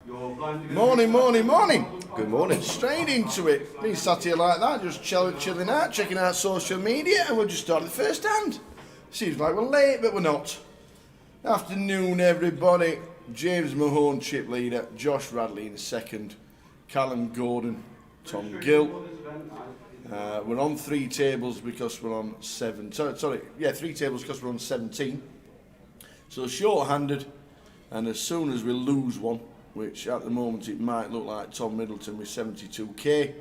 Morning, morning, morning. Good morning. Straight into it. Been sat here like that, just chilling out, checking out social media, and we'll just start the first hand. Seems like we're late, but we're not. Afternoon, everybody. James Mahone, chip leader. Josh Radley in second. Callum Gordon, Tom Gill. We're on three tables because we're on three tables because we're on 17. So short-handed, and as soon as we lose one, which at the moment it might look like Tom Middleton with 72k,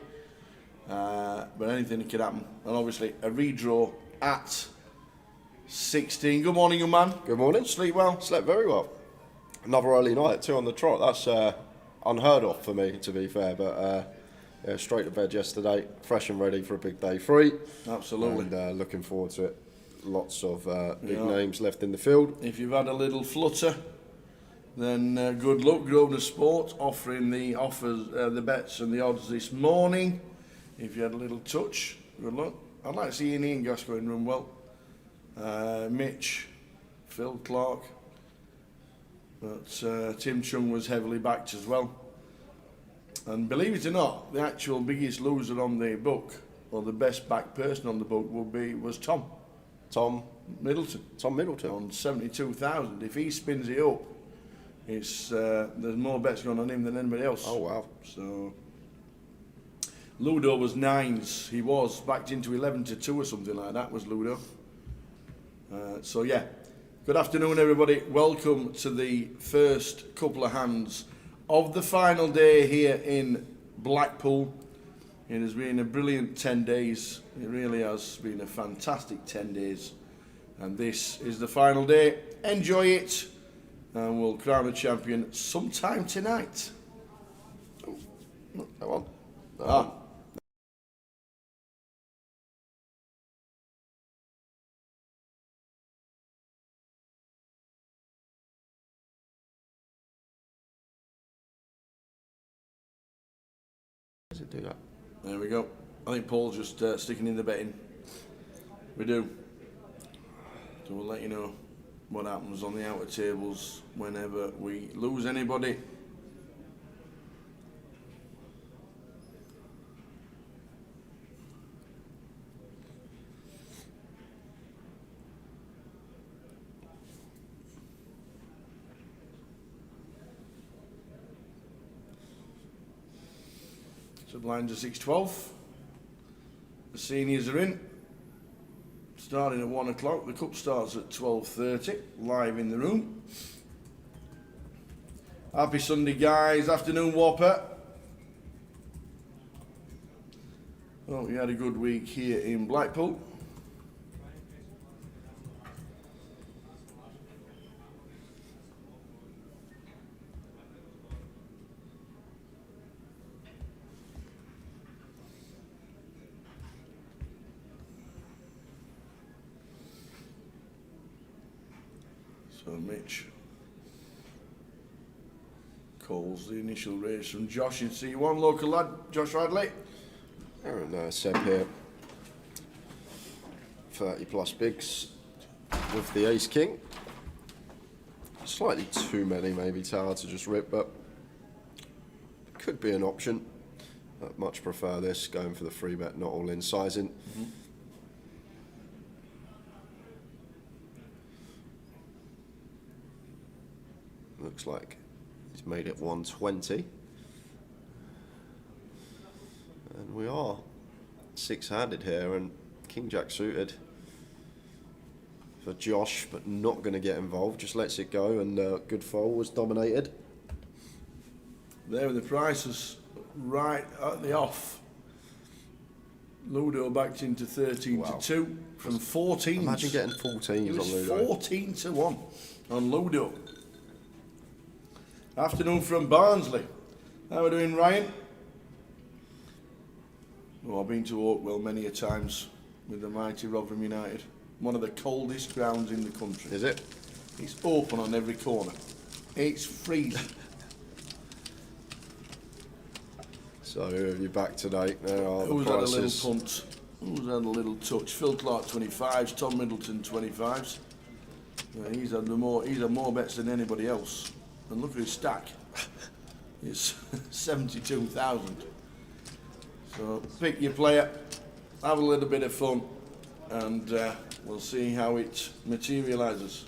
but anything can happen. And obviously a redraw at 16. Good morning, young man. Good morning. Sleep well? Slept very well. Another early night, 2 on the trot. That's unheard of for me, to be fair, but yeah, straight to bed yesterday, fresh and ready for a big day 3. Absolutely. And looking forward to it. Lots of big names left in the field. If you've had a little flutter, then good luck. Grosvenor Sport offering the offers, the bets and the odds this morning. If you had a little touch, good luck. I'd like to see Ian Gascoigne run well. Mitch, Phil Clark, but Tim Chung was heavily backed as well. And believe it or not, the actual biggest loser on the book, or the best backed person on the book, was Tom Middleton. Tom Middleton on 72,000. If he spins it up, it's there's more bets going on him than anybody else. Oh wow! So Ludo was 9s. He was backed into 11-2 or something like that. Was Ludo. So yeah, good afternoon, everybody. Welcome to the first couple of hands of the final day here in Blackpool. It has been a brilliant 10 days. It really has been a fantastic 10 days. And this is the final day. Enjoy it. And we'll crown a champion sometime tonight. Oh, come on. Does it do that? There we go. I think Paul's just sticking in the betting. We do. So we'll let you know what happens on the outer tables whenever we lose anybody. So blinds are 6-12. The seniors are in. Starting at 1 o'clock. The cup starts at 12:30. Live in the room. Happy Sunday, guys. Afternoon, Whopper. Well, we had a good week here in Blackpool. So Mitch calls the initial race from Josh in C1. Local lad, Josh Radley. Aaron Seb here. 30 plus bigs with the ace king. Slightly too many maybe Tower to just rip, but could be an option. I'd much prefer this, going for the free bet, not all in sizing. Mm-hmm. Looks like he's made it 120. And we are 6-handed here, and King Jack suited for Josh, but not going to get involved. Just lets it go, and good fold was dominated. There are the prices right at the off. Ludo backed into 13-2 from 14. Imagine getting 14s on Ludo. 14-1 on Ludo. Afternoon from Barnsley. How are we doing, Ryan? Oh, I've been to Oakwell many a times with the mighty Rotherham United. One of the coldest grounds in the country. Is it? It's open on every corner. It's freezing. So you're back tonight. There are the Who's prices. had a little punt? Who's had a little touch? Phil Clark 25s, Tom Middleton 25s. Yeah, he's had more bets than anybody else. And look at his stack. is 72,000. So pick your player, have a little bit of fun, and we'll see how it materialises.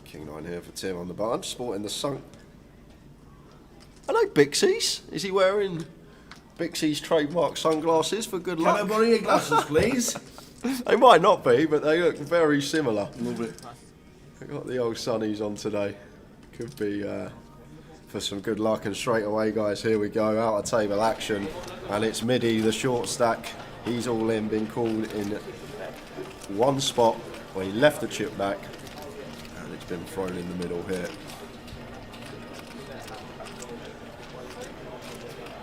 King 9 here for Tim on the bar. I'm sporting the sunk. Hello, Bixie's. Is he wearing Bixie's trademark sunglasses for good luck? Can I borrow your glasses, please? They might not be, but they look very similar. Love it. I got the old sunnies on today. Could be for some good luck. And straight away, guys, here we go. Out of table action. And it's Midi, the short stack. He's all in, been called in one spot where he left the chip back. And it's been thrown in the middle here.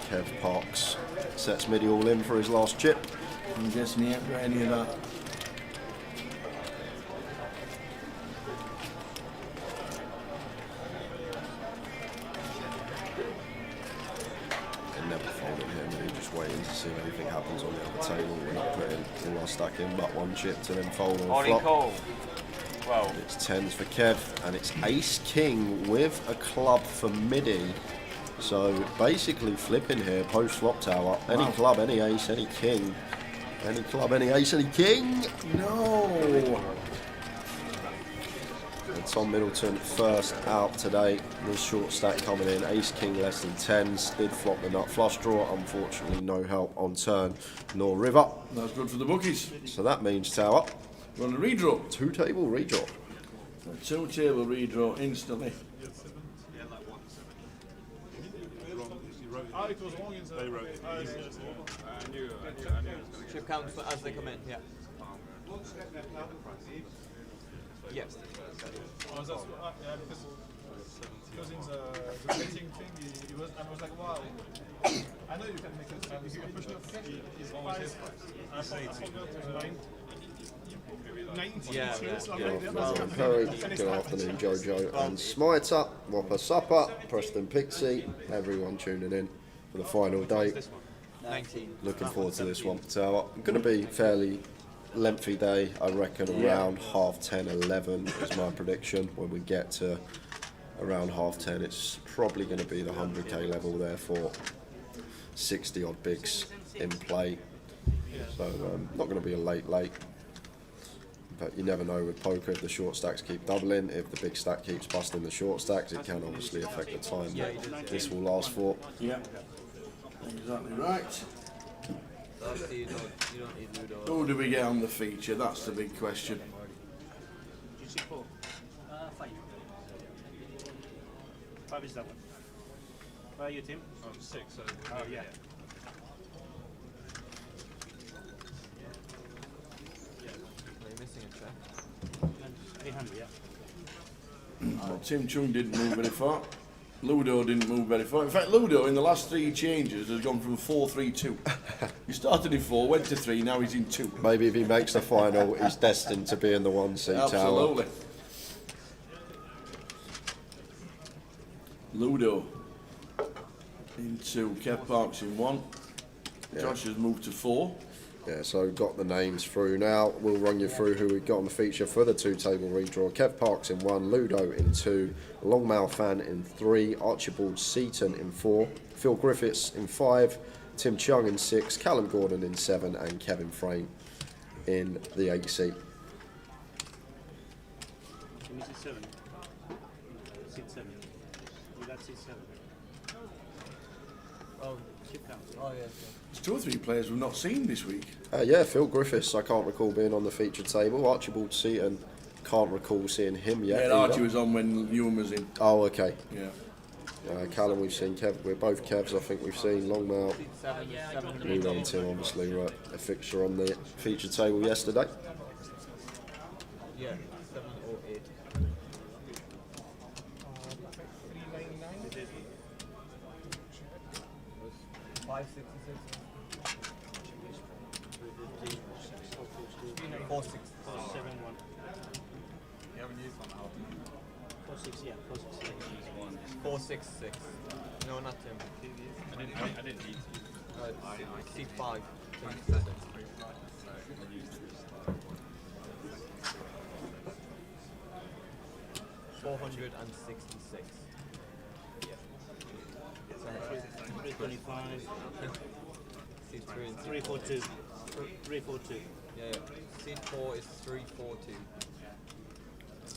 Kev Parks sets Midi all in for his last chip. I'm guessing he ain't got any of that. They're never folding here, Midi, just waiting to see if anything happens on the other table. We're not putting all our stack in but one chip to then fold on flop. Call. Well, It's 10s for Kev, and it's Ace King with a club for Midi. So basically flipping here, post flop tower. Any Wow. club, any ace, any king. Any club, any ace, any king. No! And Tom Middleton first out today. With short stack coming in. Ace King less than 10s. Did flop the nut flush draw. Unfortunately, no help on turn nor river. That's good for the bookies. So that means tower. We're on a redraw. 2 table redraw. A 2 table redraw instantly. It was wrong in the... They wrote it. I knew it was going to... chip counts as they come in, yeah. Yes. Oh, that's, yeah, because in the betting thing, he was, I was like, wow. I know you can make it. You can push the his price. I forgot to 92, Yeah, so yeah. I'm like, that Well, was very good afternoon, Jojo and Smiter, Whopper Supper, Preston Pixie, everyone tuning in for the final day. 19. Looking forward to this one. So going to be fairly lengthy day, I reckon around half 10, 11 is my prediction. When we get to around half 10, it's probably going to be the 100k level there for 60 odd bigs in play. So not going to be a late. But you never know with poker, if the short stacks keep doubling, if the big stack keeps busting the short stacks, it can obviously affect the time that this will last for. Yeah. Exactly right. You don't need Ludo. Who do we get on the feature? That's the big question. Five is that one. Where are you, Tim? Oh, 6. So, Oh, yeah. Are you missing a check? 800, yeah. Well, Tim Chung didn't move very far. Ludo didn't move very far. In fact, Ludo in the last 3 changes has gone from 4-3-2. He started in 4, went to 3, now he's in 2. Maybe if he makes the final, he's destined to be in the 1-seat tower. Absolutely. Ludo in 2, Kev Parks in 1. Josh has moved to 4. Yeah, so got the names through now. We'll run you through who we've got on the feature for the 2-table redraw. Kev Parks in 1, Ludo in 2, Longmouth Fan in 3, Archibald Seaton in 4, Phil Griffiths in 5, Tim Chung in 6, Callum Gordon in 7, and Kevin Frame in the 8 seat. Can you see 7? Seat 7. Well, that's seat 7. Oh, chip count. Oh, yeah. There's 2 or 3 players we've not seen this week. Yeah, Phil Griffiths, I can't recall being on the featured table. Archibald Seaton, can't recall seeing him yet. Yeah, either. Archie was on when Ewan was in. Oh, okay. Yeah. Callum, we've seen Kev. We're both Kevs. I think we've seen Longmouth. Seat 7 is 700. Ludo and Tim obviously were a fixture on the featured table yesterday. Yeah, 708. 566. 466. 7-1. you haven't used one out. 4-6, yeah. 4-6. 466. No, not Tim. I didn't need to. Seat 5. $466. 325. Seed 3 and 342. 342. Yeah. Seed 4 is 342.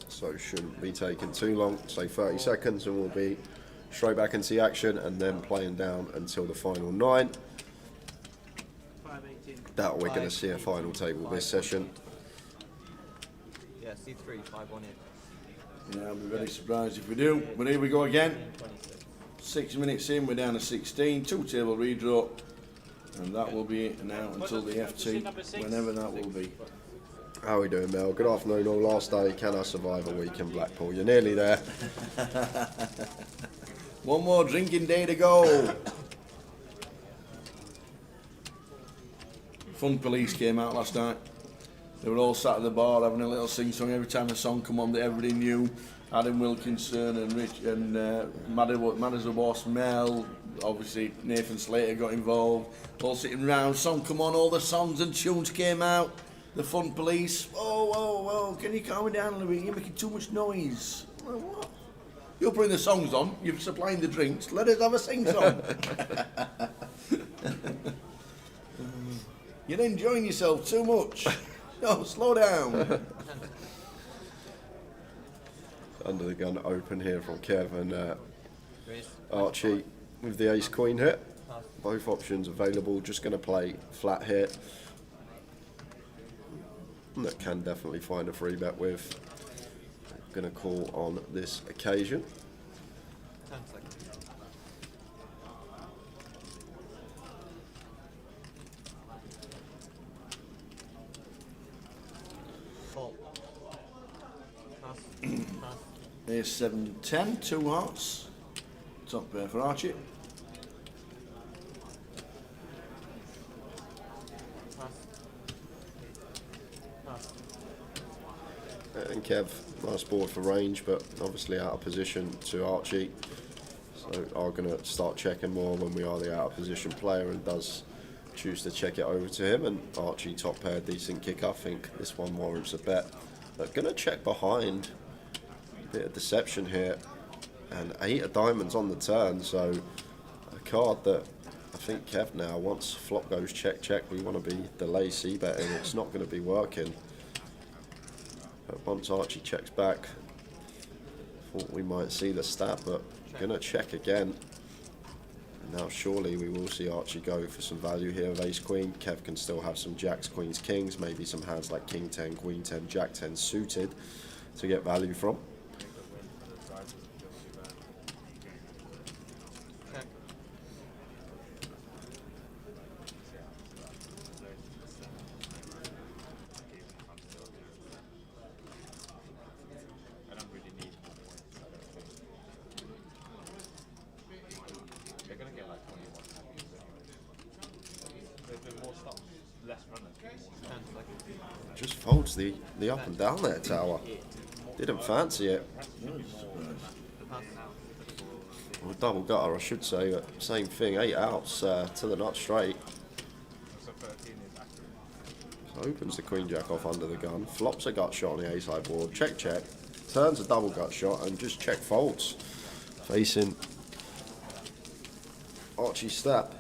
So shouldn't be taking too long, say 30 seconds, and we'll be straight back into the action and then playing down until the final 9. 518. That we're going to see a final table this session. Yeah, seed 3, 518. Yeah, I'll be very surprised if we do. But here we go again. 26. 6 minutes in, we're down to 16. 2 table redraw. And that will be it now until the FT, whenever that will be. How are we doing, Mel? Good afternoon, all. Last day, can I survive a week in Blackpool? You're nearly there. One more drinking day to go. Fun Police came out last night. They were all sat at the bar having a little sing-song every time a song come on that everybody knew. Adam Wilkinson and Rich and Matters of Boss, Mel, obviously Nathan Slater got involved. All sitting round, song come on, all the songs and tunes came out. The Fun Police, oh, can you calm me down a little bit? You're making too much noise. Well, what? You're putting the songs on, you're supplying the drinks, let us have a sing-song. You're enjoying yourself too much. No, slow down. Under the gun open here from Kevin. Raise. Archie with the ace queen hit. Both options available. Just going to play flat hit. That can definitely find a free bet with. Going to call on this occasion. 10 seconds. Call. Pass. Pass. Here's 7-10, 2 hearts. Top pair for Archie. Pass. Pass. And Kev, nice board for range, but obviously out of position to Archie. So are going to start checking more when we are the out of position player, and does choose to check it over to him. And Archie top pair, decent kick. I think this one warrants a bet. But going to check behind. Bit of deception here, and 8 of diamonds on the turn. So a card that I think Kev now, once flop goes check check, we want to be delay c betting. It's not going to be working. But once Archie checks back, thought we might see the stat, but gonna check again. Now surely we will see Archie go for some value here with ace queen. Kev can still have some jacks, queens, kings, maybe some hands like king 10, queen 10, jack 10 suited to get value from. Check. I don't really need more points. I don't think. They're gonna get like 21 happy. There's been more stuff, less runners. 10 seconds. Just folds the up and down there tower. Didn't fancy it. Pass. Well, double gutter, I should say, but same thing. 8 outs to the nut straight. So 13 is accurate. So opens the queen jack off under the gun, flops a gut shot on the ace high board, check check, turns a double gut shot and just check folds. Facing Archie's step.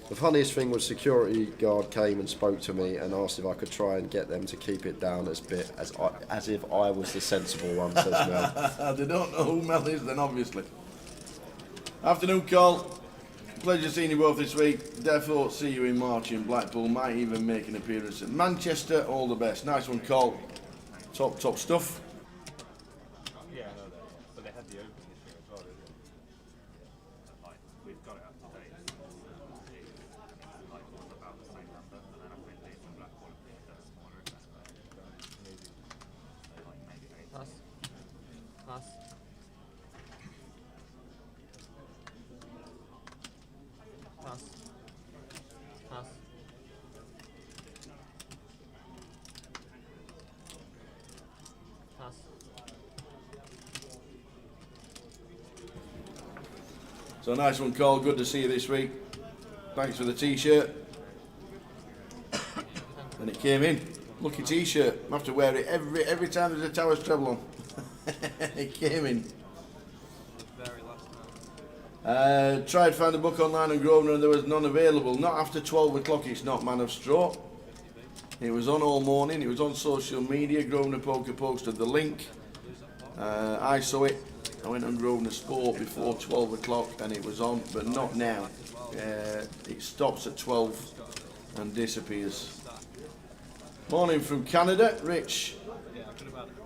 The funniest thing was security guard came and spoke to me and asked if I could try and get them to keep it down as if I was the sensible one, says Mel. They don't know who Mel is then, obviously. Afternoon, Cole. Pleasure seeing you both this week. Therefore, see you in March in Blackpool. Might even make an appearance at Manchester. All the best. Nice one, Cole. Top stuff. Yeah, I know that. But they had the open this year as well, didn't they? Like, we've got it up to date. It's like about the same number, and then I think they from Blackpool that's smaller if that's better. Maybe. So like maybe 8. Pass. Pass. Pass. Pass. Pass. So nice one, Cole. Good to see you this week. Thanks for the t-shirt. And it came in. Lucky t-shirt. I have to wear it every time there's a Towers treble on. It came in. The very last man. Tried to find a book online on Grosvenor and there was none available. Not after 12 o'clock, it's not Man of Straw. It was on all morning, it was on social media. Grosvenor Poker posted the link. I saw it. I went on Grosvenor Sport before 12 o'clock and it was on, but not now. It stops at 12 and disappears. Morning from Canada. Rich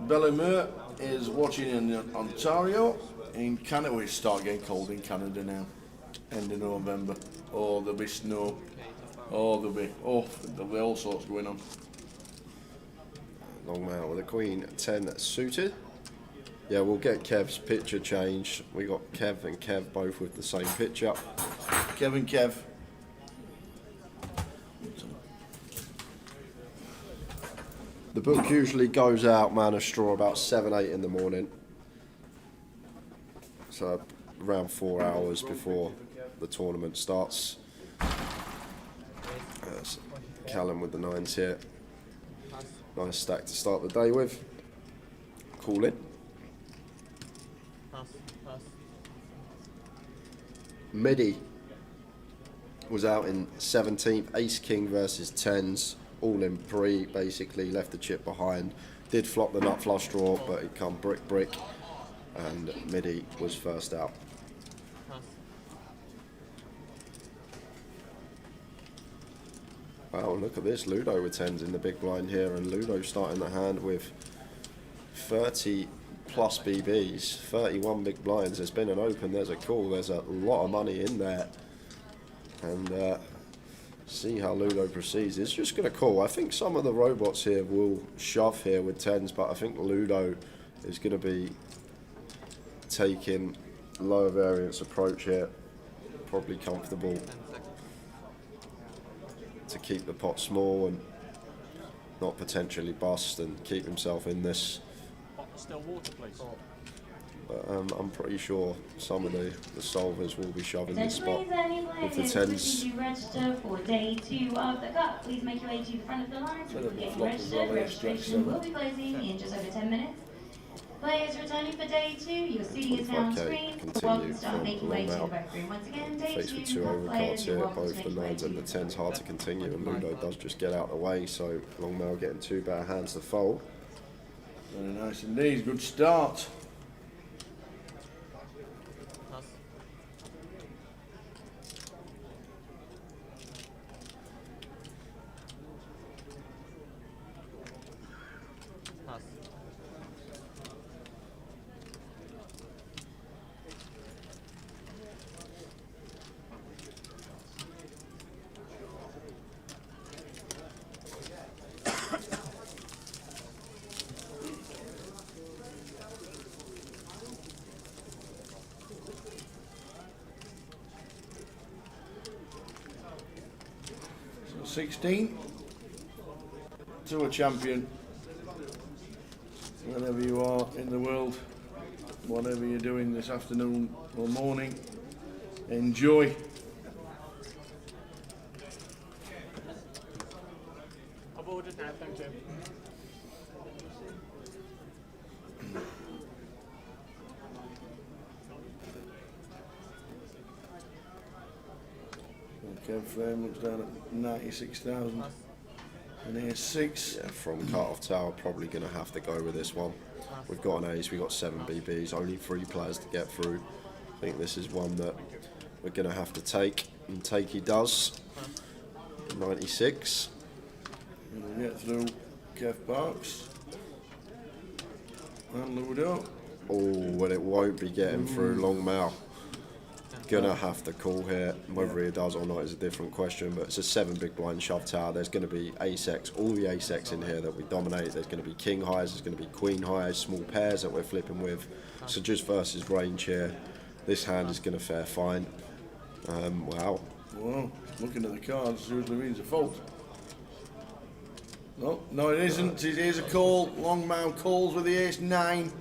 Bellemeur is watching in Ontario. In Canada, we start getting cold in Canada now. End of November. Oh, there'll be snow. Oh, there'll be all sorts going on. Long man with a queen 10 suited. Yeah, we'll get Kev's picture changed. We got Kev and Kev both with the same picture. Kevin Kev. The book usually goes out, Man of Straw, about 7, 8 in the morning. So around 4 hours before the tournament starts. Callum with the 9s here. Nice stack to start the day with. Call in. Pass. Pass. Midi was out in 17th, Ace King versus 10s, all in pre, basically left the chip behind. Did flop the nut flush draw, but it come brick, and Midi was first out. Pass. Wow, look at this, Ludo with 10s in the big blind here, and Ludo starting the hand with 30 plus BBs, 31 big blinds. There's been an open, there's a call, there's a lot of money in there. And see how Ludo proceeds. It's just going to call. I think some of the robots here will shove here with 10s, but I think Ludo is going to be taking lower variance approach here. Probably comfortable 10 seconds. to keep the pot small and not potentially bust and keep himself in this. Still water, please. But I'm pretty sure some of the solvers will be shoving this spot with the Please 10s. register for day 2 of the cup. Please make your way to the front of the line so we can get you Flop as well, registered. yes, Registration Jackson. will be closing in just over 10 minutes. Players returning for day 2, your CD is now on 45k screen. continue Welcome to start from making your way to the Long rec room. Once again, day Faced 2, with 2 cup overcards players, you're here, welcome both to the make your way 9s and the to 10s hard to continue, and Ludo does just get out of the way, so Longmail getting 2 better hands to fold. Very nice indeed. Good start. Pass. Pass. So 16. To a champion. Wherever you are in the world, whatever you're doing this afternoon or morning, enjoy. I've ordered now, thank you. Okay, frame looks down at 96,000. And here's 6. Yeah, from cut-off tower, probably going to have to go with this one. We've got an ace, we've got 7 BBs, only 3 players to get through. I think this is one that we're going to have to take, and take he does. 96. We'll get through Kev Parks and Ludo. Oh, well, it won't be getting through Longmail. Gonna have to call here. Whether he does or not is a different question, but it's a 7 big blind shove tower. There's going to be ace-x, all the ace-x in here that we dominate. There's going to be king highs, there's going to be queen highs, small pairs that we're flipping with. So just versus range here, this hand is going to fare fine. Wow. Well, looking at the cards usually means a fault. No, it isn't. It is a call. Longmouth calls with the ace-9.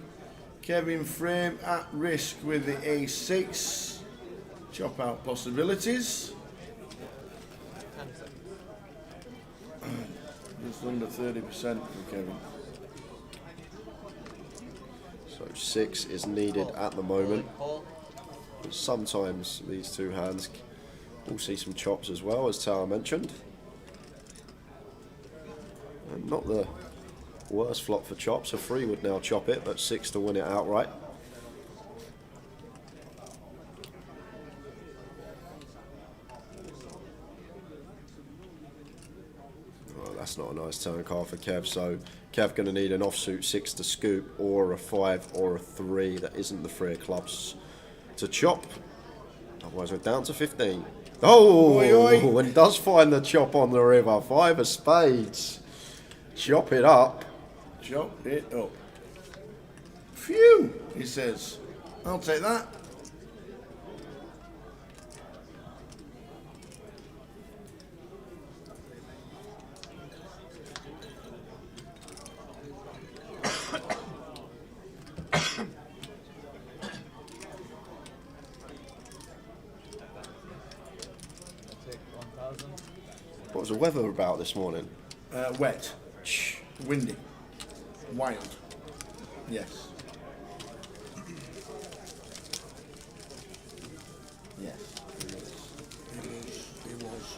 Kevin Frame at risk with the ace-6. Chop out possibilities. 10 seconds. Just under 30% for Kevin. So 6 is needed at the moment. Call. But sometimes these two hands will see some chops as well, as Tower mentioned. And not the worst flop for chops. A 3 would now chop it, but 6 to win it outright. Well, that's not a nice turn card for Kev, so Kev going to need an offsuit 6 to scoop, or a 5 or a 3 that isn't the 3 of clubs to chop. Otherwise we're down to 15. Oh, Oi, oi. and does find the chop on the river. 5 of spades. Chop it up. Chop it up. Phew, he says. I'll take that. Take 1,000. What was the weather about this morning? Wet. Windy. Wild. Yes. Yes. It was.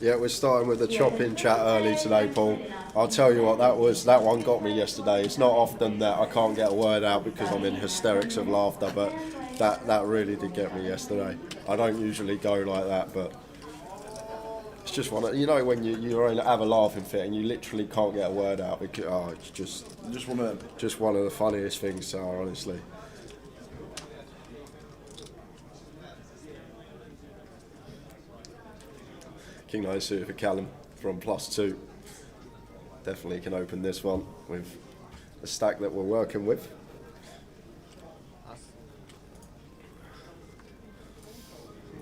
Yeah, we're starting with the chop-in chat early today, Paul. I'll tell you what, that one got me yesterday. It's not often that I can't get a word out because I'm in hysterics of laughter, but that really did get me yesterday. I don't usually go like that, but it's just one of, you know, when you have a laughing fit and you literally can't get a word out because it's just one of the funniest things, Sarah, honestly. King 9 suited for Callum from +2. Definitely can open this one with the stack that we're working with. Pass.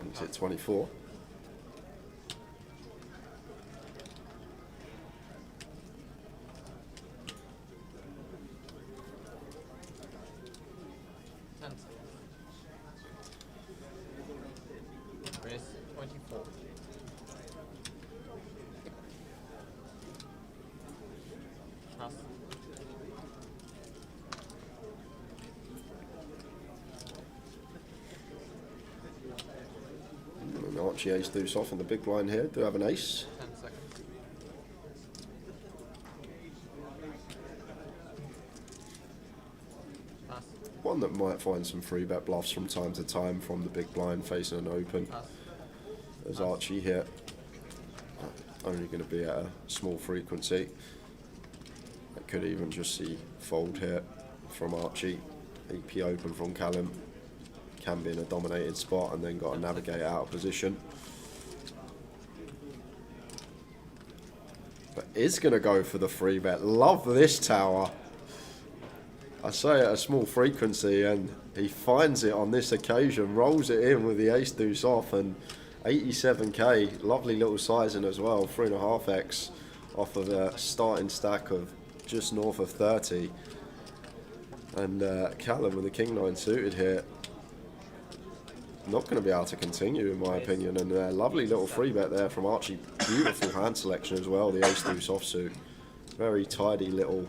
Makes it 24. Raise 24. Pass. And Archie ace deuce off in the big blind here. Do have an ace. 10 seconds. Pass. One that might find some free bet bluffs from time to time from the big blind facing an open. Pass. There's Archie here. Only going to be at a small frequency. I could even just see fold here from Archie. EP open from Callum. Can be in a dominated spot and then got to navigate out of position. But is going to go for the free bet. Love this tower. I say at a small frequency and he finds it on this occasion. Rolls it in with the ace deuce off and 87k. Lovely little sizing as well. 3.5x off of a starting stack of just north of 30. And Callum with the King 9 suited here. Not going to be able to continue in my opinion. And lovely little free bet there from Archie. Beautiful hand selection as well. The ace deuce offsuit. Very tidy little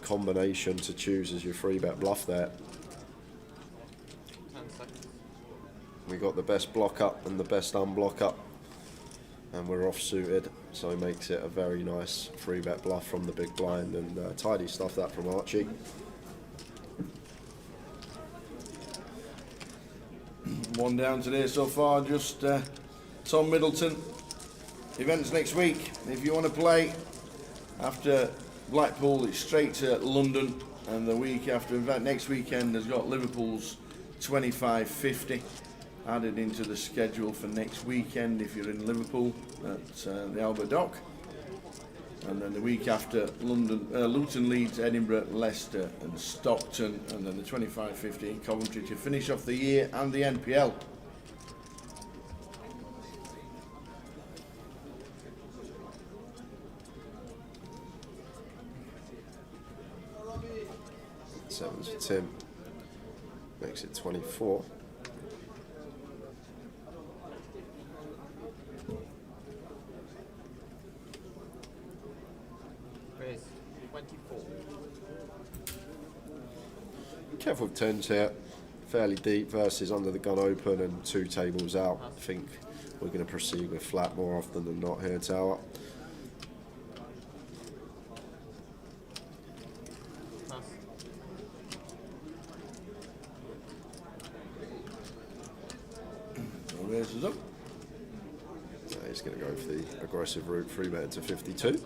combination to choose as your free bet bluff there. 10 seconds. We got the best block up and the best unblock up. And we're off suited. So it makes it a very nice free bet bluff from the big blind. And tidy stuff that from Archie. One down today so far, just Tom Middleton. Events next week. If you want to play after Blackpool, it's straight to London, and the week after, in fact, next weekend has got Liverpool's 25.50 added into the schedule for next weekend if you're in Liverpool at the Albert Dock. And then the week after, London, Luton, Leeds, Edinburgh, Leicester and Stockton, and then the 25.50 in Coventry to finish off the year and the NPL. Sevens for Tim. Makes it 24. Raise 24. Kev with tens here. fairly deep versus under the gun open and 2 tables out. I think we're going to proceed with flat more often than not here, Tower. Pass. Raises up. He's going to go for the aggressive route, 3-bet to 52.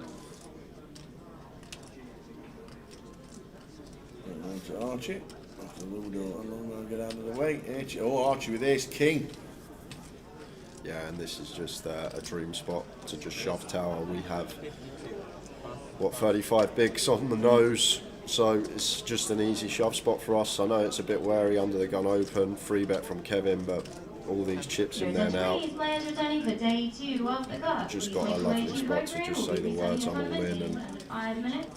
And to Archie. After Ludo, I'll get out of the way. Oh, Archie with ace king. Yeah, and this is just a dream spot to just shove Tower. We have, what, 35 bigs on the nose, so it's just an easy shove spot for us. I know it's a bit wary under the gun open, 3-bet from Kevin, but all these chips in there now. Players returning for day 2 of the cup. Just got a lovely spot to just say the words I'm all in and 5 minutes.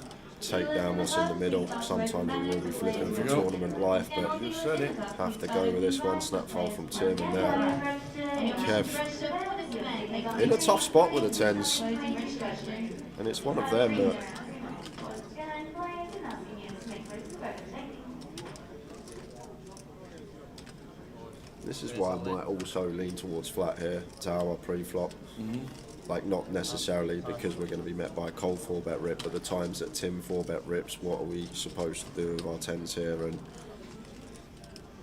take down what's in the middle. Sometimes we will be flipping for tournament life, but Just said it. have to go with this one. Snap foul from Tim, and now Kev in a tough spot with the 10s, and it's one of them that this is why I might also lean towards flat here, Tower pre-flop. Like, not necessarily because we're going to be met by a cold 4-bet rip, but the times that Tim 4-bet rips, what are we supposed to do with our 10s here? And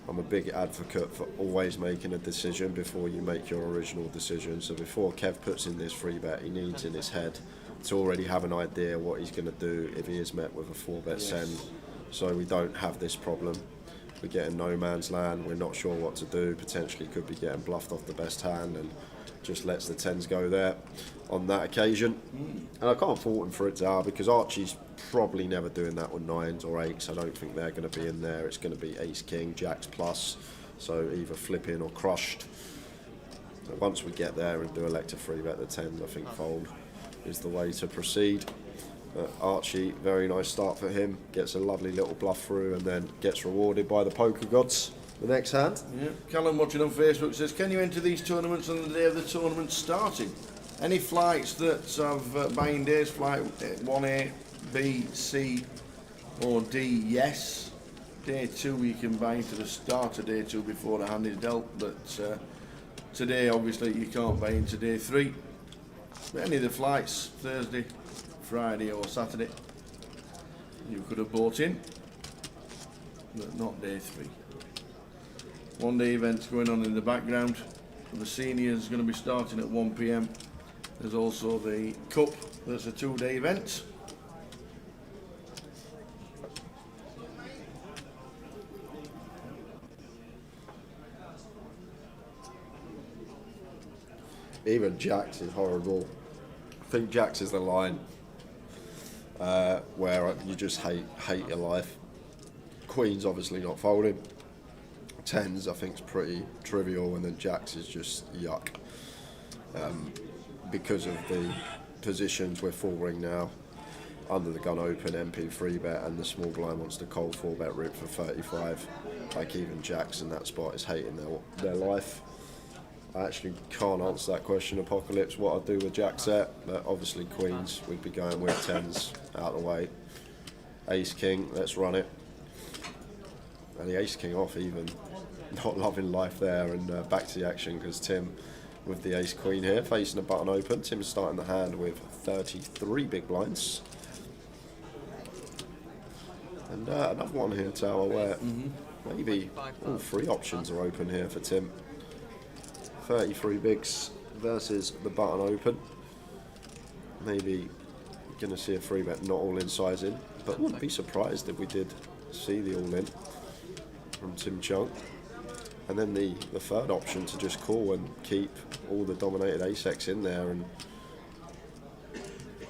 I'm a big advocate for always making a decision before you make your original decision. So before Kev puts in this 3-bet, he needs in his head to already have an idea what he's going to do if he is met with a 4-bet send. So we don't have this problem. We're getting no man's land, we're not sure what to do, potentially could be getting bluffed off the best hand, and just lets the 10s go there on that occasion. And I can't fault him for it, Tower, because Archie's probably never doing that with 9s or 8s. I don't think they're going to be in there. It's going to be ace king, jacks plus, so either flipping or crushed. So once we get there and do elect a 3-bet the 10s, I think fold is the way to proceed. Archie, very nice start for him, gets a lovely little bluff through and then gets rewarded by the poker gods the next hand. Yeah. Callum watching on Facebook says, can you enter these tournaments on the day of the tournament starting? Any flights that have buying days, flight 1A, B, C or D, yes. Day 2 you can buy into the start of day 2 before the hand is dealt, but today obviously you can't buy into day 3. But any of the flights, Thursday, Friday or Saturday, you could have bought in, but not day 3. 1-day events going on in the background. The seniors going to be starting at 1 PM. There's also the cup, that's a 2-day event. Even jacks is horrible. I think jacks is the line where you just hate your life. Queen's obviously not folding. 10s I think is pretty trivial, and then jacks is just yuck. Because of the positions we're falling now, under the gun open, MP 3-bet, and the small blind wants to cold 4-bet rip for 35. Like, even jacks in that spot is hating their life. I actually can't answer that question, Apocalypse, what I'd do with jack set, but obviously queens, we'd be going with 10s out of the way. Ace king, let's run it. And the ace king off even, not loving life there, and back to the action because Tim with the ace queen here, facing a button open. Tim's starting the hand with 33 big blinds. And another one here, Tower, where maybe all 3 options are open here for Tim. 33 bigs versus the button open. Maybe going to see a 3-bet not all in sizing, but wouldn't be surprised if we did see the all in from Tim Chung. And then the third option to just call and keep all the dominated ace-X in there and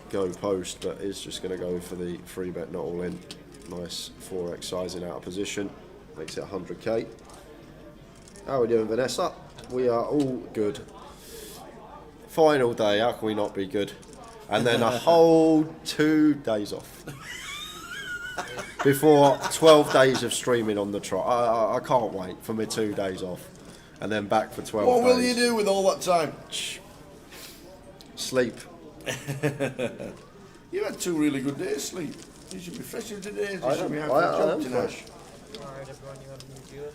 go post, but is just going to go for the 3-bet not all in. Nice 4x sizing out of position, makes it 100k. How are we doing, Vanessa? We are all good. Final day, how can we not be good? And then a whole 2 days off. Before 12 days of streaming on the trot. I can't wait for my 2 days off. And then back for 12 days. What will you do with all that time? Sleep. You had 2 really good days sleep. You should be fresher today. You I should be am having a job fresh. tonight. Alright, everyone, you have a new viewer?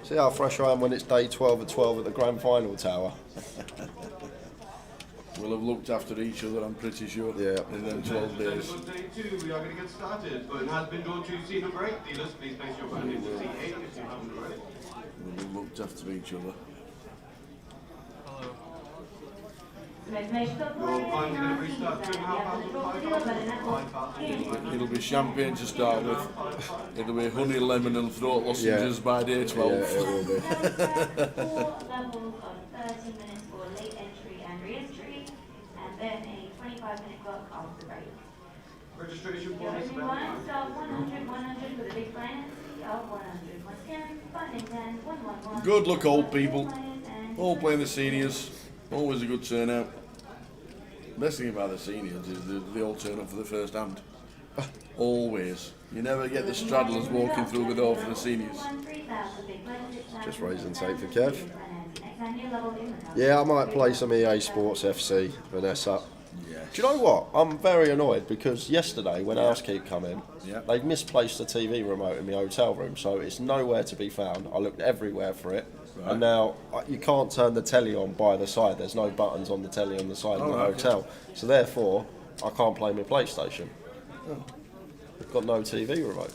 See how fresh I am when it's day 12 at 12 at the grand final tower? We'll have looked after each other, I'm pretty sure. Yeah. In them 12 days. Day 2, we are going to get started. Voting has been drawn to seat number 8. Dealers, please place your vote into seat 8 if you haven't already. We'll have looked after each other. It'll be champagne to start with. It'll be honey, lemon and throat lozenges by day 12. Yeah, it will be. 4 levels of 30 minutes for late entry and re-entry, and then a 25-minute clock after break. Registration form is Everyone, available. start 100, 100 for the big players, start 100. Once again, 5 and 10, 1, 1, 1. Good luck, old people. And All playing the seniors. Always a good turnout. Best thing about the seniors is they all turn up for the first hand. Always. You never get the straddlers walking through the door for the seniors. Just raising tape for Kev. Yeah, I might play some EA Sports FC, Vanessa. Yes. Do you know what? I'm very annoyed because yesterday when Housekeep come in, Yeah. they've misplaced the TV remote in the hotel room, so it's nowhere to be found. I looked everywhere for it, Right. and now you can't turn the telly on by the side. There's no buttons on the telly on the side of the right, hotel, so therefore I can't play my PlayStation. I've got no TV remote.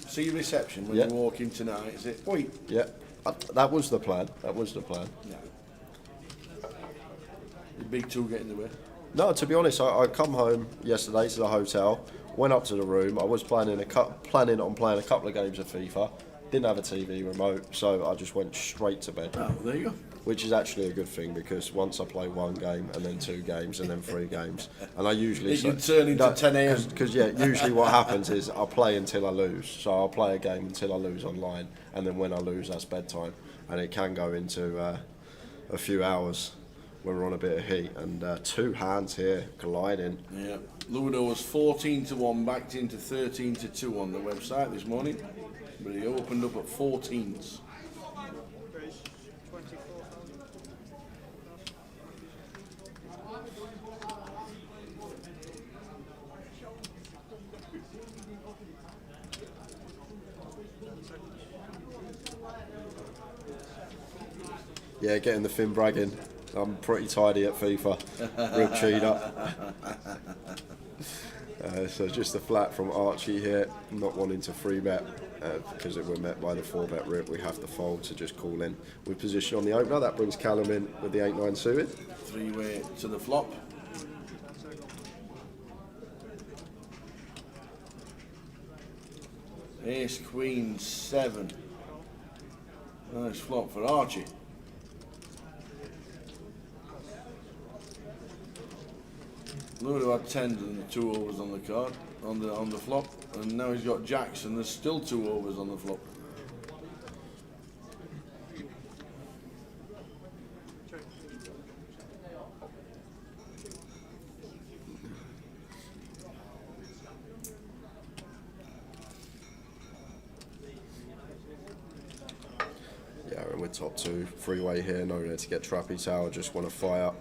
See reception when Yeah. you walk in tonight, is it? Oi! Yeah, that was the plan. That was the plan. No. The big two get in the way. No, to be honest, I come home yesterday to the hotel, went up to the room. I was planning on playing a couple of games of FIFA. Didn't have a TV remote, so I just went straight to bed. Oh, there you go. Which is actually a good thing because once I play one game and then 2 games and then 3 games, and I usually It can turn into 10 a.m. Because usually what happens is I'll play until I lose. So I'll play a game until I lose online, and then when I lose, that's bedtime, and it can go into a few hours when we're on a bit of heat. And 2 hands here colliding. Yeah. Ludo was 14-1, backed into 13-2 on the website this morning, but he opened up at 14s. Yeah, getting the fin bragging. I'm pretty tidy at FIFA. Real cheater. So just a flat from Archie here, not wanting to free bet because if we're met by the 4-bet rip, we have to fold to just call in. With position on the opener, that brings Callum in with the 8-9 suited. 3-way to the flop. Ace, Queen, 7. Nice flop for Archie. Ludo had 10s and 2 overs on the card, on the flop, and now he's got jacks and there's still 2 overs on the flop. Yeah, and we're top 2, 3-way here, no need to get trappy tower, just want to fire.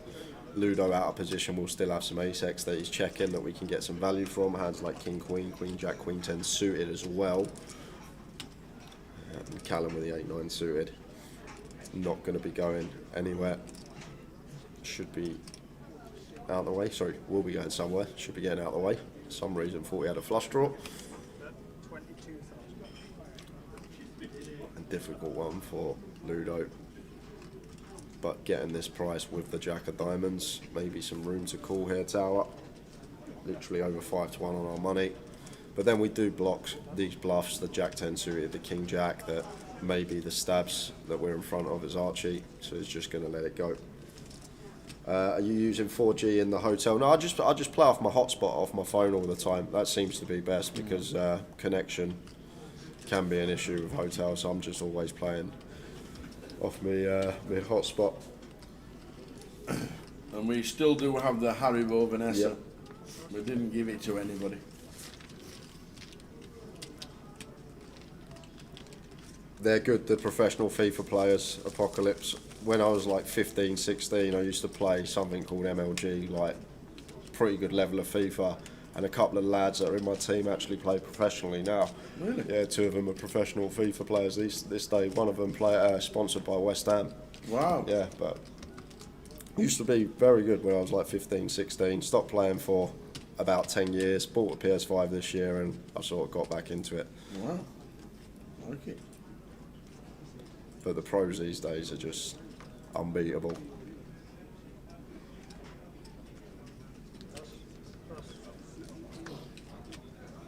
Ludo out of position will still have some ace-x that he's checking that we can get some value from. Hands like King, Queen, Queen, Jack, Queen 10 suited as well. And Callum with the 8-9 suited. Not going to be going anywhere. Should be out of the way. Sorry, will be going somewhere. Should be getting out of the way. For some reason thought he had a flush draw. A difficult one for Ludo. But getting this price with the Jack of Diamonds, maybe some room to call here, tower. Literally over 5-1 on our money. But then we do block these bluffs, the Jack 10 suited, the King Jack, that maybe the stabs that we're in front of is Archie, so he's just going to let it go. Are you using 4G in the hotel? No, I just play off my hotspot off my phone all the time. That seems to be best because connection can be an issue with hotels, so I'm just always playing off me hotspot. And we still do have the Haribo Vanessa. Yep. We didn't give it to anybody. They're good, the professional FIFA players, Apocalypse. When I was like 15, 16, I used to play something called MLG, like pretty good level of FIFA. and a couple of lads that are in my team actually play professionally now. Really? Yeah, 2 of them are professional FIFA players this day. One of them sponsored by West Ham. Wow. Yeah, but used to be very good when I was like 15, 16. Stopped playing for about 10 years. Bought a PS5 this year, and I sort of got back into it. Wow. Like it. But the pros these days are just unbeatable.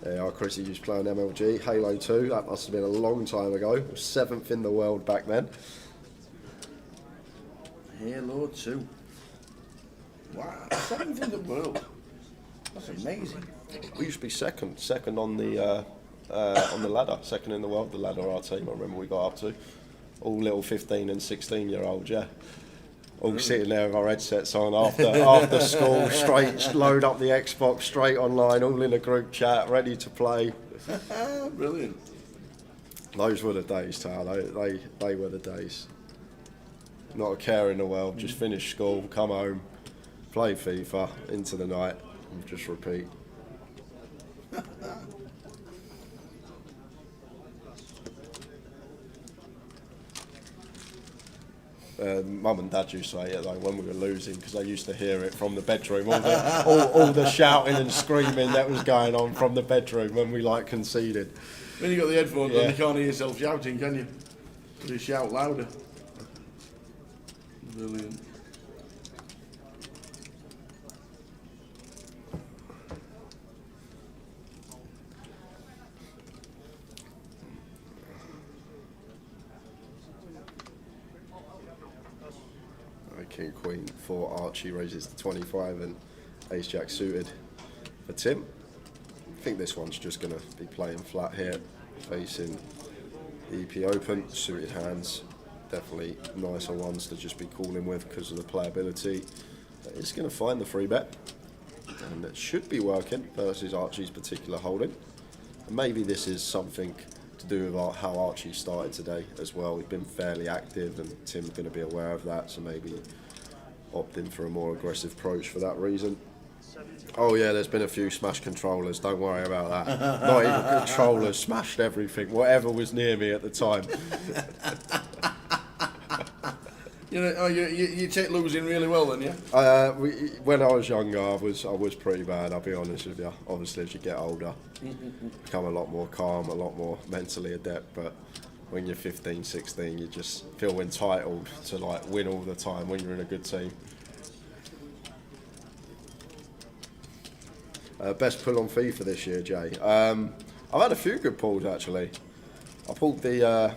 Yeah, our Chrissy used to play on MLG, Halo 2, that must have been a long time ago. I was 7th in the world back then. Halo 2. Wow, 7th in the world. That's amazing. We used to be second on the ladder, second in the world, the ladder, our team, I remember we got up to. All little 15 and 16-year-olds, yeah. All sitting there with our headsets on after school, straight, load up the Xbox, straight online, all in a group chat, ready to play. Brilliant. Those were the days, Tal. They were the days. Not a care in the world, just finish school, come home, play FIFA into the night, and just repeat. Mum and Dad used to say it though when we were losing, because they used to hear it from the bedroom, all the shouting and screaming that was going on from the bedroom when we like conceded. When you got the headphones Yeah. on, you can't hear yourself shouting, can you? You shout louder. Brilliant. King Queen for Archie raises to 25 and Ace Jack suited for Tim. I think this one's just going to be playing flat here, facing the EP Open. Suited hands, definitely nicer ones to just be calling with because of the playability. It's going to find the free bet, and it should be working versus Archie's particular holding. And maybe this is something to do with how Archie started today as well. He's been fairly active, and Tim's going to be aware of that, so maybe opt in for a more aggressive approach for that reason. Oh yeah, there's been a few smashed controllers, don't worry about that. Not even controllers, smashed everything, whatever was near me at the time. You know, you take losing really well then, yeah? When I was younger, I was pretty bad, I'll be honest with you. Obviously, as you get older, become a lot more calm, a lot more mentally adept, but when you're 15, 16, you just feel entitled to like win all the time when you're in a good team. Best pull on FIFA this year, Jay. I've had a few good pulls actually. I pulled the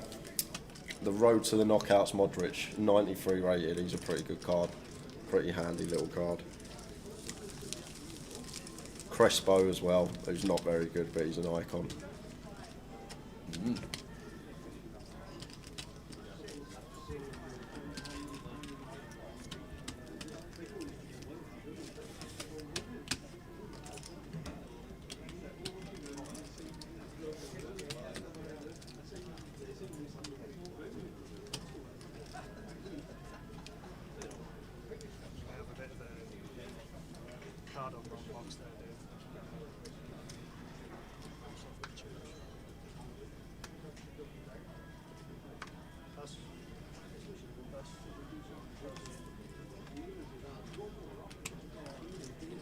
Road to the Knockouts Modric, 93 rated. He's a pretty good card, pretty handy little card. Crespo as well, who's not very good, but he's an icon. Card on wrong box there, dude.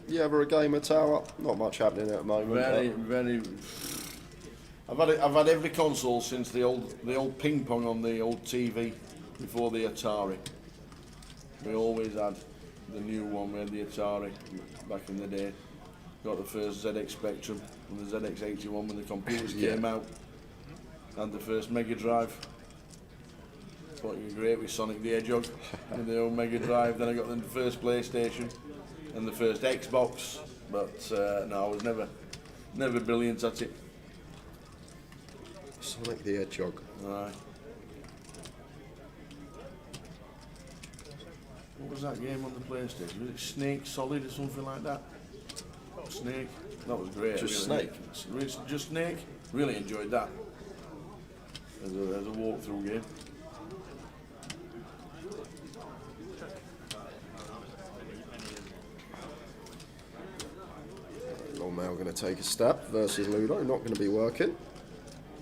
You ever a game of Tower? Not much happening at the moment. Very. I've had every console since the old ping pong on the old TV before the Atari. We always had the new one. We had the Atari back in the day. Got the first ZX Spectrum and the ZX81 when the computers came out, and the first Mega Drive. Fucking great with Sonic the Hedgehog and the old Mega Drive. Then I got the first PlayStation and the first Xbox, but no, I was never brilliant at it. Sonic the Hedgehog. Right. What was that game on the PlayStation? Was it Snake Solid or something like that? Snake. That was great. Just really. Snake? Just Snake. Really enjoyed that as a walkthrough game. Long mail going to take a stab versus Ludo, not going to be working.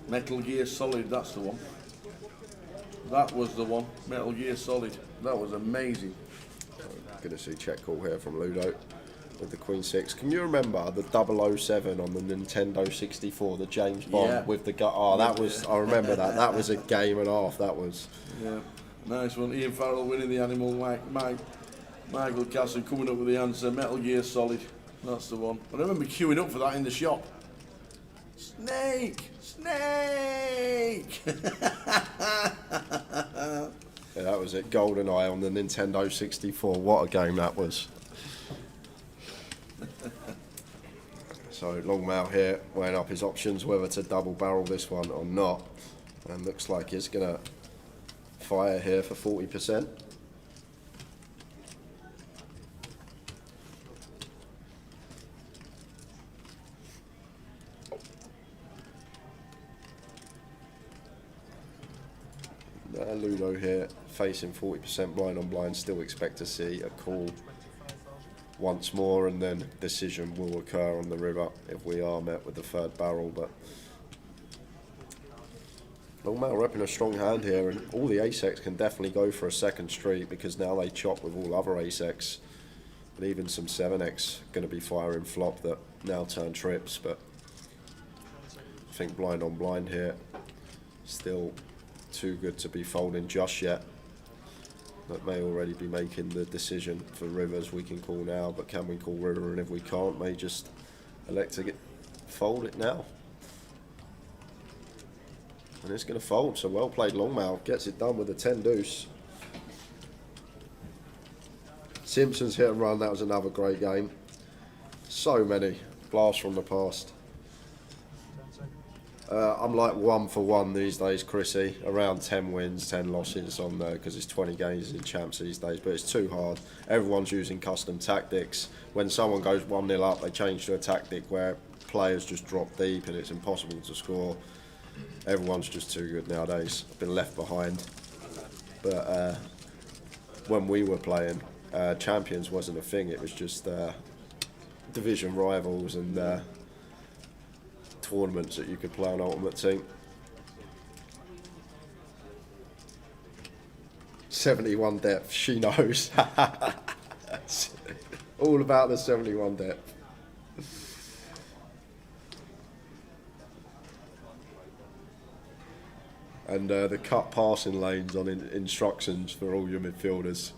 Metal Gear Solid, that's the one. That was the one. Metal Gear Solid. That was amazing. Going to see check call here from Ludo with the Queen 6. Can you remember the 007 on the Nintendo 64, the James Bond with the gut? Oh, that was, I remember that. That was a game and a half, that was. Yeah, nice one. Ian Farrell winning the animal. Michael Castle coming up with the answer. Metal Gear Solid. That's the one. I remember queuing up for that in the shop. Snake! Snake! Yeah, that was it. GoldenEye on the Nintendo 64. What a game that was. So Longmail here weighing up his options whether to double barrel this one or not, and looks like he's gonna fire here for 40%. Ludo here facing 40% blind on blind, still expect to see a call once more, and then decision will occur on the river if we are met with the third barrel. But Longmail repping a strong hand here, and all the ace-X can definitely go for a second street because now they chop with all other ace-X, and even some 7X going to be firing flop that now turn trips. But I think blind on blind here still too good to be folding just yet. That may already be making the decision for rivers we can call now, but can we call river, and if we can't, may just elect to fold it now. And it's going to fold, so well played Longmail, gets it done with a 10 deuce. Simpsons hit and run, that was another great game. So many blasts from the past. I'm like 1 for 1 these days, Chrissy. Around 10 wins, 10 losses on there because it's 20 games in champs these days. But it's too hard. Everyone's using custom tactics. When someone goes 1-0 up, they change to a tactic where players just drop deep and it's impossible to score. Everyone's just too good nowadays. Been left behind. But when we were playing, champions wasn't a thing. It was just division rivals and tournaments that you could play on Ultimate Team. 71 depth, she knows. All about the 71 depth. And the cut passing lanes on instructions for all your midfielders.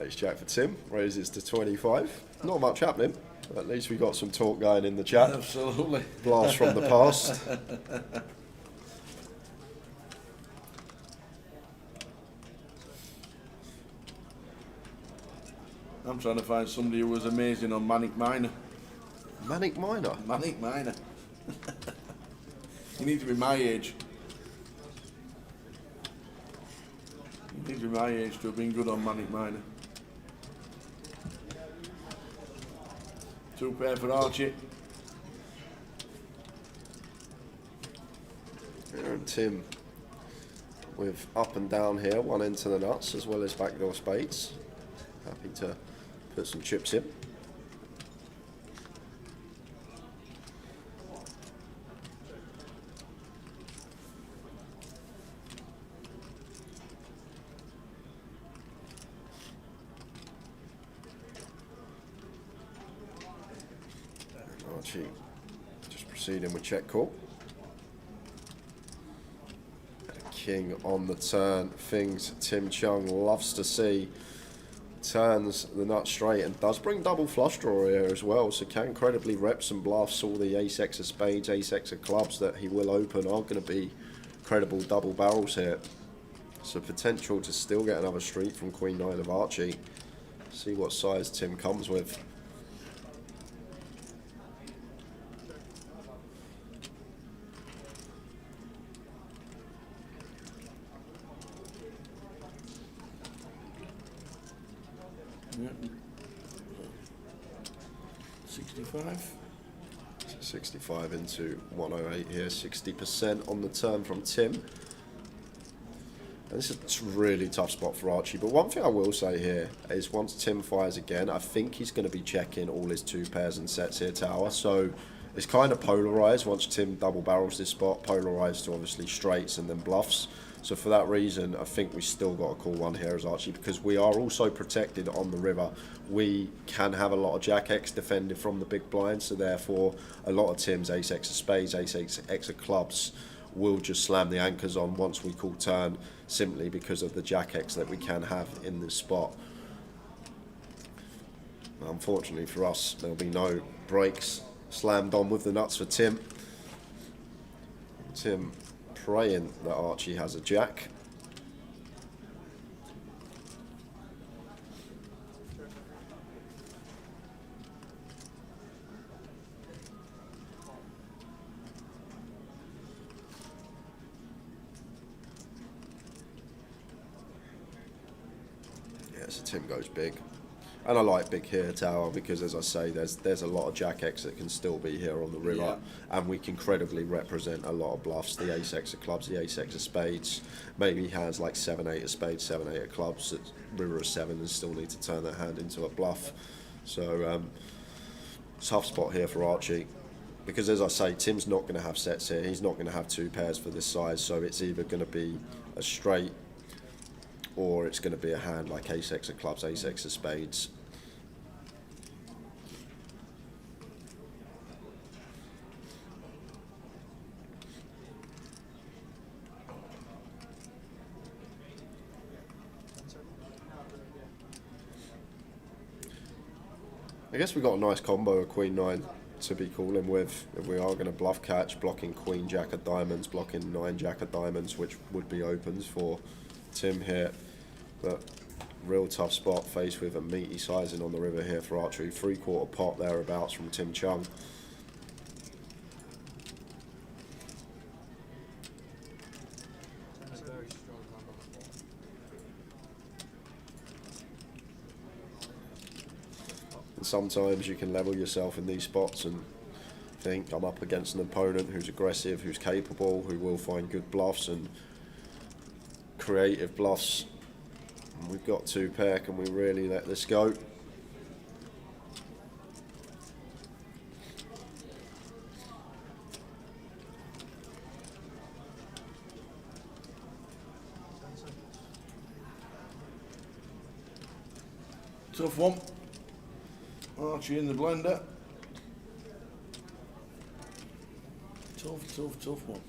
Ace Jack for Tim, raises to 25. Not much happening, but at least we got some talk going in the chat. Absolutely. Blast from the past. I'm trying to find somebody who was amazing on Manic Miner. Manic Miner? Manic Miner. You need to be my age. You need to be my age to have been good on Manic Miner. 2 pair for Archie. And Tim with up and down here, 1 into the nuts as well as backdoor spades. Happy to put some chips in. Archie just proceeding with check call. King on the turn, things Tim Chung loves to see. Turns the nut straight and does bring double flush draw here as well, so can credibly rep some bluffs. All the ace-X of spades, ace-X of clubs that he will open are going to be credible double barrels here. So potential to still get another street from Queen 9 of Archie. See what size Tim comes with. Yep. 65. 65 into 108 here, 60% on the turn from Tim. And this is a really tough spot for Archie. But one thing I will say here is once Tim fires again, I think he's going to be checking all his 2 pairs and sets here tower. So it's kind of polarised once Tim double barrels this spot, polarised to obviously straights and then bluffs. So for that reason, I think we still got to call one here as Archie, because we are also protected on the river. We can have a lot of Jack X defended from the big blind, so therefore a lot of Tim's Ace X of spades, Ace X of clubs will just slam the anchors on once we call turn, simply because of the Jack X that we can have in this spot. Unfortunately for us, there'll be no breaks slammed on with the nuts for Tim. Tim praying that Archie has a jack. Yeah, so Tim goes big. And I like big here tower because, as I say, there's a lot of Jack X that can still be here on the river, and we can credibly represent a lot of bluffs. The Ace X of clubs, the Ace X of spades, maybe he has like 7-8 of spades, 7-8 of clubs, at river of 7, and still need to turn their hand into a bluff. So tough spot here for Archie, because as I say, Tim's not going to have sets here. He's not going to have 2 pairs for this size, so it's either going to be a straight or it's going to be a hand like Ace X of clubs, Ace X of spades. I guess we got a nice combo of Queen 9 to be calling with if we are going to bluff catch, blocking Queen Jack of diamonds, blocking 9 Jack of diamonds, which would be opens for Tim here. But real tough spot, faced with a meaty sizing on the river here for Archery. 3/4 pot thereabouts from Tim Chung. And sometimes you can level yourself in these spots and think, I'm up against an opponent who's aggressive, who's capable, who will find good bluffs and creative bluffs. And we've got 2 pair, can we really let this go? Tough one. Archie in the blender. Tough one.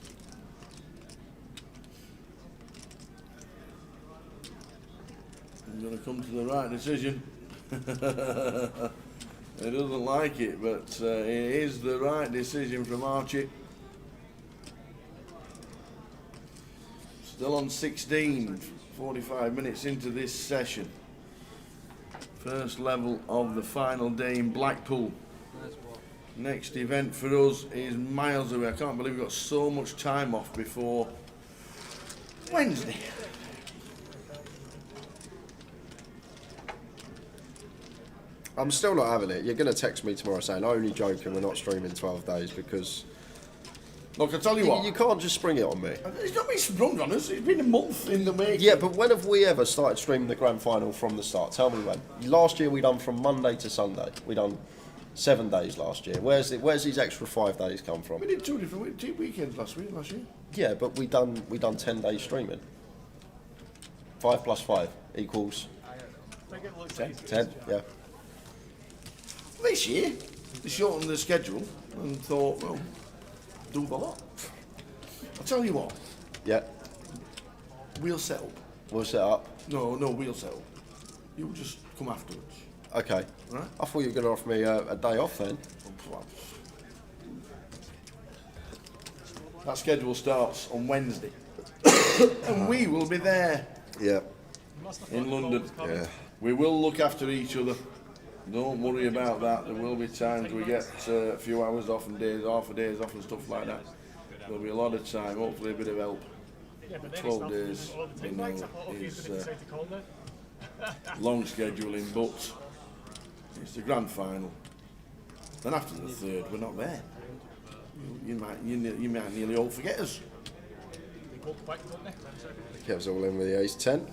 I'm going to come to the right decision. He doesn't like it, but it is the right decision from Archie. Still on 16, 45 minutes into this session. First level of the final day in Blackpool. Next event for us is miles away. I can't believe we've got so much time off before Wednesday. I'm still not having it. You're going to text me tomorrow saying, only joking, we're not streaming 12 days because... Look, I tell you what. You can't just spring it on me. It's not been sprung on us. It's been a month in the making. Yeah, but when have we ever started streaming the grand final from the start? Tell me when. Last year we done from Monday to Sunday. We done 7 days last year. Where's these extra 5 days come from? We did 2 different weekends last year. Yeah, but we done 10 days streaming. 5 plus 5 equals 10. Yeah. This year, they shortened the schedule and thought, well, do the lot. I'll tell you what. Yeah. We'll set up. We'll set up. No, we'll set up. You'll just come afterwards. Okay. Right? I thought you were going to offer me a day off then. That schedule starts on Wednesday. And we will be there. Yeah. In London. Yeah. We will look after each other. Don't worry about that. There will be times we get a few hours off and days, half a days off and stuff like that. There'll be a lot of time, hopefully a bit of help. 12 days, you know, is long scheduling, but it's the grand final. Then after the 3rd, we're not there. You might nearly all forget us. walk back, don't they? 10 seconds. Kev's all in with the ace-10.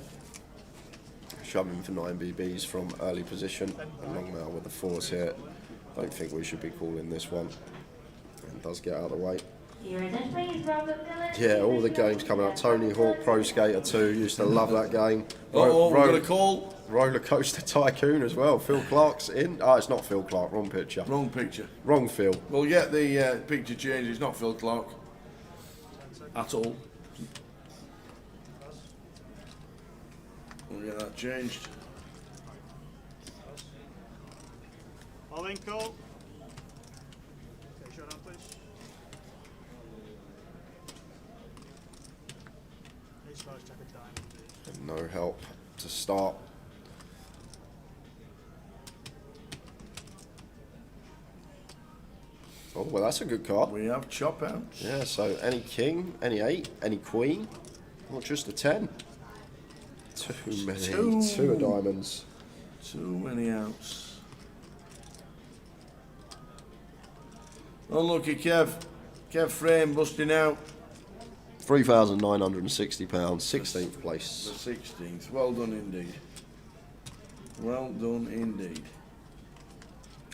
Shoving for 9 BBs from early position. And long mail with the 4s here. Don't think we should be calling this one. And does get out of the way. Yeah, all the games coming up. Tony Hawk Pro Skater 2. Used to love that game. Oh, we've got a call. Roller Coaster Tycoon as well. Phil Clark's in. Oh, it's not Phil Clark. Wrong picture. Wrong picture. Wrong Phil. We'll get the picture changed. It's not Phil Clark at all. We'll get that changed. All in, call. Okay, shut down, please. Ace 5, stack of diamonds. No help to start. Oh, well, that's a good card. We have chop outs. Yeah, so any king, any 8, any queen, or just a 10. Too many. Two of diamonds. Too many outs. Unlucky Kev. Kev Frame busting out. £3,960, 16th place. The 16th. Well done indeed. Well done indeed.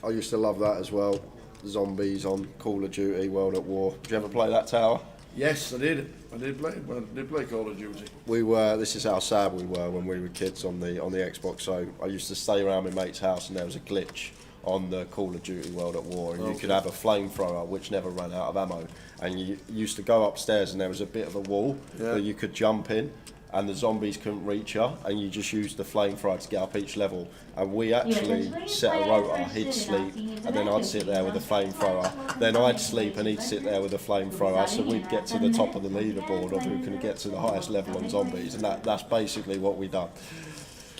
I used to love that as well. Zombies on Call of Duty, World at War. Did you ever play that tower? Yes, I did. I did play Call of Duty. We were. This is how sad we were when we were kids on the Xbox. So I used to stay around my mate's house, and there was a glitch on the Call of Duty World at War, and you could have a flamethrower which never ran out of ammo. And you used to go upstairs, and there was a bit of a wall that you could jump in, and the zombies couldn't reach you, and you just used the flamethrower to get up each level. And we actually set a rota. He'd sleep, and then I'd sit there with a flamethrower. Then I'd sleep, and he'd sit there with a flamethrower. So we'd get to the top of the leaderboard of who can get to the highest level on zombies, and that's basically what we done.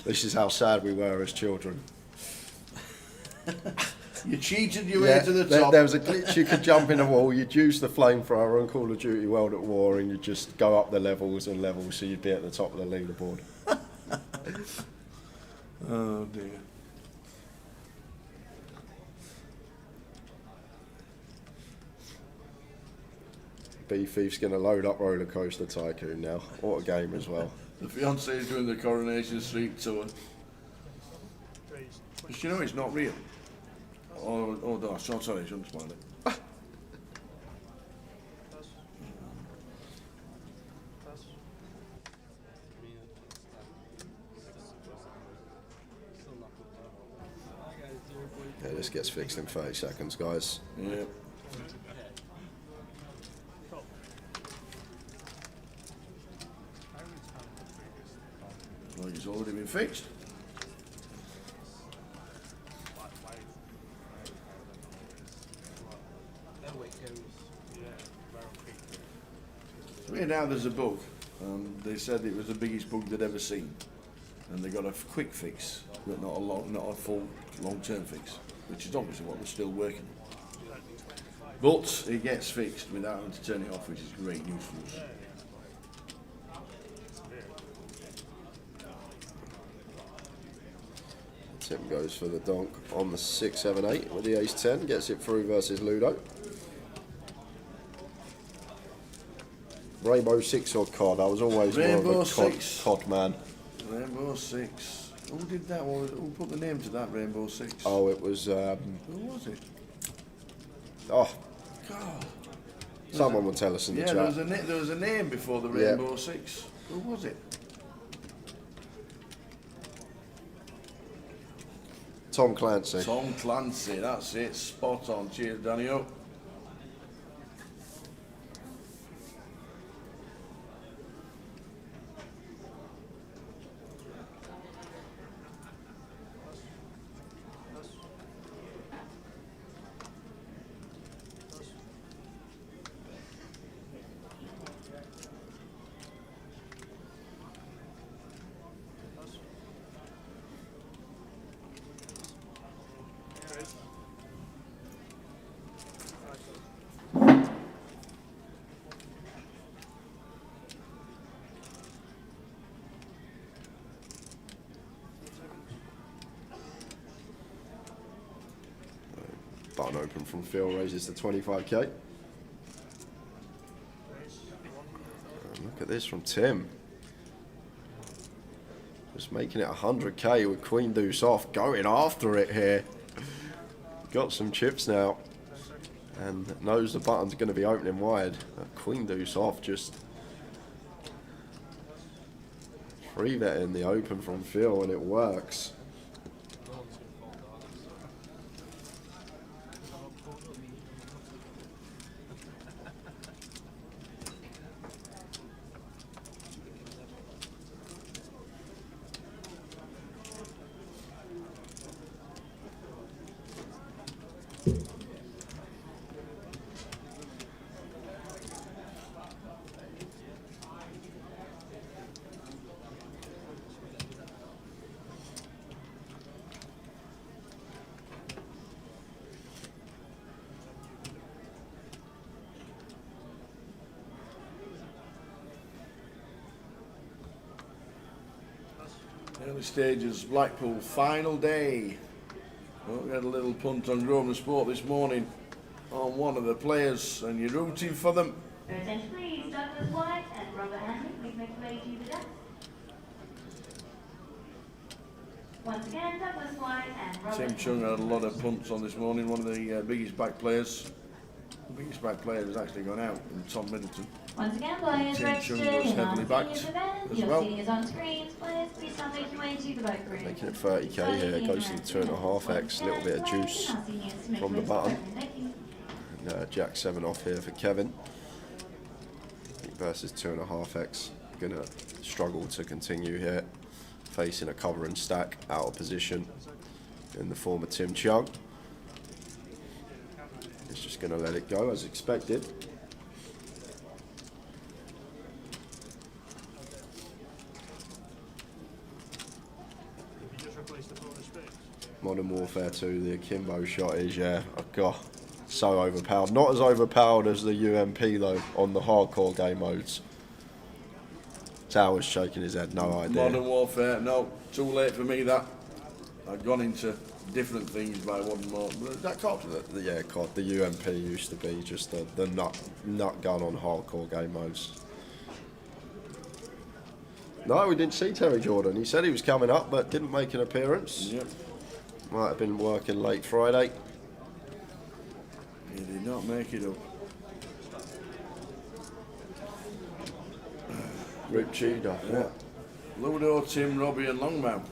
This is how sad we were as children. You cheated your way to the top. There was a glitch, you could jump in a wall, you'd use the flamethrower on Call of Duty World at War, and you'd just go up the levels and levels so you'd be at the top of the leaderboard. Oh dear. B-Thief's going to load up Roller Coaster Tycoon now. What a game as well. The fiance is doing the Coronation Street tour. But you know it's not real. Oh no, sorry, I shouldn't smile it. Yeah, this gets fixed in 30 seconds, guys. Yeah. Like it's already been fixed. So here now there's a bug. They said it was the biggest bug they'd ever seen, and they got a quick fix, but not a full long-term fix, which is obviously what they're still working on. But it gets fixed without having to turn it off, which is great news for us. Tim goes for the donk on the 6, 7, 8 with the ace-10, gets it through versus Ludo. Rainbow 6 or COD? I was always Rainbow more of a Six. COD man. Rainbow 6. Who did that one? Who put the name to that Rainbow 6? Oh, it was... Who was it? oh, God. someone will tell us in the Yeah, chat. there was a name before the Rainbow 6. Who was it? Tom Clancy. Tom Clancy, that's it. Spot on. Cheers, Danny-O. Button open from Phil, raises to 25k. Look at this from Tim. Just making it 100k with Queen Deuce off, going after it here. Got some chips now, and knows the button's going to be opening wide. Queen Deuce off, just free betting the open from Phil, and it works. Early stages, Blackpool, final day. Well, we had a little punt on Grosvenor Sport this morning on one of the players, and you're rooting for them. Your attention please, Douglas White and Robert Hanley, please make your way to the desk. Once again, Douglas White and Robert Tim Chung had a lot of punts on this morning, one of the biggest back players. The biggest back player has actually gone out, in Tom Middleton. Once again, players Tim Chung registered was in our heavily backed seniors event. as Your well. seniors on screens. Players, please start making your way to the boat room. Making it 30k here, goes to the 2.5x, a little bit of juice from the button. And Jack 7 off here for Kevin. Versus 2.5x, gonna struggle to continue here. Facing a cover and stack, out of position in the form of Tim Chung. He's just gonna let it go as expected. Modern Warfare 2, the akimbo shot is, yeah, oh god, so overpowered. Not as overpowered as the UMP though, on the hardcore game modes. Tower's shaking his head, no idea. Modern Warfare, no, too late for me that. I've gone into different things by one more. That COD? Yeah, COD. The UMP used to be just the nut gun on hardcore game modes. No, we didn't see Terry Jordan. He said he was coming up, but didn't make an appearance. Yep. Might have been working late Friday. He did not make it up. Rip Cheetah. Yeah. Ludo, Tim, Robbie and Longmouth.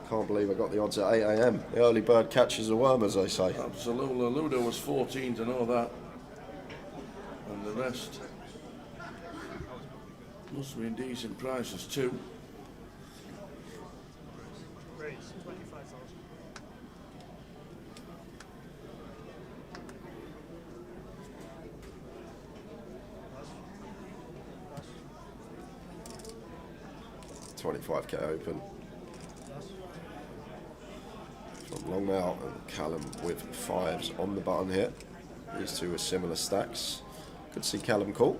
Can't believe I got the odds at 8 AM. The early bird catches a worm, as they say. Absolutely. Ludo was 14 to know that. And the rest must have been decent prices too. Raise 25,000. $25k open. From Longmouth and Callum with 5s on the button here. These two are similar stacks. Could see Callum call.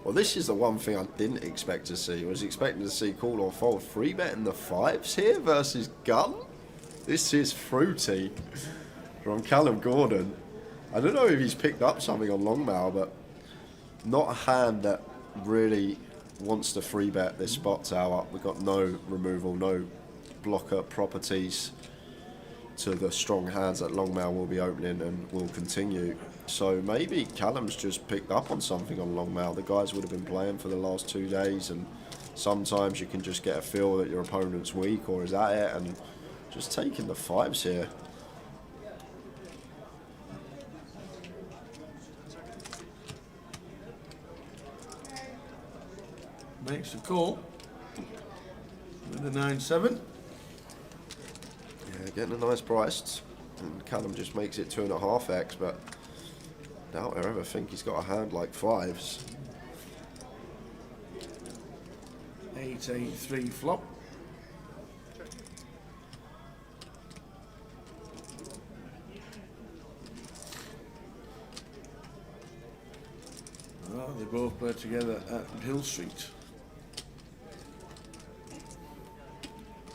Well, this is the one thing I didn't expect to see. I was expecting to see call or fold. Free betting the 5s here versus gun. This is fruity from Callum Gordon. I don't know if he's picked up something on Longmouth, but not a hand that really wants to free bet this spot tower. We've got no removal, no blocker properties to the strong hands that Longmouth will be opening and will continue. So maybe Callum's just picked up on something on Longmouth. The guys would have been playing for the last 2 days, and sometimes you can just get a feel that your opponent's weak or is at it, and just taking the 5s here. Makes the call with the 9-7. Yeah, getting a nice price. And Callum just makes it 2.5x, but doubt I ever think he's got a hand like 5s. 8-8-3 flop. Oh, They both play together at Hill Street.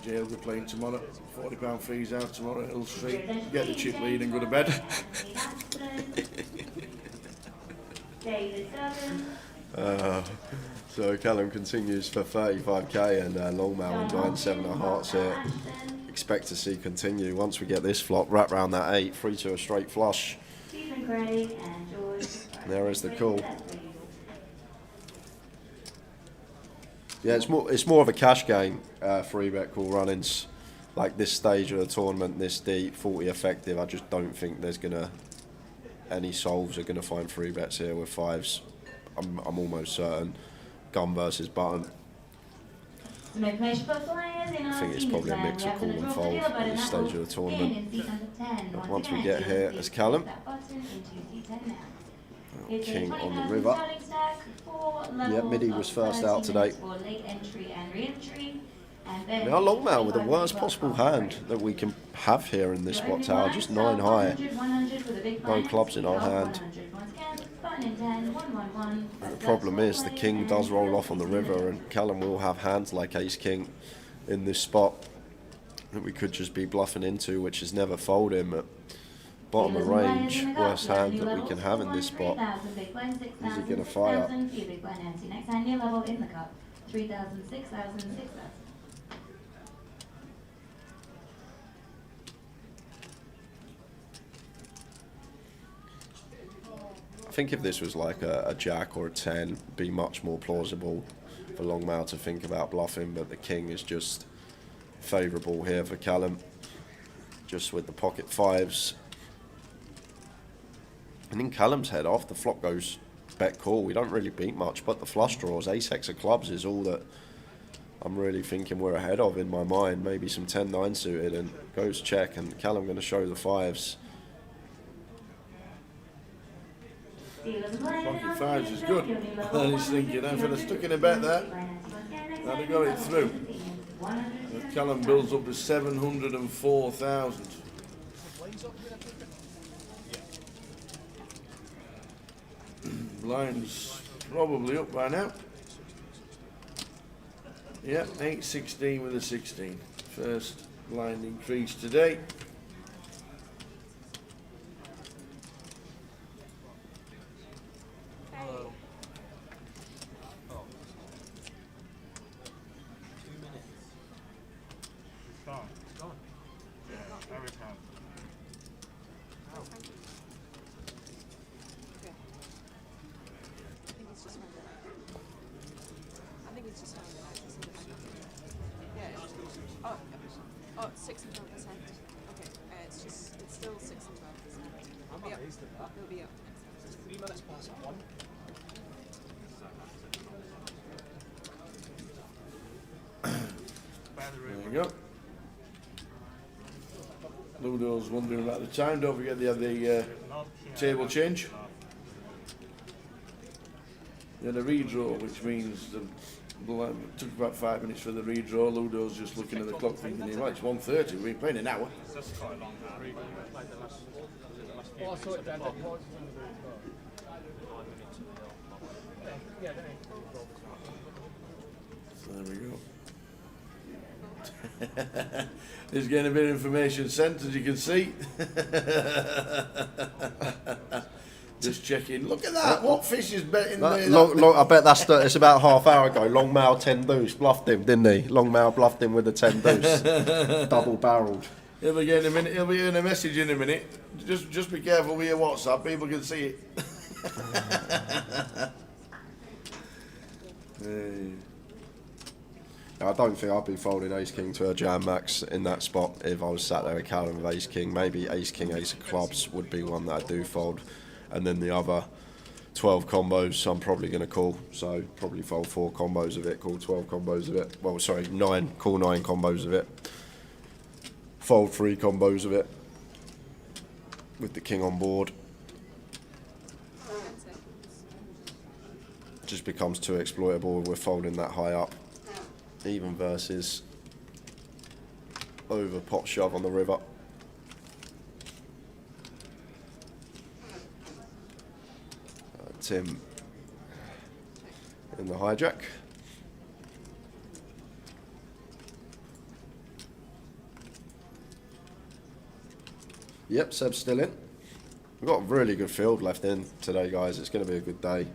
Gill will be playing tomorrow. £40 fees out tomorrow at Hill Street. Get the chip lead and go to bed. So Callum continues for 35k and Longmail and 9-7 of hearts here. Expect to see continue once we get this flop wrap round that 8, 3 to a straight flush. There is the call. Yeah, it's more of a cash game, 3-bet call run-ins. Like this stage of the tournament, this deep, 40 effective, I just don't think there's any solves are gonna find 3-bets here with 5s. I'm almost certain. Gun versus button. I think it's probably a mix of call and fold at this stage of the tournament. But once we get here as Callum, King on the river. Yeah, Midi was first out today. Now Longmail with the worst possible hand that we can have here in this spot tower, just 9 high. No clubs in our hand. The problem is the king does roll off on the river and Callum will have hands like ace-king in this spot that we could just be bluffing into, which is never folding. But bottom of range, worst hand that we can have in this spot. Is he going to fire? I think if this was like a jack or a 10, it'd be much more plausible for Longmail to think about bluffing, but the king is just favourable here for Callum, just with the pocket 5s. And in Callum's head off, the flop goes bet call. We don't really beat much, but the flush draws, ace-x of clubs is all that I'm really thinking we're ahead of in my mind. Maybe some 10-9 suited and goes check, and Callum going to show the 5s. Pocket 5s is good. And he's thinking, if I'd have stuck in a bet there, I'd have got it through. But Callum builds up to 704,000. Blind's probably up by now. Yeah, 8-16 with a 16. First blind increase today. Oh, 6 and 12%. Okay, it's still 6 and 12%. It'll be up. It'll be up. 3 minutes past 1. There you go. Ludo's wondering about the time. Don't forget they have the table change. Then a redraw, which means it took about 5 minutes for the redraw. Ludo's just looking at the clock thinking, well, it's 1:30, we've been playing an hour. So there we go. He's getting a bit of information sent, as you can see. Just checking. Look at that. What fish is betting there? I bet it's about half hour ago. Longmail 10 deuce bluffed him, didn't he? Longmail bluffed him with a 10 deuce, double barrelled. He'll be getting a minute. He'll be getting a message in a minute. Just be careful with your WhatsApp. People can see it. Hey. I don't think I'd be folding ace king to a jam max in that spot if I was sat there with Callum with ace king. Maybe ace king, ace of clubs would be one that I do fold, and then the other 12 combos I'm probably going to call. So probably fold 4 combos of it, call 12 combos of it. Well, sorry, 9, call 9 combos of it. Fold 3 combos of it with the king on board. Just becomes too exploitable if we're folding that high up. Even versus over pot shove on the river. Tim in the hijack. Yep, Seb's still in. We've got a really good field left in today, guys. It's going to be a good day.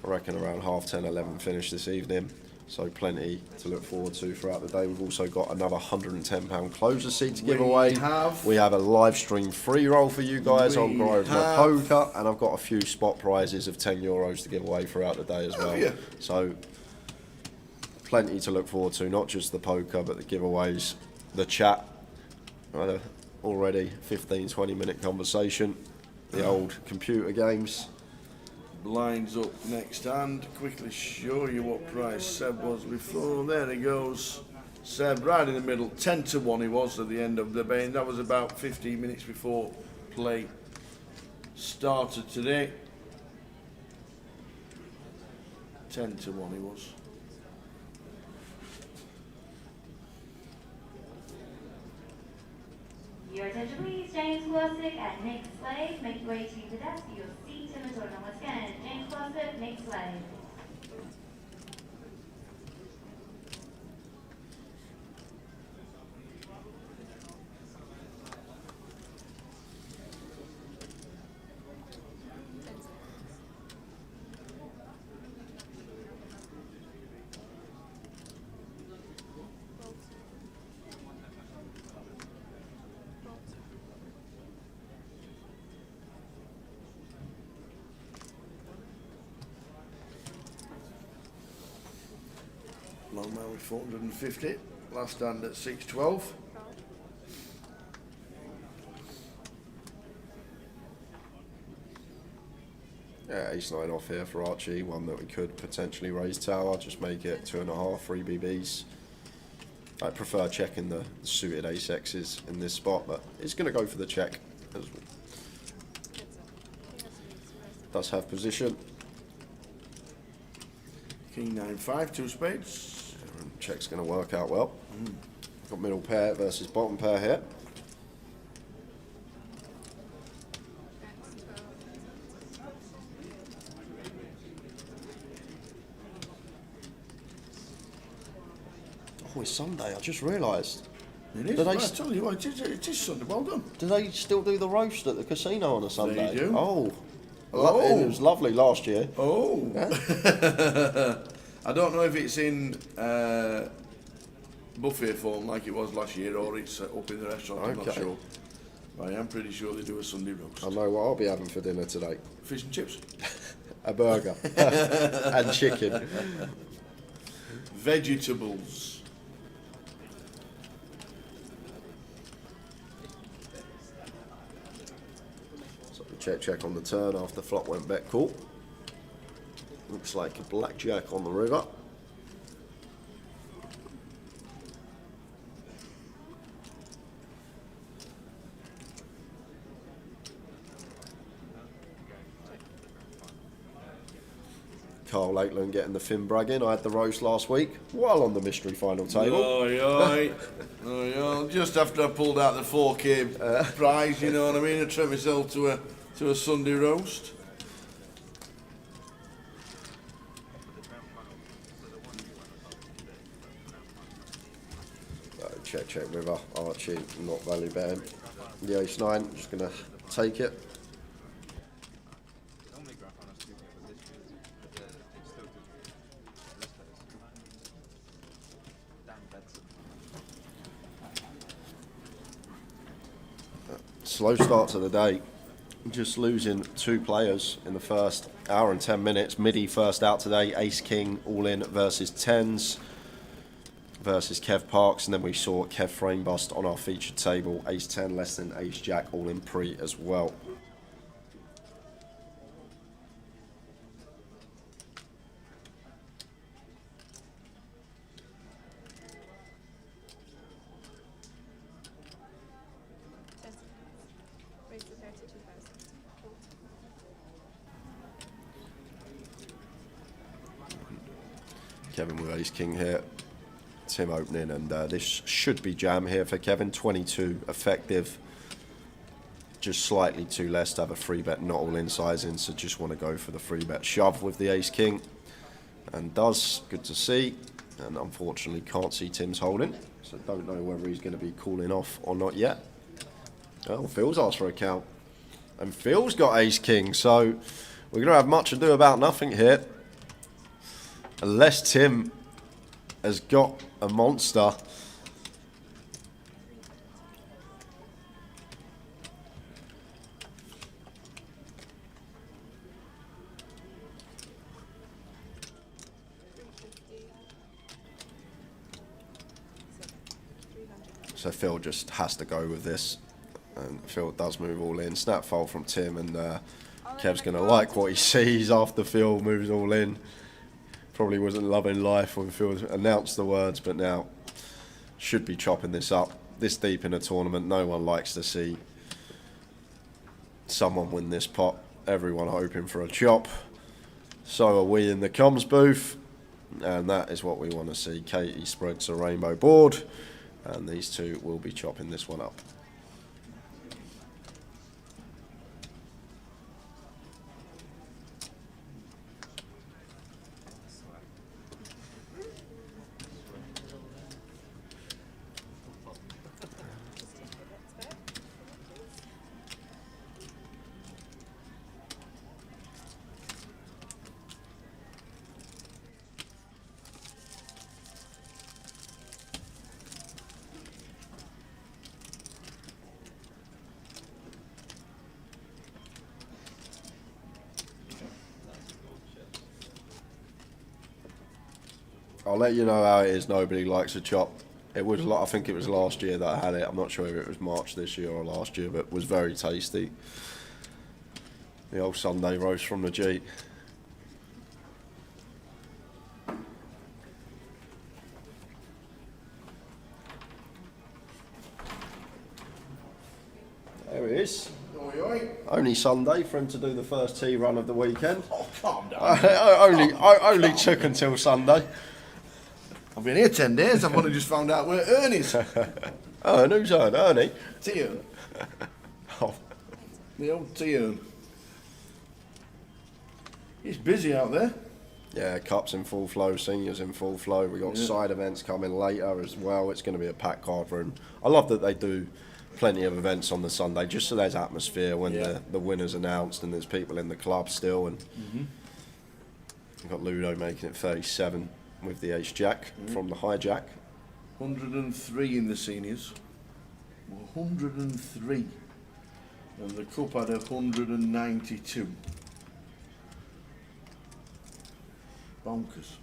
I reckon around 10:30, 11 finish this evening. So plenty to look forward to throughout the day. We've also got another £110 closer seat to give away. We have a live stream free roll for you guys on Grove Poker, and I've got a few spot prizes of €10 to give away throughout the day as well. Yeah. So plenty to look forward to, not just the poker, but the giveaways, the chat. Already 15-20 minute conversation, the old computer games. Blinds up next hand. Quickly show you what price Seb was before. There he goes. Seb right in the middle. 10-1 he was at the end of the game. That was about 15 minutes before play started today. 10-1 he was. Your attention please, James Classic and Nick Slade. Make your way to the desk for your seat in the tournament. Once again, James Classic, Nick Slade. Long man with 450. Last hand at 612. Yeah, ace-9 off here for Archie. One that we could potentially raise tower. Just make it 2.5, 3 BBs. I prefer checking the suited ace-X's in this spot, but it's going to go for the check. Does have position. King 9-5, 2 spades. Check's going to work out well. Got middle pair versus bottom pair here. Oh, it's Sunday. I just realised. It is. I tell you what, it is Sunday. Well done. Do they still do the roast at the casino on a Sunday? They do. Oh. Oh. It was lovely last year. Oh. Yeah. I don't know if it's in buffet form like it was last year, or it's up in the restaurant. I'm not sure. But I am pretty sure they do a Sunday roast. I know what I'll be having for dinner today. Fish and chips. A burger. And chicken. Vegetables. So check on the turn after flop went bet call. Looks like a blackjack on the river. Carl Lakeland getting the fin bragging. I had the roast last week while on the mystery final table. Oh, just after I pulled out the 4K prize, you know what I mean? I treat myself to a Sunday roast. Check river. Archie not value betting. The ace-9, just going to take it. Slow start to the day. Just losing 2 players in the first hour and 10 minutes. Midi first out today. Ace King all in versus 10s versus Kev Parks, and then we saw Kev frame bust on our featured table. Ace 10 less than Ace Jack all in pre as well. Kevin with Ace King here. Tim opening, and this should be jam here for Kevin. 22 effective, just slightly too less to have a free bet, not all in sizing, so just want to go for the free bet shove with the Ace King. and does. Good to see. And unfortunately can't see Tim's holding, so don't know whether he's going to be calling off or not yet. Oh, Phil's asked for a count. And Phil's got ace-king, so we're going to have much ado about nothing here. Unless Tim has got a monster. So Phil just has to go with this. And Phil does move all in. Snap fold from Tim, and Kev's going to like what he sees after Phil moves all in. Probably wasn't loving life when Phil announced the words, but now should be chopping this up. This deep in a tournament, no one likes to see someone win this pot. Everyone hoping for a chop. So are we in the comms booth, and that is what we want to see. Katie spreads a rainbow board, and these two will be chopping this one up. I'll let you know how it is. Nobody likes a chop. It was, I think it was last year that I had it. I'm not sure if it was March this year or last year, but it was very tasty. The old Sunday roast from the G. There he is. Oi, oi. Only Sunday for him to do the first tee run of the weekend. Oh, calm down. only took until Sunday. I've been here 10 days. I've only just found out where Ernie's. Oh, and who's on? Ernie? T-Ern. Oh. The old T-Ern. He's busy out there. Yeah, Cups in full flow, Seniors in full flow. We got side events coming later as well. It's going to be a packed card room. I love that they do plenty of events on the Sunday, just so there's atmosphere when the winner's announced and there's people in the club still. And we've got Ludo making it 37 with the ace-jack from the hijack. 103 in the seniors. 103. And the cup had 192. Bonkers.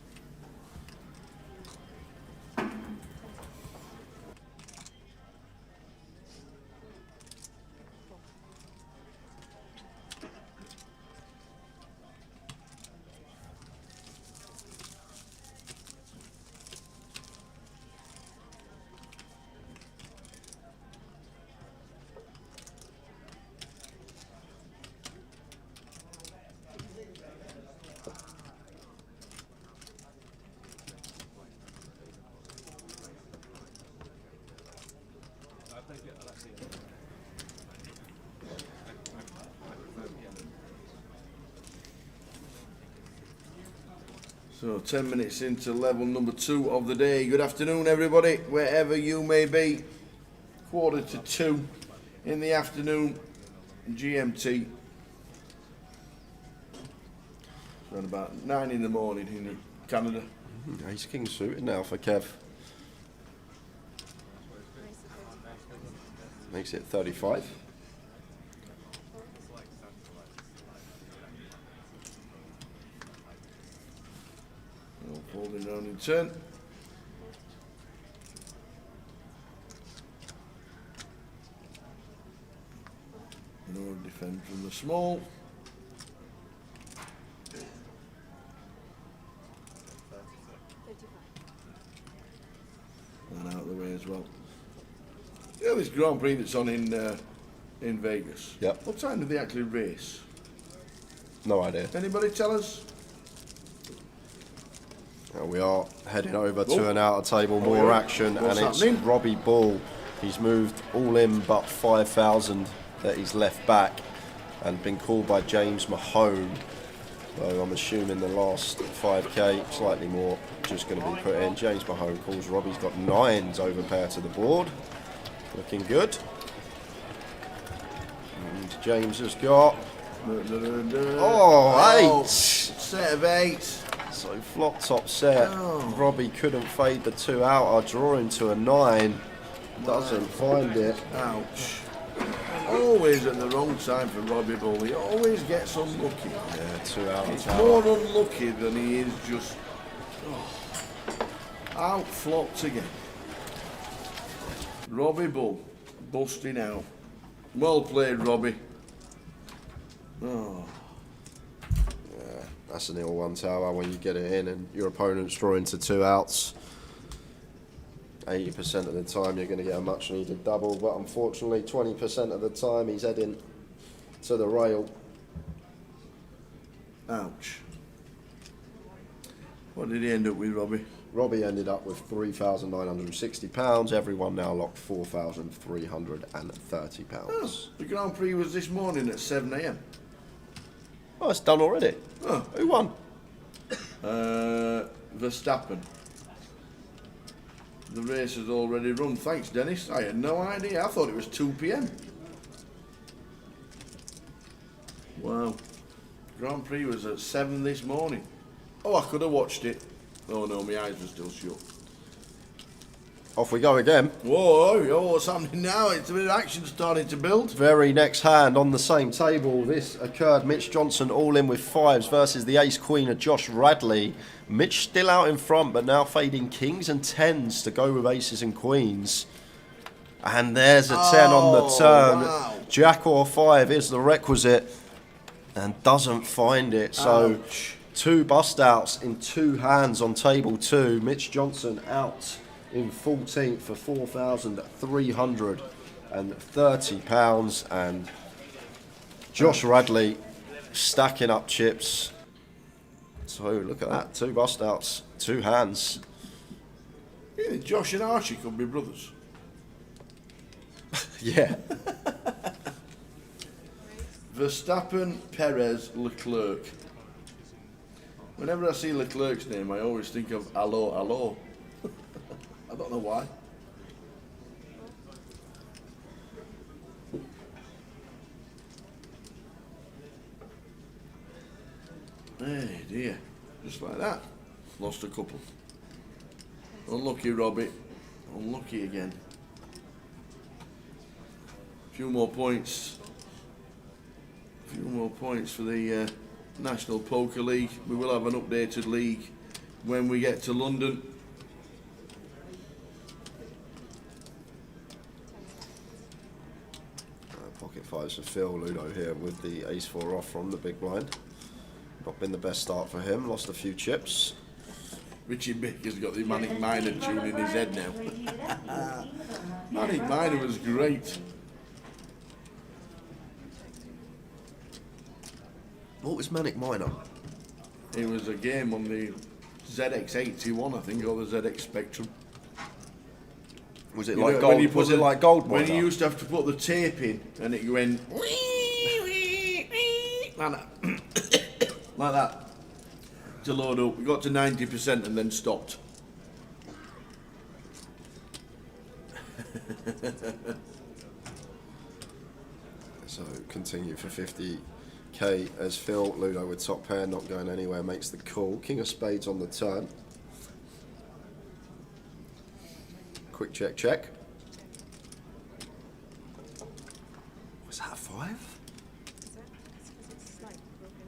So 10 minutes into level number 2 of the day. Good afternoon everybody, wherever you may be. 1:45 in the afternoon, GMT. Around about 9 in the morning in Canada. Ace King suited now for Kev. Makes it 35. Folding round in turn. No defend from the small. And out of the way as well. Yeah, this Grand Prix that's on in Vegas. Yep. What time do they actually race? No idea. Anybody tell us? And we are heading over to an outer table, more action, What's and it's happening? Robbie Ball. He's moved all in but 5,000 that he's left back and been called by James Mahone. So I'm assuming the last 5k, slightly more, just going to be put in. James Mahone calls. Robbie's got 9s over pair to the board. Looking good. And James has got... Oh, 8! Set of 8. So flop top set. Robbie couldn't fade the 2 out. I'll draw into a 9. Doesn't find it. Ouch. Always at the wrong time for Robbie Bull. He always gets unlucky. Yeah, 2 out. He's more unlucky than he is just out flopped again. Robbie Bull busting out. Well played, Robbie. Oh. Yeah, that's an ill one tower when you get it in and your opponent's drawing to 2 outs. 80% of the time you're going to get a much needed double, but unfortunately 20% of the time he's heading to the rail. Ouch. What did he end up with, Robbie? Robbie ended up with £3,960. Everyone now locked £4,330. Oh, the Grand Prix was this morning at 7 AM. Oh, it's done already. Oh. Who won? Verstappen. The race has already run. Thanks, Dennis. I had no idea. I thought it was 2 PM. Wow. Grand Prix was at 7 this morning. Oh, I could have watched it. Oh no, my eyes were still shut. Off we go again. Whoa, what's happening now? It's a bit of action starting to build. Very next hand on the same table. This occurred. Mitch Johnson all in with 5s versus the ace queen of Josh Radley. Mitch still out in front, but now fading kings and 10s to go with aces and queens. And there's a 10 on the turn. Wow. Jack or 5 is the requisite and doesn't find it. So Ouch. 2 bust outs in 2 hands on table 2. Mitch Johnson out in 14th for £4,330, and Josh Radley stacking up chips. So look at that, 2 bust outs, 2 hands. Yeah, Josh and Archie could be brothers. Yeah. Verstappen, Perez, Leclerc. Whenever I see Leclerc's name, I always think of hello, hello. I don't know why. Hey dear, just like that. Lost a couple. Unlucky, Robbie. Unlucky again. A few more points. A few more points for the National Poker League. We will have an updated league when we get to London. Pocket 5s for Phil. Ludo here with the ace-4 off from the big blind. Not been the best start for him. Lost a few chips. Richie Baker's got the Manic Miner tune in his head now. Manic Miner was great. What was Manic Miner? It was a game on the ZX81, I think, or the ZX Spectrum. Was it You like know, when you gold? put Was it the- like gold When miner? you used to have to put the tape in and it went like that, like that, to load up. We got to 90% and then stopped. So continue for 50k as Phil. Ludo with top pair, not going anywhere, makes the call. King of spades on the turn. Quick check, check. Was that a 5? Is that? It's 'cause it's like broken.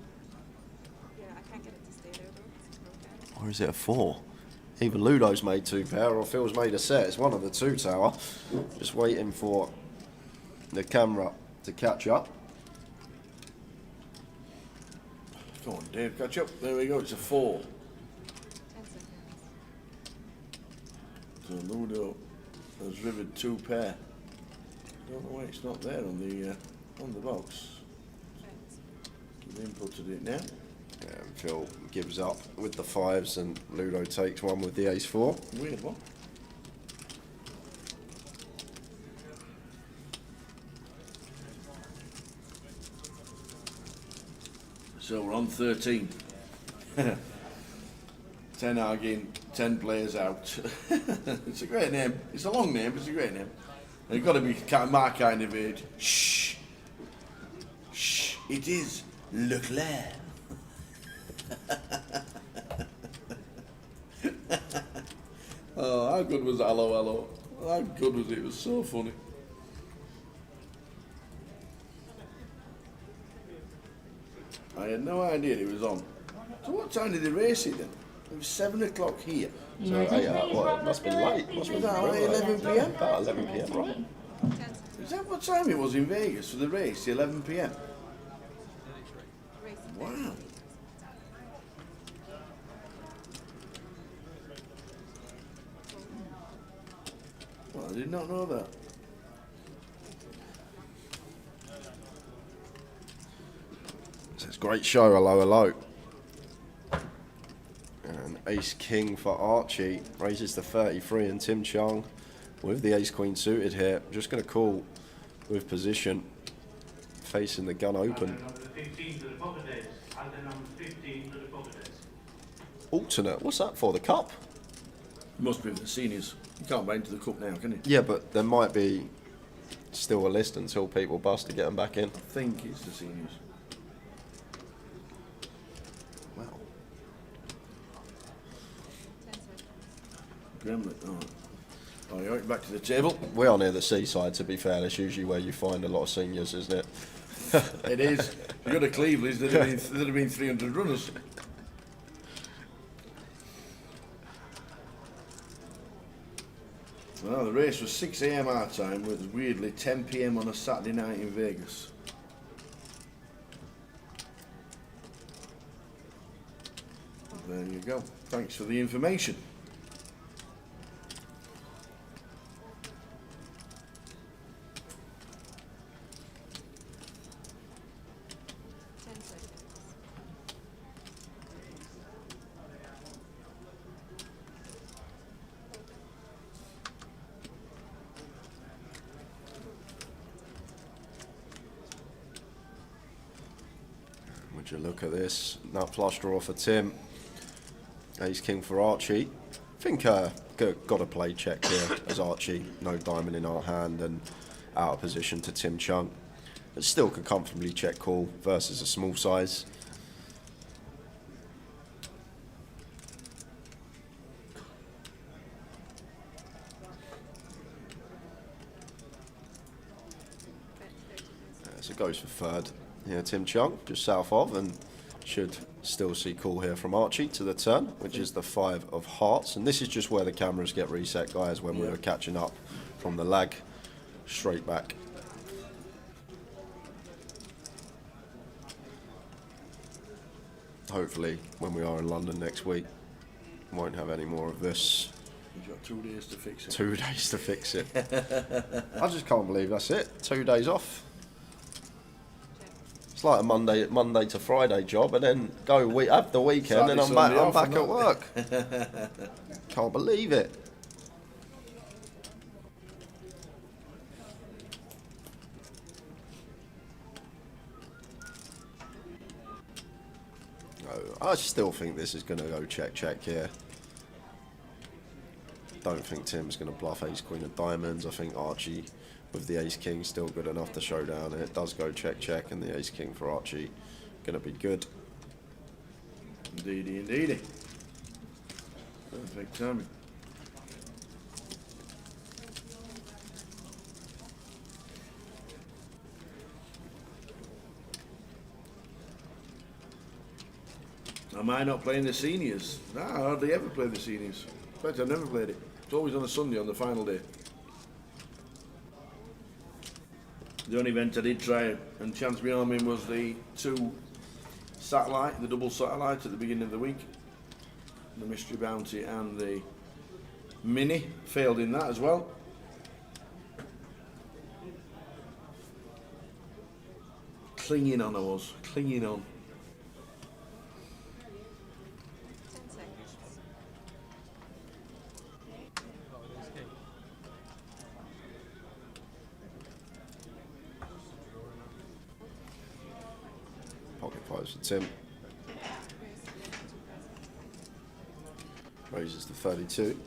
Yeah, I can't get it to stay there though. It's broken. Or is it a 4? Either Ludo's made 2 pair or Phil's made a set. It's one of the 2 tower. Just waiting for the camera to catch up. Come on, Dave, catch up. There we go, it's a 4. 10 seconds. So Ludo has rivered 2 pair. Don't know why it's not there on the box. He's inputted it now. And Phil gives up with the 5s and Ludo takes one with the ace-4. Weird one. So we're on 13. 10 arguing, 10 players out. It's a great name. It's a long name, but it's a great name. And it's got to be my kind of age. Shh. Shh. It is Leclerc. Oh, how good was Hello Hello? How good was it? It was so funny. I had no idea it was on. So what time did they race it then? It was 7 o'clock here. So, well, it must be late. Must be that right, 11 p.m? About 11 p.m, right? Is that what time it was in Vegas for the race? 11 p.m. Wow. Well, I did not know that. It's a great show, hello, hello. And ace king for Archie raises to 33, and Tim Chung with the ace queen suited here. Just going to call with position, facing the gun open. Alternate, what's that for? The cup? Must be for the seniors. You can't buy into the cup now, can you? Yeah, but there might be still a list until people bust to get them back in. I think it's the seniors. Wow. 10 seconds. Gremlin. Oh, you're right, back to the table. We are near the seaside, to be fair. That's usually where you find a lot of seniors, isn't it? It is. If you go to Cleveland, there'd have been 300 runners. Well, the race was 6 a.m. our time, with weirdly 10 p.m. on a Saturday night in Vegas. There you go. Thanks for the information. Would you look at this? Now flush draw for Tim. Ace king for Archie. I think got to play check here as Archie. No diamond in our hand and out of position to Tim Chung. But still can comfortably check call versus a small size. So goes for third. Yeah, Tim Chung just south of, and should still see call here from Archie to the turn, which is the 5 of hearts. And this is just where the cameras get reset, guys, when we were catching up from the lag straight back. Hopefully, when we are in London next week, won't have any more of this. You've got 2 days to fix it. 2 days to fix it. I just can't believe that's it. 2 days off. It's like a Monday to Friday job, and then have the weekend, Saturday, and I'm Sunday back at off, work. Can't believe it. I still think this is going to go check here. Don't think Tim's going to bluff ace queen of diamonds. I think Archie with the ace king still good enough to show down. It does go check, and the ace king for Archie going to be good. Indeedy, indeedy. Perfect timing. Am I not playing the seniors? No, I hardly ever play the seniors. In fact, I've never played it. It's always on a Sunday on the final day. The only event I did try and chance me arm in was the 2 satellite, the double satellite at the beginning of the week. The mystery bounty and the mini. Failed in that as well. Clinging on I was, clinging on. 10 seconds. Pocket fives for Tim. Raises to 32.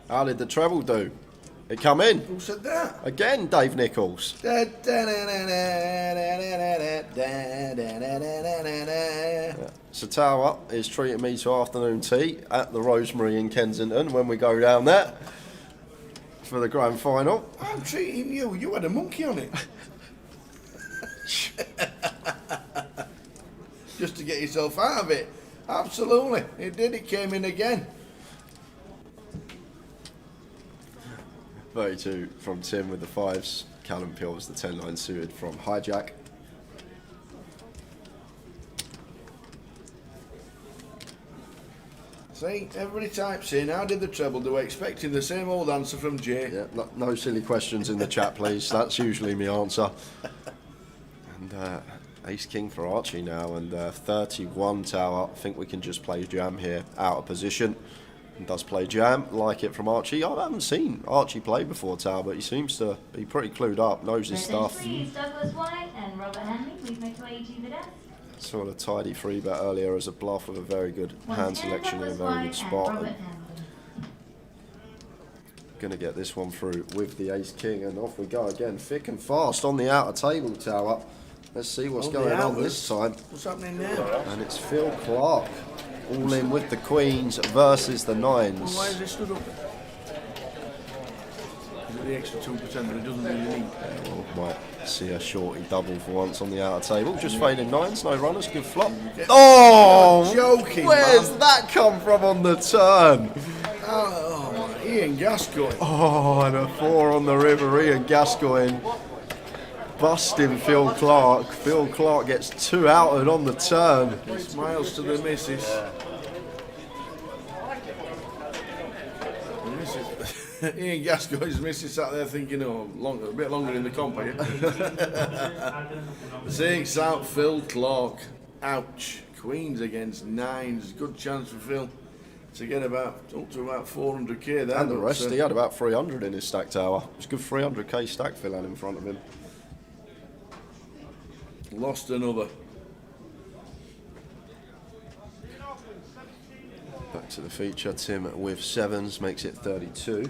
How did the treble do? It come in. Who said that? Again, Dave Nichols. So Tower is treating me to afternoon tea at the Rosemary in Kensington when we go down there for the grand final. I'm treating you. You had a monkey on it. Just to get yourself out of it. Absolutely. It did. It came in again. 32 from Tim with the fives. Callum Peels the 10-9 suited from Hijack. See, everybody types in, how did the treble do? Expecting the same old answer from Jay. Yeah, no silly questions in the chat, please. That's usually my answer. And Ace King for Archie now, and 31 Tower. I think we can just play jam here, out of position. And does play jam, like it from Archie. I haven't seen Archie play before, Tower, but he seems to be pretty clued up, knows his stuff. Douglas White and Robert Henley, please make your way to the desk. Sort of tidy free bet earlier as a bluff with a very good hand selection in a very good spot. Going to get this one through with the Ace King, and off we go again, thick and fast on the outer table, Tower. Let's see what's going on this time. What's happening now? And it's Phil Clark, all in with the queens versus the nines. Why is it stood up? Is it the extra 2% that it doesn't really need? Yeah, well, might see a shorty double for once on the outer table. Just fading nines, no runners, good flop. Oh, you're joking, where's man. that come from on the turn? Oh, Ian Gascoigne. Oh, and a 4 on the river, Ian Gascoigne. Busting Phil Clark. Phil Clark gets 2 outed on the turn. Smiles to the missus. Ian Gascoigne's missus sat there thinking, oh, a bit longer in the comp here. 6 out, Phil Clark. Ouch. Queens against nines. Good chance for Phil to get up to about 400k there. And the rest, he had about 300 in his stack, Tower. It was a good 300k stack Phil had in front of him. Lost another. Back to the feature, Tim with sevens makes it 32.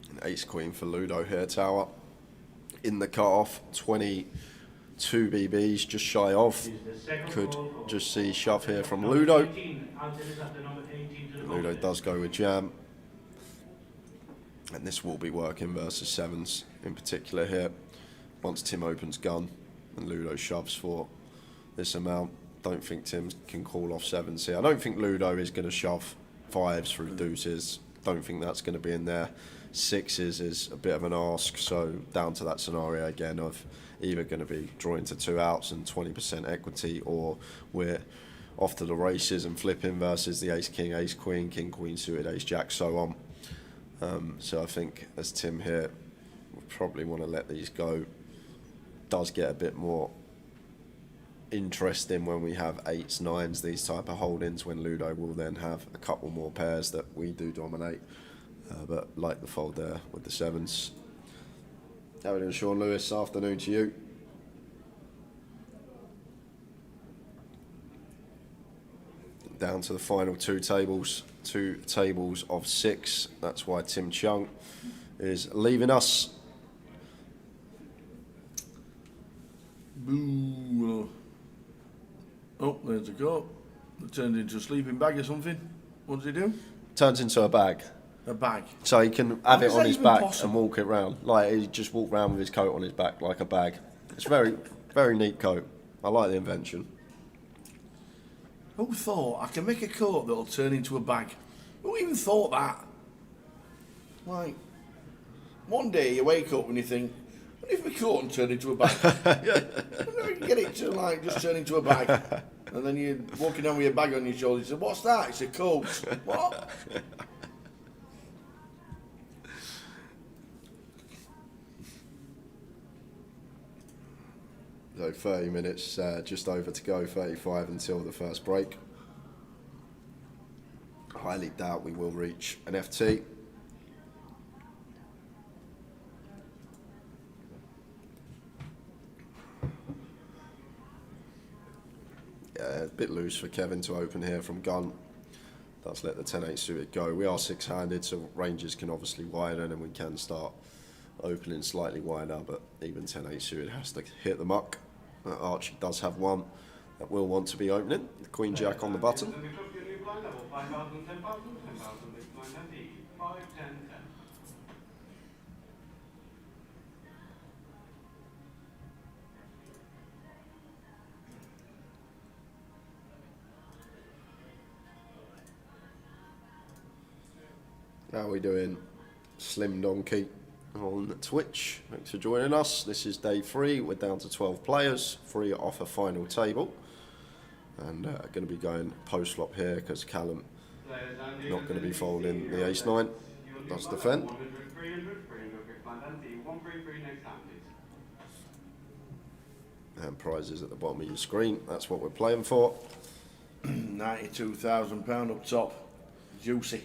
An ace queen for Ludo here, Tower. In the cut-off, 22 BBs, just shy of. Could just see shove here from Ludo. Ludo does go with jam. And this will be working versus sevens in particular here. Once Tim opens gun and Ludo shoves for this amount. Don't think Tim can call off sevens here. I don't think Ludo is going to shove fives through deuces. Don't think that's going to be in there. Sixes is a bit of an ask, so down to that scenario again of either going to be drawing to 2 outs and 20% equity, or we're off to the races and flipping versus the ace king, ace queen, king queen suited, ace jack, so on. So I think as Tim here, we probably want to let these go. Does get a bit more interesting when we have eights, nines, these type of holdings, when Ludo will then have a couple more pairs that we do dominate. But like the fold there with the sevens. David and Sean Lewis, afternoon to you. Down to the final 2 tables. 2 tables of 6. That's why Tim Chung is leaving us. Boo. Oh, there's a go. It turned into a sleeping bag or something. What does he do? Turns into a bag. A bag. So he can have it is on that his even back possible? and walk it around. Like he just walk around with his coat on his back like a bag. It's very, very neat coat. I like the invention. Who thought I can make a coat that'll turn into a bag? Who even thought that? Like, one day you wake up and you think, what if my coat can turn into a bag? I wonder if you can get it to like just turn into a bag. And then you're walking down with your bag on your shoulder. You say, what's that? It's a coat. What? So 30 minutes, just over to go, 35 until the first break. Highly doubt we will reach an FT. Yeah, a bit loose for Kevin to open here from gun. Does let the 10-8 suited go. We are six-handed, so ranges can obviously widen and we can start opening slightly wider, but even 10-8 suited has to hit the muck. Archie does have one that will want to be opening. The Queen Jack on the button. How are we doing? Slim Donkey on Twitch. Thanks for joining us. This is day 3. We're down to 12 players, 3 off a final table. And going to be going post flop here because Callum not going to be folding the ace-9. Does defend. And prizes at the bottom of your screen. That's what we're playing for. £92,000 up top. Juicy.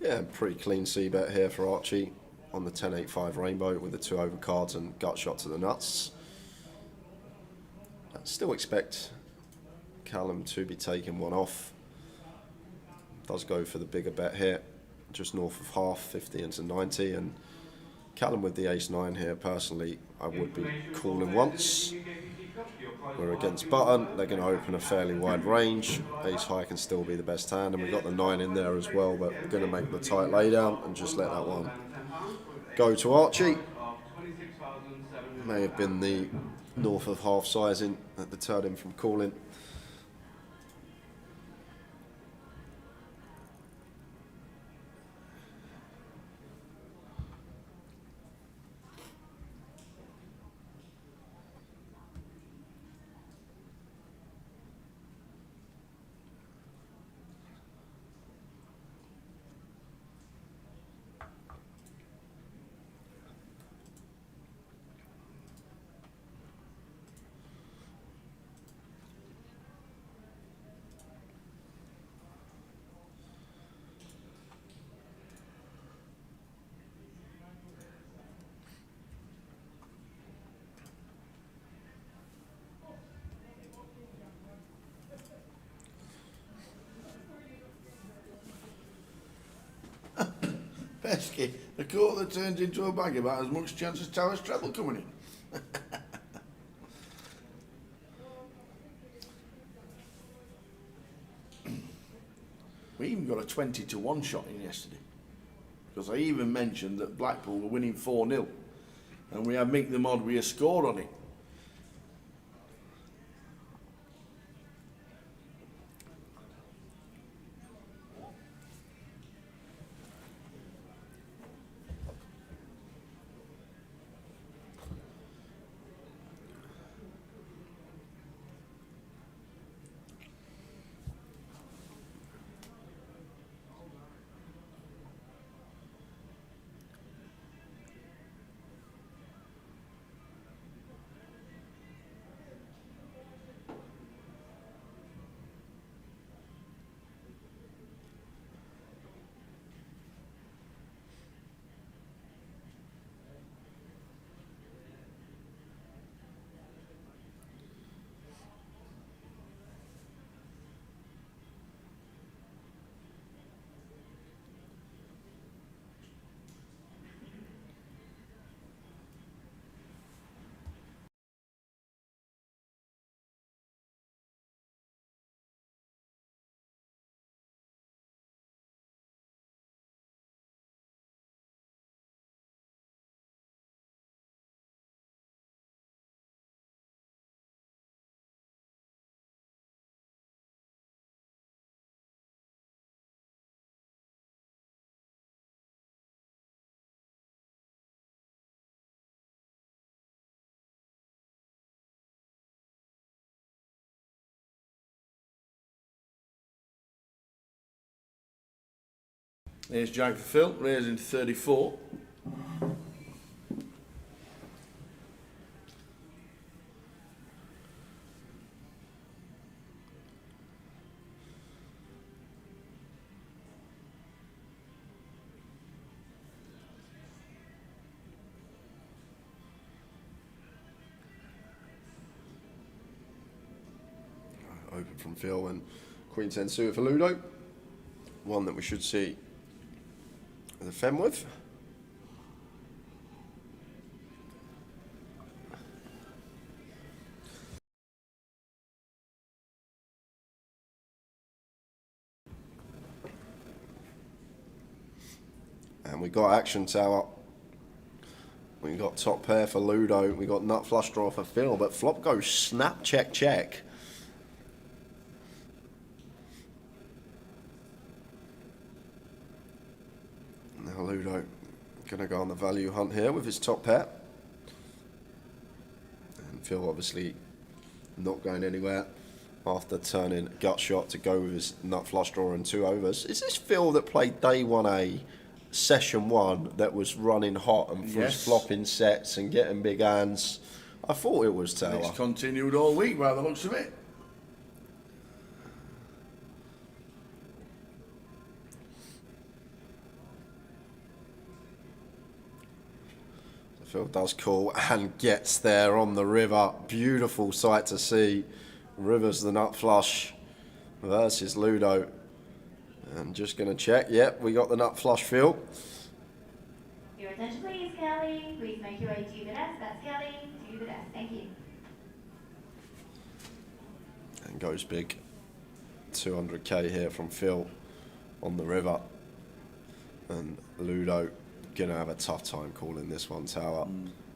Yeah, pretty clean c-bet here for Archie on the 10-8-5 rainbow with the 2 overcards and gut shot to the nuts. I still expect Callum to be taking one off. Does go for the bigger bet here, just north of half, 50 into 90, and Callum with the ace-9 here, personally, I would be calling once. We're against button, they're going to open a fairly wide range. Ace high can still be the best hand, and we've got the 9 in there as well, but we're going to make the tight laydown and just let that one go to Archie. May have been the north of half sizing that deterred him from calling. Pesky, a court that turns into a bag about as much chance as Tower's treble coming in. We even got a 20-1 shot in yesterday. Because I even mentioned that Blackpool were winning 4-0. And we had Mick the Mod with a score on it. There's Jack for Phil, raising 34. open from Phil, and Queen 10 suited for Ludo. One that we should see the Fem with. And we got action tower. We got top pair for Ludo. We got nut flush draw for Phil, but flop goes snap, check, check. Now Ludo gonna go on the value hunt here with his top pair. And Phil obviously not going anywhere after turning gut shot to go with his nut flush draw and 2 overs. Is this Phil that played day 1A, session 1, that was running hot and was flopping sets and getting big hands? I thought it was Tower. It's continued all week by the looks of it. Phil does call and gets there on the river. Beautiful sight to see. River's the nut flush versus Ludo. And just going to check. Yep, we got the nut flush, Phil. Your attention please, Kelly. Please make your way to the desk. That's Kelly, to the desk. Thank you. And goes big. 200k here from Phil on the river. And Ludo going to have a tough time calling this one, Tower.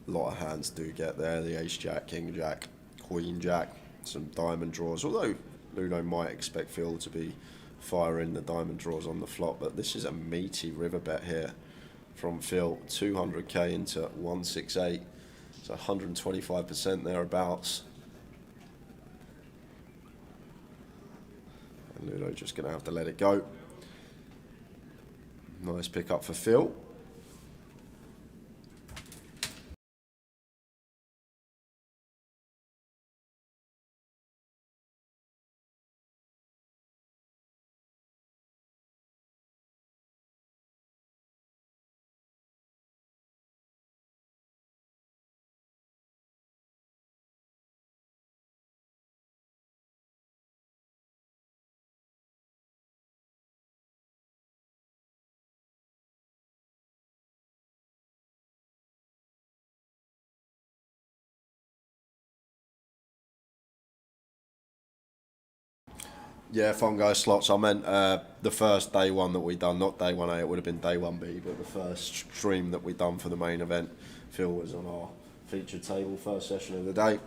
A lot of hands do get there. The ace jack, king jack, queen jack, some diamond draws. Although Ludo might expect Phil to be firing the diamond draws on the flop, but this is a meaty river bet here from Phil. 200k into 168. So 125% thereabouts. And Ludo just going to have to let it go. Nice pick up for Phil. Yeah, Fungo slots. I meant the first day 1 that we done, not day 1A, it would have been day 1B, but the first stream that we done for the main event. Phil was on our featured table, first session of the day.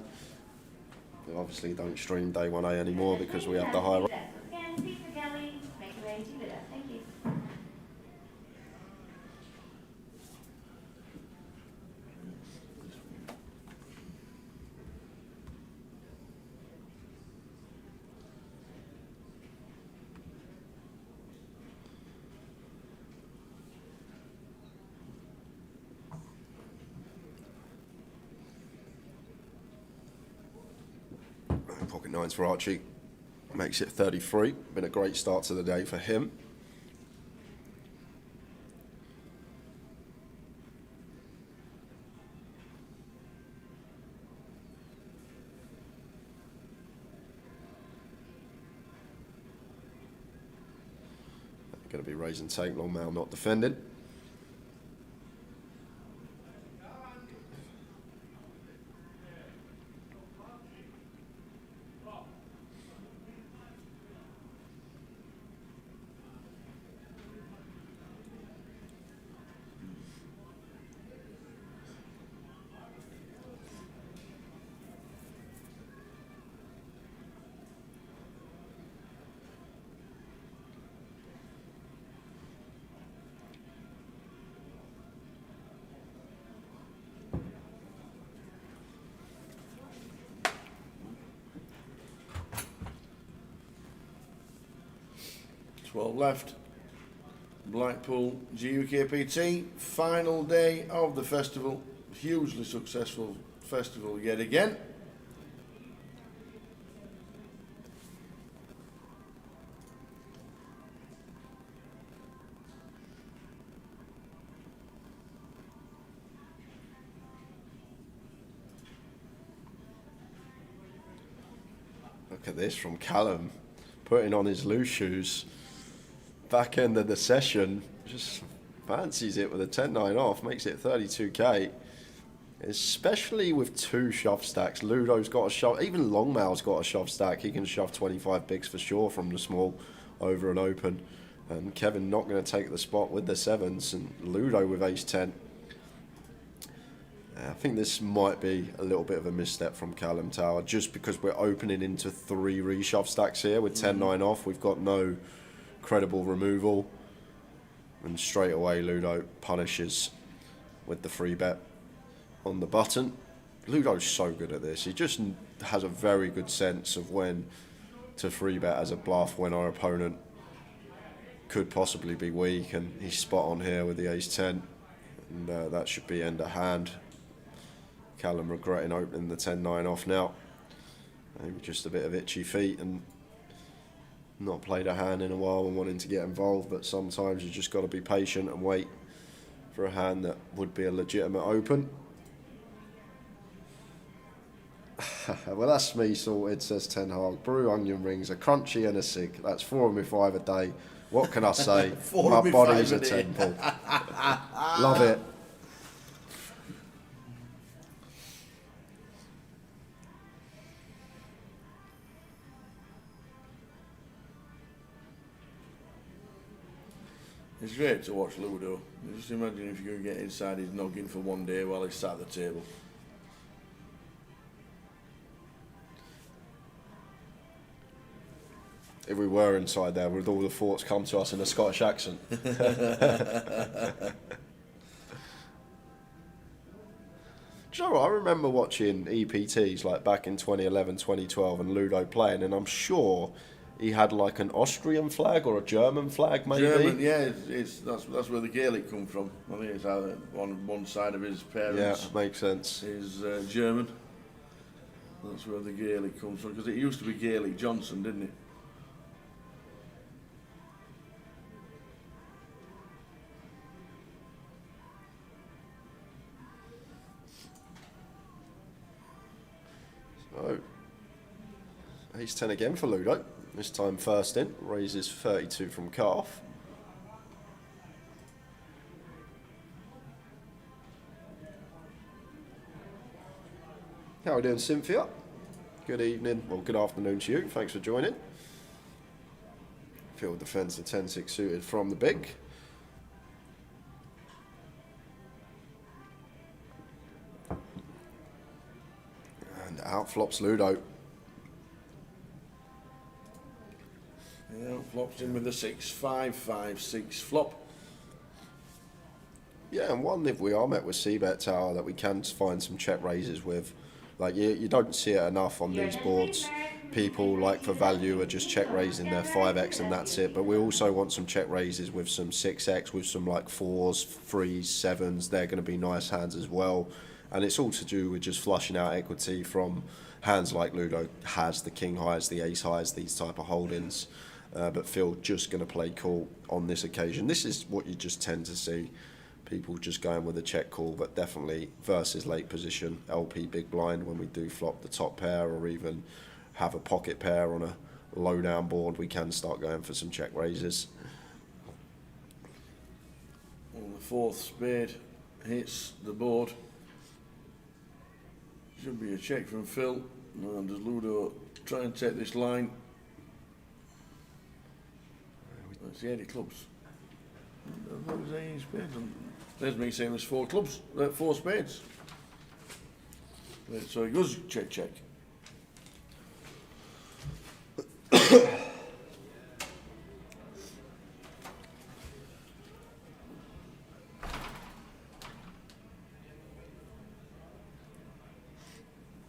We obviously don't stream day 1A anymore because we have the high. Again, speak for Kelly. Make your way to the desk. Thank you. Pocket 9s for Archie. Makes it 33. Been a great start to the day for him. Going to be raising take, long mail not defended. Left. Blackpool GUKPT, final day of the festival. Hugely successful festival yet again. Look at this from Callum, putting on his loose shoes. Back end of the session, just fancies it with a 10-9 off, makes it 32k. Especially with 2 shove stacks. Ludo's got a shove, even Longmail's got a shove stack. He can shove 25 bigs for sure from the small over and open. And Kevin not going to take the spot with the 7s, and Ludo with ace 10. I think this might be a little bit of a misstep from Callum Tower, just because we're opening into 3 reshove stacks here with 10-9 off. We've got no credible removal, and straight away Ludo punishes with the free bet on the button. Ludo's so good at this. He just has a very good sense of when to free bet as a bluff when our opponent could possibly be weak, and he's spot on here with the ace 10, and that should be end of hand. Callum regretting opening the 10-9 off now. Maybe just a bit of itchy feet and not played a hand in a while and wanting to get involved, but sometimes you just got to be patient and wait for a hand that would be a legitimate open. Well, that's me sorted, says Ten Hag. Brew onion rings, a crunchy and a cig. That's 4 of me 5 a day. What can I say? My body's a temple. Love it. It's great to watch Ludo. Just imagine if you could get inside his noggin for one day while he's sat at the table. If we were inside there, would all the thoughts come to us in a Scottish accent? Do you know what? I remember watching EPTs like back in 2011, 2012 and Ludo playing, and I'm sure he had like an Austrian flag or a German flag, maybe. German, yeah, that's where the Gaelic come from. I think it's on one side of his parents. Yeah, makes sense. Is German. That's where the Gaelic comes from, because it used to be Gaelic Johnson, didn't it? So, ace 10 again for Ludo. This time first in, raises 32 from calf. How are we doing, Cynthia? Good evening, well, good afternoon to you. Thanks for joining. Field defence, the 10-6 suited from the big. And out flops Ludo. Yeah, flops in with a 6-5-5-6 flop. Yeah, and one if we are met with C-bet tower that we can find some check raises with. Like you don't see it enough on these boards. People like for value are just check raising their 5x and that's it. But we also want some check raises with some 6x, with some like 4s, 3s, 7s. They're going to be nice hands as well. And it's all to do with just flushing out equity from hands like Ludo has, the king highs, the ace highs, these type of holdings. But Phil just going to play cool on this occasion. This is what you just tend to see. People just going with a check call, but definitely versus late position, LP big blind when we do flop the top pair or even have a pocket pair on a low down board, we can start going for some check raises. Well, the fourth spade hits the board. Should be a check from Phil. And does Ludo try and take this line? That's the 80 clubs. That was 80 spades. There's me saying there's 4 clubs, 4 spades. So he goes check, check.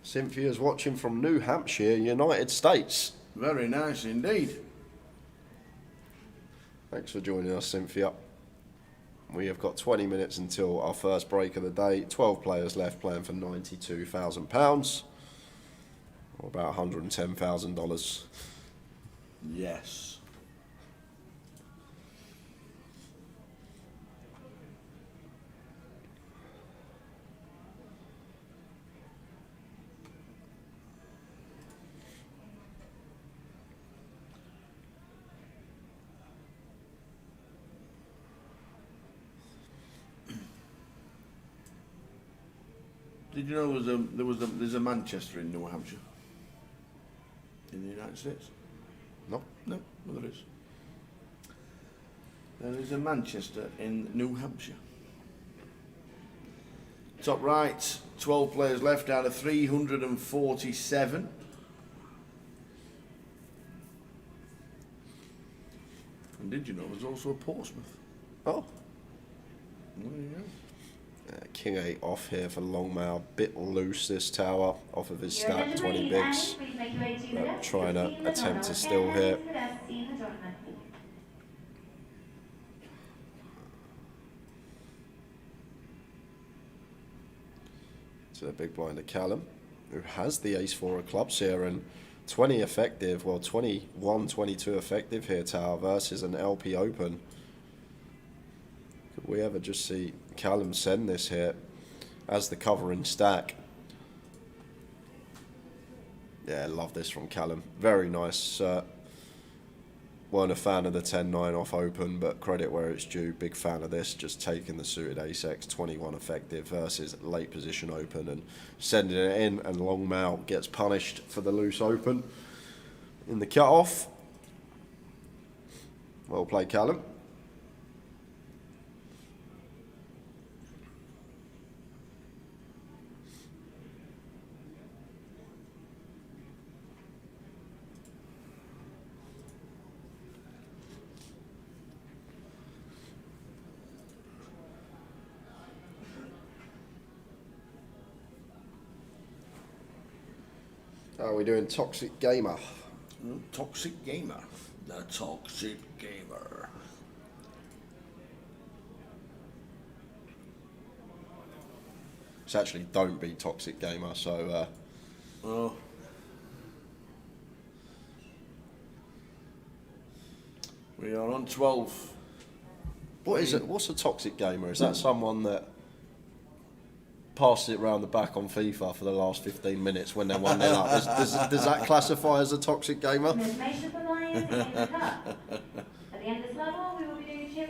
Cynthia's watching from New Hampshire, United States. Very nice indeed. Thanks for joining us, Cynthia. We have got 20 minutes until our first break of the day. 12 players left playing for £92,000, or about $110,000. Yes. Did you know there's a Manchester in New Hampshire? In the United States? No. No, well, there is. There is a Manchester in New Hampshire. Top right, 12 players left out of 347. And did you know there's also a Portsmouth? Oh. There you go. King 8 off here for Longmire. Bit loose this tower off of his stack, 20 bigs. But trying to attempt to steal here. To the big blind of Callum, who has the ace-4 of clubs here, and 20 effective, well 21, 22 effective here, tower versus an LP open. Could we ever just see Callum send this here as the covering stack? Yeah, love this from Callum. Very nice. Weren't a fan of the 10-9 off open, but credit where it's due. Big fan of this. Just taking the suited ace-x, 21 effective versus late position open and sending it in, and Longmire gets punished for the loose open in the cut-off. Well played, Callum. How are we doing, Toxic Gamer? Toxic Gamer. The Toxic Gamer. It's actually don't be Toxic Gamer, so... Oh. We are on 12. What is it? What's a Toxic Gamer? Is that someone that passes it round the back on FIFA for the last 15 minutes when they're 1-0 up? Does that classify as a Toxic Gamer?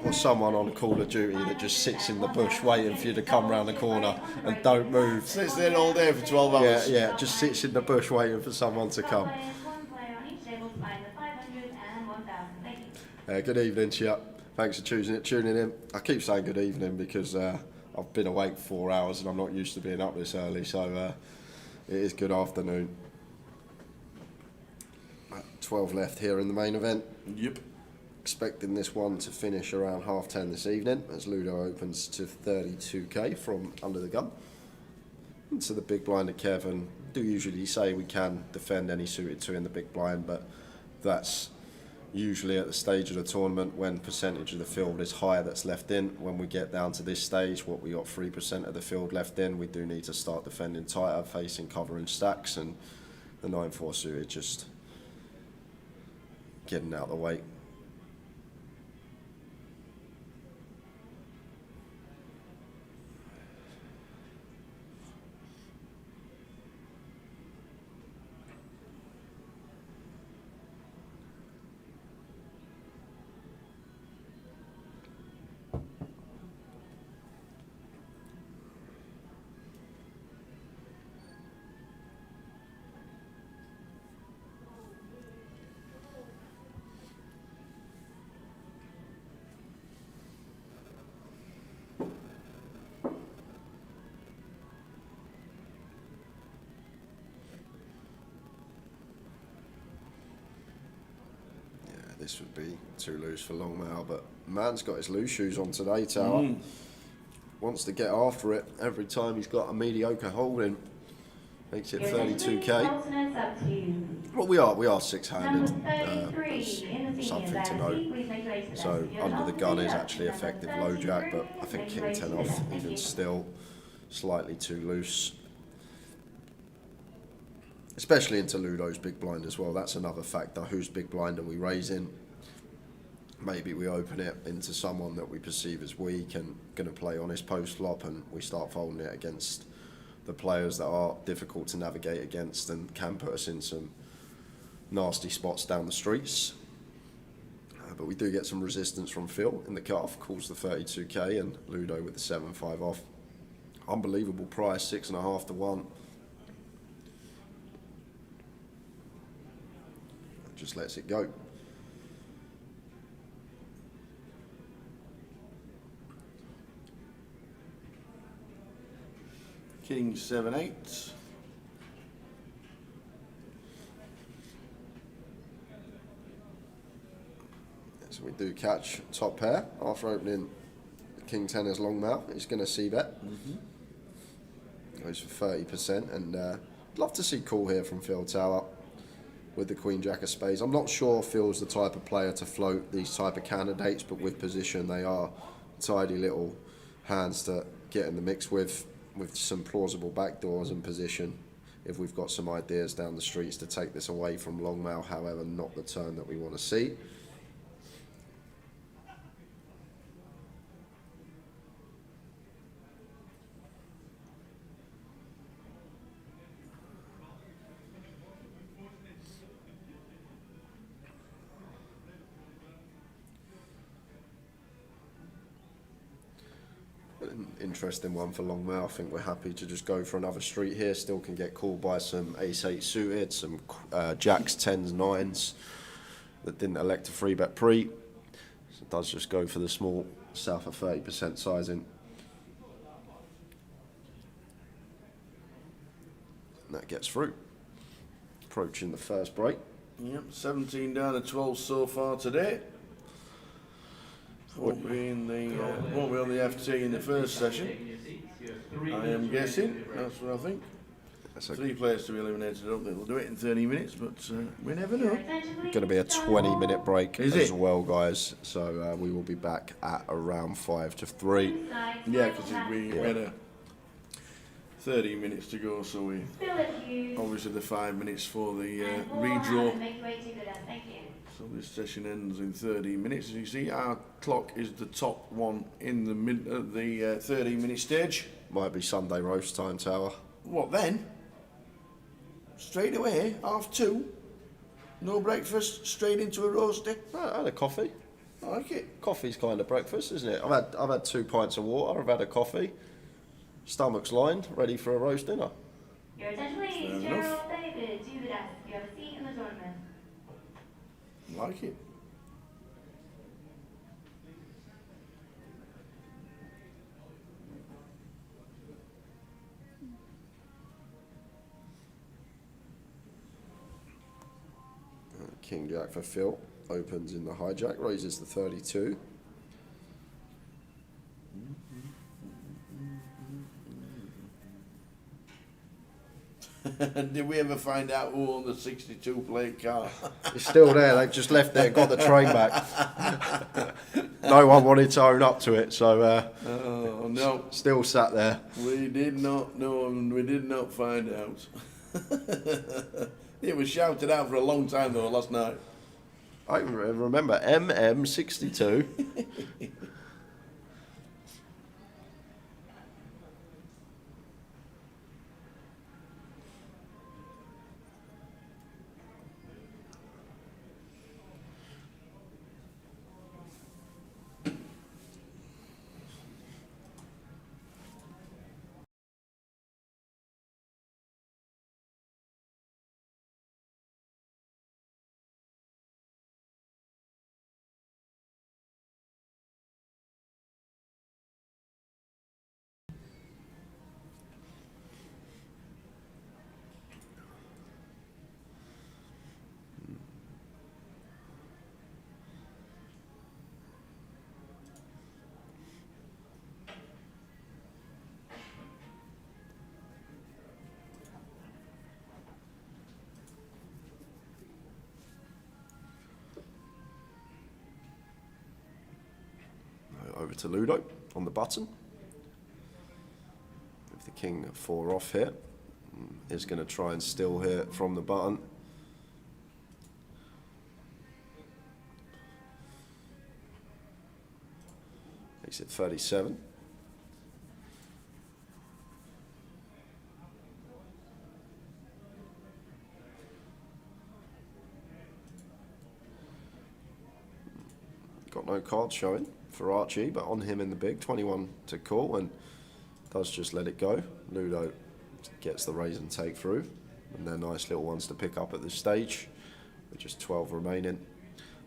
Or someone on Call of Duty that just sits in the bush waiting for you to come round the corner and don't move? Sits there all day for 12 hours. Yeah, just sits in the bush waiting for someone to come. Good evening, chat. Thanks for tuning in. I keep saying good evening because I've been awake 4 hours and I'm not used to being up this early, so it is good afternoon. 12 left here in the main event. Yep. Expecting this one to finish around 10:30 this evening as Ludo opens to 32k from under the gun. Into the big blind of Kevin. Do usually say we can defend any suited 2 in the big blind, but that's usually at the stage of the tournament when percentage of the field is higher that's left in. When we get down to this stage, what we got 3% of the field left in, we do need to start defending tighter, facing covering stacks, and the 9-4 suited just getting out of the way. This would be too loose for Longmire, but man's got his loose shoes on today, Tower. Wants to get after it every time he's got a mediocre holding. Makes it 32k. Well, we are six-handed. That's something to note. So under the gun is actually effective low jack, but I think king 10 off even still slightly too loose. Especially into Ludo's big blind as well. That's another factor. Whose big blind are we raising? Maybe we open it into someone that we perceive as weak and going to play on his post flop, and we start folding it against the players that are difficult to navigate against and can put us in some nasty spots down the streets. But we do get some resistance from Phil in the cutoff, calls the 32k, and Ludo with the 7-5 off Unbelievable price, 6.5 to 1. Just lets it go. King 7-8. So we do catch top pair after opening King 10 as long mouth. He's going to see bet. Goes for 30%, and love to see call here from Phil Tower with the Queen Jack of Spades. I'm not sure Phil's the type of player to float these type of candidates, but with position they are tidy little hands to get in the mix with some plausible backdoors and position. If we've got some ideas down the streets to take this away from Longmouth, however, not the turn that we want to see. Interesting one for Longmouth. I think we're happy to just go for another street here. Still can get called by some ace-8 suited, some jacks, 10s, 9s that didn't elect a free bet pre. So it does just go for the small south of 30% sizing. And that gets through. Approaching the first break. Yep, 17 down to 12 so far today. Won't be on the FT in the first session. I am guessing. That's what I think. That's 3 players to be eliminated. I don't think we'll do it in 30 minutes, but we never know. going to be a 20-minute break Is as it? well, guys. So we will be back at around 5 to 3. Yeah, because we had 30 minutes to go, so we obviously the 5 minutes for the redraw. So this session ends in 30 minutes. As you see, our clock is the top one in the 30-minute stage. Might be Sunday roast time, Tower. What then? Straight away, 2:30. No breakfast, straight into a roasty. I had a coffee. I like it. Coffee's kind of breakfast, isn't it? I've had 2 pints of water. I've had a coffee. Stomach's lined, ready for a roast dinner. Your attention please, Gerald David, to the desk. You have a seat in the tournament. Like it. King Jack for Phil. Opens in the hijack, raises the 32. Did we ever find out who owned the 62 plate car? It's still there. They've just left there, got the train back. No one wanted to own up to it, so Oh no, still sat there. we did not know and we did not find out. It was shouted out for a long time though last night. I remember MM62. Over to Ludo on the button. With the king 4 off here, is going to try and steal here from the button. Makes it 37. Got no cards showing for Archie, but on him in the big, 21 to call, and does just let it go. Ludo gets the raise and take through, and they're nice little ones to pick up at this stage, with just 12 remaining.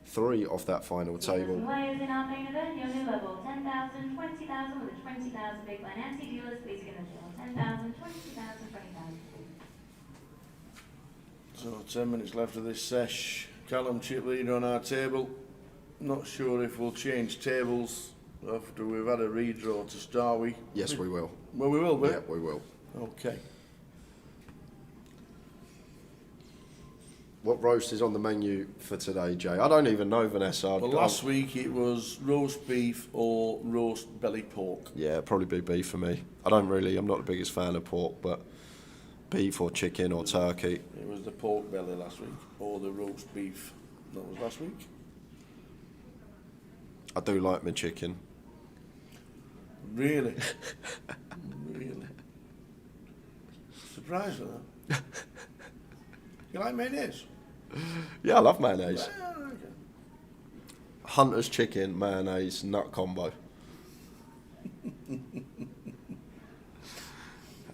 3 off that final table. Players in our main event, your new level, 10,000, 20,000 with a 20,000 big blind. Anti-dealers, please give us your 10,000, 20,000, 20,000. So 10 minutes left of this sesh. Callum chip leader on our table. Not sure if we'll change tables after we've had a redraw to start with. Yes, we will. Well, we will, Yeah, we will. Okay. What roast is on the menu for today, Jay? I don't even know, Vanessa. Well, last week it was roast beef or roast belly pork. Yeah, it'd probably be beef for me. I'm not the biggest fan of pork, but beef or chicken or turkey. It was the pork belly last week, or the roast beef. That was last week. I do like my chicken. Really? Really? Surprised with that. You like mayonnaise? Yeah, I love mayonnaise. Yeah, okay. Hunter's chicken, mayonnaise, nut combo.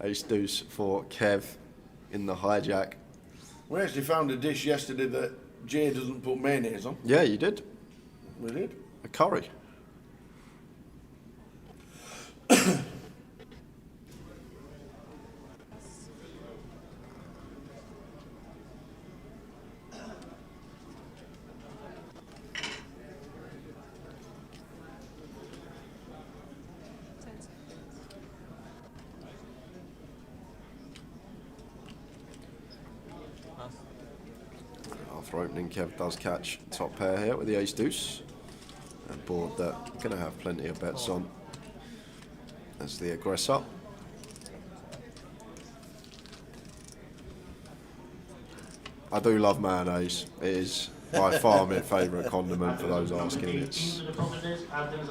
Ace deuce for Kev in the hijack. We actually found a dish yesterday that Jay doesn't put mayonnaise on. Yeah, you did. We did. A curry. After opening, Kev does catch top pair here with the ace deuce. A board that going to have plenty of bets on as the aggressor. I do love mayonnaise. It is by far my favourite condiment for those asking. It's,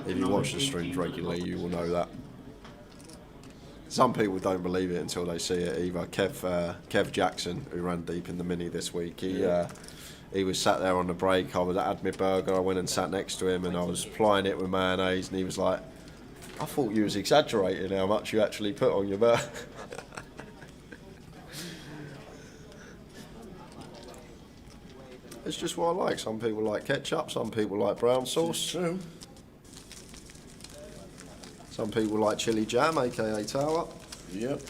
if you watch the streams regularly, you will know that. Some people don't believe it until they see it either. Kev Jackson, who ran deep in the mini this week, he was sat there on the break. I had my burger, I went and sat next to him and I was plying it with mayonnaise and he was like, I thought you was exaggerating how much you actually put on your burger. It's just what I like. Some people like ketchup, some people like brown sauce. True. Some people like chili jam, aka tower. Yep.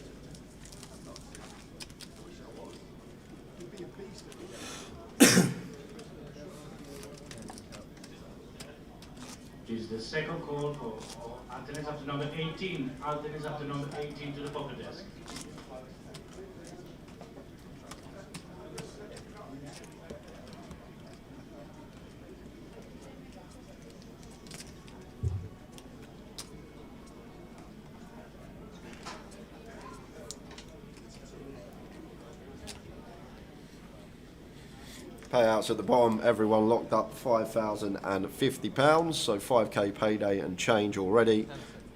Is the second call for alternates up to number 18. Alternates up to number 18 to the poker desk. Payouts at the bottom, everyone locked up £5,050, so 5k payday and change already,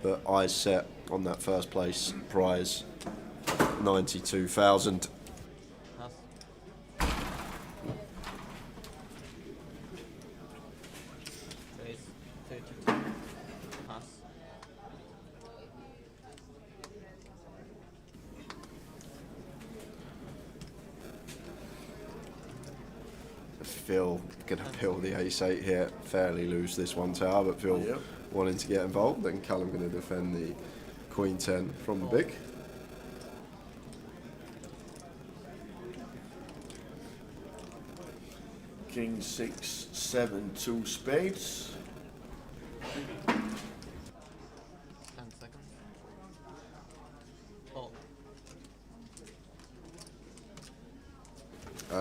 but eyes set on that first place prize, 92,000. Phil going to pill the ace-8 here, fairly lose this one tower, but Phil wanting to get involved. Then Callum going to defend the queen-10 from the big. King 6, 7, 2 spades. 10 seconds. Oh.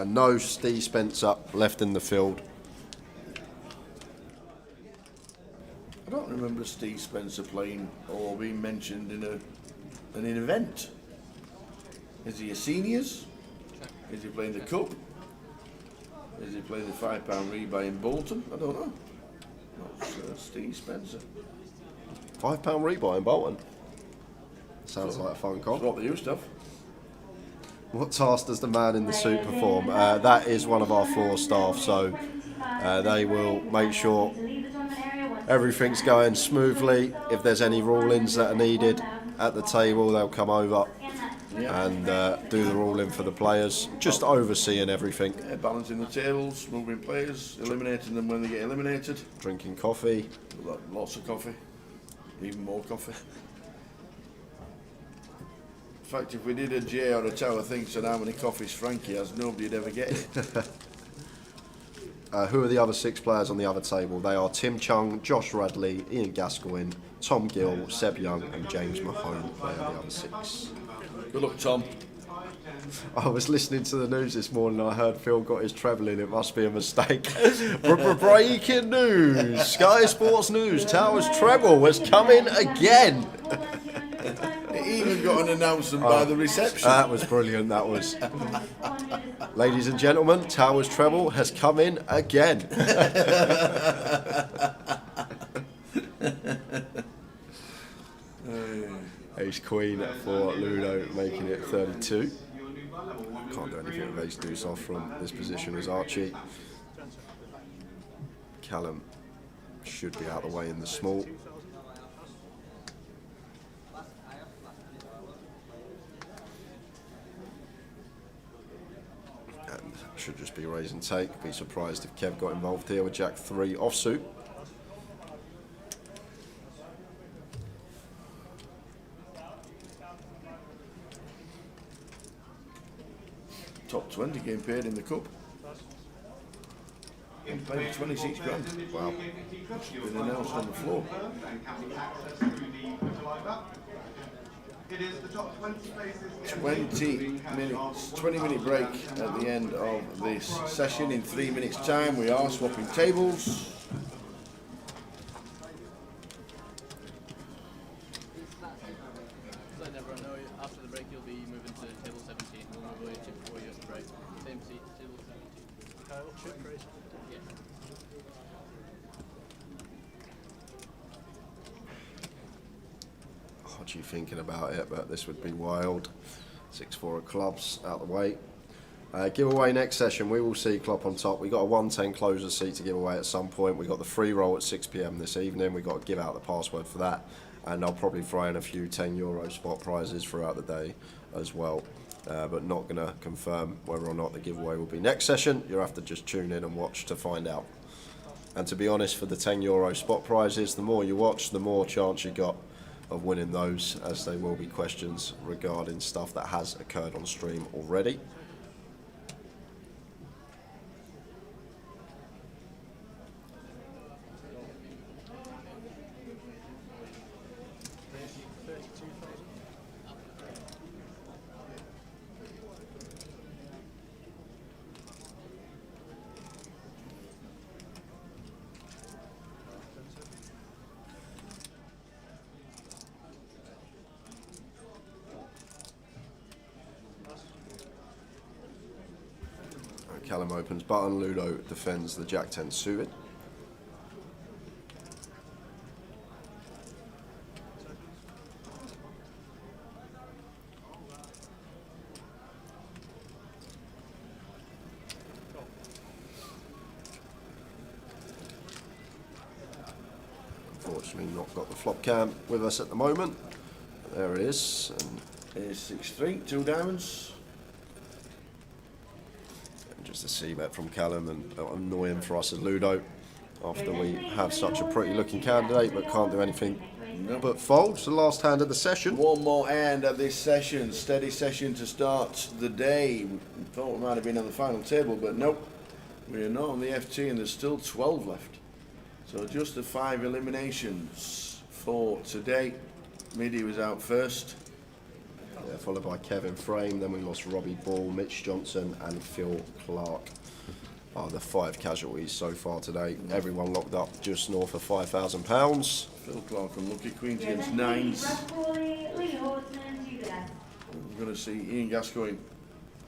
No Steve Spencer left in the field. I don't remember Steve Spencer playing or being mentioned in an event. Is he a seniors? Is he playing the cup? Is he playing the £5 rebuy in Bolton? I don't know. Not Steve Spencer. £5 rebuy in Bolton. Sounds like a fun That's comp. what they used to have. What task does the man in the suit perform? That is one of our floor staff, so they will make sure everything's going smoothly. If there's any rulings that are needed, at the table. They'll come over and do the ruling for the players, just overseeing everything. Yeah, balancing the tables, moving players, eliminating them when they get eliminated. Drinking coffee. Lots of coffee, even more coffee. In fact, if we did a J or a Tower thinks on how many coffees Frankie has, nobody'd ever get it. Who are the other 6 players on the other table? They are Tim Chung, Josh Radley, Ian Gascoigne, Tom Gill, Seb Young and James Mahone. They are the other 6. Good luck, Tom. I was listening to the news this morning and I heard Phil got his treble in. It must be a mistake. Breaking news. Sky Sports News. Towers treble was coming again. It even got an announcement by the reception. That was brilliant, that was. Ladies and gentlemen, Towers treble has come in again. Ace Queen for Ludo, making it 32. Can't do anything with ace deuce off from this position as Archie. Callum should be out of the way in the small. And should just be raise and take. Be surprised if Kev got involved here with Jack 3 offsuit. Top 20 getting paid in the cup. Getting paid 26 grand. Wow. Been announced on the floor. It is the top 20 places. 20-minute break at the end of this session. In 3 minutes time we are swapping tables. Let everyone know after the break you'll be moving to table 17. We'll move away to 4 years break. Same seat, table 17. Yeah. What are you thinking about it? But this would be wild. 6-4 of clubs out the way. Giveaway next session, we will see Klopp on top. We got a 110 closer seat to give away at some point. We got the free roll at 6 PM this evening. We got to give out the password for that, and I'll probably throw in a few €10 spot prizes throughout the day as well. But not going to confirm whether or not the giveaway will be next session. You'll have to just tune in and watch to find out. And to be honest, for the €10 spot prizes, the more you watch, the more chance you got of winning those, as they will be questions regarding stuff that has occurred on stream already. Callum opens button, Ludo defends the Jack 10 suited. Unfortunately not got the flop cam with us at the moment. There it is. And here's 6-3, 2 diamonds. Just a c-bet from Callum, and annoying for us as Ludo after we have such a pretty looking candidate but can't do anything but fold. It's the last hand of the session. One more hand of this session, steady session to start the day. We thought we might have been on the final table, but nope, we're not on the FT and there's still 12 left. So just the 5 eliminations for today. Midi was out first. Yeah, followed by Kevin Frame, then we lost Robbie Ball, Mitch Johnson and Phil Clark. Are the 5 casualties so far today. Everyone locked up just north of £5,000. Phil Clark unlucky, Queen's against 9s. We're going to see Ian Gascoigne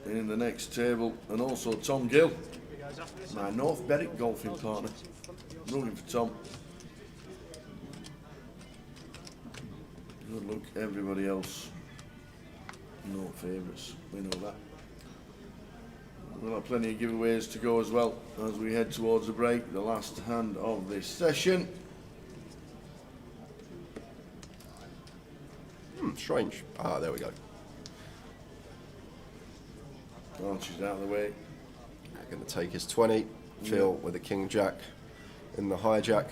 in the next table, and also Tom Gill, my North Berwick golfing partner. I'm rooting for Tom. Good luck, everybody else. No favourites, we know that. We'll have plenty of giveaways to go as well as we head towards the break, the last hand of this session. Strange. Ah, there we go. Launches out of the way. Going to take his 20. Phil with a king jack in the hijack.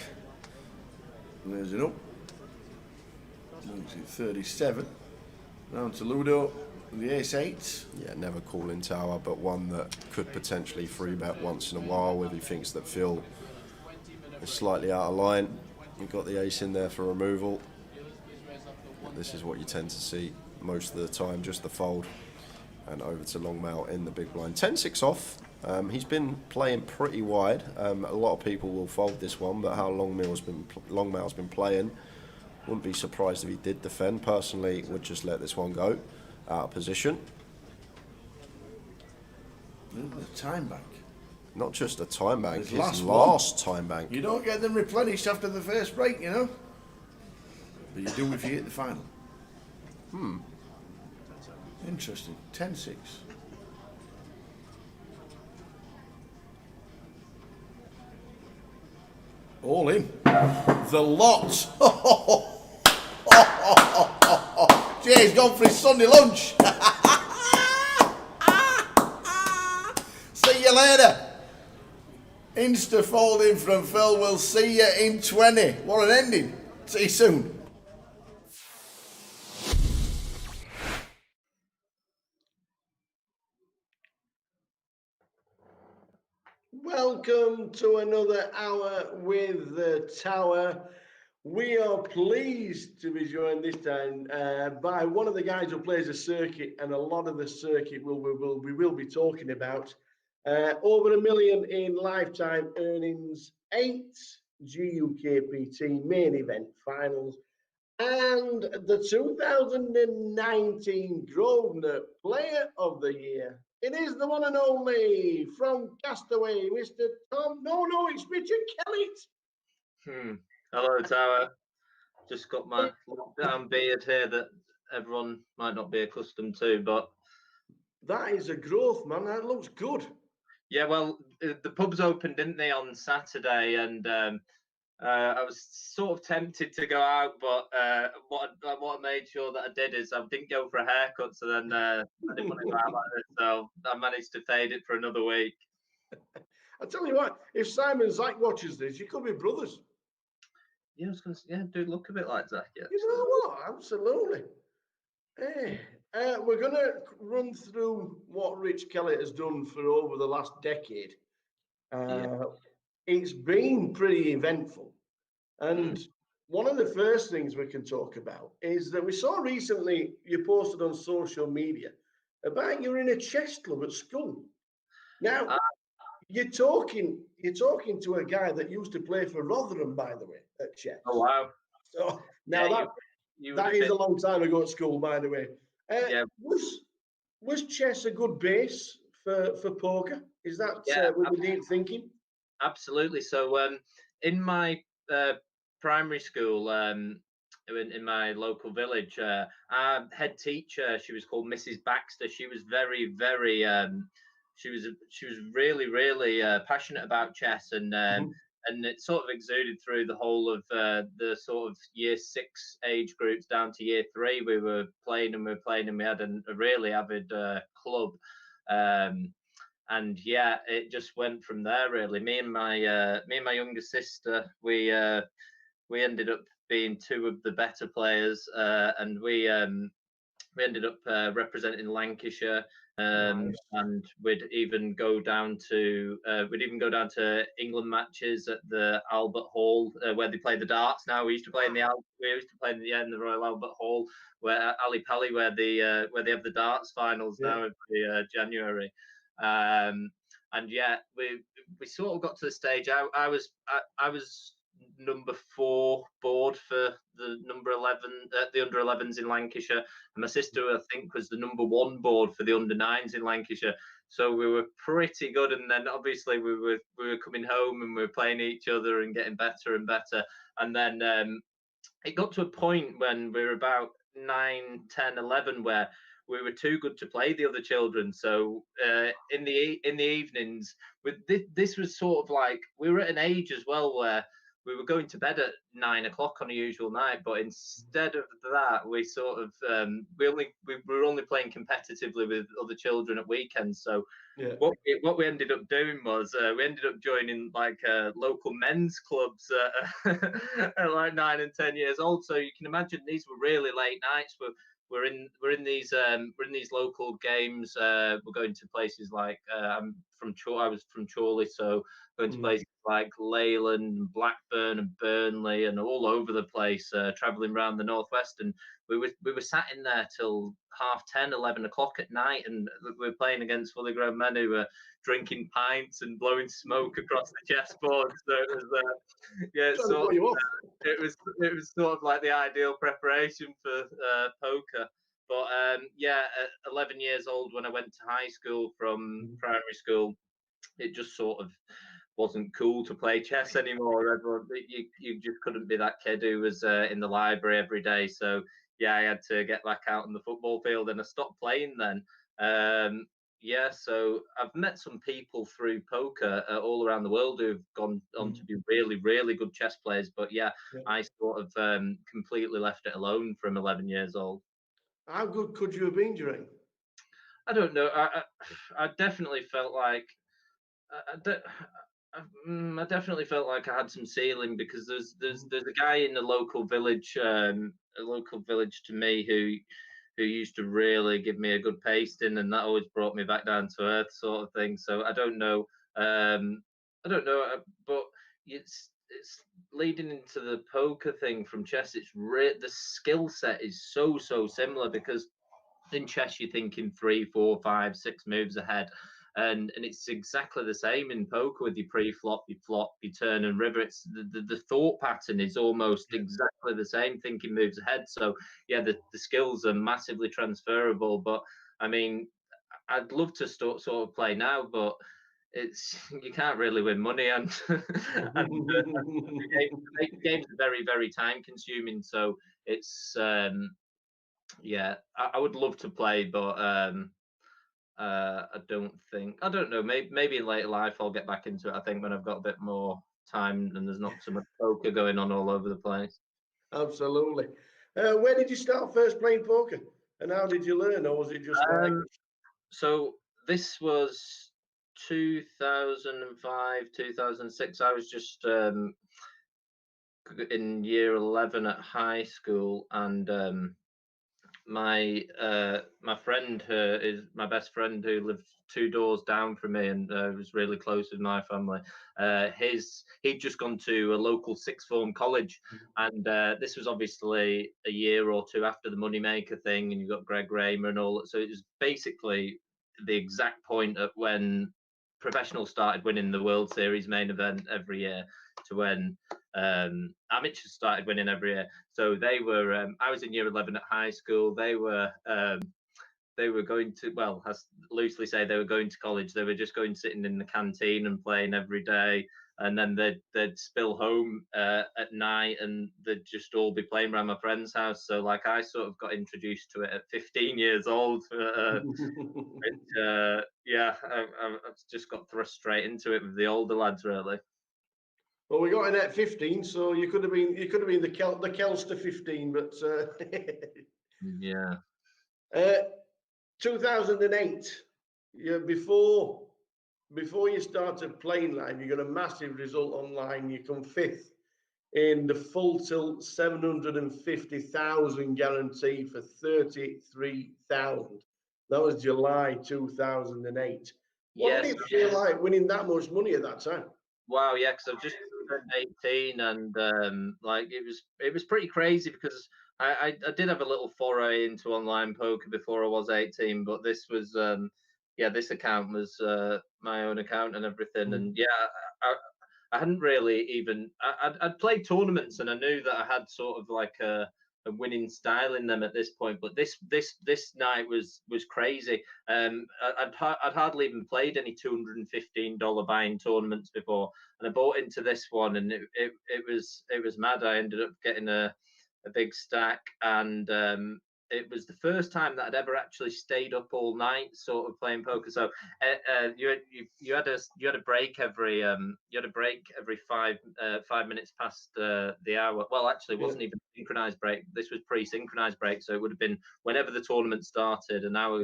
There's it up. 37. Down to Ludo. The ace-8. Yeah, never calling tower, but one that could potentially free bet once in a while if he thinks that Phil is slightly out of line. You've got the ace in there for removal. This is what you tend to see most of the time, just the fold. And over to Longmail in the big blind. 10-6 off. He's been playing pretty wide. A lot of people will fold this one, but how Longmail's been playing, wouldn't be surprised if he did defend. Personally, would just let this one go out of position. The time bank. Not just a time bank, His his last last time bank. You don't get them replenished after the first break, you know. But you do if you hit the final. Interesting. 10-6. All in. The lot. Jay's gone for his Sunday lunch. See you later. Insta folding from Phil. We'll see you in 20. What an ending. See you soon. Welcome to another hour with the Tower. We are pleased to be joined this time by one of the guys who plays a circuit, and a lot of the circuit we will be talking about. Over $1 million in lifetime earnings, 8 GUKPT main event finals, and the 2019 Grosvenor Player of the Year. It is the one and only from Castaway, Mr. Tom. No, it's Richard Kelly. Hello, Tower. Just got my lockdown beard here that everyone might not be accustomed to, but that is a growth, man. That looks good. Yeah, well, the pubs opened, didn't they, on Saturday, and I was sort of tempted to go out, but what I made sure that I did is I didn't go for a haircut, so then I didn't want to go out like this, so I managed to fade it for another week. I tell you what, if Simon Zach watches this, you could be brothers. Yeah, I was going to say, yeah, do look a bit like Zach. Yeah, you know what? Absolutely. Hey, we're going to run through what Rich Kelly has done for over the last decade. It's been pretty eventful. And one of the first things we can talk about is that we saw recently you posted on social media about you're in a chess club at school. Now, you're talking to a guy that used to play for Rotherham, by the way, at chess. Oh, wow. So now that is a long time ago at school, by the way. Was chess a good base for poker? Is that with the deep thinking? Absolutely. So in my primary school, in my local village, our head teacher, she was called Mrs. Baxter. She was very, very she was really, really passionate about chess, and it sort of exuded through the whole of the sort of year 6 age groups down to year 3. We were playing, and we had a really avid club. And yeah, it just went from there, really. Me and my younger sister, we ended up being 2 of the better players, and we ended up representing Lancashire, and we'd even go down to England matches at the Albert Hall, where they play the darts now. We used to play in the Royal Albert Hall, where Ali Pali, where they have the darts finals now every January. And yeah, we sort of got to the stage. I was number 4 board for the number 11, the under 11s in Lancashire, and my sister, I think, was the number 1 board for the under 9s in Lancashire. So we were pretty good, and then obviously we were coming home and we were playing each other and getting better and better. And then it got to a point when we were about 9, 10, 11 where we were too good to play the other children. So in the evenings, this was sort of like, we were at an age as well where we were going to bed at 9 o'clock on a usual night, but instead of that, we sort of we were only playing competitively with other children at weekends. So Yeah. what we ended up doing was we ended up joining like local men's clubs at like 9 and 10 years old. So you can imagine these were really late nights. We're in these local games. We're going to places like I was from Chorley, so going to places like Leyland, Blackburn, and Burnley, and all over the place, travelling around the northwest. And we were sat in there till 10:30, 11 o'clock at night, and we were playing against fully grown men who were drinking pints and blowing smoke across the chessboard. So it was it was sort of like the ideal preparation for poker. But at 11 years old, when I went to high school from primary school, it just sort of wasn't cool to play chess anymore. Everyone, you just couldn't be that kid who was in the library every day. So yeah, I had to get back out on the football field, and I stopped playing then. So I've met some people through poker all around the world who've gone on to be really, really good chess players. But I sort of completely left it alone from 11 years old. How good could you have been, do you reckon? I don't know. I definitely felt like I definitely felt like I had some ceiling, because there's a guy in the local village, to me, who used to really give me a good pasting, and that always brought me back down to earth, sort of thing. So I don't know, but it's leading into the poker thing from chess. The skill set is so similar, because in chess you're thinking 3, 4, 5, 6 moves ahead. And it's exactly the same in poker with your pre-flop, your flop, your turn and river. It's the thought pattern is almost exactly the same, thinking moves ahead. So yeah, the skills are massively transferable. But I mean, I'd love to sort of play now, but you can't really win money, and the games are very, very time consuming. So it's I would love to play, but I don't know. Maybe in later life I'll get back into it. I think when I've got a bit more time and there's not so much poker going on all over the place. Absolutely. Where did you start first playing poker, and how did you learn, or was it just like? So this was 2005, 2006. I was just in year 11 at high school, and my friend is my best friend, who lived 2 doors down from me and was really close with my family. He'd just gone to a local sixth form college, and this was obviously a year or two after the Moneymaker thing, and you got Greg Raymer and all that. So it was basically the exact point at when professionals started winning the World Series main event every year, to when amateurs started winning every year. So they were. I was in year 11 at high school. They were going to, well, I loosely say they were going to college. They were just going sitting in the canteen and playing every day, and then they'd spill home at night, and they'd just all be playing around my friend's house. So like I sort of got introduced to it at 15 years old. I've just got thrust straight into it with the older lads, really. Well, we got in at 15, so you could have been the Kelster 15, but yeah. 2008, before you started playing live, you got a massive result online. You come 5th in the full tilt 750,000 guarantee for 33,000. That was July 2008. What did it feel like winning that much money at that time? Wow, yeah, because I've just turned 18, and like it was pretty crazy, because I did have a little foray into online poker before I was 18, but this was this account was my own account and everything, and I hadn't really even I'd played tournaments, and I knew that I had sort of like a winning style in them at this point, but this night was crazy. I'd hardly even played any $215 buying tournaments before, and I bought into this one, and it was mad. I ended up getting a big stack, and it was the first time that I'd ever actually stayed up all night, sort of playing poker. So you had a break every 5 minutes past the hour. Well, actually, it wasn't even a synchronized break. This was pre-synchronized break, so it would have been whenever the tournament started, an hour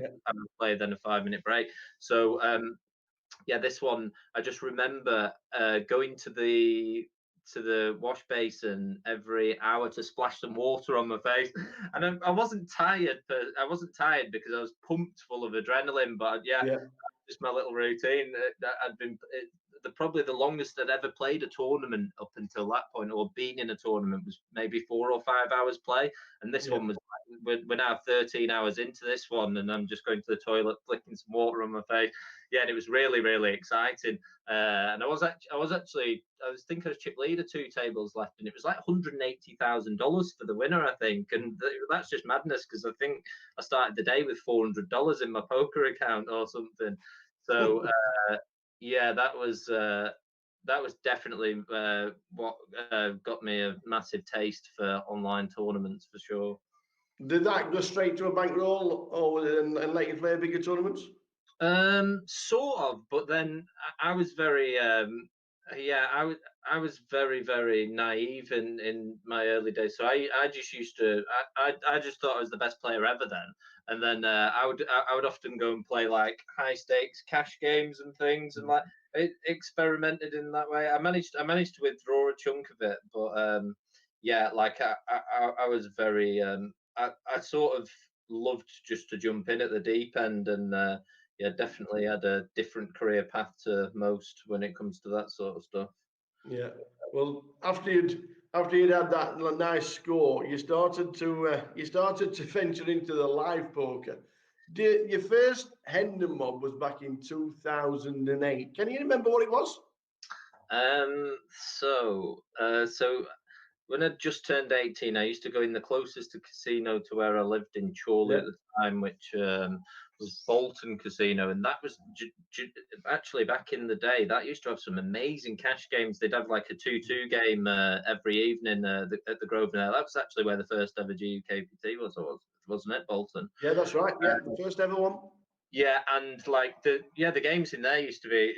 play, then a 5-minute break. So yeah, this one I just remember going to the wash basin every hour to splash some water on my face, and I wasn't tired, but I wasn't tired because I was pumped full of adrenaline. But just my little routine. That I'd been probably the longest I'd ever played a tournament up until that point, or been in a tournament, was maybe 4 or 5 hours play, and this one was. We're now 13 hours into this one, and I'm just going to the toilet, flicking some water on my face. Yeah, and it was really, really exciting. And I was thinking I was chip leader 2 tables left, and it was like $180,000 for the winner, I think. And that's just madness, because I think I started the day with $400 in my poker account or something. So yeah, that was definitely what got me a massive taste for online tournaments, for sure. Did that go straight to a bankroll, or and let you play bigger tournaments? Sort of, but then I was very I was very, very naive in my early days. So I just used to I just thought I was the best player ever then, and then I would often go and play like high stakes cash games and things, and like experimented in that way. I managed to withdraw a chunk of it, but yeah, like I was very I sort of loved just to jump in at the deep end, and yeah, definitely had a different career path to most when it comes to that sort of stuff. Yeah. Well, after you'd had that nice score, you started to venture into the live poker. Your first Hendon mob was back in 2008. Can you remember what it was? So when I just turned 18, I used to go in the closest to casino to where I lived in Chorley at the time, which was Bolton Casino, and that was actually back in the day. That used to have some amazing cash games. They'd have like a 2-2 game every evening at the Grosvenor. That was actually where the first ever GUKPT was, wasn't it, Bolton? Yeah, that's right. Yeah, the first ever one. Yeah, and like the games in there used to be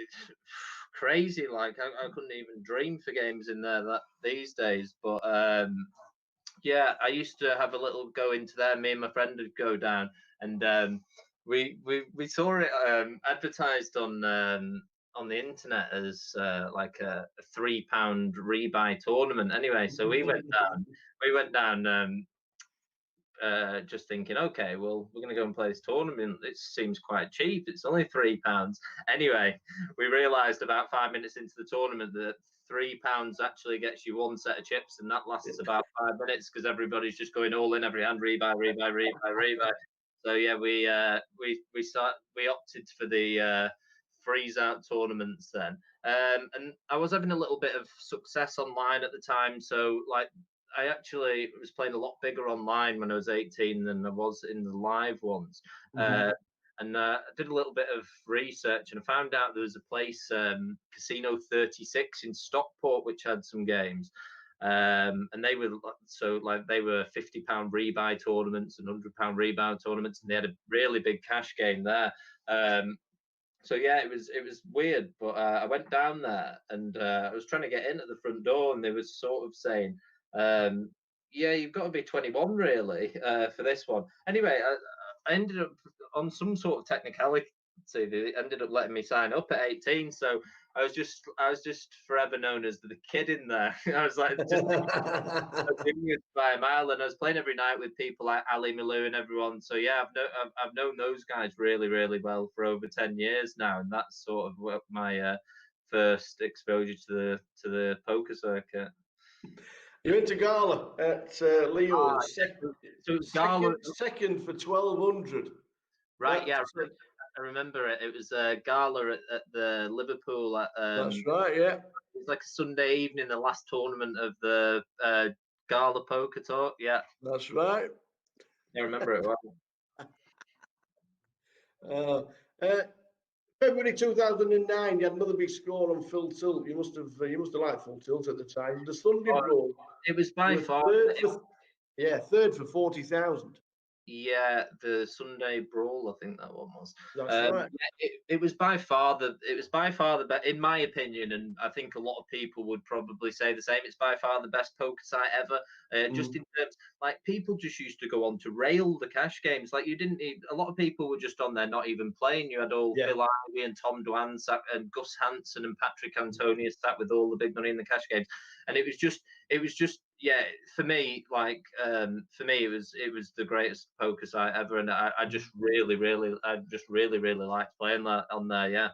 crazy. Like I couldn't even dream for games in there these days. But yeah, I used to have a little go into there. Me and my friend would go down, and we saw it advertised on the internet as like a £3 rebuy tournament. Anyway, so we went down. Just thinking, okay, well, we're going to go and play this tournament. It seems quite cheap. It's only £3. Anyway, we realised about 5 minutes into the tournament that £3 actually gets you one set of chips, and that lasts about 5 minutes because everybody's just going all in, every hand, rebuy. So yeah, we opted for the freeze out tournaments then, and I was having a little bit of success online at the time. So like, I actually was playing a lot bigger online when I was 18 than I was in the live ones. And I did a little bit of research, and I found out there was a place, Casino 36 in Stockport, which had some games. And they were £50 rebuy tournaments and £100 rebound tournaments, and they had a really big cash game there. So yeah, it was weird, but I went down there, and I was trying to get in at the front door, and they were sort of saying, yeah, you've got to be 21 really for this one. Anyway, I ended up on some sort of technicality. They ended up letting me sign up at 18, so I was just forever known as the kid in there. I was like just by a mile, and I was playing every night with people like Ali Malou and everyone. So yeah, I've known those guys really, really well for over 10 years now, and that's sort of what my first exposure to the poker circuit. You went to Gala at Leo, second for 1,200. Right, yeah, I remember it. It was a Gala at the Liverpool. That's right, yeah. It was like a Sunday evening, the last tournament of the Gala Poker Tour. Yeah, that's right. I remember it well. February 2009, you had another big score on Full Tilt. You must have liked Full Tilt at the time. The Sunday Brawl. It was by far. Third for 40,000. Yeah, the Sunday Brawl, I think that one was. That's right. Yeah, it was by far the best, in my opinion, and I think a lot of people would probably say the same. It's by far the best poker site ever. Just in terms, like people just used to go on to rail the cash games. Like you didn't need a lot of people were just on there not even playing. You had all Phil Ivey and Tom Dwan sat, and Gus Hansen and Patrick Antonius sat with all the big money in the cash games, and it was just yeah, for me, like for me, it was the greatest poker site ever, and I just really liked playing that on there. Yeah.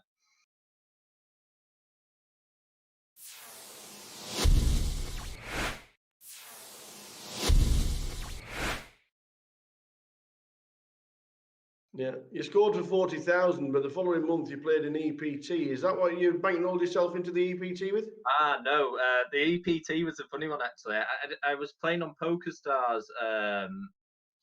Yeah, you scored for 40,000, but the following month you played an EPT. Is that what you bankrolled yourself into the EPT with? No, the EPT was a funny one actually. I was playing on PokerStars,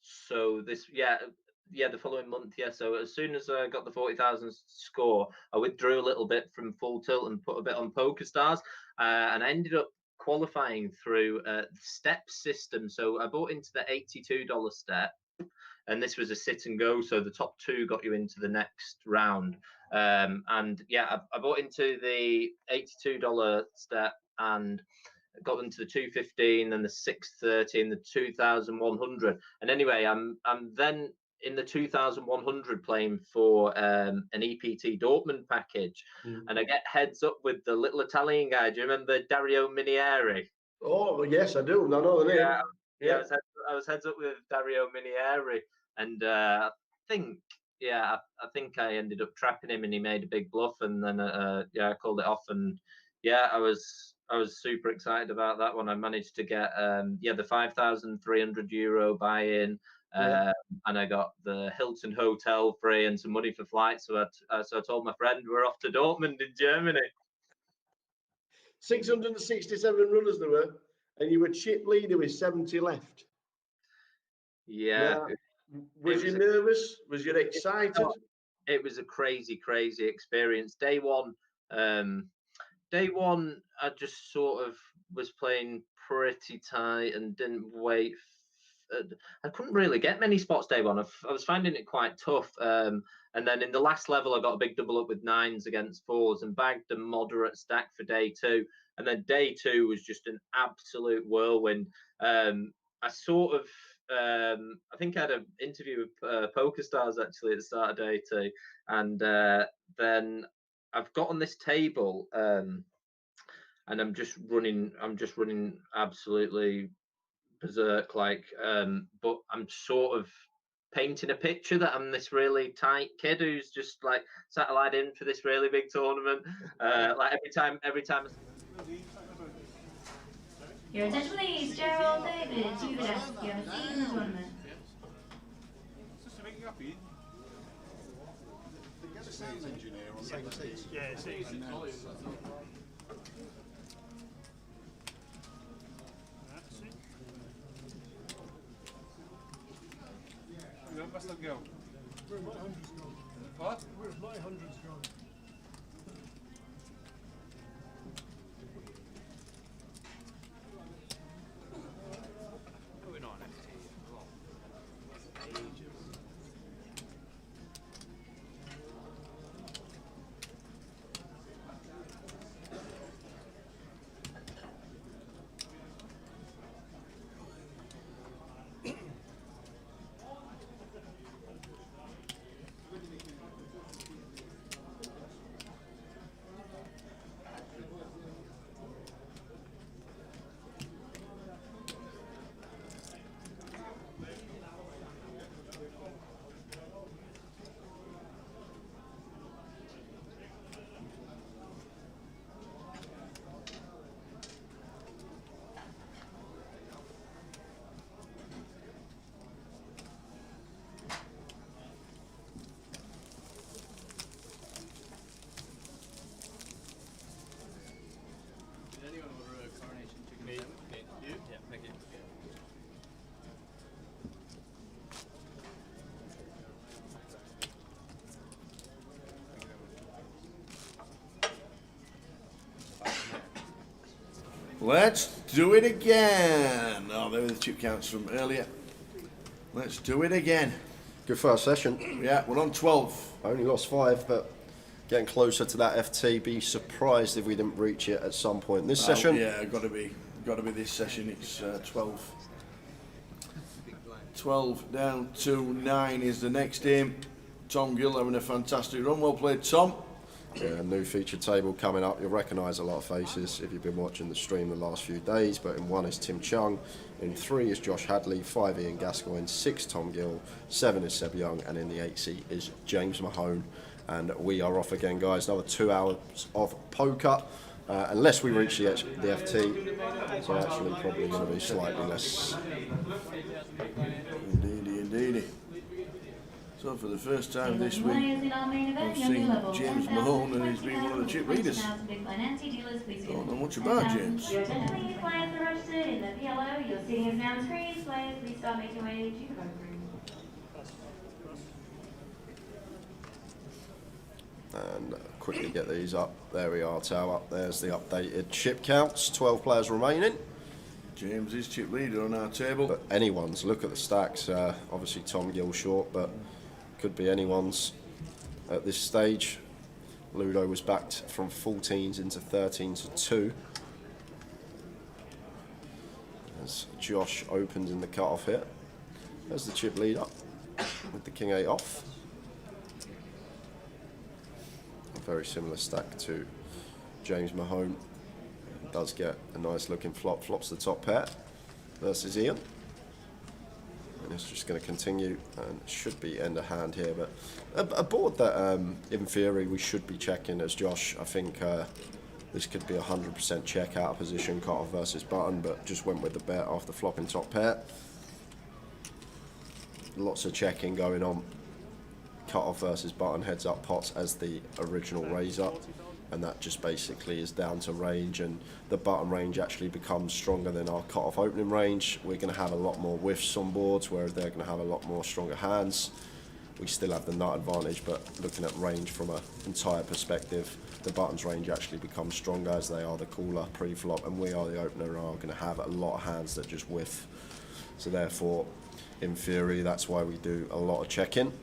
so this the following month, yeah. So as soon as I got the 40,000 score, I withdrew a little bit from Full Tilt and put a bit on PokerStars, and I ended up qualifying through the step system. So I bought into the $82 step, and this was a sit and go. So the top two got you into the next round. And yeah, I bought into the $82 step and got into the 215 and the 630 and the 2100. And anyway, I'm then in the 2100 playing for an EPT Dortmund package, and I get heads up with the little Italian guy. Do you remember Dario Minieri? Oh yes, I do. I know the name. Yeah, I was heads up with Dario Minieri, and I think I ended up trapping him, and he made a big bluff, and then I called it off, and yeah, I was super excited about that one. I managed to get the €5,300 buy-in, and I got the Hilton hotel free and some money for flights. So I told my friend we're off to Dortmund in Germany. 667 runners there were, and you were chip leader with 70 left. Yeah. Now, was you nervous? Was you excited? It was a crazy experience. Day one, I just sort of was playing pretty tight and didn't wait. I couldn't really get many spots day one. I was finding it quite tough. And then in the last level, I got a big double up with nines against fours and bagged a moderate stack for day two. And then day two was just an absolute whirlwind. I sort of, I think I had an interview with PokerStars actually at the start of day two, and then I've got on this table, and I'm just running absolutely berserk, like, but I'm sort of painting a picture that I'm this really tight kid who's just like satellite in for this really big tournament. Like every time. Your attention please, Gerald David, to the desk. Your seat in the tournament. Just to make you happy. They get a sound engineer on same seats. Yeah, seats. Where's that go? Where's my hundreds gone? What? Where's my hundreds gone? Going on FT. Let's do it again. Oh, there were the chip counts from earlier. Let's do it again. Good first session. Yeah, we're on 12. Only lost 5, but getting closer to that FT. Be surprised if we didn't reach it at some point in this session. Yeah, got to be this session. It's 12. 12 down to 9 is the next game. Tom Gill having a fantastic run. Well played, Tom. Yeah, new feature table coming up. You'll recognise a lot of faces if you've been watching the stream the last few days, but in 1 is Tim Chung, in 3 is Josh Hadley, 5 Ian Gascoigne, 6 Tom Gill, 7 is Seb Young, and in the 8 seat is James Mahone. And we are off again, guys. Another 2 hours of poker, unless we reach the FT. So actually probably going to be slightly less. Indeedy. So for the first time this week, I've seen James Mahone, and he's been one of the chip leaders. Don't know much about James. Your attention please, players are registered in the PLO. Your seating is now on screen. Players, please start making your way to the vote room. And quickly get these up. There we are, Tower. There's the updated chip counts. 12 players remaining. James is chip leader on our table. But anyone's, look at the stacks. Obviously Tom Gill short, but could be anyone's at this stage. Ludo was backed from 14s into 13 to 2. As Josh opens in the cut-off here. There's the chip leader with the King 8 off. A very similar stack to James Mahone. Does get a nice looking flop, flops the top pair versus Ian. And it's just going to continue and should be end of hand here, but a board that in theory we should be checking as Josh. I think this could be 100% check out of position, cut off versus button, but just went with the bet after flopping top pair. Lots of checking going on. Cut off versus button, heads up pots as the original raise up. And that just basically is down to range, and the button range actually becomes stronger than our cut-off opening range. We're going to have a lot more whiffs on boards, whereas they're going to have a lot more stronger hands. We still have the nut advantage, but looking at range from an entire perspective, the buttons range actually becomes stronger as they are the cooler pre-flop, and we are the opener are going to have a lot of hands that just whiff. So therefore, in theory, that's why we do a lot of checking.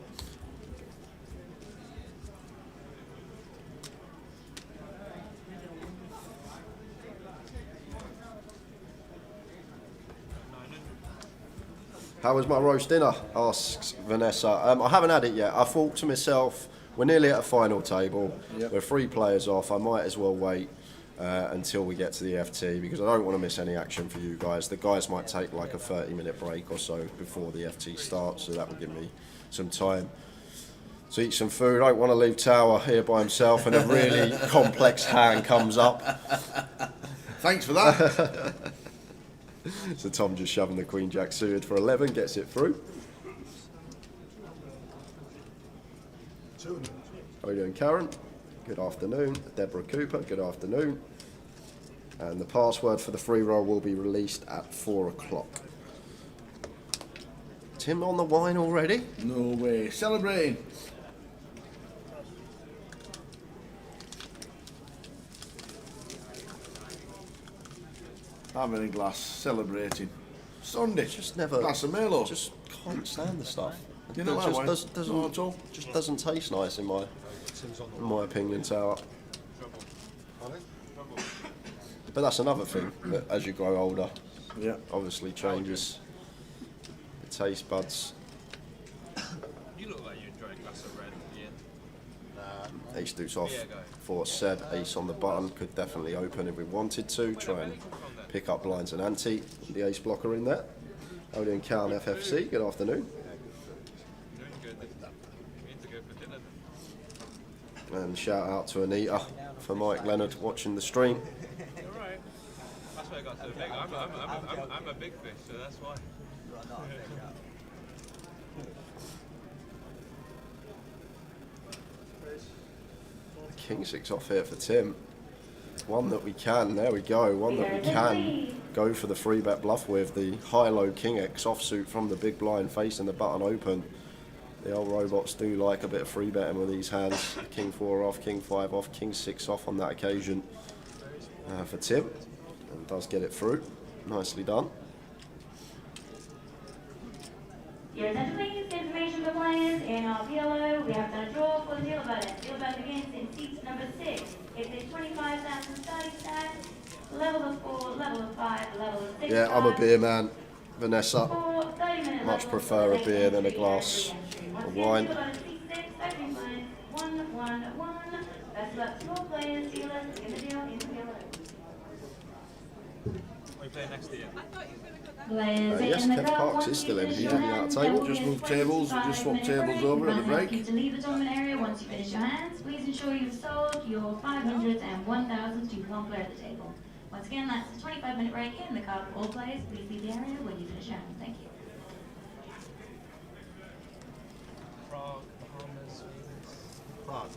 How was my roast dinner? Asks Vanessa. I haven't had it yet. I thought to myself, we're nearly at a final table. Yep. We're 3 players off. I might as well wait until we get to the FT because I don't want to miss any action for you guys. The guys might take like a 30-minute break or so before the FT starts, so that will give me some time to eat some food. I don't want to leave Tower here by himself and a really complex hand comes up. Thanks for that. So Tom just shoving the Queen Jack suited for 11, gets it through. How are you doing, Karen? Good afternoon. Deborah Cooper, good afternoon. And the password for the free roll will be released at 4 o'clock. Tim on the wine already? No way. Celebrating. Having a glass, celebrating. Sunday, just never. Glass of Merlot. Just can't stand the stuff. You know it what? just doesn't taste nice in my opinion, Tower. But that's another thing that as you grow older, obviously changes the taste buds. You look like you enjoy a glass of red, Ian. Ace deuce off for Seb. Ace on the button could definitely open if we wanted to. Try and pick up blinds and ante. The ace blocker in there. How are we doing, Cal FFC? Good afternoon. And shout out to Anita for Mike Leonard watching the stream. Alright. That's why I got so big. I'm a big fish, so that's why. King 6 off here for Tim. One that we can, there we go, one that we can go for the 3-bet bluff with. The high-low King X offsuit from the big blind facing the button open. The old robots do like a bit of 3-betting with these hands. King 4 off, King 5 off, King 6 off on that occasion for Tim. And does get it through. Nicely done. Your attention please, information for players in our PLO. We have done a draw for the dealer button. Dealer button begins in seat number 6. It's a 25,000 starting stat. Level of 4, level of 5, level of 6. Yeah, I'm a beer man, Vanessa. 4, 30-minute Much prefer a beer than a glass of wine. Dealer button seat 6, opening line 111. Best luck to all players, dealers, in the deal, in the PLO. We play next year. Players Yes, in the Kev cup, Parks once is you still in. finish He's your on the hands, outer table. there will Just be a move tables, we just swap 25-minute tables break. over at the We'll break. ask you to leave the tournament area once you finish your hands. Please ensure you've sold your 500s and 1000s to one player at the table. Once again, that's a 25-minute break in the cup. All players, please leave the area when you finish your hands. Thank you. Prague, Bahamas, Vegas. Prague.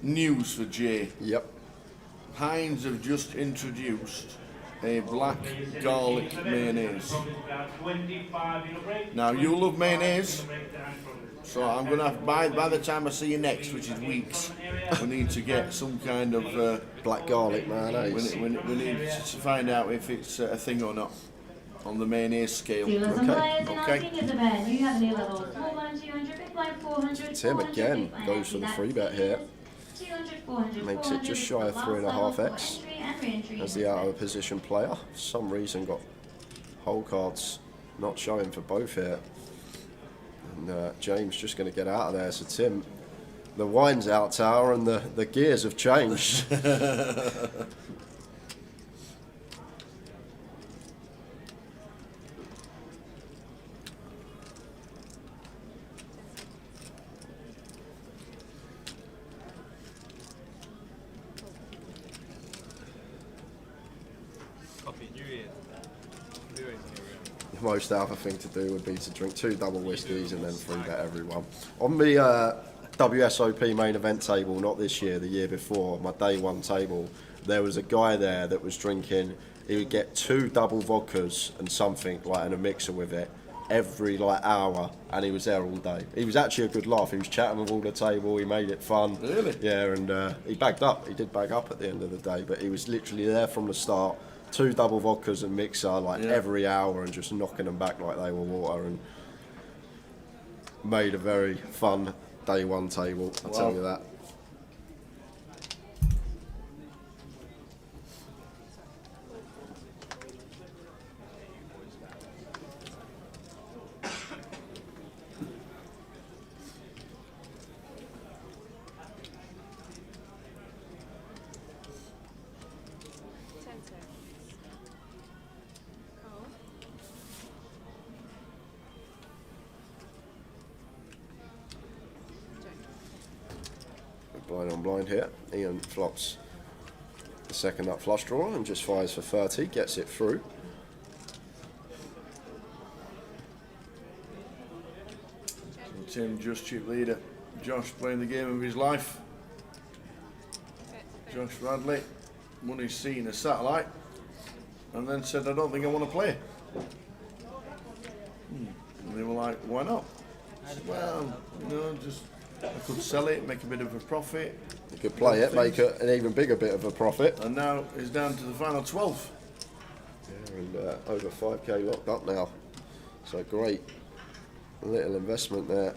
News for Jay. Yep. Heinz have just introduced a black garlic mayonnaise. Now you love mayonnaise, so I'm gonna have, by the time I see you next, which is weeks, we need to get some kind of black garlic mayonnaise. We need to find out if it's a thing or not on the mayonnaise scale. Dealers and players in our Okay. seniors event. You have a new level. Small blind 200, big blind 400. Tim 400, again big blind goes for the 80, free that's bet here. 200, 400, Makes it 400 just is shy the of last 3.5x. level for entry and re-entry As in the this out of event. position player. For some reason got hole cards not showing for both here. And James just going to get out of there. So Tim, the wine's out tower and the gears have changed. Coffee, New Year. New Year's New Year. The most alpha thing to do would be to drink 2 double whiskies and then free bet everyone. On the WSOP main event table, not this year, the year before, my day one table, there was a guy there that was drinking, he would get 2 double vodkas and something like in a mixer with it every like hour, and he was there all day. He was actually a good laugh. He was chatting with all the table, he made it fun. Really? Yeah, and he bagged up. He did bag up at the end of the day, but he was literally there from the start. 2 double vodkas and mixer like every hour and just knocking them back like they were water, and made a very fun day one table, I'll tell you that. Blind on blind here. Ian flops the second up flush draw and just fires for 30, gets it through. Tim, just chip leader. Josh playing the game of his life. Josh Radley won his scene a satellite and then said, I don't think I want to play. And they were like, why not? Well, you know, just I could sell it, make a bit of a profit. You could play it, make an even bigger bit of a profit. And now it's down to the final 12. Yeah, and over 5k locked up now. So great little investment there.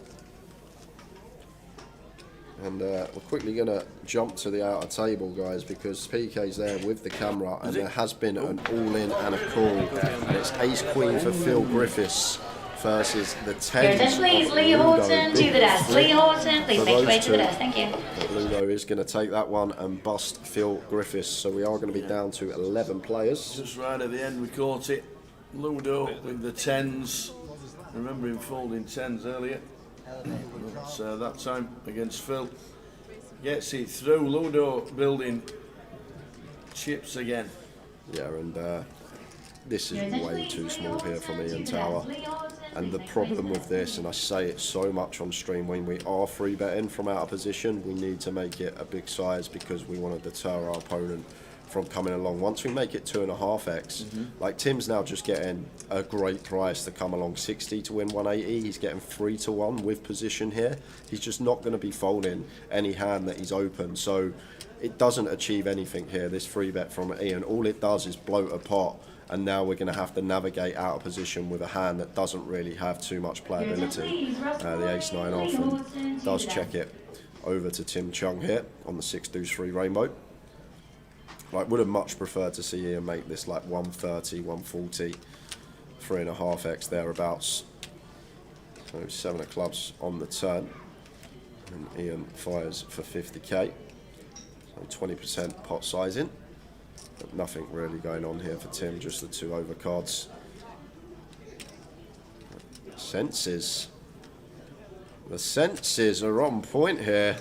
And we're quickly going to jump to the outer table, guys, because PK's there with the camera, and there has been an all-in and a call. And it's ace-queen for Phil Griffiths versus the 10s. Your attention please, Lee Horton to the desk. Lee Horton, please make your way to the desk. Thank you. But Ludo is going to take that one and bust Phil Griffiths. So we are going to be down to 11 players. Just right at the end we caught it. Ludo with the 10s. Remember him folding 10s earlier. It's, that time against Phil. Gets it through. Ludo building chips again. Yeah, and this is way too small here for me and Tower. And the problem with this, and I say it so much on stream, when we are free betting from out of position, we need to make it a big size because we want to deter our opponent from coming along. Once we make it 2.5x, like Tim's now just getting a great price to come along 60 to win 180. He's getting 3 to 1 with position here. He's just not going to be folding any hand that he's open. So it doesn't achieve anything here, this free bet from Ian. All it does is bloat a pot, and now we're going to have to navigate out of position with a hand that doesn't really have too much playability. The ace-9 off, and does check it over to Tim Chung here on the 6 deuce 3 rainbow. Like, would have much preferred to see Ian make this like 130, 140, 3.5x thereabouts. So 7 of clubs on the turn, and Ian fires for 50k. So 20% pot sizing, but nothing really going on here for Tim, just the 2 overcards. The senses are on point here,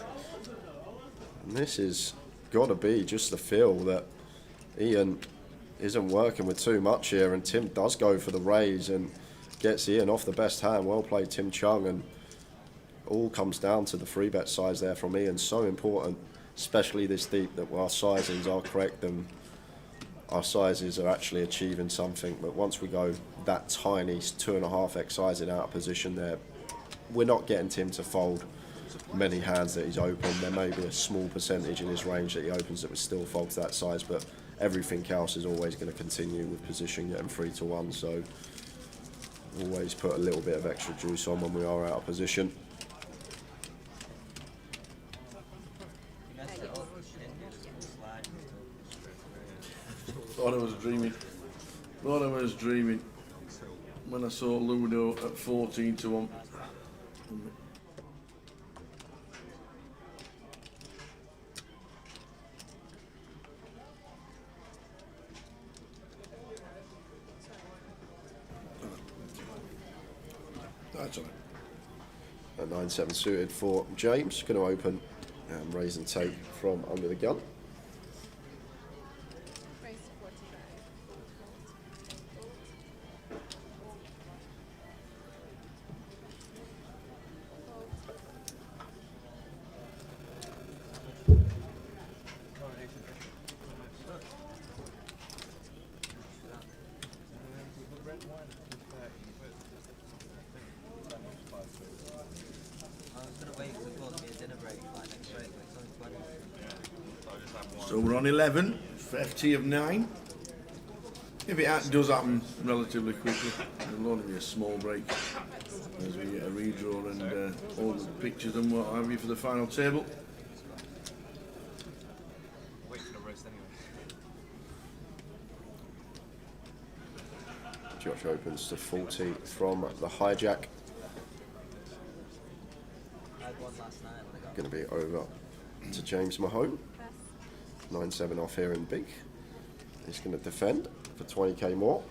and this is got to be just the feel that Ian isn't working with too much here, and Tim does go for the raise and gets Ian off the best hand. Well played, Tim Chung, and all comes down to the free bet size there from Ian. So important, especially this deep, that our sizings are correct and our sizes are actually achieving something. But once we go that tiny 2.5x sizing out of position there, we're not getting Tim to fold many hands that he's open. There may be a small percentage in his range that he opens that would still fold to that size, but everything else is always going to continue with position getting 3 to 1. So always put a little bit of extra juice on when we are out of position. Thought I was dreaming. When I saw Ludo at 14 to 1. That's all right. A 9-7 suited for James, going to open and raise and take from under the gun. So we're on 11 for FT of 9. If it does happen relatively quickly, it'll only be a small break as we get a redraw and all the pictures and what have you for the final table. Wait for the roast anyway. Josh opens to 40 from the hijack. Going to be over to James Mahone. 9-7 off here in big. He's going to defend for 20k more.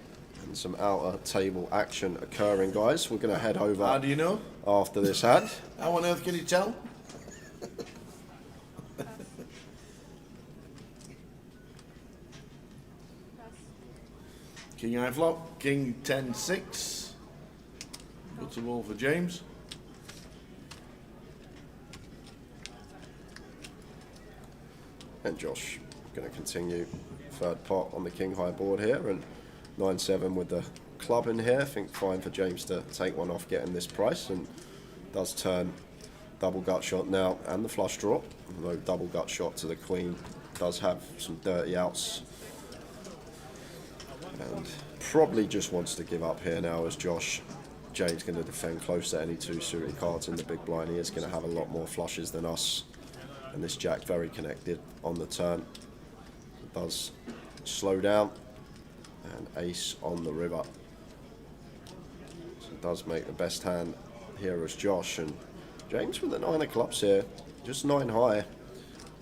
And some outer table action occurring, guys. We're going to head over. How do you know? After this hand. How on earth can you tell? King high flop, King 10-6. Puts a ball for James. And Josh going to continue third pot on the king high board here, and 9-7 with the club in here. I think fine for James to take one off getting this price, and does turn double gut shot now and the flush draw, although double gut shot to the queen does have some dirty outs, and probably just wants to give up here now as Josh. James going to defend close to any 2 suited cards in the big blind. He is going to have a lot more flushes than us. And this jack very connected on the turn. It does slow down, and ace on the river. So it does make the best hand here as Josh, and James with the 9 of clubs here, just 9 high.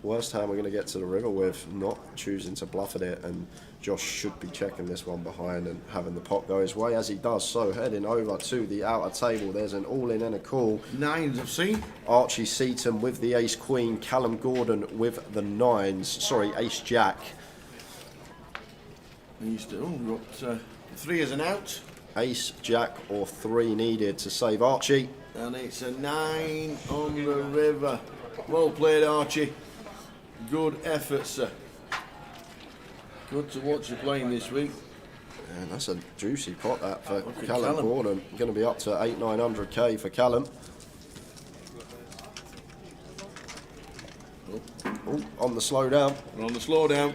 Worst hand we're going to get to the river with, not choosing to bluff at it, and Josh should be checking this one behind and having the pot go his way as he does. So heading over to the outer table, there's an all-in and a call. 9s I've seen. Archie Seaton with the ace queen, Callum Gordon with the 9s, sorry, ace jack. He's still got 3 as an out. Ace, jack or 3 needed to save Archie. And it's a 9 on the river. Well played, Archie. Good effort, sir. Good to watch you playing this week. And that's a juicy pot that for Look at Callum Callum. Gordon. Going to be up to 800-900k for Callum. Oh, on the slow down. We're on the slow down.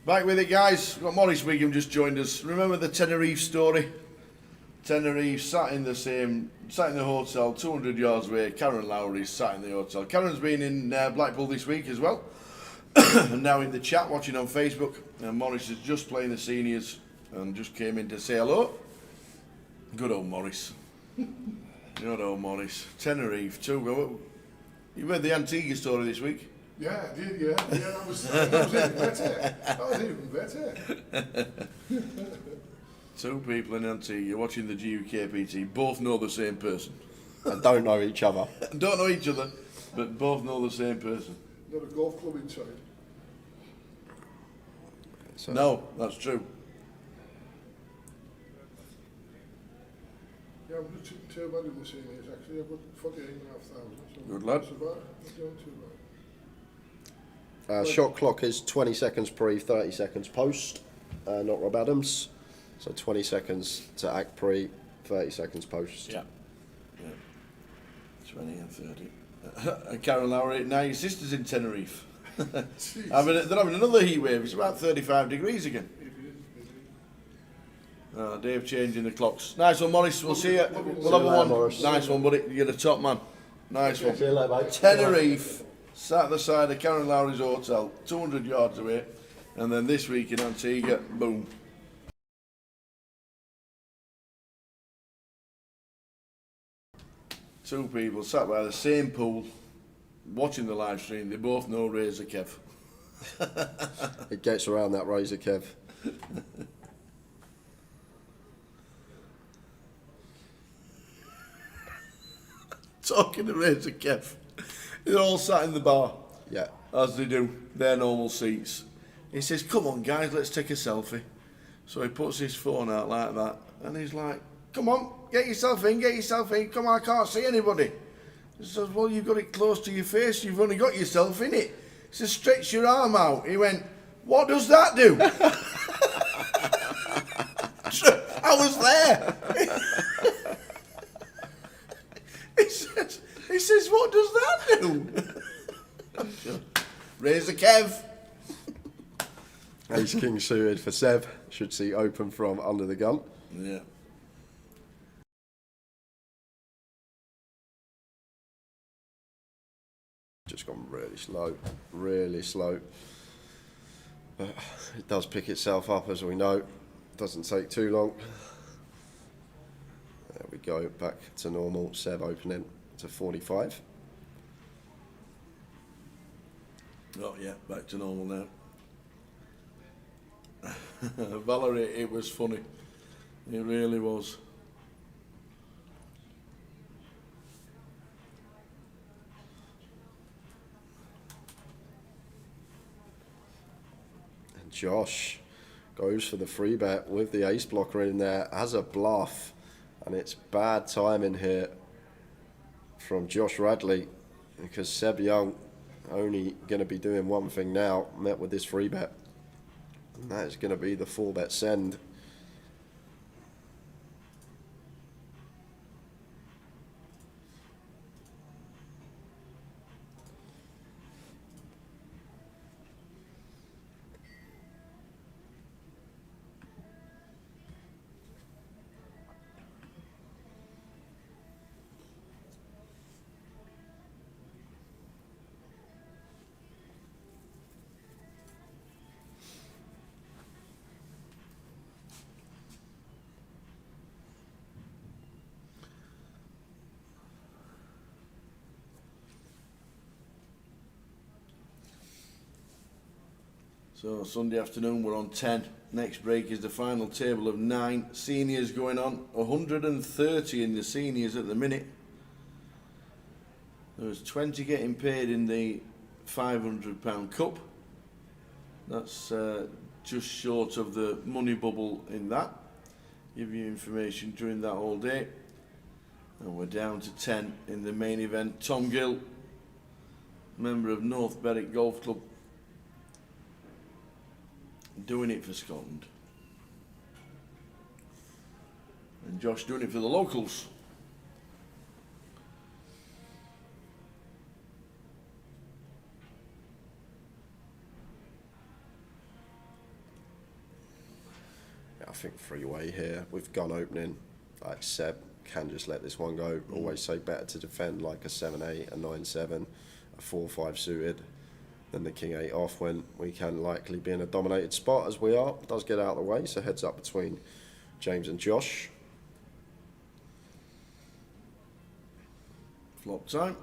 Back with it, guys. We've got Maurice Wiggum just joined us. Remember the Tenerife story? Tenerife sat in the hotel 200 yards away. Karen Lowry sat in the hotel. Karen's been in Blackpool this week as well. And now in the chat watching on Facebook. And Maurice is just playing the seniors and just came in to say hello. Good old Maurice. Good old Maurice. Tenerife too. You read the Antigua story this week? Yeah, I did, yeah. That was even better. That was even better. Two people in Antigua watching the GUKPT, both know the same person. And don't know each other. Don't know each other, but both know the same person. Not a golf club inside. So. No, that's true. Yeah, I'm not too bad in the seniors actually. I've got 48,500. So good lad. Not so bad. Not doing too bad. Shot clock is 20 seconds pre, 30 seconds post. Not Rob Adams. So 20 seconds to act pre, 30 seconds post. Yeah. 20 and 30. And Karen Lowry, now your sister's in Tenerife. They're having another heat wave. It's about 35 degrees again. Dave changing the clocks. Nice one, Maurice. We'll see you. We'll have a one. Maurice. Nice one, buddy. You're the top man. Nice one. See you later, mate. Tenerife, sat at the side of Karen Lowry's hotel, 200 yards away. And then this week in Antigua, boom. Two people sat by the same pool, watching the live stream. They both know Razor Kev. It gets around that Razor Kev. Talking to Razor Kev. They're all sat in the bar. Yeah. As they do, their normal seats. He says, come on guys, let's take a selfie. So he puts his phone out like that, and he's like, come on, get yourself in, come on, I can't see anybody. He says, well, you've got it close to your face, you've only got yourself in it. He says, stretch your arm out. He went, what does that do? I was there. He says, what does that do? Raise the Kev. Ace King suited for Seb. Should see open from under the gun. Yeah. Just gone really slow, really slow. But it does pick itself up, as we know. Doesn't take too long. There we go, back to normal. Seb opening to 45. Oh yeah, back to normal now. Valerie, it was funny. It really was. And Josh goes for the free bet with the ace blocker in there as a bluff. And it's bad timing here from Josh Radley, because Seb Young only going to be doing one thing now, met with this free bet. And that is going to be the 4-bet send. So Sunday afternoon we're on 10. Next break is the final table of 9. Seniors going on. 130 in the seniors at the minute. There's 20 getting paid in the £500 cup. That's just short of the money bubble in that. Give you information during that all day. And we're down to 10 in the main event. Tom Gill, member of North Berwick Golf Club, doing it for Scotland. And Josh doing it for the locals. Yeah, I think three-way here. We've gone opening. Like Seb can just let this one go. Always say better to defend like a 7-8, a 9-7, a 4-5 suited than the King 8 off, when we can likely be in a dominated spot as we are. Does get out of the way, so heads up between James and Josh. Flop time.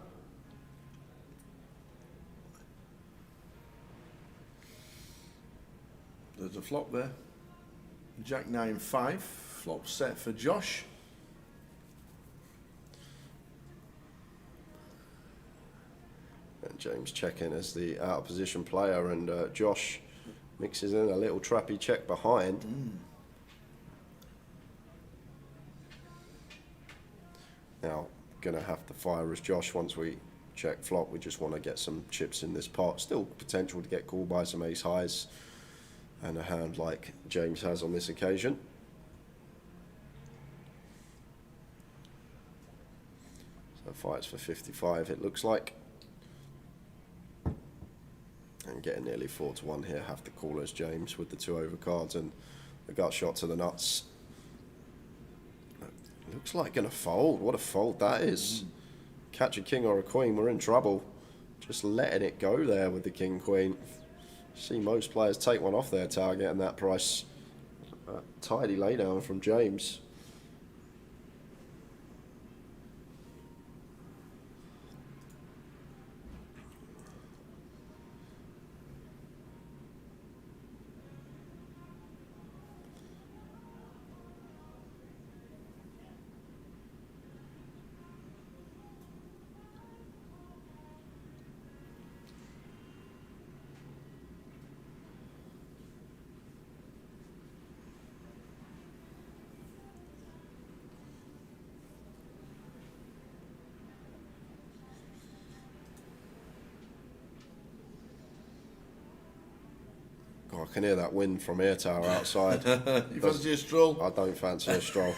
There's a flop there. Jack 9-5. Flop set for Josh. And James checking as the out of position player, and Josh mixes in a little trappy check behind. Now, gonna have to fire as Josh once we check flop. We just want to get some chips in this pot. Still potential to get called by some ace highs and a hand like James has on this occasion. So fights for 55 it looks like. And getting nearly 4-1 here, have to call as James with the 2 overcards and the gut shot to the nuts. Looks like gonna fold. What a fold that is. Catch a king or a queen, we're in trouble. Just letting it go there with the king queen. See most players take one off their target, and that price. Tidy laydown from James. I can hear that wind from Air Tower outside. You fancy a stroll? I don't fancy a stroll.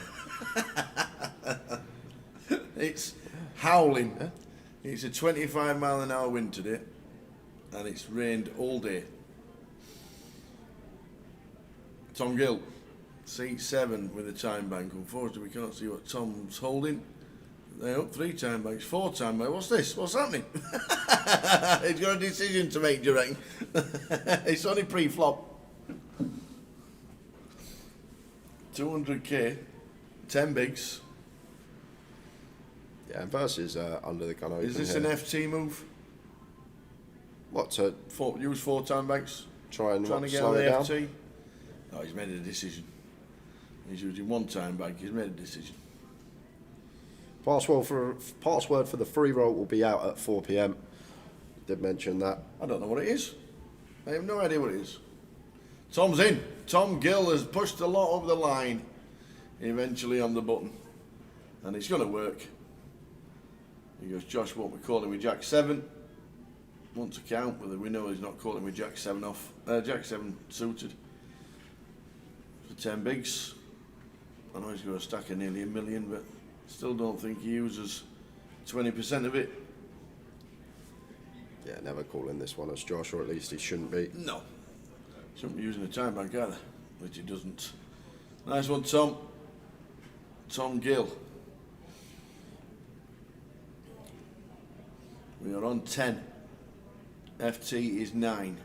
It's howling. Yeah. It's a 25-mile-an-hour wind today, and it's rained all day. Tom Gill, seat 7 with a time bank. Unfortunately, we can't see what Tom's holding. They're up 3 time banks, 4 time banks. What's this? What's happening? He's got a decision to make, do you reckon? It's only pre-flop. 200k, 10 bigs. Yeah, versus under the gun open. Is this here. an FT move? What, to use 4 time banks? Trying to get slow on the it down? FT? No, he's made a decision. He's using 1 time bank. He's made a decision. Password for the free roll will be out at 4 PM. Did mention that. I don't know what it is. I have no idea what it is. Tom's in. Tom Gill has pushed a lot over the line. Eventually on the button. and it's going to work. He goes, Josh won't be calling with Jack 7. Want to count, but we know he's not calling with Jack 7 off. Jack 7 suited for 10 bigs. I know he's got a stack of nearly $1 million, but still don't think he uses 20% of it. Yeah, never calling this one as Josh, or at least he shouldn't be. No. Shouldn't be using a time bank either, which he doesn't. Nice one, Tom. Tom Gill. We are on 10. FT is 9.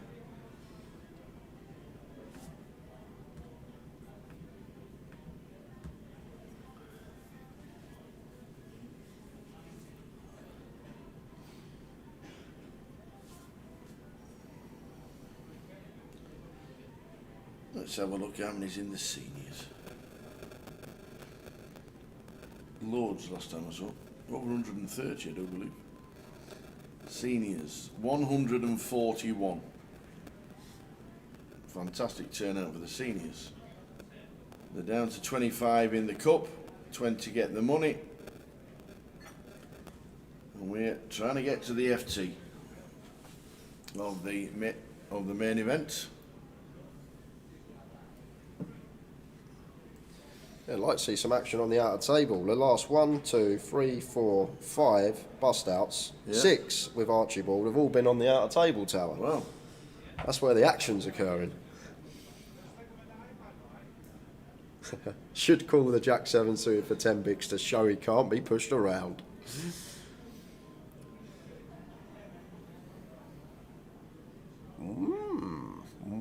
Let's have a look how many's in the seniors. Loads last time I saw. Over 130, I do believe. Seniors, 141. Fantastic turnout for the seniors. They're down to 25 in the cup, 20 get the money. And we're trying to get to the FT of the main event. Yeah, I'd like to see some action on the outer table. The last 1, 2, 3, 4, 5 bust outs, 6 with Archibald have all been on the outer table tower. Wow. That's where the action's occurring. Should call the Jack 7 suited for 10 bigs to show he can't be pushed around.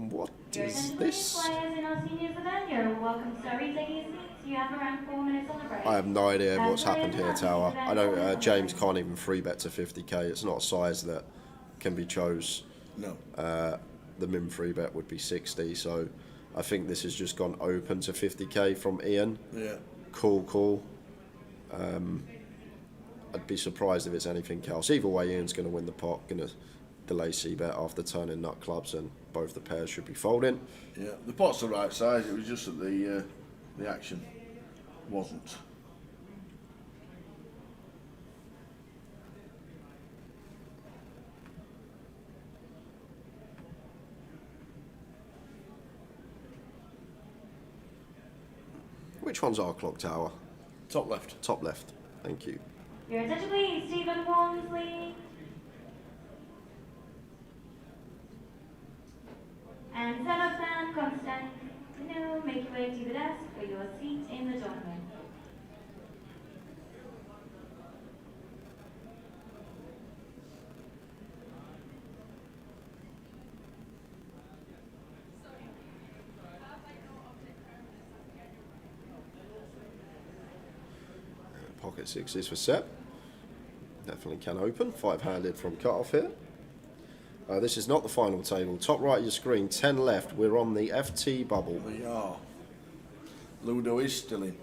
What is this? Players in our seniors event, you're welcome to retake your seats. You have around 4 minutes on the break. I have no idea what's happened here, Tower. I don't. James can't even free bet to 50k. It's not a size that can be chose. No. The min free bet would be 60. So I think this has just gone open to 50k from Ian. Yeah. Cool. I'd be surprised if it's anything else. Either way, Ian's going to win the pot. Going to delay C bet after turning nut clubs, and both the pairs should be folding. Yeah, the pot's the right size. It was just that the action wasn't. Which one's our clock, Tower? Top left. Top left. Thank you. Your attention please, Stephen Walmsley. And set up Sam Constantino, make your way to the desk for your seat in the tournament. Pocket sixes for Sep. Definitely can open. 5-handed from cut-off here. This is not the final table. Top right of your screen, 10 left. We're on the FT bubble. We are. Ludo is still in.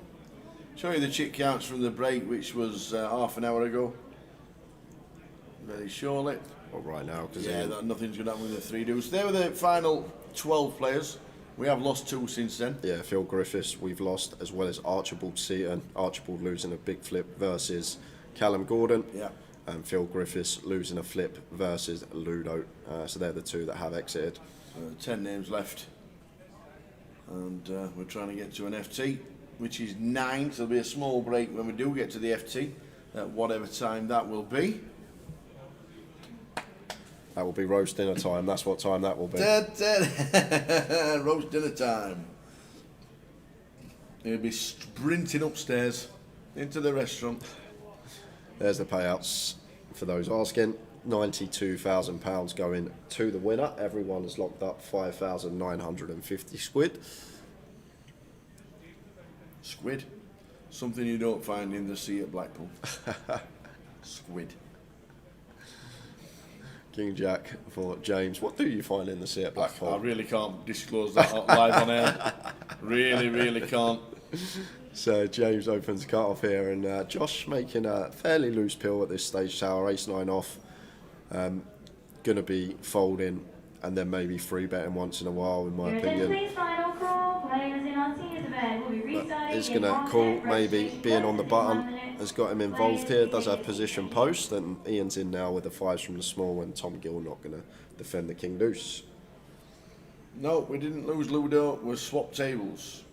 Show you the chip counts from the break, which was half an hour ago. Very surely. Well, right now, because nothing's going to happen with the 3 deuce. They were the final 12 players. We have lost 2 since then. Yeah, Phil Griffiths we've lost, as well as Archibald Seaton. Archibald losing a big flip versus Callum Gordon. Yeah. And Phil Griffiths losing a flip versus Ludo. So they're the 2 that have exited. 10 names left. And we're trying to get to an FT, which is 9. So there'll be a small break when we do get to the FT, at whatever time that will be. That will be roast dinner time. That's what time that will be. Roast dinner time. He'll be sprinting upstairs into the restaurant. There's the payouts for those asking. £92,000 going to the winner. Everyone has locked up 5,950 squid. Squid? Something you don't find in the sea at Blackpool. Squid. King Jack for James. What do you find in the sea at Blackpool? I really can't disclose that live on air. Really can't. So James opens cut off here, and Josh making a fairly loose pill at this stage. Tower ace-9 off. Gonna be folding, and then maybe free betting once in a while, in my opinion. Please final call. Players in our seniors event will be restarting is going to call. Maybe being on the button has got him involved here. Does have position post, and Ian's in now with the 5s from the small, and Tom Gill not going to defend the king deuce. No, we didn't lose Ludo. We swapped tables.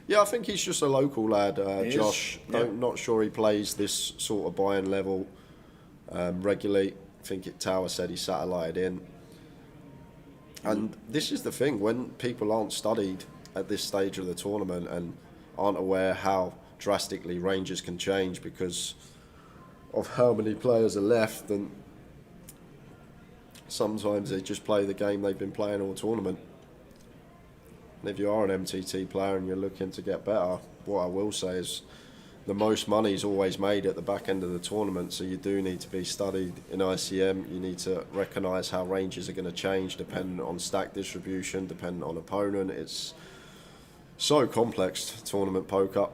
Yeah, I think he's just a local lad, Josh. Yeah. Not sure he plays this sort of buy-in level regularly. I think Tower said he satellited in. And this is the thing, when people aren't studied at this stage of the tournament and aren't aware how drastically ranges can change because of how many players are left, and sometimes they just play the game they've been playing all tournament. And if you are an MTT player and you're looking to get better, what I will say is the most money is always made at the back end of the tournament, so you do need to be studied in ICM. You need to recognise how ranges are going to change depending on stack distribution, depending on opponent. It's so complex, tournament poker.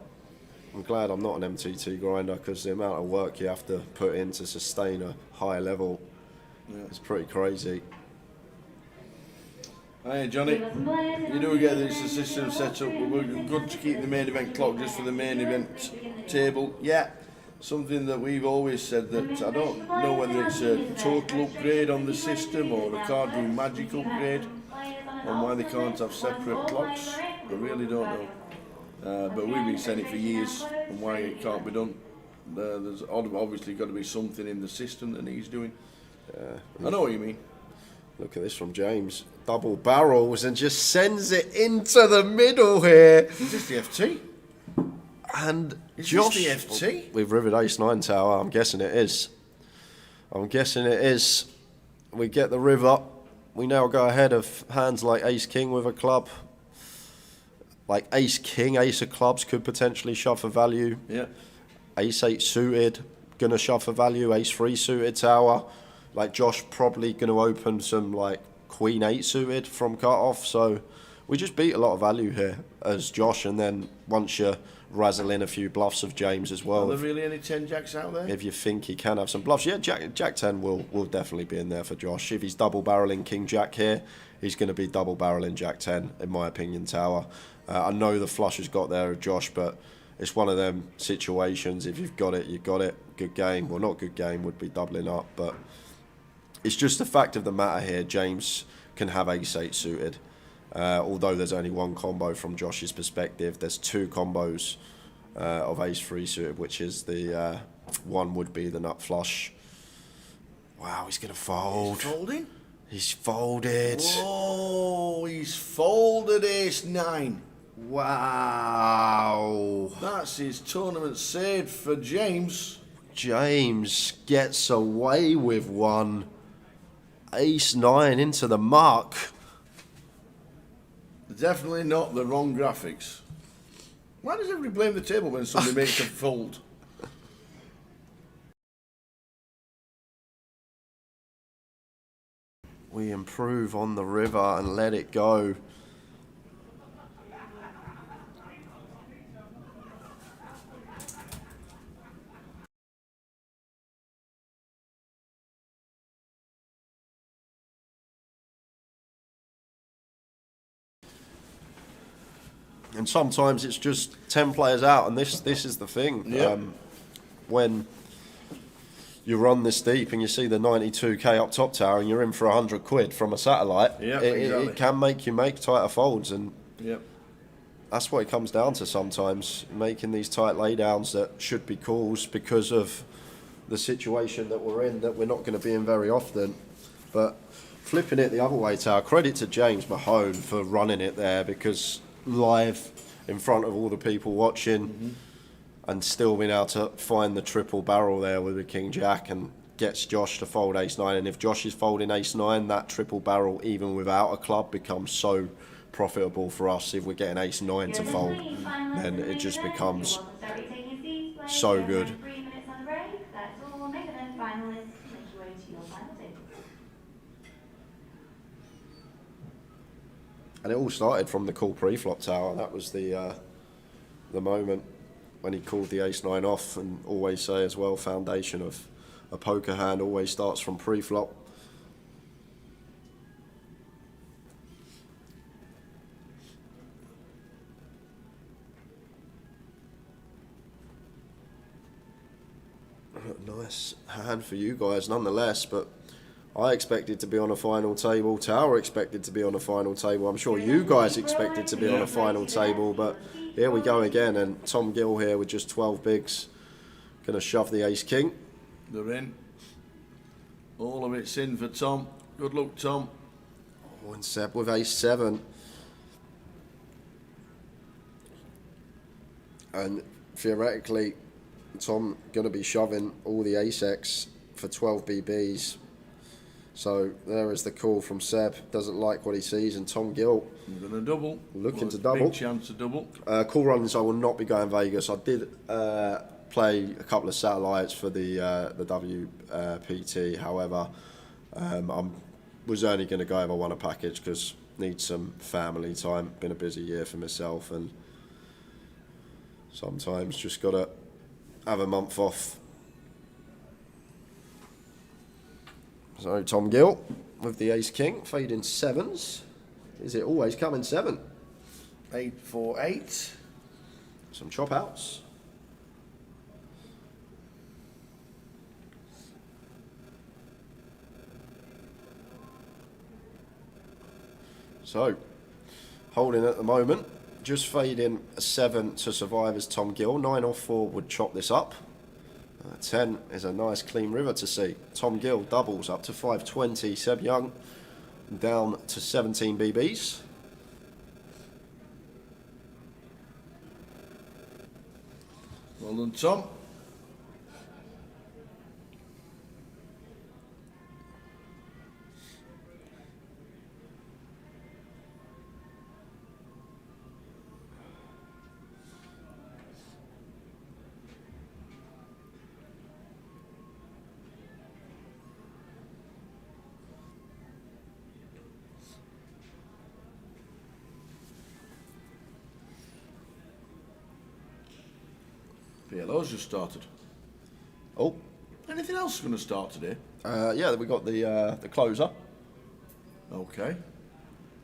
I'm glad I'm not an MTT grinder, because the amount of work you have to put in to sustain a high level is pretty crazy. Hey Johnny, you do get this system set up. We're good to keep the main event clock just for the main event table. Yeah, something that we've always said, that I don't know whether it's a total upgrade on the system or a card room magic upgrade, and why they can't have separate clocks. I really don't know. But we've been saying it for years, and why it can't be done. There's obviously got to be something in the system that he's doing. I know what you mean. Look at this from James. Double barrels and just sends it into the middle here. Is this the FT? And Is Josh, this the FT? We've rivered ace-9 tower. I'm guessing it is. We get the river. We now go ahead of hands like ace-king with a club. Like ace-king, ace of clubs could potentially shove for value. Yeah. Ace-8 suited, going to shove for value. Ace-3 suited tower. Like Josh probably going to open some like Queen 8 suited from cut off. So we just beat a lot of value here as Josh. And then once you razzle in a few bluffs of James as well. Are there really any 10 jacks out there? If you think he can have some bluffs. Yeah, Jack 10 will definitely be in there for Josh. If he's double barreling King Jack here, he's going to be double barreling Jack 10, in my opinion, tower. I know the flush has got there of Josh, but it's one of them situations. If you've got it, you've got it. Good game. Well, not good game, would be doubling up, but it's just the fact of the matter here. James can have ace-8 suited. Although there's only one combo from Josh's perspective, there's two combos of ace-3 suited, which is the one would be the nut flush. Wow, he's going to fold. He's folding? He's folded. Whoa, he's folded ace-9. Wow. That's his tournament saved for James. James gets away with one. Ace-9 into the mark. Definitely not the wrong graphics. Why does everybody blame the table when somebody makes a fold? We improve on the river and let it go. And sometimes it's just 10 players out, and this is the thing. Yep. When you run this deep and you see the 92k up top tower and you're in for 100 quid from a satellite, it can make you make tighter folds, and that's what it comes down to sometimes, making these tight laydowns that should be calls because of the situation that we're in, that we're not going to be in very often. But flipping it the other way, tower, credit to James Mahone for running it there, because live in front of all the people watching, and still being able to find the triple barrel there with the King Jack, and gets Josh to fold ace-9. And if Josh is folding ace-9, that triple barrel, even without a club, becomes so profitable for us. If we're getting ace-9 to fold, then it just becomes so good. And it all started from the call pre-flop tower. That was the moment when he called the ace-9 off, and always say as well, foundation of a poker hand always starts from pre-flop. Nice hand for you guys nonetheless, but I expected to be on a final table. Tower expected to be on a final table. I'm sure you guys expected to be on a final table, but here we go again. And Tom Gill here with just 12 bigs. Going to shove the ace king. They're in. All of it's in for Tom. Good luck, Tom. Oh, and Seb with ace 7. And theoretically, Tom going to be shoving all the ace X for 12 BBs. So there is the call from Seb. Doesn't like what he sees, and Tom Gill I'm going to double. looking to double. Big chance to double. Cool runnings. I will not be going Vegas. I did play a couple of satellites for the WPT. However, I was only going to go if I won a package because need some family time. Been a busy year for myself, and sometimes just got to have a month off. So Tom Gill with the ace king, fading 7s. Is it always coming 7? 8-4-8. Some chop outs. So, holding at the moment, just fading a 7 to survive as Tom Gill. 9 off 4 would chop this up. 10 is a nice clean river to see. Tom Gill doubles up to 520. Seb Young down to 17 BBs. Well done, Tom. PLO's just started. Oh. Anything else going to start today? Yeah, we got the closer. Okay.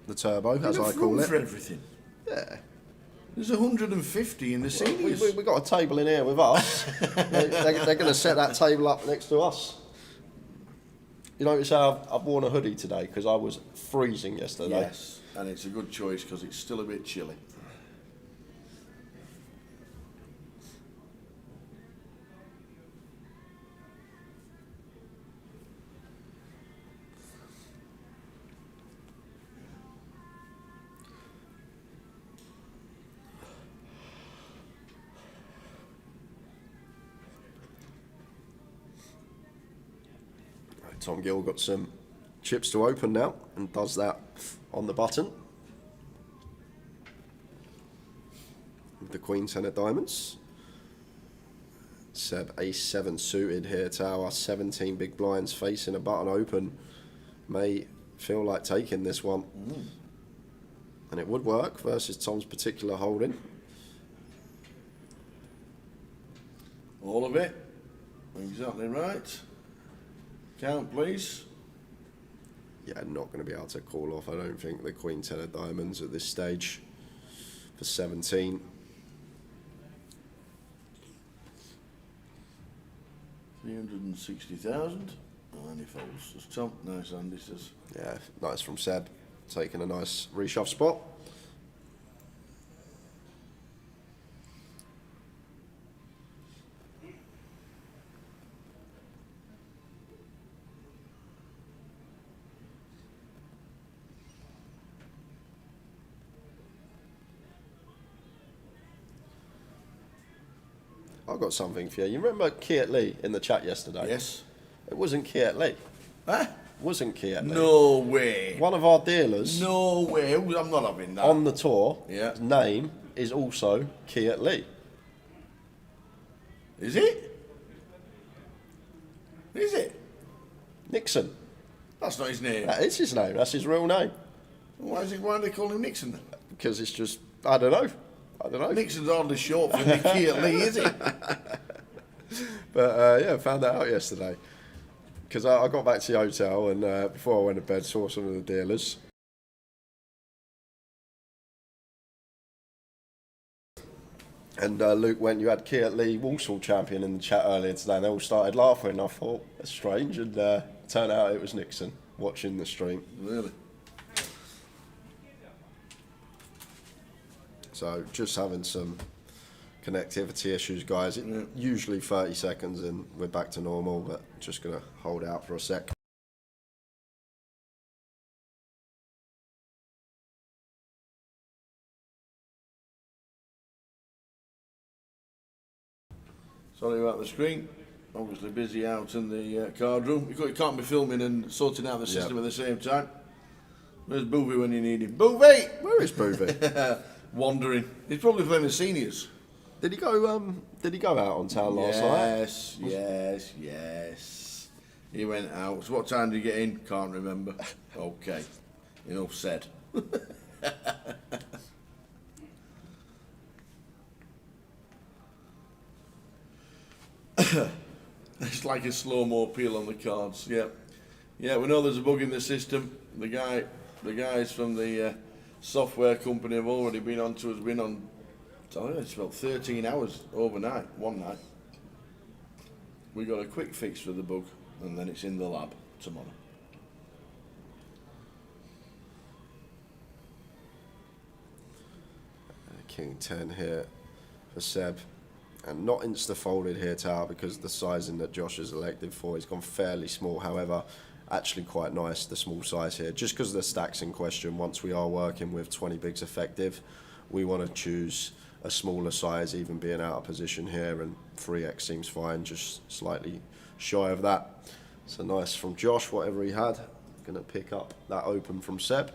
The turbo, as I Enough call room it. for everything. Yeah. There's 150 in the seniors. We got a table in here with us. They're going to set that table up next to us. You notice how I've worn a hoodie today because I was freezing yesterday. Yes, and it's a good choice because it's still a bit chilly. Tom Gill got some chips to open now and does that on the button. With the Queen 10 of diamonds. Seb ace 7 suited here, Tower. 17 big blinds facing a button open. May feel like taking this one. And it would work versus Tom's particular holding. All of it. Exactly right. Count, please. Yeah, not going to be able to call off, I don't think, the Queen 10 of diamonds at this stage for 17. $360,000. And he folds. Just Tom. Nice, Andy says. Yeah, nice from Seb. Taking a nice reshove spot. I've got something for you. You remember Kiet Lee in the chat yesterday? Yes. It wasn't Kiet Lee. Huh? Wasn't Kiet Lee. No way. One of our dealers. No way. I'm not having that. On the tour. Yeah. His name is also Kiet Lee. Is it? Is it? Nixon. That's not his name. That is his name. That's his real name. Why do they call him Nixon then? Because it's just, I don't know. Nixon's hardly short for Nicky Lee, is it? But yeah, found that out yesterday. Because I got back to the hotel and before I went to bed saw some of the dealers. And Luke, when you had Kiat Lee Walsall champion in the chat earlier today, and they all started laughing. I thought, that's strange, and turned out it was Nixon watching the stream. Really? So just having some connectivity issues, guys. Usually 30 seconds and we're back to normal, but just going to hold out for a sec. Sorry about the screen. Obviously busy out in the card room. You can't be filming and sorting out the system at the same time. Where's Boovie when you need him? Boovie! Where is Boovie? Wandering. He's probably playing the seniors. Did he go out on town last night? Yes. He went out. So what time did he get in? Can't remember. Okay. Enough said. It's like a slow-mo peel on the cards. Yeah, we know there's a bug in the system. The guys from the software company have already been on to us. Been on, I don't know, it's about 13 hours overnight, one night. We got a quick fix for the bug, and then it's in the lab tomorrow. King 10 here for Seb. And not insta-folded here, Tower, because the sizing that Josh has elected for, he's gone fairly small. However, actually quite nice, the small size here. Just because of the stacks in question, once we are working with 20 bigs effective, we want to choose a smaller size, even being out of position here, and 3x seems fine, just slightly shy of that. So nice from Josh, whatever he had. Going to pick up that open from Seb.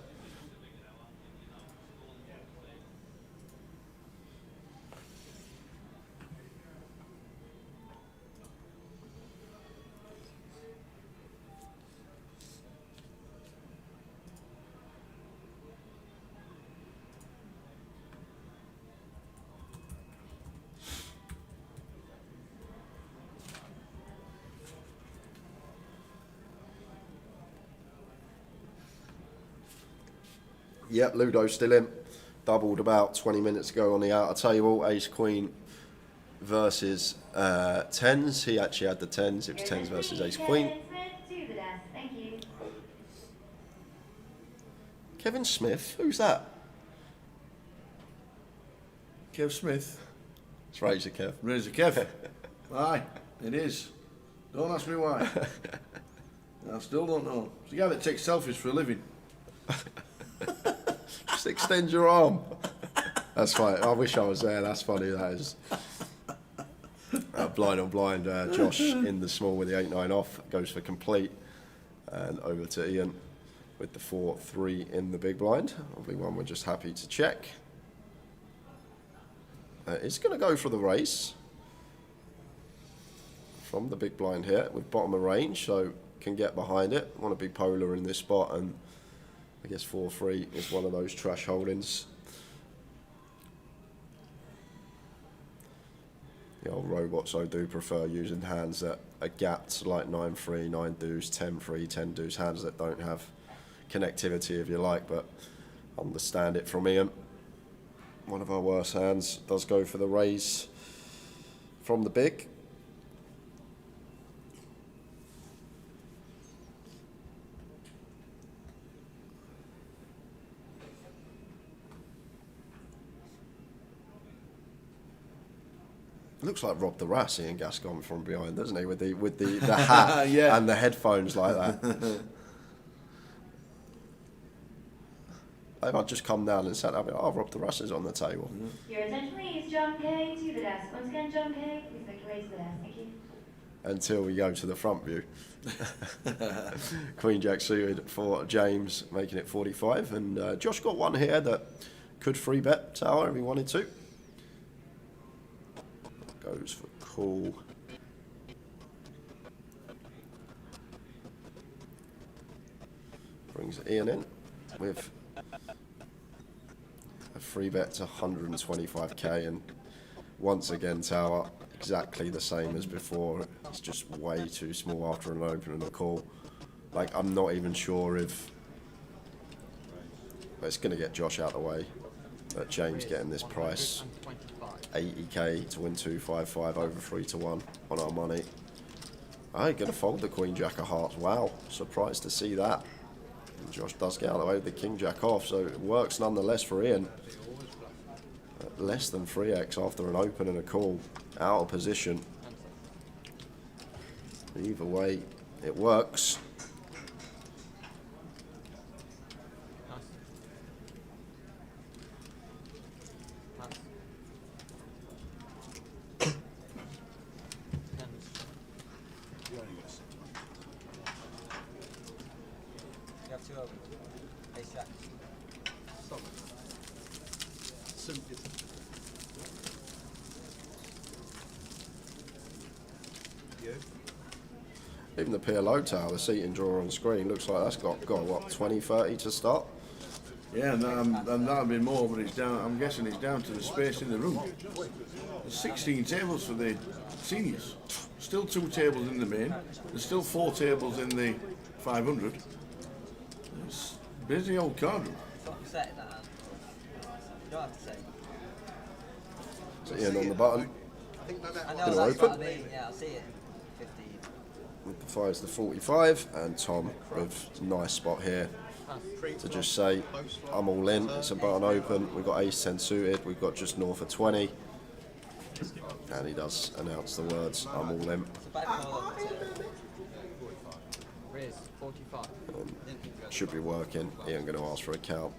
Yep, Ludo's still in. Doubled about 20 minutes ago on the outer table. Ace Queen versus tens. He actually had the tens. It was tens versus Ace Queen. Kevin Smith? Who's that? Kev Smith. It's Razor Kev. Razor Kev. Aye, it is. Don't ask me why. I still don't know. It's the guy that takes selfies for a living. Just extend your arm. That's fine. I wish I was there. That's funny. That is. Blind on blind. Josh in the small with the 8-9 off. Goes for complete. And over to Ian with the 4-3 in the big blind. Probably one we're just happy to check. It's going to go for the race. From the big blind here with bottom of range. So can get behind it. Want to be polar in this spot, and I guess 4-3 is one of those trash holdings. The old robots, I do prefer using hands that are gapped, like 9-3, 9 deuce, 10-3, 10 deuce, hands that don't have connectivity, if you like, but understand it from Ian. One of our worst hands does go for the raise from the big. Looks like Rob the Ras, Ian Gascon from behind, doesn't he? With the hat yeah. And the headphones like that. I've just come down and sat up. Oh, Rob the Ras is on the table. Your attention please, John K to the desk. Once again, John K, please make your way to the desk. Thank you. Until we go to the front view. Queen Jack suited for James, making it 45. And Josh got one here that could free bet Tower if he wanted to. Goes for call. Brings Ian in with a free bet to 125k, and once again Tower exactly the same as before. It's just way too small after an open and a call. Like, I'm not even sure if it's going to get Josh out of the way, but James getting this price. 80k to win 255 over 3-1 on our money. I'm going to fold the Queen Jack of Hearts. Wow, surprised to see that. And Josh does get out of the way with the King Jack off, so it works nonetheless for Ian. At less than 3x after an open and a call, out of position. Either way, it works. Even the PLO tower, the seating drawer on screen, looks like that's got what, 20, 30 to start? Yeah, and that'll be more, but it's down. I'm guessing it's down to the space in the room. There's 16 tables for the seniors. Still 2 tables in the main. There's still 4 tables in the 500. It's busy old card room. You don't have to say. So Ian on the button. I know that's open. what I mean. Yeah, I'll see it. 15. With the 5s to 45, and Tom with a nice spot here to just say, I'm all in. It's a button open. We've got ace 10 suited. We've got just north of 20. And he does announce the words, I'm all in. Riz, 45. Should be working. Ian going to ask for a count.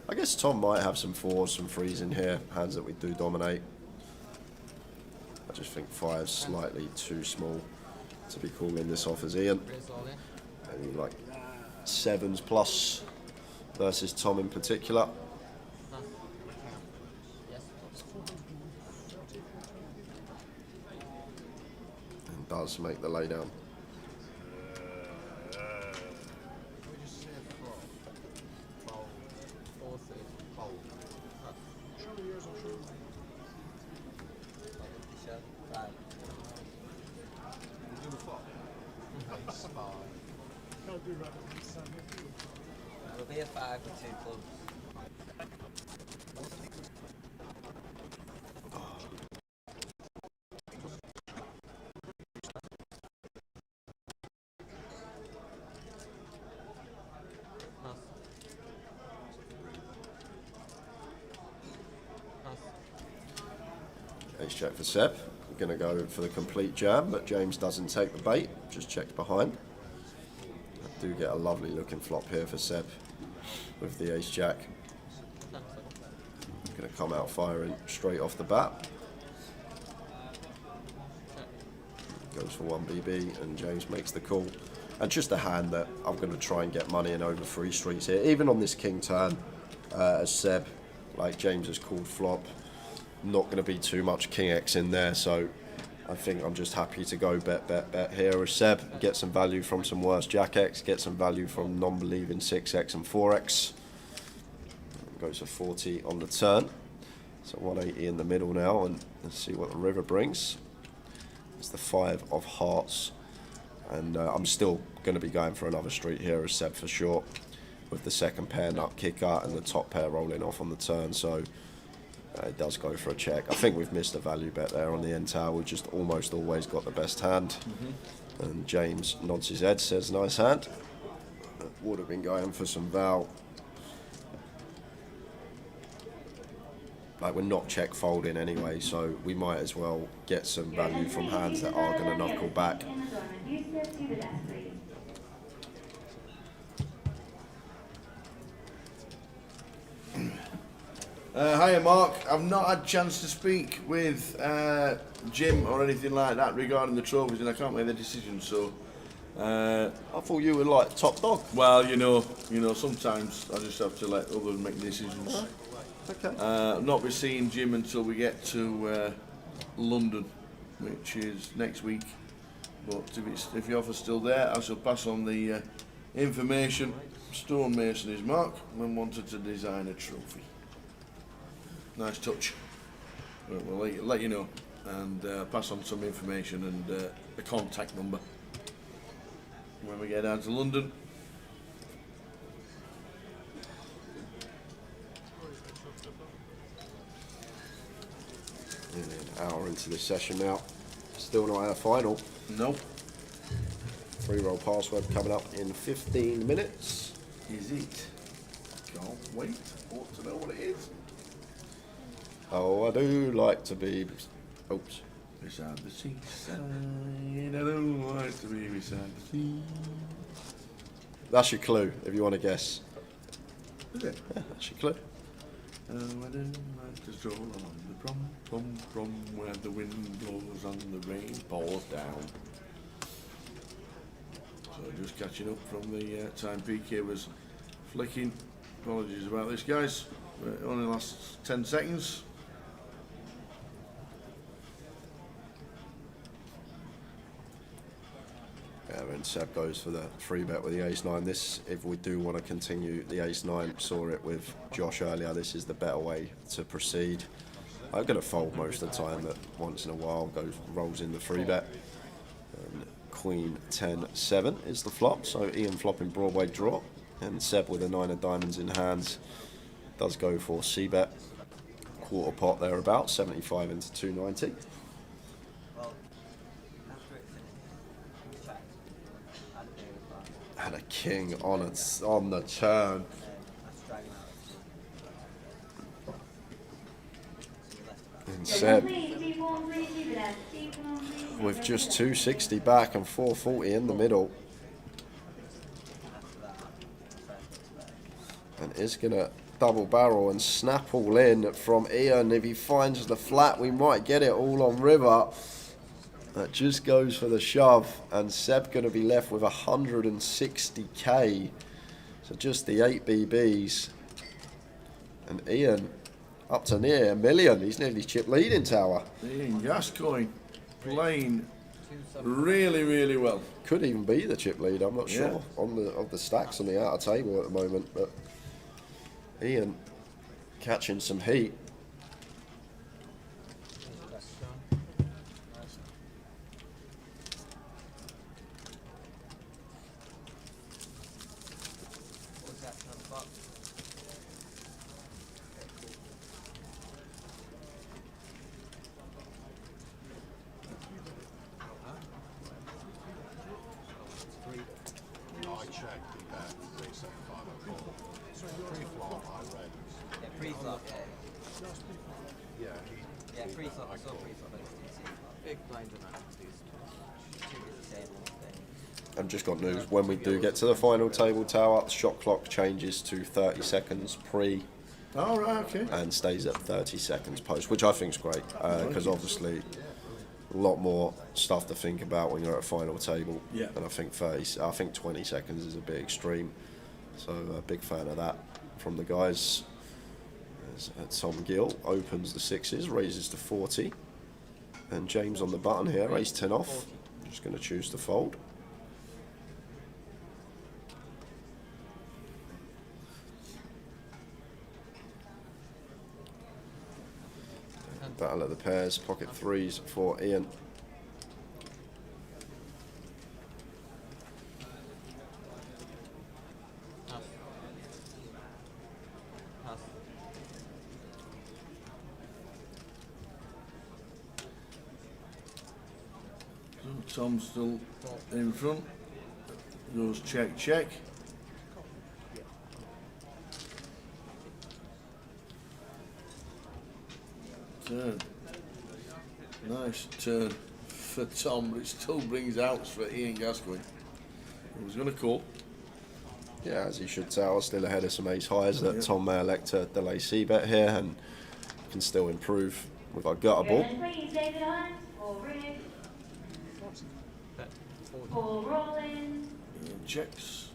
I guess Tom might have some 4s, some 3s in here, hands that we do dominate. I just think 5's slightly too small to be calling this off as Ian. Maybe like 7s plus versus Tom in particular. And does make the laydown. It'll be a 5 with 2 clubs. Ace jack for Seb. We're going to go for the complete jam, but James doesn't take the bait, just checks behind. I do get a lovely looking flop here for Seb with the ace jack. Going to come out firing straight off the bat. Goes for 1 BB and James makes the call. And just a hand that I'm going to try and get money in over 3 streets here, even on this king turn, as Seb, like James has called flop. Not going to be too much king X in there, so I think I'm just happy to go bet here as Seb, get some value from some worse jack X, get some value from non-believing 6X and 4X. Goes for 40 on the turn, so 180 in the middle now, and let's see what the river brings. It's the 5 of hearts, and I'm still going to be going for another street here as Seb for sure, with the second pair nut kicker and the top pair rolling off on the turn, so it does go for a check. I think we've missed a value bet there on the end tower. We've just almost always got the best hand. And James nods his head, says nice hand. Would have been going for some val. Like, we're not check folding anyway, so we might as well get some value from hands that are going to knuckle back. Hiya Mark, I've not had a chance to speak with Jim or anything like that regarding the trophies, and I can't make the decision, so I thought you were like top dog. Well, you know, sometimes I just have to let others make decisions. Okay. I'll not be seeing Jim until we get to London, which is next week. But if your offer's still there, I shall pass on the information. Stonemason is Mark, and wanted to design a trophy. Nice touch. We'll let you know, and pass on some information and the contact number when we get down to London. Hour into this session now. Still not our final. Nope. 3-roll password coming up in 15 minutes. Is it? Can't wait. Want to know what it is? Oh, I do like to be... Oops. Beside the seaside, I don't like to be beside the sea. That's your clue, if you want to guess. Is it? Yeah, that's your clue. Oh, I don't like to stroll along the prom, where the wind blows and the rain pours down. So just catching up from the time PK was flicking. Apologies about this, guys. It only lasts 10 seconds. Yeah, and Seb goes for the free bet with the ace-9. This, if we do want to continue the ace-9, saw it with Josh earlier, this is the better way to proceed. I'm going to fold most of the time, but once in a while rolls in the free bet. And Queen 10-7 is the flop, so Ian flopping Broadway draw, and Seb with a 9 of diamonds in hand does go for c-bet. Quarter pot thereabouts, 75 into 290. And a king on the turn. And Seb with just 260 back and 440 in the middle. And is going to double barrel and snap all in from Ian. If he finds the flat, we might get it all on river. That just goes for the shove, and Seb going to be left with 160k. So just the 8 BBs. And Ian up to near $1 million. He's nearly chip leading tower. Ian Gascoigne playing really, really well. Could even be the chip lead, I'm not sure, of the stacks on the outer table at the moment. But Ian catching some heat. I've just got news. When we do get to the final table tower, the shot clock changes to 30 seconds pre. Oh, right, okay. And stays at 30 seconds post, which I think is great, because obviously a lot more stuff to think about when you're at a final table. Yeah. And I think 20 seconds is a bit extreme. So a big fan of that from the guys. Tom Gill opens the 6s, raises to 40. And James on the button here, ace 10 off. Just going to choose to fold. Battle of the pairs, pocket 3s for Ian. Tom's still in front. Goes check, check. Turn. Nice turn for Tom, but it still brings outs for Ian Gascoigne. He was going to call. Yeah, as he should tell, still ahead of some ace highs that Tom may elect to delay c-bet here and can still improve with our gutter ball. Paul Rollins. Checks.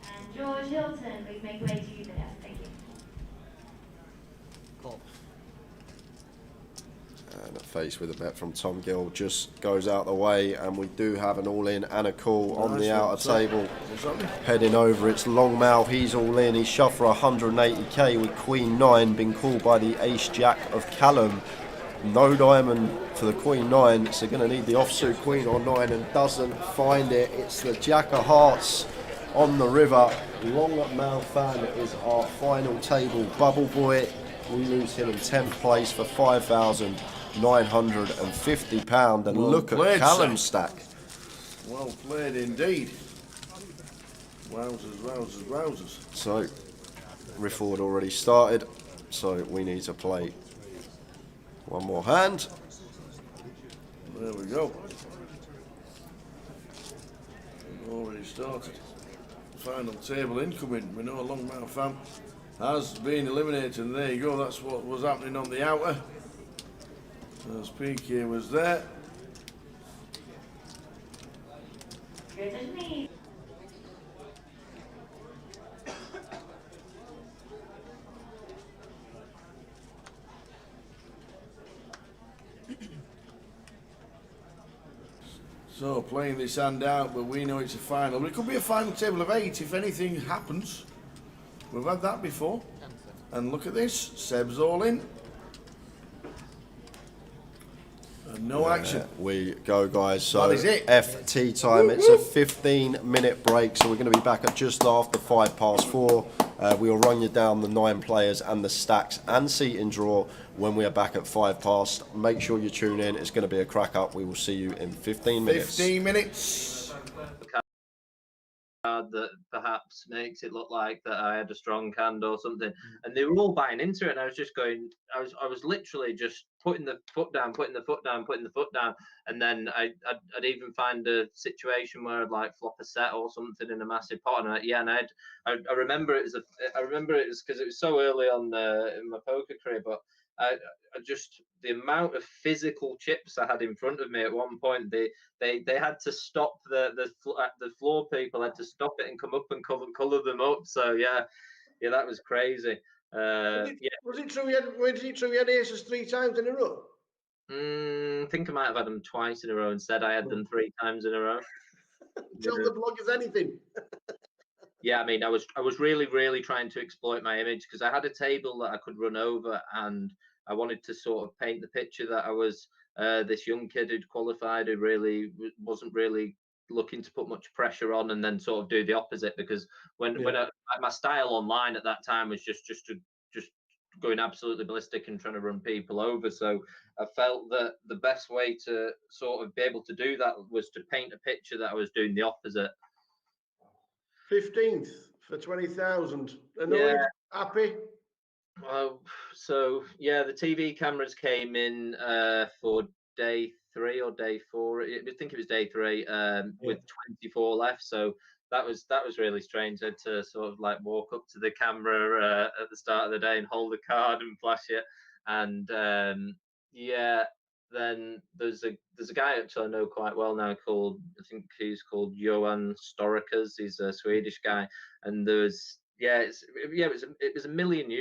And George Hilton, please make way to you there. Thank you. Call. And a face with a bet from Tom Gill just goes out the way, and we do have an all-in and a call on the outer table. Heading over, it's Longmouth, he's all in, he's shoved for 180k with Queen 9, been called by the Ace-Jack of Callum. No diamond for the Queen 9, so going to need the offsuit Queen on 9 and doesn't find it. It's the Jack of Hearts on the river. Longmouth fan is our final table bubble boy. We lose him in 10th place for 5,000. £950. And Well look played, at Callum's sir. stack. Well played indeed. Wowzers, wowzers, wowzers. So, Rifford already started, so we need to play one more hand. There we go. Already started. Final table incoming. We know Longmouth Fam has been eliminated, and there you go. That's what was happening on the outer. As PK was there. So playing this hand out, but we know it's a final. But it could be a final table of 8 if anything happens. We've had that before. And look at this, Seb's all in. And no action. We go, guys. So That is it. FT time. It's a 15-minute break, so we're going to be back at just after 4:05. We will run you down the 9 players and the stacks and seating draw when we are back at 5:05. Make sure you tune in. It's going to be a crack up. We will see you in 15 minutes. 15 minutes. That perhaps makes it look like that I had a strong hand or something, and they were all buying into it. And I was just going, I was literally just putting the foot down, putting the foot down, putting the foot down, and then I'd even find a situation where I'd like flop a set or something in a massive pot, and I remember it was because it was so early on in my poker career, but I just the amount of physical chips I had in front of me at one point, they had to stop the floor people had to stop it and come up and colour them up. So yeah, that was crazy. Was it true you had aces 3 times in a row? I think I might have had them twice in a row. Instead, I had them 3 times in a row. Tell the bloggers anything. Yeah, I mean, I was really, really trying to exploit my image because I had a table that I could run over, and I wanted to sort of paint the picture that I was this young kid who'd qualified, who really wasn't really looking to put much pressure on, and then sort of do the opposite. Because when my style online at that time was just going absolutely ballistic and trying to run people over. So I felt that the best way to sort of be able to do that was to paint a picture that I was doing the opposite. 15th for 20,000. Annoyed? Yeah. Happy? So yeah, the TV cameras came in for day 3 or day 4. I think it was day 3 with 24 left. So that was really strange. I had to sort of like walk up to the camera at the start of the day and hold the card and flash it. And then there's a guy actually I know quite well now called, I think he's called Johan Storikers. He's a Swedish guy, and it was €1 million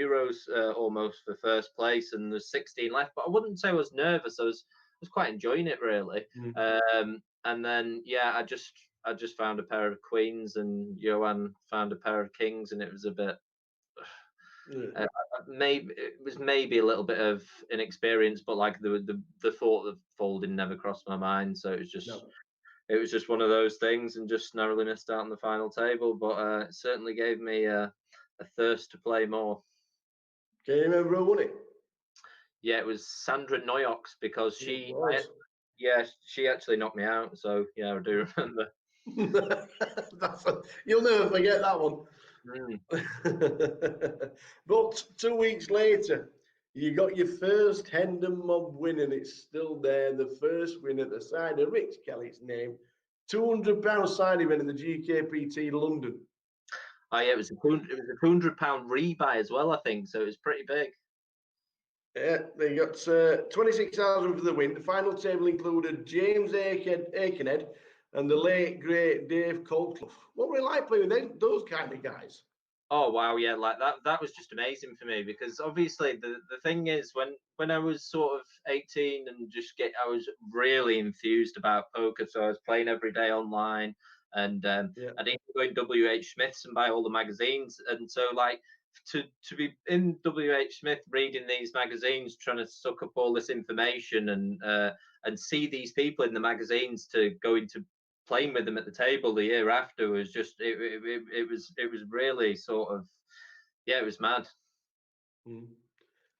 almost for first place, and there's 16 left. But I wouldn't say I was nervous. I was quite enjoying it really. And then I just found a pair of queens, and Johan found a pair of kings, and it was a bit. Maybe it was maybe a little bit of inexperience, but like the thought of folding never crossed my mind. So it was just one of those things, and just narrowly missed out on the final table. But it certainly gave me a thirst to play more. Can you remember who won it? Yeah, it was Sandra Noyox, because she actually knocked me out. So yeah, I do remember. You'll never forget that one. But 2 weeks later, you got your first Hendon Mob win, and it's still there. The first win at the side of Rich Kelly's name. £200 side event in the GUKPT London. Oh yeah, it was a £200 rebuy as well, I think. So it was pretty big. Yeah, they got 26,000 for the win. The final table included James Aikenhead and the late great Dave Colclough. What were it like playing with those kind of guys? Oh wow, yeah, like that was just amazing for me, because obviously the thing is, when I was sort of 18 and I was really enthused about poker, so I was playing every day online, and I'd even go in WH Smith's and buy all the magazines, and so like to be in WH Smith reading these magazines, trying to suck up all this information, and see these people in the magazines to go into playing with them at the table the year after was just it was really sort of it was mad.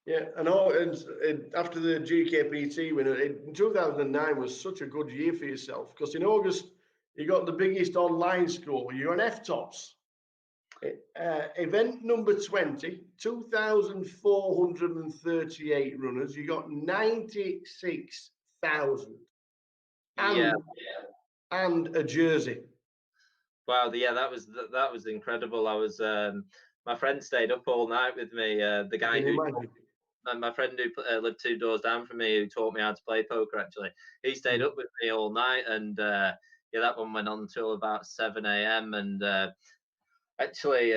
Yeah, and after the GUKPT win in 2009 was such a good year for yourself because in August you got the biggest online score. You're on F-tops. Event number 20, 2,438 runners. You got 96,000 and a jersey. Wow, yeah, that was incredible. I was my friend stayed up all night with me. The guy who my friend who lived 2 doors down from me, who taught me how to play poker, actually, he stayed up with me all night, and yeah, that one went on till about 7 a.m. And actually,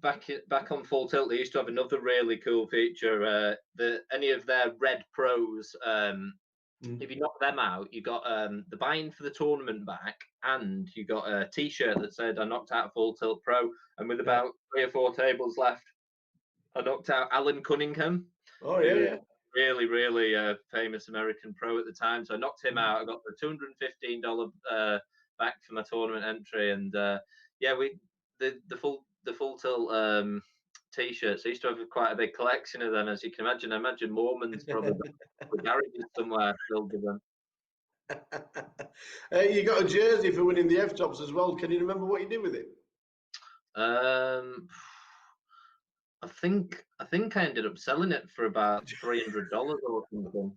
back on Full Tilt, they used to have another really cool feature. Any of their red pros, if you knock them out, you got the buy-in for the tournament back, and you got a T-shirt that said "I knocked out Full Tilt Pro." And with about 3 or 4 tables left, I knocked out Alan Cunningham. Oh yeah, really, really famous American pro at the time. So I knocked him out. I got the $215 back for my tournament entry, and yeah, the full tilt T-shirts. I used to have quite a big collection of them, as you can imagine. I imagine Mormons probably with garages somewhere filled with them. You got a jersey for winning the F-tops as well. Can you remember what you did with it? I think I ended up selling it for about $300 or something.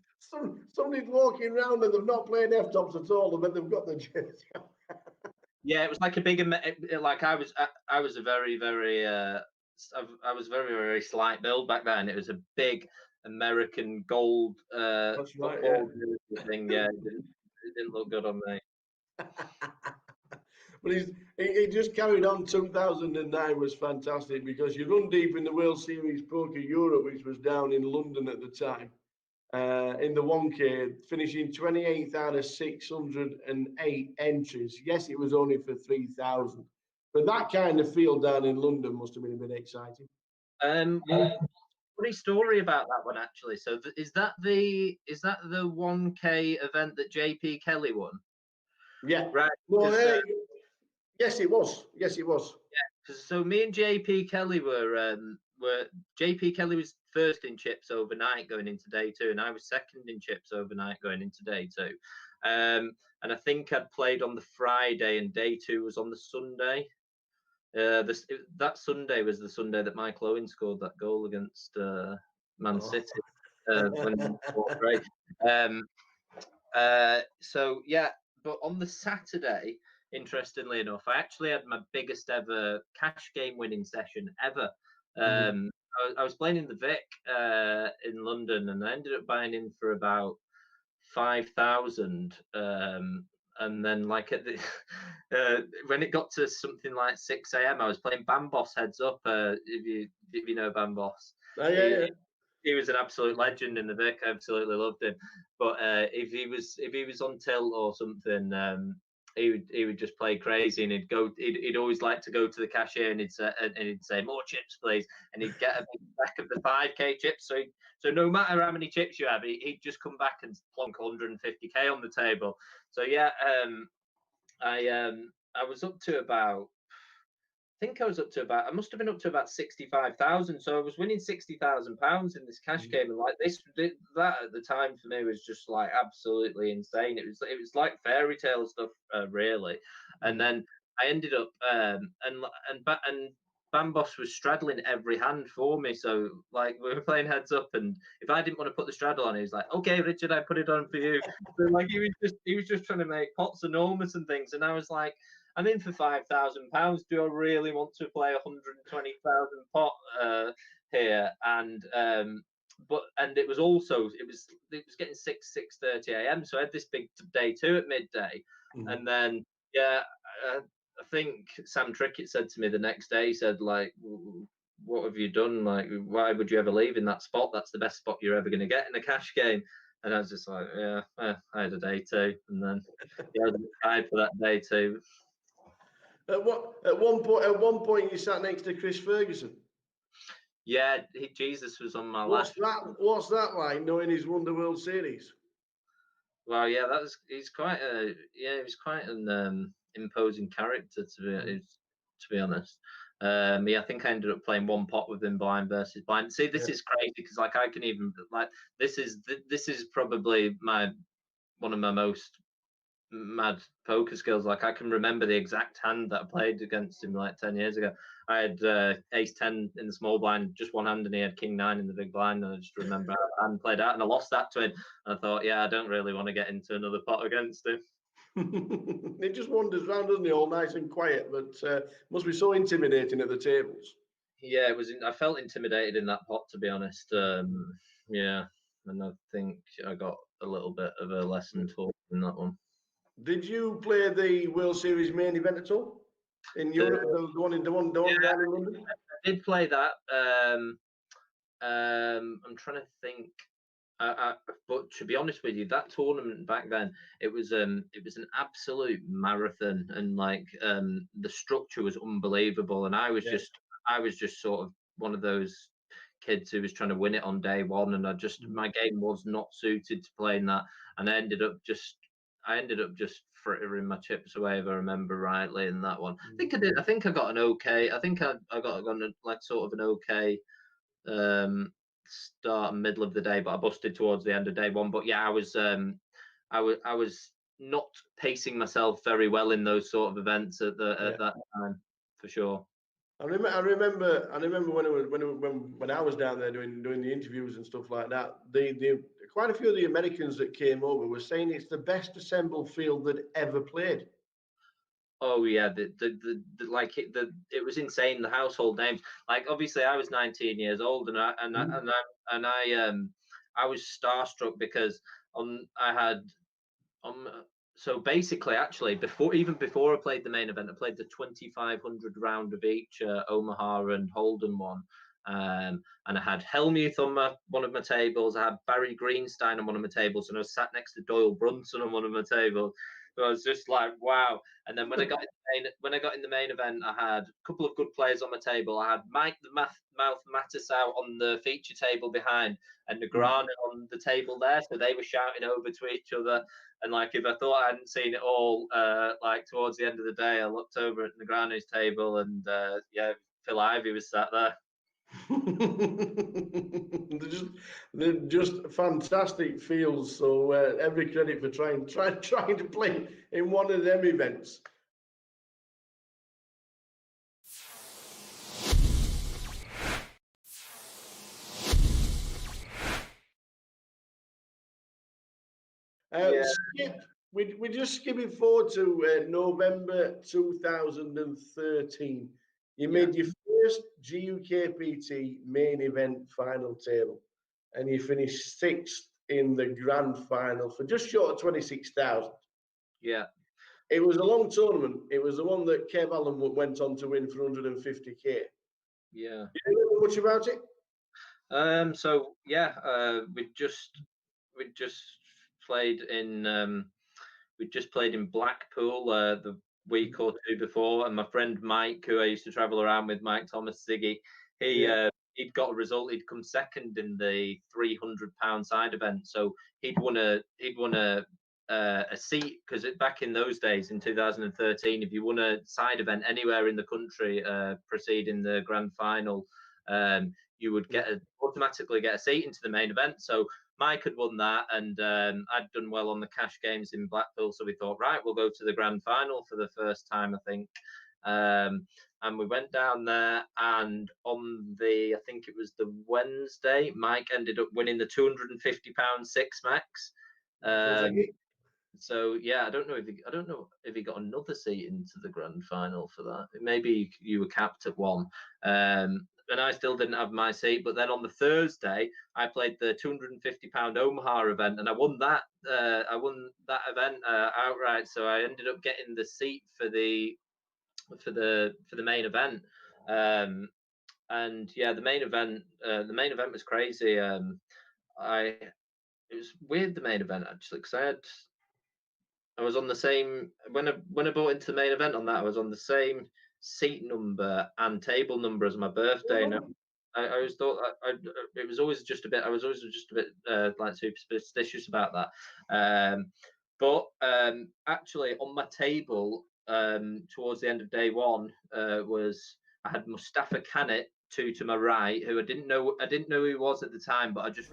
Somebody's walking around and they've not played F-tops at all, but they've got the jersey. Yeah, it was like a big, like I was a very, very, I was very, very slight build back then. It was a big American gold football thing. Yeah, it didn't look good on me. But he just carried on. 2009 was fantastic because you run deep in the World Series Poker Europe, which was down in London at the time. In the 1K, finishing 28th out of 608 entries. Yes, it was only for 3,000, but that kind of field down in London must have been a bit exciting. Funny story about that one actually. So is that the 1K event that JP Kelly won? Yeah. Right. Well, yes, it was. Yes, it was. Yeah. So me and JP Kelly were JP Kelly was first in chips overnight going into day 2, and I was second in chips overnight going into day 2. And I think I'd played on the Friday, and day 2 was on the Sunday. That Sunday was the Sunday that Michael Owen scored that goal against Man City. So yeah, but on the Saturday, interestingly enough, I actually had my biggest ever cash game winning session ever. I was playing in the Vic in London, and I ended up buying in for about 5,000. And then, like at the when it got to something like 6 a.m., I was playing Bambos heads up. If you know Bambos, he was an absolute legend in the Vic. I absolutely loved him. But if he was on tilt or something, he would just play crazy, and he'd always like to go to the cashier, and he'd say more chips, please, and he'd get a big stack of the 5K chips. So no matter how many chips you have, he'd just come back and plonk 150K on the table. So yeah, I was up to about. I must have been up to about 65,000. So I was winning £60,000 in this cash game, and like that at the time for me was just like absolutely insane. It was like fairy tale stuff, really. And then I ended up and Bambos was straddling every hand for me. So like we were playing heads up, and if I didn't want to put the straddle on, he was like, "Okay, Richard, I put it on for you." So like he was just trying to make pots enormous and things, and I was like, I'm in for £5,000. Do I really want to play 120,000 pot here? And it was getting 6:30 a.m. So I had this big day 2 at midday, and then yeah, I think Sam Trickett said to me the next day. He said like, "What have you done? Like, why would you ever leave in that spot? That's the best spot you're ever going to get in a cash game." And I was just like, yeah, I had a day 2, and then yeah, I was excited for that day 2. At one point, you sat next to Chris Ferguson. Yeah, Jesus was on my left. What's that like, knowing he's won the World Series? Well, yeah, he's quite an imposing character to be honest. Yeah, I think I ended up playing one pot with him blind versus blind. See, this Yeah. is crazy because like I can even like this is probably one of my most mad poker skills. Like I can remember the exact hand that I played against him like 10 years ago. I had ace 10 in the small blind, just one hand, and he had king 9 in the big blind. And I just remember I hadn't played out and I lost that to him. And I thought, yeah, I don't really want to get into another pot against him. It just wanders around, doesn't it, all nice and quiet, but must be so intimidating at the tables. Yeah, it was. I felt intimidated in that pot, to be honest. Yeah, and I think I got a little bit of a lesson taught in that one. Did you play the World Series main event at all in Europe? The one down in London. I did play that. I'm trying to think. But to be honest with you, that tournament back then, it was an absolute marathon, and like the structure was unbelievable, and I was just sort of one of those kids who was trying to win it on day one, and my game was not suited to playing that, and I ended up just frittering my chips away, if I remember rightly, in that one. I think I did. I think I got an okay. I think I got like sort of an okay start and middle of the day, but I busted towards the end of day one. But yeah, I was not pacing myself very well in those sort of events at that time, for sure. I remember when I was down there doing the interviews and stuff like that. The quite a few of the Americans that came over were saying it's the best assembled field that ever played. Oh yeah, it was insane. The household names, like obviously I was 19 years old, and I was starstruck because so basically actually before I played the main event, I played the 2500 round of each Omaha and Holden one. And I had Helmuth on one of my tables. I had Barry Greenstein on one of my tables, and I was sat next to Doyle Brunson on one of my tables. So I was just like, wow. And then when I got in the main event, I had a couple of good players on my table. I had Mike the Mouth Mattis out on the feature table behind, and Negrano on the table there. So they were shouting over to each other. And like, if I thought I hadn't seen it all, like towards the end of the day, I looked over at Negrano's table, and yeah, Phil Ivey was sat there. they're just fantastic fields. So every credit for trying to play in one of them events. We're just skipping forward to November 2013. You made your first GUKPT main event final table, and you finished 6th in the grand final for just short of 26,000. Yeah. It was a long tournament. It was the one that Kev Allen went on to win for 150k. Yeah. Do you know much about it? So yeah, we just played in Blackpool the week or two before, and my friend Mike, who I used to travel around with, Mike Thomas Ziggy, he'd got a result. He'd come second in the £300 side event, so he'd won a seat, because back in those days in 2013, if you won a side event anywhere in the country preceding the grand final, you would automatically get a seat into the main event. So Mike had won that, and I'd done well on the cash games in Blackpool, so we thought, right, we'll go to the grand final for the first time, I think. And we went down there, and on I think it was the Wednesday, Mike ended up winning the £250 six max. So yeah, I don't know if he got another seat into the grand final for that. Maybe you were capped at one. And I still didn't have my seat. But then on the Thursday, I played the £250 Omaha event, and I won that. I won that event outright. So I ended up getting the seat for the main event. And yeah, the main event was crazy. It was weird, the main event, actually, because I was on the same when I bought into the main event on that. I was on the same seat number and table number as my birthday. And I always thought it was always just a bit. I was always just a bit like superstitious about that. But actually, on my table towards the end of day one was I had Mustafa Kanit 2 to my right, who I didn't know who he was at the time, but I just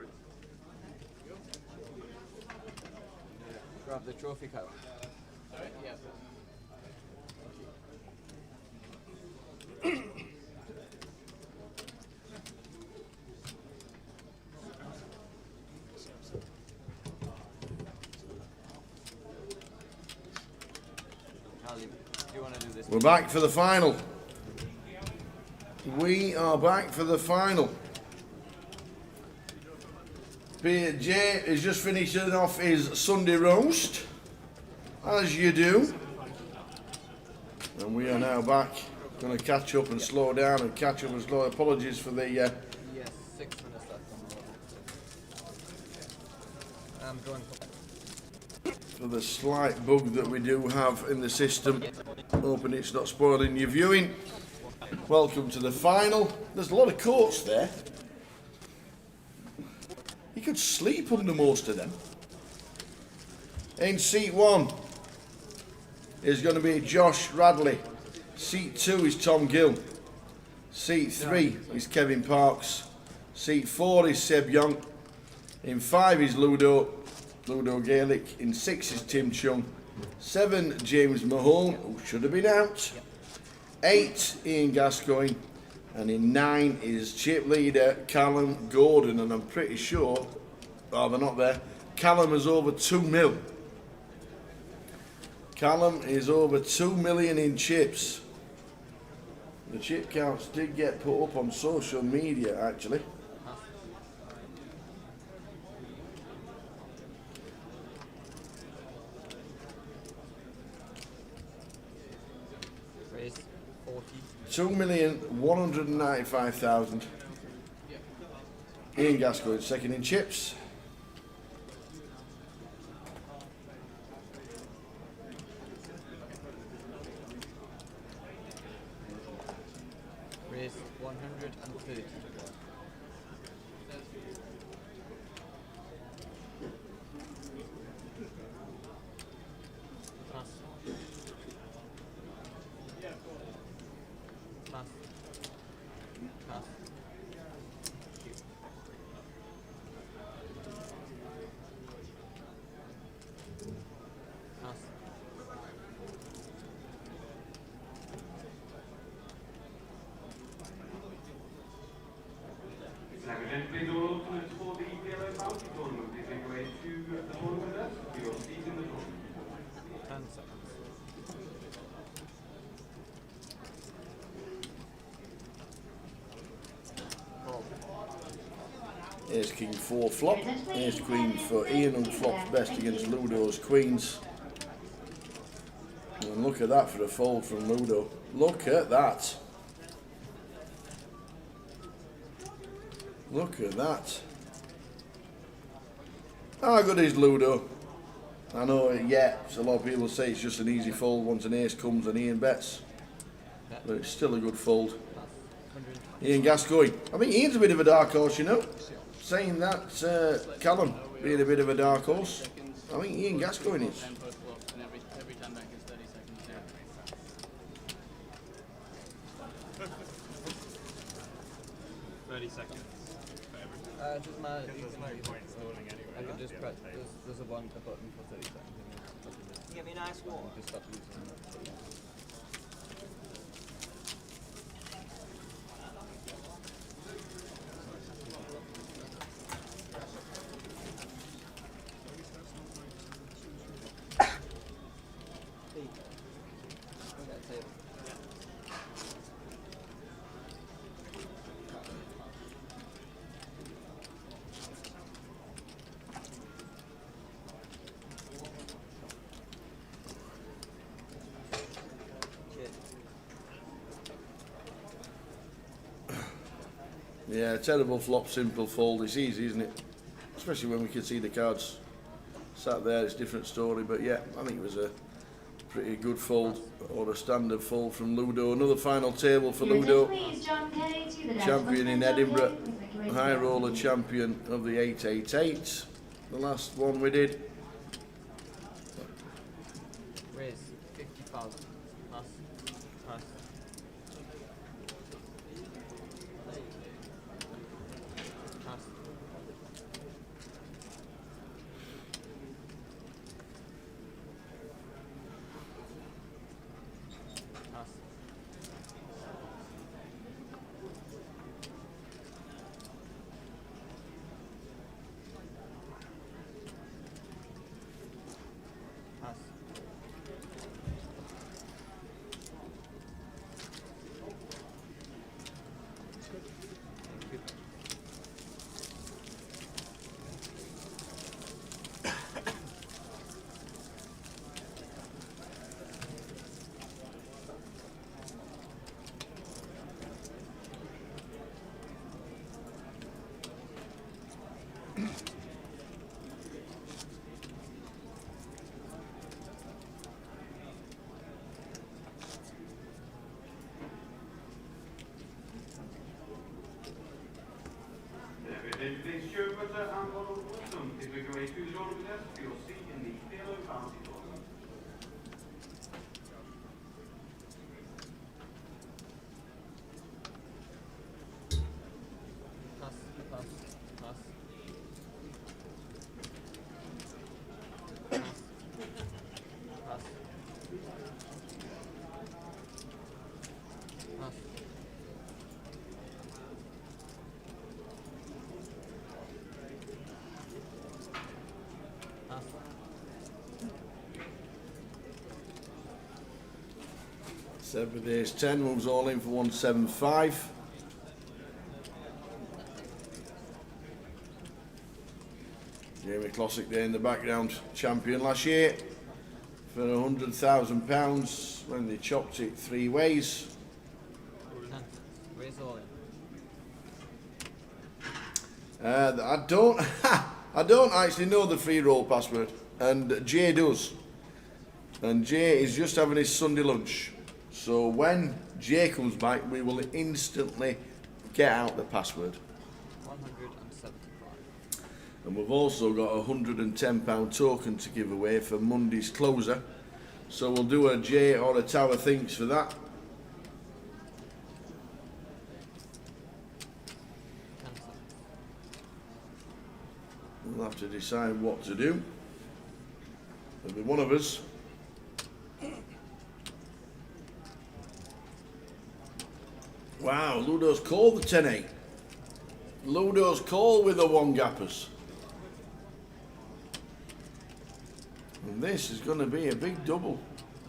Grab the trophy card. Sorry? Yeah. We're back for the final. We are back for the final. Jay is just finishing off his Sunday roast, as you do. And we are now back. Going to catch up and slow down and catch up and slow. Apologies for the 6 minutes left on the I'm going for the slight bug that we do have in the system. Hoping it's not spoiling your viewing. Welcome to the final. There's a lot of courts there. You could sleep under most of them. In seat 1 is going to be Josh Radley. Seat 2 is Tom Gill. Seat 3 is Kevin Parks. Seat 4 is Seb Young. In 5 is Ludo Gaelic. In 6 is Tim Chung. 7 James Mahone, who should have been out. 8 Ian Gascoigne. And in 9 is chip leader Callum Gordon, and I'm pretty sure, oh, they're not there. Callum is over 2 mil. Callum is over 2 million in chips. The chip counts did get put up on social media, actually. raise 40. 2,195,000. Ian Gascoigne second in chips. Raise 130. Pass. Pass. Pass. Pass. Evidently, the ultimates for the yellow bounty tournament is in grade 2 at the moment with us. Your seat in the tournament. 10 seconds. Ace King 4 flop. Ace Queen for Ian, who flops best against Ludo's Queens. And look at that for a fold from Ludo. Look at that. Look at that. How good is Ludo? I know, yeah, a lot of people say it's just an easy fold once an ace comes and Ian bets. But it's still a good fold. Ian Gascoigne. I think Ian's a bit of a dark horse, you know. Saying that, Callum being a bit of a dark horse. I think Ian Gascoigne is. And every time back is 30 seconds. Yeah. 30 seconds. It doesn't matter. There's no point stalling anyway. I can just press. There's a button for 30 seconds. Give me a nice one. Just stop using it. Yeah, terrible flop, simple fold. It's easy, isn't it? Especially when we can see the cards sat there. It's a different story, but yeah, I think it was a pretty good fold or a standard fold from Ludo. Another final table for Ludo. Champion in Edinburgh, high roller champion of the 888. The last one we did. Raise 50,000. Pass. Pass. Seb with ace 10 moves all in for 175. Jamie Classic there in the background, champion last year for £100,000 when they chopped it 3 ways. Where's all in? I don't I don't actually know the free roll password, and Jay does. And Jay is just having his Sunday lunch. So when Jay comes back, we will instantly get out the password. 175. And we've also got a £110 token to give away for Monday's closer. So we'll do a Jay or a Tower Thinks for that. We'll have to decide what to do. There'll be one of us. Wow, Ludo's called the 10-8. Ludo's call with the 1-gappers. And this is going to be a big double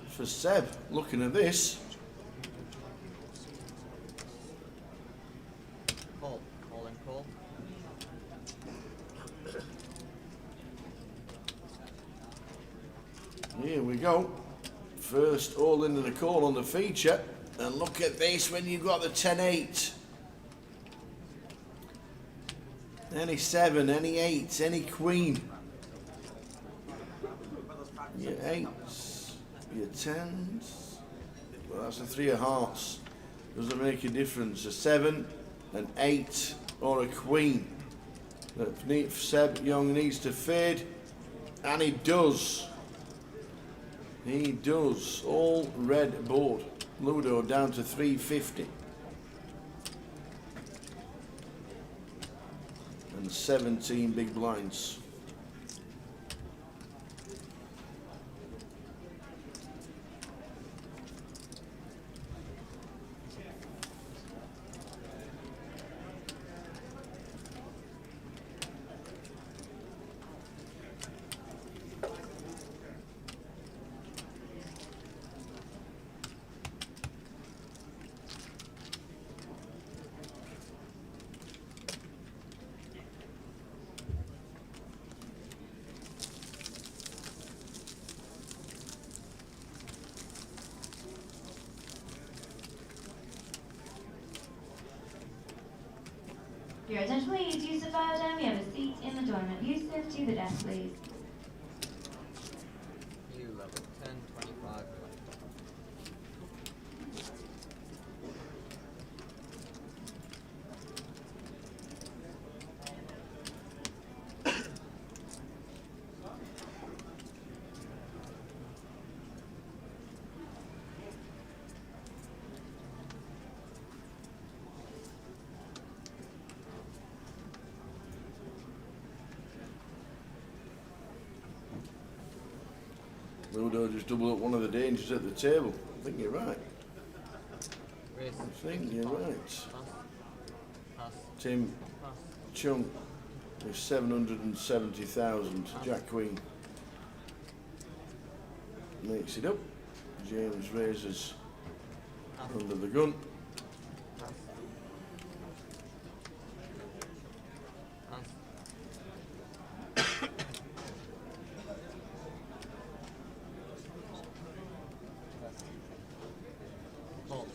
for Seb, looking at this. Call in call. Here we go. First all into the call on the feature. And look at this when you've got the 10-8. Any 7, any 8, any queen. Your 8s, your 10s. Well, that's a 3 of hearts. Doesn't make a difference. A 7, an 8, or a queen. That Seb Young needs to fade. And he does. He does. All red board. Ludo down to 350. And 17 big blinds. Your attention please, Yusuf Adam, you have a seat in the tournament. Yusuf, to the desk please. You level 10, 25. Ludo just doubled up one of the dangers at the table. I think you're right. Race. I think you're right. Pass. Tim Pass. Chung with 770,000. Jack Queen makes it up. James raises under the gun. Pass. Call.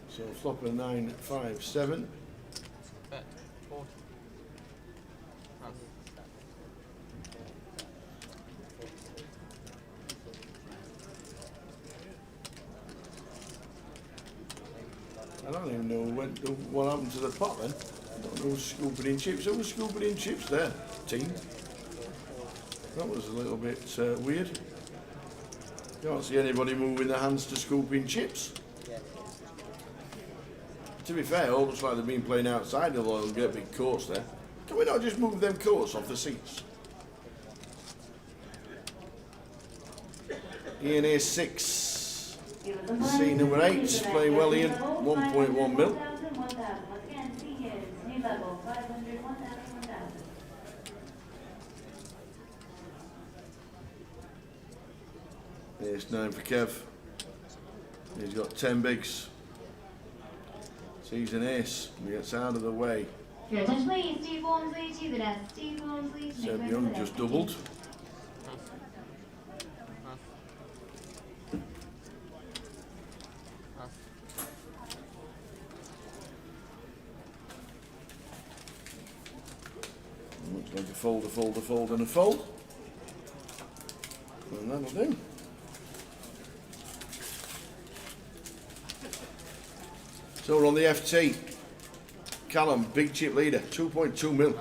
So flopper 9, 5, 7. Bet. 40. Pass. I don't even know what happened to the pot then. I don't know who's scooping in chips. Who was scooping in chips there? Team. That was a little bit weird. Can't see anybody moving their hands to scoop in chips. To be fair, it all looks like they've been playing outside, although they'll get big courts there. Can we not just move them courts off the seats? Ian A6. C number 8, playing well Ian, 1.1 mil. 1,000. Once again, seniors, new level, 500, 1,000, 1,000. Ace 9 for Kev. He's got 10 bigs. Sees an ace, he gets out of the way. Your attention please, Steve Walmsley to the desk. Steve Walmsley to Seb make way Young for the just desk. doubled. Looks like a fold, a fold, a fold, and a fold. And that'll do. So we're on the FT. Callum, big chip leader, 2.2 mil.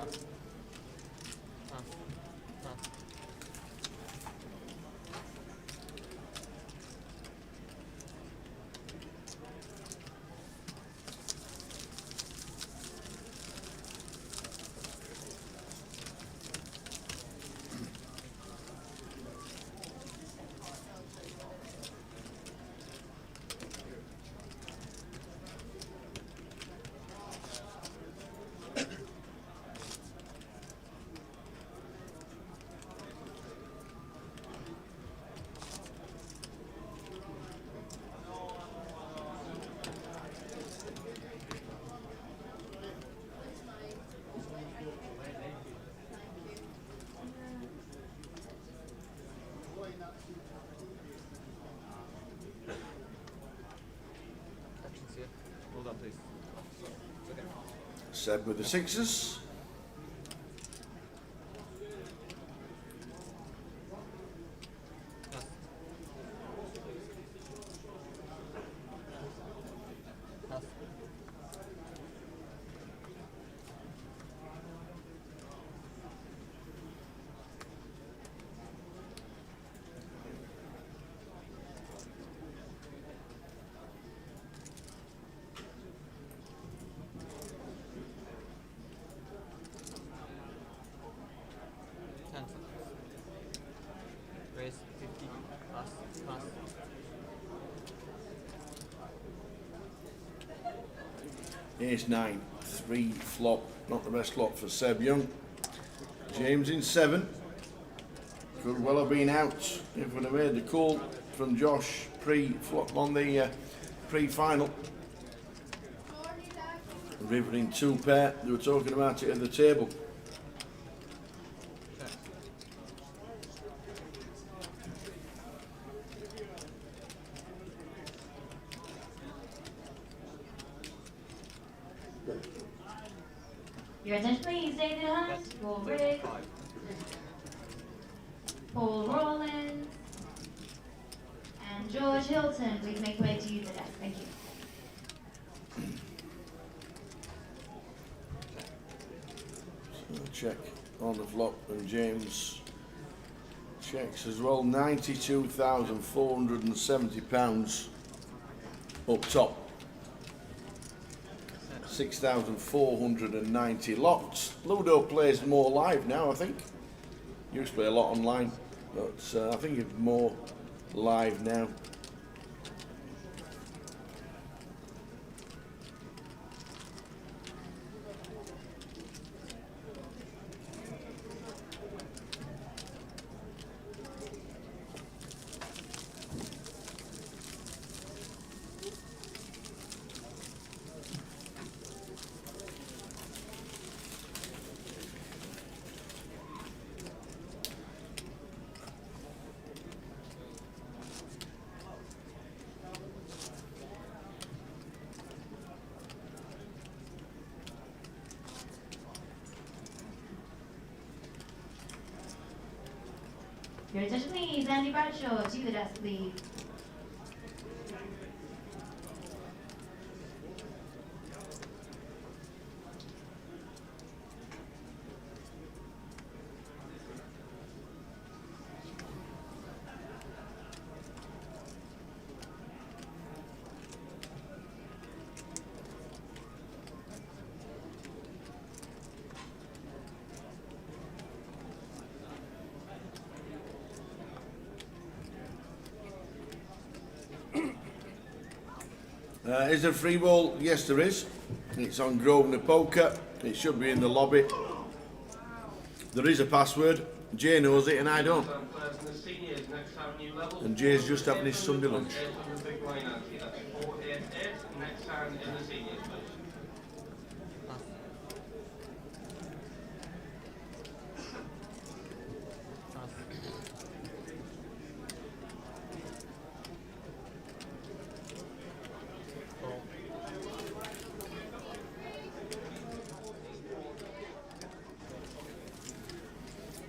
Hold on, please. Seb with the sixes. Raise 50, pass, pass. Ace 9, 3 flop, not the best flop for Seb Young. James in 7. Could well have been out if we'd have made the call from Josh pre-flop on the pre-final. River in 2 pair, they were talking about it at the table. Your attention please, David Hunt, Paul Rigg, Paul Rawlins, and George Hilton. Please make way to use the desk. Thank you. So check on the flop, and James checks as well. £92,470 up top. 6,490 locked. Ludo plays more live now, I think. Used to play a lot online, but I think it's more live now. Your attention please, Andy Bradshaw to the desk, please. Is there a free roll? Yes, there is. It's on Grosvenor Poker. It should be in the lobby. There is a password. Jay knows it and I don't. And Jay's just having his Sunday lunch.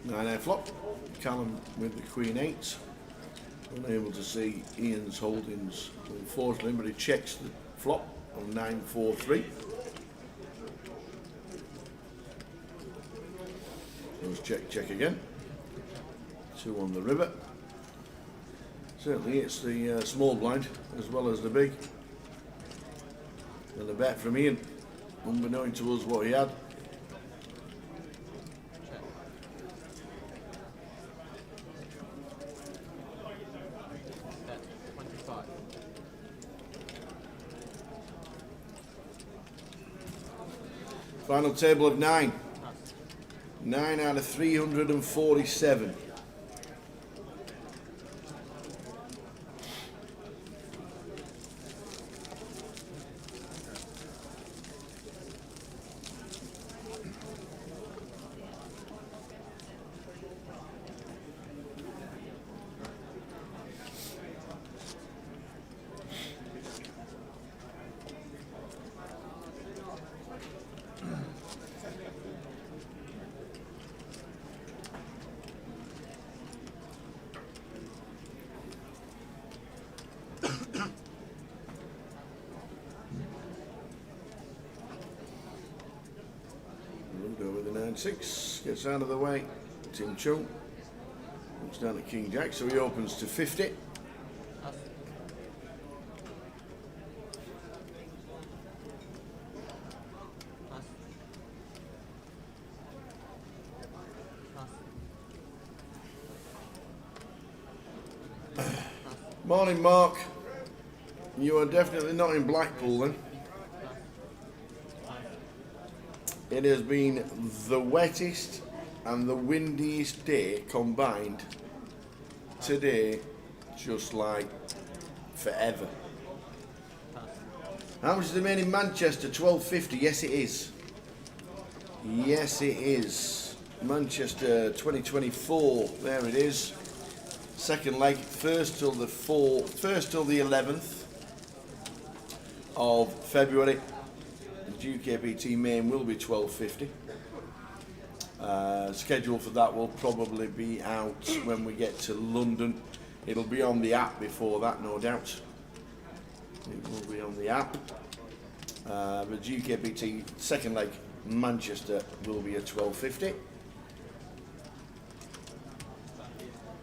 Nine flop. Callum with the Queen 8. Unable to see Ian's holdings, unfortunately, but he checks the flop on 9-4-3. Let's check again. 2 on the river. Certainly it's the small blind as well as the big. And a bet from Ian, unbeknown to us what he had. Final table of 9. 9 out of 347. With the 9-6, gets out of the way. Tim Chung looks down at King Jack, so he opens to 50. Morning, Mark. You are definitely not in Blackpool then. It has been the wettest and the windiest day combined today, just like forever. How much is the main in Manchester? 12.50. Yes, it is. Yes, it is. Manchester 2024. There it is. Second leg, first till the 11th of February. The GUKPT main will be 12.50. Schedule for that will probably be out when we get to London. It'll be on the app before that, no doubt. It will be on the app. But GUKPT second leg, Manchester, will be at 12.50.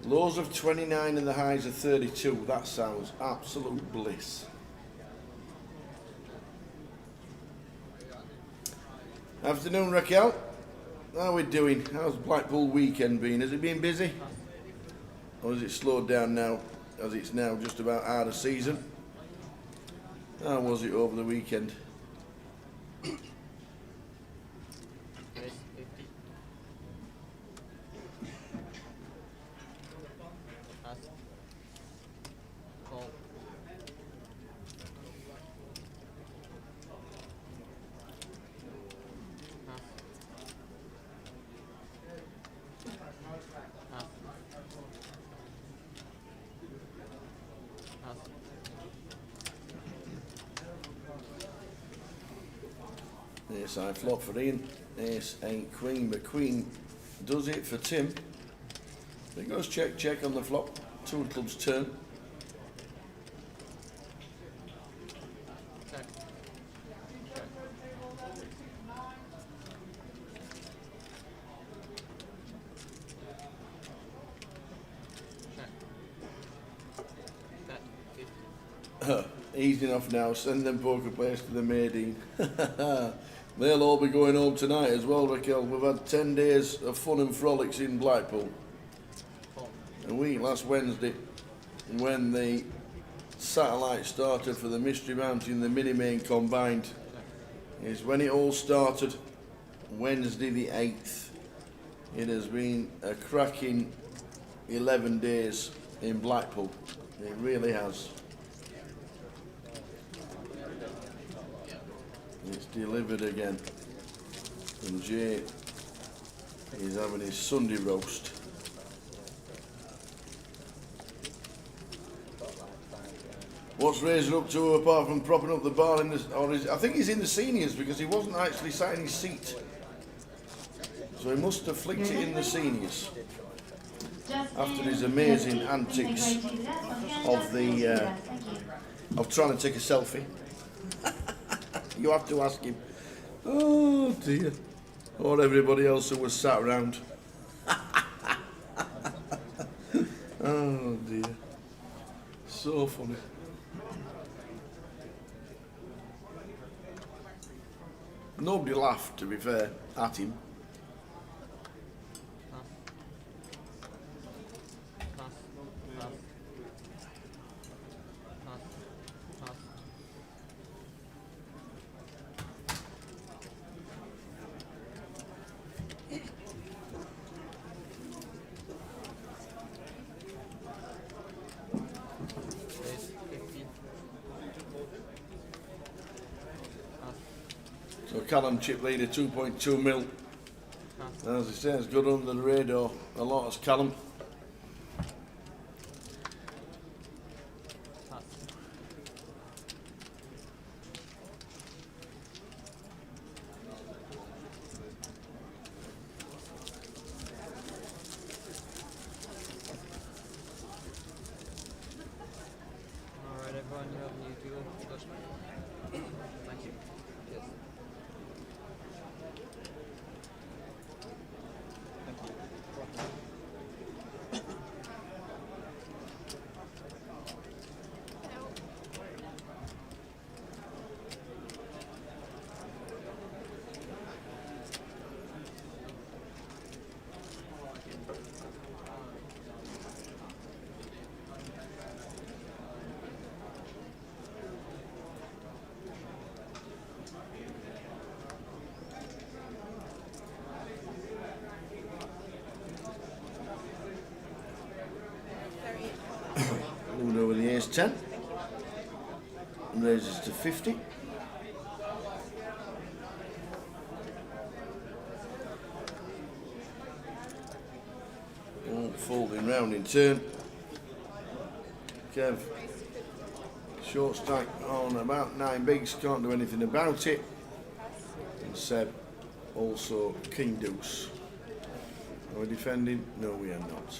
Lows of 29 and the highs of 32. That sounds absolute bliss. Afternoon, Raquel. How are we doing? How's Blackpool weekend been? Has it been busy? Or has it slowed down now, as it's now just about out of season? How was it over the weekend? Ace high flop for Ian. Ace 8 queen, but queen does it for Tim. There goes check on the flop. 2 of clubs turn. Easy enough now. Send them poker players to the Maydeen. They'll all be going home tonight as well, Raquel. We've had 10 days of fun and frolics in Blackpool. A week last Wednesday when the satellite starter for the Mystery Mountain and the Mini Main combined is when it all started, Wednesday the 8th. It has been a cracking 11 days in Blackpool. It really has. It's delivered again. And Jay is having his Sunday roast. What's Razor up to apart from propping up the bar in the, I think he's in the seniors because he wasn't actually sat in his seat. So he must have flicked it in the seniors after his amazing antics of the of trying to take a selfie. You have to ask him. Oh dear. Or everybody else who was sat around. Oh dear. So funny. Nobody laughed, to be fair, at him. So Callum chip leader 2.2 mil. As I say, it's good under the radar. A lot as Callum. Alright everyone, you have a new duel. Thank you. Yes. Ludo with the ace 10. And raises to 50. All folding round in turn. Kev, short stack on about 9 bigs, can't do anything about it. And Seb, also king deuce. Are we defending? No, we are not.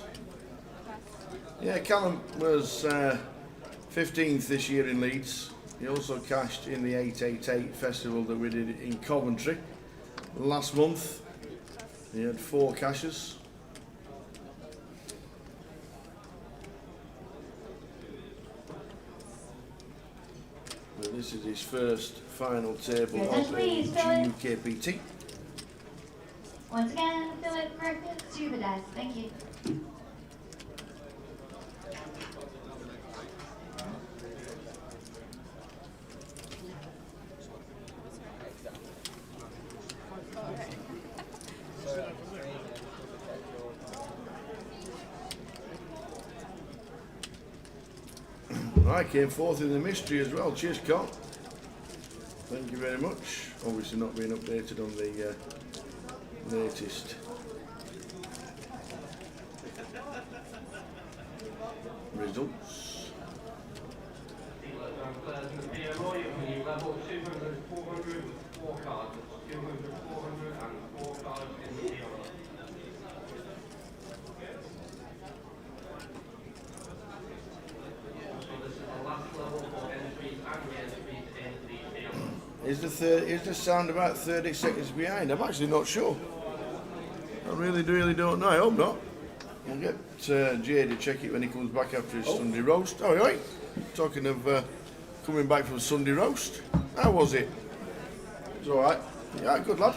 Yeah, Callum was 15th this year in Leeds. He also cashed in the 888 festival that we did in Coventry last month. He had 4 cashes. But this is his first final table of the GUKPT. Once again, Philip, corrected to the desk. Thank you. I came fourth in the mystery as well. Cheers, Carl. Thank you very much. Obviously not being updated on the latest results. Level 200, 400 with 4 cards. 200, 400 and 4 cards in the deal. Is the sound about 30 seconds behind? I'm actually not sure. I really don't know. I hope not. We'll get Jay to check it when he comes back after his Sunday roast. Oh, right. Talking of coming back from Sunday roast, how was it? It was all right. Yeah, good lad.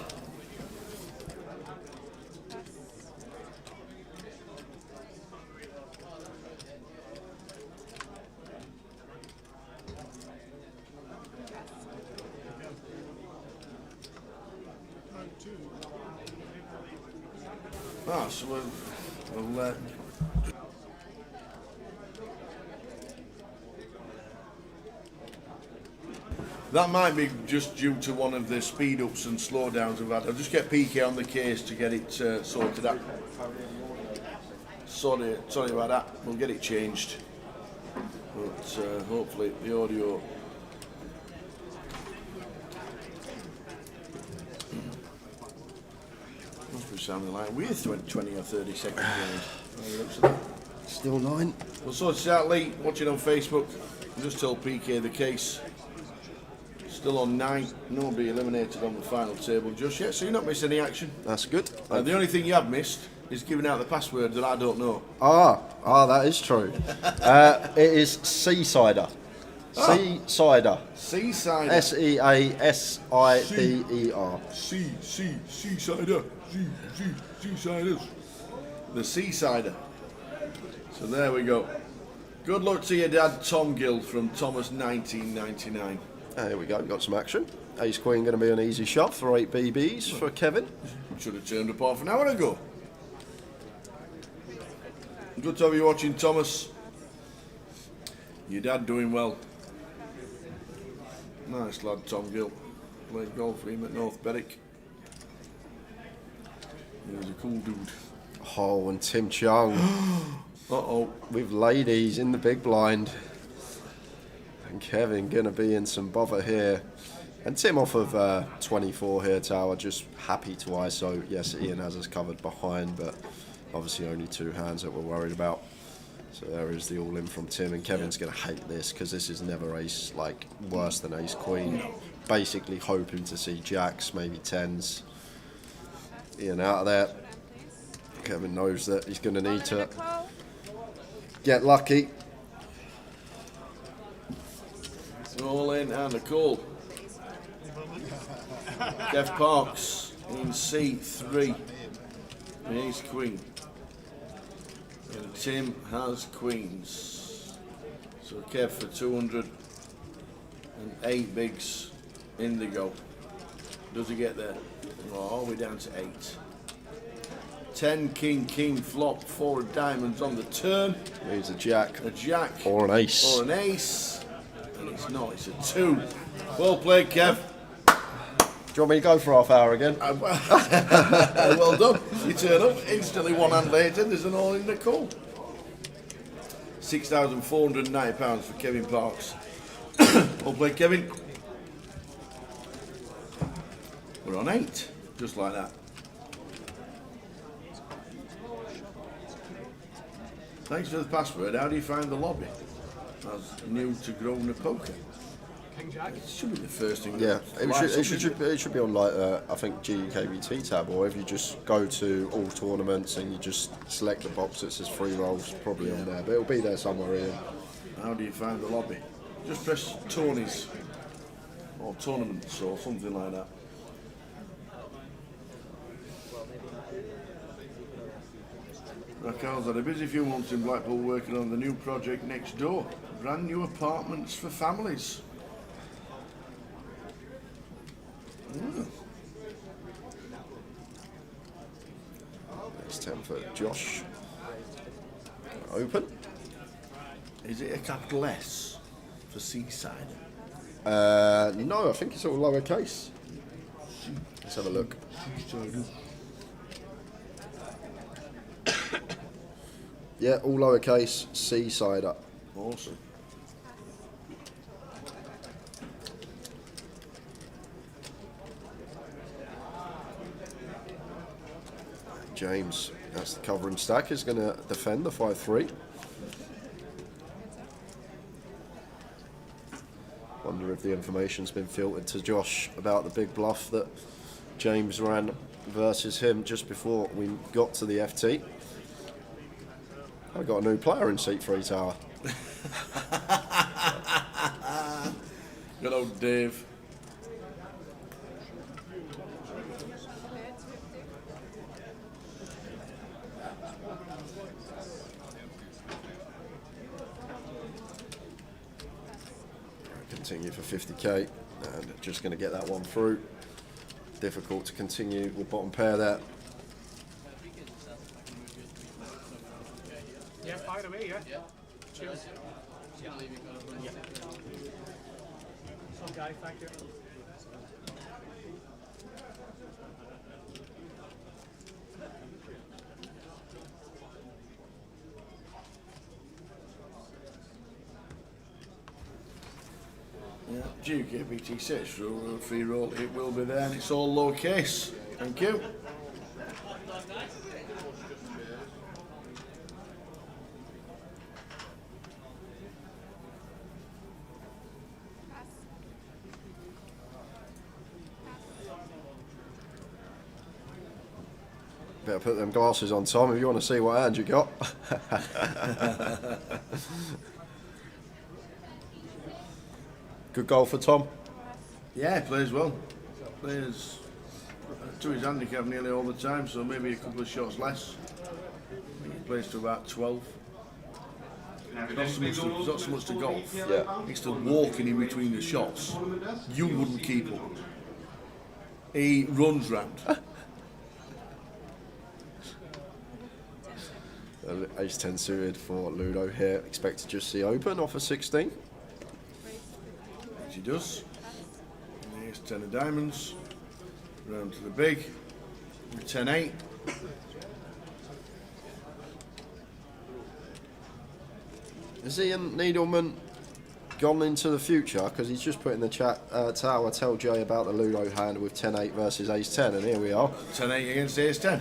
Ah, so we'll that might be just due to one of the speed ups and slowdowns we've had. I'll just get PK on the case to get it sorted out. Sorry about that. We'll get it changed. But hopefully the audio. Must be sounding like we're 20 or 30 seconds behind. Still 9. Well, so it's out Lee watching on Facebook. I just told PK the case. Still on 9. Nobody eliminated on the final table just yet, so you're not missing any action. That's good. The only thing you have missed is giving out the password that I don't know. That is true. It is Seasider. Seasider. Seasider. S-E-A-S-I-D-E-R. Seasider. Seasiders. The Seasider. So there we go. Good luck to your dad, Tom Gill, from Thomas 1999. There we go, got some action. Ace Queen going to be an easy shot for 8 BBs for Kevin. Should have turned up half an hour ago. Good to have you watching, Thomas. Your dad doing well. Nice lad, Tom Gill. Played golf for him at North Berwick. He was a cool dude. Oh, and Tim Chung. Uh-oh. With ladies in the big blind. And Kevin going to be in some bother here. And Tim off of 24 here, Tower, just happy to ISO. Yes, Ian has us covered behind, but obviously only 2 hands that we're worried about. So there is the all-in from Tim, and Kevin's going to hate this because this is never ace, like, worse than ace queen. Basically hoping to see jacks, maybe 10s. Ian out of there. Kevin knows that he's going to need to get lucky. All in and a call. Kev Parks in C3. Ace Queen. And Tim has queens. So Kev for 208 bigs. Indigo. Does he get there? Oh, we're down to 8. 10 king flop, 4 diamonds on the turn. Leaves a jack. A jack. Or an ace. Or an ace. And it's not, it's a 2. Well played, Kev. Do you want me to go for half hour again? Well done. You turn up, instantly 1 hand later, there's an all in the call. £6,490 for Kevin Parks. Well played, Kevin. We're on 8, just like that. Thanks for the password. How do you find the lobby? As new to Grosvenor Poker. King Jack. It should be the first thing. Yeah, it should be on like I think GUKPT tab, or if you just go to all tournaments and you just select the box that says free rolls, probably on there, but it'll be there somewhere here. How do you find the lobby? Just press tourneys or tournaments or something like that. Raquel's had a busy few months in Blackpool working on the new project next door. Brand new apartments for families. It's 10 for Josh. Open. Is it a capital S for Seaside? No, I think it's all lowercase. Let's have a look. Yeah, all lowercase, Seasider. Awesome. James, that's the covering stack, is going to defend the 5-3. Wonder if the information's been filtered to Josh about the big bluff that James ran versus him just before we got to the FT. I got a new player in seat 3 tower. Good old Dave. Continue for 50k, and just going to get that one through. Difficult to continue with bottom pair there. Fire away, yeah? Yeah. Cheers. Yeah. Leave you kind of run. Yeah. So, Guy, thank you. Yeah, GUKPT 6 free roll, it will be there and it's all low case. Thank you. Better put them glasses on, Tom, if you want to see what hand you got. Good goal for Tom. Yeah, plays well. Plays to his handicap nearly all the time, so maybe a couple of shots less. I think he plays to about 12. Not so much to golf. Yeah. It's the walking in between the shots. You wouldn't keep up. He runs round. Ace 10 suited for Ludo here. Expect to just see open off a 16. As he does. And the Ace 10 of diamonds. Round to the big. 10-8. Has Ian Needleman gone into the future? Because he's just put in the chat, Tower, tell Jay about the Ludo hand with 10-8 versus Ace 10, and here we are. 10-8 against Ace 10.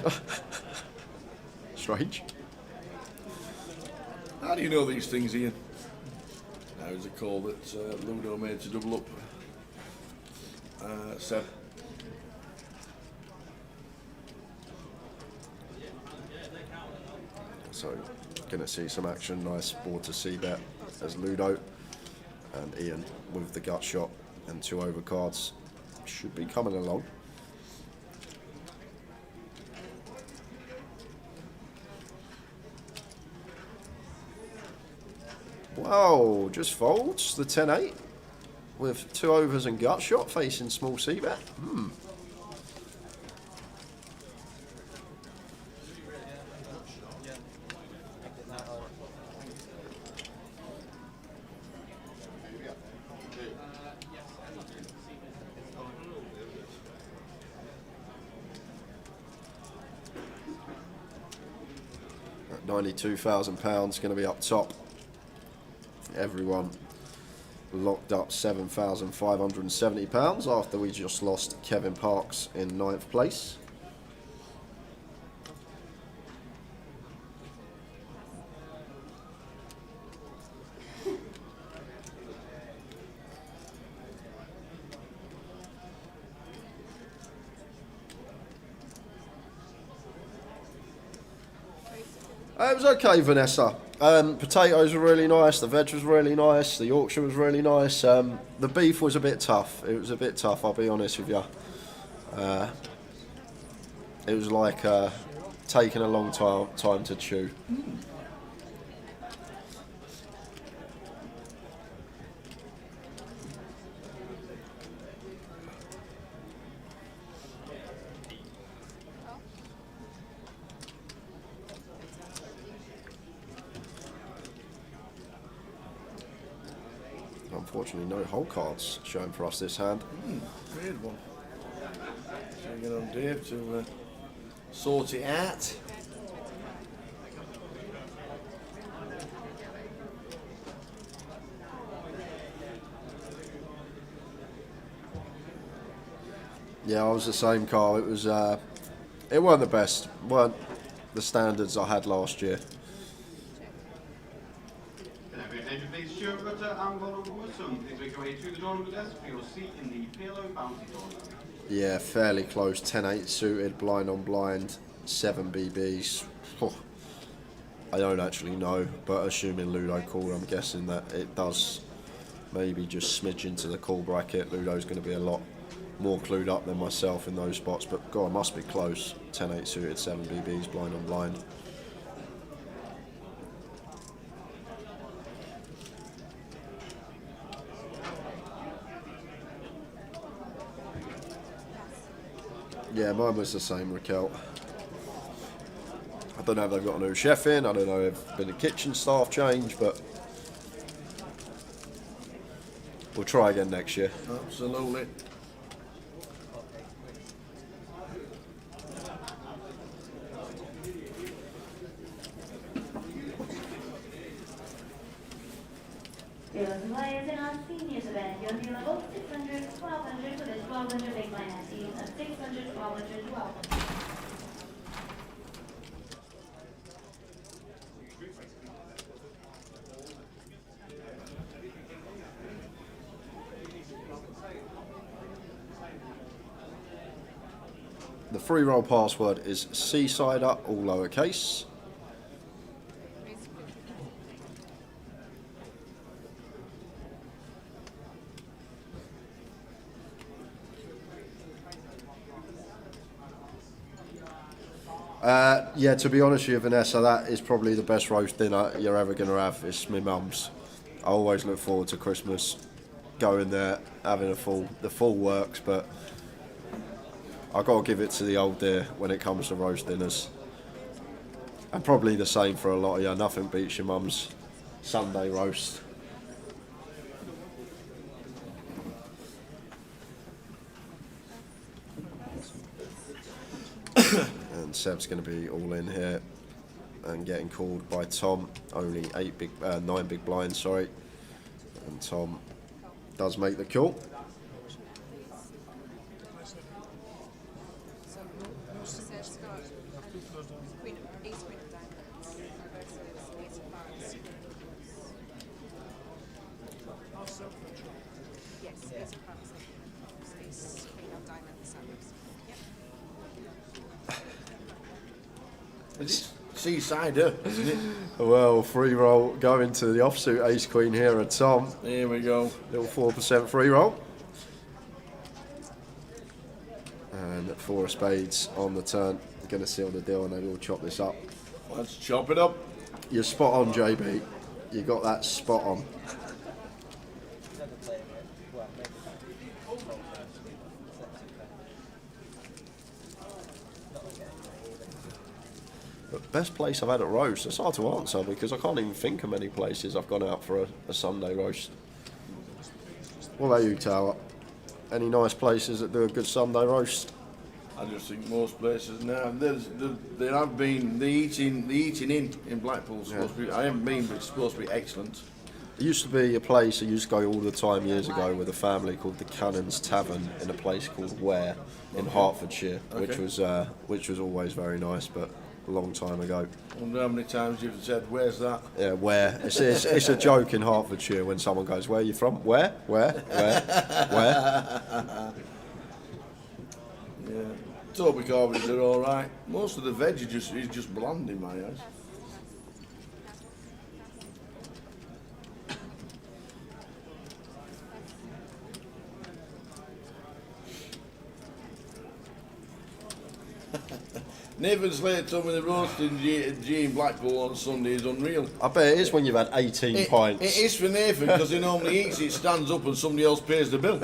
Strange. How do you know these things, Ian? That was a call that Ludo made to double up. Seb. So, going to see some action. Nice board to see bet as Ludo and Ian with the gut shot and 2 overcards should be coming along. Wow, just folds the 10-8 with 2 overs and gut shot facing small C bet. £92,000 going to be up top. Everyone locked up £7,570 after we just lost Kevin Parks in 9th place. It was okay, Vanessa. Potatoes were really nice, the veg was really nice, the Yorkshire was really nice. The beef was a bit tough. It was a bit tough, I'll be honest with you. It was like taking a long time to chew. Unfortunately, no hole cards shown for us this hand. Weird one. So we get on Dave to sort it out. Yeah, I was the same, Carl. It was, it weren't the best, weren't the standards I had last year. Yeah, fairly close. 10-8 suited, blind on blind, 7 BBs. Oh, I don't actually know, but assuming Ludo called, I'm guessing that it does maybe just smidge into the call bracket. Ludo's going to be a lot more clued up than myself in those spots, but God, must be close. 10-8 suited, 7 BBs, blind on blind. Yeah, mine was the same, Raquel. I don't know if they've got a new chef in. I don't know if there's been a kitchen staff change, but we'll try again next year. Absolutely. Dealers and players in our seniors event, your new level 600, 1200 for this 1200 big blind team of 600, 1200, 1200. The free roll password is Seasider, all lowercase. Yeah, to be honest with you, Vanessa, that is probably the best roast dinner you're ever going to have. It's my mum's. I always look forward to Christmas, going there, having the full works, but I've got to give it to the old dear when it comes to roast dinners. And probably the same for a lot of you. Nothing beats your mum's Sunday roast. And Seb's going to be all in here and getting called by Tom. Only 9 big blinds, sorry. And Tom does make the call. Seasider, isn't it? Well, free roll going to the offsuit ace queen here at Tom. Here we go. Little 4% free roll. And 4 of spades on the turn. Going to seal the deal and then we'll chop this up. Let's chop it up. You're spot on, JB. You got that spot on. But best place I've had at roast, it's hard to answer because I can't even think of many places I've gone out for a Sunday roast. What about you, Tower? Any nice places that do a good Sunday roast? I just think most places now. There have been the eating in Blackpool. Supposed to be, I haven't been, but it's supposed to be excellent. There used to be a place I used to go all the time years ago with a family called the Cannons Tavern in a place called Ware in Hertfordshire, which was always very nice, but a long time ago. I wonder how many times you've said, "Where's that?" Yeah, Ware. It's a joke in Hertfordshire when someone goes, "Where are you from?" Where? Where? Yeah. Toby carvings are all right. Most of the veg is just bland in my eyes. Nathan's late told me the roasting G in Blackpool on Sunday is unreal. I bet it is when you've had 18 pints. It is for Nathan because he normally eats it, stands up and somebody else pays the bill.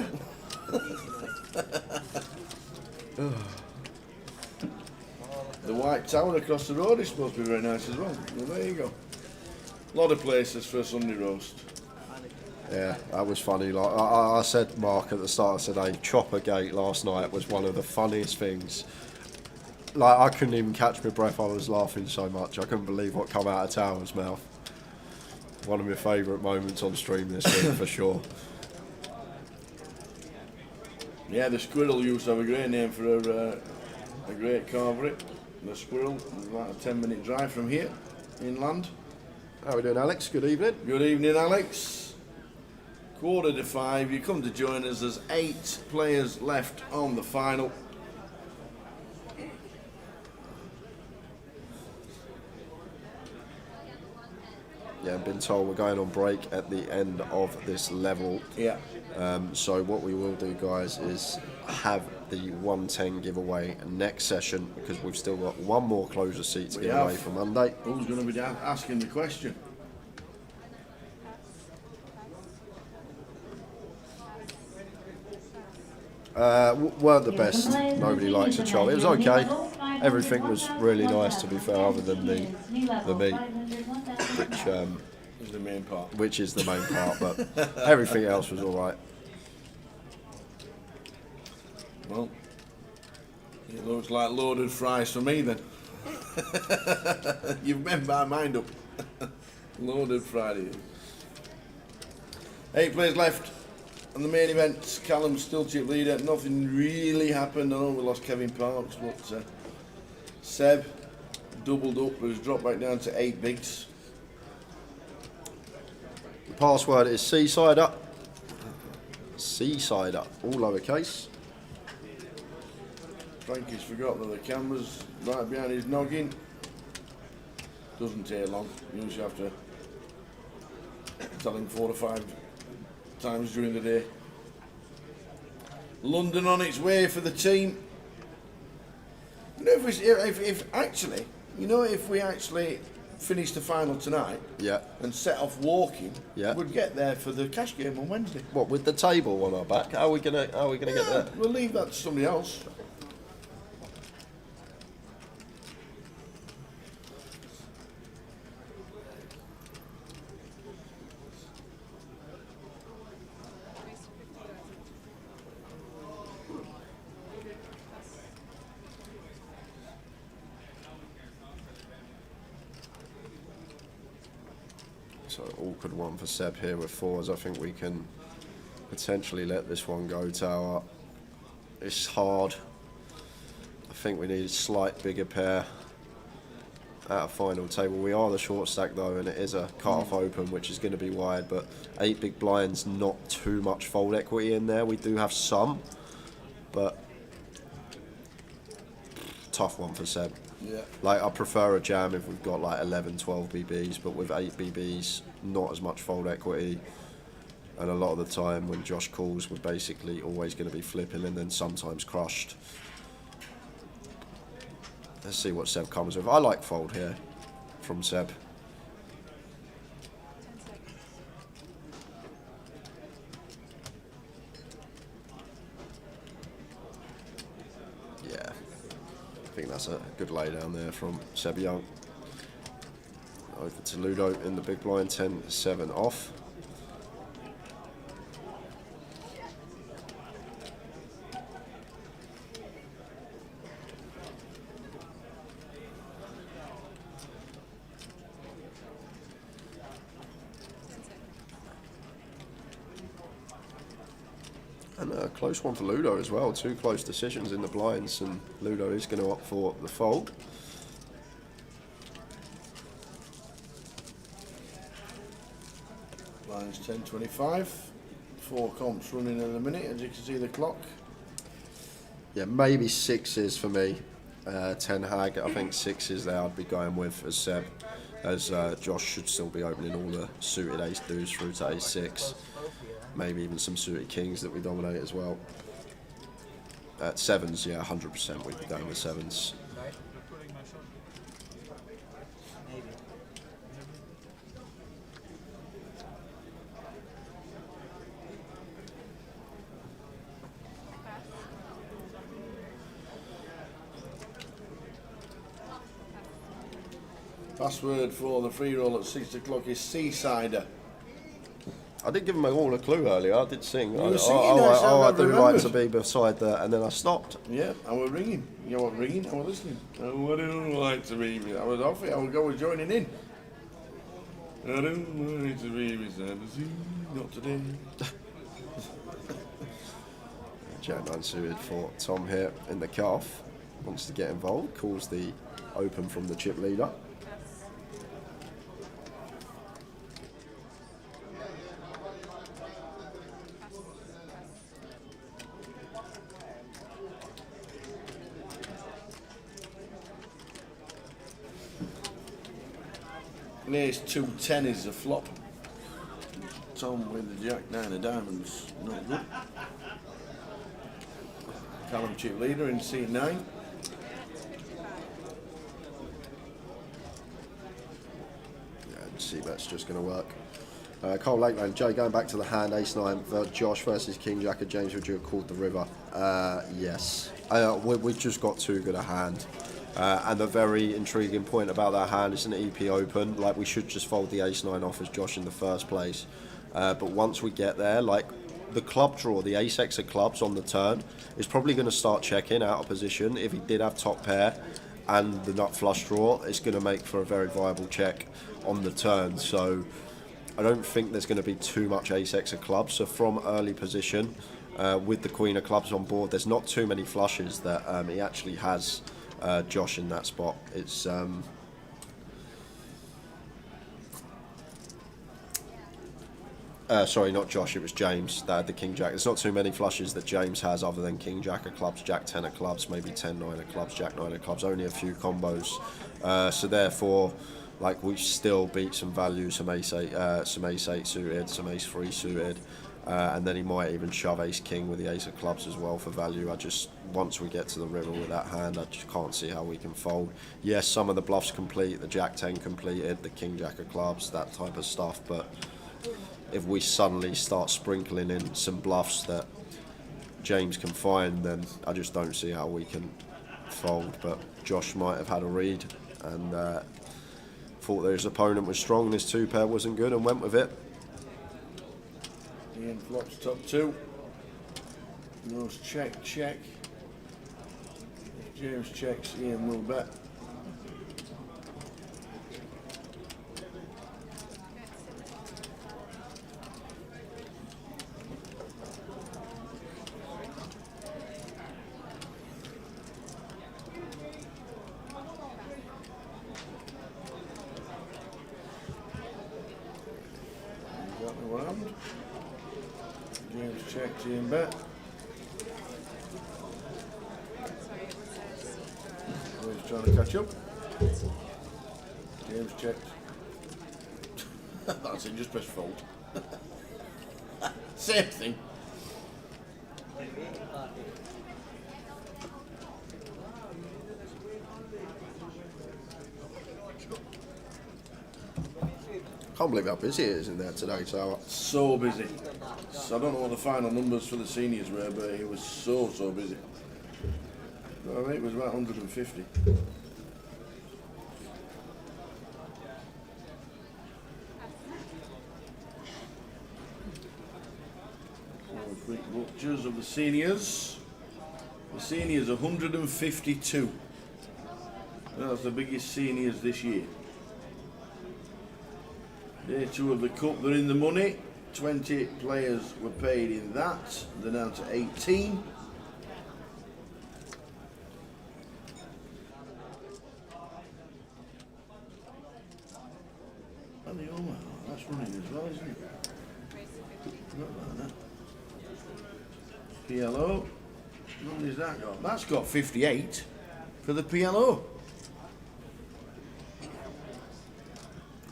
The White Tower across the road is supposed to be very nice as well. Well, there you go. A lot of places for a Sunday roast. Yeah, that was funny. Like I said, Mark, at the start, I said, "Hey, Chopper Gate last night was one of the funniest things." Like, I couldn't even catch my breath. I was laughing so much. I couldn't believe what come out of Tower's mouth. One of my favourite moments on stream this week, for sure. Yeah, the Squirrel used to have a great name for a great carvery. The Squirrel, about a 10-minute drive from here, inland. How are we doing, Alex? Good evening. Good evening, Alex. 4:45, you come to join us. There's 8 players left on the final. Yeah, I've been told we're going on break at the end of this level. Yeah. So what we will do, guys, is have the 110 giveaway next session because we've still got one more closure seat to give away for Monday. Who's going to be asking the question? Weren't the best. Nobody likes a chop. It was okay. Everything was really nice, to be fair, other than the meat, Is the main part. which is the main part. But everything else was all right. Well, it looks like loaded fries for me then. You've made my mind up. Loaded Friday. 8 players left. And the main event, Callum still chip leader. Nothing really happened. I know we lost Kevin Parks, but Seb doubled up, but has dropped back down to 8 bigs. The password is Seasider. Seasider, all lowercase. Frankie's forgot that the camera's right behind his noggin. Doesn't take long. You usually have to tell him 4 or 5 times during the day. London on its way for the team. You know, if we actually finish the final tonight, Yeah. and set off walking, Yeah. we'd get there for the cash game on Wednesday. What, with the table on our back? How are we gonna get there? We'll leave that to somebody else. So awkward one for Seb here with 4s. I think we can potentially let this one go, Tower. It's hard. I think we need a slight bigger pair at a final table. We are the short stack though, and it is a cut-off open, which is going to be wide, but 8 big blinds, not too much fold equity in there. We do have some, but tough one for Seb. Yeah. Like, I prefer a jam if we've got like 11, 12 BBs, but with 8 BBs, not as much fold equity. And a lot of the time when Josh calls, we're basically always going to be flipping and then sometimes crushed. Let's see what Seb comes with. I like fold here from Seb. Yeah, I think that's a good lay down there from Seb Young. Over to Ludo in the big blind, 10-7 off. And a close one for Ludo as well. 2 close decisions in the blinds, and Ludo is going to opt for the fold. Lines 10:25. 4 comps running in a minute, as you can see the clock. Yeah, maybe 6s for me. 10 hag, I think 6s there I'd be going with as Seb, as Josh should still be opening all the suited ace deuce through to ace 6. Maybe even some suited kings that we dominate as well. At 7s, yeah, 100% we'd be going with 7s. Password for the free roll at 6 o'clock is Seasider. I did give him all a clue earlier. I did sing. You were singing, I do like remembered. to be beside the, and then I stopped. Yeah, I was ringing. You were ringing, I was listening. I don't like to be. I was off it, I was joining in. I don't like to be beside the sea, not today. Jack unsuited for Tom here in the cuff. Wants to get involved. Calls the open from the chip leader. Ace 2-10 is a flop. Tom with the Jack 9 of diamonds, not good. Callum chip leader in C9. Yeah, see, that's just going to work. Cole Lakeland, Jay, going back to the hand, ace-9 for Josh versus King Jack of James, would you have called the river? Yes. We've just got too good a hand. And the very intriguing point about that hand is an EP open. Like, we should just fold the ace-9 off as Josh in the first place. But once we get there, like, the club draw, the ace-X of clubs on the turn, is probably going to start checking out of position. If he did have top pair and the nut flush draw, it's going to make for a very viable check on the turn. So I don't think there's going to be too much ace-X of clubs. So from early position, with the queen of clubs on board, there's not too many flushes that he actually has Josh in that spot. It's sorry, not Josh, it was James that had the King Jack. There's not too many flushes that James has other than King Jack of clubs, Jack 10 of clubs, maybe 10 9 of clubs, Jack 9 of clubs, only a few combos. So therefore, like, we still beat some value, some ace 8 suited, some ace 3 suited, and then he might even shove ace king with the ace of clubs as well for value. I just, once we get to the river with that hand, I just can't see how we can fold. Yes, some of the bluffs complete, the Jack 10 completed, the King Jack of clubs, that type of stuff, but if we suddenly start sprinkling in some bluffs that James can find, then I just don't see how we can fold. But Josh might have had a read and thought that his opponent was strong and his 2-pair wasn't good and went with it. Ian flops top 2. Knows check. If James checks, Ian will bet. James checks, Ian bet. James trying to catch up. James checked. That's it, just press fold. Same thing. Can't believe how busy it is in there today, so busy. So I don't know what the final numbers for the seniors were, but it was so busy. I think it was about 150. Quick watchers of the seniors. The seniors 152. That's the biggest seniors this year. Day 2 of the cup, they're in the money. 20 players were paid in that. They're down to 18. That's running as well, isn't it? Forgot about that. PLO. How many's that got? That's got 58 for the PLO.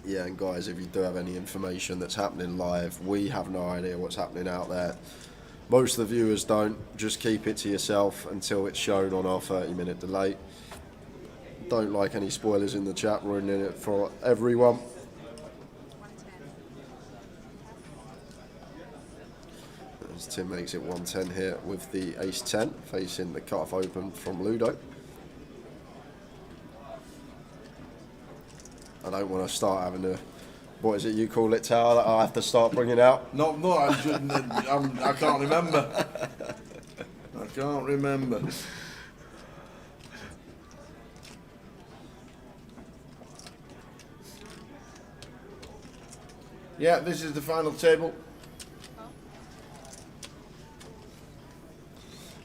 Yeah, and guys, if you do have any information that's happening live, we have no idea what's happening out there. Most of the viewers don't. Just keep it to yourself until it's shown on our 30-minute delay. Don't like any spoilers in the chat, ruining it for everyone. As Tim makes it 110 here with the ace-10, facing the cut-off open from Ludo. I don't want to start having a, what is it you call it, Tower, that I have to start bringing out? No, I can't remember. I can't remember. Yeah, this is the final table.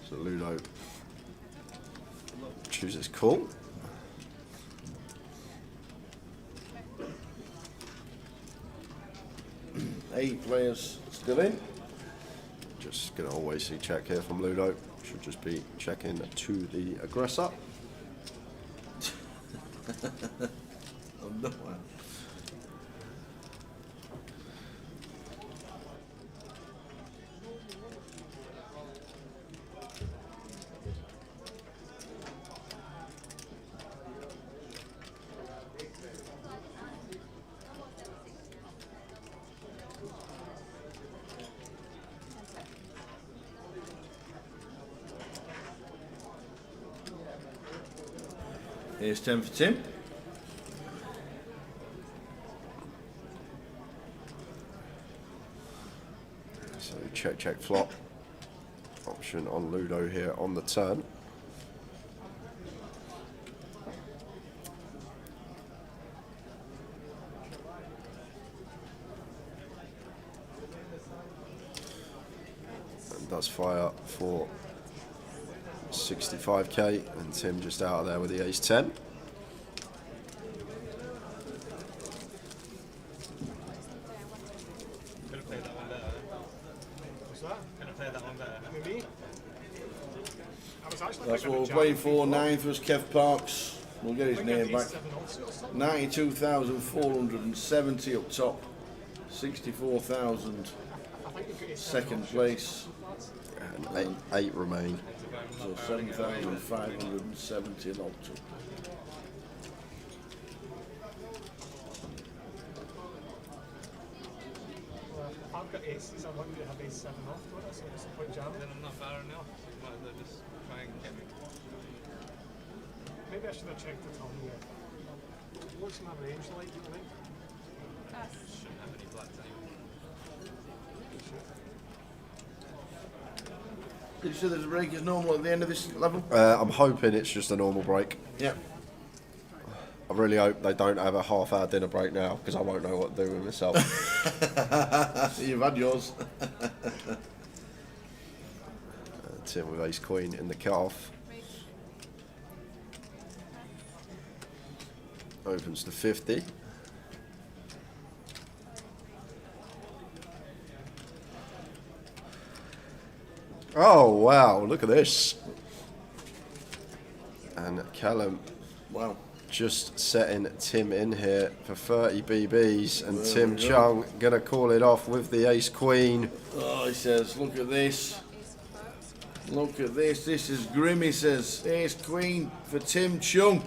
So Ludo chooses call. Eight players still in. Just going to always see check here from Ludo. Should just be checking to the aggressor. Oh, no. Here's 10 for Tim. So check, check, flop. Option on Ludo here on the turn. And does fire for 65k, and Tim just out of there with the ace 10. Could have played that one better. What's that? Could have played that one better. Me? I was actually That's thinking what of we're playing jamming for. before. 9th was Kev Parks. We'll get his I think I name need back. 7 also or something. 92,470 up top. 64,000 I think you've got your second place. And eight remain. So 7,570 and up to. Well, if I've got aces, I want you to have ace 7 off, don't I? So what's the point jamming? Then I'm not firing enough. Might as well just try and get me. Maybe I should have checked the Tom here. What's my range like, do you think? Shouldn't have any blacks anyway. Did you say there's a break as normal at the end of this level? I'm hoping it's just a normal break. Yeah. I really hope they don't have a half-hour dinner break now, because I won't know what to do with myself. You've had yours. Tim with ace queen in the cut-off. Opens to 50. Oh wow, look at this. And Callum, wow, just setting Tim in here for 30 BBs, and There Tim we go. Chung gonna call it off with the ace queen. Oh, he says, look at this. Look at this. This is grim, he says. Ace queen for Tim Chung.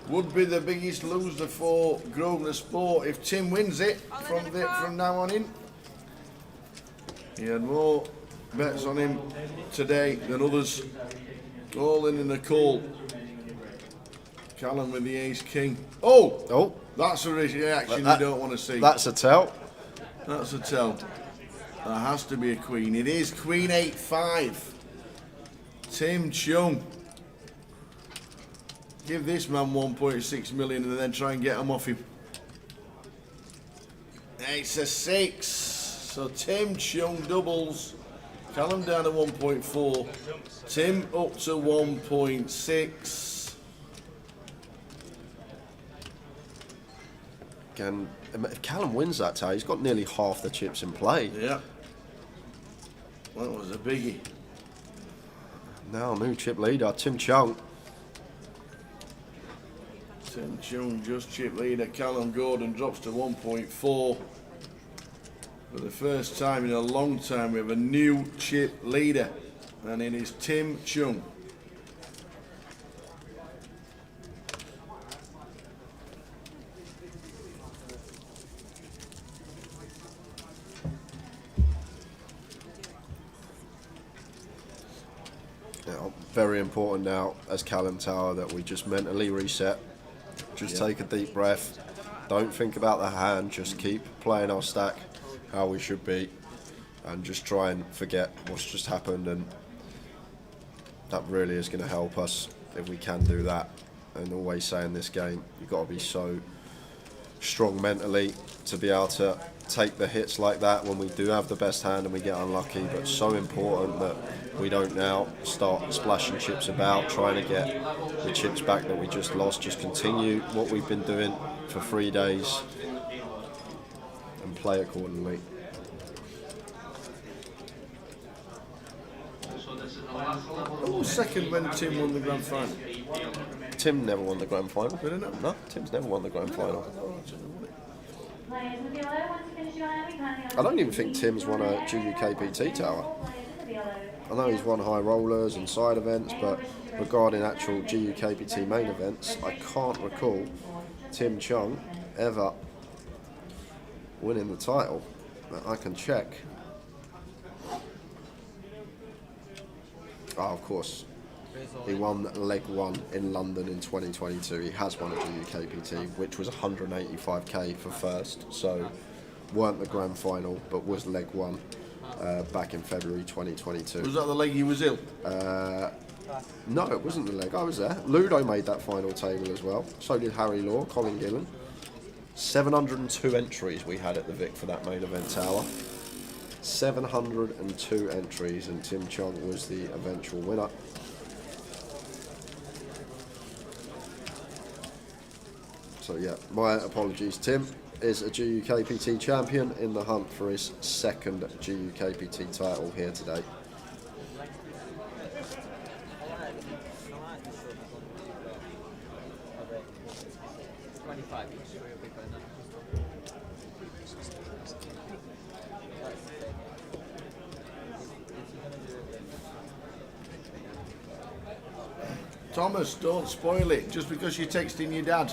Would be the biggest loser for Grosvenor Sport if Tim wins it from now on in. He had more bets on him today than others. All in a call. Callum with the ace king. Oh, that's a reaction you don't want to see. That's a tell. That's a tell. There has to be a queen. It is queen 8-5. Tim Chung. Give this man 1.6 million and then try and get him off him. It's a 6. So Tim Chung doubles. Callum down to 1.4. Tim up to 1.6. Again, if Callum wins that tie, he's got nearly half the chips in play. Yeah. That was a biggie. Now new chip leader, Tim Chung. Tim Chung just chip leader. Callum Gordon drops to 1.4. For the first time in a long time, we have a new chip leader, and it is Tim Chung. Now, very important now as Callum Tower that we just mentally reset. Just Yeah. take a deep breath. Don't think about the hand. Just keep playing our stack how we should be, and just try and forget what's just happened. And that really is going to help us if we can do that. And always say in this game, you've got to be so strong mentally to be able to take the hits like that when we do have the best hand and we get unlucky. But so important that we don't now start splashing chips about, trying to get the chips back that we just lost. Just continue what we've been doing for 3 days and play accordingly. Who was second when Tim won the grand final? Tim never won the grand final. Did he not? No, Tim's never won the grand final. Players with yellow, once you finish your hand, we kindly I don't even think Tim's won a GUKPT tower. I know he's won high rollers and side events, but regarding actual GUKPT main events, I can't recall Tim Chung ever winning the title. But I can check. Oh, of course. He won leg 1 in London in 2022. He has won a GUKPT, which was 185k for first, so weren't the grand final, but was leg 1 back in February 2022. Was that the leg you was ill? No, it wasn't the leg. I was there. Ludo made that final table as well. So did Harry Law, Colin Gillen. 702 entries we had at the Vic for that main event tower. 702 entries, and Tim Chung was the eventual winner. So yeah, my apologies. Tim is a GUKPT champion in the hunt for his second GUKPT title here today. Thomas, don't spoil it just because you're texting your dad.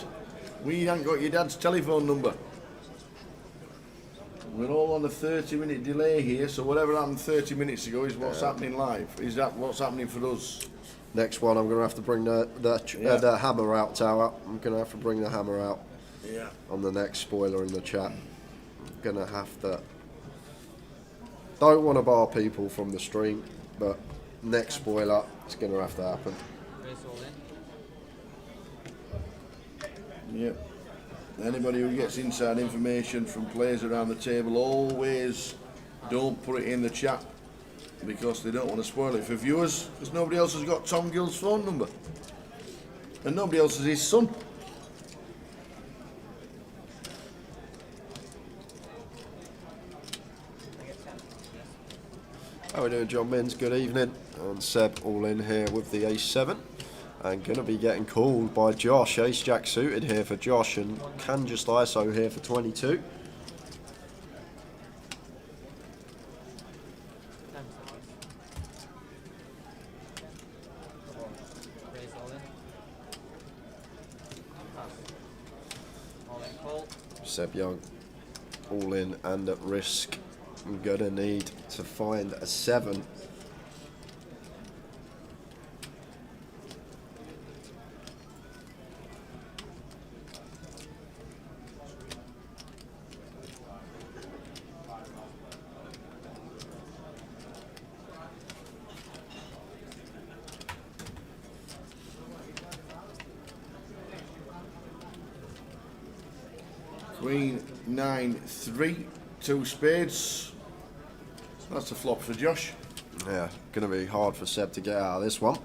We ain't got your dad's telephone number. We're all on a 30-minute delay here, so whatever happened 30 minutes ago is what's happening live. Is that what's happening for us? Next one, I'm going to have to bring the hammer out, Tower. I'm going to have to bring the hammer out on the next spoiler in the chat. I'm going to have to... Don't want to bar people from the stream, but next spoiler, it's going to have to happen. Yep. Anybody who gets inside information from players around the table, always don't put it in the chat because they don't want to spoil it for viewers, because nobody else has got Tom Gill's phone number and nobody else has his son. How are we doing, John Mins? Good evening. And Seb all in here with the ace-7. And going to be getting called by Josh. Ace-Jack suited here for Josh, and can just ISO here for 22. Seb Young all in and at risk. I'm going to need to find a 7. Queen 9-3, 2 spades. That's a flop for Josh. Yeah, going to be hard for Seb to get out of this one.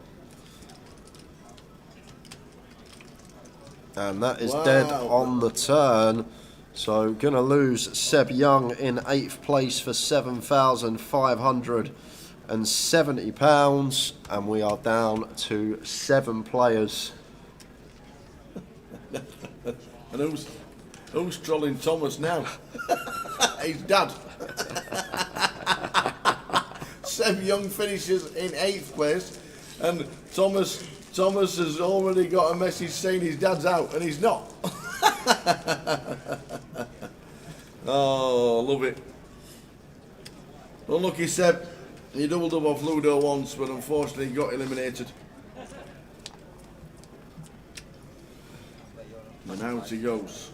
And that is dead on the turn. So going to lose Seb Young in 8th place for £7,570. And we are down to 7 players. And who's trolling Thomas now? His dad. Seb Young finishes in 8th place, and Thomas has already got a message saying his dad's out, and he's not. Oh, love it. Unlucky Seb. He doubled up off Ludo once, but unfortunately got eliminated. And out he goes.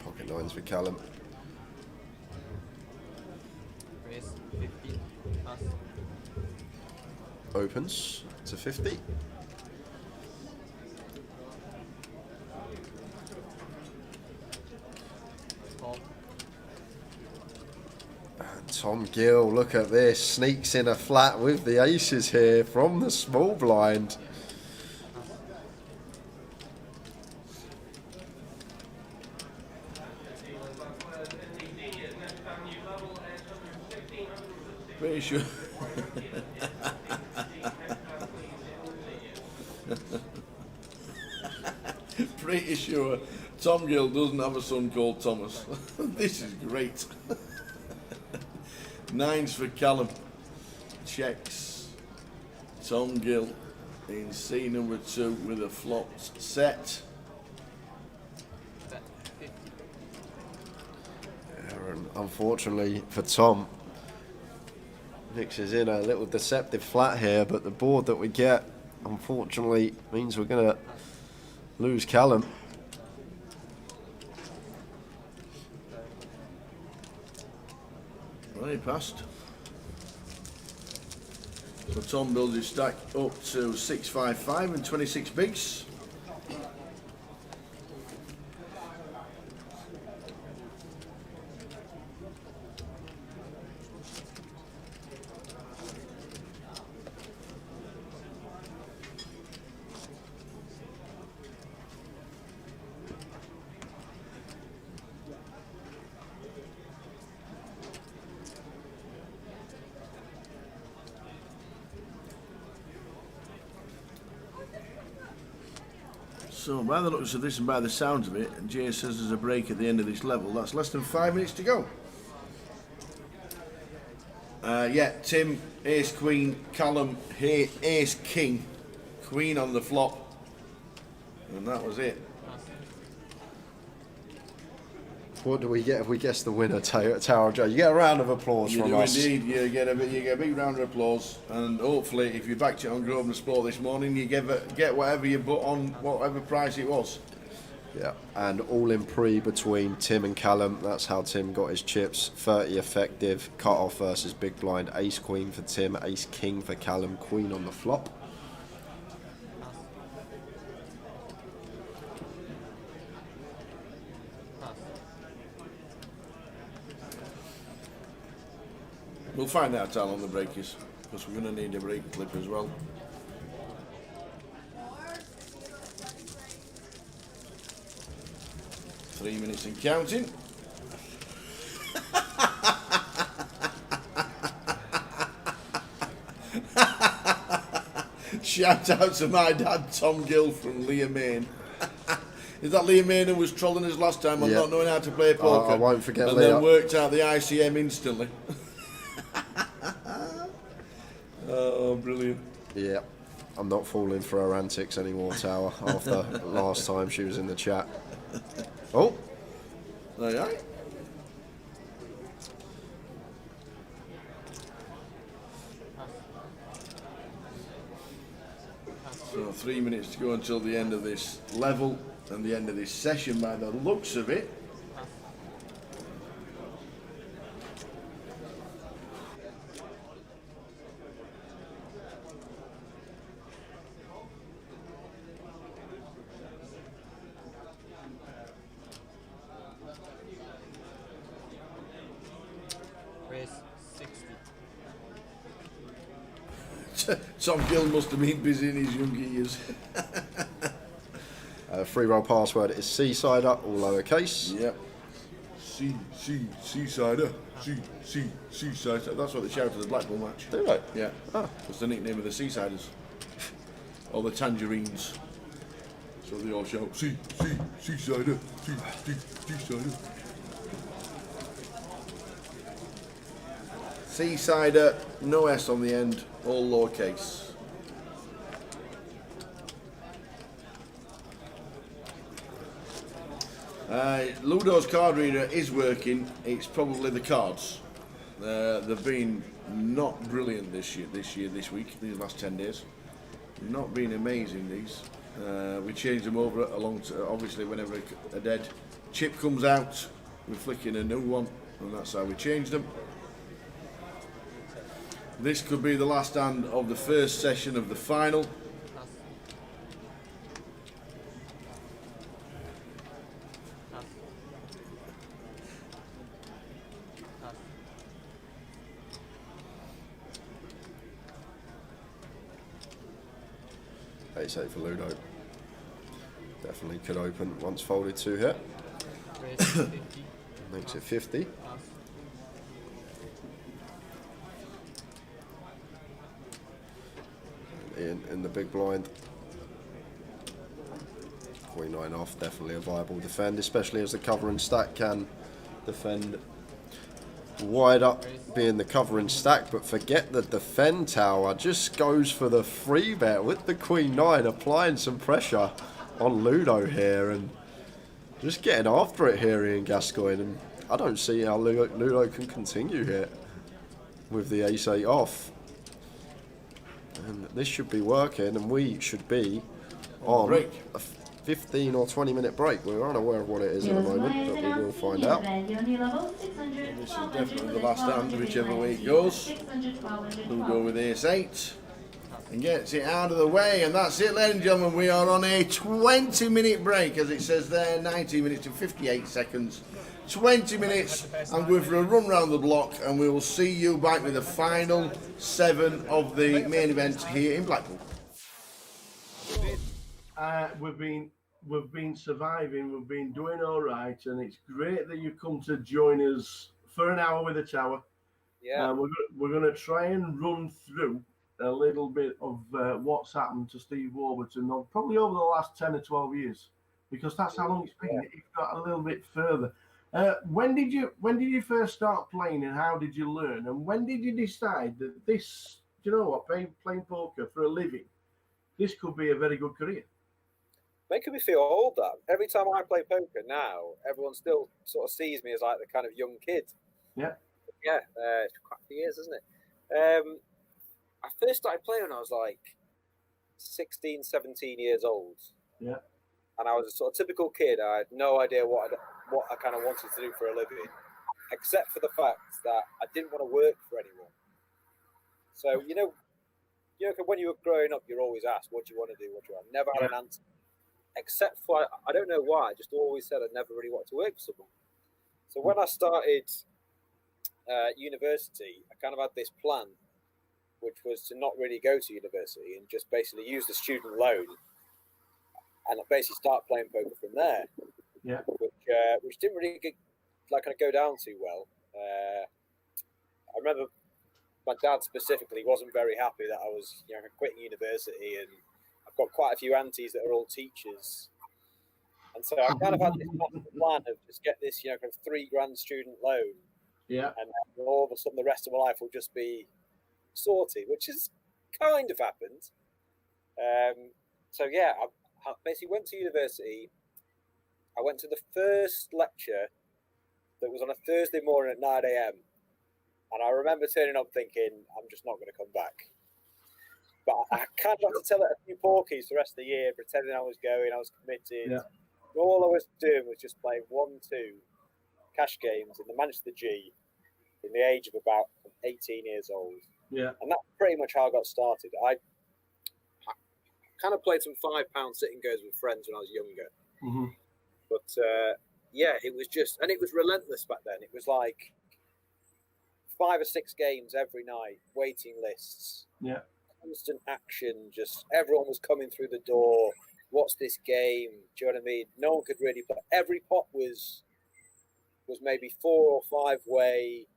Pocket 9s for Callum. Opens to 50. And Tom Gill, look at this, sneaks in a flat with the aces here from the small blind. Pretty sure. Pretty sure Tom Gill doesn't have a son called Thomas. This is great. 9s for Callum. Checks. Tom Gill in C number 2 with a flopped set. And unfortunately for Tom, mixes in a little deceptive flat here, but the board that we get, unfortunately, means we're going to lose Callum. Well, he passed. So Tom builds his stack up to 655 and 26 bigs. So by the looks of this and by the sounds of it, Jay says there's a break at the end of this level. That's less than 5 minutes to go. Yeah, Tim, ace queen, Callum, ace king, queen on the flop, and that was it. What do we get if we guess the winner, Tower Joe? You get a round of applause You from do us. indeed. You get a big round of applause, and hopefully, if you backed it on Grosvenor Sport this morning, you get whatever you put on, whatever price it was. Yeah, and all in pre between Tim and Callum. That's how Tim got his chips. 30 effective, cut off versus big blind. Ace queen for Tim, ace king for Callum, queen on the flop. We'll find out how long the break is, because we're going to need a break clip as well. Three minutes and counting. Shout out to my dad, Tom Gill from Elimination. Is that Elimination who was trolling us last time on not knowing how to play poker? I won't forget and Leo. then worked out the ICM instantly. Oh, brilliant. Yeah, I'm not falling for her antics anymore, Tower, after last time she was in the chat. Oh. Aye, aye. So 3 minutes to go until the end of this level and the end of this session by the looks of it. Race 60. Tom Gill must have been busy in his younger years. Free roll password is Seasider, all lowercase. Yep. Seasider. Seasider. That's what they shout at the Blackpool match. Do they? Yeah. That's the nickname of the Seasiders. Or the Tangerines. So they all shout, Seasider. Seasider. Seasider, no S on the end, all lowercase. Ludo's card reader is working. It's probably the cards. They've been not brilliant this week, these last 10 days. Not been amazing, these. We changed them over along to, obviously, whenever a dead chip comes out, we flick in a new one, and that's how we change them. This could be the last hand of the first session of the final. Ace 8 for Ludo. Definitely could open once folded 2 hit. Makes it 50. In the big blind. Queen 9 off, definitely a viable defend, especially as the covering stack can defend wide up being the covering stack, but forget the defend tower, just goes for the free bet with the Queen 9, applying some pressure on Ludo here and just getting after it here, Ian Gascoigne, and I don't see how Ludo can continue here with the ace-8 off. And this should be working, and we should be on a 15 or 20 minute break. We're unaware of what it is at the moment, but we will find out. This is definitely the last hand, whichever way it goes. We'll go with ace-8 and gets it out of the way, and that's it, ladies and gentlemen. We are on a 20-minute break, as it says there, 19 minutes and 58 seconds. 20 minutes. I'm going for a run round the block, and we will see you back with the final 7 of the main event here in Blackpool. We've been surviving, we've been doing all right, and it's great that you've come to join us for an hour with the tower. Yeah. We're going to try and run through a little bit of what's happened to Steve Warburton, probably over the last 10 or 12 years, because that's how long it's been. If got a little bit further. When did you first start playing, and how did you learn? And when did you decide that this, you know what, playing poker for a living, this could be a very good career? Making me feel old, that. Every time I play poker now, everyone still sort of sees me as like the kind of young kid. Yeah. Yeah, it's quite a few years, isn't it? I first started playing when I was like 16, 17 years old. Yeah. And I was a sort of typical kid. I had no idea what I kind of wanted to do for a living, except for the fact that I didn't want to work for anyone. So, you know, when you were growing up, you're always asked, what do you want to do? What do you want? Never had an answer. Except for, I don't know why, I just always said I never really wanted to work for someone. So when I started university, I kind of had this plan, which was to not really go to university and just basically use the student loan and basically start playing poker from there. Yeah. Which didn't really go down too well. I remember my dad specifically wasn't very happy that I was quitting university, and I've got quite a few aunties that are all teachers. And so I kind of had this plan of just get this, kind of $3,000 student loan. Yeah. And all of a sudden the rest of my life will just be sorted, which has kind of happened. So yeah, I basically went to university. I went to the first lecture that was on a Thursday morning at 9 a.m. And I remember turning up thinking, I'm just not going to come back. But I kind of had to tell it a few porkies the rest of the year, pretending I was going, I was committed. Yeah. All I was doing was just playing 1-2 cash games in the Manchester G from the age of about 18 years old. Yeah. And that's pretty much how I got started. I kind of played some £5 sitting goes with friends when I was younger. Mm-hmm. But yeah, it was just, and it was relentless back then. It was like 5 or 6 games every night, waiting lists. Yeah. Constant action, just everyone was coming through the door. What's this game? Do you know what I mean? No one could really play. Every pot was maybe 4 or 5 way.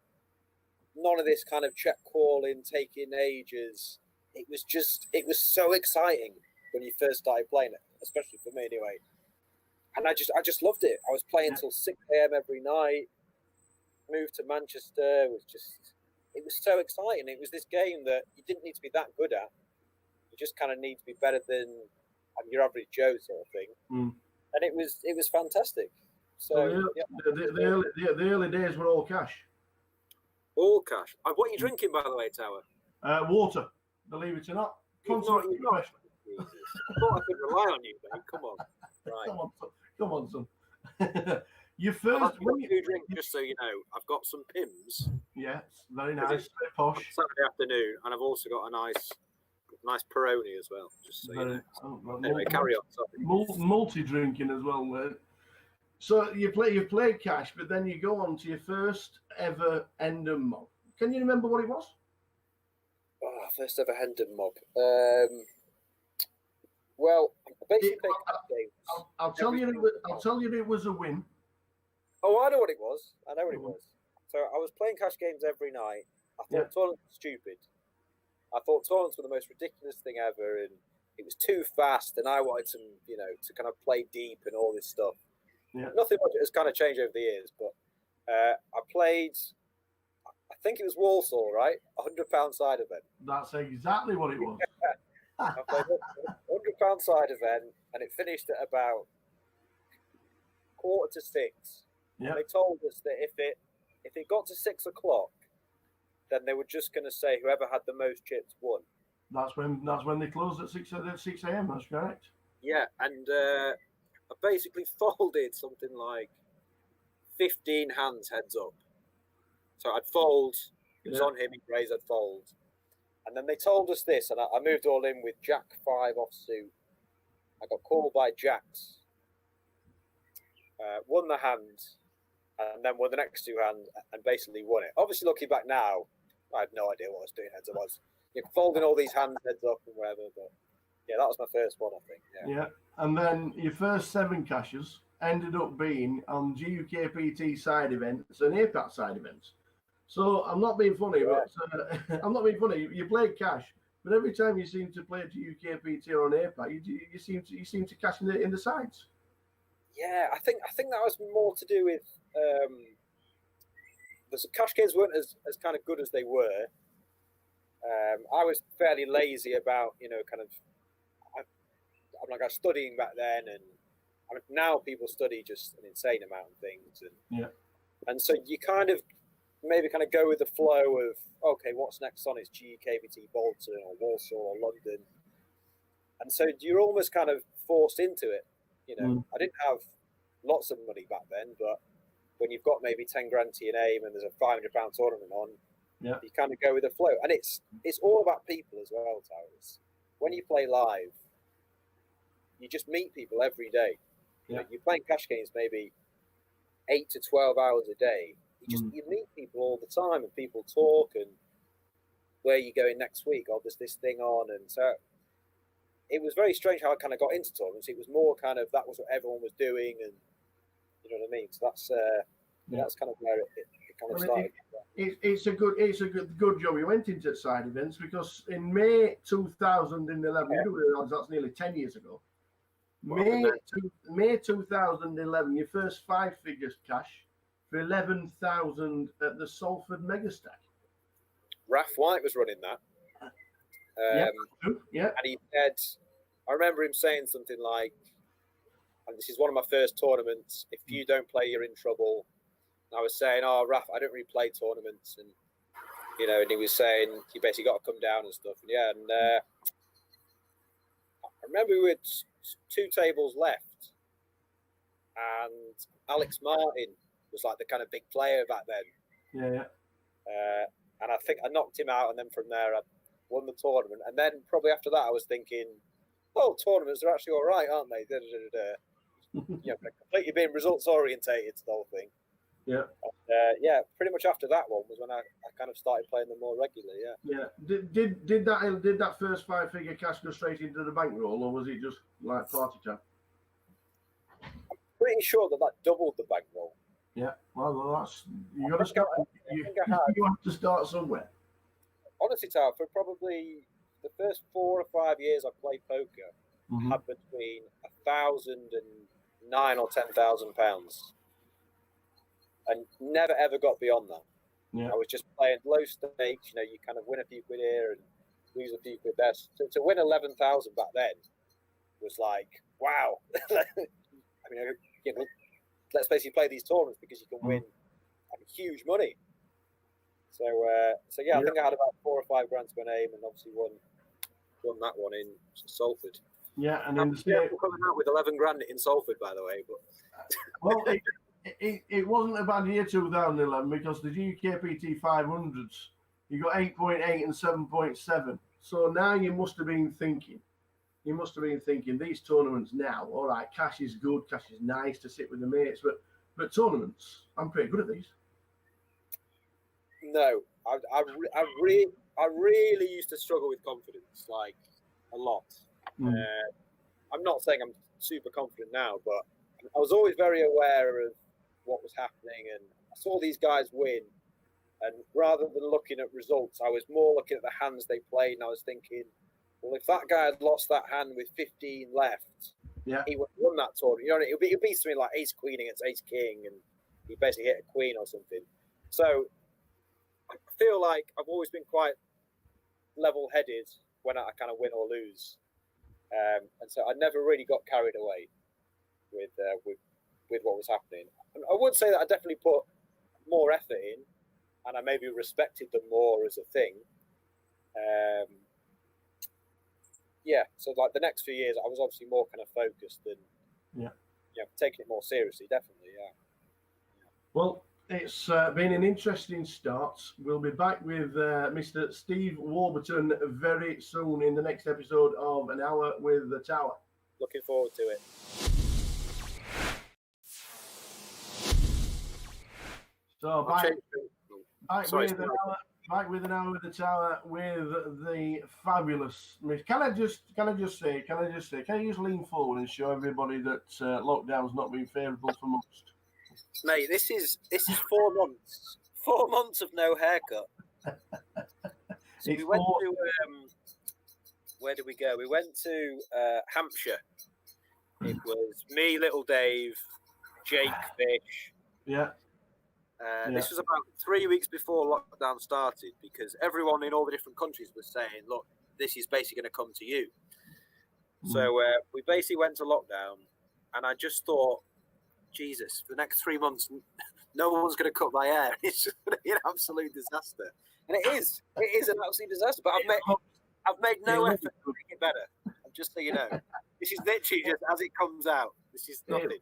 None of this kind of check calling, taking ages. It was so exciting when you first started playing it, especially for me anyway. And I just loved it. I was playing till 6 a.m. every night. Moved to Manchester. It was so exciting. It was this game that you didn't need to be that good at. You just kind of need to be better than your average Joe sort of thing. Mm. And it was fantastic. So the early days were all cash. All cash. What are you drinking, by the way, Tower? Water. Believe it or not. Consummate fresh. I thought I could rely on you, mate. Come on. Right. Come on, son. Your first. I've got 2 drinks, just so you know. I've got some Pims. Yes, very nice. Very posh. Saturday afternoon, and I've also got a nice Peroni as well. Just so you know. Anyway, carry on. Sorry. Multi-drinking as well. So you've played cash, but then you go on to your first ever Hendon mob. Can you remember what it was? Oh, first ever Hendon mob. Well, basically, I'll tell you it was a win. Oh, I know what it was. So I was playing cash games every night. I thought tournaments were stupid. I thought tournaments were the most ridiculous thing ever, and it was too fast, and I wanted some, to kind of play deep and all this stuff. Yeah. Nothing much has kind of changed over the years, but I played, I think it was Walsall, right? £100 side event. That's exactly what it was. I played £100 side event, and it finished at about 5:45. Yeah. They told us that if it got to 6 o'clock, then they were just going to say whoever had the most chips won. That's when they closed at 6 a.m. That's correct. Yeah, and I basically folded something like 15 hands heads up. So I'd fold. It was on him. He raised. I'd fold. And then they told us this, and I moved all in with Jack 5 offsuit. I got called by Jacks. Won the hand, and then won the next 2 hands, and basically won it. Obviously, looking back now, I had no idea what I was doing heads up. I was folding all these hands heads up and whatever, but yeah, that was my first one, I think. Yeah. And then your first 7 cashes ended up being on GUKPT side events and APAT side events. So I'm not being funny, but I'm not being funny. You played cash, but every time you seem to play a GUKPT or an APAT, you seem to cash in the sides. Yeah, I think that was more to do with the cash games weren't as kind of good as they were. I was fairly lazy about, I'm like I was studying back then, and now people study just an insane amount of things, and so you kind of maybe go with the flow of, okay, what's next on is GUKPT Bolton or Walsall or London, and so you're almost kind of forced into it. I didn't have lots of money back then, but when you've got maybe 10 grand to your name and there's a £500 tournament on, you kind of go with the flow. And it's all about people as well, Towers. When you play live, you just meet people every day. You're playing cash games maybe 8 to 12 hours a day. You meet people all the time, and people talk, and where are you going next week? Oh, there's this thing on. And so it was very strange how I kind of got into tournaments. It was more kind of, that was what everyone was doing, and you know what I mean? So that's kind of where it kind of started. It's a good job you went into side events, because in May 2011, you do realise that's nearly 10 years ago. May 2011, your first 5 figures cash for 11,000 at the Salford Megastack. Raf White was running that. And he said, I remember him saying something like, and this is one of my first tournaments, if you don't play, you're in trouble. And I was saying, oh, Raf, I don't really play tournaments. And, and he was saying, you basically got to come down and stuff. And I remember we had 2 tables left, and Alex Martin was like the kind of big player back then. And I think I knocked him out, and then from there I won the tournament. And then probably after that I was thinking, oh, tournaments are actually all right, aren't they? Completely being results orientated to the whole thing. Pretty much after that one was when I kind of started playing them more regularly. Did that first 5 figure cash go straight into the bankroll, or was it just like party time? I'm pretty sure that doubled the bankroll. Well, that's, you got to start. You have to start somewhere. Honestly, Tao, for probably the first 4 or 5 years I played poker, I had between 1,000 and £9,000 or £10,000, and never ever got beyond that. I was just playing low stakes. You kind of win a few quid here and lose a few quid there. To win 11,000 back then was like, wow. I mean, let's basically play these tournaments because you can win huge money. So I think I had about 4 or 5 grand to my name, and obviously won that one in Salford. And I'm coming out with 11 grand in Salford, by the way. But well, it wasn't a bad year 2011, because the GUKPT 500s, you got 8.8 and 7.7. So now you must have been thinking. These tournaments now, all right, cash is good, cash is nice to sit with the mates, but tournaments, I'm pretty good at these. No, I really used to struggle with confidence, like a lot. I'm not saying I'm super confident now, but I was always very aware of what was happening, and I saw these guys win, and rather than looking at results, I was more looking at the hands they played, and I was thinking, Well, if that guy had lost that hand with 15 left, Yeah. he would have won that tournament. You know, it'd be something like ace queen against ace king, and he basically hit a queen or something. So I feel like I've always been quite level-headed when I kind of win or lose, and so I never really got carried away with what was happening. And I would say that I definitely put more effort in, and I maybe respected them more as a thing. Yeah, so like the next few years, I was obviously more kind of focused and taking it more seriously. Definitely, yeah. Well, it's been an interesting start. We'll be back with Mr. Steve Warburton very soon in the next episode of An Hour with the Tower. Looking forward to it. So back with An Hour with the Tower with the fabulous. Can I just lean forward and show everybody that lockdown's not been favourable for most? Mate, this is 4 months. 4 months of no haircut. So we went to where did we go? We went to Hampshire. It was me, Little Dave, Jake Fish. Yeah. This was about 3 weeks before lockdown started, because everyone in all the different countries was saying, look, this is basically going to come to you. So we basically went to lockdown, and I just thought, Jesus, for the next 3 months, no one's going to cut my hair. It's just going to be an absolute disaster. And it is an absolute disaster, but I've made no effort to make it better. Just so you know, this is literally just as it comes out. This is nothing.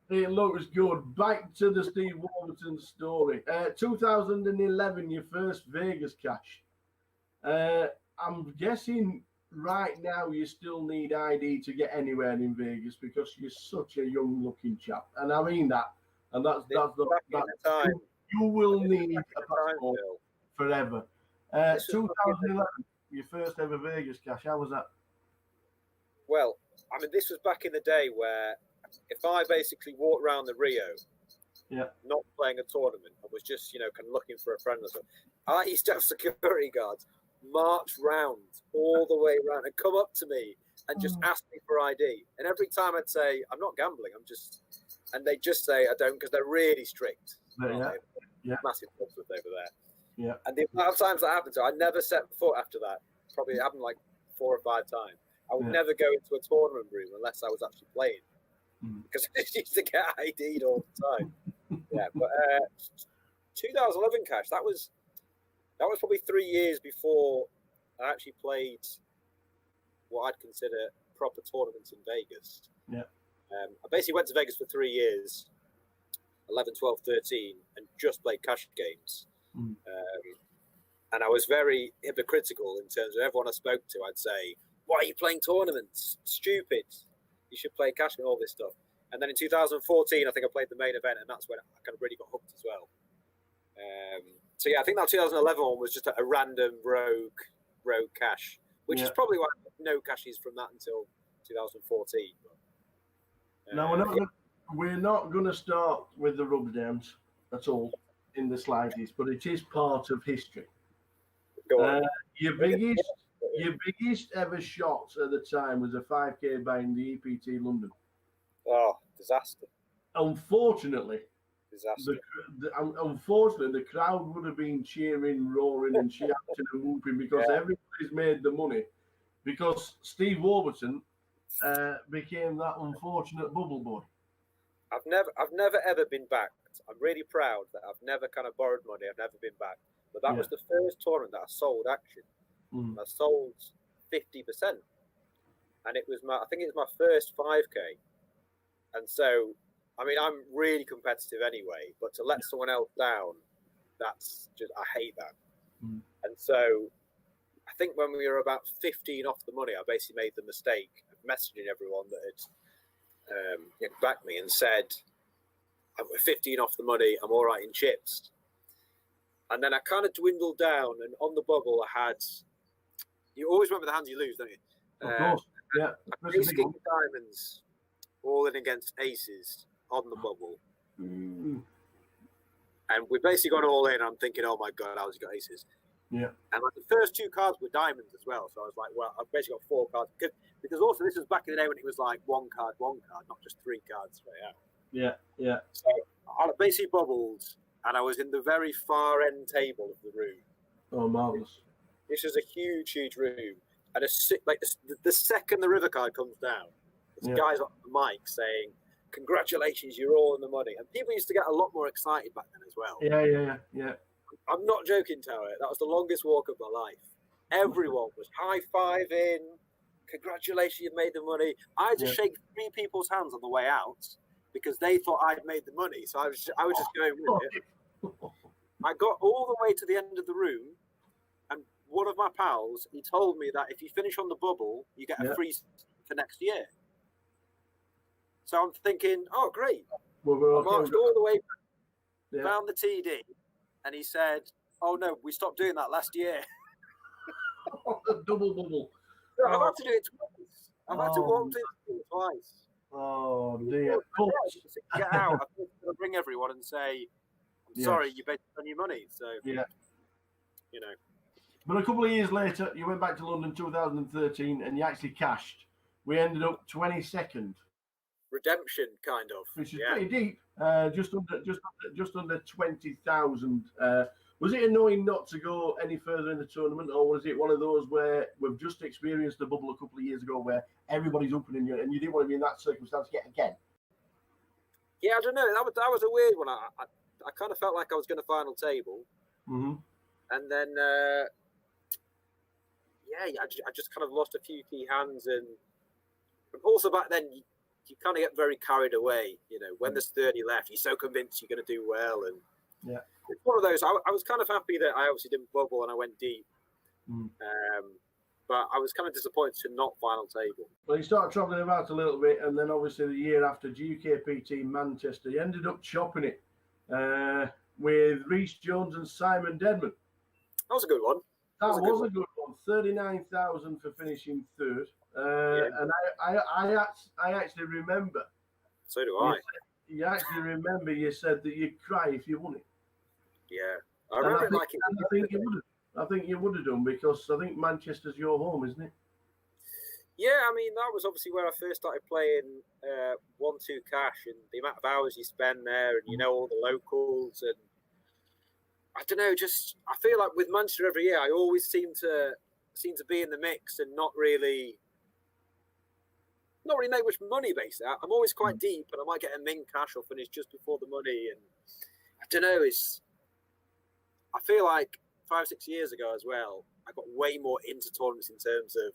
It looks good. Back to the Steve Warburton story. 2011, your first Vegas cash. I'm guessing right now you still need ID to get anywhere in Vegas because you're such a young-looking chap, and I mean that. And that's time. You will need a passport forever. 2011, your first ever Vegas cash. How was that? Well, I mean, this was back in the day where if I basically walked around the Rio, not playing a tournament, I was just, kind of looking for a friend or something, I used to have security guards march round all the way around and come up to me and just ask me for ID. And every time I'd say, I'm not gambling, and they'd just say, I don't, because they're really strict. Massive conflict over there. Yeah. And the amount of times that happened, so I never set foot after that. Probably happened like 4 or 5 times. I would never go into a tournament room unless I was actually playing, because I just used to get ID'd all the time. But 2011 cash, that was probably 3 years before I actually played what I'd consider proper tournaments in Vegas. Yeah. I basically went to Vegas for 3 years, 11, 12, 13, and just played cash games. And I was very hypocritical in terms of everyone I spoke to. I'd say, why are you playing tournaments? Stupid. You should play cash and all this stuff. And then in 2014, I think I played the main event, and that's when I kind of really got hooked as well. So yeah, I think that 2011 one was just a random rogue cash, which is probably why no cashes from that until 2014. Now we're not going to start with the rub downs at all in the slightest, but it is part of history. Go on. Your biggest ever shot at the time was a 5K buy in the EPT London. Oh, disaster. Unfortunately, disaster. Unfortunately, the crowd would have been cheering, roaring, and shouting and whooping because everybody's made the money. Because Steve Warburton became that unfortunate bubble boy. I've never ever been backed. I'm really proud that I've never kind of borrowed money. I've never been backed. But that was the first tournament that I sold action. I sold 50%, and it was I think it was my first 5K. And so, I mean, I'm really competitive anyway. But to let someone else down, that's just, I hate that. And so, I think when we were about 15 off the money, I basically made the mistake of messaging everyone that had backed me and said, I'm 15 off the money, I'm all right in chips. And then I kind of dwindled down, and on the bubble I had, you always remember the hands you lose, don't you? Of course, yeah. Ace king diamonds, all in against aces on the bubble. And we basically got all in. I'm thinking, oh my God, how's he got aces? Yeah. And like the first 2 cards were diamonds as well. So I was like, well, I've basically got 4 cards. Because also this was back in the day when it was like 1 card, not just 3 cards straight out. Yeah, yeah. So I basically bubbled, and I was in the very far end table of the room. Oh, marvellous. This is a huge, huge room. And the second the river card comes down, there's guys on the mic saying, "Congratulations, you're all in the money." And people used to get a lot more excited back then as well. Yeah. I'm not joking, Tower. That was the longest walk of my life. Everyone was high-fiving. Congratulations, you've made the money. I had to shake 3 people's hands on the way out because they thought I'd made the money. So I was just going with it. I got all the way to the end of the room, and one of my pals, he told me that if you finish on the bubble, you get a free for next year. So I'm thinking, oh, great. Well, I marched all the way back, found the TD, and he said, oh, no, we stopped doing that last year. Double bubble. I've had to do it twice. I've had to walk to it twice. Oh, dear. Get out. I'm going to bring everyone and say, I'm sorry, you bet on your money. So, you know. But a couple of years later, you went back to London 2013 and you actually cashed. We ended up 22nd. Redemption, kind of. Which is pretty deep. Just under 20,000. Was it annoying not to go any further in the tournament, or was it one of those where we've just experienced a bubble a couple of years ago where everybody's opening you and you didn't want to be in that circumstance yet again? Yeah, I don't know. That was a weird one. I kind of felt like I was going to final table. Mm-hmm. And then, I just kind of lost a few key hands. And also back then, you kind of get very carried away. You know, when there's 30 left, you're so convinced you're going to do well. And it's one of those. I was kind of happy that I obviously didn't bubble and I went deep. But I was kind of disappointed to not final table. Well, you started travelling about a little bit, and then obviously the year after GUKPT Manchester, you ended up chopping it with Rhys Jones and Simon Dedman. That was a good one. That was a good one. 39,000 for finishing third. And I actually remember. So do I. You actually remember you said that you'd cry if you won it. Yeah. I remember I think you would have done, because I think Manchester's your home, isn't it? Yeah, I mean, that was obviously where I first started playing 1-2 cash, and the amount of hours you spend there, and you know all the locals, and I don't know, just I feel like with Manchester every year, I always seem to be in the mix and not really make much money basically. I'm always quite deep, and I might get a min cash or finish just before the money, and I don't know, I feel like 5-6 years ago as well, I got way more into tournaments in terms of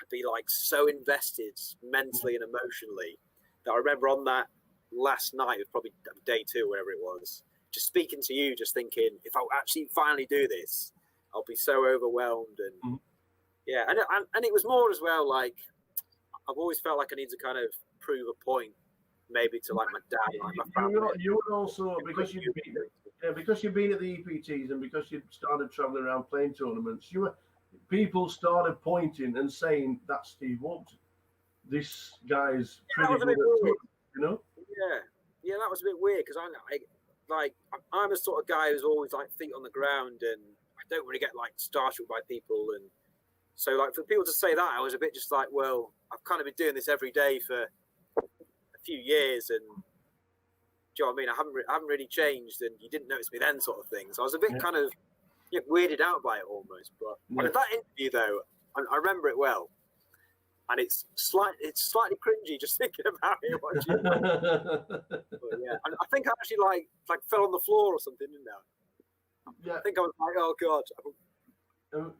I'd be like so invested mentally and emotionally that I remember on that last night, it was probably day 2, whatever it was, just speaking to you, just thinking, if I actually finally do this, I'll be so overwhelmed. And and it was more as well, like I've always felt like I need to kind of prove a point, maybe to like my dad, like my family. You would also, because you've been at the EPTs and because you started travelling around playing tournaments, people started pointing and saying, that's Steve Walton. This guy's pretty good at it, you know? Yeah, that was a bit weird, because I'm a sort of guy who's always like feet on the ground, and I don't really get like starstruck by people, and so like for people to say that, I was a bit just like, well, I've kind of been doing this every day for a few years, and do you know what I mean? I haven't really changed, and you didn't notice me then, sort of thing. So I was a bit kind of weirded out by it almost. But I mean, that interview though, I remember it well, and it's slightly cringy just thinking about it. Watching. But yeah, I think I actually like fell on the floor or something, didn't I? Yeah. I think I was like, oh god.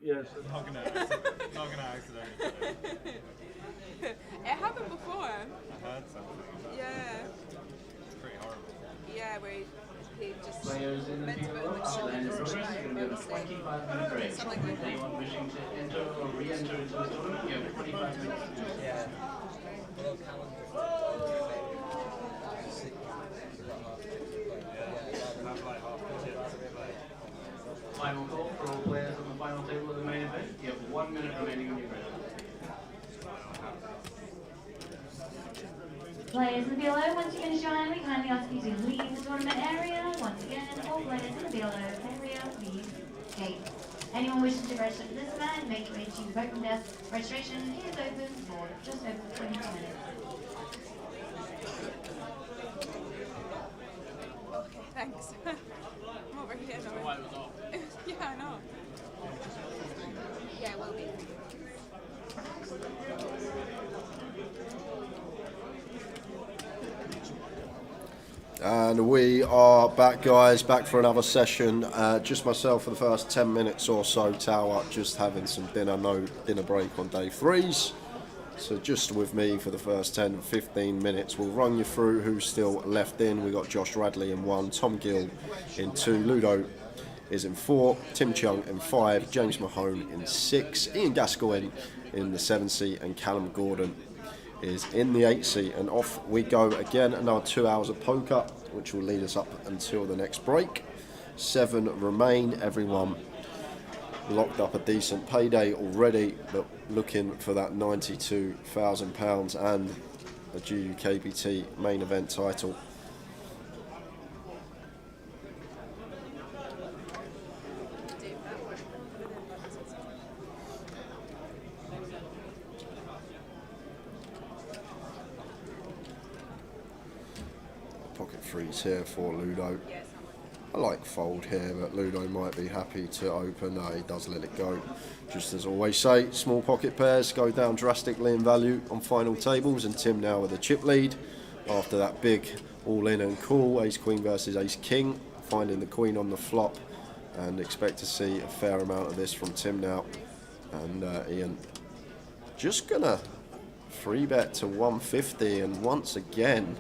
Yes. Not gonna accidentally. It happened before. I heard something. Yeah. It's pretty horrible. Yeah, where he just Players in the meant to field vote are then the progressing to a 25-minute break. something like that. Anyone wishing to enter or re-enter into the tournament, you have 25 minutes. Yeah. Final call for all players on the final table of the main event. You have 1 minute remaining on your grid. Players in the below, once you finish your hand, we kindly ask you to leave the tournament area. Once again, all players in the below area, please gate. Anyone wishing to register for this event, make your way to the voting desk. Registration is open for just over 20 minutes. Okay, thanks. I'm over here now. Why it was off. Yeah, I know. Yeah, it will be. And we are back, guys, back for another session. Just myself for the first 10 minutes or so, tower, just having some dinner, no dinner break on day 3s. So just with me for the first 10, 15 minutes. We'll run you through who's still left in. We've got Josh Radley in 1, Tom Gill in 2, Ludo is in 4, Tim Chung in 5, James Mahone in 6, Ian Gascoigne in the 7 seat, and Callum Gordon is in the 8 seat. And off we go again, another 2 hours of poker, which will lead us up until the next break. 7 remain, everyone locked up a decent payday already, but looking for that £92,000 and a GUKPT main event title. Pocket threes here for Ludo. I like fold here, but Ludo might be happy to open. No, he does let it go. Just as I always say, small pocket pairs go down drastically in value on final tables, and Tim now with a chip lead after that big all-in and call, ace-queen versus ace-king, finding the queen on the flop, and expect to see a fair amount of this from Tim now. And Ian just gonna free bet to 150, and once again,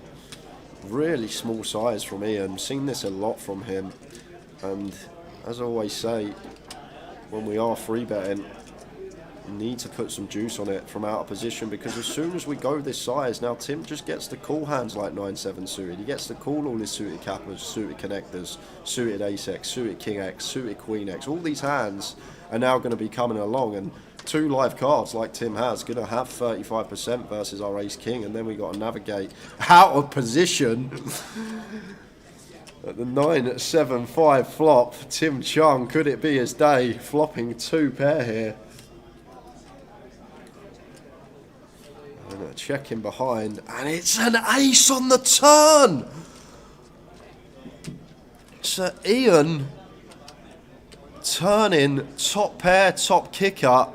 really small size from Ian. Seen this a lot from him, and as I always say, when we are free betting, you need to put some juice on it from out of position, because as soon as we go this size, now Tim just gets to call hands like 9-7 suited. He gets to call all his suited cappers, suited connectors, suited ace-x, suited king-x, suited queen-x. All these hands are now going to be coming along, and 2 live cards like Tim has going to have 35% versus our ace-king, and then we got to navigate out of position. At the 9-7-5 flop, Tim Chung, could it be his day? Flopping 2 pair here. And a check in behind, and it's an ace on the turn! So Ian turning top pair, top kicker,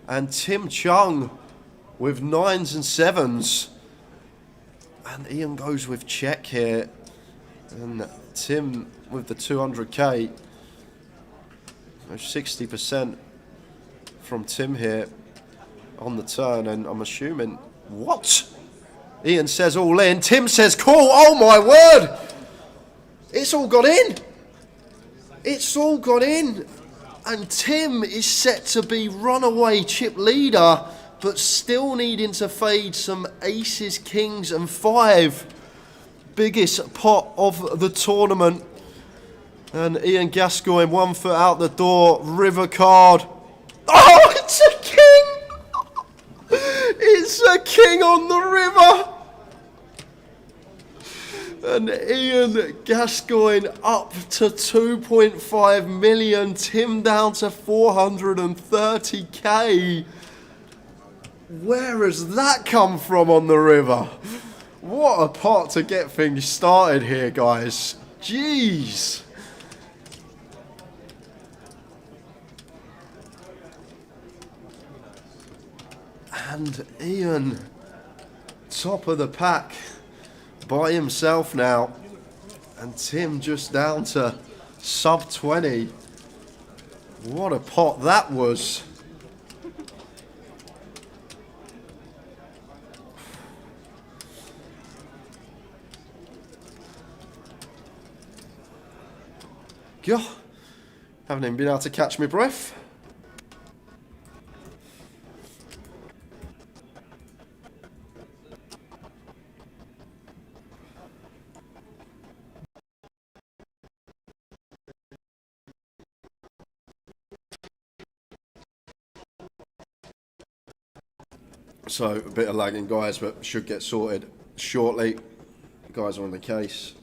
and Tim Chung with 9s and 7s. And Ian goes with check here. And Tim with the 200k. 60% from Tim here on the turn. And I'm assuming, what? Ian says all in. Tim says call. Oh my word! It's all got in. It's all got in. And Tim is set to be runaway chip leader, but still needing to fade some aces, kings and 5. Biggest pot of the tournament. And Ian Gascoigne 1 foot out the door, river card. Oh, it's a king! It's a king on the river! And Ian Gascoigne up to 2.5 million, Tim down to 430k. Where has that come from on the river? What a pot to get things started here, guys. Jeez. And Ian, top of the pack, by himself now, and Tim just down to sub 20. What a pot that was. God, haven't even been able to catch my breath. So, a bit of lagging, guys, but should get sorted shortly. Guys are on the case.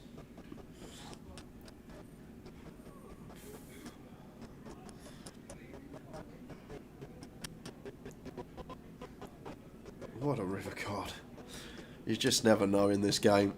What a river card. You just never know in this game.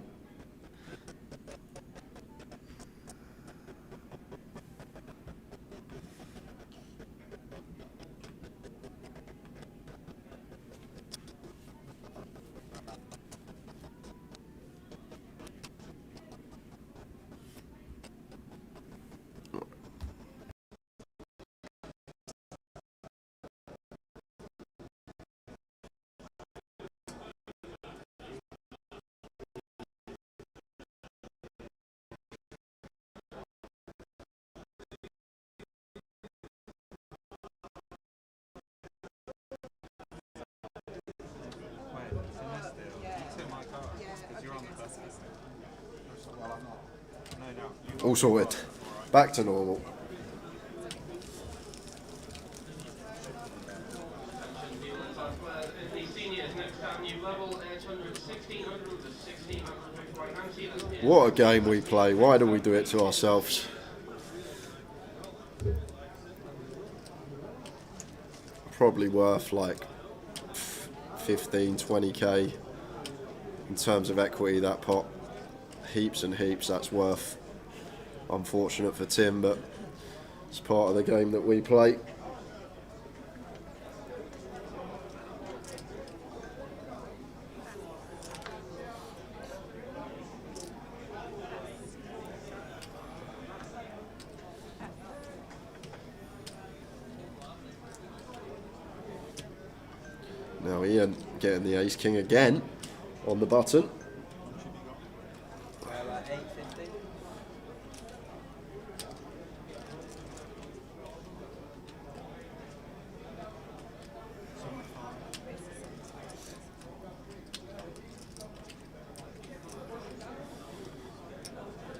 All sorted. Back to normal. What a game we play. Why do we do it to ourselves? Probably worth like 15, 20k in terms of equity, that pot. Heaps and heaps that's worth. Unfortunate for Tim, but it's part of the game that we play. Now Ian getting the ace king again on the button.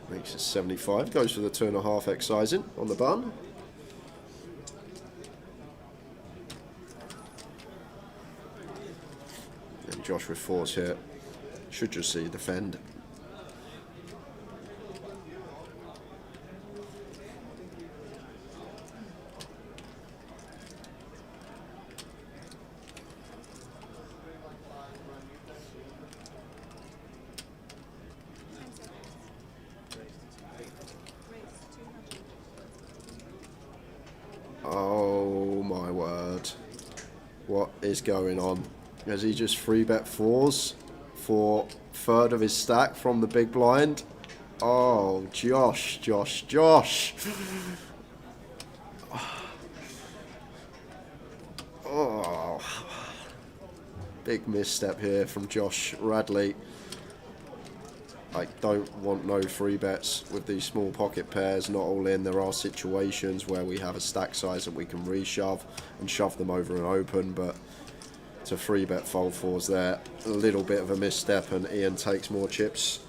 Makes it 75, goes for the 2.5 excising on the button. And Josh with 4s here, should just see defend. Oh my word. What is going on? Has he just 3-bet 4s for third of his stack from the big blind? Oh, Josh. Oh. Big misstep here from Josh Radley. I don't want no 3-bets with these small pocket pairs, not all in. There are situations where we have a stack size that we can reshove and shove them over and open, but to 3-bet fold 4s there, a little bit of a misstep, and Ian takes more chips.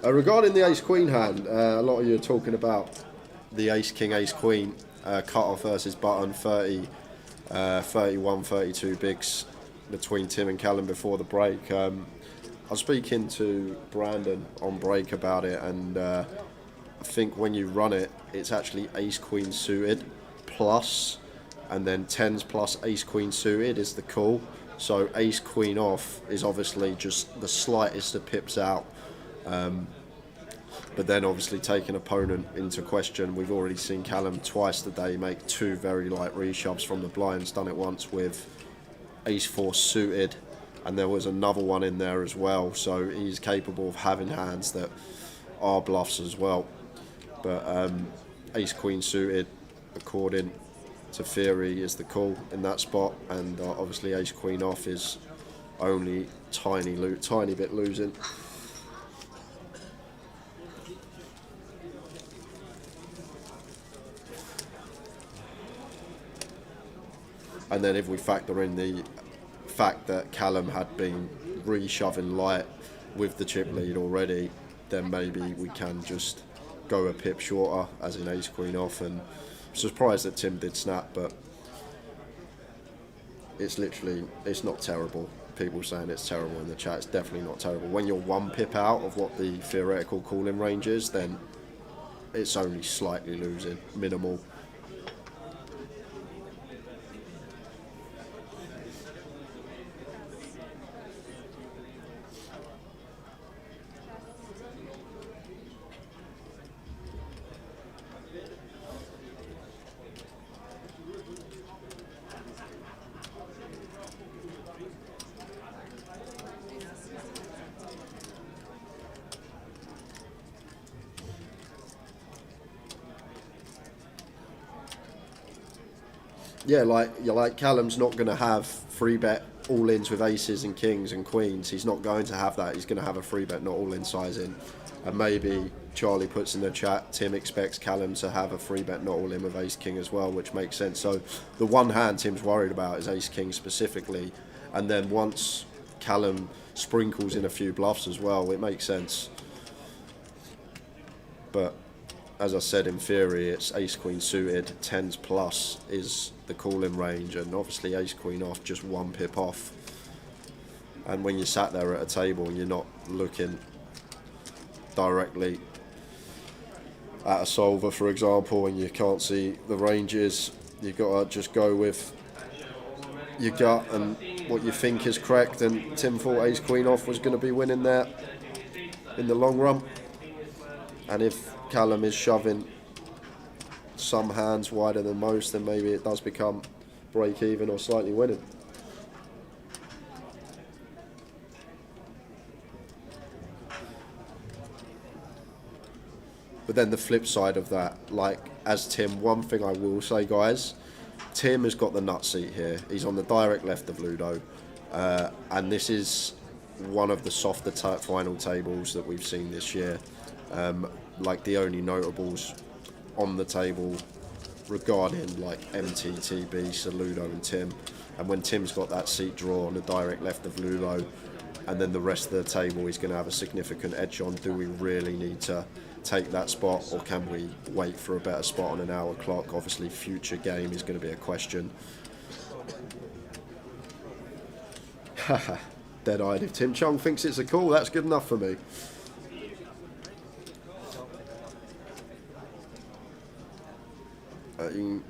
Regarding the ace-queen hand, a lot of you are talking about the ace-king, ace-queen cut-off versus button, 30, 31, 32 bigs between Tim and Callum before the break. I was speaking to Brandon on break about it, and I think when you run it, it's actually ace-queen suited plus, and then 10s plus ace-queen suited is the call. So ace-queen off is obviously just the slightest of pips out. But then obviously taking opponent into question, we've already seen Callum twice today make 2 very light reshoves from the blinds, done it once with ace-4 suited, and there was another one in there as well, so he's capable of having hands that are bluffs as well. But ace-queen suited, according to theory, is the call in that spot, and obviously ace-queen off is only tiny bit losing. And then if we factor in the fact that Callum had been reshoving light with the chip lead already, then maybe we can just go a pip shorter, as in ace-queen off. And I'm surprised that Tim did snap, but it's not terrible. People saying it's terrible in the chat, it's definitely not terrible. When you're 1 pip out of what the theoretical calling range is, then it's only slightly losing, minimal. yeah, like Callum's not going to have free bet all-ins with aces and kings and queens. He's not going to have that. He's going to have a free bet not all-in sizing. And maybe Charlie puts in the chat, Tim expects Callum to have a free bet not all-in with ace-king as well, which makes sense. So the one hand Tim's worried about is ace-king specifically. And then once Callum sprinkles in a few bluffs as well, it makes sense. But as I said, in theory, it's ace-queen suited, 10s plus is the call-in range, and obviously ace-queen off, just 1 pip off. And when you're sat there at a table and you're not looking directly at a solver, for example, and you can't see the ranges, you've got to just go with your gut and what you think is correct. And Tim thought ace-queen off was going to be winning there in the long run. And if Callum is shoving some hands wider than most, then maybe it does become break even or slightly winning. But then the flip side of that, like as Tim, one thing I will say, guys, Tim has got the nut seat here. He's on the direct left of Ludo, and this is one of the softer final tables that we've seen this year. Like the only notables on the table regarding like MTTB, Ludo and Tim. And when Tim's got that seat draw on the direct left of Ludo, and then the rest of the table he's going to have a significant edge on, do we really need to take that spot, or can we wait for a better spot on an hour clock? Obviously future game is going to be a question. Dead-eyed. If Tim Chung thinks it's a call, that's good enough for me. You can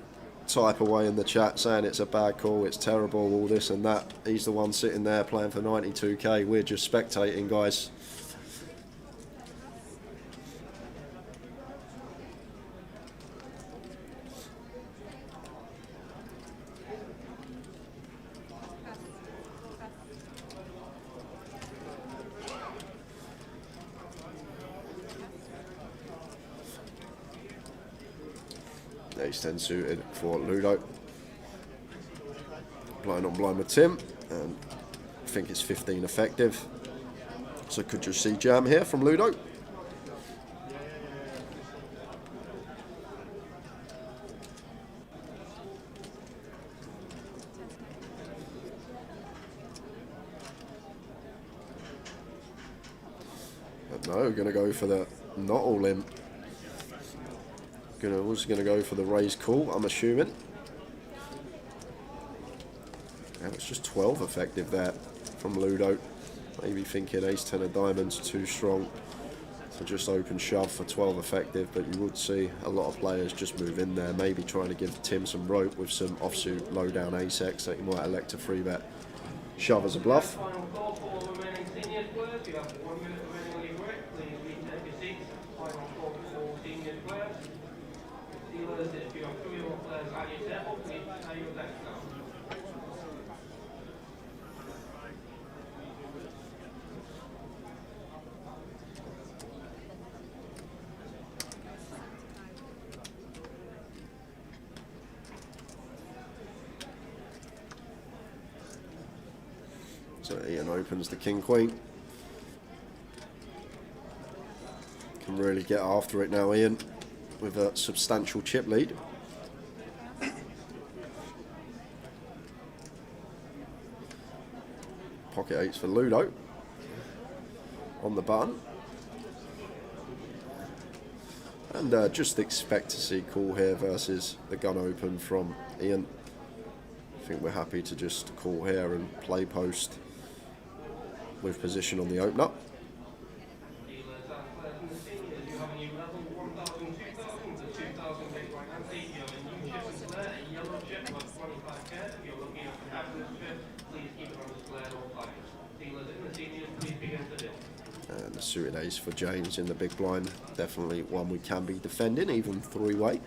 type away in the chat saying it's a bad call, it's terrible, all this and that. He's the one sitting there playing for 92k. We're just spectating, guys. Ace 10 suited for Ludo. Blind on blind with Tim, and I think it's 15 effective. So could you see jam here from Ludo? But no, we're going to go for the not all in. Was going to go for the raise call, I'm assuming. And it's just 12 effective there from Ludo. Maybe thinking ace 10 of diamonds too strong. So just open shove for 12 effective, but you would see a lot of players just move in there, maybe trying to give Tim some rope with some offsuit low down ace X that he might elect to free bet. Shove as a bluff. So Ian opens the king queen. Can really get after it now, Ian, with a substantial chip lead. Pocket eights for Ludo on the button. And just expect to see call here versus the gun open from Ian. I think we're happy to just call here and play post with position on the opener. And the suited ace for James in the big blind, definitely one we can be defending, even three-way.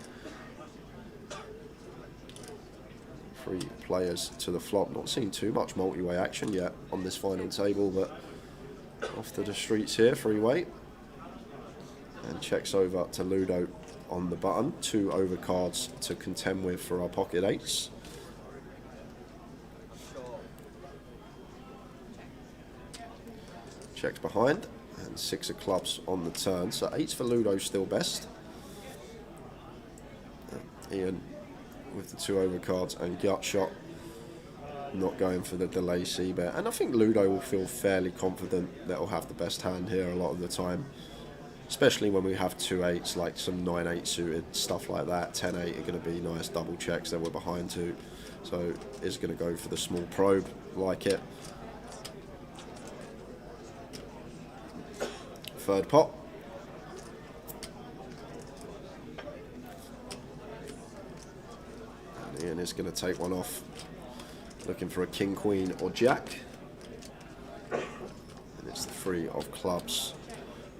3 players to the flop. Not seen too much multi-way action yet on this final table, but off to the streets here, 3-way. And checks over to Ludo on the button. 2 overcards to contend with for our pocket eights. checks behind, and 6 of clubs on the turn. So 8's for Ludo, still best. Ian with the 2 overcards and gut shot, not going for the delay c-bet. And I think Ludo will feel fairly confident that he'll have the best hand here a lot of the time, especially when we have 2 8s, like some 9-8 suited, stuff like that. 10-8 are going to be nice double checks that we're behind to. So is going to go for the small probe, like it. Third pot. And Ian is going to take one off, looking for a king, queen or jack. And it's the 3 of clubs.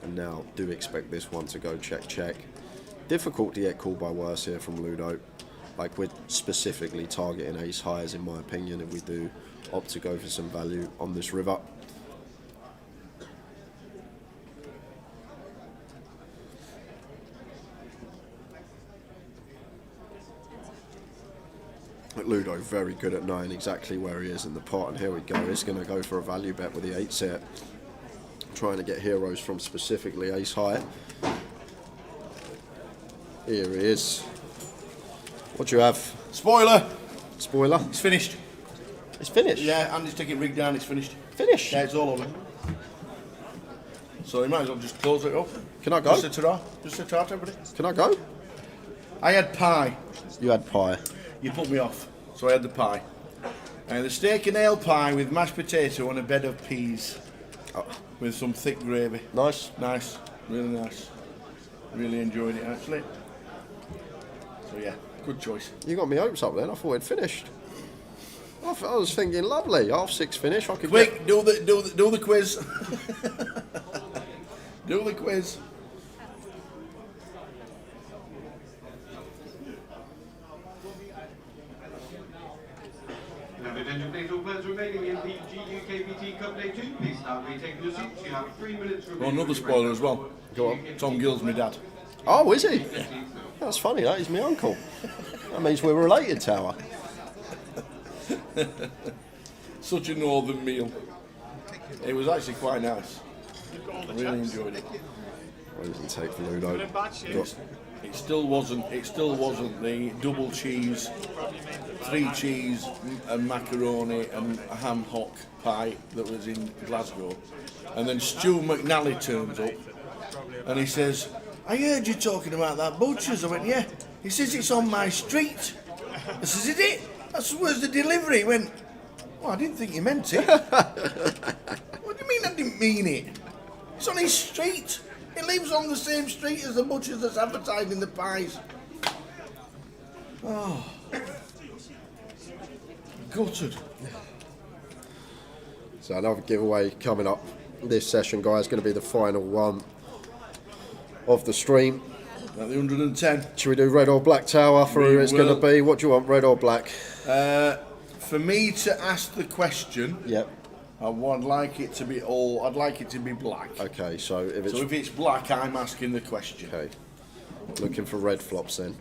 And now do expect this one to go check, check. Difficult to get called by worse here from Ludo. Like, we're specifically targeting ace highs in my opinion if we do opt to go for some value on this river. But Ludo very good at knowing exactly where he is in the pot, and here we go. He's going to go for a value bet with the 8s here, trying to get heroes from specifically ace high. Here he is. What do you have? Spoiler. Spoiler. It's finished. It's finished? Yeah, Andy's taking rig down, it's finished. Finished? Yeah, it's all over. So you might as well just close it up. Can I go? Just a ta-ra. Just a ta-ra to everybody. Can I go? I had pie. You had pie. You put me off, so I had the pie. And the steak and ale pie with mashed potato and a bed of peas. Oh. With some thick gravy. Nice. Nice. Really nice. Really enjoyed it, actually. So yeah, good choice. You got me hopes up then. I thought it'd finished. I was thinking, lovely, 6:30 finish. I could quick, do the quiz. Do the quiz. Now, attention please, all players remaining in the GUKPT Cup Day 2, please start retaking your seats. You have 3 minutes remaining. Oh, another spoiler as well. Go on. Tom Gill's my dad. Oh, is he? That's funny, that is my uncle. That means we're related, Tower. Such a northern meal. It was actually quite nice. I really enjoyed it. What does it take for Ludo? It still wasn't the double cheese, 3 cheese and macaroni and a ham hock pie that was in Glasgow. And then Stu McNally turns up and he says, I heard you talking about that butcher's. I went, yeah. He says it's on my street. I says, is it? Where's the delivery? He went, well, I didn't think you meant it. What do you mean I didn't mean it? It's on his street. He lives on the same street as the butcher's that's advertising the pies. Oh. Gutted. So another giveaway coming up this session, guys. Going to be the final one of the stream. At the 110. Should we do red or black tower for who it's going to be? What do you want, red or black? For me to ask the question, yep. I'd like it to be I'd like it to be black. Okay, so if it's black, I'm asking the question. Okay. Looking for red flops then.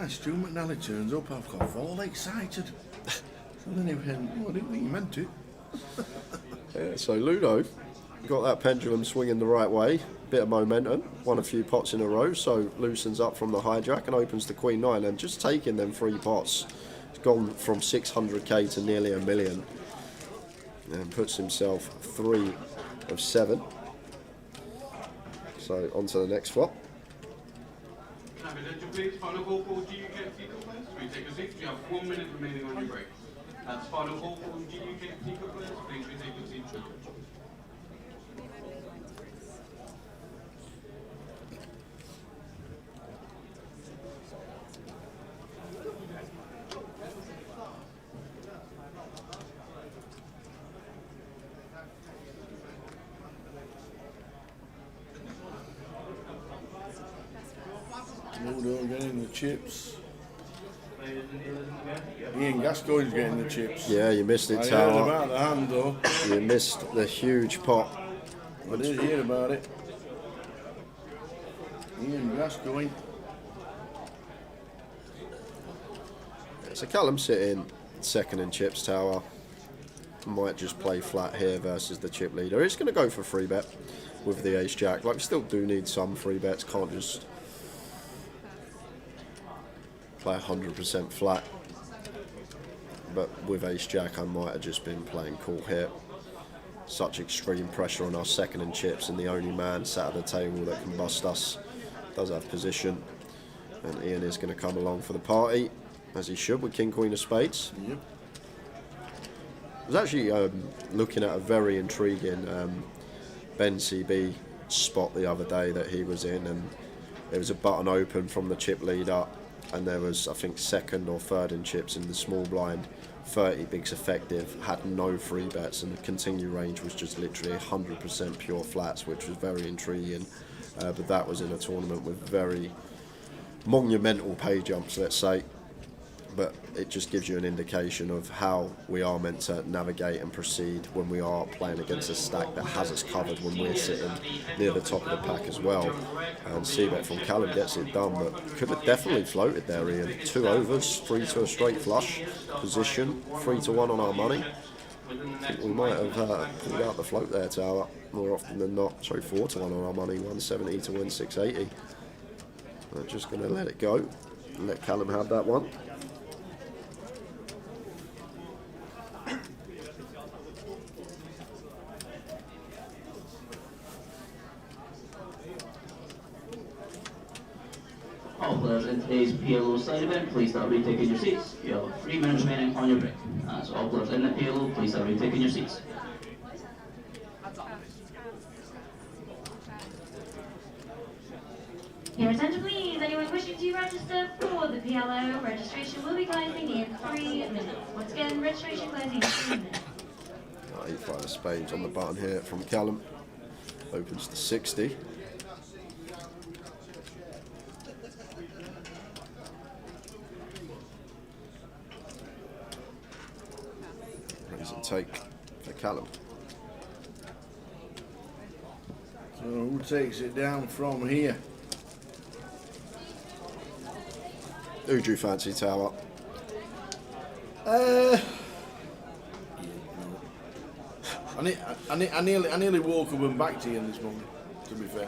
Stu McNally turns up, I've got all excited. So then he went, oh, I didn't think you meant it. Yeah, so Ludo got that pendulum swinging the right way, bit of momentum, won a few pots in a row, so loosens up from the hijack and opens the Queen 9, and just taking them 3 pots, it's gone from 600k to nearly $1 million, and puts himself 3 of 7. So on to the next flop. Now, attention please, final call for GUKPT Cup players. Please take your seats. You have 1 minute remaining on your break. That's final call for GUKPT Cup players. Please retake your seats. Ludo getting the chips. Ian Gascoigne's getting the chips. Yeah, you missed it, I Tower. heard about the hand though. You missed the huge pot. I did hear about it. Ian Gascoigne. So Callum sitting second in chips tower. Might just play flat here versus the chip leader. It's going to go for free bet with the ace jack. Like, we still do need some free bets. Can't just play 100% flat. But with ace jack, I might have just been playing cool here. Such extreme pressure on our second in chips, and the only man sat at the table that can bust us does have position. And Ian is going to come along for the party, as he should, with king queen of spades. Yep. I was actually looking at a very intriguing Ben CB spot the other day that he was in, and there was a button open from the chip leader, and there was, I think, second or third in chips in the small blind, 30 bigs effective, had no free bets, and the continue range was just literally 100% pure flats, which was very intriguing. But that was in a tournament with very monumental pay jumps, let's say. But it just gives you an indication of how we are meant to navigate and proceed when we are playing against a stack that has us covered when we're sitting near the top of the pack as well. And C-bet from Callum gets it done, but could have definitely floated there, Ian. 2 overs, 3 to a straight flush position, 3 to 1 on our money. I think we might have pulled out the float there, Tower, more often than not. Sorry, 4 to 1 on our money, 170 to win 680. I'm just going to let it go and let Callum have that one. All players in today's PLO side event, please start retaking your seats. You have 3 minutes remaining on your break. So all players in the PLO, please start retaking your seats. Your attention please, anyone wishing to register for the PLO, registration will be closing in 3 minutes. Once again, registration closing in 3 minutes. 85 of spades on the button here from Callum. Opens to 60. Raise and take for Callum. So who takes it down from here? Who do you fancy, Tower? I nearly woke up and backed Ian this morning, to be fair.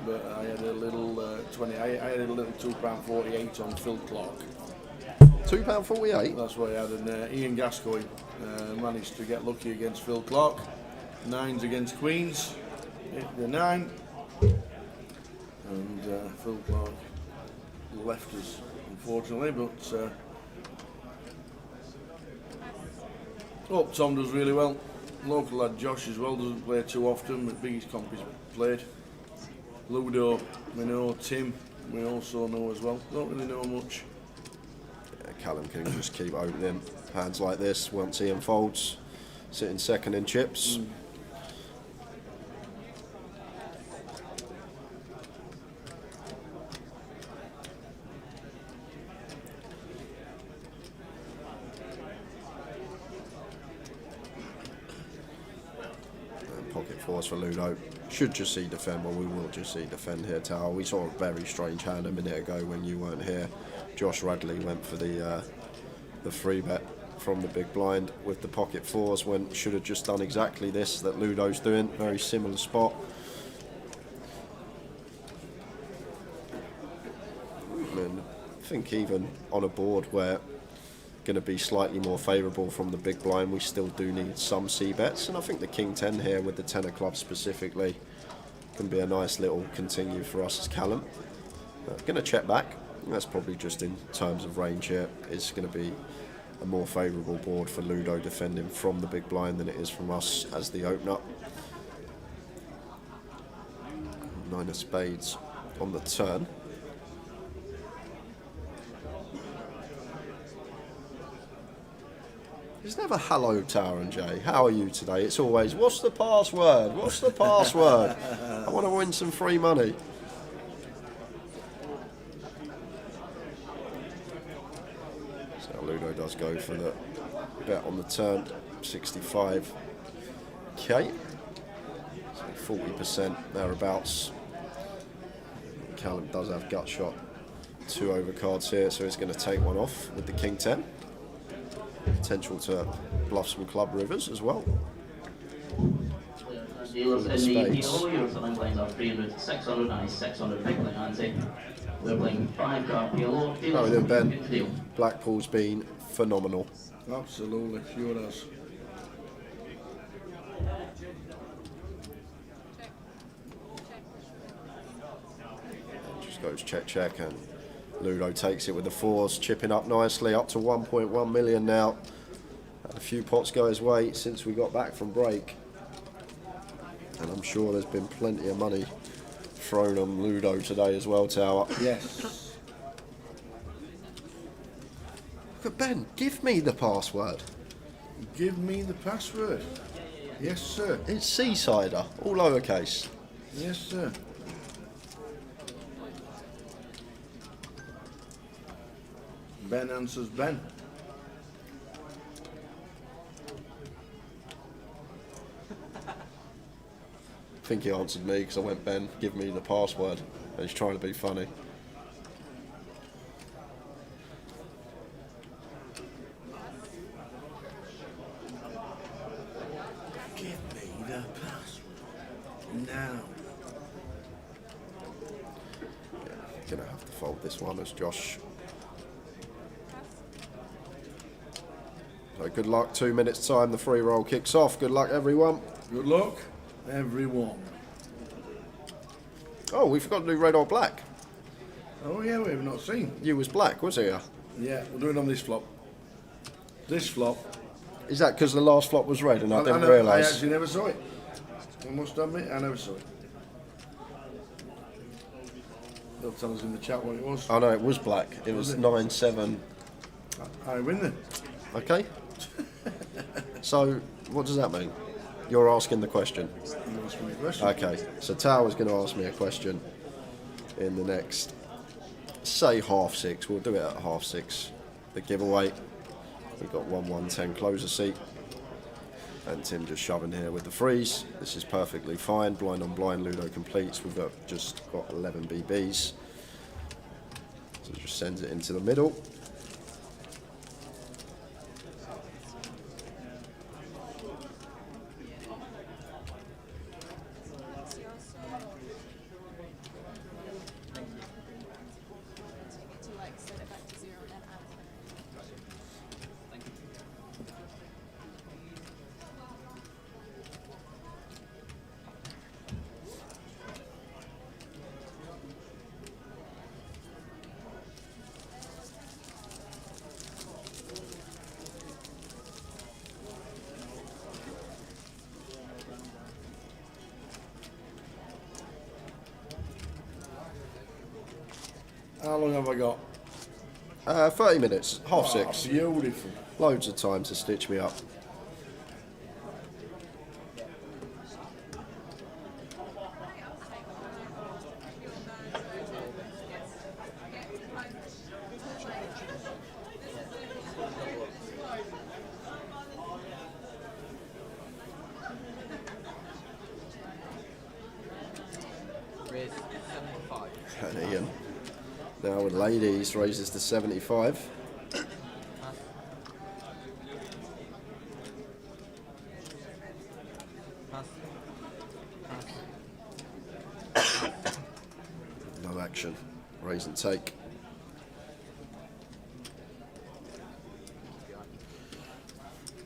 But I had a little I had a little £2.48 on Phil Clark. £2.48? That's what I had, and Ian Gascoigne managed to get lucky against Phil Clark. 9s against Queens, hit the 9, and Phil Clark left us, unfortunately, but Tom does really well. Local lad Josh as well, doesn't play too often, but biggest comp he's played. Ludo, we know. Tim, we also know as well. Don't really know much. Yeah, Callum can just keep opening hands like this once he unfolds. Sitting second in chips. Pocket fours for Ludo. Should just see defend, well, we will just see defend here, Tower. We saw a very strange hand a minute ago when you weren't here. Josh Radley went for the free bet from the big blind with the pocket fours when should have just done exactly this that Ludo's doing. Very similar spot. And I think even on a board where going to be slightly more favourable from the big blind, we still do need some C-bets, and I think the King 10 here with the 10 of clubs specifically can be a nice little continue for us as Callum. Going to check back. That's probably just in terms of range here. It's going to be a more favourable board for Ludo defending from the big blind than it is from us as the opener. 9 of spades on the turn. It's never hello, Tower and Jay. How are you today? It's always, what's the password? What's the password? I want to win some free money. So Ludo does go for the bet on the turn, 65k. So 40% thereabouts. Callum does have gut shot. 2 overcards here, so he's going to take one off with the King 10. Potential to bluff some club rivers as well. Dealers in the PLO, your selling blinds are 300, 600, and a 600 big blind ante. We're playing 5-card PLO. How are we doing, Ben? Blackpool's been phenomenal. Absolutely, sure has. Just goes check, check, and Ludo takes it with the 4s, chipping up nicely, up to 1.1 million now. Had a few pots go his way since we got back from break. And I'm sure there's been plenty of money thrown on Ludo today as well, Tower. Yes. Look at Ben, give me the password. Give me the password. Yes, sir. It's Seasider, all lowercase. Yes, sir. Ben answers Ben. I think he answered me because I went, Ben, give me the password. And he's trying to be funny. Give me the password. Now. Yeah, gonna have to fold this one as Josh. So good luck, 2 minutes time, the free roll kicks off. Good luck everyone. Good luck, everyone. Oh, we forgot to do red or black. Oh yeah, we have not seen. You was black, was he? Yeah, we're doing on this flop. This flop. Is that because the last flop was red and I didn't I realise? actually never saw it. I must admit, I never saw it. They'll tell us in the chat what it was. Oh no, it was black. It was 9-7. I win then. Okay. So, what does that mean? You're asking the question. I'm asking the question. Okay, so Tower's going to ask me a question in the next, say 6:30. We'll do it at 6:30. The giveaway. We've got 1-1-10 closer seat. And Tim just shoving here with the freeze. This is perfectly fine. Blind on blind, Ludo completes. We've just got 11 BBs. So just sends it into the middle. How long have I got? 30 minutes, 6:30. Beautiful. Loads of time to stitch me up. Raise 75. And Ian, now with ladies, raises to 75. No action, raise and take.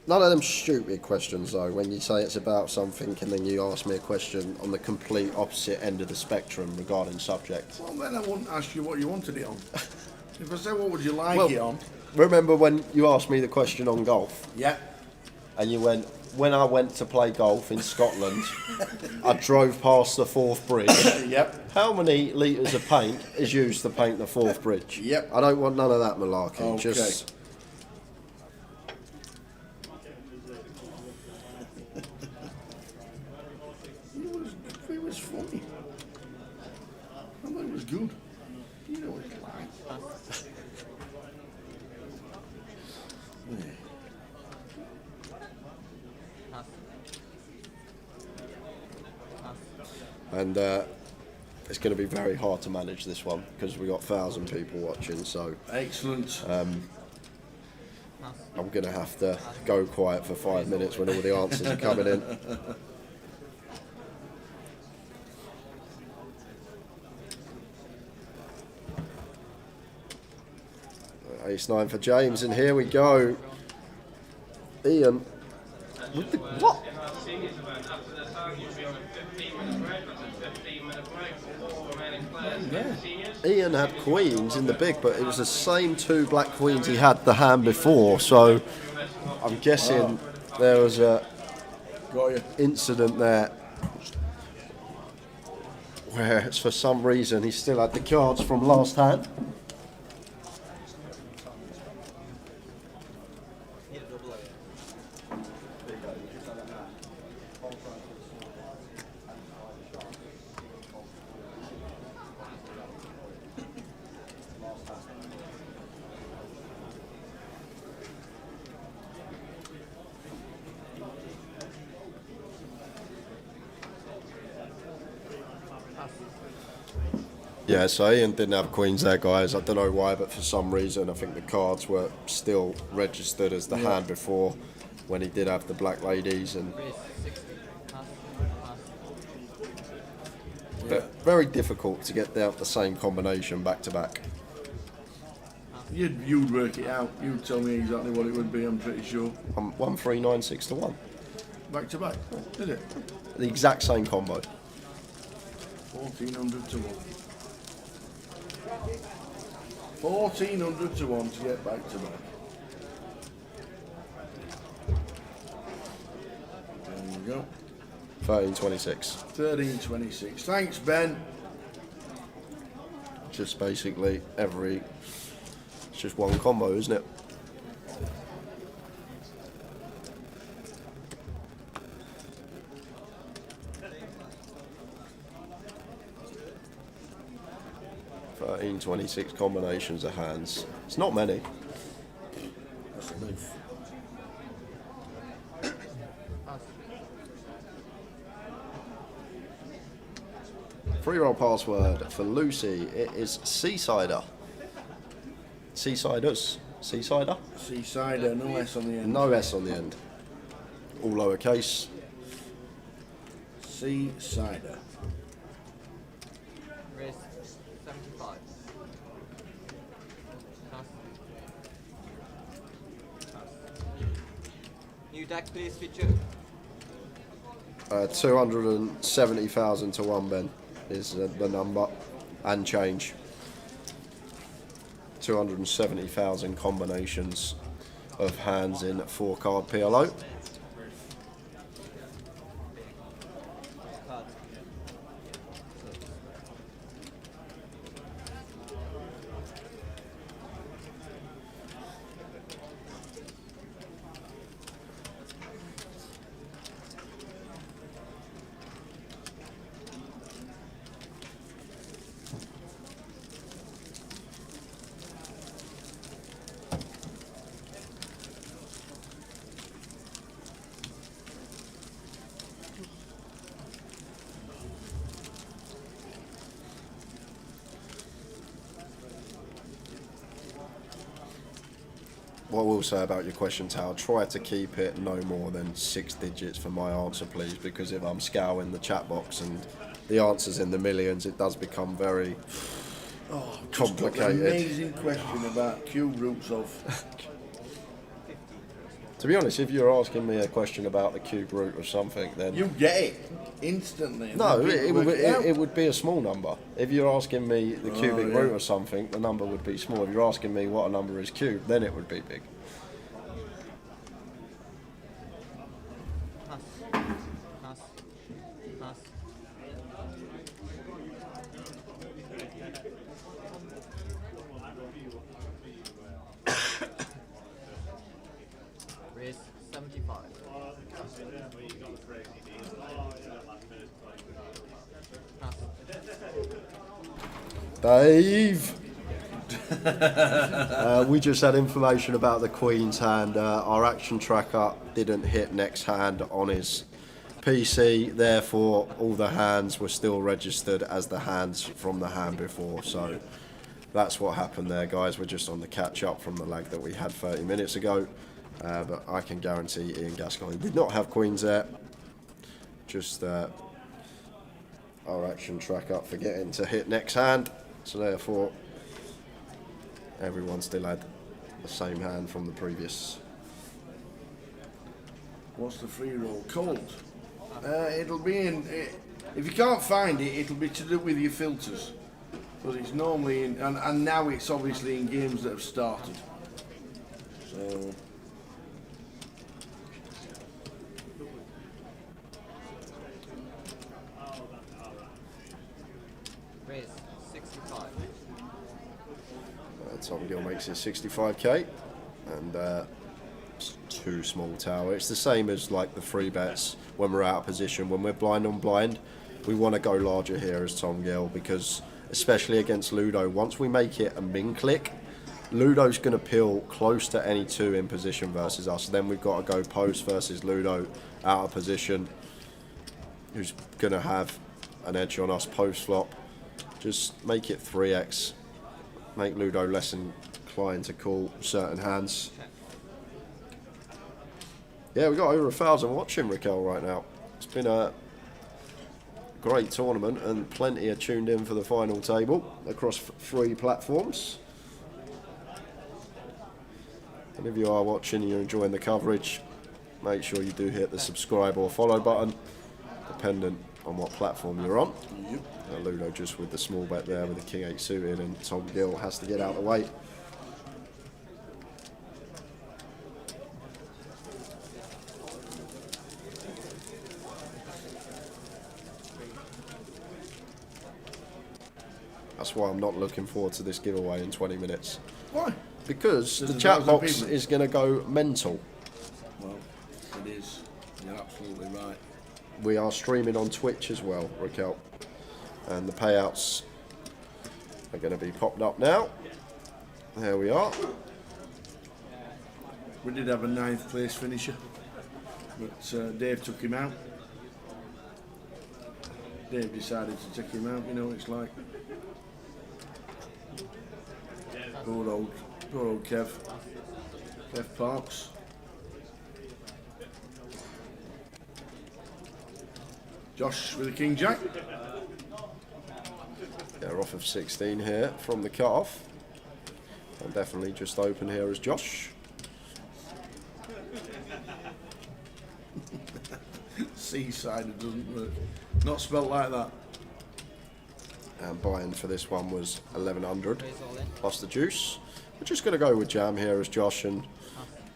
None of them stupid questions though, when you say it's about something and then you ask me a question on the complete opposite end of the spectrum regarding subject. Well, then I wouldn't ask you what you wanted it on. If I say what would you like it on? Remember when you asked me the question on golf? Yeah. And you went, when I went to play golf in Scotland, I drove past the Forth Bridge. Yep. How many litres of paint is used to paint the Forth Bridge? Yep. I don't want none of that malarkey. Okay. Just It was funny. I thought it was good. You know what it's like. and it's going to be very hard to manage this one because we've got 1,000 people watching. So excellent. I'm going to have to go quiet for 5 minutes when all the answers are coming in. Ace-9 for James, and here we go. Ian. What? Ian had queens in the big, but it was the same 2 black queens he had the hand before, so I'm guessing there was a incident there where for some reason he still had the cards from last hand. Yeah, so Ian didn't have queens there, guys. I don't know why, but for some reason I think the cards were still registered as the hand before when he did have the black ladies. And but very difficult to get the same combination back to back. You'd work it out. You'd tell me exactly what it would be, I'm pretty sure. 1, 3, 9, 6 to 1. Back to back, did it? The exact same combo. 1,400 to 1. 1,400 to 1 to get back to back. There you go. 13.26. 13.26. Thanks, Ben. Just basically it's just one combo, isn't it? In 26 combinations of hands. It's not many. That's enough. Free-roll password for Lucy. It is Seasider. Seasiders. Seasider? Seasider, no S on the end. No S on the end. All lowercase. Seasider. Raise 75. New deck, please, feature. 270,000 to 1, Ben, is the number, and change. 270,000 combinations of hands in 4-card PLO. What I will say about your question, Tal, try to keep it no more than 6 digits for my answer, please, because if I'm scouring the chat box and the answer's in the millions, it does become very complicated. An amazing question about cube roots of. To be honest, if you're asking me a question about the cube root of something, then you get it instantly. No, it would be a small number. If you're asking me the cubic root of something, the number would be small. If you're asking me what a number is cubed, then it would be big. Raise 75. Dave! We just had information about the Queen's hand. Our action tracker didn't hit next hand on his PC, therefore all the hands were still registered as the hands from the hand before. So that's what happened there, guys. We're just on the catch up from the lag that we had 30 minutes ago. But I can guarantee Ian Gascoigne did not have queens there. Just our action track up, forgetting to hit next hand. So therefore everyone still had the same hand from the previous. What's the free roll called? It'll be in. If you can't find it, it'll be to do with your filters. Because it's normally in, and now it's obviously in games that have started. So. Raise 65. Tom Gill makes it 65k, and too small tower. It's the same as like the free bets when we're out of position. When we're blind on blind, we want to go larger here as Tom Gill, because especially against Ludo, once we make it a min click, Ludo's going to peel close to any two in position versus us. Then we've got to go post versus Ludo out of position, who's going to have an edge on us post flop. Just make it 3x. Make Ludo less inclined to call certain hands. Yeah, we got over 1,000 watching Raquel right now. It's been a great tournament and plenty are tuned in for the final table across 3 platforms. And if you are watching and you're enjoying the coverage, make sure you do hit the subscribe or follow button, dependent on what platform you're on. Yep. Ludo just with the small bet there with the King 8 suited, and Tom Gill has to get out of the way. That's why I'm not looking forward to this giveaway in 20 minutes. Why? Because There's the a chat thousand box people. is going to go mental. Well, it is. You're absolutely right. We are streaming on Twitch as well, Raquel. And the payouts are going to be popped up now. There we are. We did have a 9th place finisher, but Dave took him out. Dave decided to take him out, you know what it's like. Poor old Kev Parks. Josh with a King Jack. They're off of 16 here from the cut-off. And definitely just open here as Josh. Seaside doesn't work. Not spelt like that. And buy-in for this one was 1100 plus the juice. We're just going to go with jam here as Josh, and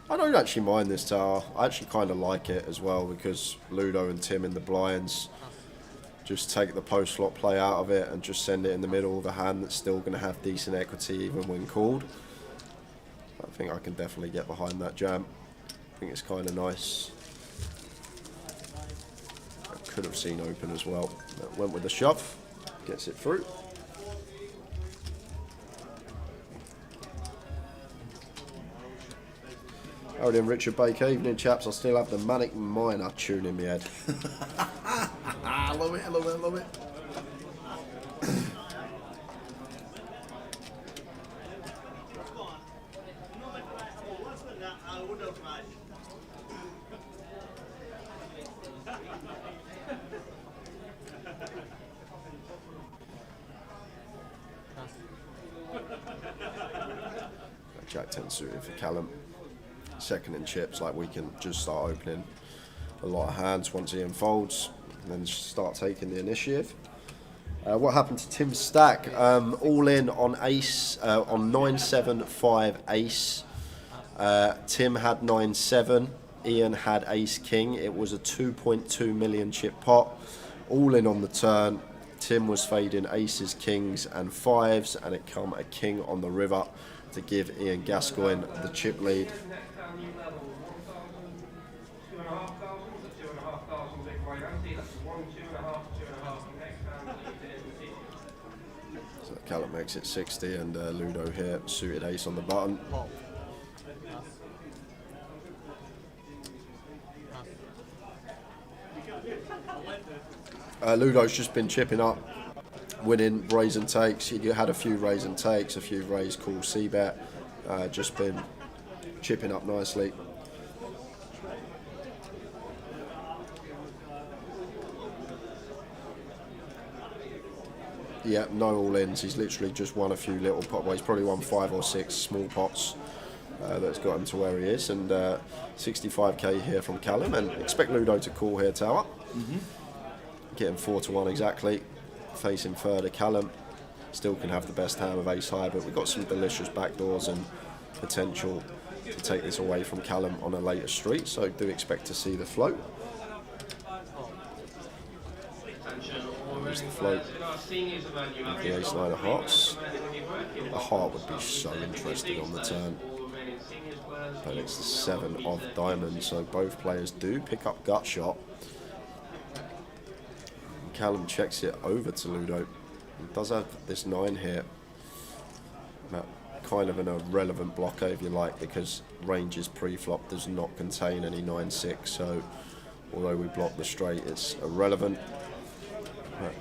I don't actually mind this tower. I actually kind of like it as well, because Ludo and Tim in the blinds just take the post flop play out of it and just send it in the middle of a hand that's still going to have decent equity even when called. I think I can definitely get behind that jam. I think it's kind of nice. I could have seen open as well. That went with the shove, gets it through. Howdy, Richard Baker. Evening, chaps. I still have the Manic Miner tune in my head. I love it, I love it, I love it. Jack 10 suited for Callum. Second in chips, like we can just start opening a lot of hands once he unfolds, and then start taking the initiative. What happened to Tim's stack? All in on ace, on 9-7-5 ace. Tim had 9-7, Ian had ace king. It was a 2.2 million chip pot. All in on the turn. Tim was fading aces, kings and fives, and it come a king on the river to give Ian Gascoigne the chip lead. So Callum makes it 60, and Ludo here suited ace on the button. Ludo's just been chipping up, winning raise and takes. He had a few raise and takes, a few raise call C-bet. Just been chipping up nicely. Yeah, no all-ins. He's literally just won a few little pot. Well, he's probably won 5 or 6 small pots. That's got him to where he is, and 65k here from Callum, and expect Ludo to call here tower. Getting 4-1 exactly, facing further. Callum still can have the best hand of ace high, but we've got some delicious backdoors and potential to take this away from Callum on a later street, so do expect to see the float. There's the float, the ace nine of hearts. The heart would be so interesting on the turn, but it's the 7 of diamonds, so both players do pick up gut shot. Callum checks it over to Ludo. He does have this 9 here, kind of an irrelevant blocker if you like, because ranges pre-flop does not contain any 9-6, so although we block the straight, it's irrelevant.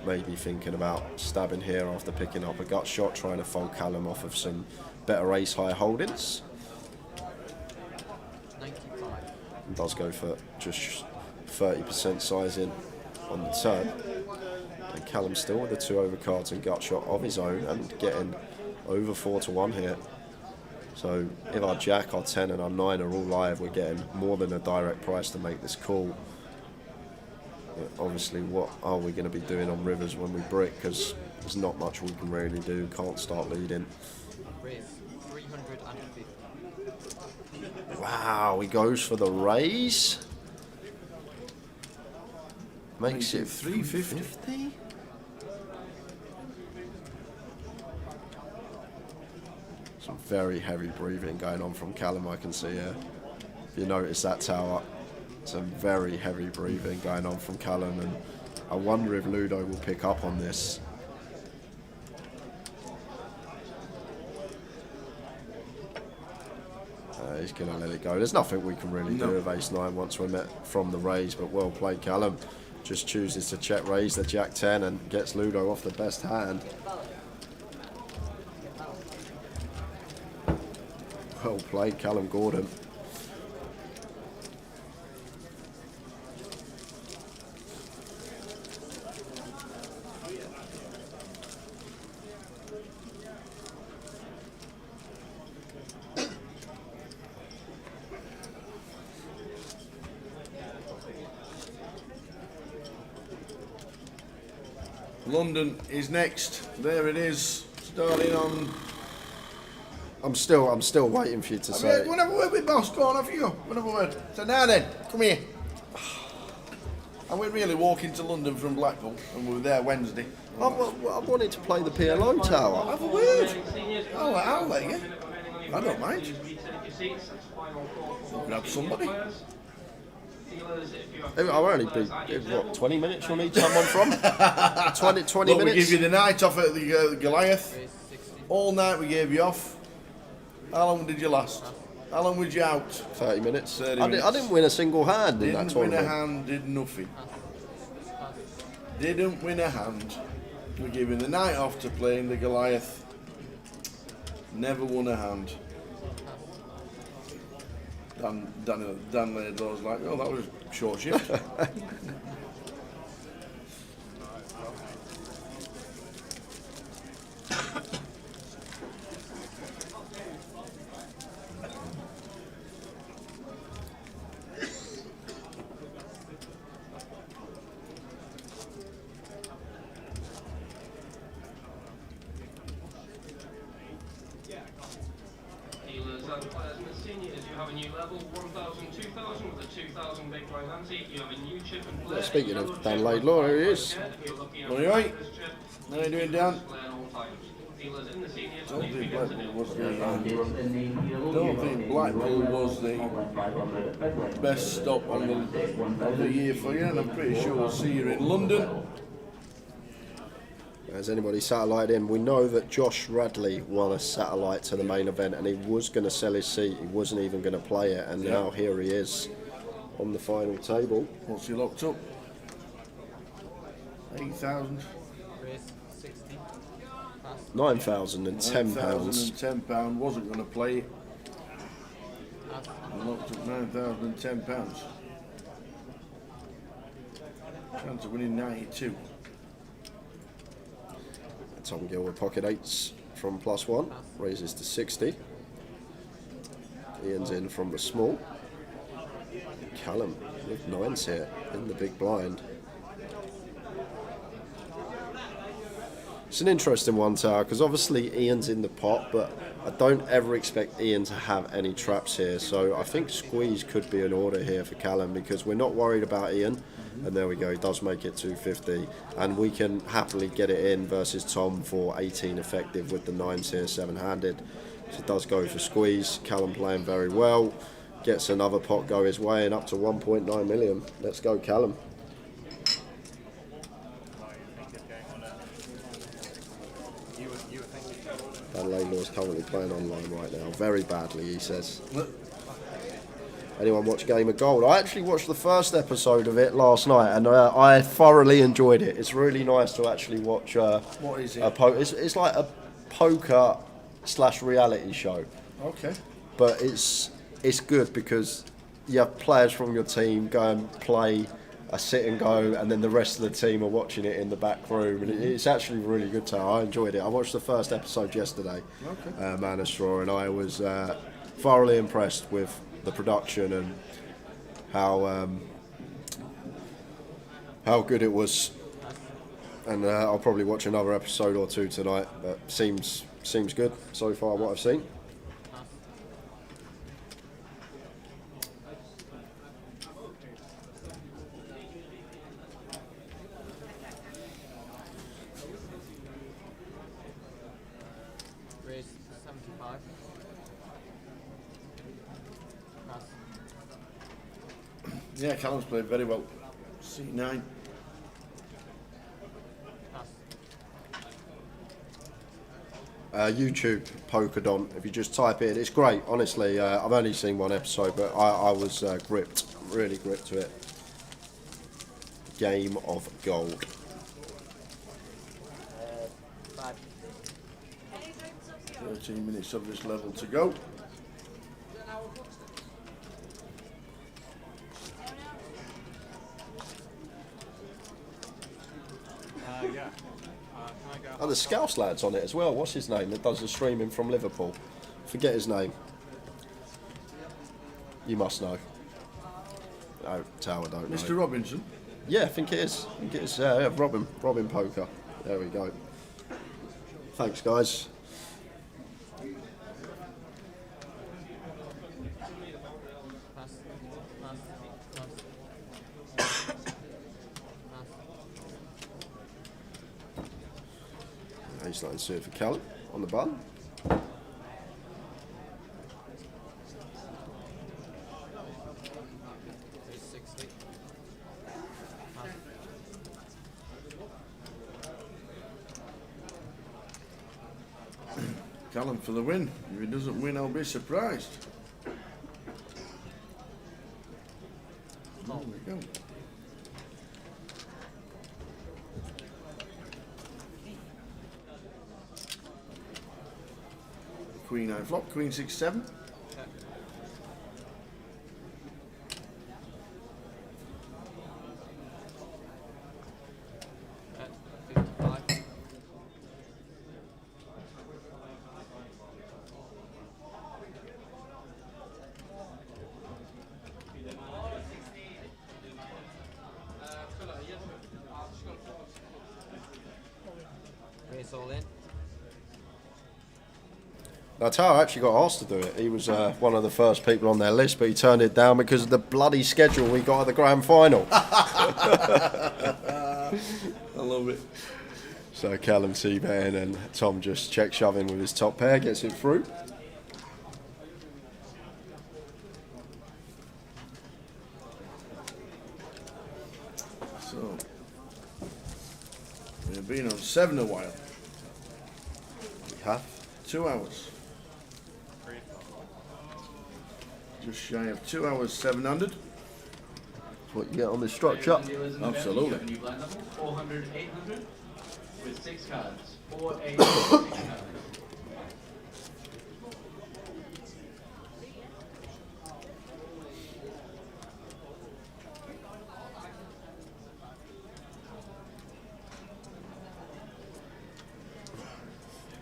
Maybe thinking about stabbing here after picking up a gut shot, trying to fold Callum off of some better ace high holdings. And does go for just 30% sizing on the turn. And Callum still with the 2 overcards and gut shot of his own and getting over 4-1 here. So if our jack, our 10 and our 9 are all live, we're getting more than a direct price to make this call. But obviously, what are we going to be doing on rivers when we brick? Because there's not much we can really do. Can't start leading. Wow, he goes for the raise. Makes it 350. Some very heavy breathing going on from Callum, I can see here. If you notice that tower, some very heavy breathing going on from Callum, and I wonder if Ludo will pick up on this. He's going to let it go. There's nothing we can really do with ace 9 once we're met from the raise, but well played, Callum. Just chooses to check raise the jack 10 and gets Ludo off the best hand. Well played, Callum Gordon. London is next. There it is. Starting on. I'm still waiting for you to say. Go and have a word with boss. Go on, off you go. Go and have a word. So now then, come here. And we're really walking to London from Blackpool, and we were there Wednesday. I wanted to play the PLO tower. Have a word. I'll let you. I don't mind. You can have somebody. I'll only be, what, 20 minutes you'll need someone from? 20 minutes? We give you the night off at the Goliath. All night we gave you off. How long did you last? How long was you out? 30 minutes. 30 I minutes. didn't win a single hand in that tournament. Didn't win a hand, did nothing. Didn't win a hand. We gave you the night off to play in the Goliath. Never won a hand. Dan Laidlaw was like, oh, that was short shift. Speaking of Dan Laidlaw, here he is. Alright. How are you doing, Dan? Don't think Blackpool was the best stop of the year for you, and I'm pretty sure we'll see you in London. Has anybody satellite in? We know that Josh Radley won a satellite to the main event, and he was going to sell his seat. He wasn't even going to play it, and now here he is on the final table. What's he locked up? 8,000. Raise 60. Pass. £9,010. £9,010. Wasn't going to play it. Pass. And locked up £9,010. Chance of winning 92. Tom Gill with pocket 8s from +1. Raises to 60. Ian's in from the small. Callum with 9s here in the big blind. It's an interesting one, Tower, because obviously Ian's in the pot, but I don't ever expect Ian to have any traps here. So I think squeeze could be in order here for Callum, because we're not worried about Ian. And there we go, he does make it 250. And we can happily get it in versus Tom for 18 effective with the 9s here, 7-handed. So it does go for squeeze. Callum playing very well. Gets another pot go his way and up to 1.9 million. Let's go, Callum. Dan Laidlaw is currently playing online right now. Very badly, he says. Anyone watch Game of Gold? I actually watched the first episode of it last night, and I thoroughly enjoyed it. It's really nice to actually watch. What is it? It's like a poker / reality show. Okay. But it's good because you have players from your team go and play a sit and go, and then the rest of the team are watching it in the back room, and it's actually really good to. I enjoyed it. I watched the first episode yesterday, Man of Straw, and I was thoroughly impressed with the production and how good it was. And I'll probably watch another episode or two tonight. But seems good so far what I've seen. Raise 75. Pass. Yeah, Callum's played very well. C9. YouTube Polkadon, if you just type in, it's great, honestly. I've only seen one episode, but I was really gripped to it. Game of Gold. 13 minutes of this level to go. And the Scouse lad's on it as well. What's his name that does the streaming from Liverpool? Forget his name. You must know. No, Tower don't know. Mr. Robinson? Yeah, I think it is. Yeah, Robin Poker. There we go. Thanks, guys. He's line suited for Callum on the button. Callum for the win. If he doesn't win, I'll be surprised. There we go. Queen 9 flop, Queen 6 7. Raise all in. Now, Tower actually got asked to do it. He was one of the first people on their list, but he turned it down because of the bloody schedule we got at the grand final. I love it. So Callum C-betting and Tom just check shoving with his top pair, gets it through. So, we've been on 7 a while. We have. 2 hours. Just shy of 2 hours 700. That's what you get on this structure. Absolutely. New blind level, 400, 800, with 6 cards. 4, 8, 6 cards.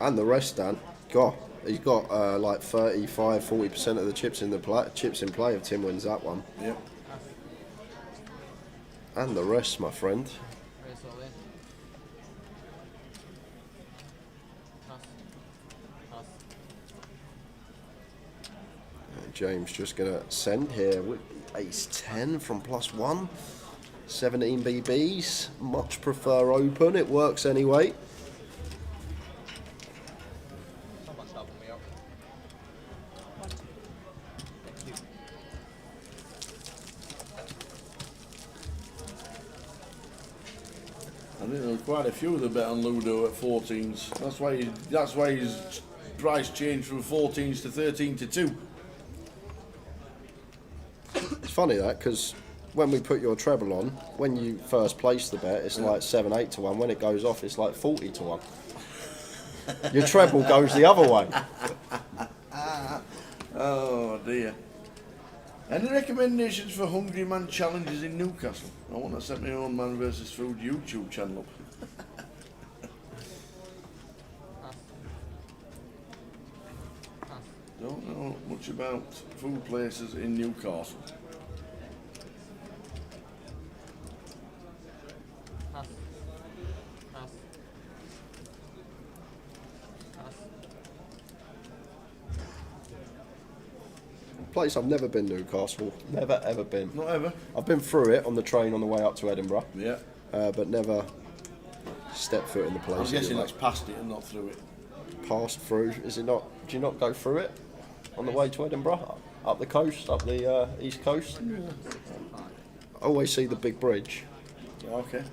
And the rest, Dan. God, he's got like 35, 40% of the chips in play if Tim wins that one. Yep. And the rest, my friend. Race all in. Pass. Pass. James just going to send here with ace 10 from +1. 17 BBs. Much prefer open. It works anyway. Someone's helping me out. Thank you. I think there were quite a few that bet on Ludo at 14s. That's why his price changed from 14s to 13 to 2. It's funny that, because when we put your treble on, when you first place the bet, it's like 7, 8 to 1. When it goes off, it's like 40 to 1. Your treble goes the other way. Oh dear. Any recommendations for Hungry Man challenges in Newcastle? I want to set my own Man versus Food YouTube channel up. Don't know much about food places in Newcastle. Pass. Pass. Pass. Place I've never been, Newcastle. Never ever been. Not ever? I've been through it on the train on the way up to Edinburgh. Yeah. But never stepped foot in the place. I'm guessing anyway. that's past it and not through it. Passed through, is it not? Do you not go through it on the way to Edinburgh? Up the coast, up the east coast? Yeah. I always see the big bridge. Okay.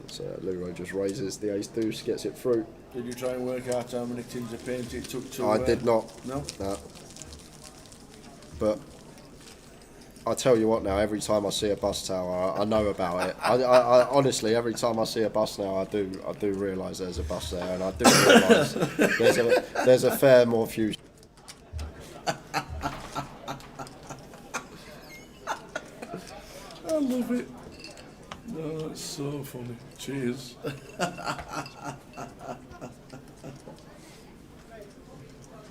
So Leroy just raises the ace deuce, gets it through. Did you try and work out how many tins of paint it took to... I did not. No? No. But I tell you what now, every time I see a bus tower, I know about it. I honestly, every time I see a bus now, I do realise there's a bus there, and I do realise there's a fair more few. I love it. No, it's so funny. Cheers.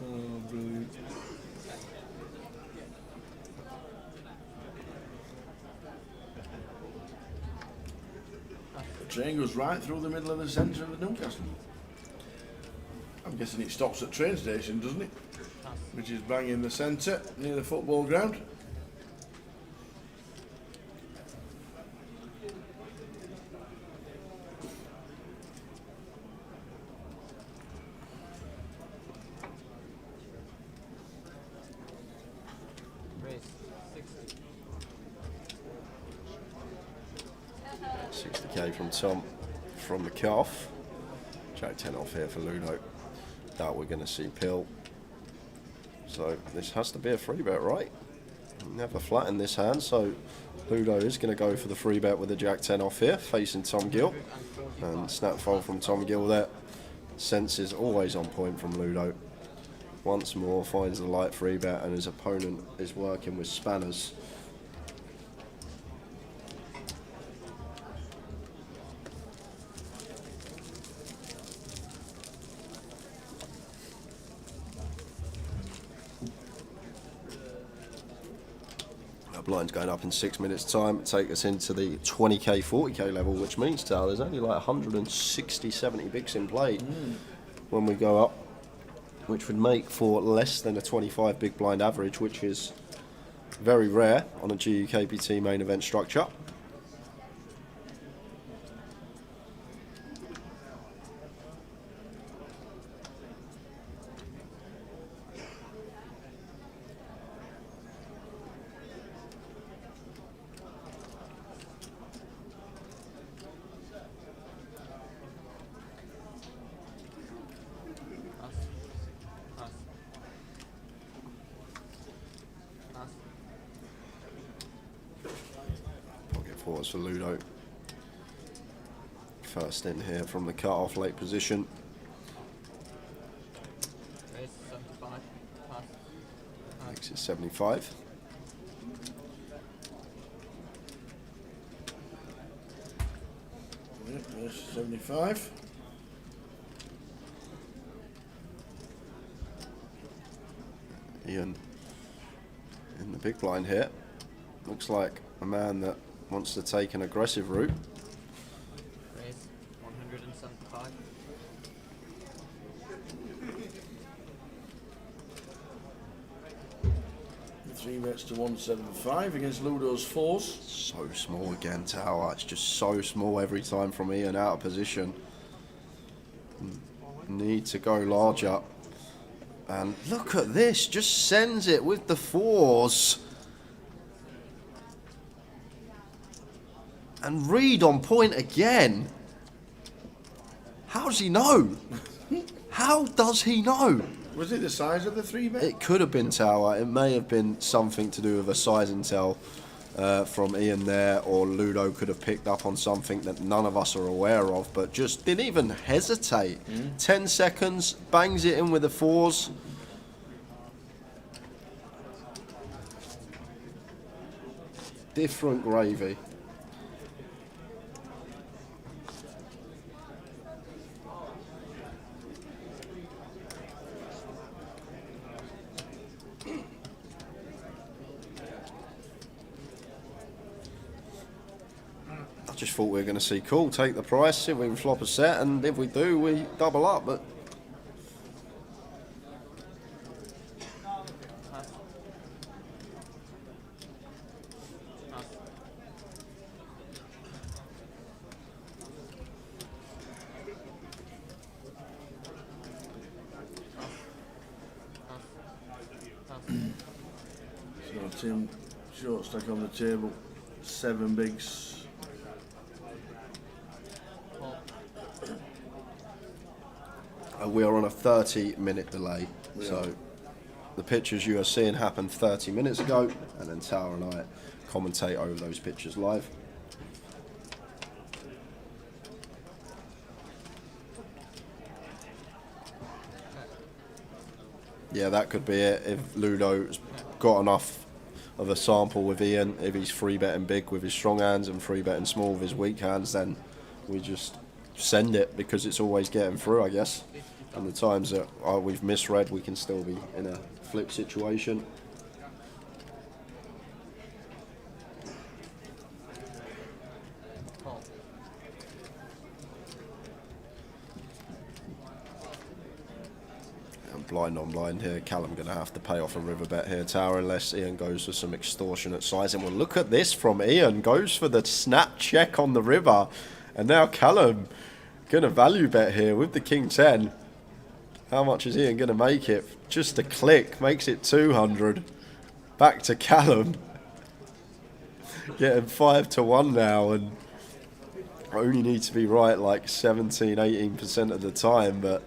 Oh, brilliant. The train goes right through the middle of the centre of Newcastle. I'm guessing it stops at train station, doesn't it? Which is bang in the centre, near the football ground. Race 60. 60k from Tom from the calf. Jack 10 off here for Ludo. That we're going to see Pill. So this has to be a free bet, right? Never flat in this hand, so Ludo is going to go for the free bet with the Jack 10 off here, facing Tom Gill. And snap fold from Tom Gill there. Sense is always on point from Ludo. Once more finds the light free bet, and his opponent is working with spanners. Our blind's going up in 6 minutes time. Take us into the 20k, 40k level, which means, Tal, there's only like 160, 70 bigs in play when we go up, which would make for less than a 25 big blind average, which is very rare on a GUKPT main event structure. fours for Ludo. First in here from the cut-off late position. Raise 75. Pass. Makes it 75. Yep, there's 75. Ian in the big blind here. Looks like a man that wants to take an aggressive route. Raise 175. The 3 bets to 175 against Ludo's 4s. So small again, Tower. It's just so small every time from Ian out of position. Need to go larger. And look at this, just sends it with the 4s. And Reed on point again. How does he know? How does he know? Was it the size of the 3 bet? It could have been Tower. It may have been something to do with a size and tell from Ian there, or Ludo could have picked up on something that none of us are aware of, but just didn't even hesitate. 10 seconds, bangs it in with the 4s. Different gravy. I just thought we were going to see cool, take the price, see if we can flop a set, and if we do, we double up, but So Tim, short stack on the table, 7 bigs. We are on a 30-minute delay, We so are. the pictures you are seeing happened 30 minutes ago, and then Tower and I commentate over those pictures live. Yeah, that could be it. If Ludo's got enough of a sample with Ian, if he's free betting big with his strong hands and free betting small with his weak hands, then we just send it because it's always getting through, I guess. And the times that we've misread, we can still be in a flip situation. And blind on blind here. Callum going to have to pay off a river bet here, Tower, unless Ian goes for some extortionate sizing. Well, look at this from Ian. Goes for the snap check on the river. And now Callum going to value bet here with the King 10. How much is Ian going to make it? Just a click. Makes it 200. Back to Callum. Getting 5-1 now. And only need to be right like 17-18% of the time. But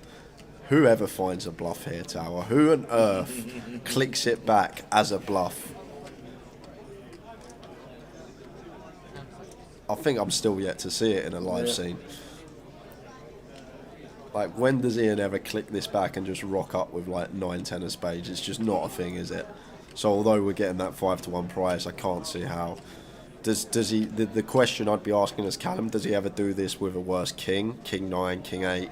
whoever finds a bluff here, Tower, who on earth clicks it back as a bluff? I think I'm still yet to see it in a live scene. Like, when does Ian ever click this back and just rock up with like 9-10 of spades? It's just not a thing, is it? So although we're getting that 5-1 price, I can't see how. Does he? The question I'd be asking is, Callum, does he ever do this with a worse king, King 9, King 8,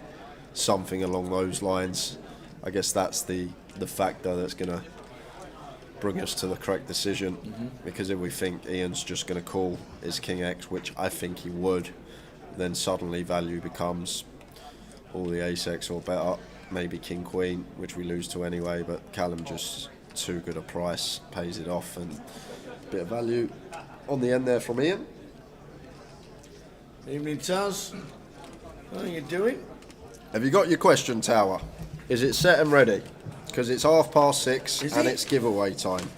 something along those lines? I guess that's the factor that's going to bring us to the correct decision. Because if we think Ian's just going to call his King X, which I think he would, then suddenly value becomes all the ace-X or better, maybe King Queen, which we lose to anyway, but Callum just too good a price, pays it off, and a bit of value on the end there from Ian. Evening, Taz. How are you doing? Have you got your question, Tower? Is it set and ready? Because it's 6:30 and it's giveaway time.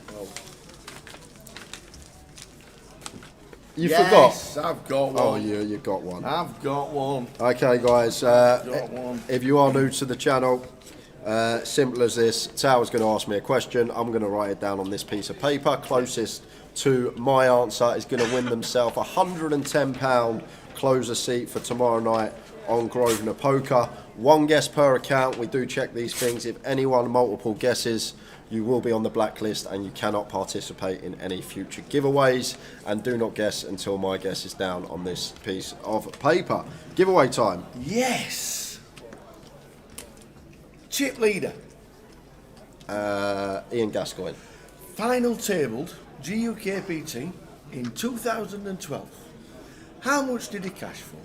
You yes, forgot? I've got one. Oh, you got one. I've got one. Okay, guys. If you are new to the channel, simple as this. Tower's going to ask me a question. I'm going to write it down on this piece of paper. Closest to my answer is going to win themselves £110 closer seat for tomorrow night on Grosvenor Poker. One guess per account. We do check these things. If anyone multiple guesses, you will be on the blacklist and you cannot participate in any future giveaways. And do not guess until my guess is down on this piece of paper. Giveaway time. Yes. Chip leader. Ian Gascoigne. Final tabled GUKPT in 2012. How much did he cash for?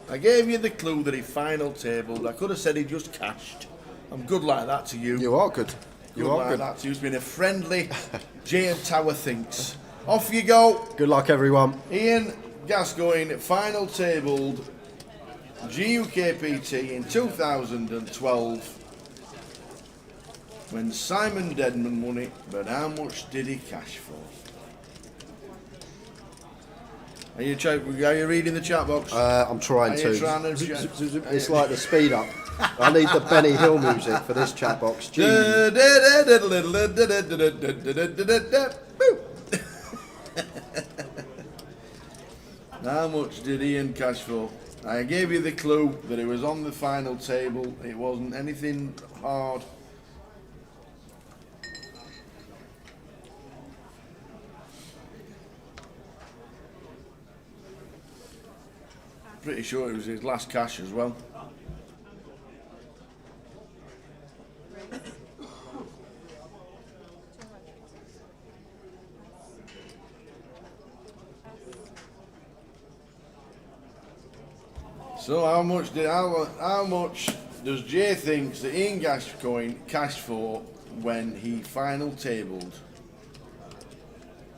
I gave you the clue that he final tabled. I could have said he just cashed. I'm good like that to you. You are good. You are like good. That to you. It's been a friendly J and Tower thinks. Off you go. Good luck, everyone. Ian Gascoigne final tabled GUKPT in 2012 when Simon Deadman won it, but how much did he cash for? Are you reading the chat box? I'm trying to. To it's like the speed up. I need the Benny Hill music for this chat box. How much did Ian cash for? I gave you the clue that it was on the final table. It wasn't anything hard. Pretty sure it was his last cash as well. So how much does Jay thinks that Ian Gascoigne cashed for when he final tabled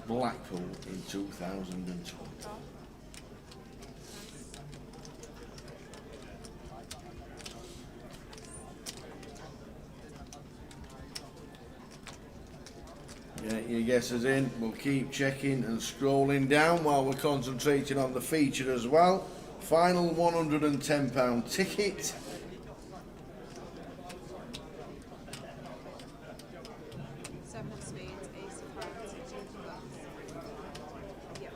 Blackpool in 2012? Get your guesses in. We'll keep checking and scrolling down while we're concentrating on the feature as well. Final £110 ticket. Seven of spades, ace of hearts, two of clubs. Yep.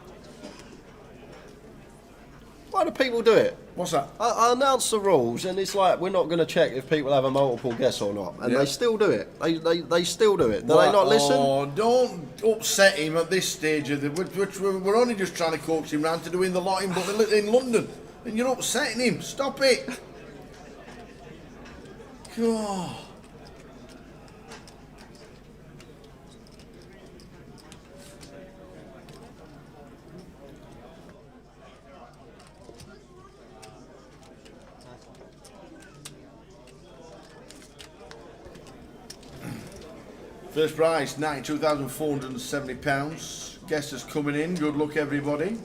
Why do people do it? What's that? I announce the rules and it's like we're not going to check if people have a multiple guess or not, and they still do it. They still do it. Do they not listen? Oh, don't upset him at this stage of the. We're only just trying to coax him round to doing the lot in London, and you're upsetting him. Stop it. God. First prize, £92,470. Guesses coming in. Good luck, everybody.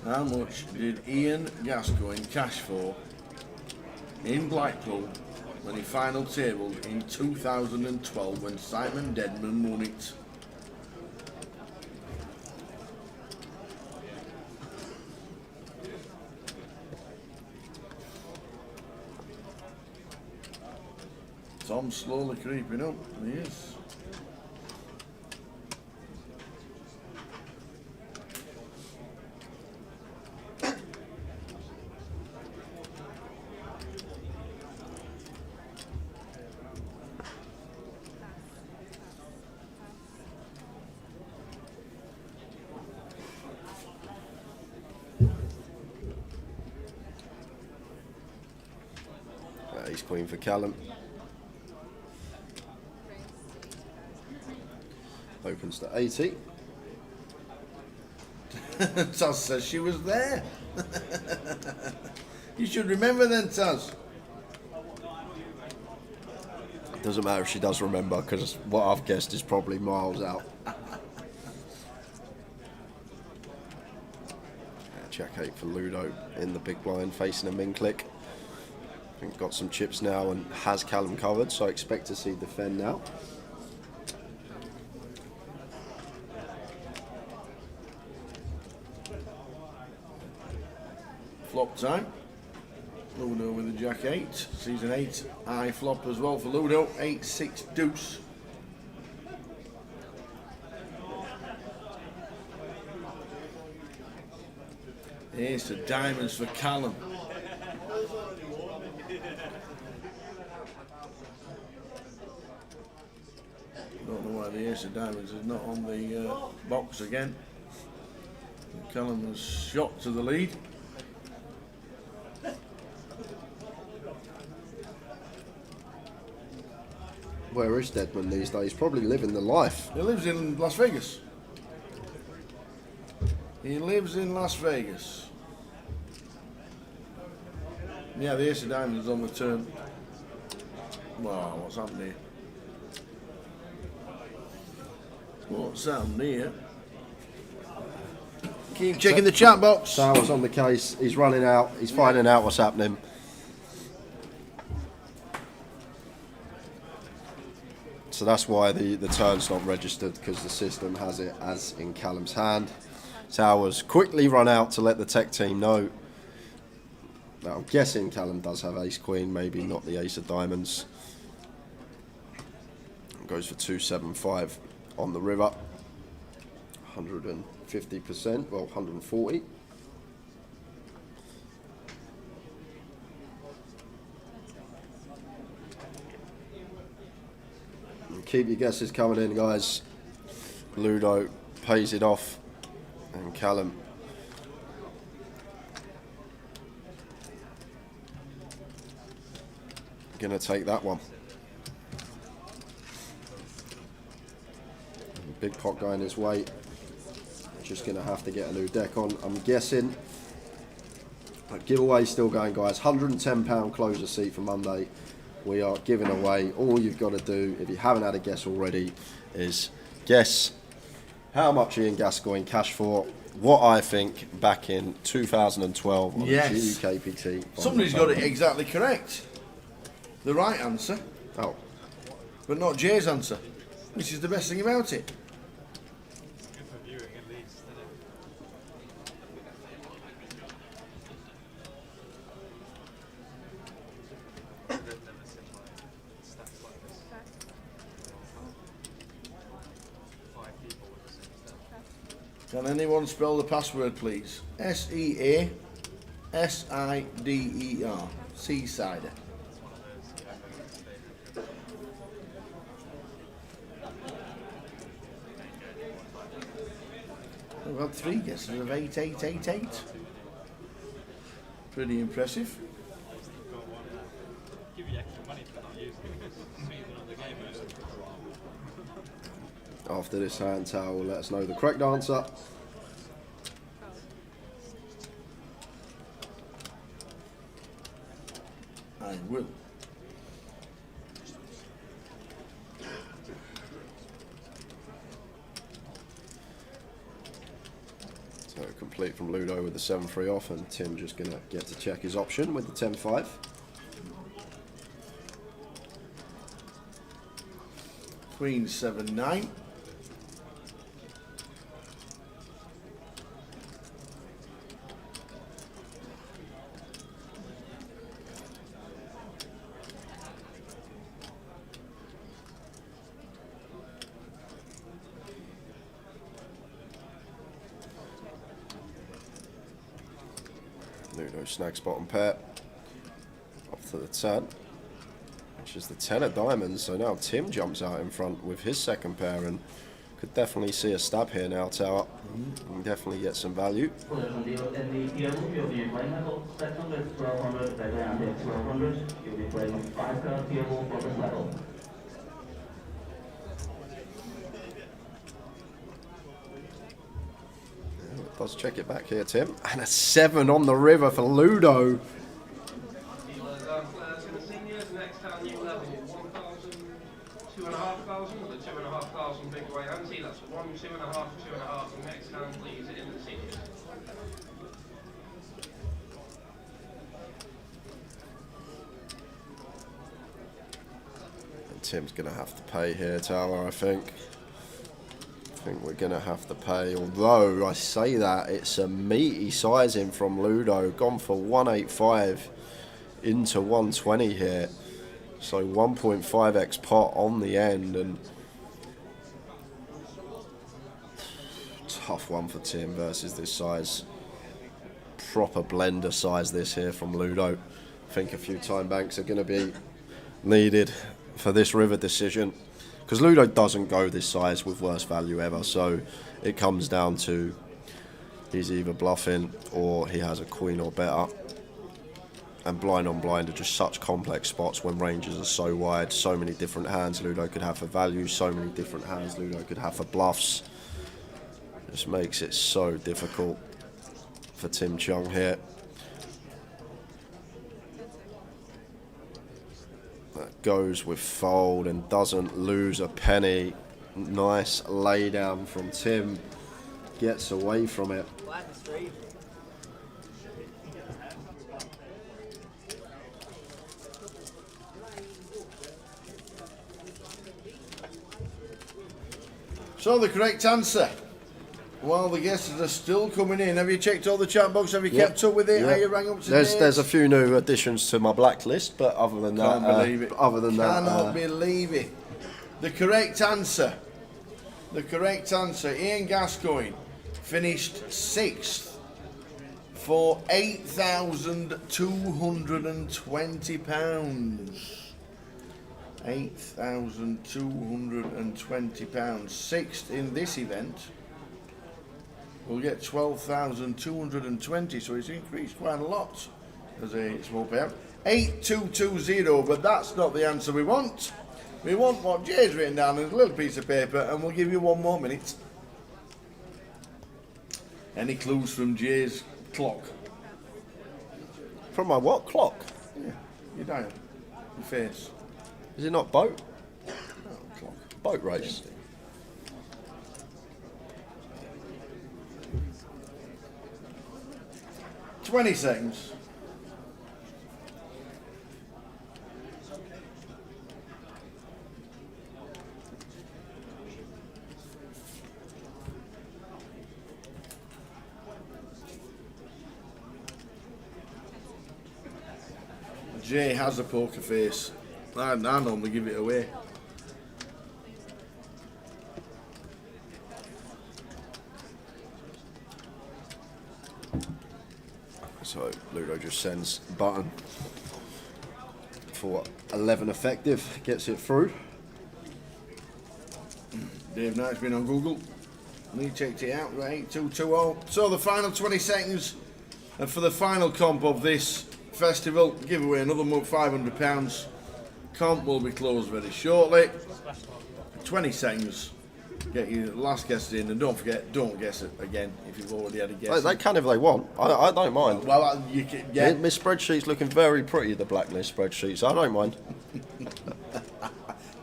How much did Ian Gascoigne cash for in Blackpool when he final tabled in 2012 when Simon Deadman won it? Tom's slowly creeping up. He is. He's queen for Callum. Opens to 80. Taz says she was there. You should remember then, Taz. Doesn't matter if she does remember, because what I've guessed is probably miles out. Check 8 for Ludo in the big blind, facing a min click. think got some chips now and has Callum covered, so I expect to see defend now. Flop time. Ludo with the Jack 8. Sees an 8 high flop as well for Ludo. 8-6 deuce. Ace of diamonds for Callum. Don't know why the ace of diamonds is not on the box again. Callum was shot to the lead. Where is Deadman these days? Probably living the life. He lives in Las Vegas. He lives in Las Vegas. Yeah, the ace of diamonds is on the turn. Wow, what's happened here? What's happened here? Keep checking the chat box. Sauer's on the case. He's running out. He's finding out what's happening. So that's why the turn's not registered, because the system has it as in Callum's hand. Towers quickly run out to let the tech team know. Now, I'm guessing Callum does have ace queen, maybe not the ace of diamonds. Goes for 275 on the river. 150%, well, 140. And keep your guesses coming in, guys. Ludo pays it off, and Callum gonna take that one. Big pot going his way. Just gonna have to get a new deck on, I'm guessing. But giveaway still going, guys. £110 closure seat for Monday. We are giving away. All you've got to do, if you haven't had a guess already, is guess how much Ian Gascoigne cashed for what I think back in 2012 on Yes. the GUKPT. Somebody's got it exactly correct. The right answer. Oh. But not Jay's answer, which is the best thing about it. Good for viewing at least, isn't it? I've never seen like stats like this. 5 people with the same stats. Can anyone spell the password, please? S-E-A-S-I-D-E-R. Seasider. We've had 3 guesses of 8888. Pretty impressive. Give you extra money for not using it. Sweeten up the game. After this hand towel will let us know the correct answer. I will. So complete from Ludo with the 7-3 off, and Tim just going to get to check his option with the 10-5. Queen 7-9. Ludo snags bottom pair. Off to the 10, which is the 10 of diamonds. So now Tim jumps out in front with his second pair and could definitely see a stab here now, Tower. And definitely get some value. Players in the PLO, you'll be playing at 600, 1200, right around here, 1200. You'll be playing 5-card PLO for this level. Does check it back here, Tim. And a 7 on the river for Ludo. Players in the seniors, next time new level, 1,000, 2,500, or the 2,500 big way ante. That's 1, 2,500, 2,500, and next time please in the seniors. Tim's going to have to pay here, Tower, I think. I think we're going to have to pay. Although, I say that, it's a meaty sizing from Ludo. Gone for 185 into 120 here. So 1.5x pot on the end. And tough one for Tim versus this size. Proper blender size this here from Ludo. I think a few time banks are going to be needed for this river decision. Because Ludo doesn't go this size with worst value ever, so it comes down to he's either bluffing or he has a queen or better. And blind on blind are just such complex spots when ranges are so wide, so many different hands Ludo could have for value, so many different hands Ludo could have for bluffs. Just makes it so difficult for Tim Chung here. That goes with fold and doesn't lose a penny. Nice lay down from Tim. Gets away from it. So the correct answer. While the guesses are still coming in, have you checked all the chat box? Have you kept up with it? Are you rang up to date? There's a few new additions to my blacklist, but other than that, Can't believe it. Other than that, cannot believe it. The correct answer. Ian Gascoigne finished 6th for £8,220. £8,220. 6th in this event. We'll get 12,220, so it's increased quite a lot as a small payout. 8220, but that's not the answer we want. We want what Jay's written down on a little piece of paper, and we'll give you 1 more minute. Any clues from Jay's clock? From my what clock? Yeah, your dial, your face. Is it not boat? No, clock. Boat race. 20 seconds. Jay has a poker face. I normally give it away. So Ludo just sends a button for 11 effective, gets it through. Dave Knight's been on Google and he checked it out, 8220. So the final 20 seconds, and for the final comp of this festival, give away another £500. Comp will be closed very shortly. 20 seconds. Get your last guess in, and don't forget, don't guess it again if you've already had a guess. They can if they want. I don't mind. Well, you can, yeah. My spreadsheet's looking very pretty, the blacklist spreadsheet, so I don't mind.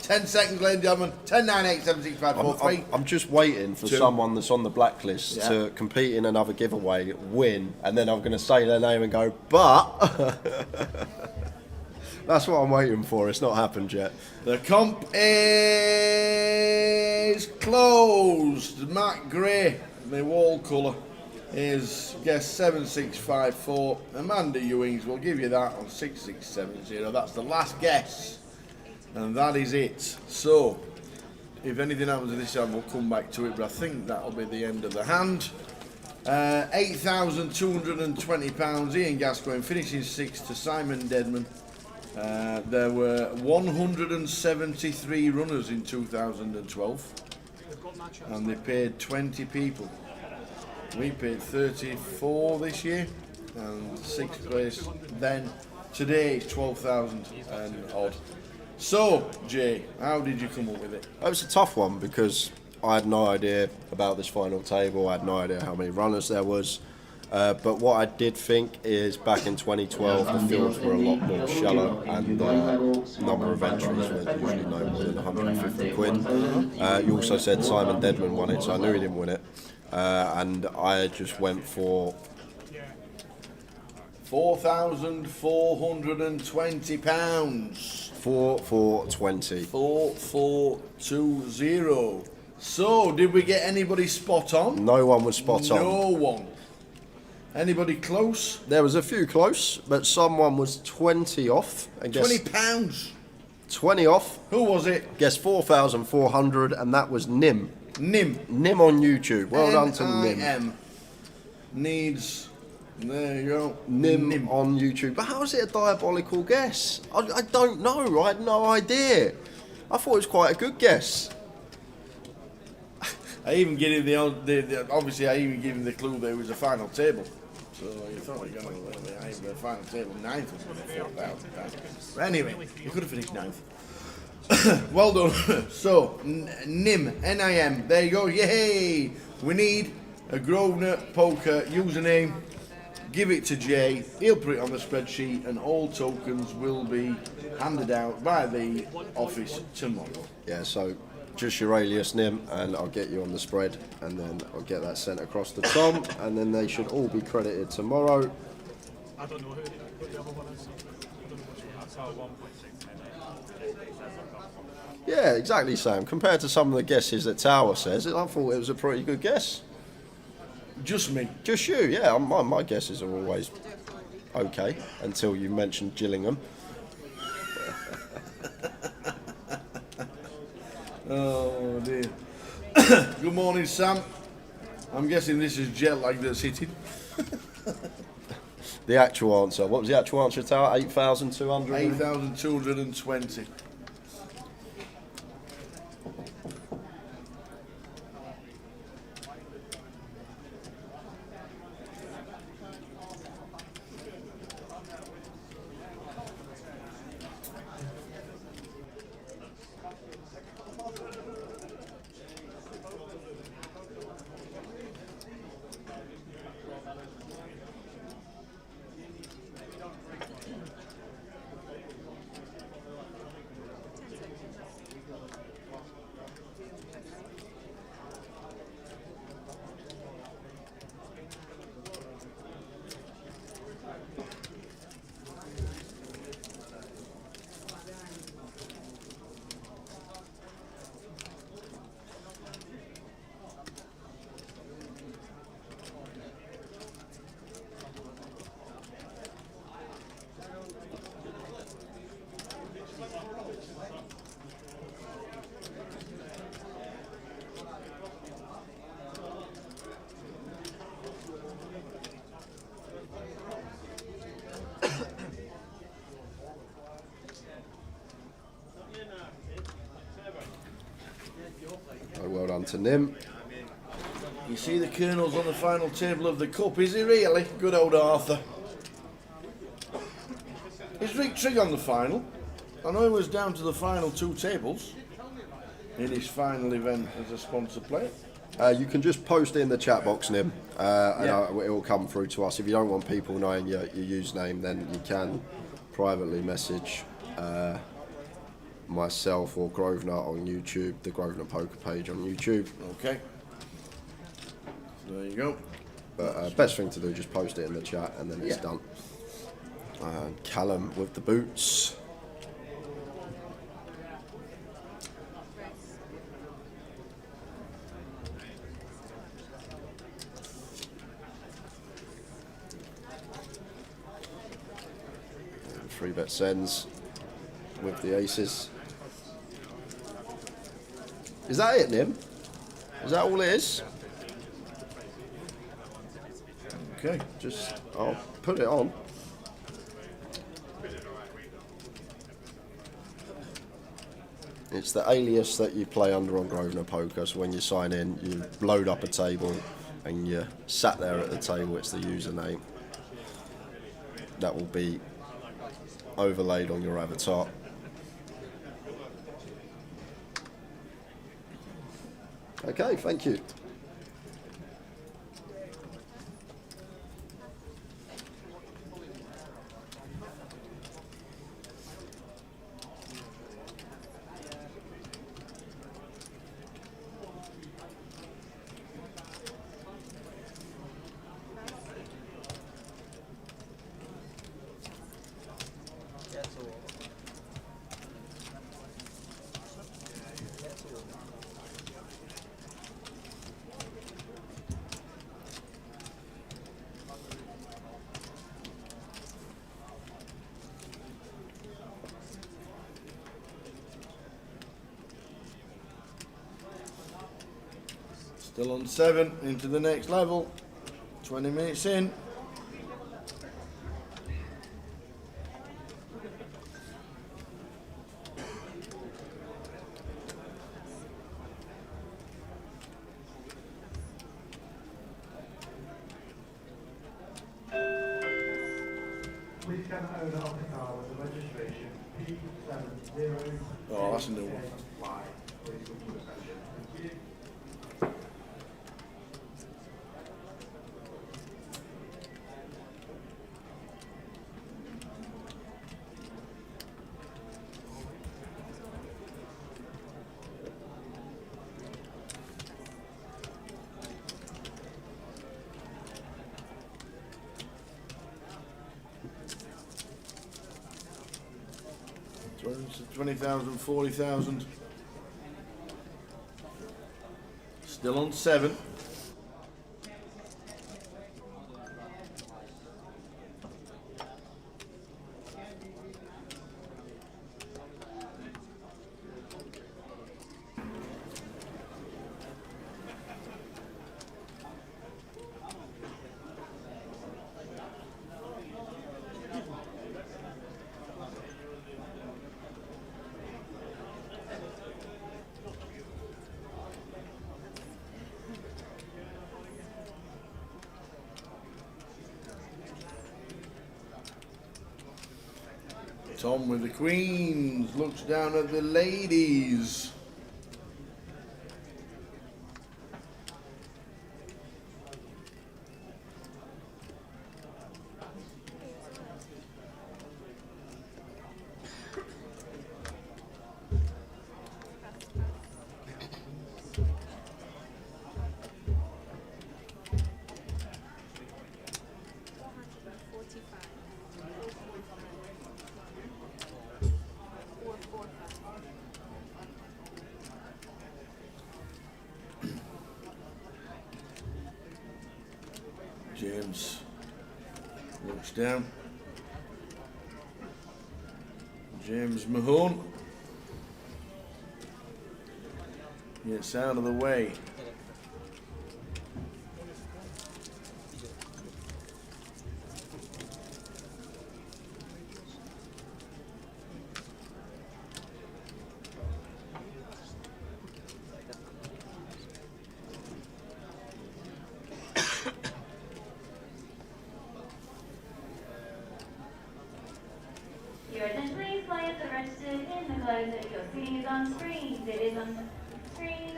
10 seconds, ladies and gentlemen. 10, 9, 8, 7, 6, 5, 4, 3. I'm just waiting for 2. someone that's on the blacklist to compete in another giveaway, win, and then I'm going to say their name and go, but... That's what I'm waiting for. It's not happened yet. The comp is closed. Matt Gray, the wall colour, is guess 7654. Amanda Ewings will give you that on 6670. That's the last guess. And that is it. So, if anything happens to this one, we'll come back to it. But I think that'll be the end of the hand. £8,220. Ian Gascoigne finishing 6th to Simon Deadman. There were 173 runners in 2012 and they paid 20 people. We paid 34 this year and 6th place then. Today it's 12,000 and odd. So Jay, how did you come up with it? It was a tough one because I had no idea about this final table. I had no idea how many runners there was. But what I did think is back in 2012 the fields were a lot more shallow and the number of entries were usually no more than 150 quid. You also said Simon Deadman won it, so I knew he didn't win it. And I just went for £4,420. 4,420. 4420. So, did we get anybody spot on? No one was spot on. No one. Anybody close? There was a few close, but someone was 20 off. And guess £20. 20 off. Who was it? Guess 4,400, and that was Nim. Nim. Nim on YouTube. Well done to Nim. N-I-M. Needs. There you go. Nim on YouTube. But how is it a diabolical guess? I don't know. I had no idea. I thought it was quite a good guess. I even gave him the obviously I even gave him the clue there was a final table. So you thought you were going to the final table. Ninth was £4,000. But anyway, you could have finished ninth. Well done. So Nim, N-I-M. There you go. Yay! We need a Grosvenor Poker username. Give it to Jay. He'll put it on the spreadsheet, and all tokens will be handed out by the office tomorrow. Yeah. So. Just your alias, Nim, and I'll get you on the spread, and then I'll get that sent across to Tom, and then they should all be credited tomorrow. I don't know who the other one is. I don't know which one. Yeah, exactly, Sam. Compared to some of the guesses that Tower says, I thought it was a pretty good guess. Just me. Just you, yeah. My guesses are always okay, until you mentioned Gillingham. Oh dear. Good morning, Sam. I'm guessing this is jet lag that's hitting. The actual answer. What was the actual answer, Tower? 8,200? 8,220. Well done to Nim. You see the Colonel's on the final table of the Cup, is he really? Good old Arthur. Is Rick Trigg on the final? I know he was down to the final two tables in his final event as a sponsor player. You can just post it in the chat box, Nim, and Yeah. it will come through to us. If you don't want people knowing your username, then you can privately message myself or Grosvenor on YouTube, the Grosvenor Poker page on YouTube. Okay. There you go. But best thing to do, just post it in the chat and then it's done. And Callum with the boots. And 3-bet sends with the aces. Is that it, Nim? Is that all it is? Okay. I'll put it on. It's the alias that you play under on Grosvenor Poker, so when you sign in, you load up a table and you sat there at the table, it's the username. That will be overlaid on your avatar. Okay, thank you. Still on 7, into the next level. 20 minutes in. Please scan the owner of the car with the registration P70. Oh, that's a new one. Please come to attention. Thank you. So 20,000, 40,000. Still on 7. Tom with the queens, looks down at the ladies. James looks down. James Mahone gets out of the way. Your attention please, players are registered in the close that your screen is on screens. It is on screen.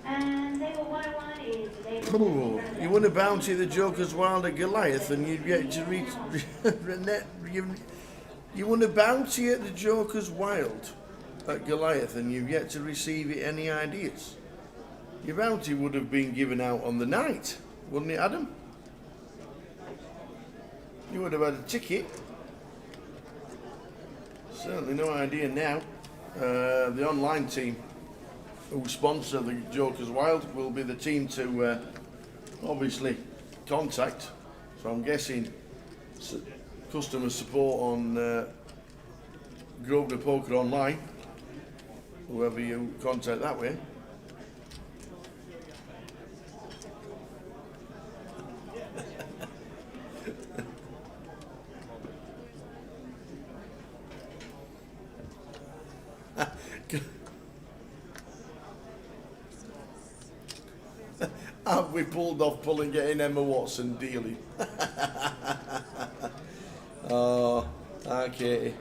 And table 101 is the table. Ooh, you won a bounty at the Joker's Wild at Goliath and you'd get to reach you won a bounty at the Joker's Wild at Goliath and you've yet to receive it. Any ideas? Your bounty would have been given out on the night, wouldn't it, Adam? You would have had a ticket. Certainly no idea now. The online team who sponsor the Joker's Wild will be the team to obviously contact. So I'm guessing customer support on Grosvenor Poker Online, whoever you contact that way. Have we pulled off pulling getting Emma Watson dealing? Oh, okay.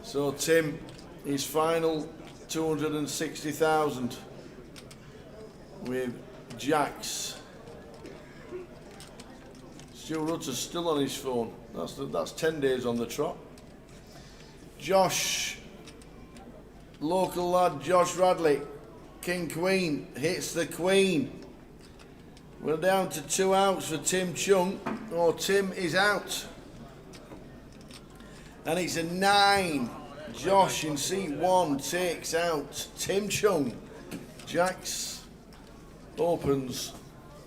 So Tim, his final 260,000 with Jacks. Stu Rutter's still on his phone. That's 10 days on the trot. Josh, local lad Josh Radley, King Queen, hits the Queen. We're down to 2 outs for Tim Chung. Oh, Tim is out. And it's a 9. Josh in seat 1 takes out Tim Chung. Jacks opens,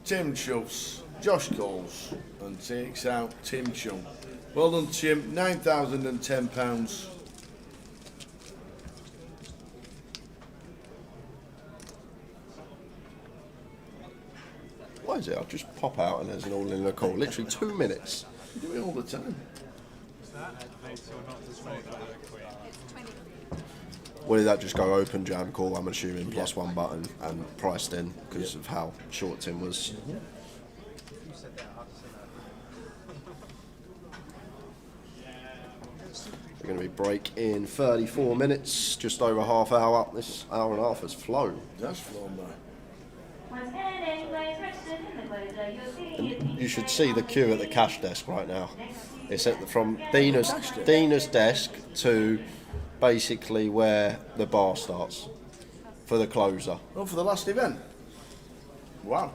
Tim shoves, Josh calls and takes out Tim Chung. Well done, Tim. £9,010. Why is it? I'll just pop out and there's an all in a call. Literally 2 minutes. You do it all the time. Well, did that just go open jam call? I'm assuming plus one button and priced in because of how short Tim was. We're going to be break in 34 minutes, just over half hour. This hour and a half has flown. That's flown by. And you should see the queue at the cash desk right now. It's from Dina's desk to basically where the bar starts for the closer. Oh, for the last event? Wow.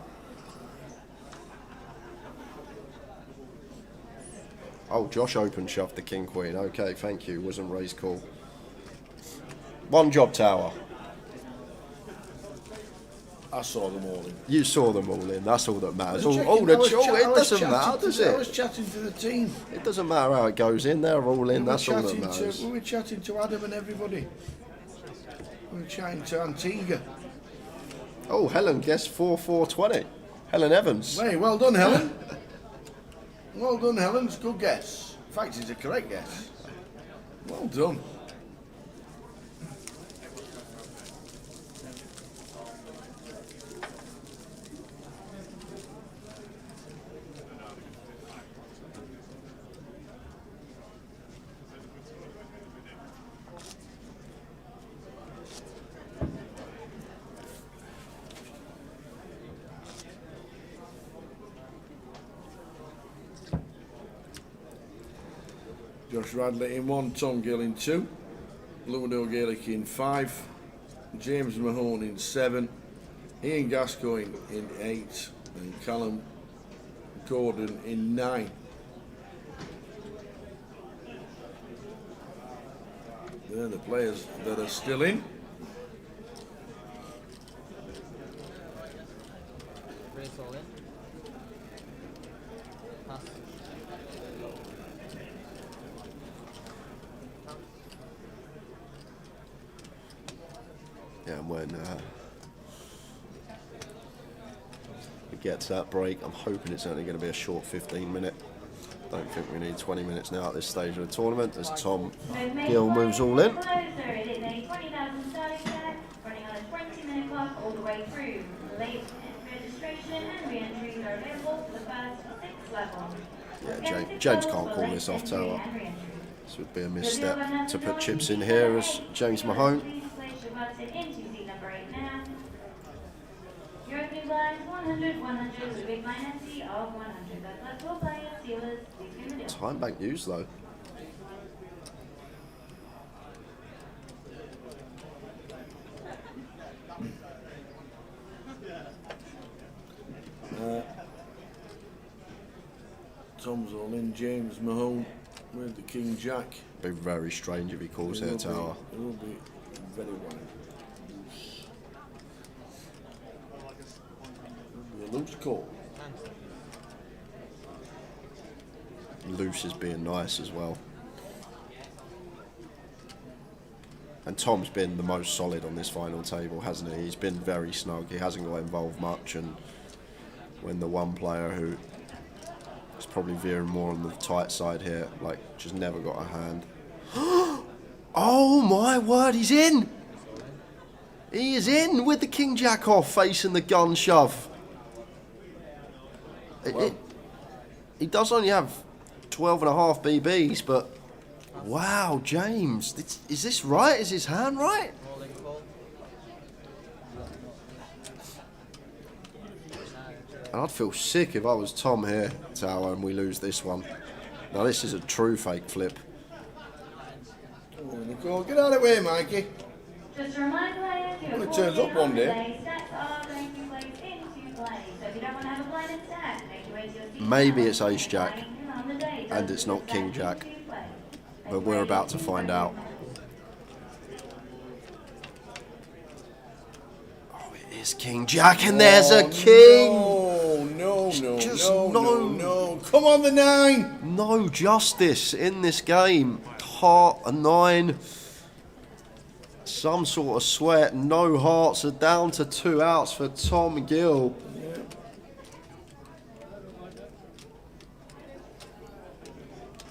Oh, Josh open shoved the king queen. Okay, thank you. Wasn't raised call. One job tower. I saw them all in. You saw them all in. That's all that matters. It doesn't matter, does it? I was chatting to the team. It doesn't matter how it goes in. They're all in. That's all that matters. We were chatting to Adam and everybody. We were chatting to Antigua. Oh, Helen guessed 4-4-20. Helen Evans. Hey, well done, Helen. Well done, Helen. It's a good guess. In fact, it's a correct guess. Well done. Josh Radley in 1, Tom Gill in 2, Ludo Gaelic in 5, James Mahone in 7, Ian Gascoigne in 8, and Callum Gordon in 9. They're the players that are still in. Race all in. Pass. Yeah, and when we get to that break, I'm hoping it's only going to be a short 15-minute. Don't think we need 20 minutes now at this stage of the tournament as Tom Gill moves all in. It is a 20,000 starting set, running on a 20-minute clock all the way through. Late registration and re-entries are available for the first 6 levels. Yeah, James can't call this off tower. This would be a misstep to put chips in here as James Mahone. Please place your button into seat number 8 now. Your opening blinds 100, 100 with a big blind empty of 100. That's Blackpool players, sealers, please in the middle. Time bank news though. Tom's all in, James Mahone with the King Jack. Be very strange if he calls here tower. It will be very wide. It'll be a loose call. Loose is being nice as well. And Tom's been the most solid on this final table, hasn't he? He's been very snug. He hasn't got involved much, and when the one player who is probably veering more on the tight side here, like, just never got a hand. Oh my word, he's in! He is in with the King Jack off, facing the gun shove. He does only have 12.5 BBs, but wow, James, is this right? Is his hand right? And I'd feel sick if I was Tom here, Tower, and we lose this one. Now this is a true fake flip. Get out of the way, Mikey. Just a reminder, players, Well, it turns up one day. Stats are going to be placed into play. So if you don't want to have a blinded stat, make your way to your seat. Maybe it's Ace Jack, and it's not King Jack, but we're about to find out. Oh, it is King Jack, and there's a king! No, no. Come on, the 9. No justice in this game. Heart a 9. Some sort of sweat. No hearts. Are down to 2 outs for Tom Gill.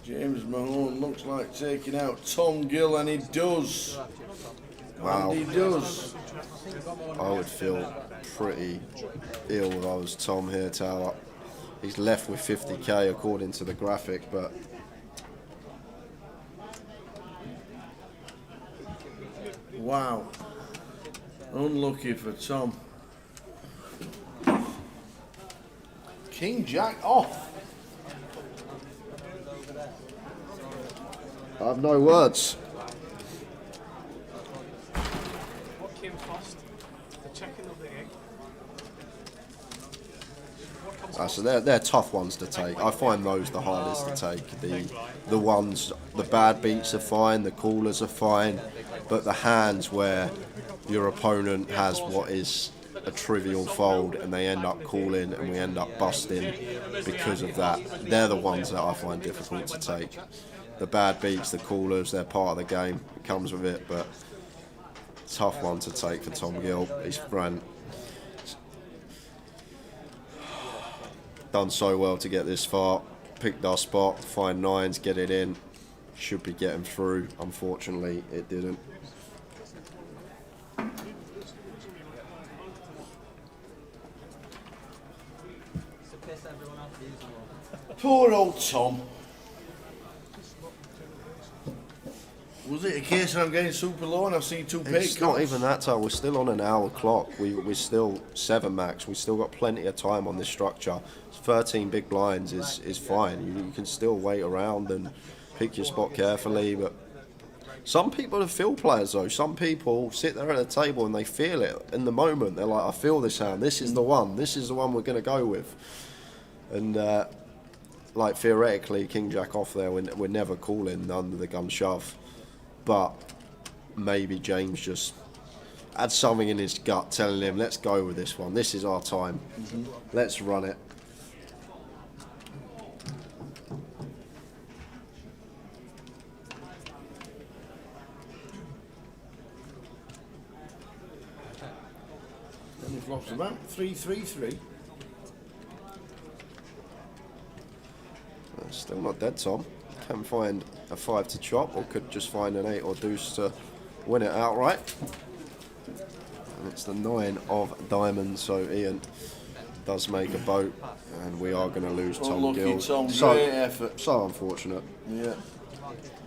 James Mahone looks like taking out Tom Gill, and he does. Wow. And he does. I would feel pretty ill if I was Tom here, Tower. He's left with 50k according to the graphic, but wow. Unlucky for Tom. King Jack off. I have no words. What came first? The chicken or the egg? So they're tough ones to take. I find those the hardest to take. The ones, the bad beats are fine, the callers are fine, but the hands where your opponent has what is a trivial fold and they end up calling and we end up busting because of that, they're the ones that I find difficult to take. The bad beats, the callers, they're part of the game. It comes with it, but tough one to take for Tom Gill. He's done so well to get this far. Picked our spot, find 9s, get it in. Should be getting through. Unfortunately, it didn't. Poor old Tom. Was it a case of I'm getting super low and I've seen 2 paid It's not even that time. We're still on an hour clock. We're still 7 max. We've still got plenty of time on this structure. 13 big blinds is fine. You can still wait around and pick your spot carefully. But some people are field players though. Some people sit there at a table and they feel it in the moment. They're like, I feel this hand. This is the one. This is the one we're going to go with. And like theoretically, King Jack off there, we're never calling under the gun shove. But maybe James just had something in his gut telling him, let's go with this one. This is our time. Let's run it. And he flops about 3-3-3. Still not dead, Tom. Can find a 5 to chop, or could just find an 8 or deuce to win it outright. And it's the 9 of diamonds, so Ian does make a boat, and we are going to lose Tom Gill. Tom, great effort. So unfortunate. Yeah.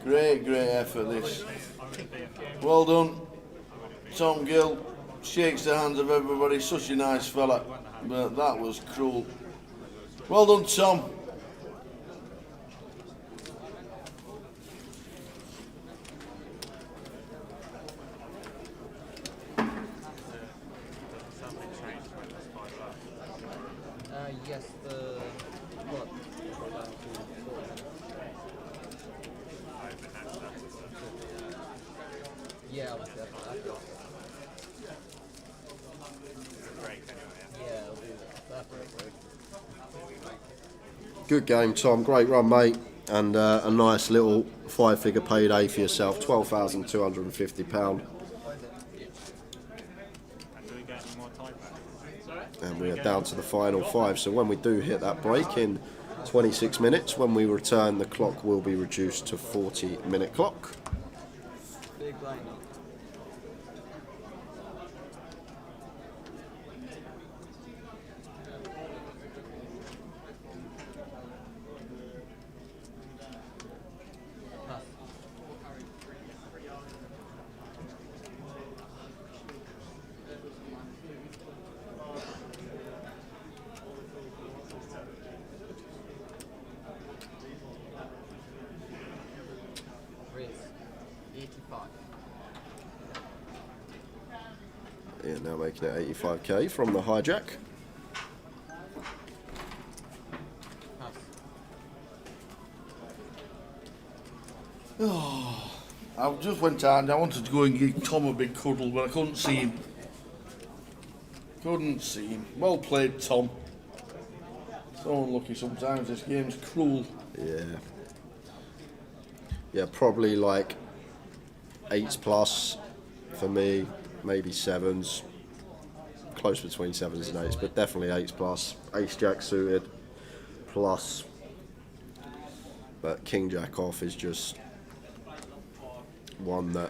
Great effort this. Well done, Tom Gill. Shakes the hands of everybody, such a nice fella. But that was cruel. Well done, Tom. Yes, the what? Yeah, I'll do that. Yeah, I'll do that break. Good game, Tom. Great run, mate. And a nice little 5-figure payday for yourself. £12,250. And we are down to the final 5. So when we do hit that break in 26 minutes, when we return, the clock will be reduced to 40-minute clock. Big blind. Yeah, now making it 85k from the hijack. Oh, I just went out and I wanted to go and give Tom a big cuddle, but I couldn't see him. Well played, Tom. So unlucky sometimes. This game's cruel. Yeah. Yeah, probably like 8s plus for me, maybe 7s. Close between 7s and 8s, but definitely 8s plus. Ace Jack suited plus. But King Jack off is just one that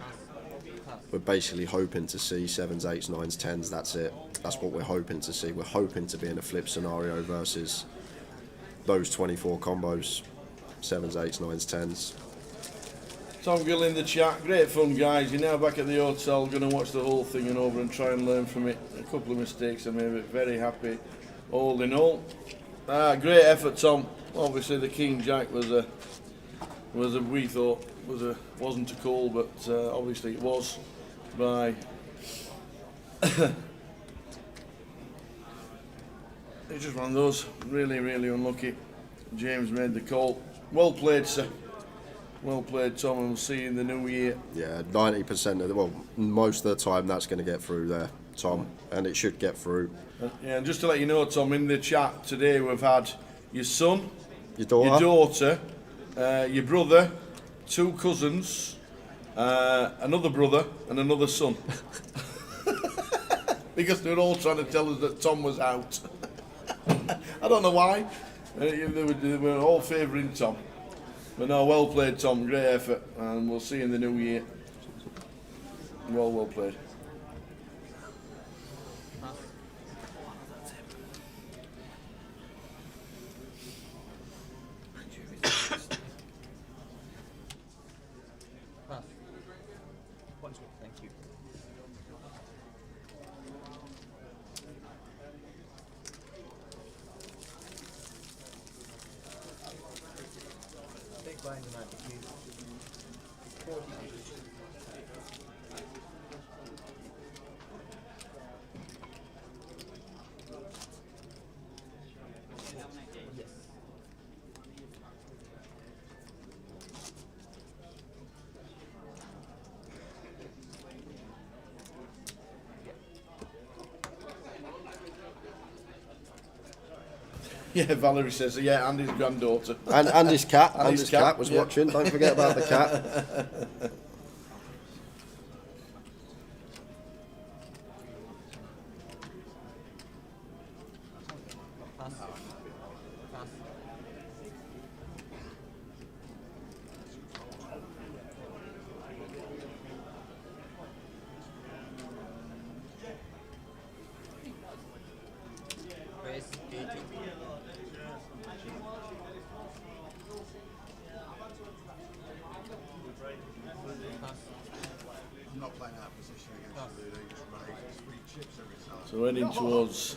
we're basically hoping to see 7s, 8s, 9s, 10s. That's it. That's what we're hoping to see. We're hoping to be in a flip scenario versus those 24 combos. 7s, 8s, 9s, 10s. Tom Gill in the chat. Great fun, guys. You're now back at the hotel. Going to watch the whole thing and over and try and learn from it. A couple of mistakes I made, but very happy all in all. Great effort, Tom. Obviously, the King Jack we thought wasn't a call, but obviously it was by. It's just one of those. Really, really unlucky. James made the call. Well played, sir. Well played, Tom, and we'll see you in the new year. Yeah, 90% of most of the time that's going to get through there, Tom, and it should get through. Yeah, and just to let you know, Tom, in the chat today we've had your son, your daughter, your brother, 2 cousins, another brother, and another son. Because they were all trying to tell us that Tom was out. I don't know why. They were all favouring Tom. But no, well played, Tom. Great effort, and we'll see you in the new year. Well played. Thank you. Big blind tonight, please. 40 inches. Yes. Yeah, Valerie says, yeah, and his granddaughter. And his cat. And his cat was yeah. watching. Don't forget about the cat. I'm not playing out of position against you, they just raise 3 chips every time. So we're heading towards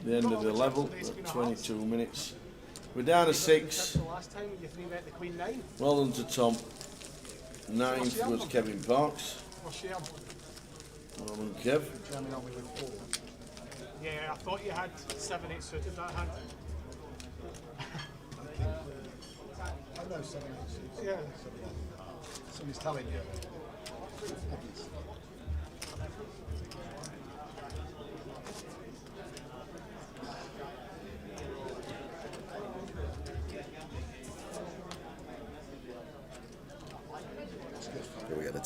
the end of the level at 22 minutes. We're down to 6. Well done to Tom. 9th was Kevin Parks. Well done, Kev. Yeah, I thought you had 7-8 suited that hand. I know 7-8 suits. Yeah. Somebody's telling you. We get the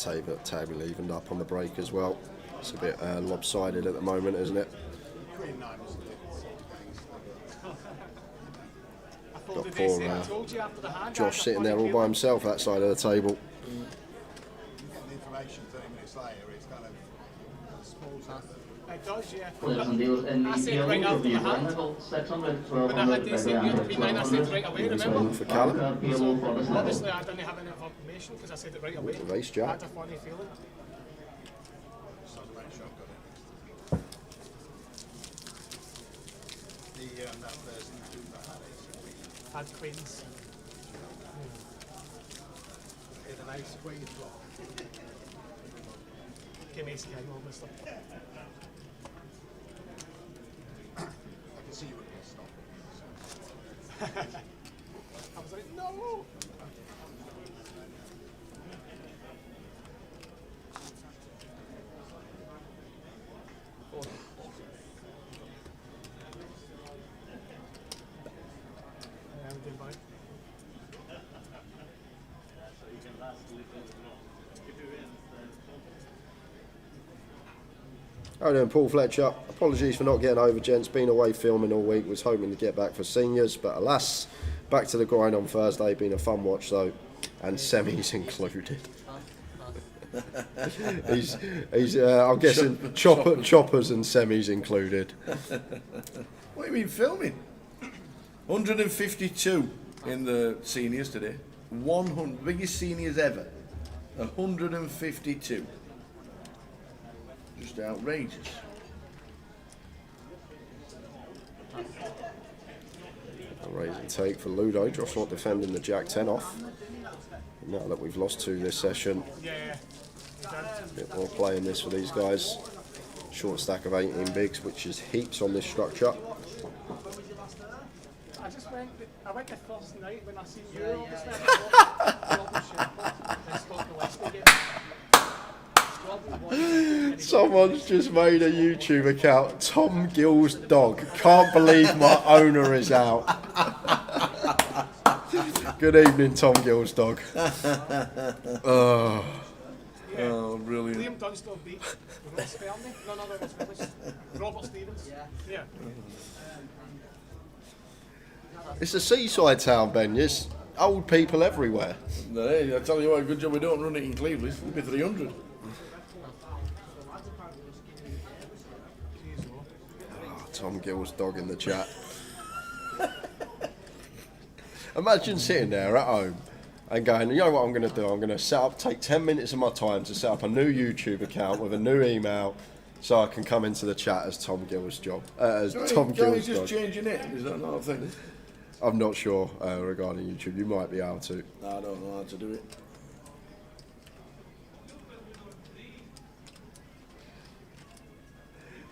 table evened up on the break as well. It's a bit lopsided at the moment, isn't it? Got poor Josh sitting there all by himself that side of the table. You get the information 30 minutes later, it's kind of small. It does, yeah. Players and dealers in the PLO will be vulnerable 600, 1200, 1200, for Callum. Obviously, I didn't have any information because I said it right away. Race Jack. I had a funny feeling. Had queens. In an ace queen block. Give me ace king, obviously. I can see you would have been stopped. I was like, no! How doing, Paul Fletcher? Apologies for not getting over, gents. Been away filming all week. Was hoping to get back for seniors, but alas, back to the grind on Thursday. Been a fun watch though, and semis included. he's I'm guessing choppers and semis included. What do you mean filming? 152 in the seniors today. 100, biggest seniors ever. 152. Just outrageous. A raise and take for Ludo. Josh not defending the Jack 10 off. Now that we've lost 2 this session, a bit more play in this for these guys. Short stack of 18 bigs, which is heaps on this structure. I went the first night when I seen you. Someone's just made a YouTube account. Tom Gill's dog. Can't believe my owner is out. Good evening, Tom Gill's dog. Oh, brilliant. Liam Dunstall beat Ross Fernie. No, that was finished. Robert Stevens. Yeah. It's a seaside town, Ben. There's old people everywhere. Hey, I tell you what, good job we don't run it in Cleveland. It'll be 300. Tom Gill's dog in the chat. Imagine sitting there at home and going, you know what I'm going to do? I'm going to take 10 minutes of my time to set up a new YouTube account with a new email so I can come into the chat as Tom Gill's job. Tom Gill's just dog. change your name? Is that another thing? I'm not sure regarding YouTube. You might be able to. I don't know how to do it.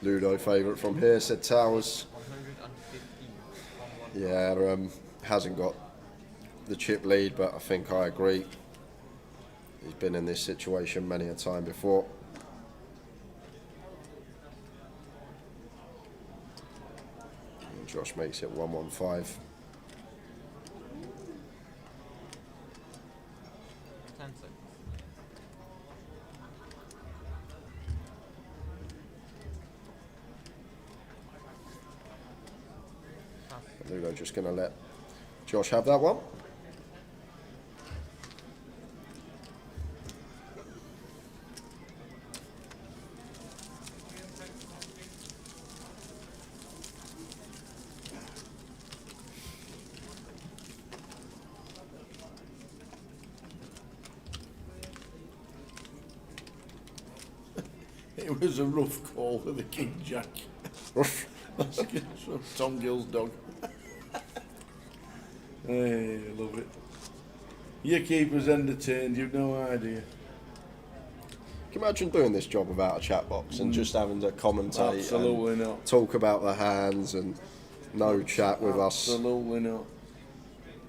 Ludo favourite from here, said Towers. Yeah, hasn't got the chip lead, but I think I agree. He's been in this situation many a time before. And Josh makes it 1-1-5. Ludo just going to let Josh have that one. It was a rough call for the King Jack. Rough. That's Tom Gill's dog. Hey, I love it. Your keeper's entertained, you've no idea. Can you imagine doing this job without a chat box and just having to commentate? Absolutely and not. Talk about the hands and no chat with us. Absolutely not.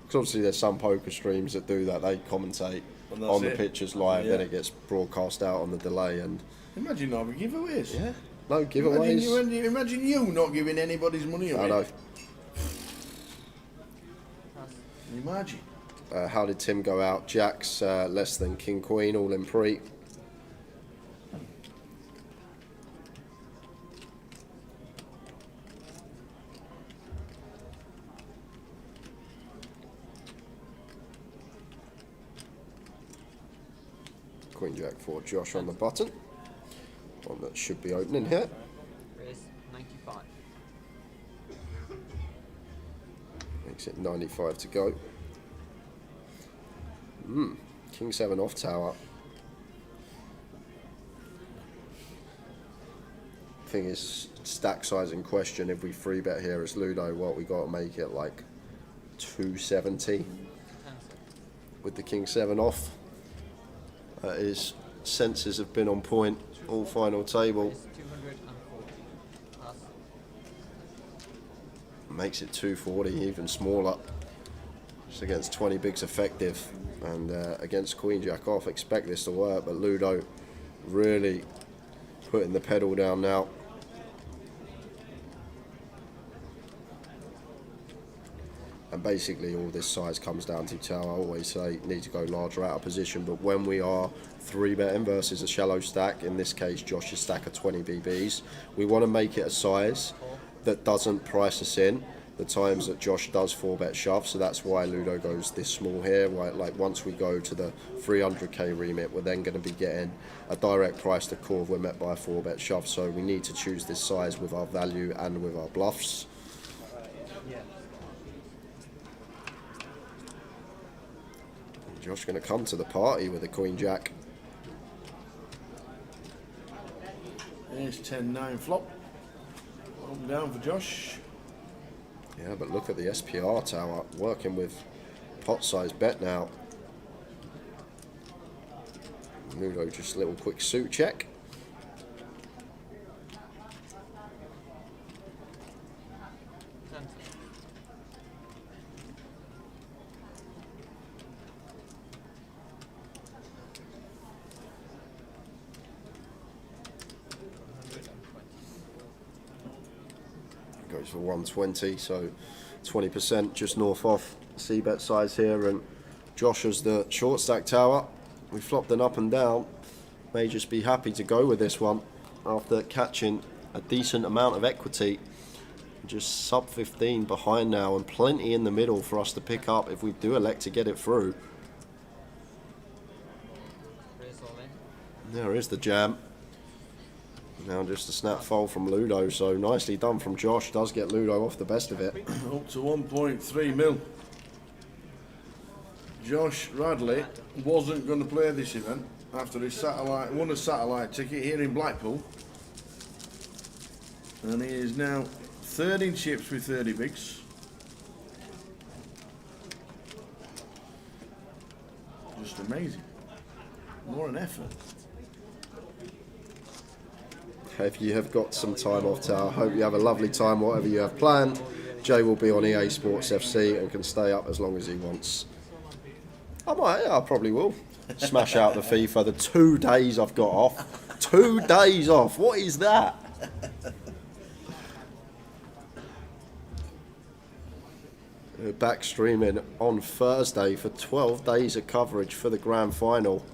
Because obviously there's some poker streams that do that. They commentate on the pictures live, then it gets broadcast out on the delay. And imagine not having giveaways. Yeah, no giveaways. Imagine you not giving anybody's money away. I know. Imagine. How did Tim go out? Jacks less than King Queen, all in pre. Queen Jack for Josh on the button. One that should be opening here. Raise 95. Makes it 95 to go. King 7 off tower. Thing is, stack size in question. If we free bet here as Ludo, what we got to make it like 270 with the King 7 off. His senses have been on point all final table. Makes it 240, even smaller. Just against 20 bigs effective, and against Queen Jack off, expect this to work, but Ludo really putting the pedal down now. And basically all this size comes down to Tao. I always say need to go larger out of position, but when we are 3-betting versus a shallow stack, in this case Josh's stack of 20 BBs, we want to make it a size that doesn't price us in the times that Josh does 4-bet shove. So that's why Ludo goes this small here, right? Like once we go to the 300k remit, we're then going to be getting a direct price to call if we're met by a 4-bet shove. So we need to choose this size with our value and with our bluffs. Josh going to come to the party with a Queen Jack. There's 10-9 flop. Up and down for Josh. Yeah, but look at the SPR tower working with pot size bet now. Ludo just a little quick suit check. Goes for 120, so 20% just north of C-bet size here, and Josh has the short stack tower. We flopped an up and down. May just be happy to go with this one after catching a decent amount of equity. Just sub 15 behind now, and plenty in the middle for us to pick up if we do elect to get it through. There is the jam. Now just a snap fold from Ludo, so nicely done from Josh. Does get Ludo off the best of it. Up to 1.3 mil. Josh Radley wasn't going to play this event after his won a satellite ticket here in Blackpool, and he is now third in chips with 30 bigs. Just amazing. More an effort. If you have got some time off, Tower, hope you have a lovely time, whatever you have planned. Jay will be on EA Sports FC and can stay up as long as he wants. I might, yeah, I probably will. Smash out the FIFA, the 2 days I've got off. 2 days off, what is that? We're back streaming on Thursday for 12 days of coverage for the grand final.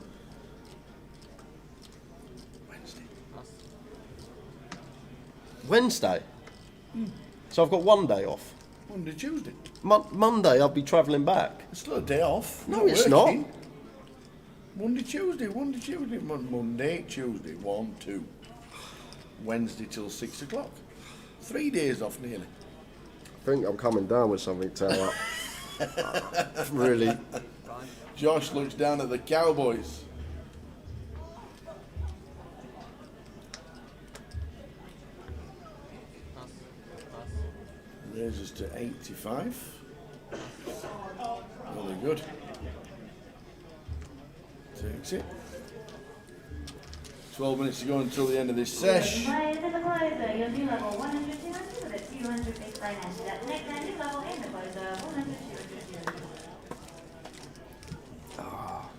Wednesday? So I've got 1 day off. Monday, Tuesday. Monday I'll be travelling back. It's not a day off. No, it's not. Monday, Tuesday, Monday, Tuesday, 1, 2. Wednesday till 6 o'clock. 3 days off nearly. I think I'm coming down with something, Tower. Really. Josh looks down at the Cowboys. Raises to 85. Really good. Takes it. 12 minutes to go until the end of this sesh. Players in the closer, you'll do level 100, 200 with a 200 big finance. That's next and new level in the closer, 100, 200, 200.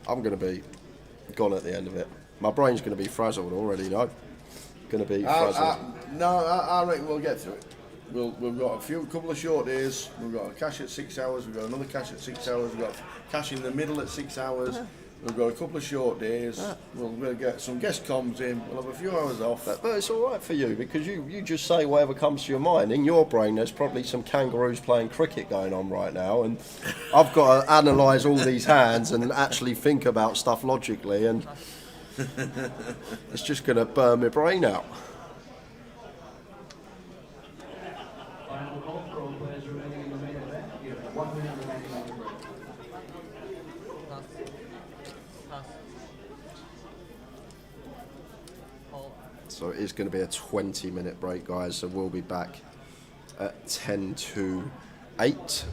I'm going to be gone at the end of it. My brain's going to be frazzled already, no? Going to be frazzled. I reckon we'll get through it. We've got a couple of short days. We've got a cash at 6 hours. We've got another cash at 6 hours. We've got cash in the middle at 6 hours. We've got a couple of short days. We'll get some guest comms in. We'll have a few hours off. But it's all right for you because you just say whatever comes to your mind. In your brain, there's probably some kangaroos playing cricket going on right now, and I've got to analyse all these hands and actually think about stuff logically, and it's just going to burn my brain out. So it is going to be a 20-minute break, guys. So we'll be back at 10 to 8.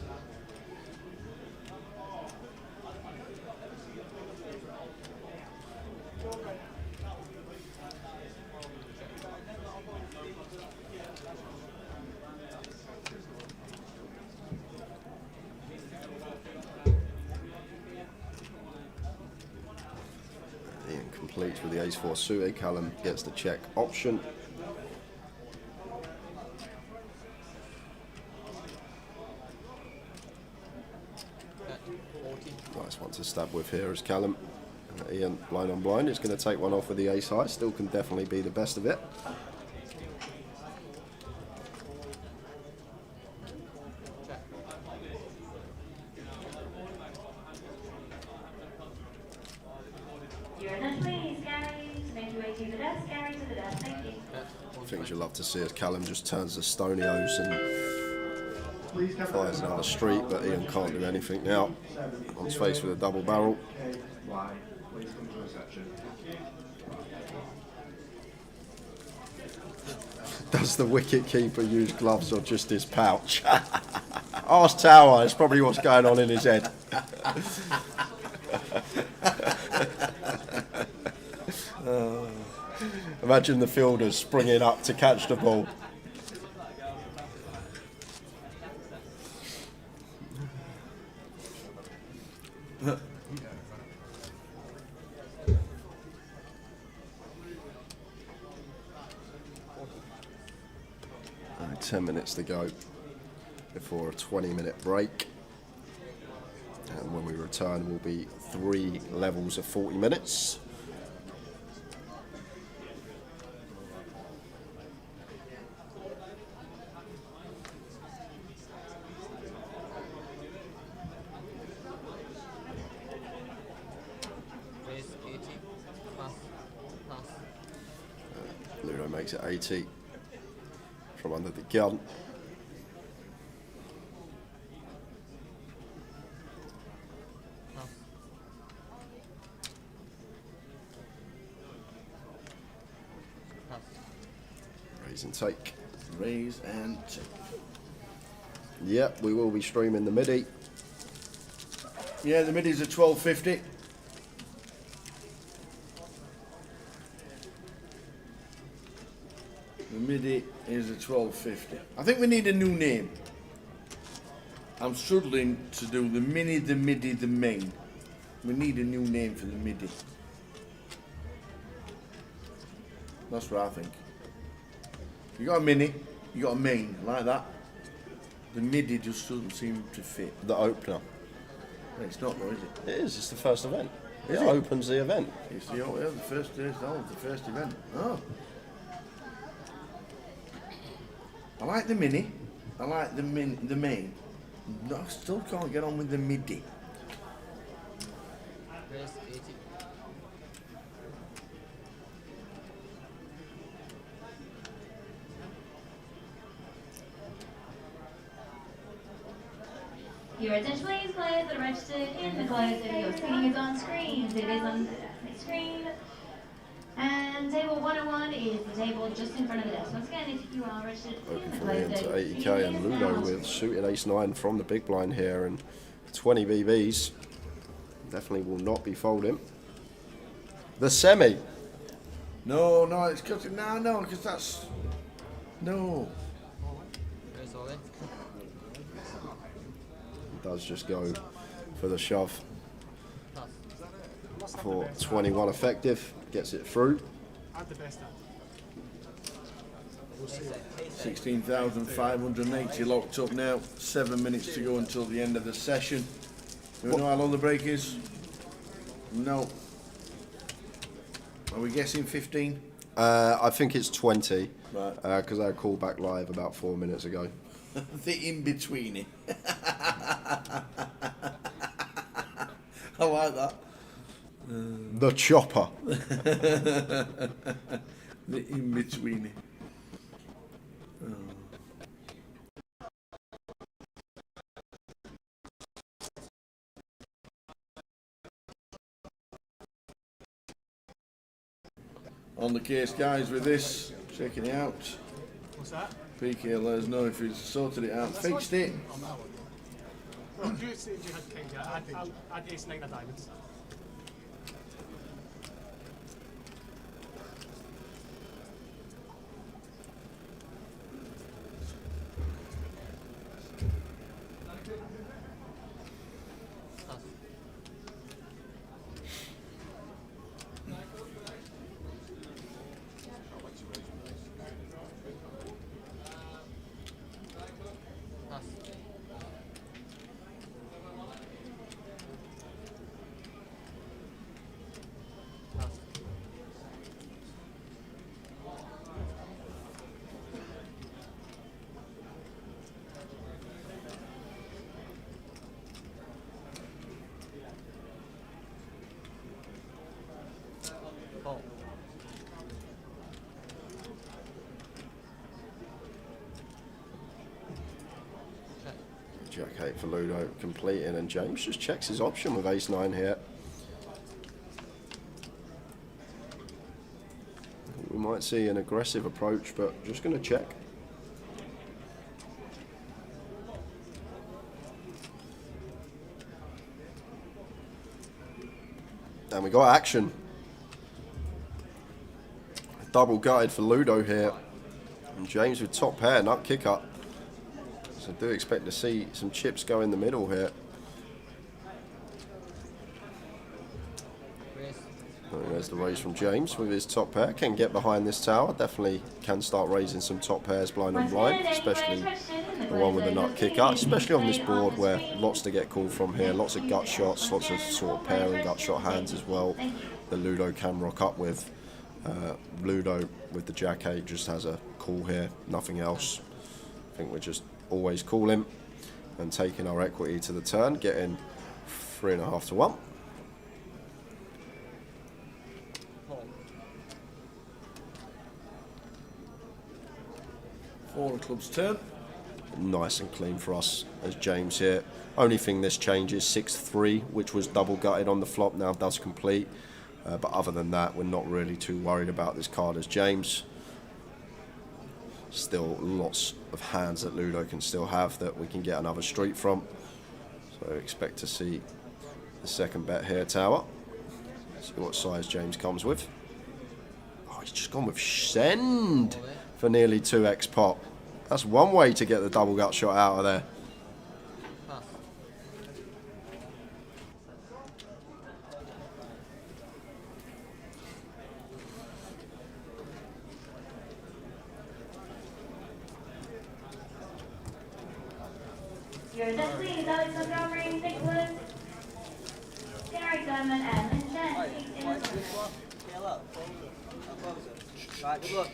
Completes with the ace-4 suited. Callum gets the check option. lot to stab with here as Callum. Ian, blind on blind, is going to take one off with the ace high. Still can definitely be the best of it. Your attention please, Gary, to make your way to the desk. Gary to the desk, thank you. Things you'll love to see as Callum just turns the Stonios and fires another street, but Ian can't do anything now. On his face with a double barrel. Does the wicket keeper use gloves or just his pouch? Ask Tower, it's probably what's going on in his head. Imagine the fielders springing up to catch the ball. Only 10 minutes to go before a 20-minute break. And when we return, we'll be 3 levels of 40 minutes. Ludo makes it 80 from under the gun. Raise and take. Raise and take. Yep, we will be streaming the MIDI. Yeah, the MIDI's at 12.50. The MIDI is at 12.50. I think we need a new name. I'm struggling to do the mini, the MIDI, the main. We need a new name for the MIDI. That's what I think. You got a mini, you got a main, like that. The MIDI just doesn't seem to fit. The opener. It's not though, is it? It is, it's the first event. Is it it? opens the event. It's the, oh, yeah, the first day, oh, the first event. Oh. I like the mini. I like the main. No, I still can't get on with the MIDI. Your attention please, players that are registered in the closer. Your screening is on screens. It is on the next screen. And table 101 is the table just in front of the desk. Once again, if you are registered in the From Ian to closer, 80k and Ludo with suited ace-9 from the big blind here and 20 BBs. Definitely will not be folding. The semi. No, it's because no, because that's no. Does just go for the shove for 21 effective, gets it through. 16,580 locked up now. 7 minutes to go until the end of the session. Do we know how long the break is? No. Are we guessing 15? I think it's 20, right? Because I called back live about 4 minutes ago. The in-betweeny. I like that. The chopper. The in-betweeny. On the case, guys, with this, checking it out. What's that? PK let us know if he's sorted it out, fixed it. Well, you said you had king, I had ace 9 of diamonds. Jack-8 for Ludo completing, and James just checks his option with ace-9 here. We might see an aggressive approach, but just going to check. And we got action. Double gutted for Ludo here. And James with top pair, nut kick up. So I do expect to see some chips go in the middle here. And there's the raise from James with his top pair. Can get behind this tower. Definitely can start raising some top pairs blind on blind, especially the one with the nut kick up, especially on this board where lots to get called from here. Lots of gut shots, lots of sort of pair and gut shot hands as well that Ludo can rock up with. Ludo with the Jack-8 just has a call here, nothing else. I think we're just always calling and taking our equity to the turn, getting 3.5 to 1. Four of clubs turn. Nice and clean for us as James here. Only thing this changes, 6-3, which was double gutted on the flop, now does complete. But other than that, we're not really too worried about this card as James. Still lots of hands that Ludo can still have that we can get another street from. So expect to see the second bet here, tower. See what size James comes with. Oh, he's just gone with send for nearly 2x pot. That's one way to get the double gut shot out of there. Your next please, Alex Montgomery, Nicholas, Gary Simon, and Lynn Chen. Right, good luck.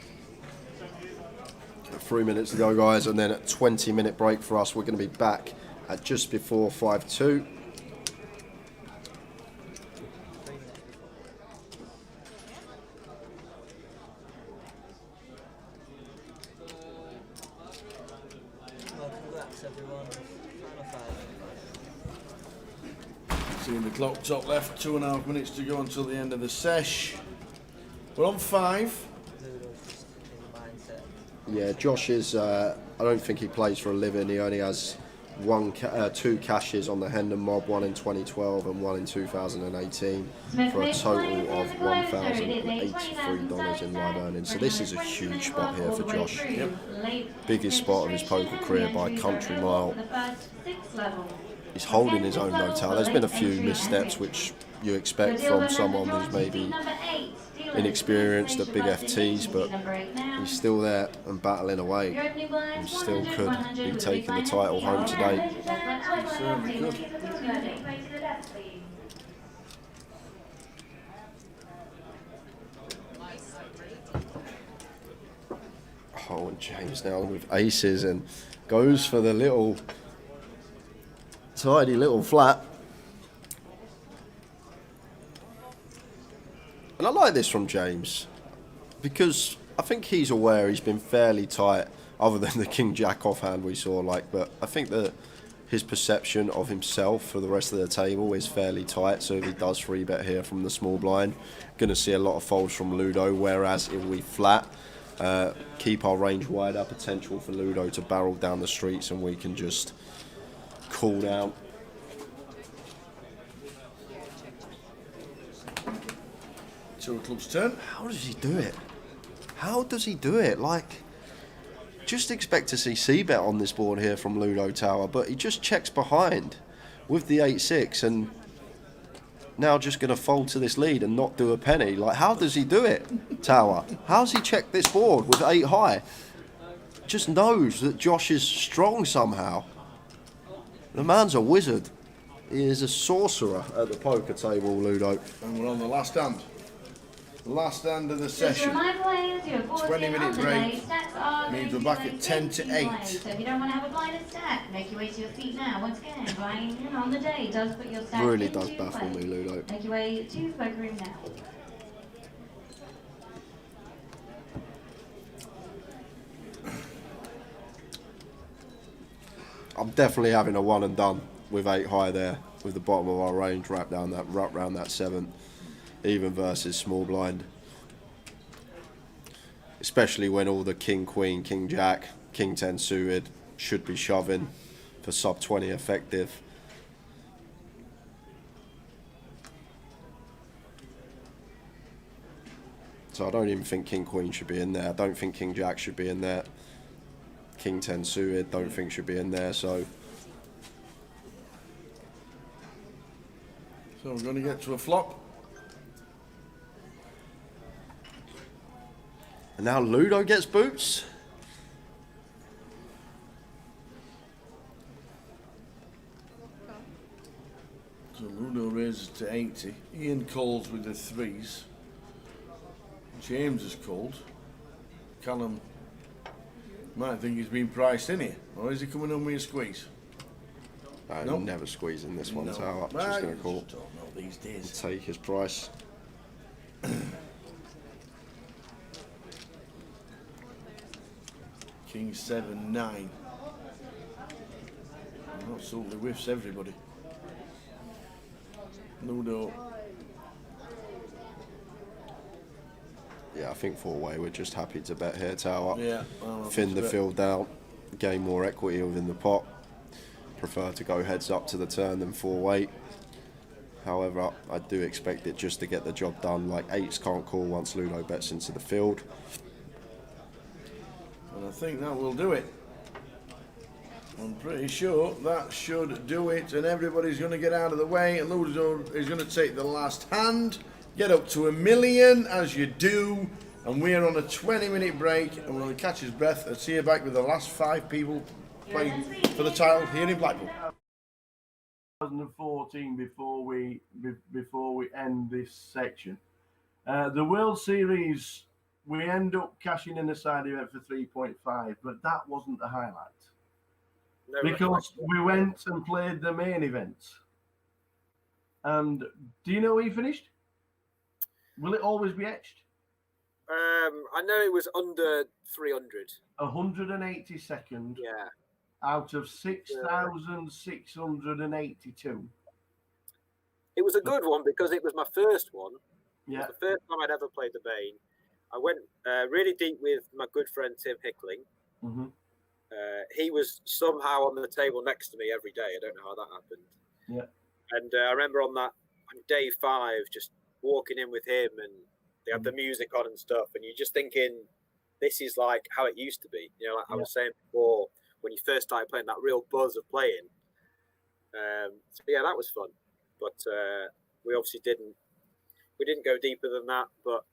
3 minutes to go, guys, and then a 20-minute break for us. We're going to be back at just before 5-2. Well, congrats everyone. Seeing the clock top left, 2.5 minutes to go until the end of the sesh. We're on 5. Yeah, Josh is, I don't think he plays for a living. He only has two cashes on the Hendon Mob, one in 2012 and one in 2018, for a total of $1,083 in live earnings. So this is a huge spot here for Josh. Yep. Biggest spot of his poker career by a country mile. He's holding his own no towel. There's been a few missteps which you expect from someone who's maybe inexperienced at big FTs, but he's still there and battling away. He still could be taking the title home today. He certainly could. Oh, and James now with aces and goes for the little tidy little flat. And I like this from James because I think he's aware he's been fairly tight, other than the King Jack offhand we saw. But I think that his perception of himself for the rest of the table is fairly tight. So if he does 3-bet here from the small blind, going to see a lot of folds from Ludo. Whereas if we flat, keep our range wider, potential for Ludo to barrel down the streets, and we can just cool down. Two of clubs turn. How does he do it? How does he do it? Just expect to see C-bet on this board here from Ludo Tower, but he just checks behind with the 8-6 and now just going to fold to this lead and not do a penny. How does he do it, Tower? How's he checked this board with 8 high? Just knows that Josh is strong somehow. The man's a wizard. He is a sorcerer at the poker table, Ludo. And we're on the last hand. Last hand of the session. 20-minute break. Means we're back at 10 to 8. So if you don't want to have a blind stack, make your way to your seat now. Once again, buying in on the day does put your stack Really into does baffle play. me, Ludo. Make your way to the poker room now. I'm definitely having a one and done with 8 high there, with the bottom of our range wrapped round that 7, even versus small blind. Especially when all the king, queen, king, jack, king 10 suited should be shoving for sub 20 effective. So I don't even think king, queen should be in there. I don't think king, jack should be in there. King 10 suited, don't think should be in there. So we're going to get to a flop. And now Ludo gets boots. So Ludo raises to 80. Ian calls with the 3s. James has called. Callum might think he's been priced in here. Or is he coming on with a squeeze? I'm never squeezing this one. So I'm just going to call. Don't know these days. Take his price. King 7, 9. Absolutely whiffs everybody. Ludo. Yeah, I think 4-way, we're just happy to bet here, tower. Yeah. Thin the field down, gain more equity within the pot. Prefer to go heads up to the turn than 4-way. However, I do expect it just to get the job done. Like 8s can't call once Ludo bets into the field. And I think that will do it. I'm pretty sure that should do it, and everybody's going to get out of the way. And Ludo is going to take the last hand, get up to 1 million as you do, and we're on a 20-minute break, and we're going to catch his breath and see you back with the last 5 people playing for the title here in Blackpool. 2014 before we end this section. The World Series, we end up cashing in a side event for 3.5, but that wasn't the highlight. No, because we went and played the main event. And do you know where he finished? Will it always be etched? I know it was under 300. 182nd. Yeah. Out of 6,682. It was a good one because it was my first one. Yeah. It was the first time I'd ever played the Bane. I went really deep with my good friend Tim Hickling. Mm-hmm. He was somehow on the table next to me every day. I don't know how that happened. Yeah. And I remember on day 5, just walking in with him, and they had the music on and stuff, and you're just thinking, this is like how it used to be. You know, like I was saying before, when you first started playing, that real buzz of playing. So yeah, that was fun. But we obviously didn't go deeper than that, but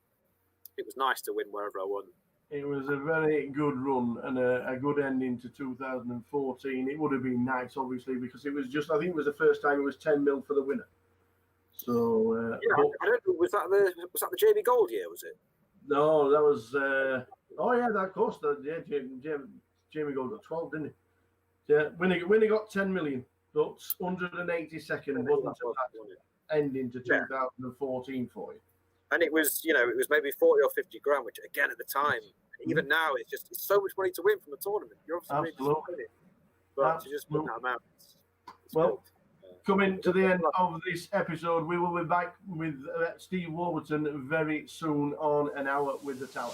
it was nice to win wherever I won. It was a very good run and a good ending to 2014. It would have been nice, obviously, because it was just, I think it was the first time it was 10 mil for the winner. So yeah, I don't know, was that the Jamie Gold year, was it? No, that was of course, Jamie Gold got 12, didn't he? Yeah, when he got 10 million, but 182nd wasn't that ending to 2014 for you. And it was, it was maybe 40 or 50 grand, which again at the time, even now, it's so much money to win from a tournament. You're obviously really disappointed, but to just win that amount, it's well. Coming to the end of this episode, we will be back with Steve Warburton very soon on An Hour with the Tower.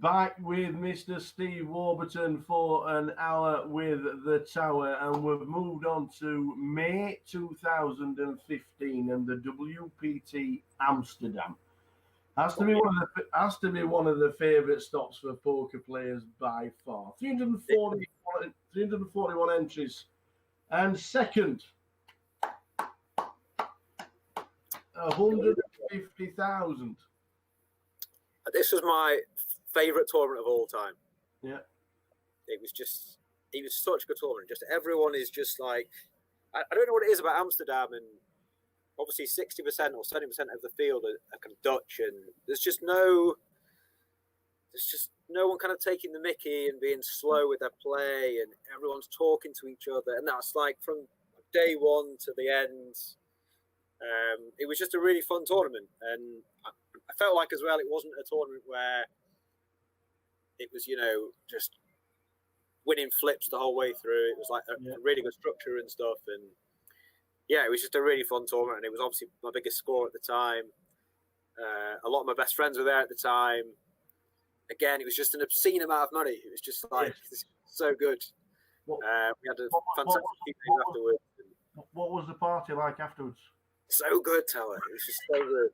Back with Mr. Steve Warburton for An Hour with the Tower, and we've moved on to May 2015 and the WPT Amsterdam. Has to be one of the favourite stops for poker players by far. 341 entries, and second, 150,000. This was my favourite tournament of all time. Yeah, it was such a good tournament. Just everyone is just like, I don't know what it is about Amsterdam, and obviously 60% or 70% of the field are kind of Dutch, and there's just no one kind of taking the mickey and being slow with their play, and everyone's talking to each other, and that's like from day one to the end. It was just a really fun tournament, and I felt like as well it wasn't a tournament where it was, you know, just winning flips the whole way through. It was like a really good structure and stuff. And yeah, it was just a really fun tournament. And it was obviously my biggest score at the time. A lot of my best friends were there at the time. Again, it was just an obscene amount of money. It was just like so good. We had a fantastic few days afterwards. What was the party like afterwards? So good, Tower. It was just so good.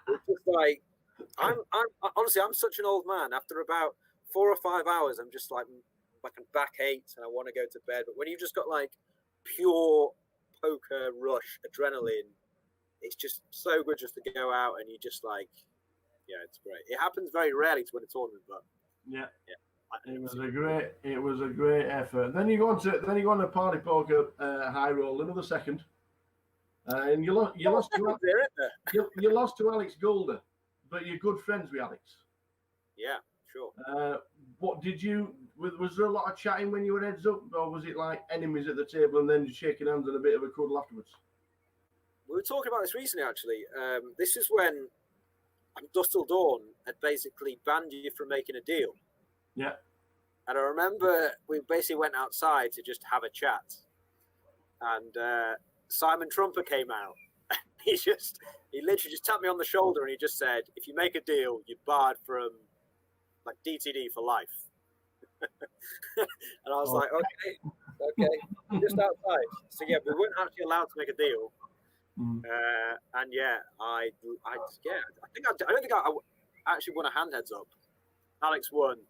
It's just like I'm honestly, I'm such an old man. After about 4 or 5 hours, I'm just like a backache and I want to go to bed. But when you've just got like pure poker rush adrenaline, it's just so good just to go out and you just like, yeah, it's great. It happens very rarely to win a tournament, but yeah. It was a great effort. Then you go on to party poker high roll, another second, and you lost to Alex Golder, but you're good friends with Alex. Yeah, sure. What did you? Was there a lot of chatting when you were heads up, or was it like enemies at the table and then just shaking hands and a bit of a cuddle afterwards? We were talking about this recently, actually. This is when Dusk Till Dawn had basically banned you from making a deal. Yeah. And I remember we basically went outside to just have a chat. And Simon Trumper came out. He literally just tapped me on the shoulder and he just said, if you make a deal, you're barred from like DTD for life. And I was like, okay, just outside. So yeah, we weren't actually allowed to make a deal. And yeah, I don't think I actually won a hand heads up. Alex won.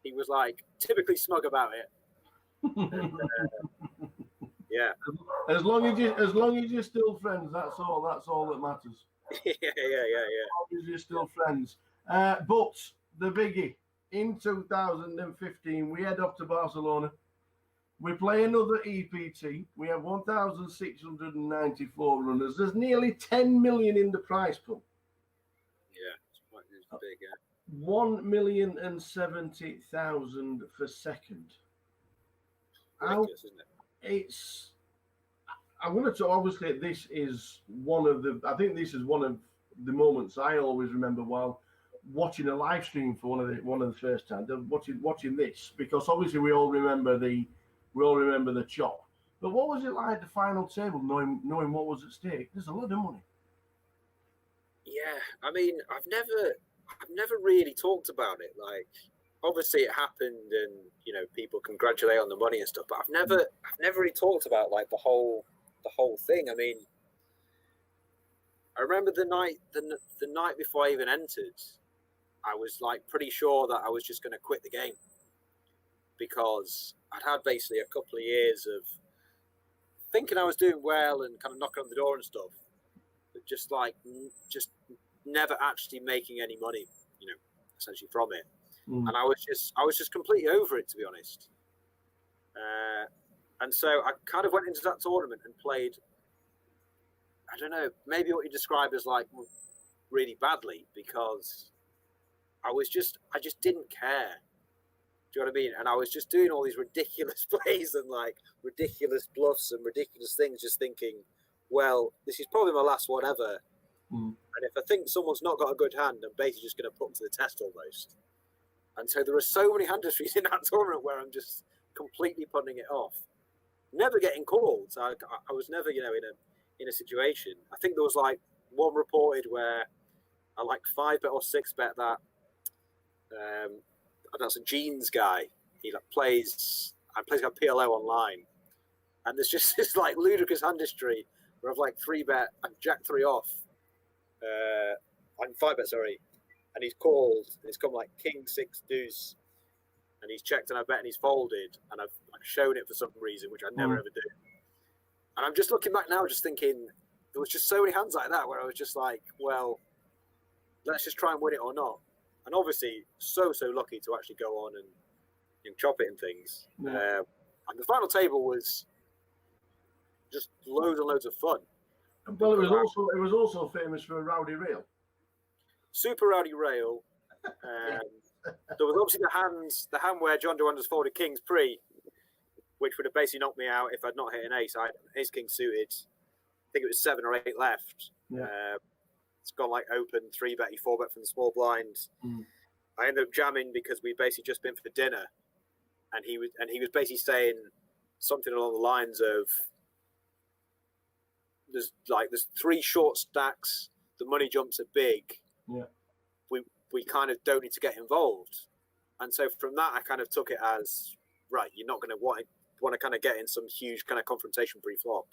He was like typically smug about it. And, yeah. As long as you're still friends, that's all that matters. yeah. As long as you're still friends. But the biggie, in 2015, we head up to Barcelona. We play another EPT. We have 1,694 runners. There's nearly 10 million in the prize pool. Yeah, it's big, yeah. 1,070,000 for second. Ridiculous, isn't it? I'm going to obviously this is one of the moments I always remember while watching a live stream for one of the first times. Watching this, because obviously we all remember the chop. But what was it like at the final table, knowing what was at stake? There's a lot of money. Yeah, I mean, I've never really talked about it. Like, obviously it happened, and you know, people congratulate on the money and stuff. But I've never really talked about like the whole thing. I mean, I remember the night before I even entered, I was like pretty sure that I was just going to quit the game, because I'd had basically a couple of years of thinking I was doing well and kind of knocking on the door and stuff, but just never actually making any money, you know, essentially from it. And I was just completely over it, to be honest. And so I kind of went into that tournament and played, I don't know, maybe what you describe as like really badly, because I just didn't care. Do you know what I mean? And I was just doing all these ridiculous plays and like ridiculous bluffs and ridiculous things, just thinking, well, this is probably my last one ever. And if I think someone's not got a good hand, I'm basically just going to put them to the test almost. And so there are so many hand histories in that tournament where I'm just completely putting it off, never getting called. So I was never, you know, in a situation. I think there was like one reported where I like 5-bet or 6-bet that that's a jeans guy. He like plays like PLO online, and there's just this like ludicrous hand history where I've like 3-bet and Jack 3 off, I'm 5-bet, sorry, and he's called and it's come like King 6 deuce, and he's checked and I bet and he's folded, and I've shown it for some reason, which I never ever do. And I'm just looking back now, just thinking there was just so many hands like that where I was just like, well, let's just try and win it or not. And obviously, so lucky to actually go on and chop it and things. Yeah. And the final table was just loads and loads of fun. Well, it was also famous for a rowdy rail. Super rowdy rail. There was obviously the hand where John DeWander's folded kings pre, which would have basically knocked me out if I'd not hit an ace. I had his king suited. I think it was 7 or 8 left. Yeah. It's gone like open 3-bet, 4-bet from the small blind. I ended up jamming because we'd basically just been for dinner, and he was basically saying something along the lines of, there's 3 short stacks, the money jumps are big. Yeah. We kind of don't need to get involved. And so from that, I kind of took it as, right, you're not going to want to kind of get in some huge kind of confrontation pre-flop.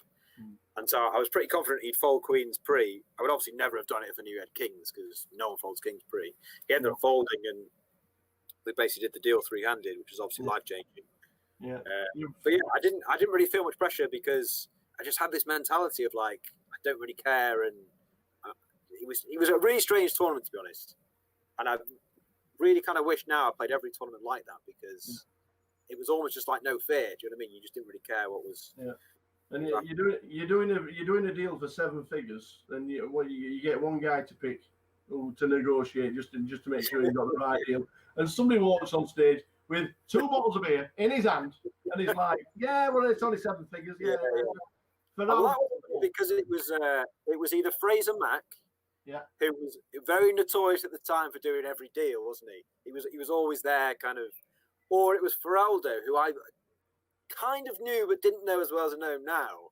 And so I was pretty confident he'd fold queens pre. I would obviously never have done it if I knew he had kings, because no one folds kings pre. He ended up folding, and we basically did the deal 3-handed, which was obviously life-changing. Yeah. But yeah, I didn't really feel much pressure, because I just had this mentality of like, I don't really care. And it was a really strange tournament, to be honest. And I really kind of wish now I played every tournament like that, because it was almost just like no fear. Do you know what I mean? You just didn't really care what was. Yeah. And you're doing a deal for 7 figures, and you get one guy to pick to negotiate just to make sure you got the right deal. And somebody walks on stage with 2 bottles of beer in his hand, and he's like, "Yeah, well, it's only 7 figures." Yeah. But that was because it was either Fraser Mack, who was very notorious at the time for doing every deal, wasn't he? He was always there, kind of, or it was Feraldo, who I kind of knew but didn't know as well as I know him now.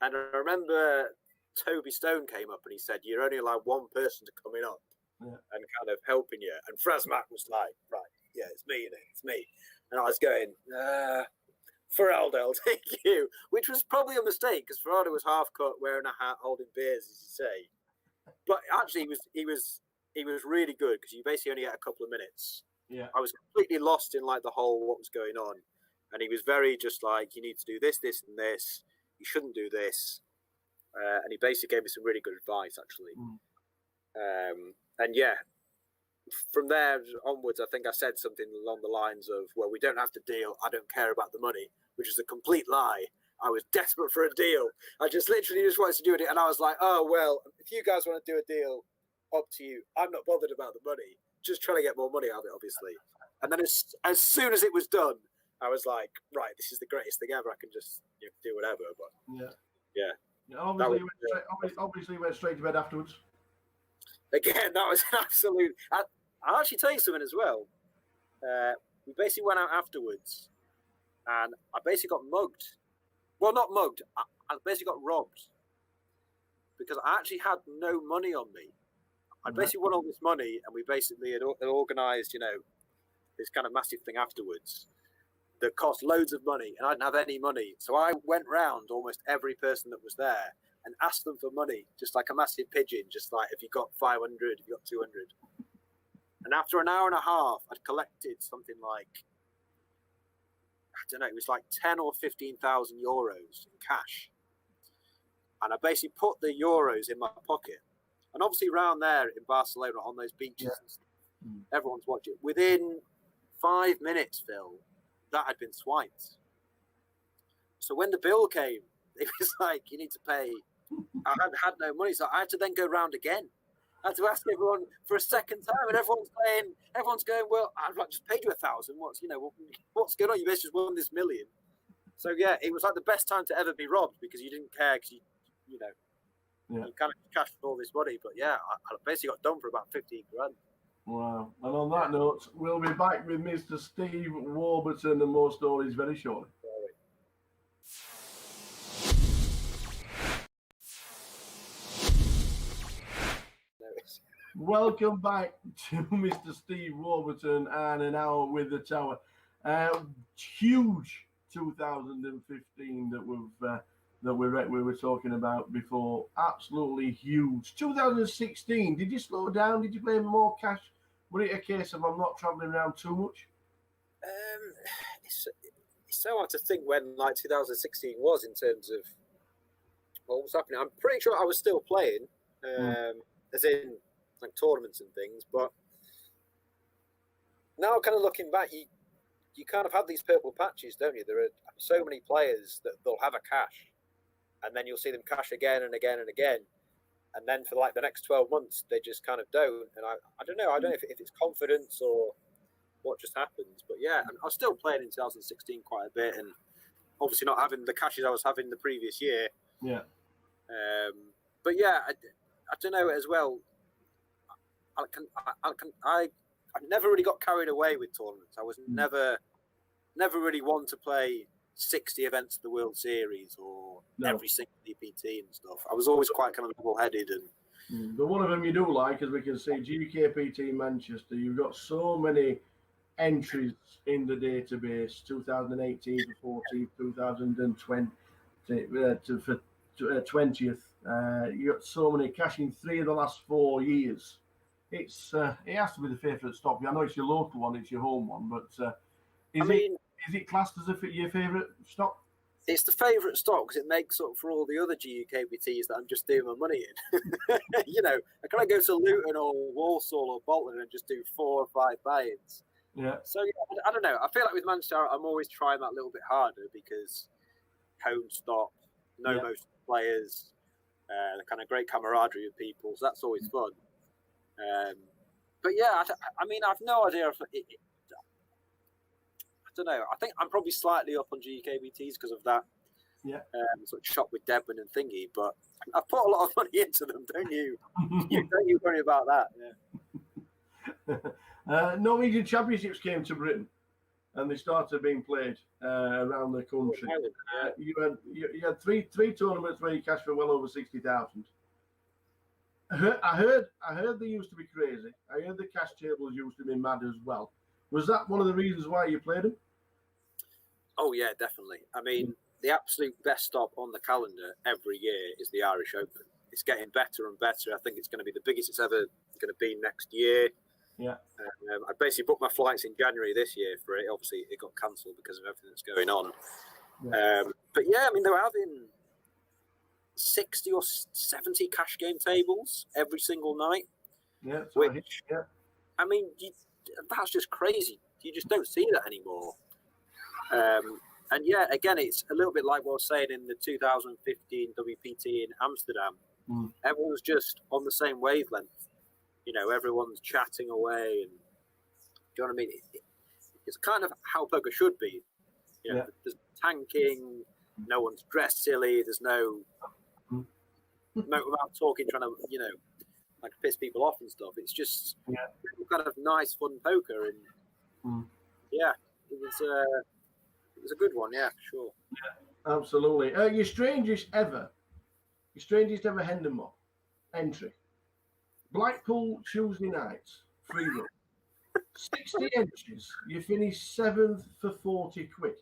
And I remember Toby Stone came up and he said, "You're only allowed 1 person to come in up and kind of helping you." And Fraz Mack was like, "Right, yeah, it's me, it's me." And I was going, Feraldo, I'll take you, which was probably a mistake, because Feraldo was half cut, wearing a hat, holding beers, as you say. But actually, he was really good, because you basically only get a couple of minutes. Yeah, I was completely lost in like the whole what was going on, and he was very just like, you need to do this, this, and this. You shouldn't do this, and he basically gave me some really good advice, actually. And yeah, from there onwards, I think I said something along the lines of, "Well, we don't have to deal. I don't care about the money," which is a complete lie. I was desperate for a deal. I just literally just wanted to do it, and I was like, "Oh well, if you guys want to do a deal, up to you. I'm not bothered about the money. Just trying to get more money out of it, obviously." And then as soon as it was done, I was like, "Right, this is the greatest thing ever. I can just do whatever." But yeah. Obviously went straight to bed afterwards. Again, that was an absolute. I'll actually tell you something as well. We basically went out afterwards, and I basically got mugged. Well, not mugged. I basically got robbed, because I actually had no money on me. I basically won all this money, and we basically had organised, this kind of massive thing afterwards that cost loads of money, and I didn't have any money. So I went round almost every person that was there and asked them for money, just like a massive pigeon, just like, if you got 500, if you got 200. And after an hour and a half, I'd collected something like, I don't know, it was like 10 or 15,000 euros in cash. And I basically put the euros in my pocket. And obviously around there in Barcelona, on those beaches, and stuff, everyone's watching. Within 5 minutes, Phil, that had been swiped. So when the bill came, it was like, you need to pay. I had no money, so I had to then go round again. I had to ask everyone for a second time, and everyone's going, "Well, I've just paid you 1,000. What's going on? You basically just won this million." So yeah, it was like the best time to ever be robbed, because you didn't care, because you kind of cashed all this money. But yeah, I basically got done for about 15 grand. Wow. And on that note, we'll be back with Mr. Steve Warburton and more stories very shortly. Welcome back to Mr. Steve Warburton and an hour with the Tower. Huge 2015 that we were talking about before. Absolutely huge. 2016. Did you slow down? Did you play more cash? Was it a case of I'm not traveling around too much? It's so hard to think when 2016 was in terms of what was happening. I'm pretty sure I was still playing, as in like tournaments and things. But now, kind of looking back, you kind of have these purple patches, don't you? There are so many players that they'll have a cash, and then you'll see them cash again and again and again. And then for like the next 12 months, they just kind of don't. And I don't know. I don't know if it's confidence or what just happens. But yeah, I was still playing in 2016 quite a bit, and obviously not having the cashes I was having the previous year. Yeah. But yeah, I don't know as well. I never really got carried away with tournaments. I was never really one to play 60 events of the World Series or every single DPT and stuff. I was always quite kind of level-headed and. But one of them you do like, as we can see, GUKPT Manchester. You've got so many entries in the database: 2018 to 14, 2020 for 20th. You got so many cashing 3 of the last 4 years. It has to be the favourite stock. I know it's your local one, it's your home one, but is it classed as your favourite stock? It's the favourite stock because it makes up for all the other GUKPTs that I'm just doing my money in. You know, I can't go to Luton or Walsall or Bolton and just do 4 or 5 buy-ins. Yeah. So yeah, I don't know. I feel like with Manchester, I'm always trying that little bit harder because home stock, know most players, the kind of great camaraderie of people. So that's always fun. But yeah, I mean, I've no idea if I don't know. I think I'm probably slightly up on GUKPTs because of that. Yeah. Sort of shop with Deadman and thingy, but I've put a lot of money into them, don't you? Don't you worry about that. Yeah. Norwegian Championships came to Britain, and they started being played around the country. You had three tournaments where you cashed for well over 60,000. I heard they used to be crazy. I heard the cash tables used to be mad as well. Was that one of the reasons why you played them? Oh yeah, definitely. I mean, the absolute best stop on the calendar every year is the Irish Open. It's getting better and better. I think it's going to be the biggest it's ever going to be next year. Yeah. I basically booked my flights in January this year for it. Obviously, it got cancelled because of everything that's going on. Yeah. But yeah, I mean, they were having 60 or 70 cash game tables every single night. Yeah. Which, I mean, that's just crazy. You just don't see that anymore. And yeah, again, it's a little bit like what I was saying in the 2015 WPT in Amsterdam. Everyone's just on the same wavelength. You know, everyone's chatting away, and do you know what I mean? It's kind of how poker should be. You know, there's tanking, no one's dressed silly, there's no about talking, trying to, you know, like piss people off and stuff. It's just kind of nice, fun poker, and yeah, it was a good one, yeah, sure. Yeah, absolutely. Your strangest ever Hendon Mob entry. Blackpool Tuesday nights, free run. 60 entries, you finished 7th for 40 quid.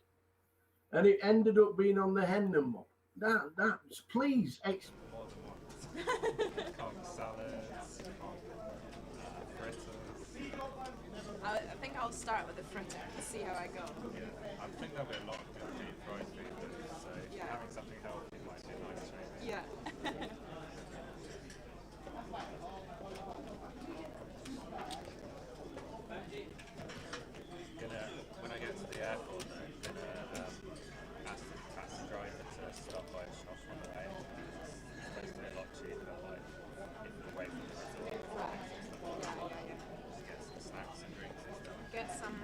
And it ended up being on the Hendon Mob. That's please. Salads, fritters. I think I'll start with the fritter to see how I go. Yeah, I think there'll be a lot of good deep fried food, so having something healthy might be a nice change. Yeah. When I get to the airport, I'm gonna ask the taxi driver to stop by a shop on the way. It's supposed to be a lot cheaper, like if you're away from the resort. Just get some snacks and drinks and stuff. Get some.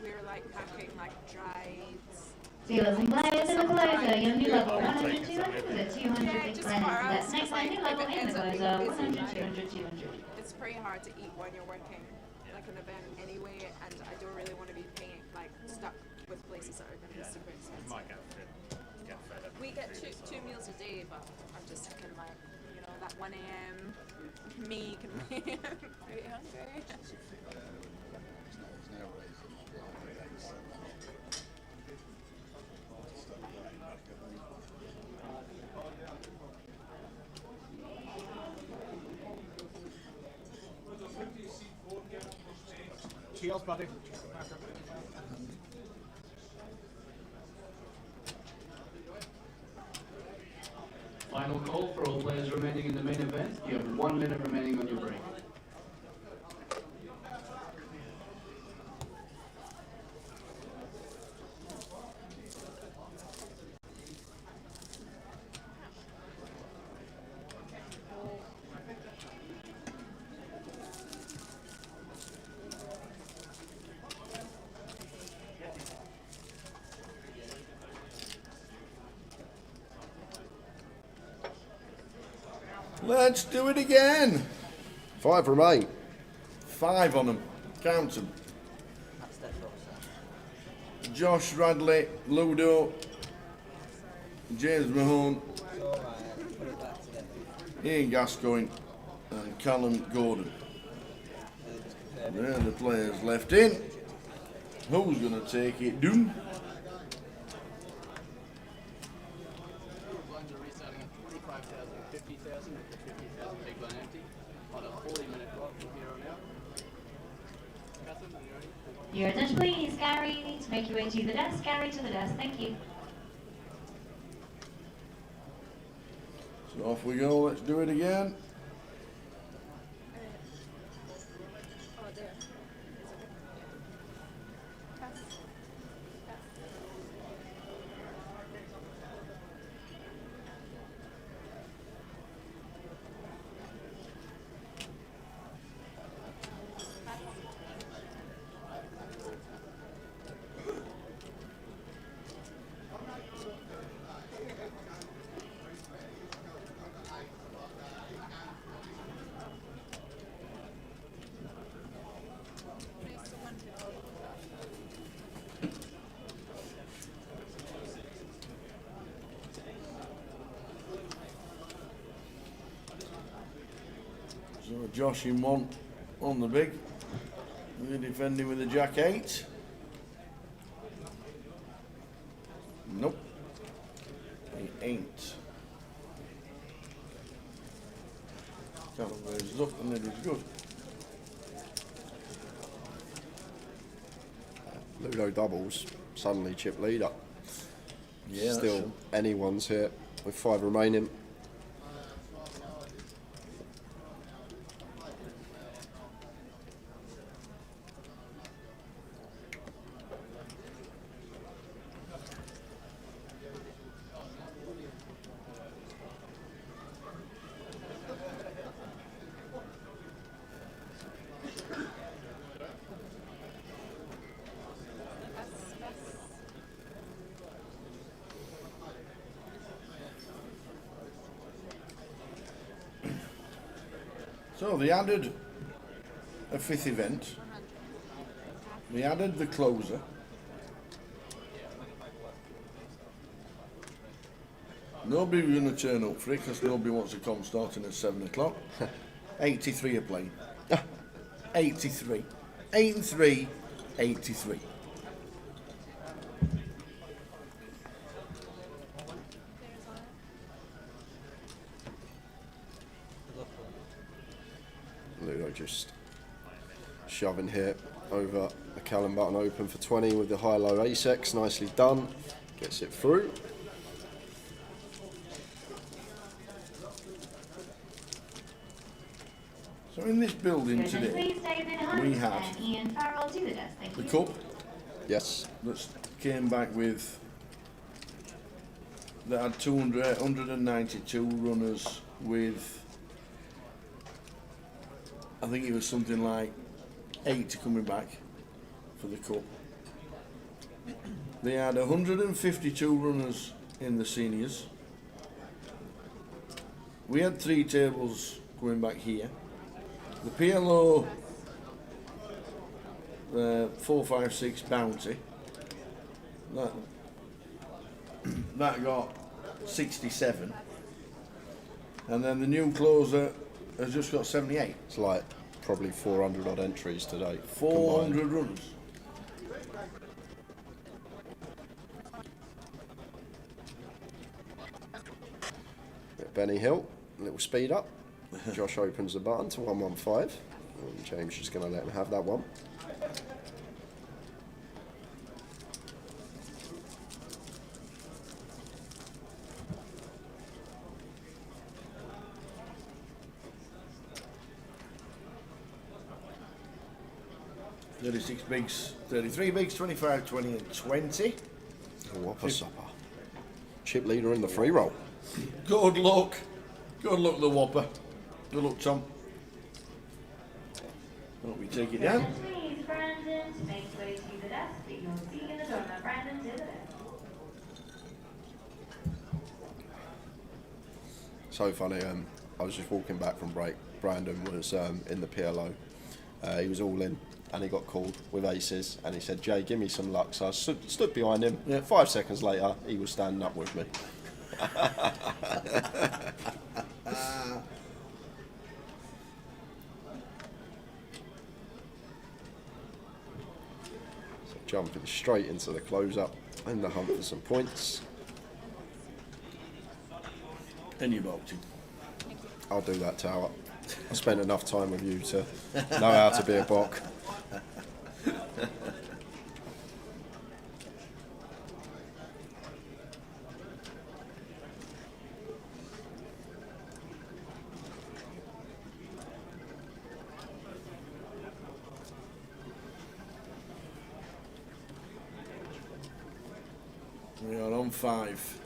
We were like packing like dried. Dealers and players in the closer, your new level 100, 200, 200 big players. Next time, new level in the closer, 100, 200, 200. It's pretty hard to eat when you're working like an event anyway, and I don't really want to be paying like stuck with places that are going to be super expensive. You might get fed up. We get two meals a day, but I'm just thinking like, you know, that 1 a.m. me can be pretty hungry. Cheers, buddy. Final call for all players remaining in the main event. You have 1 minute remaining on your break. Let's do it again. 5 remain. 5 on them. count them. Josh Radley, Ludo, James Mahone, Ian Gascoigne and Callum Gordon. They're the players left in. Who's going to take it down? Blinds are restarting at 45,000, 50,000 with the 50,000 big blind empty on a 40-minute clock from here on out. Catherine, are you ready? Your attention please, Gary, you need to make your way to the desk. Gary, to the desk, thank you. So off we go, let's do it again. So Josh in one on the big. We're defending with the Jack 8. Nope. He ain't. Callum raises up and it is good. Ludo doubles, suddenly chip leader. Yeah, still anyone's here with 5 remaining. So they added a 5th event. They added the closer. Nobody was going to turn up for it because nobody wants to come starting at 7 o'clock. 83 are playing. 83. 8 and 3, 83. Ludo just shoving here over a Callum button open for 20 with the high-low ace-X. Nicely done. Gets it through. So in this building today, we had the cup. Yes. That came back with, that had 192 runners with, I think it was something like 80 coming back for the cup. They had 152 runners in the seniors. We had 3 tables going back here. The PLO 456 bounty that got 67, and then the new closer has just got 78. It's like probably 400 odd entries today. 400 runners. Benny Hill, a little speed up. Josh opens the button to 115. And James just going to let him have that one. $36 bigs, 33 bigs, 25, 20 and 20. Whopper supper. Chip leader in the free roll. Good luck. Good luck, the Whopper. Good luck, Tom. Hope we take it down. Please, Brandon, to make your way to the desk that you'll see in the donut. Brandon, to the desk. So funny. I was just walking back from break. Brandon was in the PLO. He was all in. and he got called with aces, and he said, Jay, give me some luck. So I stood behind him. 5 seconds later, he was standing up with me. So jumping straight into the close-up and the hunt for some points. And you boxed him. I'll do that, Tower. I spent enough time with you to know how to be a bok. We are on 5.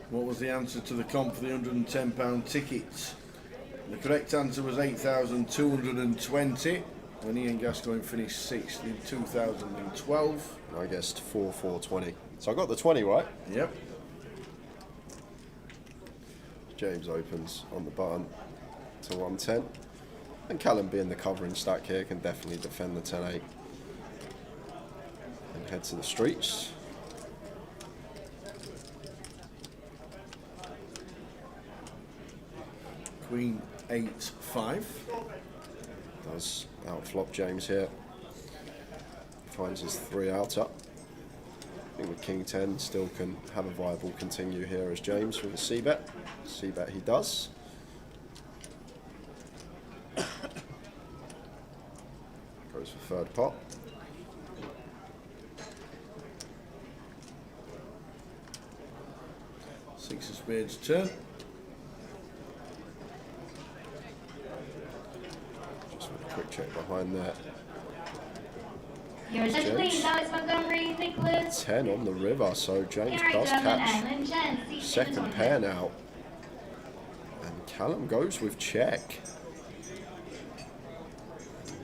What was the answer to the comp for the £110 tickets? The correct answer was 8,220 when Ian Gascoigne finished 6th in 2012. I guessed 4,420. So I got the 20 right. Yep. James opens on the button to 110. And Callum, being the covering stack here, can definitely defend the 10-8. And head to the streets. Queen 8-5. Does outflop James here. Finds his 3 outer. I think with King 10 still can have a viable continue here as James with a C-bet. C-bet he does. Goes for third pot. Six of spades turn. Just with a quick check behind that. Your attention please, Alex Montgomery, Nicholas. 10 on the river, so James Gary does Drummond, catch Alan Jen, seat second 7. pair now. And Callum goes with check.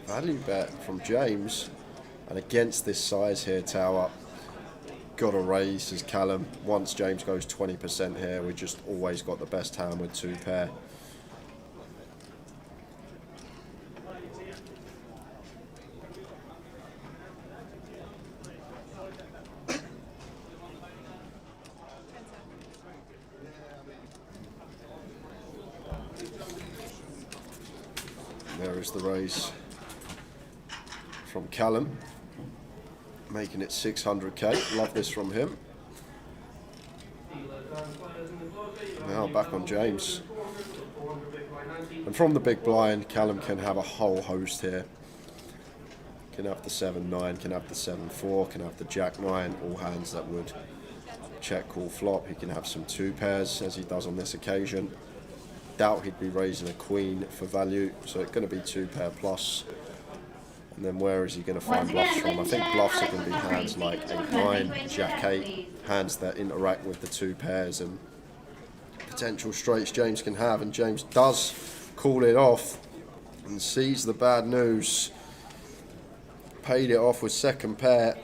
Value bet from James. And against this size here, Tower, got to raise as Callum. Once James goes 20% here, we just always got the best hand with 2 pair. There is the raise from Callum, making it 600k. Love this from him. Now back on James. And from the big blind, Callum can have a whole host here. Can have the 7-9, can have the 7-4, can have the Jack-9, all hands that would check, call, flop. He can have some 2 pairs, as he does on this occasion. Doubt he'd be raising a queen for value, so it's going to be 2 pair plus. And then where is he going to find bluffs from? I think bluffs are going to be hands like 8-9, Jack-8, hands that interact with the 2 pairs and potential straights James can have. And James does call it off and sees the bad news. Paid it off with second pair.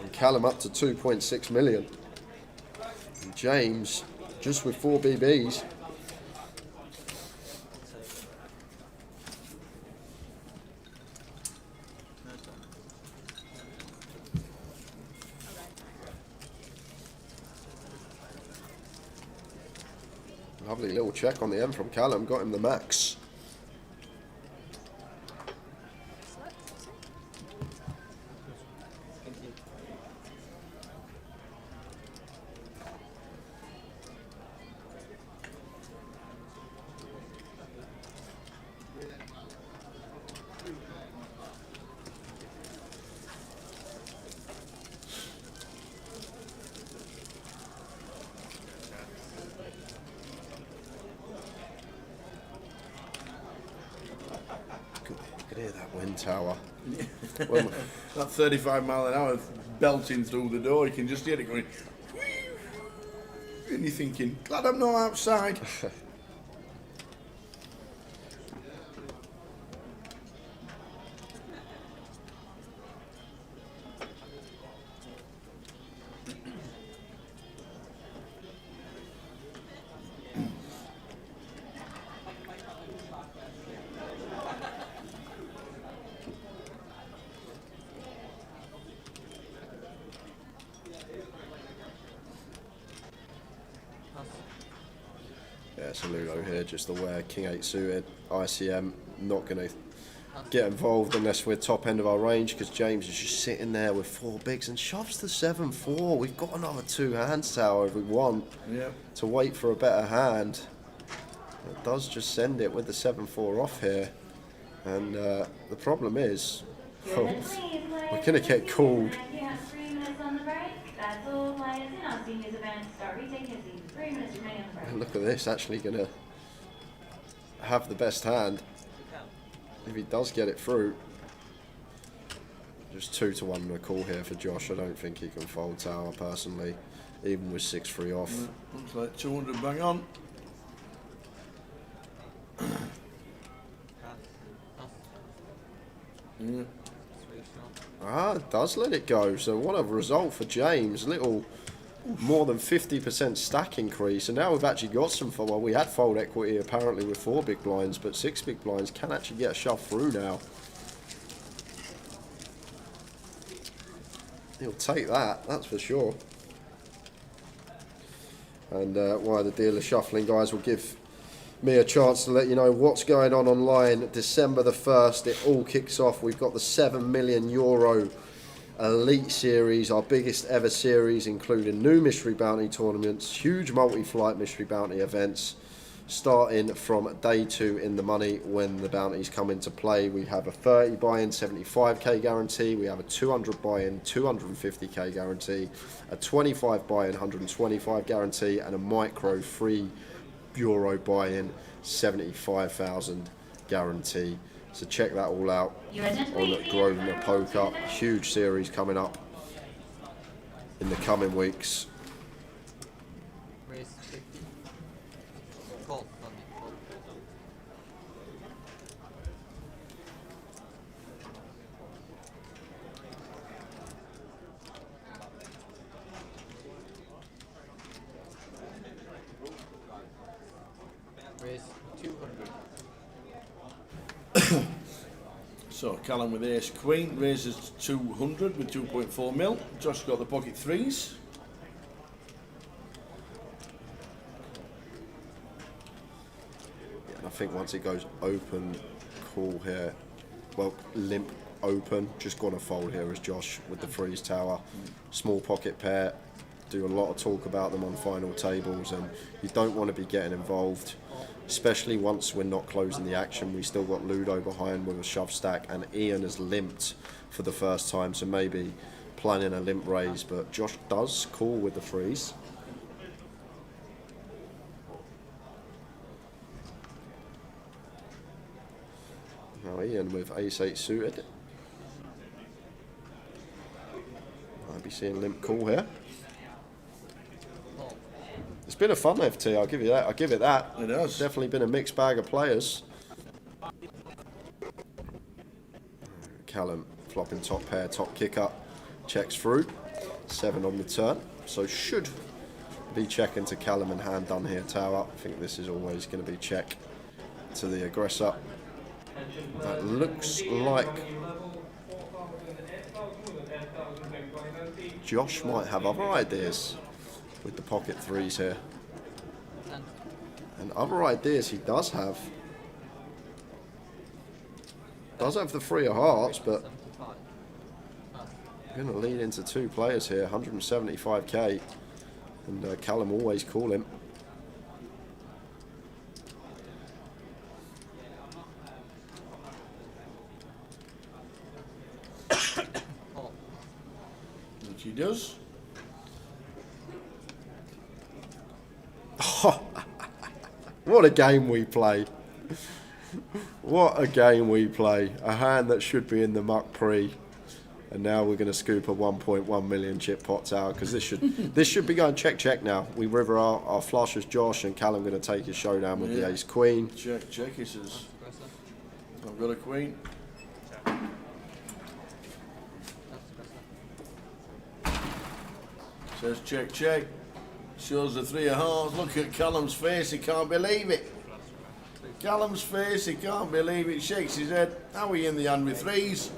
And Callum up to 2.6 million. And James just with 4 BBs. Lovely little check on the end from Callum, got him the max. Hear that wind tower. Well, that 35 mile an hour belting through the door, you can just hear it going. And you're thinking, glad I'm not outside. Yeah, it's a Ludo here, just aware. King 8 suited, ICM, not going to get involved unless we're top end of our range, because James is just sitting there with 4 bigs and shoves the 7-4. We've got another 2 hands tower if we want to wait for a better hand. It does just send it with the 7-4 off here, and the problem is we're going to get called. You have 3 minutes on the break. That's all players in our seniors event. Start retaking your seats. 3 minutes remaining on the break. Look at this, actually going to have the best hand if he does get it through. Just 2-1 and a call here for Josh. I don't think he can fold tower personally, even with 6-3 off. Looks like 200 bang on. It does let it go. So what a result for James. Little more than 50% stack increase, and now we've actually got some fold. Well, we had fold equity apparently with 4 big blinds, but 6 big blinds can actually get a shove through now. He'll take that, that's for sure. And while the dealer shuffling, guys, will give me a chance to let you know what's going on online. December the 1st, it all kicks off. We've got the €7 million Elite Series, our biggest ever series, including new Mystery Bounty tournaments, huge multi-flight Mystery Bounty events, starting from day 2 in the money when the bounties come into play. We have a 30 buy-in, 75k guarantee. We have a 200 buy-in, 250k guarantee, a 25 buy-in, 125 guarantee, and a micro €3 buy-in, 75,000 guarantee. So check that all out on Grosvenor Poker. Huge series coming up in the coming weeks. Raise 50. Call. Raise 200. So Callum with ace queen raises 200 with 2.4 mil. Josh got the pocket threes. Yeah, and I think once it goes open, call here. Well, limp open. Just gonna fold here as Josh with the freeze tower. Small pocket pair. Do a lot of talk about them on final tables, and you don't want to be getting involved, especially once we're not closing the action. We still got Ludo behind with a shove stack, and Ian has limped for the first time, so maybe planning a limp raise, but Josh does call with the freeze. Now Ian with ace-8 suited. Might be seeing limp call here. It's been a fun FT, I'll give you that. I'll give it that. It has. Definitely been a mixed bag of players. Callum flopping top pair, top kick up, checks through. 7 on the turn. So should be checking to Callum and hand done here, tower. I think this is always going to be check to the aggressor. That looks like Josh might have other ideas with the pocket threes here. And other ideas he does have. Does have the 3 of hearts, but going to lead into 2 players here, 175k. And Callum always call him. Which he does. What a game we play. What a game we play. A hand that should be in the muck pre. And now we're going to scoop a 1.1 million chip pot tower, because this should be going check now. We river our flush as Josh, and Callum going to take his showdown with the ace queen. Check, he says. I've got a queen. Says check. Shows the 3 of hearts. Look at Callum's face, he can't believe it. Callum's face, he can't believe it. Shakes his head. How are you in the hand with 3s?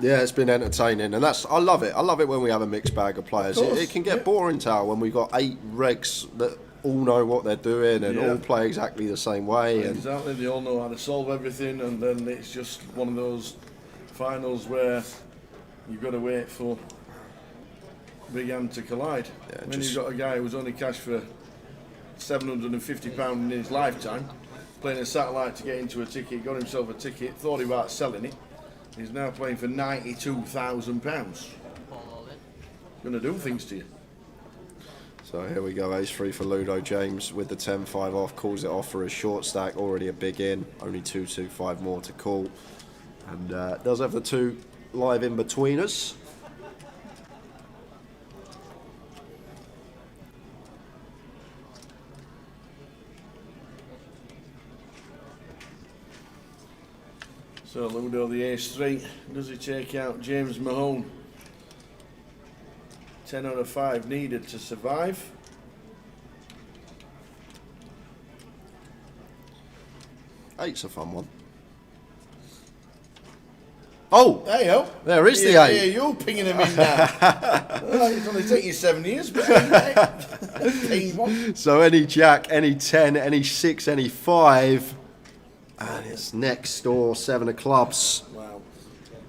Yeah, it's been entertaining, and I love it. I love it when we have a mixed bag of players. Of course, It can get boring, Tao, when we've got 8 regs that all know what they're doing and all play exactly the same way. And Exactly, they all know how to solve everything, and then it's just one of those finals where you've got to wait for big hand to collide. Yeah, When you've got a guy who's only cashed for £750 in his lifetime, playing a satellite to get into a ticket, got himself a ticket, thought about selling it. He's now playing for £92,000. Going to do things to you. so here we go, ace-3 for Ludo. James with the 10-5 off, calls it off for a short stack, already a big in, only 2-2-5 more to call. And does have the 2 live in between us. So Ludo the ace-3, does he take out James Mahone? 10 out of 5 needed to survive. Eight's a fun one. Oh! There you go. There is the Yeah, 8. you're pinging him in now. It's only taken you 7 years, but ping one. So any jack, any 10, any 6, any 5. And it's next door, 7 of clubs. Wow.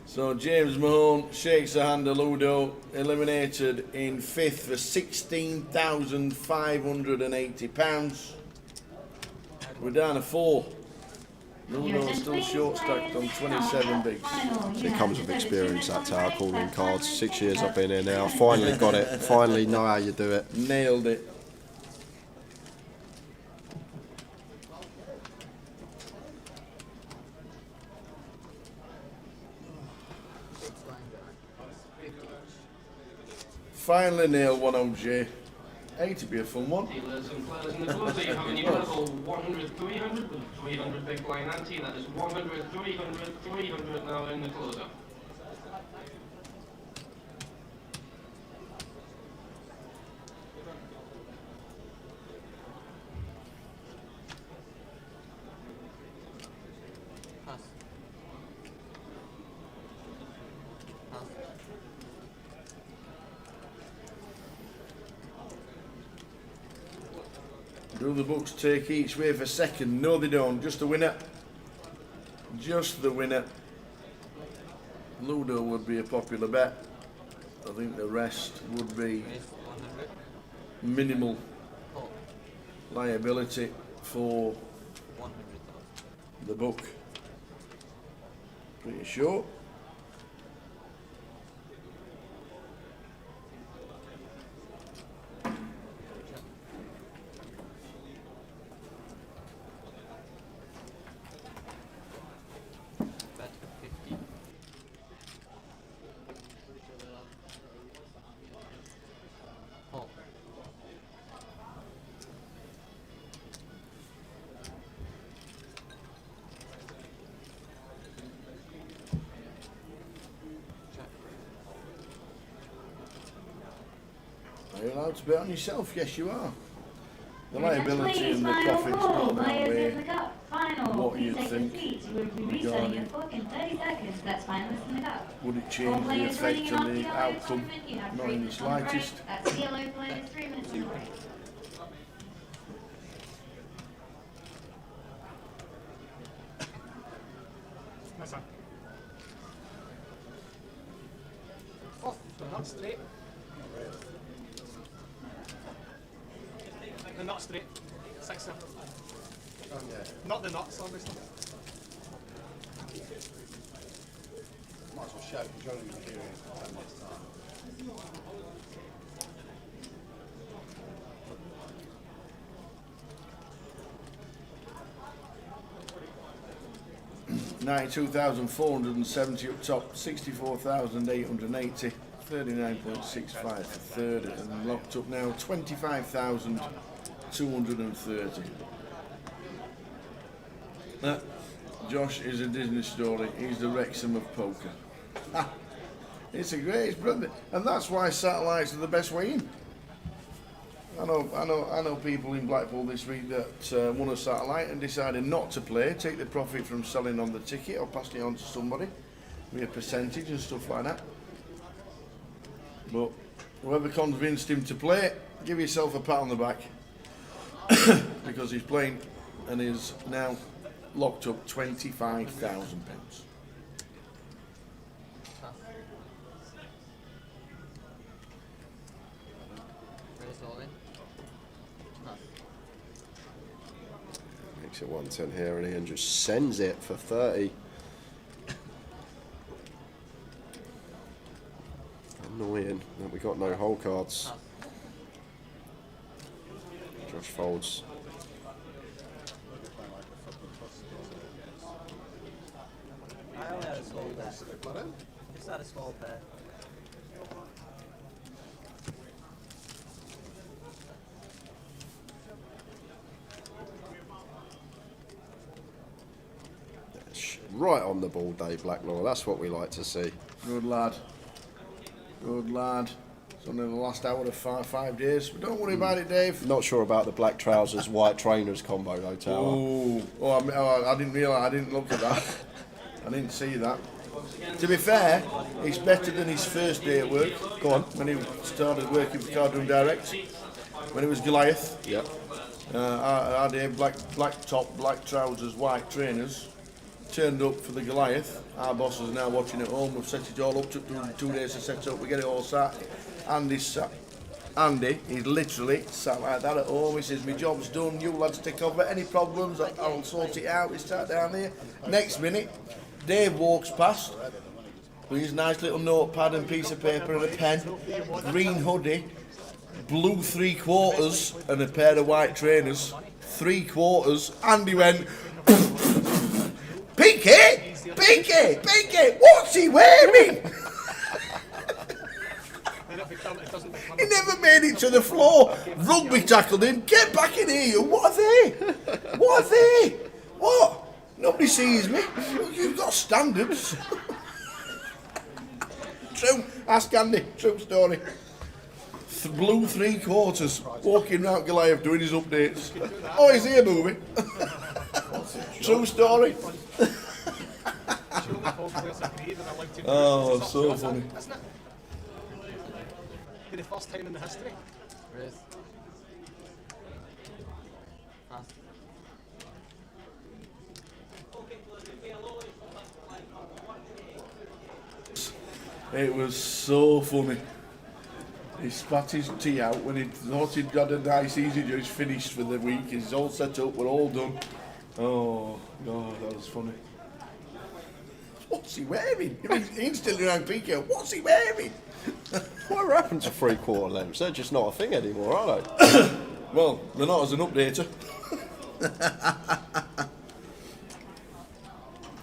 So James Mahone shakes the hand of Ludo, eliminated in 5th for £16,580. We're down to 4. Ludo's still short stacked on 27 bigs. It comes with experience, that Tower, calling cards. 6 years I've been here now. Finally got it. Finally know how you do it. Nailed it. Finally nailed one on Jay. 8 to be a fun one. Dealers and players in the closer, you have a new level 100, 300 with 300 big blind ante. That is 100, 300, 300 now in the closer. Do the books take each way for second? No, they don't. Just the winner. Just the winner. Ludo would be a popular bet. I think the rest would be minimal liability for the book. Pretty sure. Are you allowed to bet on yourself? Yes, you are. The liability and the profits don't outweigh what you think regarding would it change the effect and the outcome, not in the slightest. Oh, not straight. The nut straight. 6-7. Not the nuts, obviously. Might as well shout, because you're only going to hear it in 10 minutes time. $92,470 up top, 64,880, 39.65 for third, and locked up now 25,230. Josh is a Disney story. He's the Wrexham of poker. It's brilliant, and that's why satellites are the best way in. I know people in Blackpool this week that won a satellite and decided not to play, take the profit from selling on the ticket or passing it on to somebody, with a percentage and stuff like that. But whoever convinced him to play it, give yourself a pat on the back. Because he's playing and is now locked up £25,000. Makes it 110 here, and Ian just sends it for 30. Annoying that we got no hole cards. Josh folds. I only had a small pair. Just had a small pair. Right on the ball, Dave Blacknall. That's what we like to see. Good lad. Good lad. It's only the last hour of five days. But don't worry about it, Dave. Not sure about the black trousers, white trainers combo though, Tower. I didn't realise. I didn't look at that. I didn't see that. To be fair, it's better than his first day at work. Go on. When he started working for Cardroom Direct. When it was Goliath. Yep. I had black top, black trousers, white trainers. Turned up for the Goliath. Our boss is now watching at home. We've set it all up. Took 2 days to set it up. We get it all sat. Andy, he's literally sat like that at home. He says, my job's done. You lads take over. Any problems, I'll sort it out. We start down there. Next minute, Dave walks past with his nice little notepad and piece of paper and a pen, green hoodie, blue 3/4 and a pair of white trainers. 3/4. Andy went, Pinky, what's he wearing? He never made it to the floor. Rugby tackled him. Get back in here, you. What are they? What are they? What? Nobody sees me. You've got standards. True. Ask Andy. True story. Blue 3/4. Walking round Goliath doing his updates. Oh, he's here moving. True story. Oh, so funny. For the first time in the history. It was so funny. He spat his tea out when he thought he'd got a nice easy juice finished for the week. He's all set up, we're all done. Oh, God, that was funny. What's he wearing? He's instantly around PK. What's he wearing? What happened to 3/4 lengths? They're just not a thing anymore, are they? Well, they're not as an updater.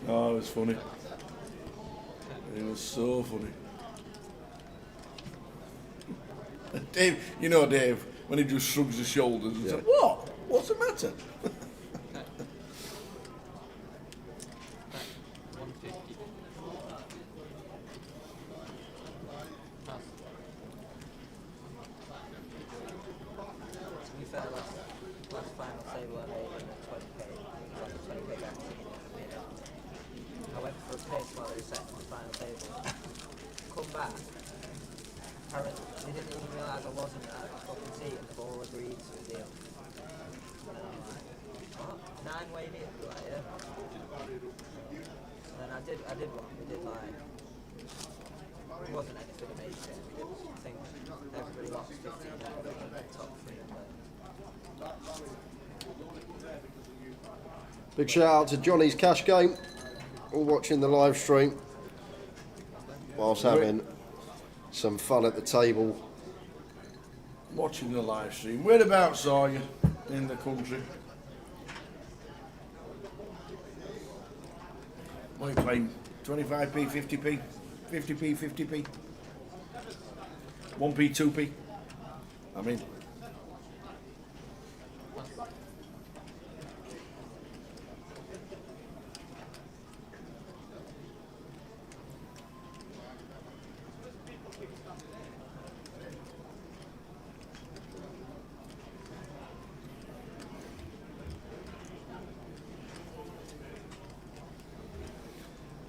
Oh, it was funny. It was so funny. Dave, you know Dave, when he just shrugs his shoulders and says, what? What's the matter? Big shout out to Johnny's Cash Game, all watching the live stream whilst having some fun at the table. Watching the live stream. Whereabouts are you in the country? What are you playing? 25p, 50p, 50p, 50p, 1p, 2p. I mean.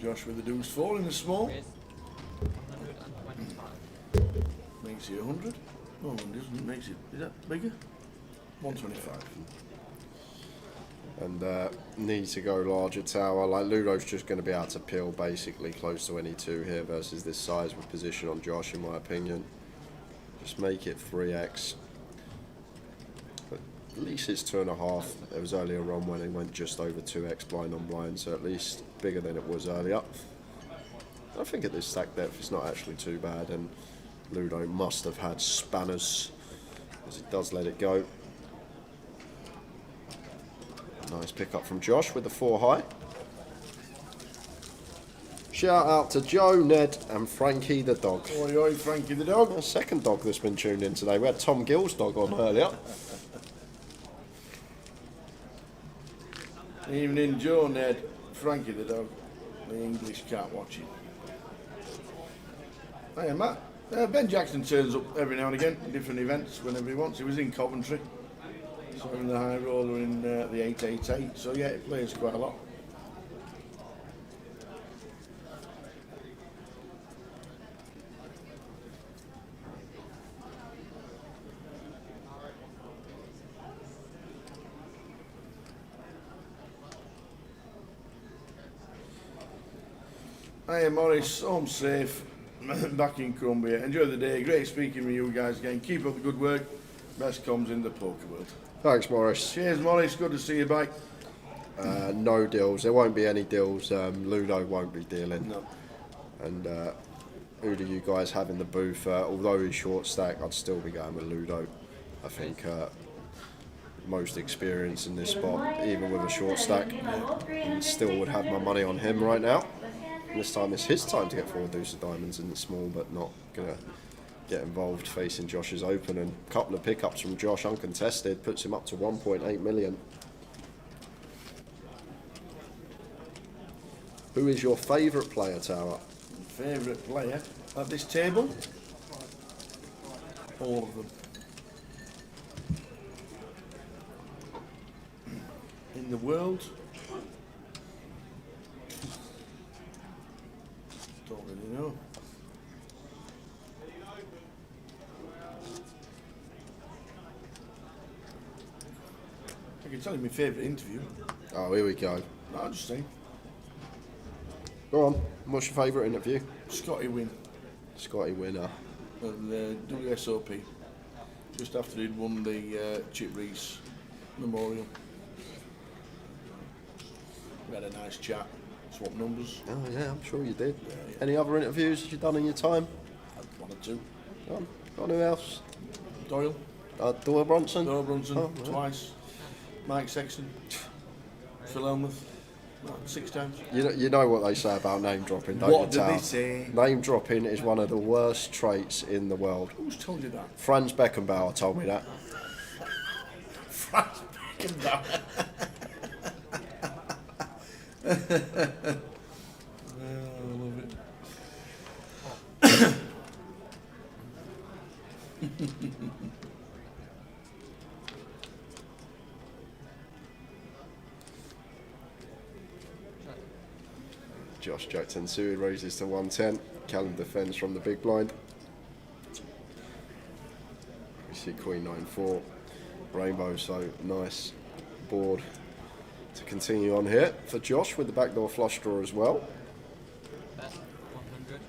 Josh with the deuce 4 in the small. Makes it 100. Oh, it doesn't. Makes it. Is that bigger? 125. And need to go larger tower. Like Ludo's just going to be able to peel basically close to any 2 here versus this size with position on Josh, in my opinion. Just make it 3x. But at least it's 2.5. There was earlier on when it went just over 2x blind on blind, so at least bigger than it was earlier. I think at this stack depth it's not actually too bad, and Ludo must have had spanners as he does let it go. Nice pick up from Josh with the 4 high. Shout out to Joe, Ned and Frankie the dog. Oi, oi, Frankie the dog. A second dog that's been tuned in today. We had Tom Gill's dog on earlier. Evening, Joe, Ned, Frankie the dog, the English cat watching. Hey, Matt. Ben Jackson turns up every now and again in different events whenever he wants. He was in Coventry, so in the high roller in the 888. So yeah, he plays quite a lot. Hey Morris, home safe, back in Cumbria. Enjoy the day, great speaking with you guys again. Keep up the good work, best comms in the poker world. Thanks, Morris. Cheers, Morris, good to see you back. No deals, there won't be any deals. Ludo won't be dealing. No. And who do you guys have in the booth? Although he's short stack, I'd still be going with Ludo. I think most experience in this spot, even with a short stack, and still would have my money on him right now. And this time it's his time to get 4 deuce of diamonds in the small, but not going to get involved facing Josh's open. And a couple of pickups from Josh uncontested puts him up to 1.8 million. Who is your favourite player, Tower? Favourite player at this table? All of them. In the world? Don't really know. I can tell you my favourite interview. Oh, here we go. No, I'm just saying. Go on. What's your favourite interview? Scotty Wynn. Scotty Winner. And WSOP. Just after he'd won the Chip Reese Memorial. We had a nice chat. Swap numbers. Oh yeah, I'm sure you did. Yeah. Any other interviews you've done in your time? One or two. Go on, who else? Doyle. Doyle Bronson? Doyle Bronson, Oh, right. twice. Mike Sexton. Phil Elmuth. 6 times. You know what they say about name dropping, don't What you, do they Tal? say? Name dropping is one of the worst traits in the world. Who's told you that? Franz Beckenbauer told me that. Franz Beckenbauer. I love it. Josh Jack 10 suited raises to 110. Callum defends from the big blind. We see Queen 9-4. Rainbow, so nice board to continue on here for Josh with the backdoor flush draw as well. Best 100.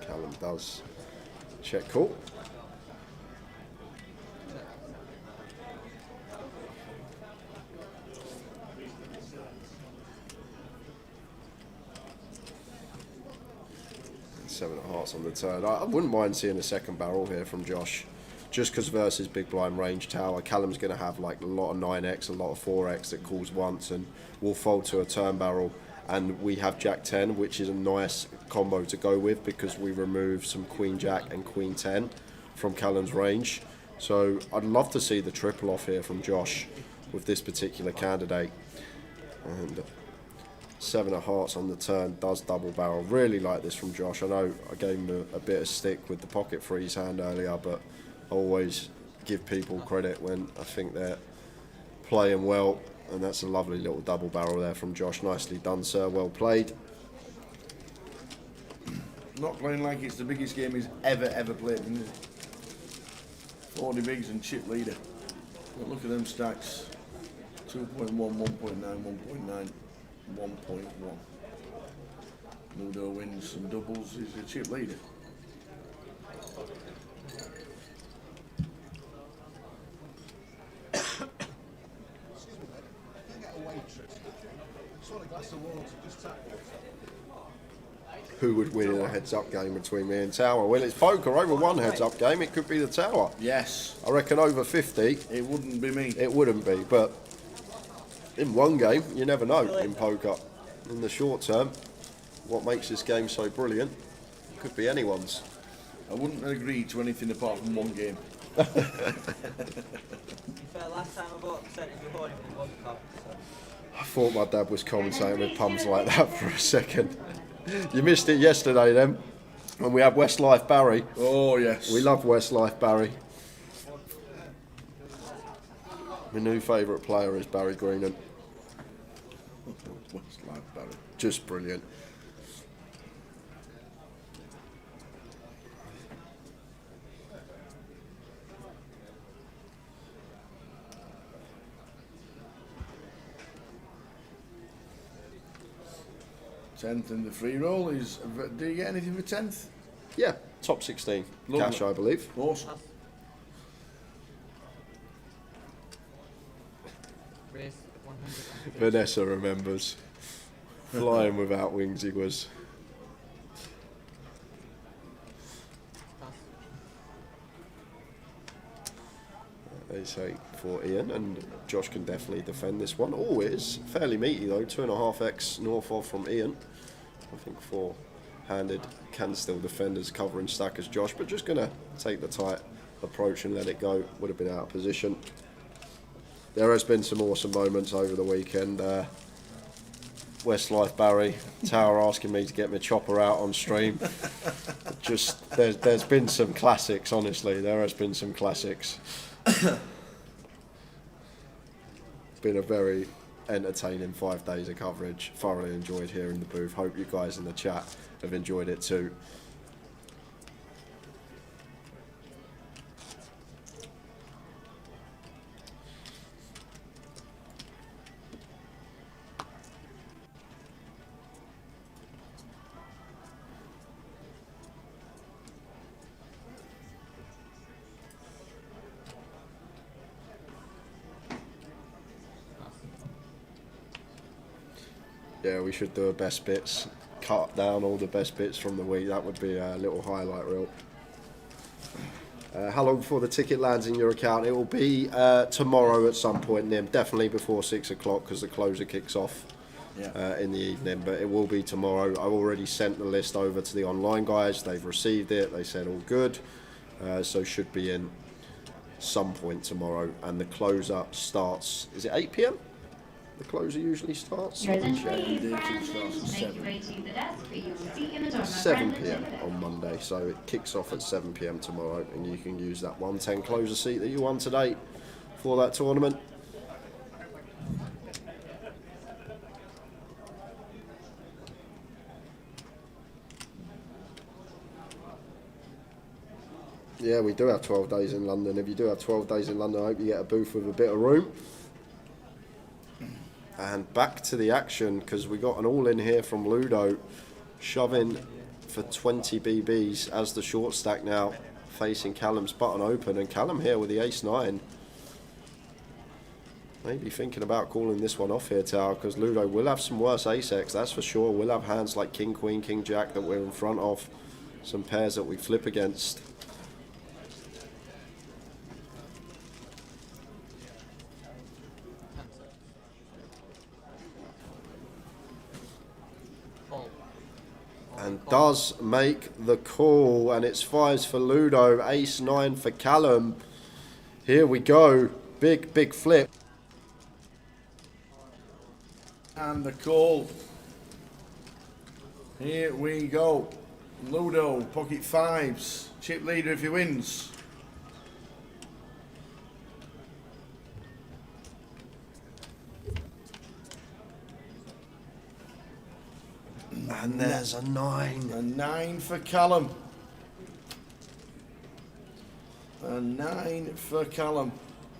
Callum does check call. Seven of hearts on the turn. I wouldn't mind seeing a second barrel here from Josh, just because versus big blind range tower, Callum's going to have like a lot of 9x, a lot of 4x that calls once and will fold to a turn barrel. And we have Jack 10, which is a nice combo to go with because we remove some Queen Jack and Queen 10 from Callum's range. So I'd love to see the triple off here from Josh with this particular candidate. And 7 of hearts on the turn, does double barrel. Really like this from Josh. I know I gave him a bit of stick with the pocket freeze hand earlier, but I always give people credit when I think they're playing well, and that's a lovely little double barrel there from Josh. Nicely done, sir. Well played. Not playing like it's the biggest game he's ever played, isn't it? 40 bigs and chip leader. But look at them stacks. 2.1, 1.9, 1.9, 1.1. Ludo wins some doubles, he's a chip leader. Who would win in a heads-up game between me and Tower? Well, it's poker. Over one heads-up game, it could be the Tower. Yes. I reckon over 50. It wouldn't be me. It wouldn't be, but in one game, you never know in poker. In the short term, what makes this game so brilliant could be anyone's. I wouldn't agree to anything apart from one game. Last time I bought percentage recording for one cup, so. I thought my dad was commentating with pums like that for a second. You missed it yesterday then, when we had Westlife Barry. Oh yes. We love Westlife Barry. My new favourite player is Barry Greenan. Westlife Barry. Just brilliant. Tenth in the free roll is. Do you get anything for 10th? Yeah, top 16. Lovely. Cash, I believe. Awesome. Vanessa remembers. Flying without wings he was. Ace 8 for Ian, and Josh can definitely defend this one. Oh, it is fairly meaty though, 2.5x north of from Ian. I think 4-handed can still defend as covering stack as Josh, but just going to take the tight approach and let it go. Would have been out of position. There has been some awesome moments over the weekend. Westlife Barry, Tower asking me to get my chopper out on stream. Just, there's been some classics, honestly. There has been some classics. Been a very entertaining 5 days of coverage. Thoroughly enjoyed here in the booth. Hope you guys in the chat have enjoyed it too. Yeah, we should do a best bits, cut down all the best bits from the week. That would be a little highlight reel. How long before the ticket lands in your account? It will be tomorrow at some point, Nim. Definitely before 6 o'clock because the closer kicks off in the evening. But it will be tomorrow. I've already sent the list over to the online guys. They've received it. They said all good. So should be in some point tomorrow. And the closer starts, is it 8 p.m? The closer usually starts. 7 p.m. on Monday, so it kicks off at 7 p.m. tomorrow, and you can use that 110 closer seat that you won today for that tournament. Yeah, we do have 12 days in London. If you do have 12 days in London, I hope you get a booth with a bit of room. And back to the action, because we got an all-in here from Ludo, shoving for 20 BBs as the short stack now, facing Callum's button open, and Callum here with the ace-9. Maybe thinking about calling this one off here, Tower, because Ludo will have some worse ace-X, that's for sure. We'll have hands like King, Queen, King, Jack that we're in front of, some pairs that we flip against. And does make the call, and it's 5s for Ludo, ace-9 for Callum. Here we go, big flip. And the call, Here we go. Ludo, pocket fives. Chip leader if he wins. And there's a 9. A 9 for Callum. A 9 for Callum.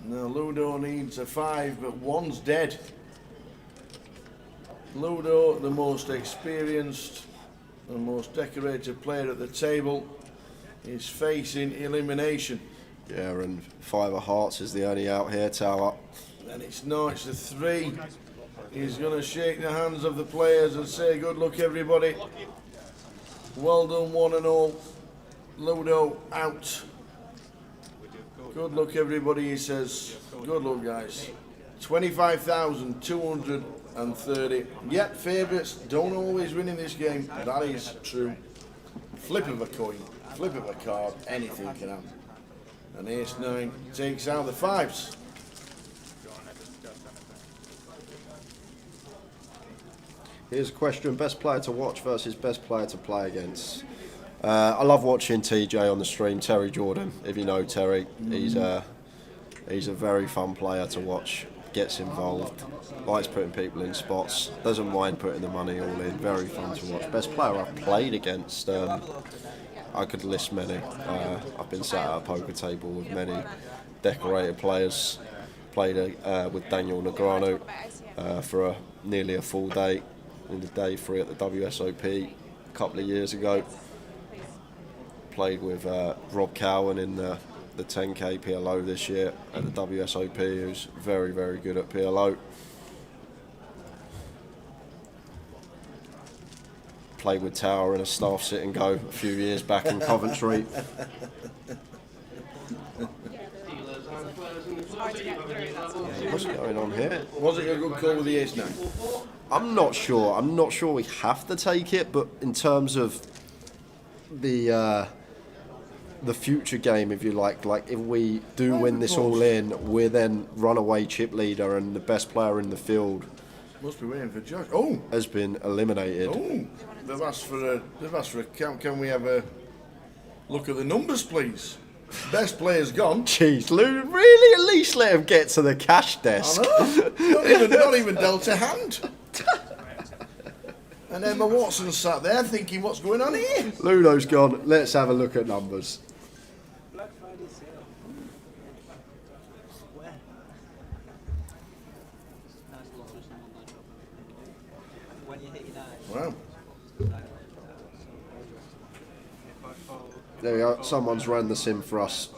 Now Ludo needs a 5, but 1's dead. Ludo, the most experienced and most decorated player at the table, is facing Elimination. Yeah, and 5 of hearts is the only out here, Tower. And it's a 3. He's going to shake the hands of the players and say good luck everybody. Well done one and all. Ludo out. Good luck everybody, he says. Good luck guys. 25,230. Yep, favourites don't always win in this game. That is true. Flip of a coin, flip of a card, anything can happen. And ace 9 takes out the 5s. Here's a question: best player to watch versus best player to play against. I love watching TJ on the stream. Terry Jordan, if you know Terry, he's a very fun player to watch. Gets involved, likes putting people in spots, doesn't mind putting the money all in. Very fun to watch. Best player I've played against, I could list many. I've been sat at a poker table with many decorated players. Played with Daniel Negreanu for nearly a full day in the day 3 at the WSOP a couple of years ago. Played with Rob Cowan in the 10k PLO this year at the WSOP, who's very, very good at PLO. Played with Tower in a staff sit and go a few years back in Coventry. What's going on here? Was it a good call with the ace 9? I'm not sure. I'm not sure we have to take it, but in terms of the future game, if you like if we do win this all in, we're then runaway chip leader and the best player in the field Must be waiting for Josh. Oh, has been eliminated. Oh, they've asked for a count. Can we have a look at the numbers, please? Best player's gone. Jeez, Lou, really? At least let him get to the cash desk. I know. not even dealt a hand. And Emma Watson sat there thinking, what's going on here? Ludo's gone. Let's have a look at numbers. Wow. There we go. Someone's ran the sim for us.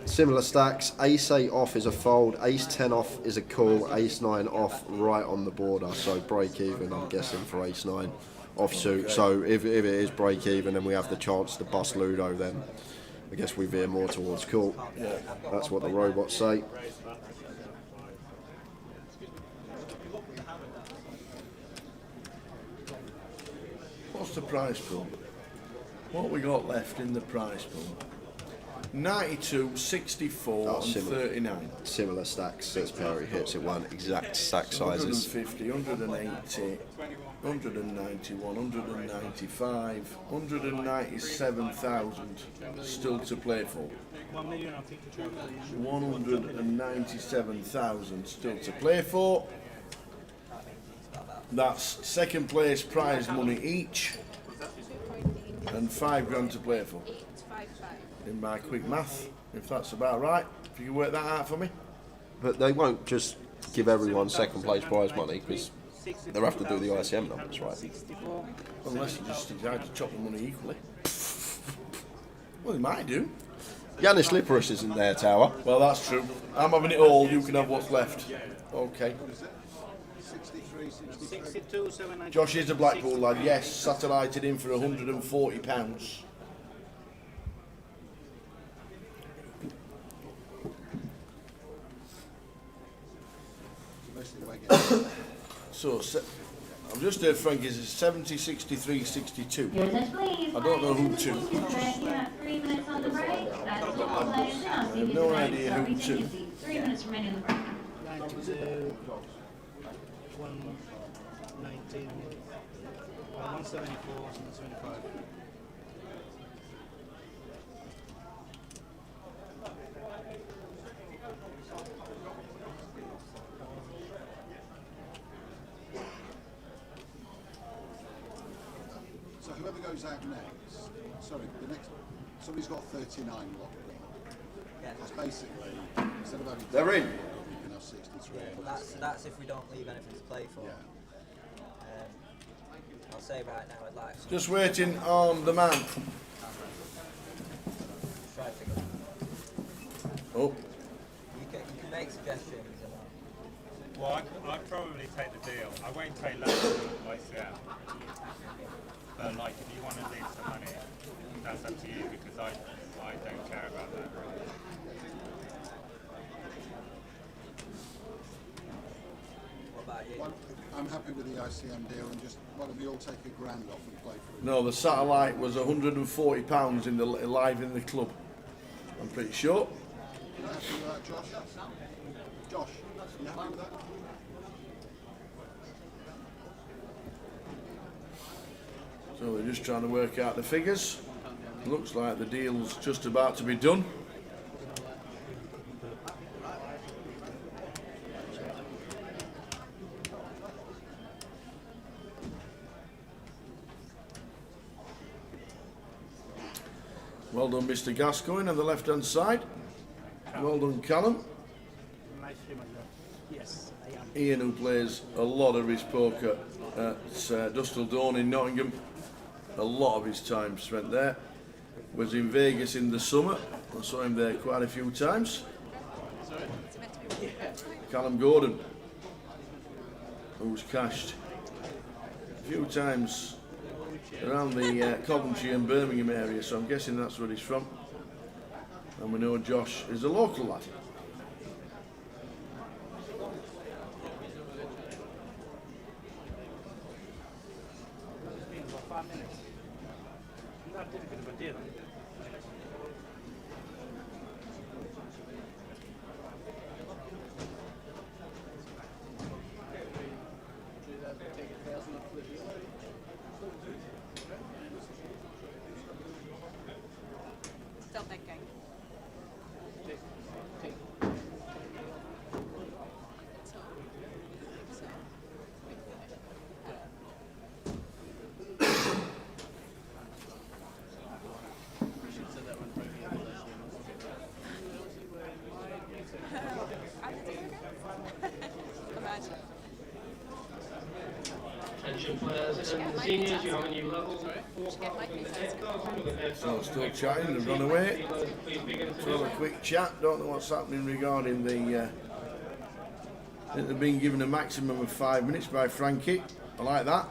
Similar stacks. Ace 8 off is a fold. Ace 10 off is a call. Ace 9 off right on the border. So break even, I'm guessing, for Ace 9 offsuit. Okay. So if it is break even and we have the chance to bust Ludo, then I guess we veer more towards call. Yeah. That's what the robots say. What's the prize pool? What we got left in the prize pool? 92, 64, and 39. Similar stacks as Perry hits. It weren't exact stack sizes. 150, 180, 191, 195, 197,000 still to play for. 197,000 still to play for. That's second place prize money each and £5 to play for. In my quick math, if that's about right. If you can work that out for me. But they won't just give everyone second place prize money because they'll have to do the ICM numbers, right? Unless you just decide to chop the money equally. Well, they might do. Yanis Liparis isn't there, Tower. Well, that's true. I'm having it all. You can have what's left. Okay. Josh is a Blackpool lad. Yes, satellited in for £140. So, I've just heard Frank is 70, 63, 62. I don't know who to. I have no idea who to. 3 minutes remaining in the break. 19, 174, 175. So whoever goes out next, sorry, the next, somebody's got 39 locked in. That's basically, instead of having They're in. you can have 63. Well, that's if we don't leave anything to play for. I'll say right now I'd like some. Just waiting on the man. Try figure. Oh. You can make suggestions. Well, I'd probably take the deal. I won't take less than ICM. But like, if you want to leave some money, that's up to you because I don't care about that. What about you? Well, I'm happy with the ICM deal and just, why don't we all take $1,000 off and play for it? No, the satellite was £140 in the live in the club. I'm pretty sure. You happy with that, Josh? Josh, you happy with that? So we're just trying to work out the figures. Looks like the deal's just about to be done. Well done, Mr. Gascoigne on the left-hand side. Well done, Callum. Yes, I am. Ian, who plays a lot of his poker at Dustle Dawn in Nottingham. A lot of his time spent there. Was in Vegas in the summer. I saw him there quite a few times. Callum Gordon, who's cashed a few times around the Coventry and Birmingham area, so I'm guessing that's where he's from. And we know Josh is a local lad. It's been about 5 minutes. That did a bit of a deal. Still thinking. Imagine. Attention players and the seniors, you have a new level. So still chatting, they've run away. So have a quick chat, don't know what's happening regarding the... I think they've been given a maximum of 5 minutes by Frankie. I like that.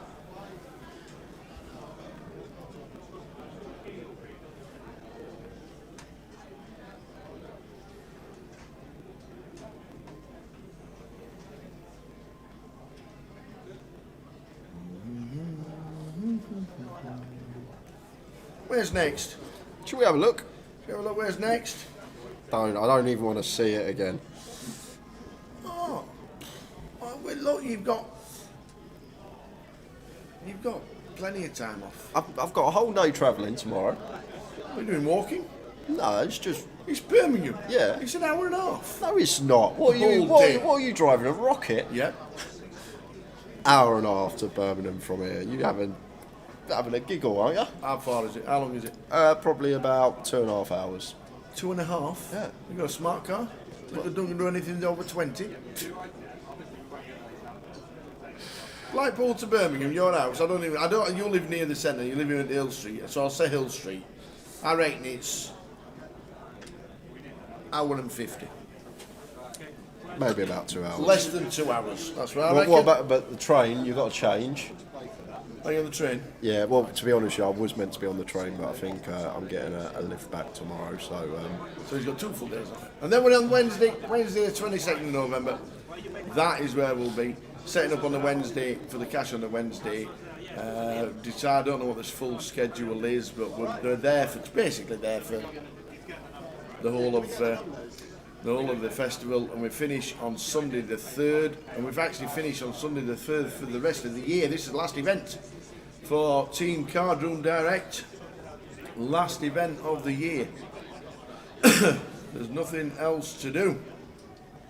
Where's next? Shall we have a look? Shall we have a look where's next? I don't even want to see it again. Oh, well, look, you've got plenty of time off. I've got a whole day travelling tomorrow. We're doing walking. No, it's just... It's Birmingham. Yeah. It's an hour and a half. No, it's not. What are you driving, a rocket? Yeah. Hour and a half to Birmingham from here. You having a giggle, aren't you? How far is it? How long is it? Probably about 2.5 hours. 2.5? Yeah. You got a smart car? That don't do anything over 20. Blackpool to Birmingham, your house. You live near the centre. You live in Hill Street, so I'll say Hill Street. I reckon it's hour and 50. Maybe about 2 hours. Less than 2 hours. That's what I reckon. What about the train? You've got to change. Are you on the train? Yeah, well, to be honest, I was meant to be on the train, but I think I'm getting a lift back tomorrow, so... So he's got 2 full days off. And then we're on Wednesday the 22nd of November. That is where we'll be. Setting up on the Wednesday, for the cash on the Wednesday. I don't know what this full schedule is, but they're there for, basically there for the whole of the whole of the festival, and we finish on Sunday the 3rd, and we've actually finished on Sunday the 3rd for the rest of the year. This is the last event for Team Card Room Direct. Last event of the year. There's nothing else to do.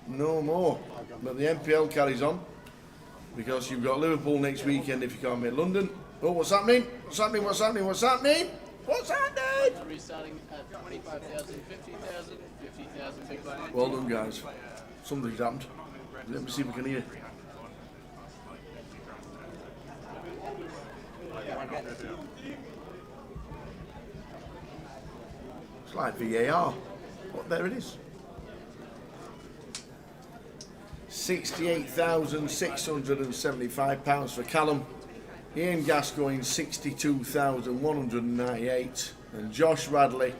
No more. But the NPL carries on, because you've got Liverpool next weekend if you can't make London. Oh, what's happening? What's happening? What's happening? What's happening? What's happening? Restarting at 25,000, 50,000, 50,000 big blind empty. Well done, guys. Something's happened. Let me see if we can hear. It's like VAR. But there it is. £68,675 for Callum. Ian Gascoigne 62,198, and Josh Radley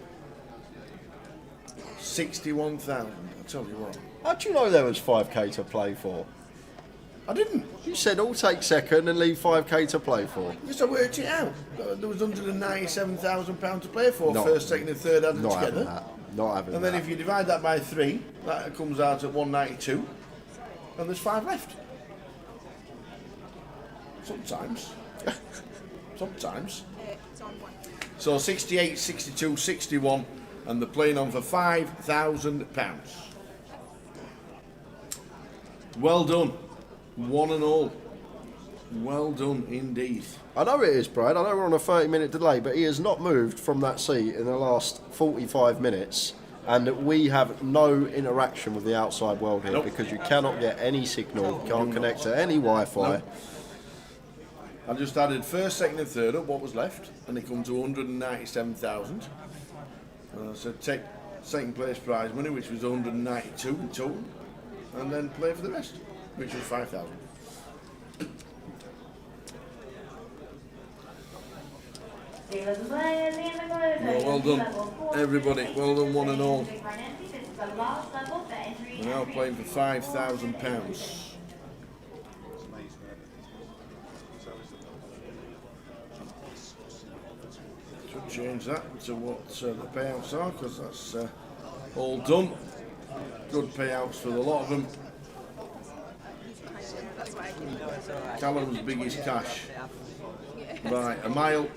61,000. I tell you what. How do you know there was 5k to play for? I didn't. You said all take second and leave 5k to play for. Yes, I worked it out. There was £197 to play for. Not- First, second, and third added Not together. having that. Not having And then that. if you divide that by 3, that comes out at 192, and there's 5 left. Sometimes. Sometimes. So 68, 62, 61, and they're playing on for £5,000. Well done, one and all. Well done indeed. I know it is, Brad. I know we're on a 30-minute delay, but he has not moved from that seat in the last 45 minutes, and we have no interaction with the outside world here because you cannot get any signal, can't connect to any Wi-Fi. Nope. I just added first, second, and third up what was left, and it comes to 197,000. So take second place prize money, which was 192 in total, and then play for the rest, which was 5,000. Well done, everybody. Well done, one and all. We're now playing for £5,000. Should change that to what the payouts are, because that's all done. Good payouts for the lot of them. Callum's biggest cash by a mile.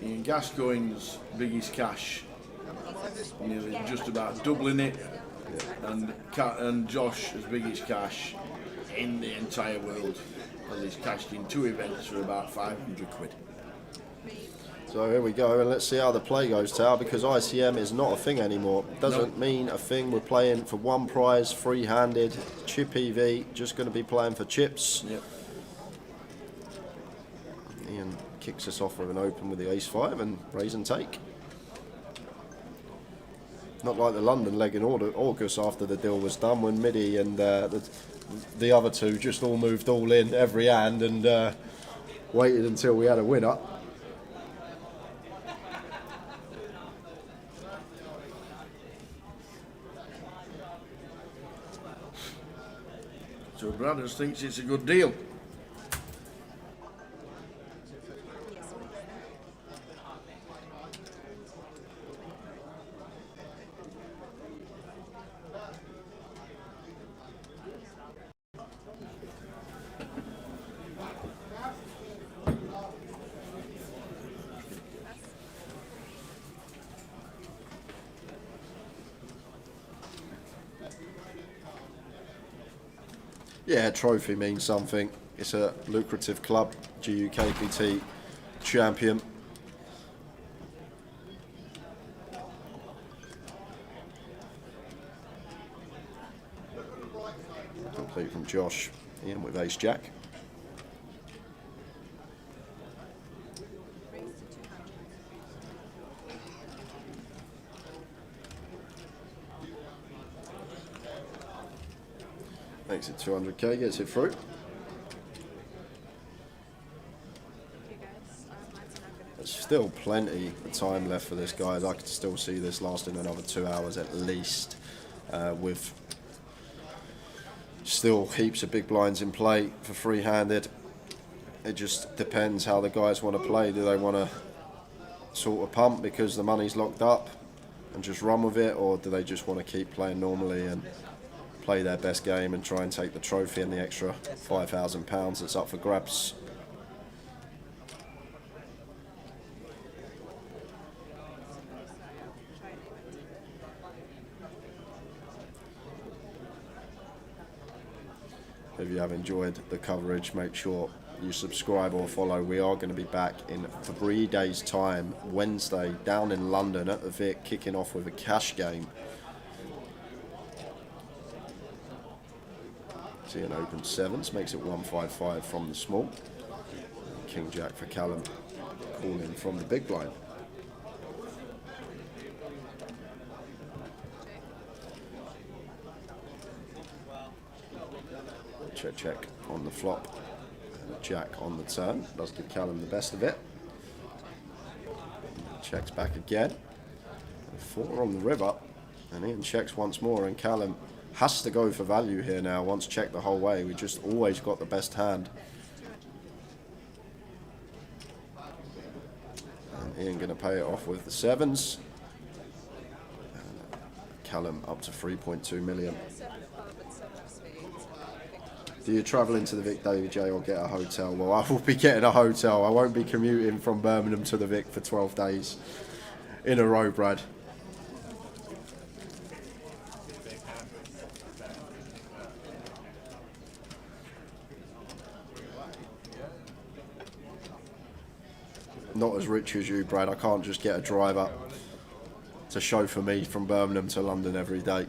Ian Gascoigne's biggest cash, nearly just about doubling it, and Josh's biggest cash in the entire world, and he's cashed in 2 events for about 500 quid. So here we go, and let's see how the play goes, Tao, because ICM is not a thing anymore. Doesn't mean a thing. We're playing for one prize, free-handed, chip EV, just going to be playing for chips. Yep. Ian kicks us off with an open with the ace-5 and raise and take. Not like the London leg in August after the deal was done, when Midi and the other two just all moved all in every hand and waited until we had a winner. So Brothers thinks it's a good deal. Yeah, trophy means something. It's a lucrative club, GUKPT champion. Complete from Josh, Ian with ace jack. Makes it 200k, gets it through. There's still plenty of time left for this, guys. I could still see this lasting another 2 hours at least, with still heaps of big blinds in play for free-handed. It just depends how the guys want to play. Do they want to sort of pump because the money's locked up and just run with it, or do they just want to keep playing normally and play their best game and try and take the trophy and the extra £5,000 that's up for grabs? If you have enjoyed the coverage, make sure you subscribe or follow. We are going to be back in 3 days' time, Wednesday, down in London at the Vic, kicking off with a cash game. See an open sevens, makes it 155 from the small. King Jack for Callum, calling from the big blind. Check on the flop, and a jack on the turn. Does give Callum the best of it. Checks back again. And 4 on the river, and Ian checks once more, and Callum has to go for value here now. Once checked the whole way, we just always got the best hand. And Ian going to pay it off with the sevens. And Callum up to 3.2 million. Do you travel into the Vic, David J, or get a hotel? Well, I will be getting a hotel. I won't be commuting from Birmingham to the Vic for 12 days in a row, Brad. Not as rich as you, Brad. I can't just get a driver to chauffeur me from Birmingham to London every day.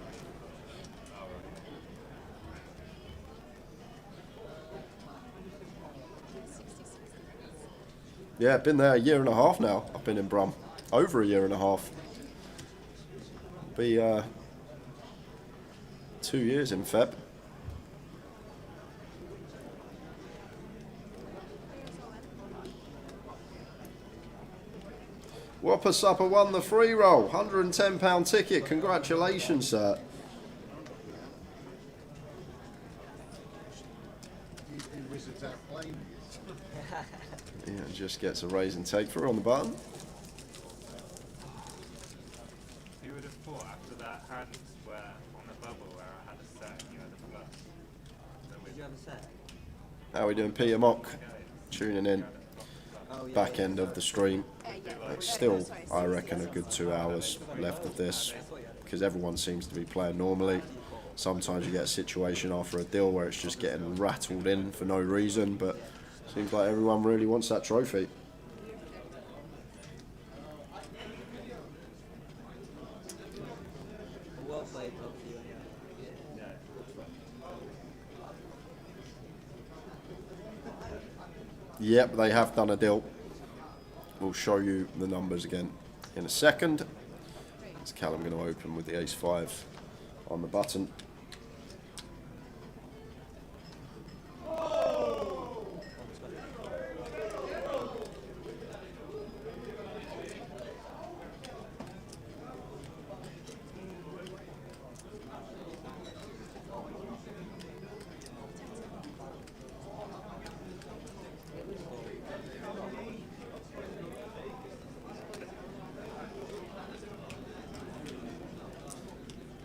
Yeah, I've been there a year and a half now. I've been in Brum. Over a year and a half. Be 2 years in Feb. Whopper Supper won the free roll. £110 ticket. Congratulations, sir. Yeah, just gets a raise and take through on the button. You would have thought after that hand where on the bubble where I had a set, you had a bluff. Did you have a set? How are we doing, Peter Mock? Tuning in. Back end of the stream. It's still, I reckon, a good 2 hours left of this, because everyone seems to be playing normally. Sometimes you get a situation after a deal where it's just getting rattled in for no reason, but seems like everyone really wants that trophy. Well played, Yep, they have done a deal. We'll show you the numbers again in a second. It's Callum going to open with the ace-5 on the button.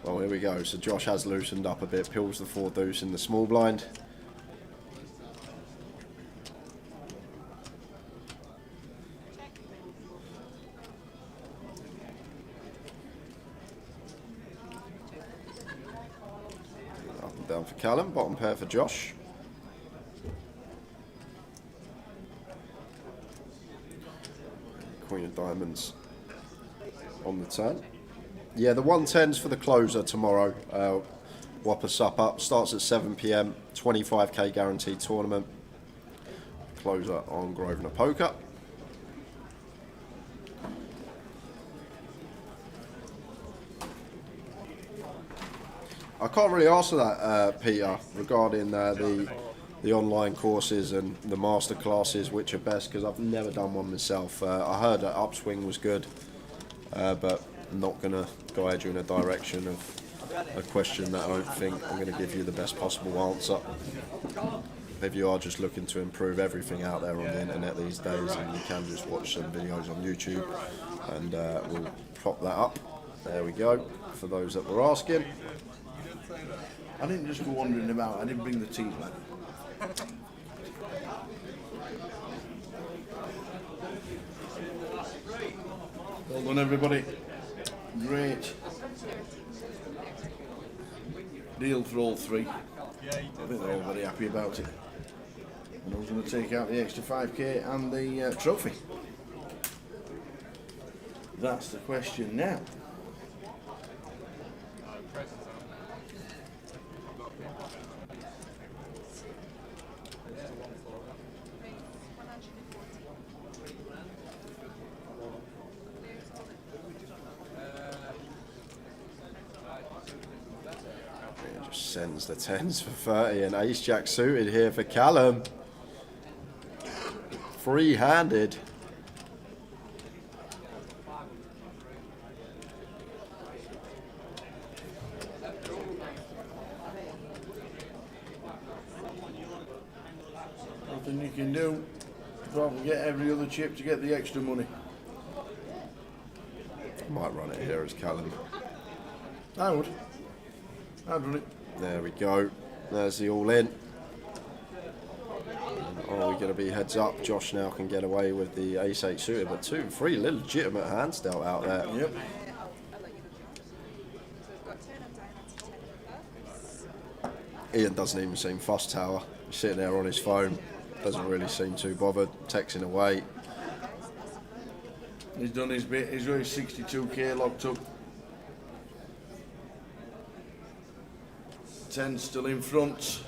Well, here we go. So Josh has loosened up a bit, pills the 4 deuce in the small blind. Up and down for Callum, bottom pair for Josh. Queen of diamonds on the turn. Yeah, the 110s for the closer tomorrow. Whopper Supper starts at 7 PM. 25k guaranteed tournament. Closer on Grosvenor Poker. I can't really answer that, Peter, regarding the online courses and the master classes, which are best, because I've never done one myself. I heard that Upswing was good, but I'm not going to guide you in a direction of a question that I don't think I'm going to give you the best possible answer. If you are just looking to improve everything out there on the internet these days, and you can just watch some videos on YouTube, and we'll prop that up. There we go, for those that were asking. I didn't just go wandering about, I didn't bring the teas back. Well done, everybody. Great deal for all three. I think they're all very happy about it. And I was going to take out the extra 5k and the trophy. That's the question now. Sends the 10s for 30 and ace jack suited here for Callum. Free-handed. Nothing you can do. Probably get every other chip to get the extra money. Might run it here as Callum. I would. I'd run it. There we go. There's the all-in. Are we going to be heads up? Josh now can get away with the ace-8 suited, but 2-3 legitimate hands dealt out there. Yep. Ian doesn't even seem fussed, Tower. He's sitting there on his phone. Doesn't really seem too bothered. Texting away. He's done his bit. He's got his 62k locked up. 10 still in front.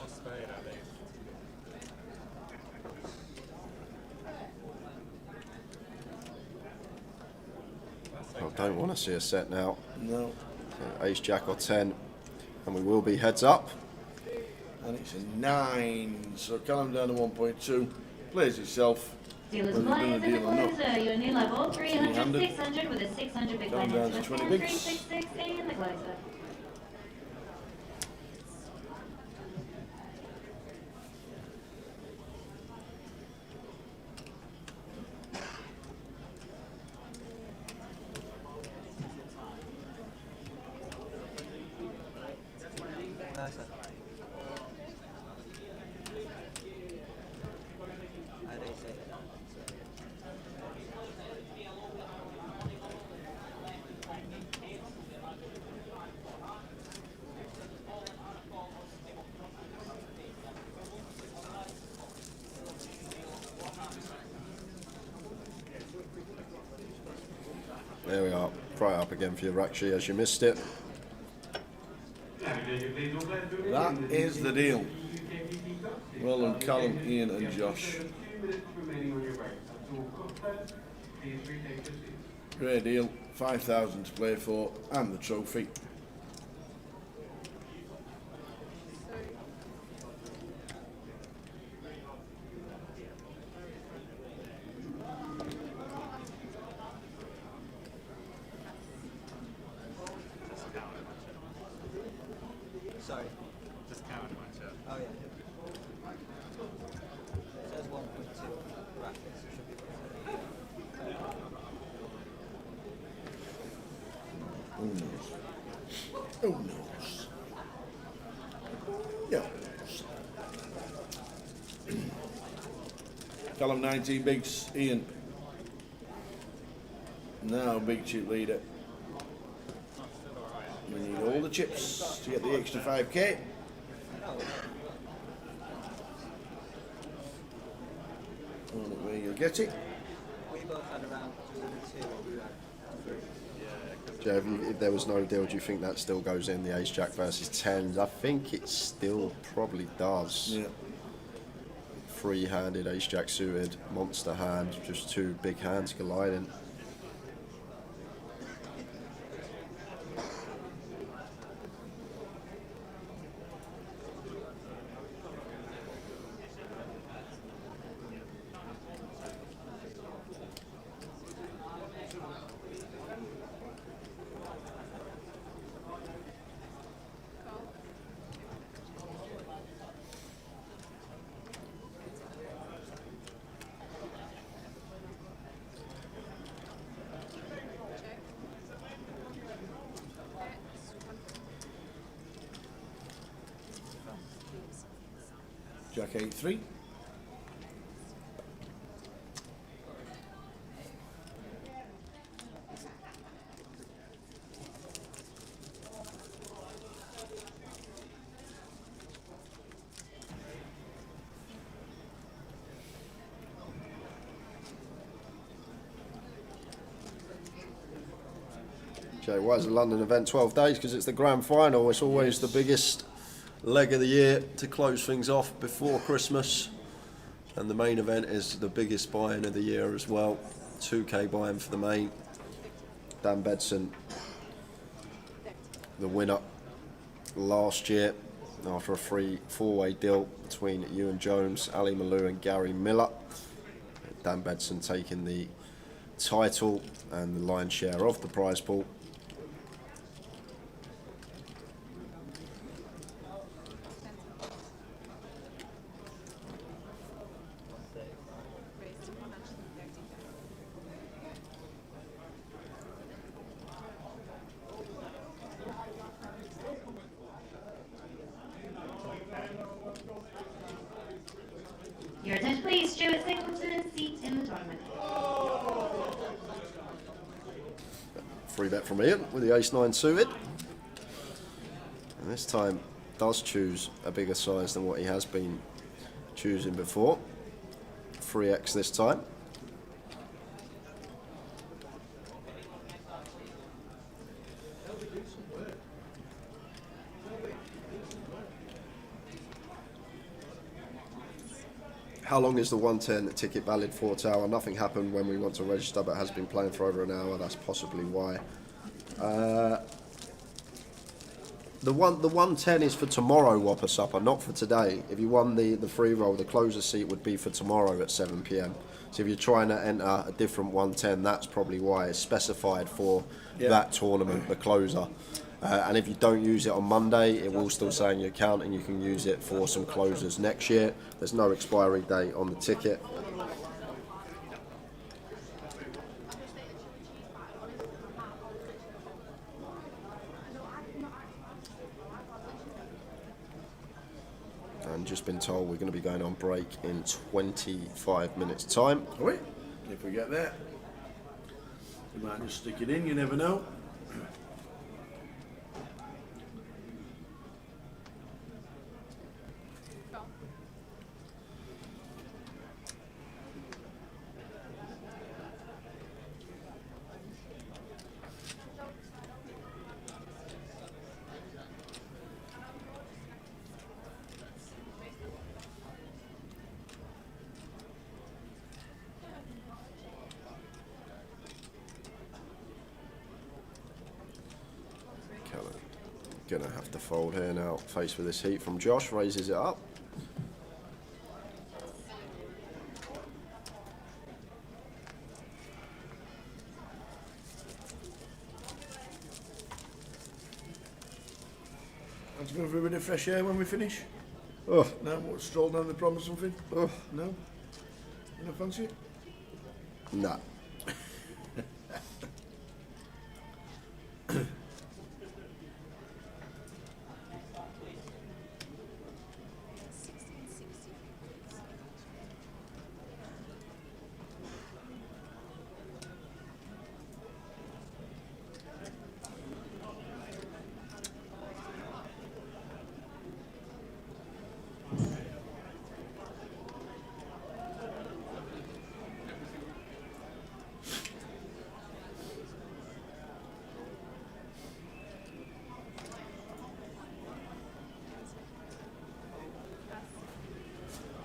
I don't want to see a set now. No. So ace jack or 10, and we will be heads up. And it's a 9. So Callum down to 1.2. Plays itself. Dealers Whether players he's in done the a deal or corners not. are your new level, 300, Three-handed. 600 with a 600 big Come blind down into to a 20 10, bigs. 366 and the closer. There we are. Right up again for you, Rakshi, as you missed it. That is the deal. Well done, Callum, Ian, and Josh. Great deal. 5,000 to play for, and the trophy. Sorry. Just count one chip. Oh yeah. It says 1.2 brackets. It should be. Who knows? Who knows? Yeah. Callum 19 bigs, Ian. Now big chip leader. We need all the chips to get the extra 5k. Where you'll get it. We both had around 2. Joe, if there was no deal, do you think that still goes in, the ace jack versus 10s? I think it still probably does. Yeah. Free-handed ace jack suited, monster hand, just 2 big hands colliding. Jack 8-3. Jay, why is the London event 12 days? Because it's the grand final. It's always the biggest leg of the year to close things off before Christmas. And the main event is the biggest buy-in of the year as well. 2K buy-in for the main. Dan Bedson, the winner last year after a four-way deal between Ewan Jones, Ali Malou and Gary Miller. Dan Bedson taking the title and the lion's share of the prize pool. Your attention please, Stuart Singleton, seat in the tournament. Free bet from Ian with the ace-9 suited. And this time does choose a bigger size than what he has been choosing before. 3x this time. How long is the 110 ticket valid for, Tower? Nothing happened when we want to register, but has been playing for over an hour. That's possibly why. The 110 is for tomorrow, Whopper Supper, not for today. If you won the free roll, the closer seat would be for tomorrow at 7 PM. So if you're trying to enter a different 110, that's probably why it's specified for that tournament, the closer. And if you don't use it on Monday, it will still say in your account and you can use it for some closers next year. There's no expiry date on the ticket. And just been told we're going to be going on break in 25 minutes time. Wait, if we get there, we might just stick it in, you never know. Gonna have to fold here now, faced with this heat from Josh, raises it up. Want to go for a bit of fresh air when we finish? Oh. No? What, stroll down the prom or something? Oh. No? You don't fancy it? Nah.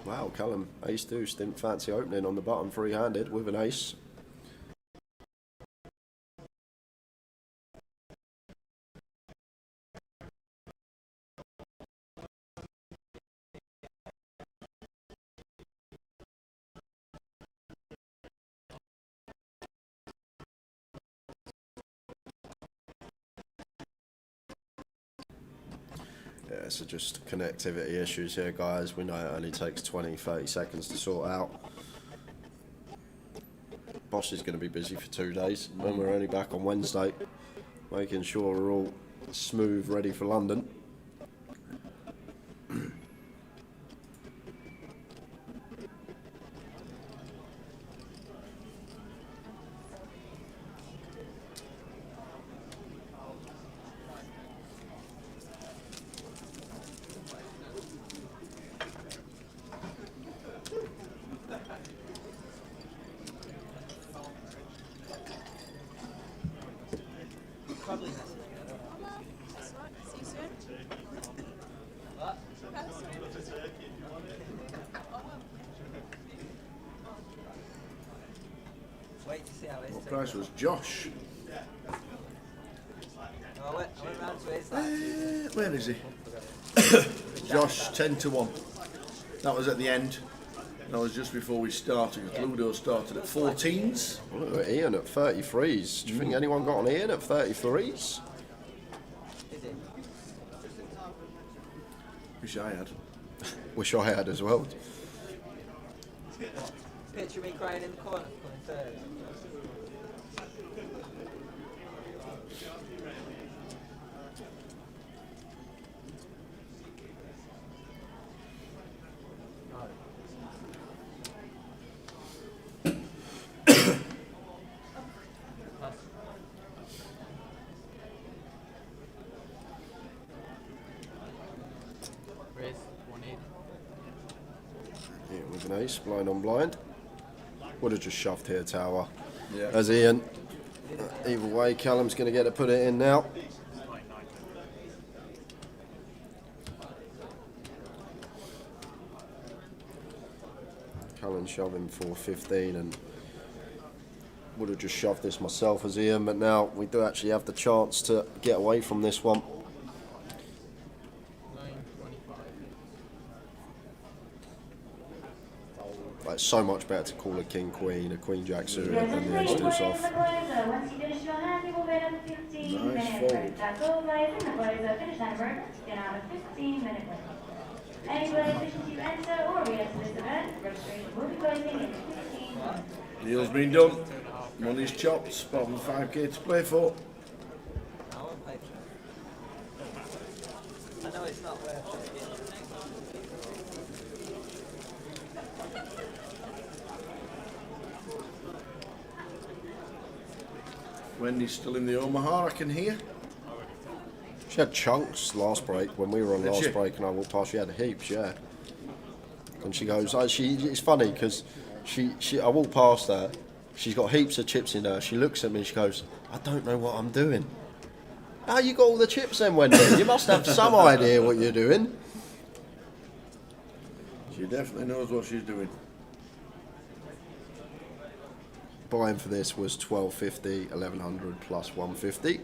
Wow, Callum, ace deuce, didn't fancy opening on the button free-handed with an ace. Yeah, so just connectivity issues here, guys. We know it only takes 20-30 seconds to sort out. Boss is going to be busy for 2 days, and we're only back on Wednesday, making sure we're all smooth, ready for London. Wait to see how his What turn price goes. was Josh? Oh, I went round to his last Where is he? Josh, 10 to 1. That was at the end. That was just before we started. Ludo started at 14s. Look at Ian at 33s. Do you think anyone got on Ian at 33s? Wish I had. Wish I had as well. Picture me crying in the corner, coming third. Yeah, with an ace, blind on blind. Would have just shoved here, tower. Yeah. As Ian. Either way, Callum's going to get to put it in now. Callum shoving for 15 and would have just shoved this myself as Ian, but now we do actually have the chance to get away from this one. It's so much better to call a king queen, a queen jack suited than the ace deuce off. Once you finish your hand, you will wait up to 15 minutes. That's all players in the closer. Finish time break. Then have a 15-minute break. Any players wishing to enter or re-enter this event, registration will be closing in 15 minutes. Deal's been done. Money's chopped. Bottom 5k to play for. I won't play for it. I know it's not worth it. Wendy's still in the Omaha, I can hear. She had chunks last break when we were on Did last she? break, and I walked past. She had heaps, yeah. And she goes, it's funny because I walked past her. She's got heaps of chips in her. She looks at me. She goes, I don't know what I'm doing. How you got all the chips then, Wendy? You must have some idea what you're doing. She definitely knows what she's doing. Buying for this was 1250, 1100 plus 150.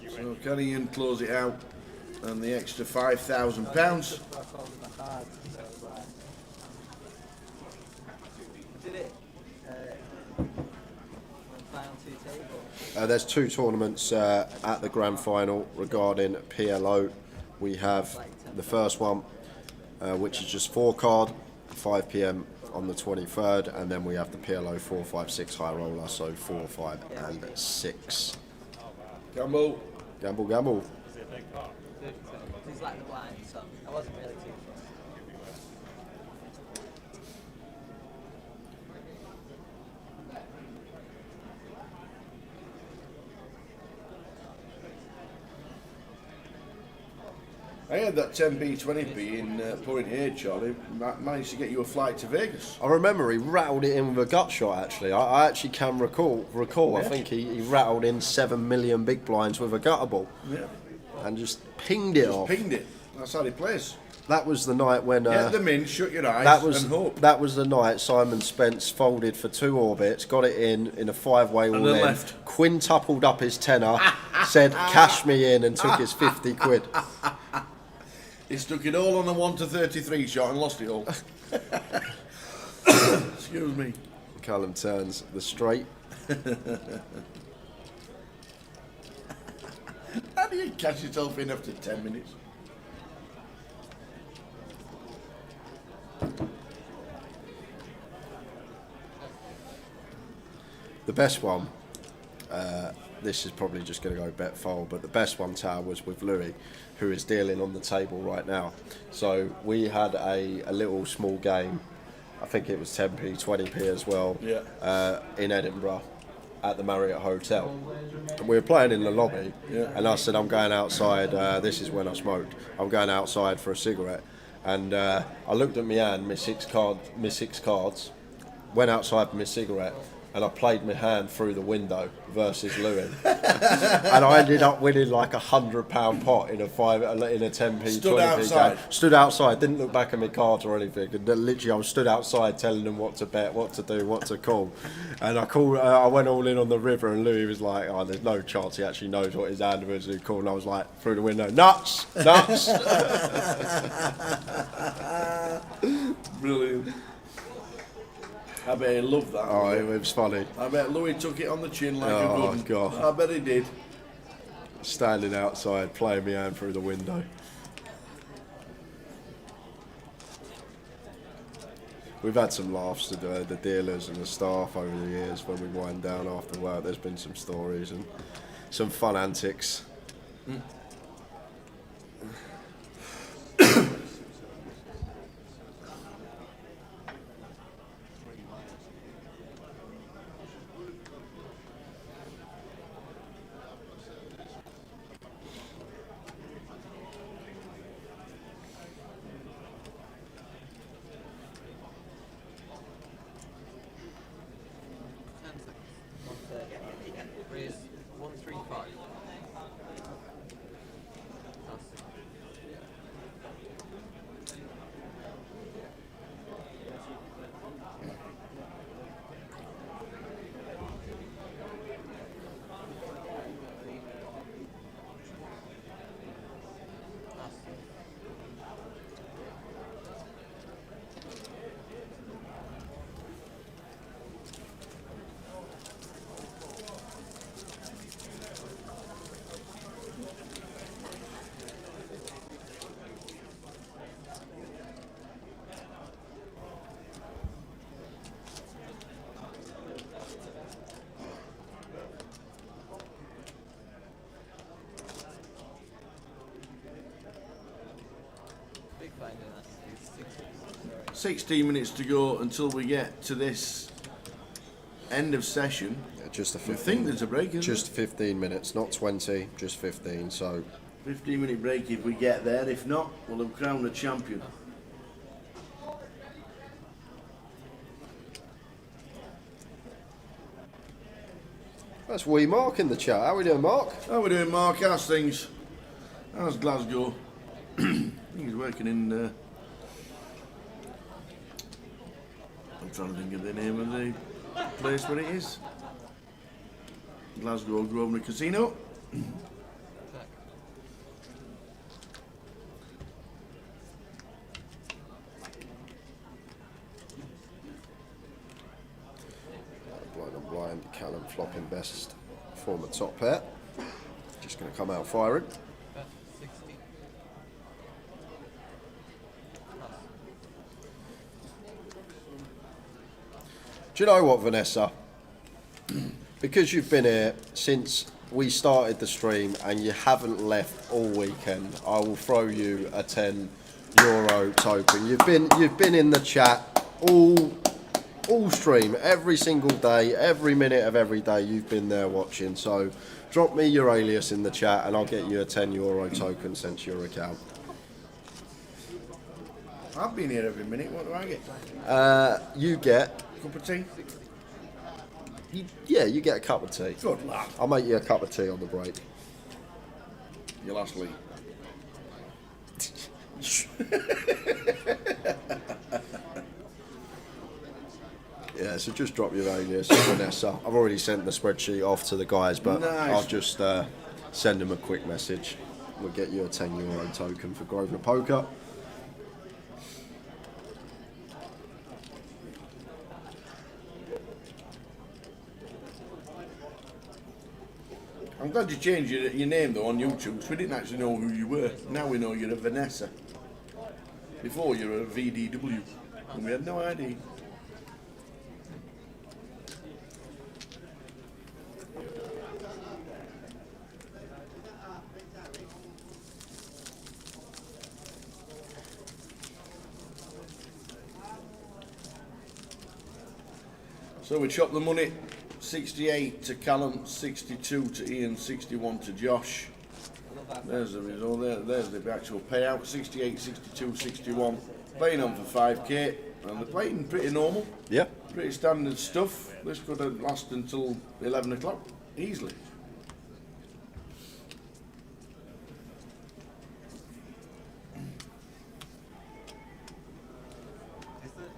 So can Ian close it out and the extra £5,000? Did it? Final two tables. There's two tournaments at the grand final regarding PLO. We have the first one, which is just 4 card, 5 PM on the 23rd, and then we have the PLO 4, 5, 6 high roller, so 4, 5, and 6. Gamble. Gamble, gamble. He's like the blind, so I wasn't really too fussed. I had that 10p, 20p in Point A, Charlie. Managed to get you a flight to Vegas. I remember he rattled it in with a gut shot, actually. I actually can recall. Yeah. I think he rattled in 7 million big blinds with a gutter ball. Yeah. And just pinged it off. Pinged it. That's how he plays. That was the night when... Get them in, shut your eyes and hope. That was the night Simon Spence folded for 2 orbits, got it in a 5-way all And then in, left. quintupled up his tenner, said cash me in and took his 50 quid. He stuck it all on a 1 to 33 shot and lost it all. Excuse me. Callum turns the straight. How do you catch yourself in after 10 minutes? The best one, this is probably just going to go bet fold, but the best one, Tao, was with Louis, who is dealing on the table right now. So we had a little small game, I think it was 10p, 20p as well, Yeah. in Edinburgh. at the Marriott Hotel. And we were playing in the lobby, and I said, I'm going outside. This is when I smoked. I'm going outside for a cigarette. And I looked at my hand, my six cards, went outside for my cigarette, and I played my hand through the window versus Louis. And I ended up winning like £100 pot in a 10p, Stood 20p outside. game. Stood outside, didn't look back at my cards or anything. And then literally I was stood outside telling them what to bet, what to do, what to call. And I went all in on the river, and Louis was like, oh, there's no chance he actually knows what his hand was to call. And I was like, through the window, nuts, nuts. Brilliant. I bet he loved that. Oh, it was funny. I bet Louis took it on the chin like a Oh, good. God. I bet he did. Standing outside, playing my hand through the window. We've had some laughs to the dealers and the staff over the years when we wind down after work. There's been some stories and some fun antics. Raise 135. Big find in that. 16 minutes to go until we get to this end of session. Just a I 15. think there's a break, isn't Just 15 minutes, not 20, just 15. So 15-minute break if we get there. If not, we'll have crowned a champion. that's wee Mark in the chat. How we doing, Mark? How we doing, Mark? How's things? How's Glasgow? I think he's working in. I'm trying to think of the name of the place where it is. Glasgow Grosvenor Casino. Blind on blind, Callum flopping best, former top pair. Just going to come out firing. Do you know what, Vanessa? Because you've been here since we started the stream and you haven't left all weekend, I will throw you a €10 token. You've been in the chat all stream, every single day, every minute of every day you've been there watching. So drop me your alias in the chat and I'll get you a €10 token sent to your account. I've been here every minute. What do I get? You get Cup of tea? Yeah, you get a cup of tea. Good lad. I'll make you a cup of tea on the break. Your last lead. Yeah, so just drop your alias, Vanessa. I've already sent the spreadsheet off to the guys, but Nice. I'll just send them a quick message. We'll get you a €10 token for Grosvenor Poker. I'm glad you changed your name though on YouTube because we didn't actually know who you were. Now we know you're a Vanessa. Before you were a VDW and we had no idea. So we chop the money, 68 to Callum, 62 to Ian, 61 to Josh. There's the result there. There's the actual payout. 68, 62, 61. Playing on for 5k, and they're playing pretty normal. Yeah. Pretty standard stuff. This could have lasted until 11 o'clock, easily.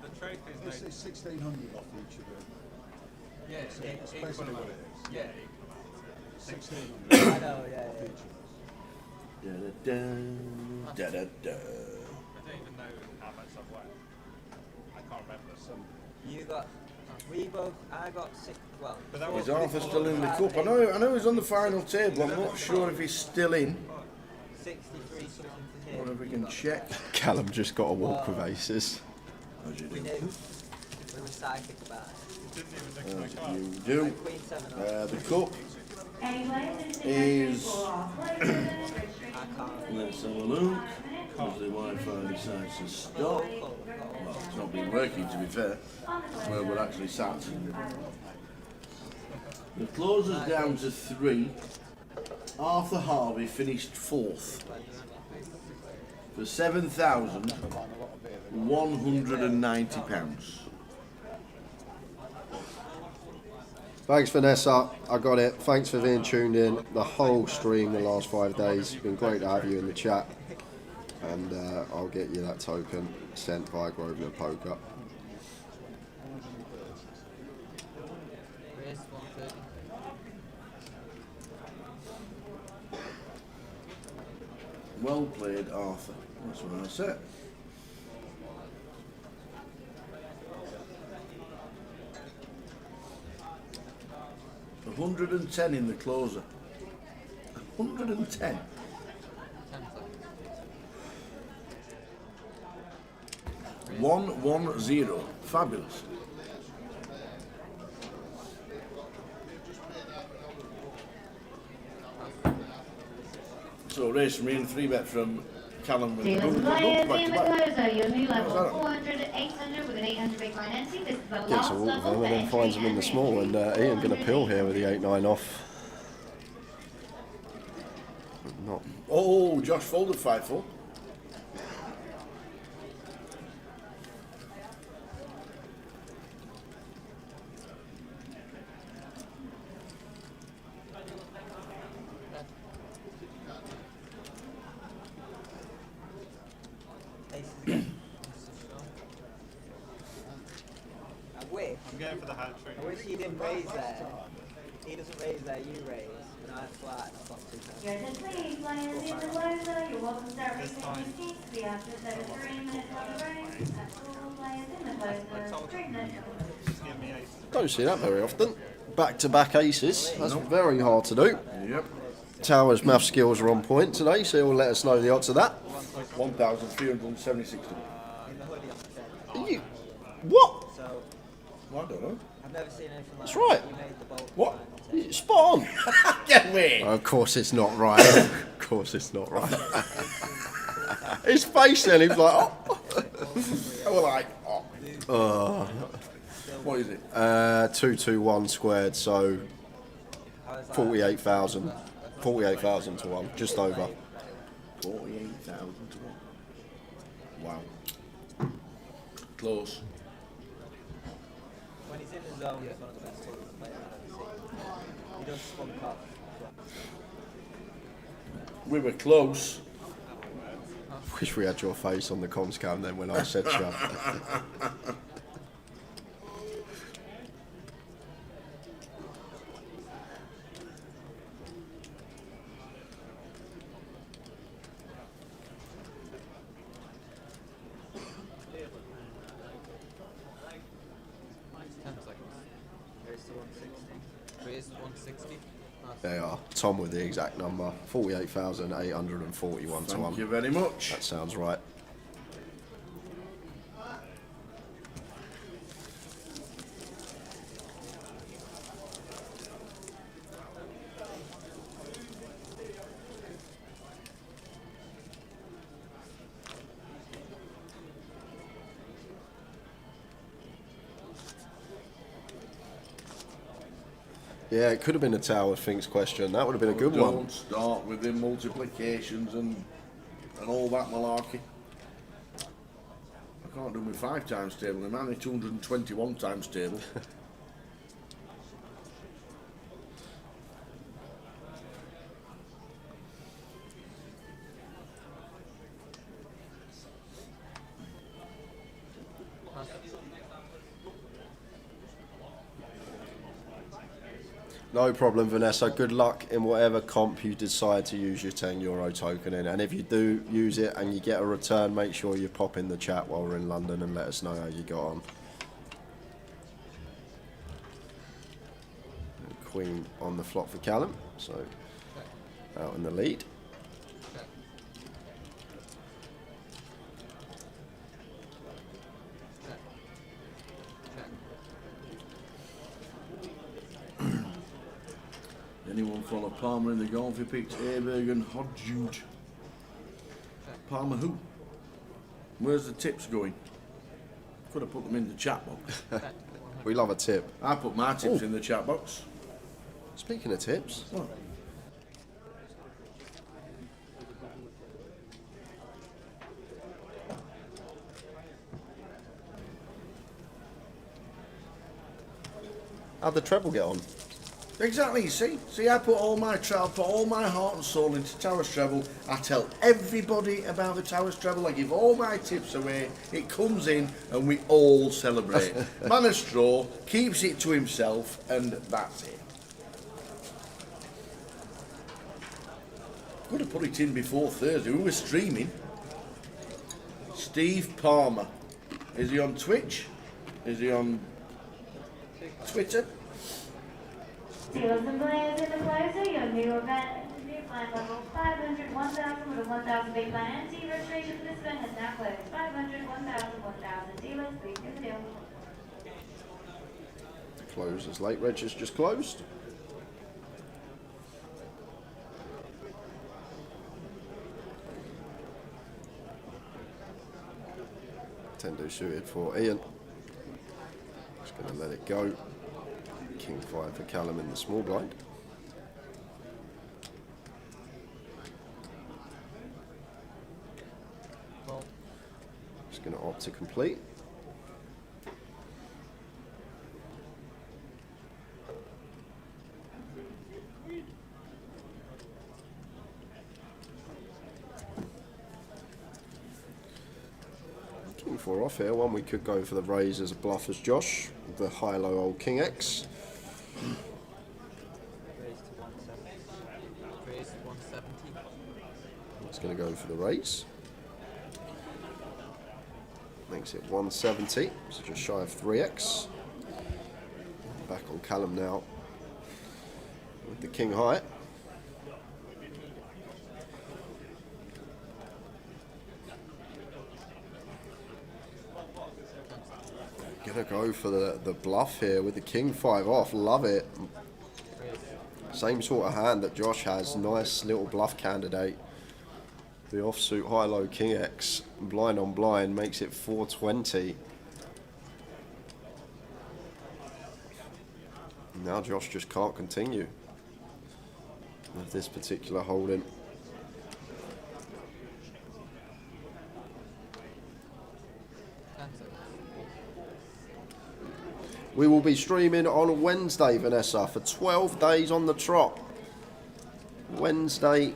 The trophy This is 1,600 off each of them. Yeah, That's basically what it is. Yeah. 1,600 I know, yeah, off yeah. each of us. Da-da-da, da-da-da. I don't even know how much I've won. I can't remember. You got, we both, I got 6, well. Is Arthur still in the cup? I know he's on the final table. I'm not sure if he's still in. 63 something to him. Whatever we can check. Callum just got a walk with aces. As you We do. knew. We were psychic about it. As you do. Queen 7 The cup is. Let's have a look. As the Wi-Fi decides to stop. Well, it's not been working, to be fair. Where we're actually sat. The closer's down to 3. Arthur Harvey finished 4th for £7,190. Thanks, Vanessa. I got it. Thanks for being tuned in the whole stream the last 5 days. It's been great to have you in the chat. And I'll get you that token sent via Grosvenor Poker. Raise 130. Well played, Arthur. That's what I said. $110 in the closer. 110. $110. Fabulous. So race from Ian, 3-bet from Callum with Dealers boom, and boom, players back in to the back. closer, your new How's level, that? 400, 800 with an 800 big financing. This is the Gets last a walk with level them for and then finds them in the small. And Ian going to pill here with the 8-9 off. Not. Oh, Josh folded 5-4. I'm going for the hat trick. I wish he didn't raise there. He doesn't raise there, you raise. And I flat, I've got 2 times. You're just please, players in the closer, you're welcome to start racing your seats. We have just over 3 minutes on the race. That's all players in the closer. 3 minutes. Don't see that very often. Back-to-back aces. That's very hard to do. Yep. Tower's math skills are on point today, so he'll let us know the odds of that. 1,376. You, what? So, I don't know. I've never seen anything like That's that. right. You made the bolt. What? Spot on. Get me. Of course it's not right. Of course it's not right. His face then, he was like, oh. I was like, oh. Uh, What is it? 221 squared, so 48,000. 48,000 to 1, just over. 48,000 to 1. Wow. Close. When he's in the zone, he's one of the best players I've ever seen. He does spunk up. We were close. Wish we had your face on the comms cam then when I said shut. Raise 160. They are. Tom with the exact number. 48,841 to 1. Thank you very much. That sounds right. Yeah, it could have been a Tower Things question. That would have been a good one. Don't start with the multiplications and all that malarkey. I can't do my 5 times table. I'm only 221 times table. No problem, Vanessa. Good luck in whatever comp you decide to use your €10 token in. And if you do use it and you get a return, make sure you pop in the chat while we're in London and let us know how you got on. Queen on the flop for Callum, so out in the lead. Anyone follow Palmer in the golf? He picked Aberg and Hodjude. Palmer who? Where's the tips going? Could have put them in the chat box. We love a tip. I put my tips in the chat box. Speaking of tips. What? How'd the treble get on? Exactly, see, I put all my heart and soul into Towers Treble. I tell everybody about the Towers Treble. I give all my tips away. It comes in and we all celebrate. Man of Straw keeps it to himself, and that's it. Could have put it in before Thursday. We were streaming. Steve Palmer. Is he on Twitch? Is he on Twitter? Dealers and players in the closer, your new event, new blind level 500, 1,000 with a 1,000 big blind empty. Registration for this event has now closed. 500, 1,000, 1,000. Dealers, please do the deal. Closes late. Reg has just closed. Tendo suited for Ian. Just going to let it go. King 5 for Callum in the small blind. Just going to opt to complete. King 4 off here. One we could go for the raise as a bluff as Josh. The high-low old King X. It's going to go for the raise. Makes it 170, so just shy of 3x. Back on Callum now with the King high. Gonna go for the bluff here with the King 5 off. Love it. Same sort of hand that Josh has. Nice little bluff candidate. The offsuit high-low King X, blind on blind, makes it 420. Now Josh just can't continue with this particular holding. We will be streaming on Wednesday, Vanessa, for 12 days on the trot. Wednesday,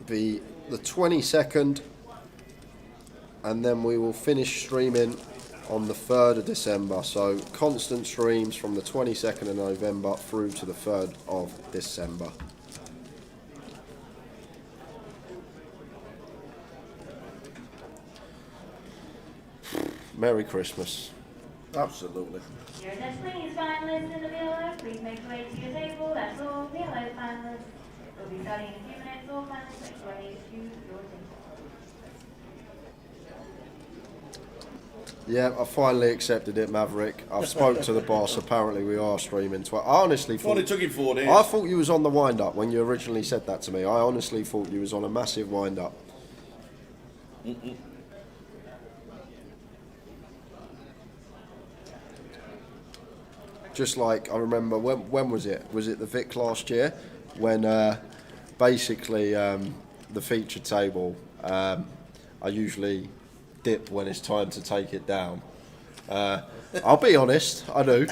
be the 22nd, and then we will finish streaming on the 3rd of December. So constant streams from the 22nd of November through to the 3rd of December. Merry Christmas. Absolutely. Your next please finalists in the villa. Please make your way to your table. That's all. Villa finalists. We'll be starting in a few minutes. All finalists make your way to your table. Yeah, I finally accepted it, Maverick. I've spoke to the boss. Apparently we are streaming. I honestly thought... Well, it took him 4 days. I thought you was on the wind-up when you originally said that to me. I honestly thought you was on a massive wind-up. Just like I remember, when was it? Was it the Vic last year? When basically the feature table, I usually dip when it's time to take it down. I'll be honest, I do.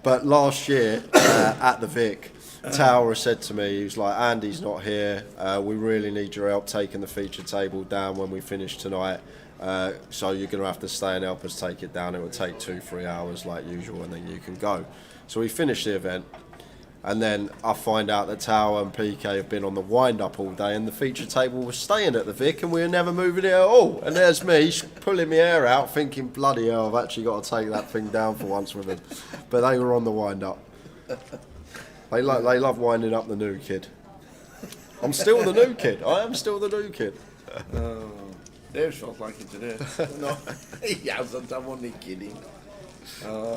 But last year at the Vic, Tower said to me, he was like, Andy's not here. We really need your help taking the feature table down when we finish tonight. So you're going to have to stay and help us take it down. It will take 2-3 hours like usual, and then you can go. So we finished the event, and then I find out that Tower and PK have been on the wind-up all day, and the feature table was staying at the Vic, and we were never moving it at all. And there's me pulling my hair out, thinking, bloody hell, I've actually got to take that thing down for once with them. But they were on the wind-up. They love winding up the new kid. I'm still the new kid. I am still the new kid. Dave's felt like it today. No, he hasn't. I'm only kidding.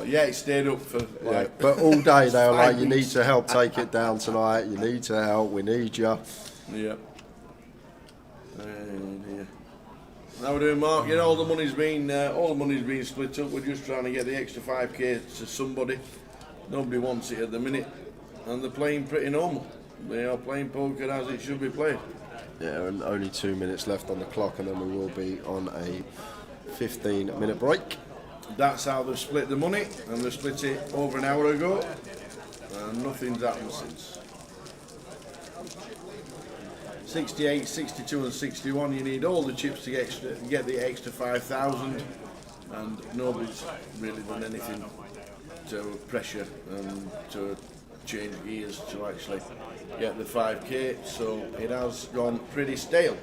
Yeah, he stayed up for like. But all day they were like, "You need weeks. to help take it down tonight. You need to help. We need you." Yeah. Yeah. How we doing, Mark? You know, all the money's been split up. We're just trying to get the extra 5k to somebody. Nobody wants it at the minute, and they're playing pretty normal. They are playing poker as it should be played. Yeah, and only 2 minutes left on the clock, and then we will be on a 15-minute break. That's how they've split the money, and they split it over an hour ago, and nothing's happened since. 68, 62 and 61, you need all the chips to get the extra 5,000, and nobody's really done anything to pressure and to change gears to actually get the 5k, so it has gone pretty stale.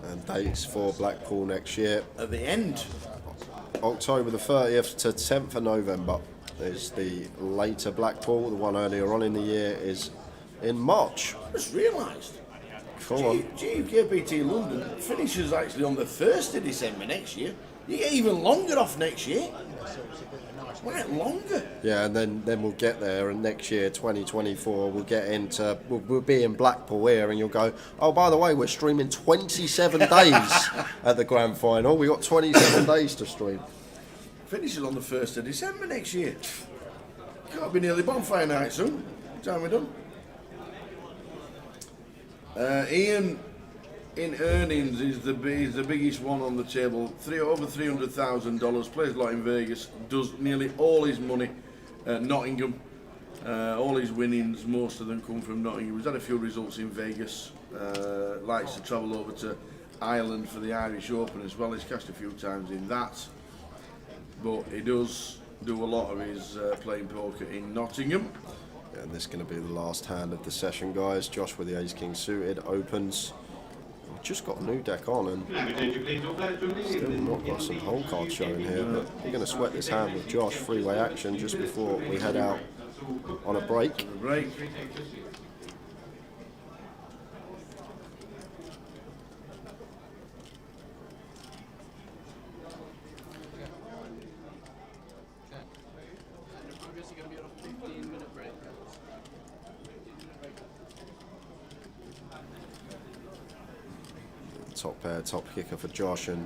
And dates for Blackpool next year. At the end. October the 30th to 10th of November is the later Blackpool. The one earlier on in the year is in March. I just realised. Come on. GUKPT London finishes actually on the 1st of December next year. You get even longer off next year. Right, longer. Yeah, and then we'll get there, and next year, 2024, we'll be in Blackpool here, and you'll go, oh, by the way, we're streaming 27 days at the grand final. We got 27 days to stream. Finishes on the 1st of December next year. Can't be nearly bonfire night soon. Time we're done. Ian, in earnings, is the biggest one on the table. Over $300,000. Plays a lot in Vegas. Does nearly all his money at Nottingham. All his winnings, most of them come from Nottingham. He's had a few results in Vegas. Likes to travel over to Ireland for the Irish Open as well. He's cashed a few times in that. But he does do a lot of his playing poker in Nottingham. And this is going to be the last hand of the session, guys. Josh with the Ace-King suited opens. We've just got a new deck on, and still not got some whole cards showing here, but we're going to sweat this hand with Josh. Freeway action just before we head out on a break. Top pair, top kicker for Josh, and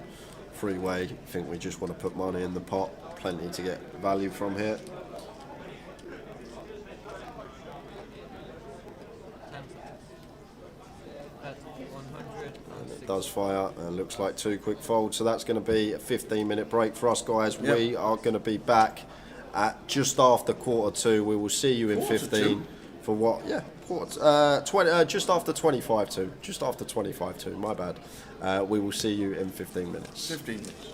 freeway. I think we just want to put money in the pot. Plenty to get value from here. And it does fire, and looks like 2 quick folds. So that's going to be a 15-minute break for us, guys. Yep. We are going to be back at just after 1:45. We will see you in 15 for what? Yeah. 20, just after 25 to. Just after 25 to, my bad. We will see you in 15 minutes. 15 minutes.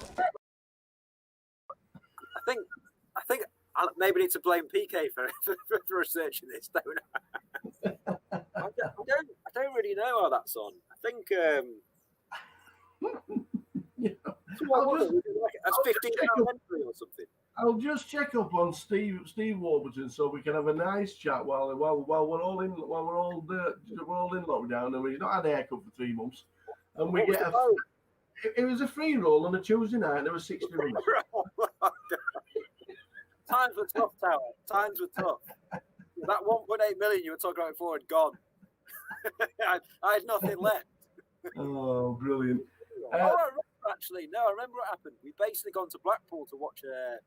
I think I maybe need to blame PK for researching this, don't I? I don't really know how that's on. I think that's 15 entry or something. I'll just check up on Steve Warburton so we can have a nice chat while we're all in lockdown, and we've not had a haircut for 3 months, and we get it was a free roll on a Tuesday night, and there were 60 runs. Times were tough, Tower. Times were tough. That 1.8 million you were talking about before had gone. I had nothing left. Oh, brilliant. All right, actually. No, I remember what happened. We basically gone to Blackpool to watch. I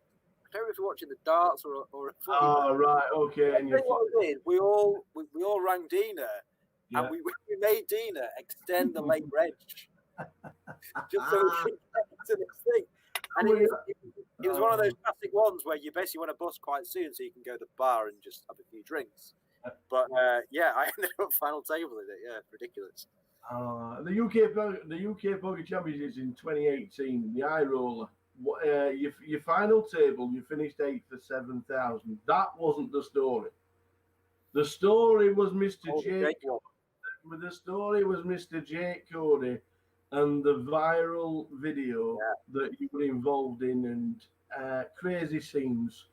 don't know if we're watching the darts or a footy Oh, match. right, okay. I And think you, what we did, we all rang Dina, yeah. and we made Dina extend the late reg, just so we could get to this thing. And it was one of those classic ones where you basically want to bus quite soon so you can go to the bar and just have a few drinks. But yeah, I ended up final table in it. Yeah, ridiculous. The UK Poker Championships in 2018, the High Roller. Your final table, you finished 8th for 7,000. That wasn't the story. The story was Mr. Jake. The story was Mr. Jake Cody and the viral video that you were involved in and crazy scenes.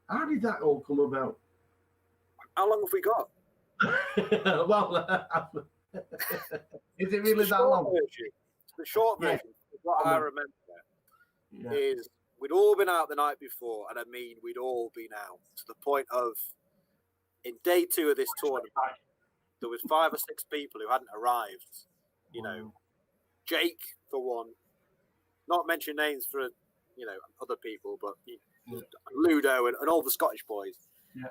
How did that all come about? How long have we got? Well, is it really that long? The short version, what I remember is we'd all been out the night before, and I mean we'd all been out to the point of in day 2 of this tournament, there was 5 or 6 people who hadn't arrived. You know, Jake for one, not mention names for other people, but Ludo and all the Scottish boys. Yeah.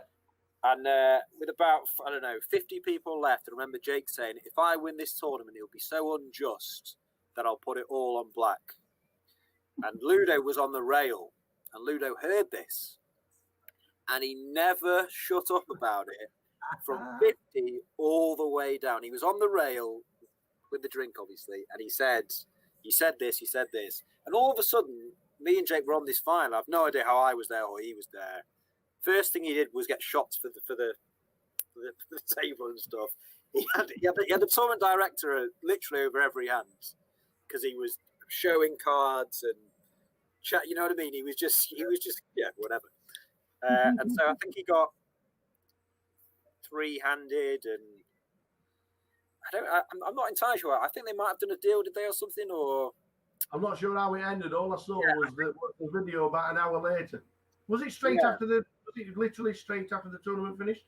And with about, 50 people left, I remember Jake saying, if I win this tournament, it'll be so unjust that I'll put it all on black. And Ludo was on the rail, and Ludo heard this, and he never shut up about it from 50 all the way down. He was on the rail with the drink, obviously, and he said this. And all of a sudden, me and Jake were on this file. I have no idea how I was there or he was there. First thing he did was get shots for the table and stuff. He had the tournament director literally over every hand because he was showing cards and chat. You know what I mean? He was just whatever. And so I think he got 3-handed, and I'm not entirely sure. I think they might have done a deal, did they, or something? Or I'm not sure how it ended. All I saw was the video about an hour later. Was it straight after the? Was it literally straight after the tournament finished?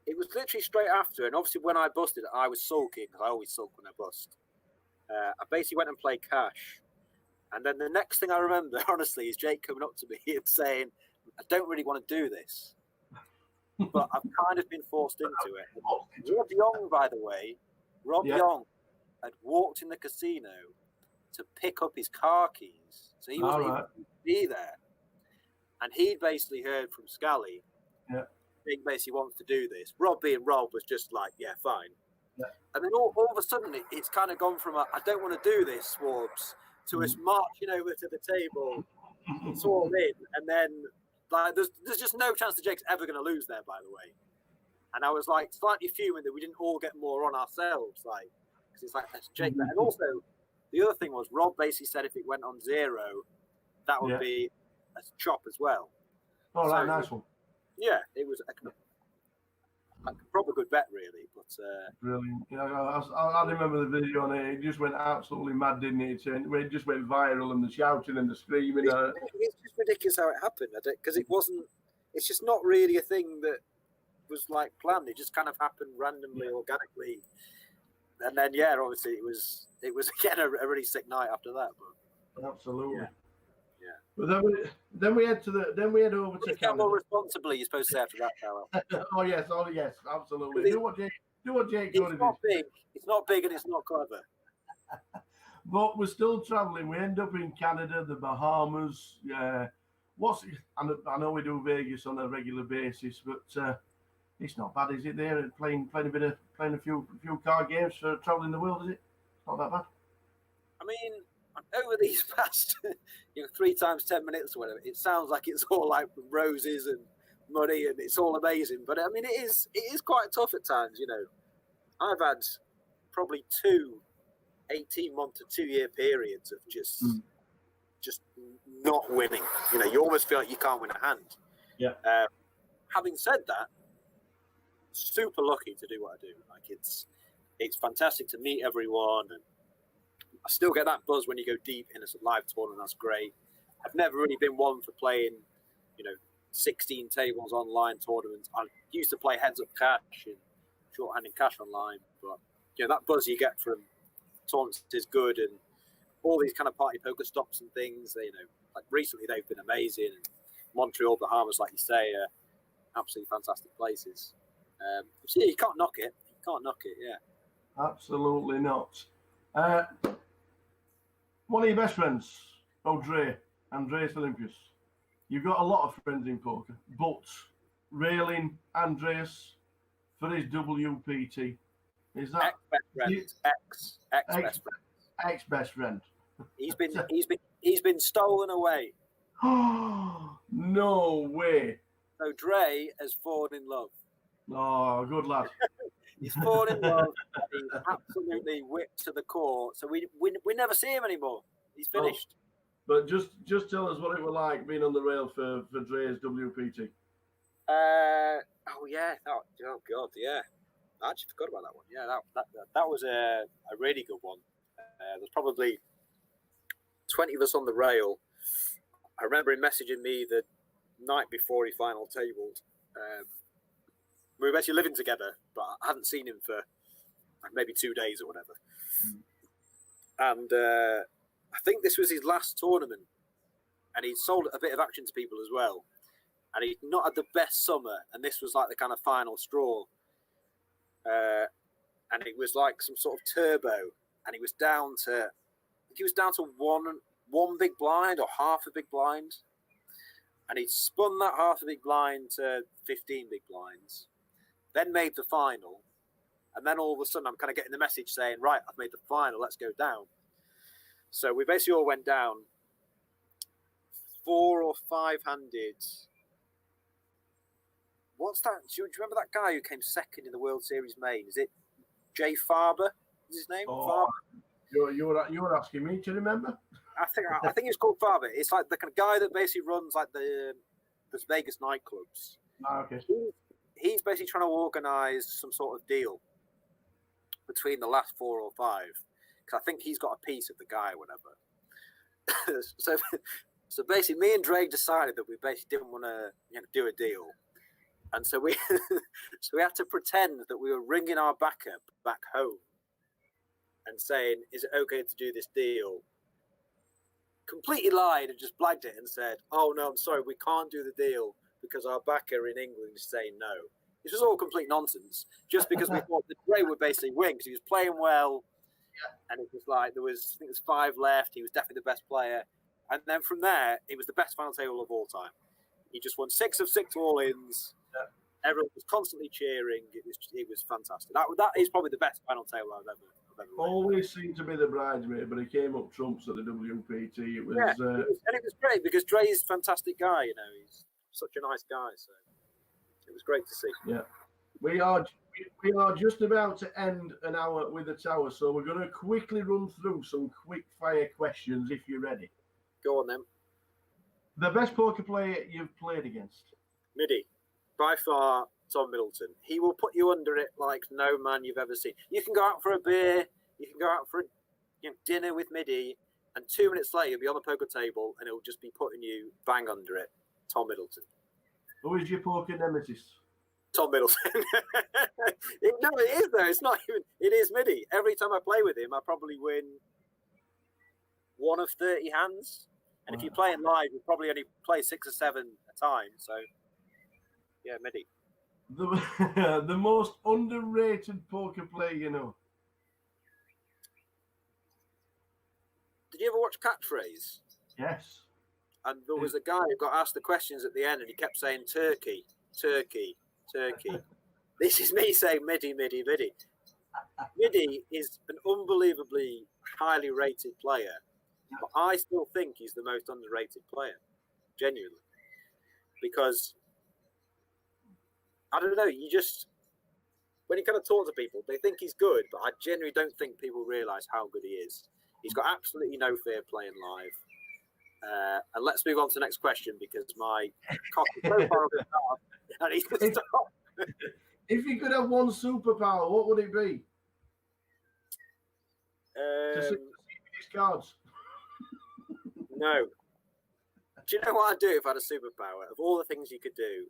It was literally straight after, and obviously when I busted, I was sulking because I always sulk when I bust. I basically went and played cash, and then the next thing I remember, honestly, is Jake coming up to me and saying, "I don't really want to do this, but I've kind of been forced into it." Rob Young, by the way, Young had walked in the casino to pick up his car keys, so he wasn't even to be there. And he'd basically heard from Scally, Jake basically wants to do this. Rob being Rob was just like, yeah, fine. Yeah. And then all of a sudden, it's kind of gone from I don't want to do this, Swabs, to us marching over to the table. It's all in. And then like, there's just no chance that Jake's ever going to lose there, by the way. And I was like slightly fuming that we didn't all get more on ourselves, like, because it's like, that's Jake. And also, the other thing was Rob basically said if it went on 0, that would be a chop as well. Oh, right, nice one. Yeah, it was a proper good bet, really. But brilliant. You know, I remember the video on it. It just went absolutely mad, didn't it? It just went viral, and the shouting and the screaming. It's just ridiculous how it happened, because it wasn't. It's just not really a thing that was like planned. It just kind of happened randomly, organically. And then, obviously, it was again a really sick night after that. But absolutely. Yeah. But then we head over to Canada. Responsibly, you're supposed to say after that, Carol. Oh yes, absolutely. Do what Jake did. It's not big and it's not clever. But we're still traveling. We end up in Canada, the Bahamas. I know we do Vegas on a regular basis, but it's not bad, is it? There playing a few card games for traveling the world, is it? Not that bad. I mean, over these past 3 times 10 minutes or whatever, it sounds like it's all like roses and money and it's all amazing. But I mean, it is quite tough at times. I've had probably 2 18-month to 2-year periods of just not winning. You almost feel like you can't win a hand. Yeah. Having said that, super lucky to do what I do. Like it's fantastic to meet everyone, and I still get that buzz when you go deep in a live tournament. That's great. I've never really been one for playing, 16 tables online tournaments. I used to play heads up cash and shorthanded cash online, but that buzz you get from tournaments is good. And all these kind of party poker stops and things. You know, like recently they've been amazing. And Montreal, Bahamas, like you say, are absolutely fantastic places. So yeah, you can't knock it. You can't knock it. Yeah. Absolutely not. One of your best friends, Andreas Olympius. You've got a lot of friends in poker, but railing Andreas for his WPT. Is that ex-best friend? He's been stolen away. No way. So Dre has fallen in love. Oh, good lad. He's fallen in love. He's absolutely whipped to the core. So we never see him anymore. He's finished. But just tell us what it was like being on the rail for Dre's WPT. Oh yeah. Oh god. Yeah. I actually forgot about that one. Yeah. That was a really good one. There's probably 20 of us on the rail. I remember him messaging me the night before he final tabled. We were basically living together, but I hadn't seen him for maybe 2 days or whatever. And I think this was his last tournament, and he'd sold a bit of action to people as well. And he'd not had the best summer, and this was like the kind of final straw. And it was like some sort of turbo, and he was down to, one big blind or half a big blind. And he'd spun that half a big blind to 15 big blinds, then made the final. And then all of a sudden I'm kind of getting the message saying, right, I've made the final, let's go down. So we basically all went down 4 or 5 handed. What's that? Do you remember that guy who came second in the World Series main? Is it Jay Farber? Is his name? Oh, you're asking me to remember? I think it's called Farber. It's like the kind of guy that basically runs like the Vegas nightclubs. Okay. He's basically trying to organise some sort of deal between the last 4 or 5, because I think he's got a piece of the guy or whatever. so basically, me and Drake decided that we basically didn't want to do a deal, and so we had to pretend that we were ringing our backer back home and saying, "Is it okay to do this deal?" Completely lied and just blagged it and said, "Oh no, I'm sorry, we can't do the deal because our backer in England is saying no." This was all complete nonsense, just because we thought that Dre would basically win because he was playing well, and it was like I think there was 5 left. He was definitely the best player, and then from there, it was the best final table of all time. He just won 6 of 6 all-ins. Yeah. Everyone was constantly cheering. It was fantastic. That is probably the best final table I've ever always seemed to be the bridesmaid, but he came up trumps at the WPT. It was, and it was great because Dre is a fantastic guy. He's such a nice guy. So it was great to see. Yeah, we are just about to end an hour with the tower, so we're going to quickly run through some quick fire questions if you're ready. Go on then. The best poker player you've played against? Midi, by far. Tom Middleton. He will put you under it like no man you've ever seen. You can go out for a beer, you can go out for a dinner with Midi, and 2 minutes later you'll be on the poker table and it'll just be putting you bang under it. Tom Middleton. Who is your poker nemesis? Tom Middleton. No, it is though. It's not even. It is Midi. Every time I play with him, I probably win 1 of 30 hands. And if you play it live, you probably only play 6 or 7 a time. So, yeah, Midi. The most underrated poker player you know. Did you ever watch Catchphrase? Yes. And there was a guy who got asked the questions at the end and he kept saying Turkey, Turkey, Turkey. This is me saying Midi, Midi, Midi. Midi is an unbelievably highly rated player, but I still think he's the most underrated player, genuinely. Because I don't know, when you kind of talk to people, they think he's good, but I genuinely don't think people realise how good he is. He's got absolutely no fear playing live. And let's move on to the next question because my cock is so far up the top. I need to stop. If you could have one superpower, what would it be? To see these cards. No. Do you know what I'd do if I had a superpower? Of all the things you could do,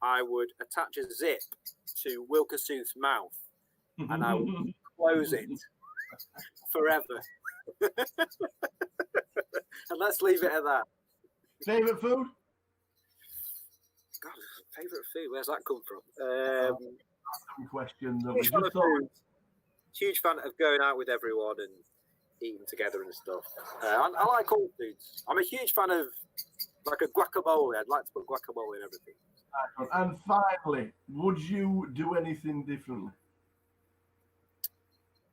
I would attach a zip to Wilkersooth's mouth and I would close it forever. And let's leave it at that. Favourite food? God, favourite food? Where's that come from? Question that we Huge fan just of thought. food. Huge fan of going out with everyone and eating together and stuff. I like all foods. I'm a huge fan of like a guacamole. I'd like to put guacamole in everything. And finally, would you do anything differently?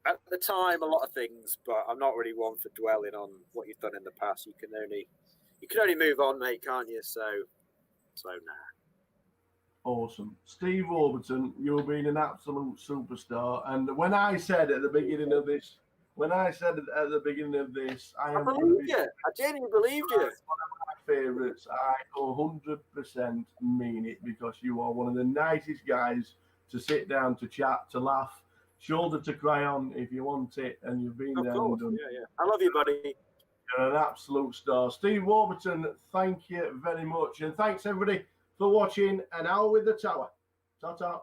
At the time, a lot of things, but I'm not really one for dwelling on what you've done in the past. You can only move on, mate, can't you? So nah. Awesome. Steve Warburton, you've been an absolute superstar. And when I said at the beginning of this, I believed you. I genuinely believed you. One of my favourites. I 100% mean it, because you are one of the nicest guys to sit down, to chat, to laugh, shoulder to cry on if you want it, and you've been there and done. Yeah. I love you, buddy. You're an absolute star. Steve Warburton, thank you very much. And thanks, everybody, for watching An Hour with the Tower. Ta-ta.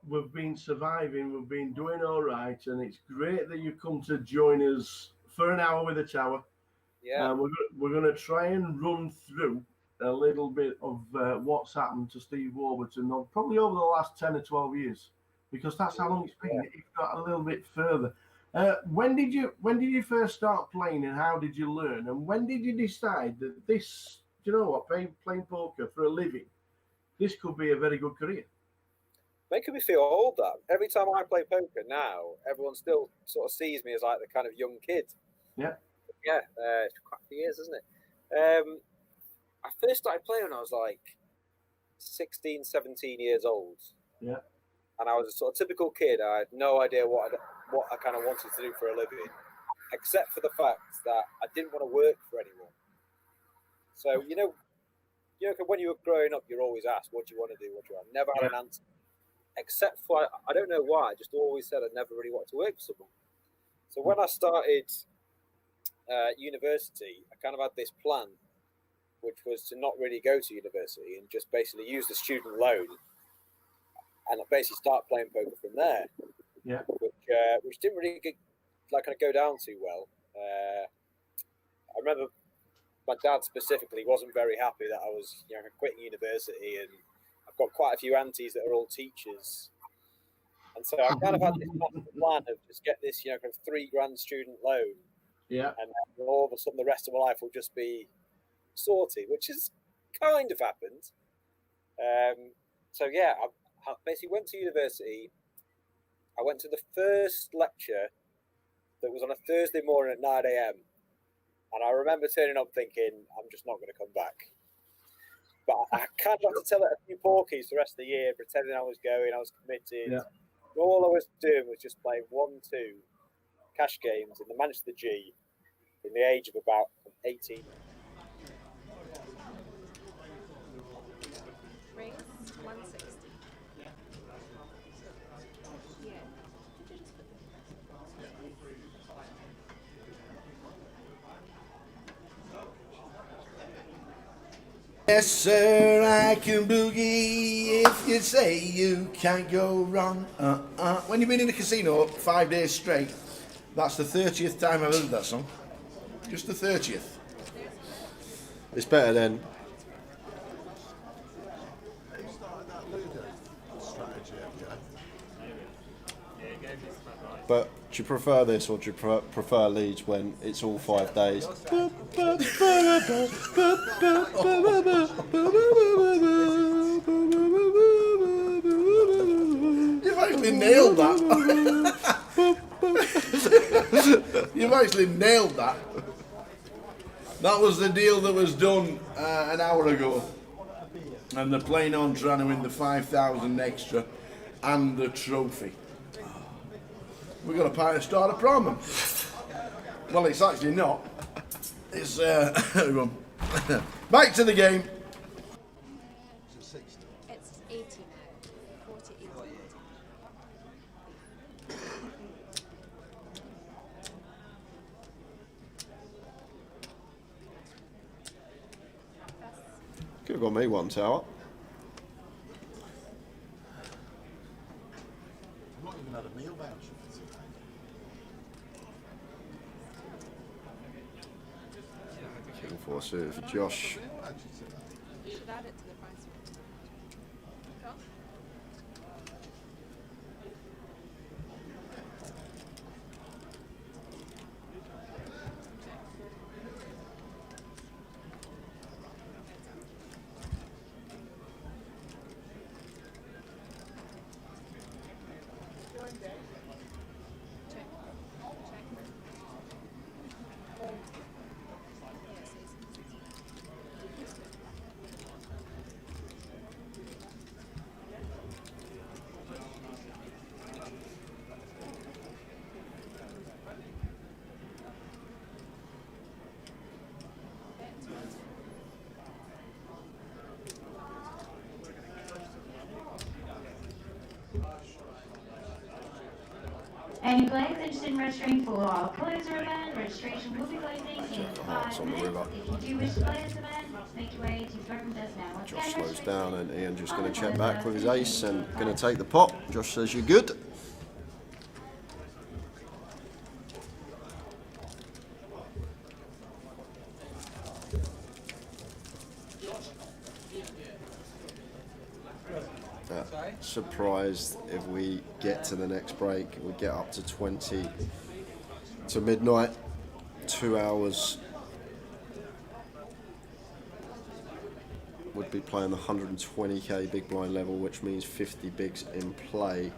We've been surviving. We've been doing all right, and it's great that you come to join us for An Hour with the Tower. Yeah. We're going to try and run through a little bit of what's happened to Steve Warburton, probably over the last 10 or 12 years, because that's how long it's been. If got a little bit further. When did you first start playing, and how did you learn? And when did you decide that this, you know what, playing poker for a living, this could be a very good career? Making me feel old, that. Every time I play poker now, everyone still sort of sees me as like the kind of young kid. Yeah. Yeah, it's quite a few years, isn't it? I first started playing when I was like 16, 17 years old. Yeah. And I was a sort of typical kid. I had no idea what I kind of wanted to do for a living, except for the fact that I didn't want to work for anyone. So, you know, when you were growing up, you're always asked, what do you want to do? What do you want? Never had an answer. Except for, I don't know why, I just always said I never really wanted to work for someone. So when I started university, I kind of had this plan, which was to not really go to university and just basically use the student loan and basically start playing poker from there. Yeah. Which didn't really go down too well. I remember my dad specifically wasn't very happy that I was quitting university, and I've got quite a few aunties that are all teachers. And so I kind of had this plan of just get this, kind of $3,000 student loan. Yeah. And all of a sudden the rest of my life will just be sorted, which has kind of happened. So yeah, I basically went to university. I went to the first lecture that was on a Thursday morning at 9 a.m. And I remember turning up thinking, I'm just not going to come back. But I kind of had to tell it a few porkies the rest of the year, pretending I was going, I was committed. Yeah. All I was doing was just playing 1-2 cash games in the Manchester G from the age of about 18. Raise 160. Yeah. Yes, sir, I can boogie if you say you can't go wrong. When you've been in a casino 5 days straight, that's the 30th time I've heard that song. Just the 30th. It's better than. But do you prefer this, or do you prefer Leeds when it's all 5 days? You've actually nailed that. You've actually nailed that. That was the deal that was done an hour ago. And they're playing on trying to win the 5,000 extra and the trophy. We've got a pint of starter problem. Well, it's actually not. It's back to the game. It's 80 now. 40 80. Could have got me one tower. 4 suited for Josh. You should add it to the price. Oh. Any players interested in registering for our closer event, registration will be closing in 5 minutes. If you do wish to play this event, make your way to the front desk now. Once Josh again, slows down and Ian just going to check back with his ace and going to take the pot. Josh says you're good. Surprised if we get to the next break, we get up to 20 to midnight, 2 hours. Would be playing the 120k big blind level, which means 50 bigs in play.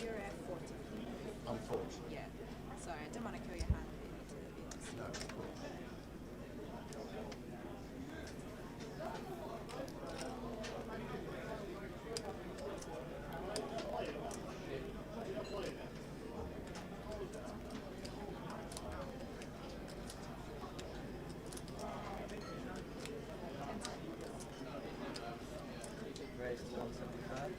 You're at 40. I'm 40. Yeah. Sorry, I didn't want to kill your hand. No. Raise to 175.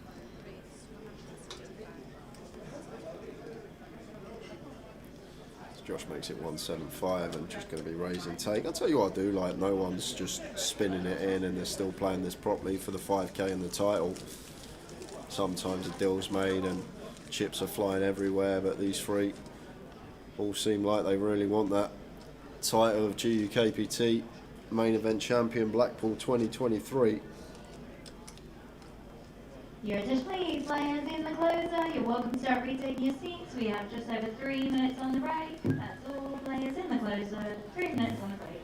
Josh makes it 175 and just going to be raising take. I'll tell you what I do like, no one's just spinning it in and they're still playing this properly for the 5k and the title. Sometimes a deal's made and chips are flying everywhere, but these three all seem like they really want that title of GUKPT main event champion Blackpool 2023. Your attention please, players in the closer. You're welcome to start retaking your seats. We have just over 3 minutes on the break. That's all, players in the closer. 3 minutes on the break.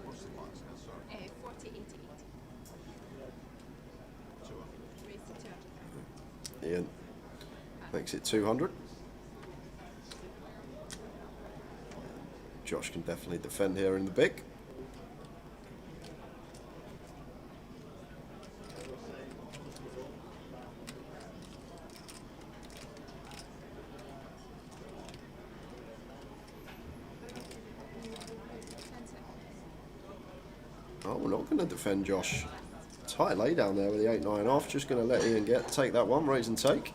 What's the lines now? Sorry. 40, 80, 80. 200. Raise to 200. Ian makes it 200. Josh can definitely defend here in the big. Oh, we're not going to defend Josh. Tight lay down there with the 8-9 off. Just going to let Ian take that one, raise and take.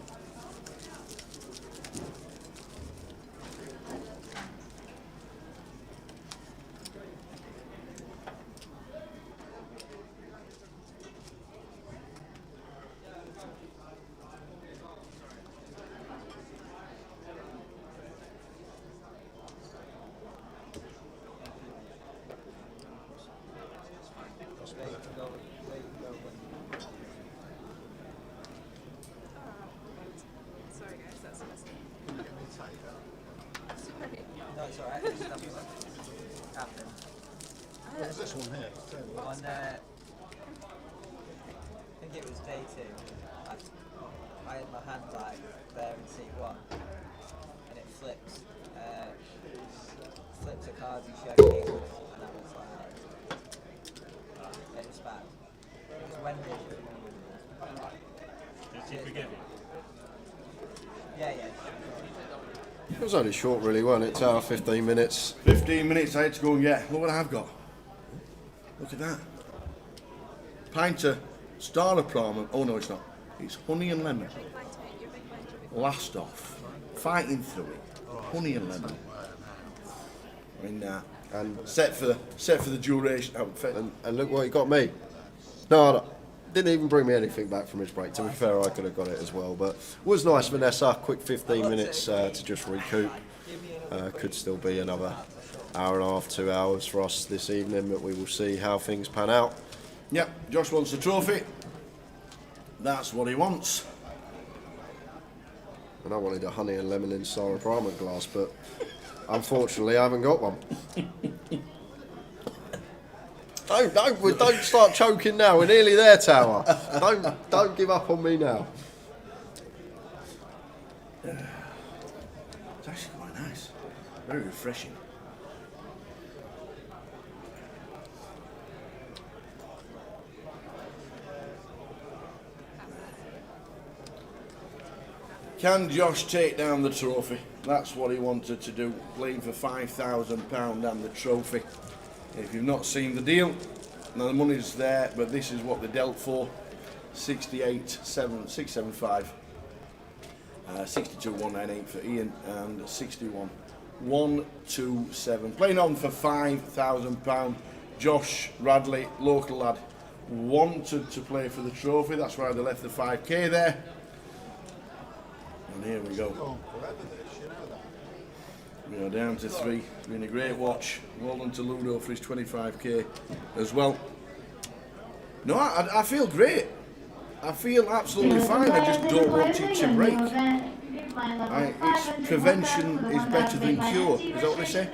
Sorry guys, that's a mistake. Sorry. No, it's alright. It's nothing happened. What was this one here? On, I think it was day 2. I had my hand like there in seat 1, and it flips a card and showed me, and I was like, it was bad. It was Wendy. Did she forgive you? Yeah. It was only short, really, wasn't it? 2 hours, 15 minutes. 15 minutes I had to go and get. Look what I've got. Look at that. Pint of Star Prom. Oh no, it's not. It's honey and lemon. Last off. Fighting through it. Honey and lemon. And set for the duration. And look what he got me. No, didn't even bring me anything back from his break. To be fair, I could have got it as well. But it was nice, Vanessa. Quick 15 minutes to just recoup. Could still be another hour and a half, 2 hours for us this evening, but we will see how things pan out. Yep, Josh wants a trophy. That's what he wants. And I wanted a honey and lemon in Sarah Brahman glass, but unfortunately I haven't got one. Don't start choking now. We're nearly there, Tower. Don't give up on me now. It's actually quite nice. Very refreshing. Can Josh take down the trophy? That's what he wanted to do, playing for £5,000 and the trophy. If you've not seen the deal, now the money's there, but this is what they dealt for. 675. 62,198 for Ian and 61,127. Playing on for £5,000. Josh Radley, local lad, wanted to play for the trophy. That's why they left the 5k there. And here we go. We are down to 3. It's been a great watch. Well done to Ludo for his 25k as well. No, I feel great. I feel absolutely fine. I just don't want it to break. It's prevention is better than cure. Is that what they say?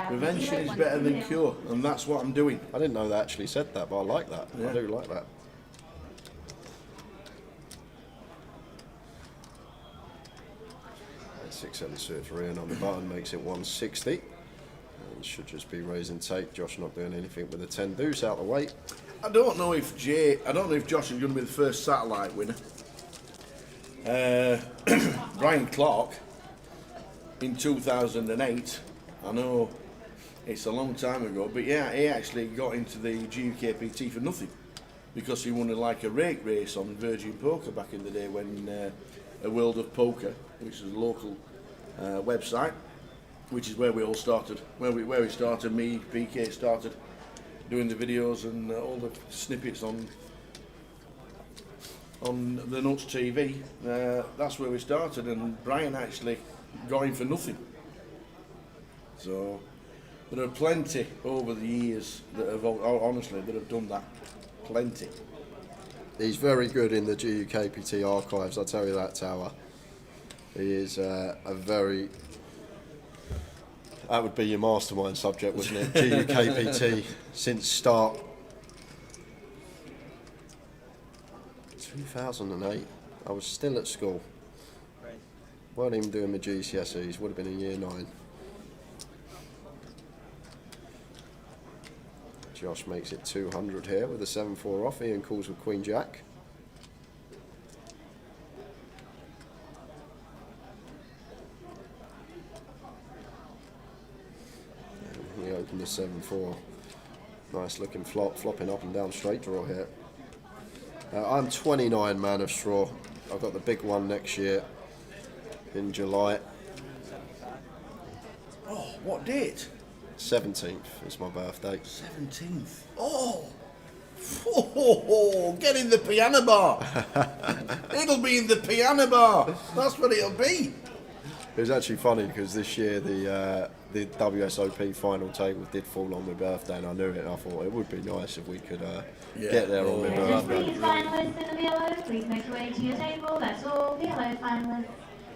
Prevention is better than cure, and that's what I'm doing. I didn't know they actually said that, but I like that. Yeah. I do like that. Six, 7 suit for Ian on the button makes it 160. And should just be raising take. Josh not doing anything with the 10 deuce out the way. I don't know if Josh is going to be the first satellite winner. Brian Clark in 2008. I know it's a long time ago, but yeah, he actually got into the GUKPT for nothing because he won like a rake race on Virgin Poker back in the day when a World of Poker, which is a local website, which is where we all started, where we started. Me, PK started doing the videos and all the snippets on the Nuts TV. That's where we started, and Brian actually got in for nothing. So there are plenty over the years that have honestly that have done that. Plenty. He's very good in the GUKPT archives, I'll tell you that, Tower. He is a very... That would be your mastermind subject, wouldn't it? GUKPT since start. 2008. I was still at school. Weren't even doing my GCSEs, would have been in year 9. Josh makes it 200 here with a 7-4 off. Ian calls with Queen Jack. And he opened the 7-4. Nice looking flop, flopping up and down straight draw here. I'm 29 man of straw. I've got the big one next year in July. Oh, what date? 17th is my birthday. 17th. Oh, get in the piano bar. It'll be in the piano bar. That's what it'll be. It was actually funny because this year the WSOP final table did fall on my birthday, and I knew it. And I thought it would be nice if we could get there on my birthday. Please, finalists in the yellow, please make your way to your table. That's all. The yellow finalists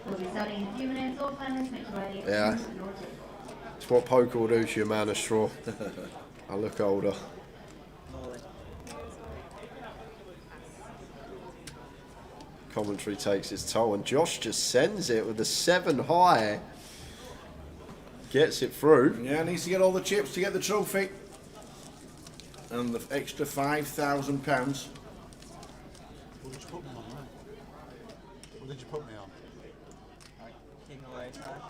will be starting in a few minutes. All finalists make your way to your table. It's what poker will do to you, man of straw. I look older. Commentary takes its toll, and Josh just sends it with a 7 high. Gets it through. Yeah, needs to get all the chips to get the trophy. And the extra £5,000. What did you put me on, right? What did you put me on? race time.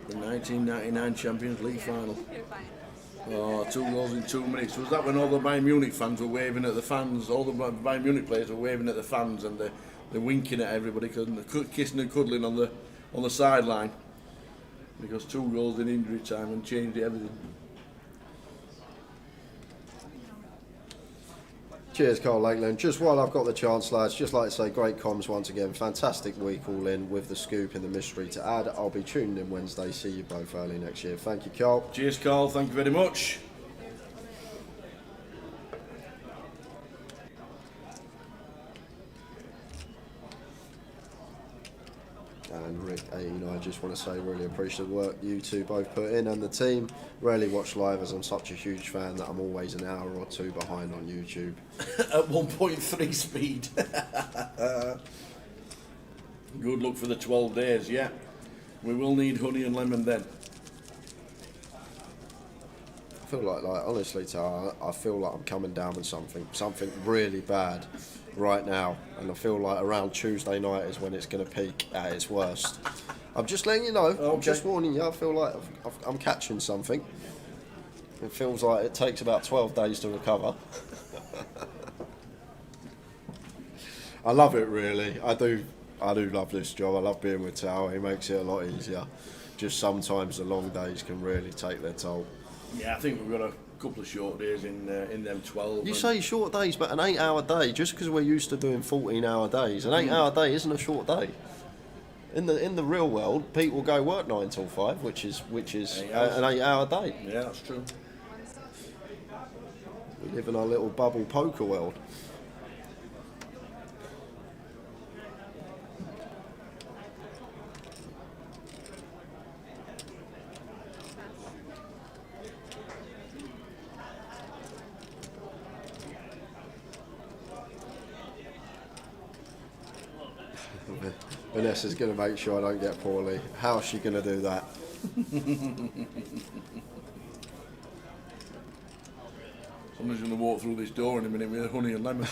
The 1999 Champions League final. Oh, 2 goals in 2 minutes. Was that when all the Bayern Munich fans were waving at the fans? All the Bayern Munich players were waving at the fans and they're winking at everybody, kissing and cuddling on the sideline because 2 goals in injury time and changed everything. Cheers, Carl Lakeland. Just while I've got the chance, lads, just like to say great comms once again. Fantastic week all in with the scoop and the mystery to add. I'll be tuned in Wednesday. See you both early next year. Thank you, Carl. Cheers, Carl. Thank you very much. And Rick, I just want to say really appreciate the work you two both put in and the team. Rarely watch live as I'm such a huge fan that I'm always an hour or 2 behind on YouTube. At 1.3 speed. Good luck for the 12 days, yeah. We will need honey and lemon then. I feel like honestly, Tara, I feel like I'm coming down with something really bad right now, and I feel like around Tuesday night is when it's going to peak at its worst. I'm just letting you know. Okay. I'm just warning you. I feel like I'm catching something. It feels like it takes about 12 days to recover. I love it, really. I do love this job. I love being with Tao. He makes it a lot easier. Just sometimes the long days can really take their toll. Yeah, I think we've got a couple of short days in them 12. You say short days, but an 8-hour day, just because we're used to doing 14-hour days, an 8-hour day isn't a short day. In the real world, people go work 9 till 5, which is an 8-hour day. Yeah, that's true. We live in our little bubble poker world. Vanessa's going to make sure I don't get poorly. How's she going to do that? Somebody's going to walk through this door in a minute with honey and lemon.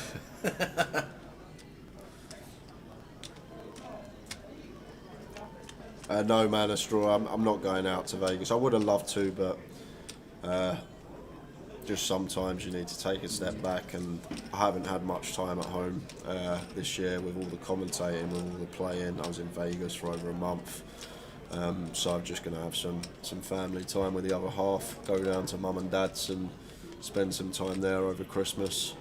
No, man, a straw. I'm not going out to Vegas. I would have loved to, but just sometimes you need to take a step back, and I haven't had much time at home this year with all the commentating, with all the playing. I was in Vegas for over a month, so I'm just going to have some family time with the other half, go down to mum and dad's and spend some time there over Christmas.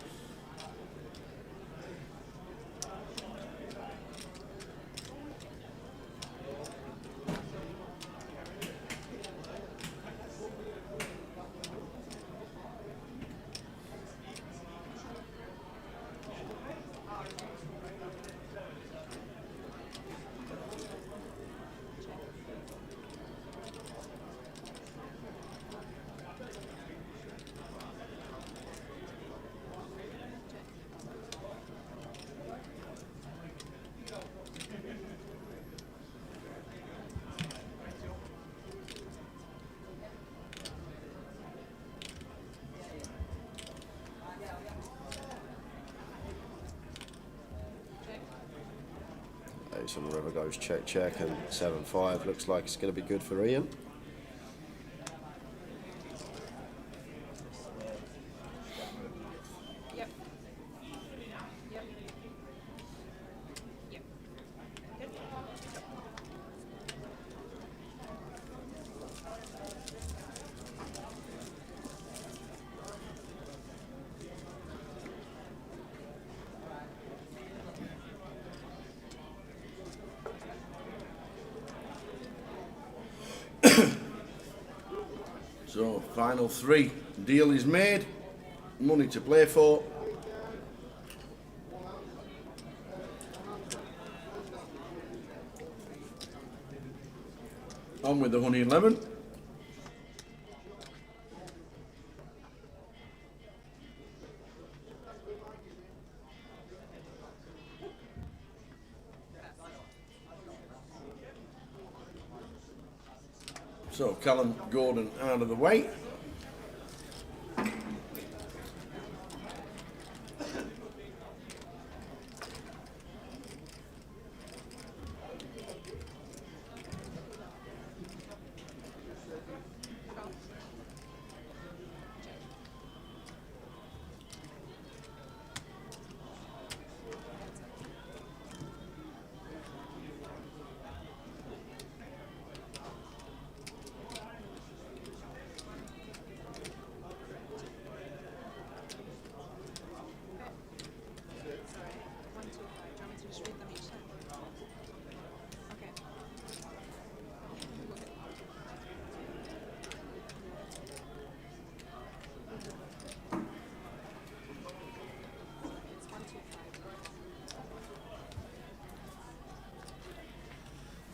Some River goes check, and 7-5 looks like it's going to be good for Ian. Yep. Yep. Yep. Good. So, final 3. Deal is made. Money to play for. On with the honey and lemon. So Callum Gordon out of the way.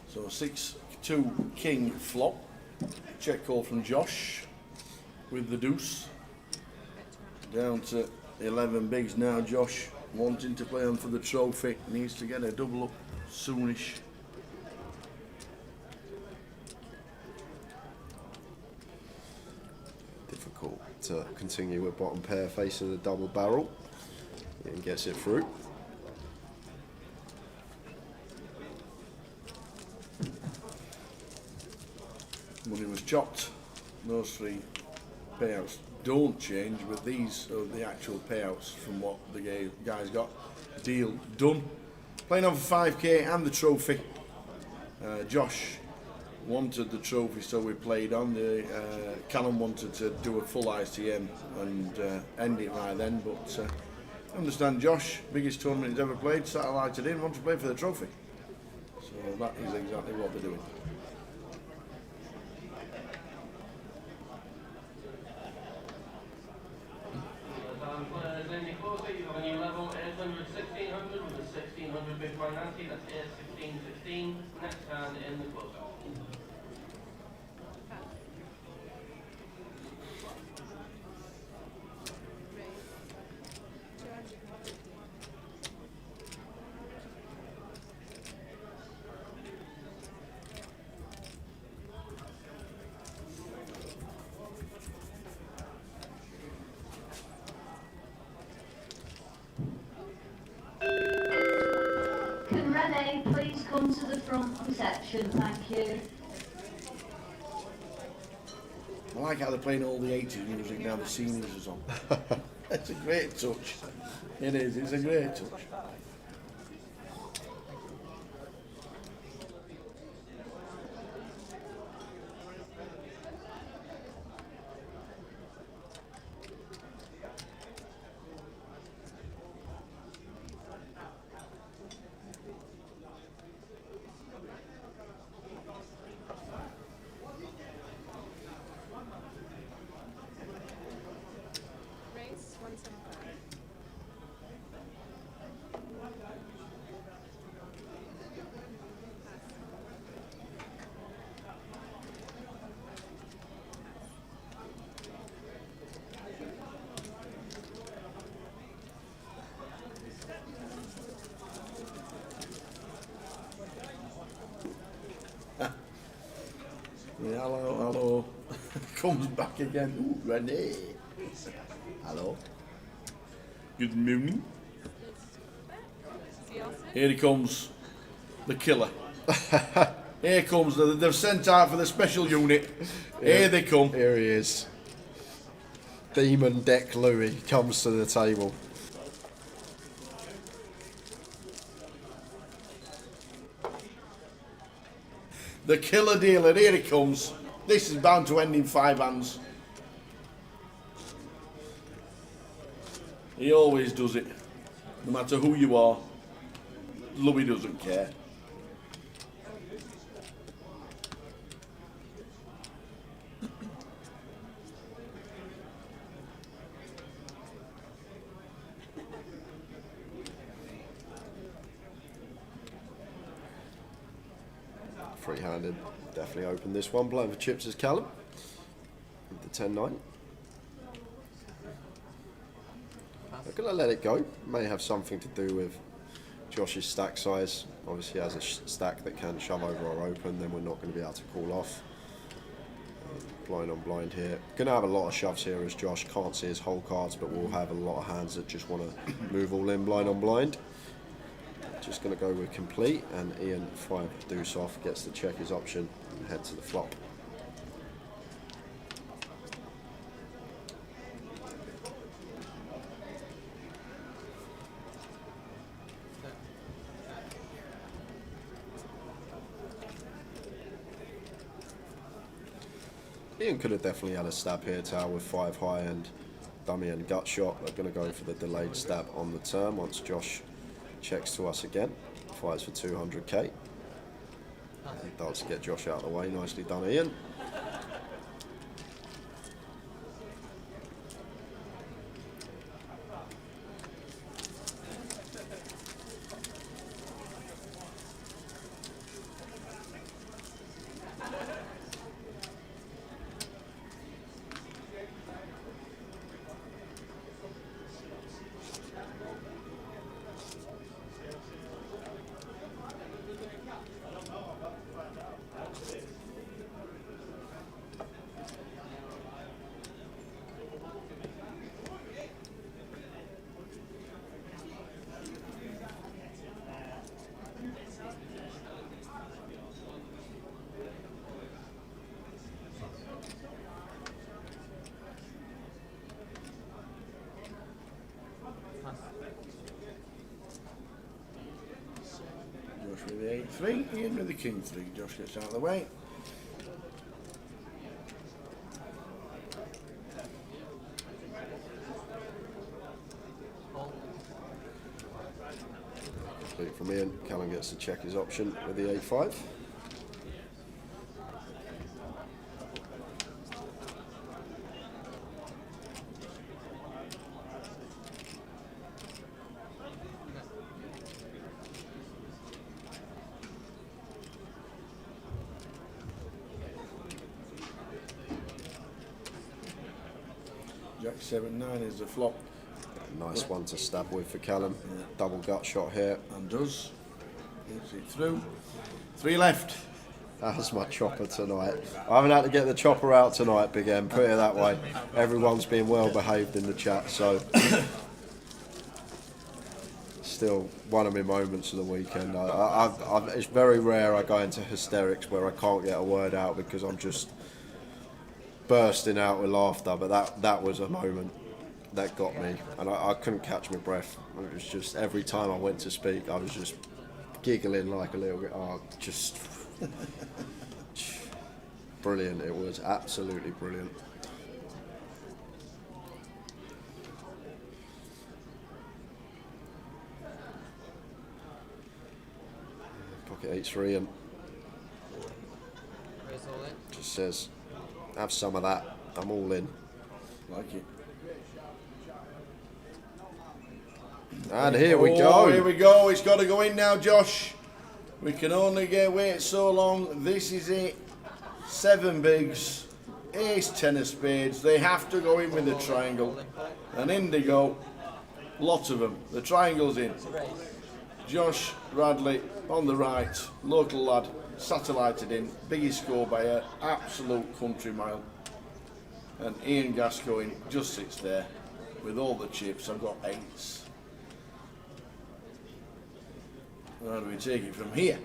So 6-2 king flop. Check call from Josh with the deuce. Down to 11 bigs now. Josh wanting to play on for the trophy. Needs to get a double up soonish. Difficult to continue with bottom pair facing the double barrel. And gets it through. Money was chopped. Those three payouts don't change, but these are the actual payouts from what the guys got. Deal done. Playing on for 5k and the trophy. Josh wanted the trophy, so we played on. Callum wanted to do a full ICM and end it right then, but I understand Josh, biggest tournament he's ever played, satellited in, wants to play for the trophy. So that is exactly what they're doing. Big blind ante, that's ace 16-15, next hand in the closeout. Please come to the front reception, thank you. I like how they're playing all the 80s music now the seniors is on. It's a great touch. It is, it's a great touch. Yeah, hello, hello. Comes back again. Ooh, Renee. Hello. Good morning. Here he comes. The killer. Here comes. They've sent out for the special unit. Here they come. Here he is. Demon Deck Louis comes to the table. The killer dealer, here he comes. This is bound to end in 5 hands. He always does it. No matter who you are, Louis doesn't care. Free-handed, definitely open this one. Playing for chips is Callum. With the 10-9. I'm going to let it go. May have something to do with Josh's stack size. Obviously he has a stack that can shove over or open, then we're not going to be able to call off. Blind on blind here. Going to have a lot of shoves here as Josh can't see his whole cards, but we'll have a lot of hands that just want to move all in blind on blind. Just going to go with complete, and Ian 5 deuce off gets to check his option and head to the flop. Ian could have definitely had a stab here, Tao, with 5 high and dummy and gut shot. They're going to go for the delayed stab on the turn once Josh checks to us again. Fires for 200k. He does get Josh out of the way. Nicely done, Ian. Josh with the 8-3, Ian with the king 3. Josh gets out of the way. Complete from Ian. Callum gets to check his option with the 8-5. Jack 7-9 is the flop. Nice one to stab with for Callum. Double gut shot here. And does. Gets it through. 3 left. That's my chopper tonight. I haven't had to get the chopper out tonight, Big M, put it that way. Everyone's been well behaved in the chat, so still one of my moments of the weekend. It's very rare I go into hysterics where I can't get a word out because I'm just bursting out with laughter, but that was a moment that got me, and I couldn't catch my breath. It was just every time I went to speak, I was just giggling like a little bit. Oh, just brilliant. It was absolutely brilliant. Pocket 8-3 and just says, have some of that. I'm all in. Like it. And here we go. Here we go. It's got to go in now, Josh. We can only wait so long. This is it. 7 bigs. Ace 10 of spades. They have to go in with the triangle. And in they go. Lots of them. The triangle's in. Josh Radley on the right. Local lad. Satellited in. Biggest score by an absolute country mile. And Ian Gascoigne just sits there with all the chips. I've got 8s. How do we take it from here?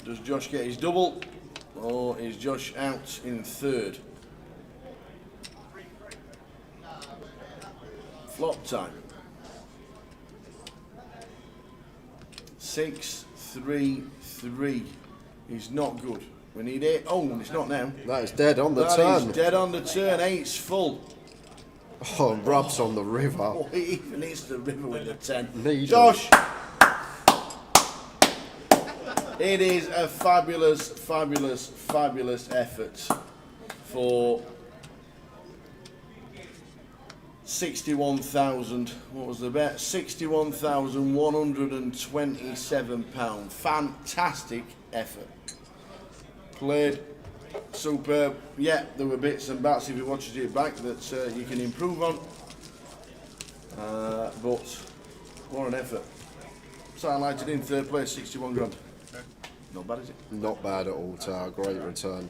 Does Josh get his double? Or is Josh out in 3rd? Flop time. 6-3-3 is not good. We need 8. Oh, it's not now. That is dead on the That turn. is dead on the turn. 8's full. Oh, rubs on the river. Oh, it even hits the river with the 10. Needle. Josh! It is a fabulous, fabulous, fabulous effort for 61,000. What was the bet? £61,127. Fantastic effort. Played superb. Yeah, there were bits and bats if you watch it back that you can improve on. But what an effort. So I highlighted in 3rd place, 61 grand. Not bad, is it? Not bad at all, Tower. Great return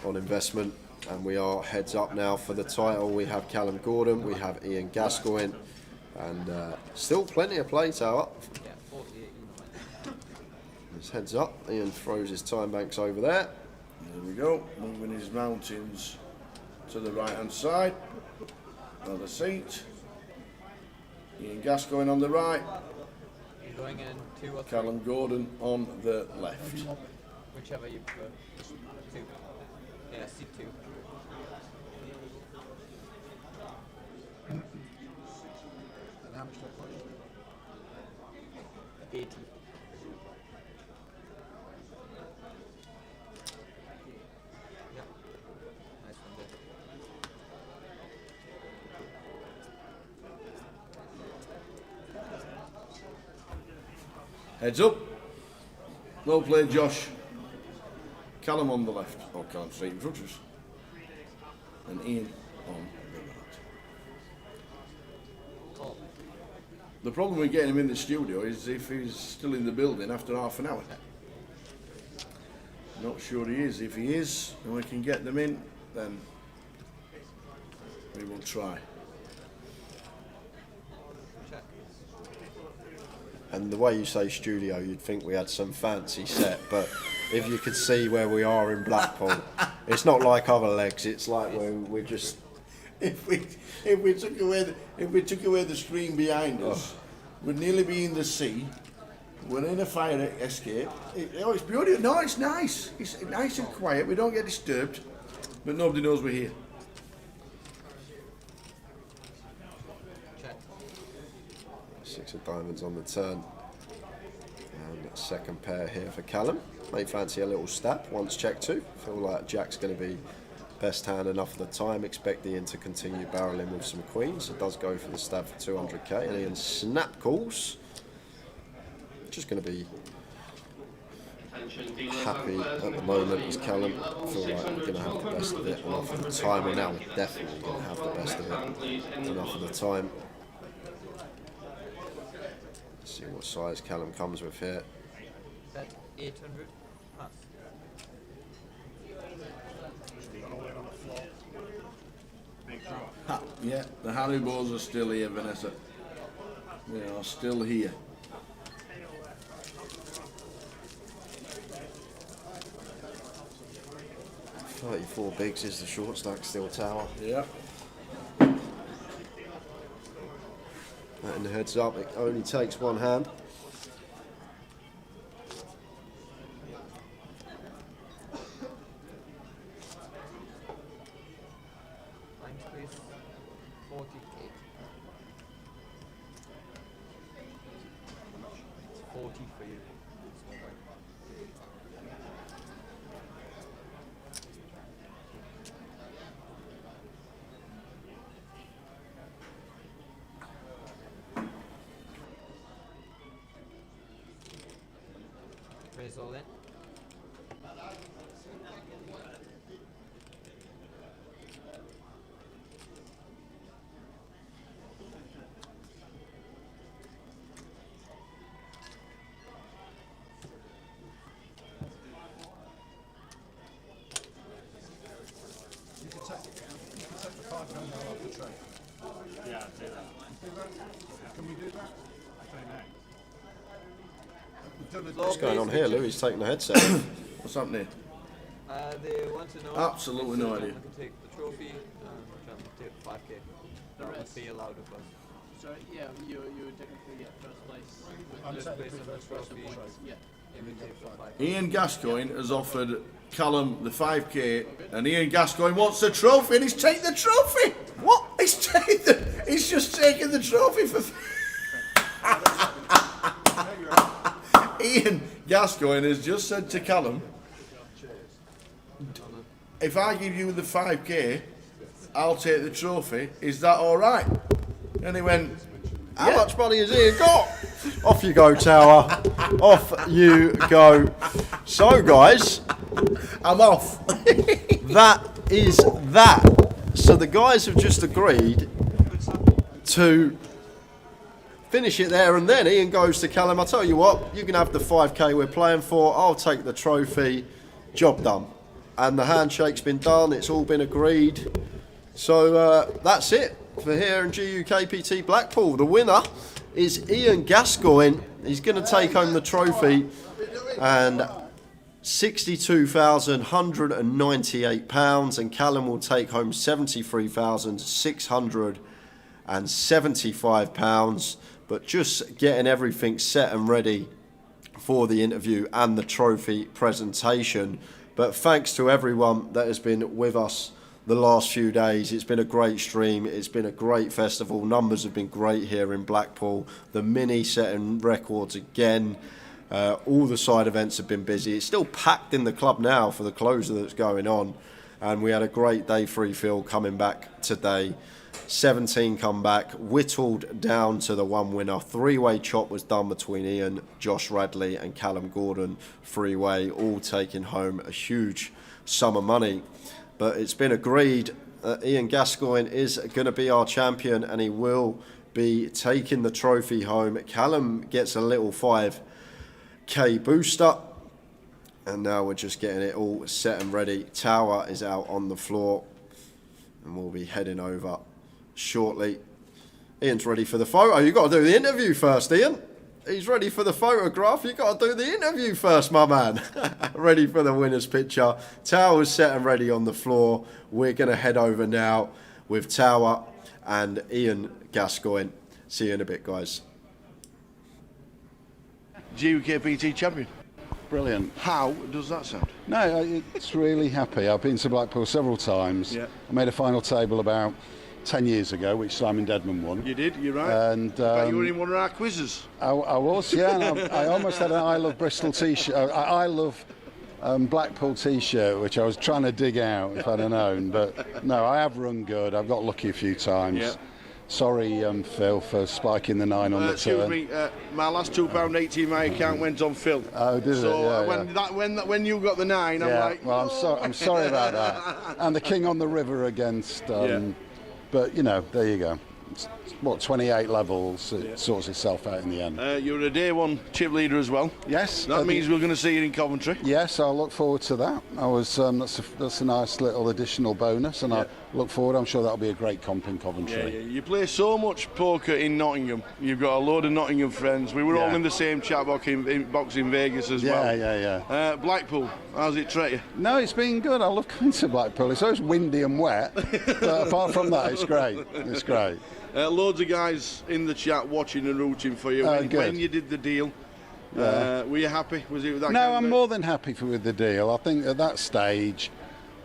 on investment. And we are heads up now for the title. We have Callum Gordon, we have Ian Gascoigne, and still plenty of play, Tower. Yeah, 48. It's heads up. Ian throws his time banks over there. There we go. Moving his mountains to the right hand side. Another seat. Ian Gascoigne on the right. You're going in 2 or 3. Callum Gordon on the left. Whichever you prefer. 2. Yeah, seat 2. And how much do I put in? 80. Yeah. Nice one there. Heads up. Well played, Josh. Callum on the left, or Callum straight in front of us. And Ian on the right. The problem with getting him in the studio is if he's still in the building after half an hour. Not sure he is. If he is, and we can get them in, then we will try. And the way you say studio, you'd think we had some fancy set, but if you could see where we are in Blackpool, it's not like other legs. It's like we're just. If we took away the screen behind us, we'd nearly be in the sea. We're in a fire escape. It's beautiful. No, it's nice. It's nice and quiet. We don't get disturbed, but nobody knows we're here. Six of diamonds on the turn. And second pair here for Callum. May fancy a little stab. Once check 2. Feel like Jack's going to be best hand enough of the time. Expect Ian to continue barreling with some queens. It does go for the stab for 200k. And Ian snap calls. Just going to be happy at the moment as Callum. Feel like we're going to have the best of it enough of the time. We're now definitely going to have the best of it enough of the time. See what size Callum comes with here. That 800 plus. Ha, yeah, the Haribos are still here, Vanessa. They are still here. $34 bigs is the short stack still, Tower. Yeah. And the heads up, it only takes one hand. Line space 40k. It's 40 for you. Raise all in. You can take the £5 off the tray. Yeah, I'd do that. Can we do that? What's going on here, Lou? He's taking the headset. What's happening? They want to know. Absolutely no if idea. can take the trophy, which I'm take 5k. That would be allowed of us. So yeah, you technically get first place. I'm First technically place on the first place trophy. on the trophy. Yeah. If we take for 5k. Ian Gascoigne has offered Callum the 5k, and Ian Gascoigne wants the trophy, and he's taken the trophy. What? He's just taken the trophy for. Ian Gascoigne has just said to Callum, if I give you the 5k, I'll take the trophy. Is that all right? And he went, How much money has Ian got? Off you go, Tower. Off you go. So, guys, I'm off. That is that. So the guys have just agreed to finish it there and then. Ian goes to Callum, I'll tell you what, you can have the 5k we're playing for, I'll take the trophy, job done. And the handshake's been done, it's all been agreed. So that's it for here in GUKPT Blackpool. The winner is Ian Gascoigne. He's going to take home the trophy and £62,198, and Callum will take home £73,675. But just getting everything set and ready for the interview and the trophy presentation. But thanks to everyone that has been with us the last few days. It's been a great stream. It's been a great festival. Numbers have been great here in Blackpool. The mini setting records again. All the side events have been busy. It's still packed in the club now for the closure that's going on. And we had a great day 3 field coming back today. 17 come back, whittled down to the one winner. 3-way chop was done between Ian, Josh Radley and Callum Gordon. 3-way, all taking home a huge sum of money. But it's been agreed that Ian Gascoigne is going to be our champion and he will be taking the trophy home. Callum gets a little 5k booster. And now we're just getting it all set and ready. Tower is out on the floor and we'll be heading over shortly. Ian's ready for the photo. You've got to do the interview first, Ian. He's ready for the photograph. You've got to do the interview first, my man. Ready for the winner's picture. Tower's set and ready on the floor. We're going to head over now with Tower and Ian Gascoigne. See you in a bit, guys. GUKPT champion. Brilliant. How does that sound? No, it's really happy. I've been to Blackpool several times. Yeah. I made a final table about 10 years ago, which Simon Dedman won. You did, you're right. And but you were in one of our quizzes. I was, yeah. And I almost had an I Love Bristol t-shirt. I Love Blackpool t-shirt, which I was trying to dig out if I'd have known. But no, I have run good. I've got lucky a few times. Yeah. Sorry, Phil, for spiking the 9 on the turn. Excuse me, my last £2.80 in my account went on Phil. Oh, did so it? Yeah, when you got the 9, I'm like, well, I'm sorry about that. And the King on the River against. But you know, there you go. It's, what, 28 levels? It sorts itself out in the end. You're a day 1 chip leader as well. Yes. That means we're going to see you in Coventry. Yes, I'll look forward to that. I was that's a nice little additional bonus, and I look forward. I'm sure that'll be a great comp in Coventry. Yeah. You play so much poker in Nottingham. You've got a load of Nottingham friends. We were all in the same chat box in Vegas as well. Yeah. Blackpool, how's it treat you? No, it's been good. I love going to Blackpool. It's always windy and wet, but apart from that, it's great. It's great. Loads of guys in the chat watching and rooting for you. When you did the deal, were you happy? Was it that? No, I'm more than happy with the deal. I think at that stage,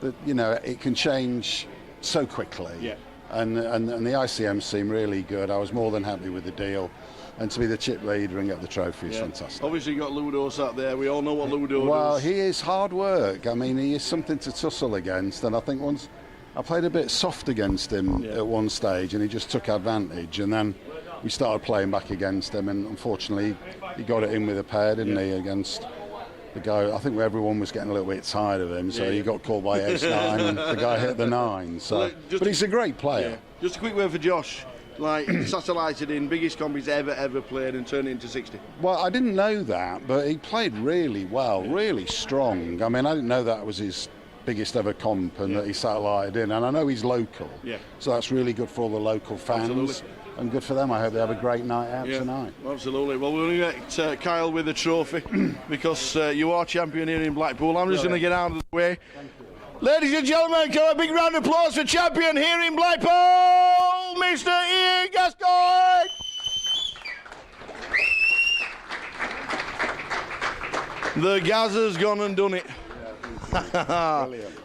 that it can change so quickly. Yeah. And the ICM seemed really good. I was more than happy with the deal. And to be the chip leader and get the trophy is fantastic. Obviously, you got Ludo sat there. We all know what Ludo does. Well, he is hard work. I mean, he is something to tussle against. And I think once I played a bit soft against him at one stage, and he just took advantage. And then we started playing back against him, and unfortunately, he got it in with a pair, didn't he, against the guy. I think everyone was getting a little bit tired of him, so he got called by ace-9, and the guy hit the 9. So, but he's a great player. Yeah. Just a quick word for Josh. Like, satellited in, biggest comp he's ever played and turned it into 60. Well, I didn't know that, but he played really well, really strong. I mean, I didn't know that was his biggest ever comp and that he satellited in. And I know he's local, so that's really good for all the local fans. Absolutely. And good for them. I hope they have a great night out tonight. Absolutely. Well, we're going to get Kyle with the trophy because you are champion here in Blackpool. I'm just going to get out of the way. Ladies and gentlemen, can I have a big round of applause for champion here in Blackpool, Mr. Ian Gascoigne. The Gazza's gone and done it.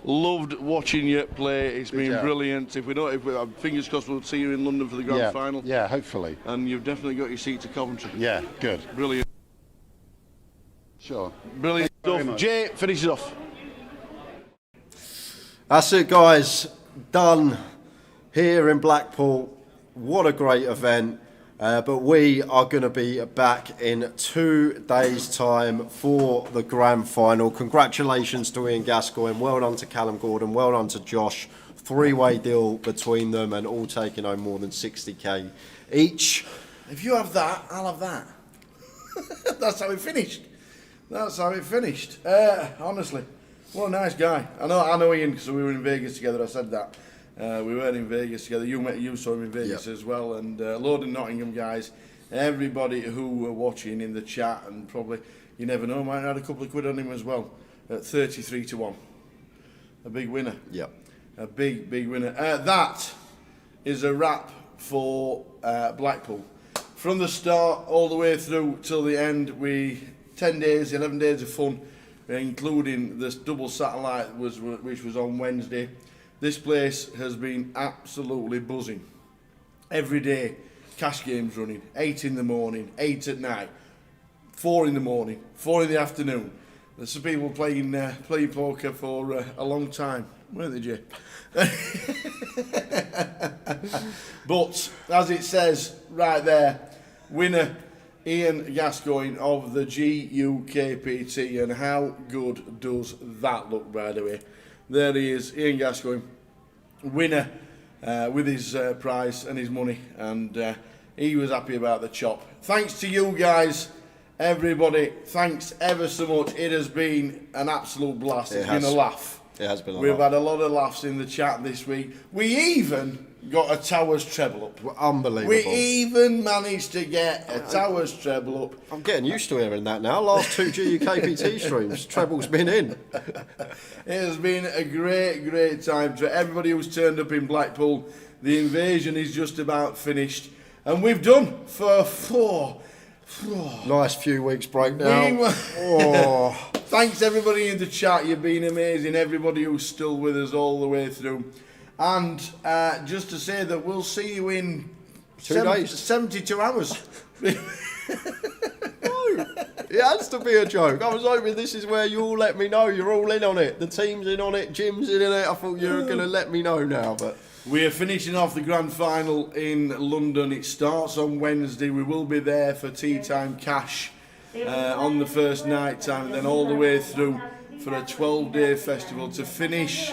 Loved watching you play. It's been brilliant. If we don't, fingers crossed, we'll see you in London for the grand final. Yeah, hopefully. And you've definitely got your seat to Coventry. Yeah, good. Brilliant. Sure. Brilliant stuff. Jay, finish it off. That's it, guys. Done here in Blackpool. What a great event. But we are going to be back in 2 days' time for the grand final. Congratulations to Ian Gascoigne. Well done to Callum Gordon. Well done to Josh. 3-way deal between them and all taking home more than 60k each. If you have that, I'll have that. That's how it finished. That's how it finished. Honestly, what a nice guy. I know Ian because we were in Vegas together. I said that. We were in Vegas together. You saw him in Vegas as well, and a load of Nottingham guys. Everybody who were watching in the chat, and probably, you never know, might have had a couple of quid on him as well. At 33-1. A big winner. Yep. A big winner. That is a wrap for Blackpool. From the start all the way through till the end, 11 days of fun, including this double satellite which was on Wednesday. This place has been absolutely buzzing. Every day, cash games running. 8 in the morning, 8 at night, 4 in the morning, 4 in the afternoon. There's some people playing poker for a long time, weren't they, Jay? But as it says right there, winner Ian Gascoigne of the GUKPT, and how good does that look, by the way? There he is, Ian Gascoigne, winner with his prize and his money, and he was happy about the chop. Thanks to you guys, everybody, thanks ever so much. It has been an absolute blast. It's been a laugh. It has been a laugh. We've had a lot of laughs in the chat this week. We even got a Towers treble up. Unbelievable. We even managed to get a Towers treble up. I'm getting used to hearing that now. Last 2 GUKPT streams, treble's been in. It has been a great time for everybody who's turned up in Blackpool. The invasion is just about finished, and we've done for 4. Nice few weeks break now. Thanks everybody in the chat, you've been amazing. Everybody who's still with us all the way through. And just to say that we'll see you in 2 days. 72 hours. It has to be a joke. I was hoping this is where you all let me know you're all in on it. The team's in on it, Jim's in on it. I thought you were going to let me know now, but... We are finishing off the grand final in London. It starts on Wednesday. We will be there for Tea Time Cash on the first night time, and then all the way through for a 12-day festival to finish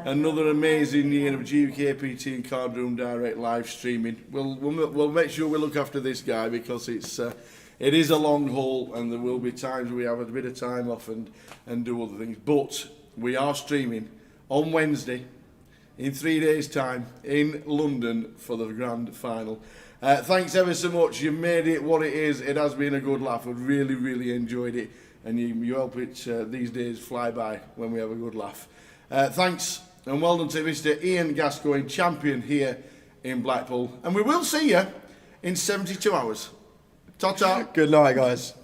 another amazing year of GUKPT and Card Room Direct live streaming. We'll make sure we look after this guy, because it is a long haul, and there will be times we have a bit of time off and do other things. But we are streaming on Wednesday in 3 days' time in London for the grand final. Thanks ever so much. You made it what it is. It has been a good laugh. I've really enjoyed it, and you help it these days fly by when we have a good laugh. Thanks, and well done to Mr. Ian Gascoigne, champion here in Blackpool. And we will see you in 72 hours. Ta-ta. Good night, guys.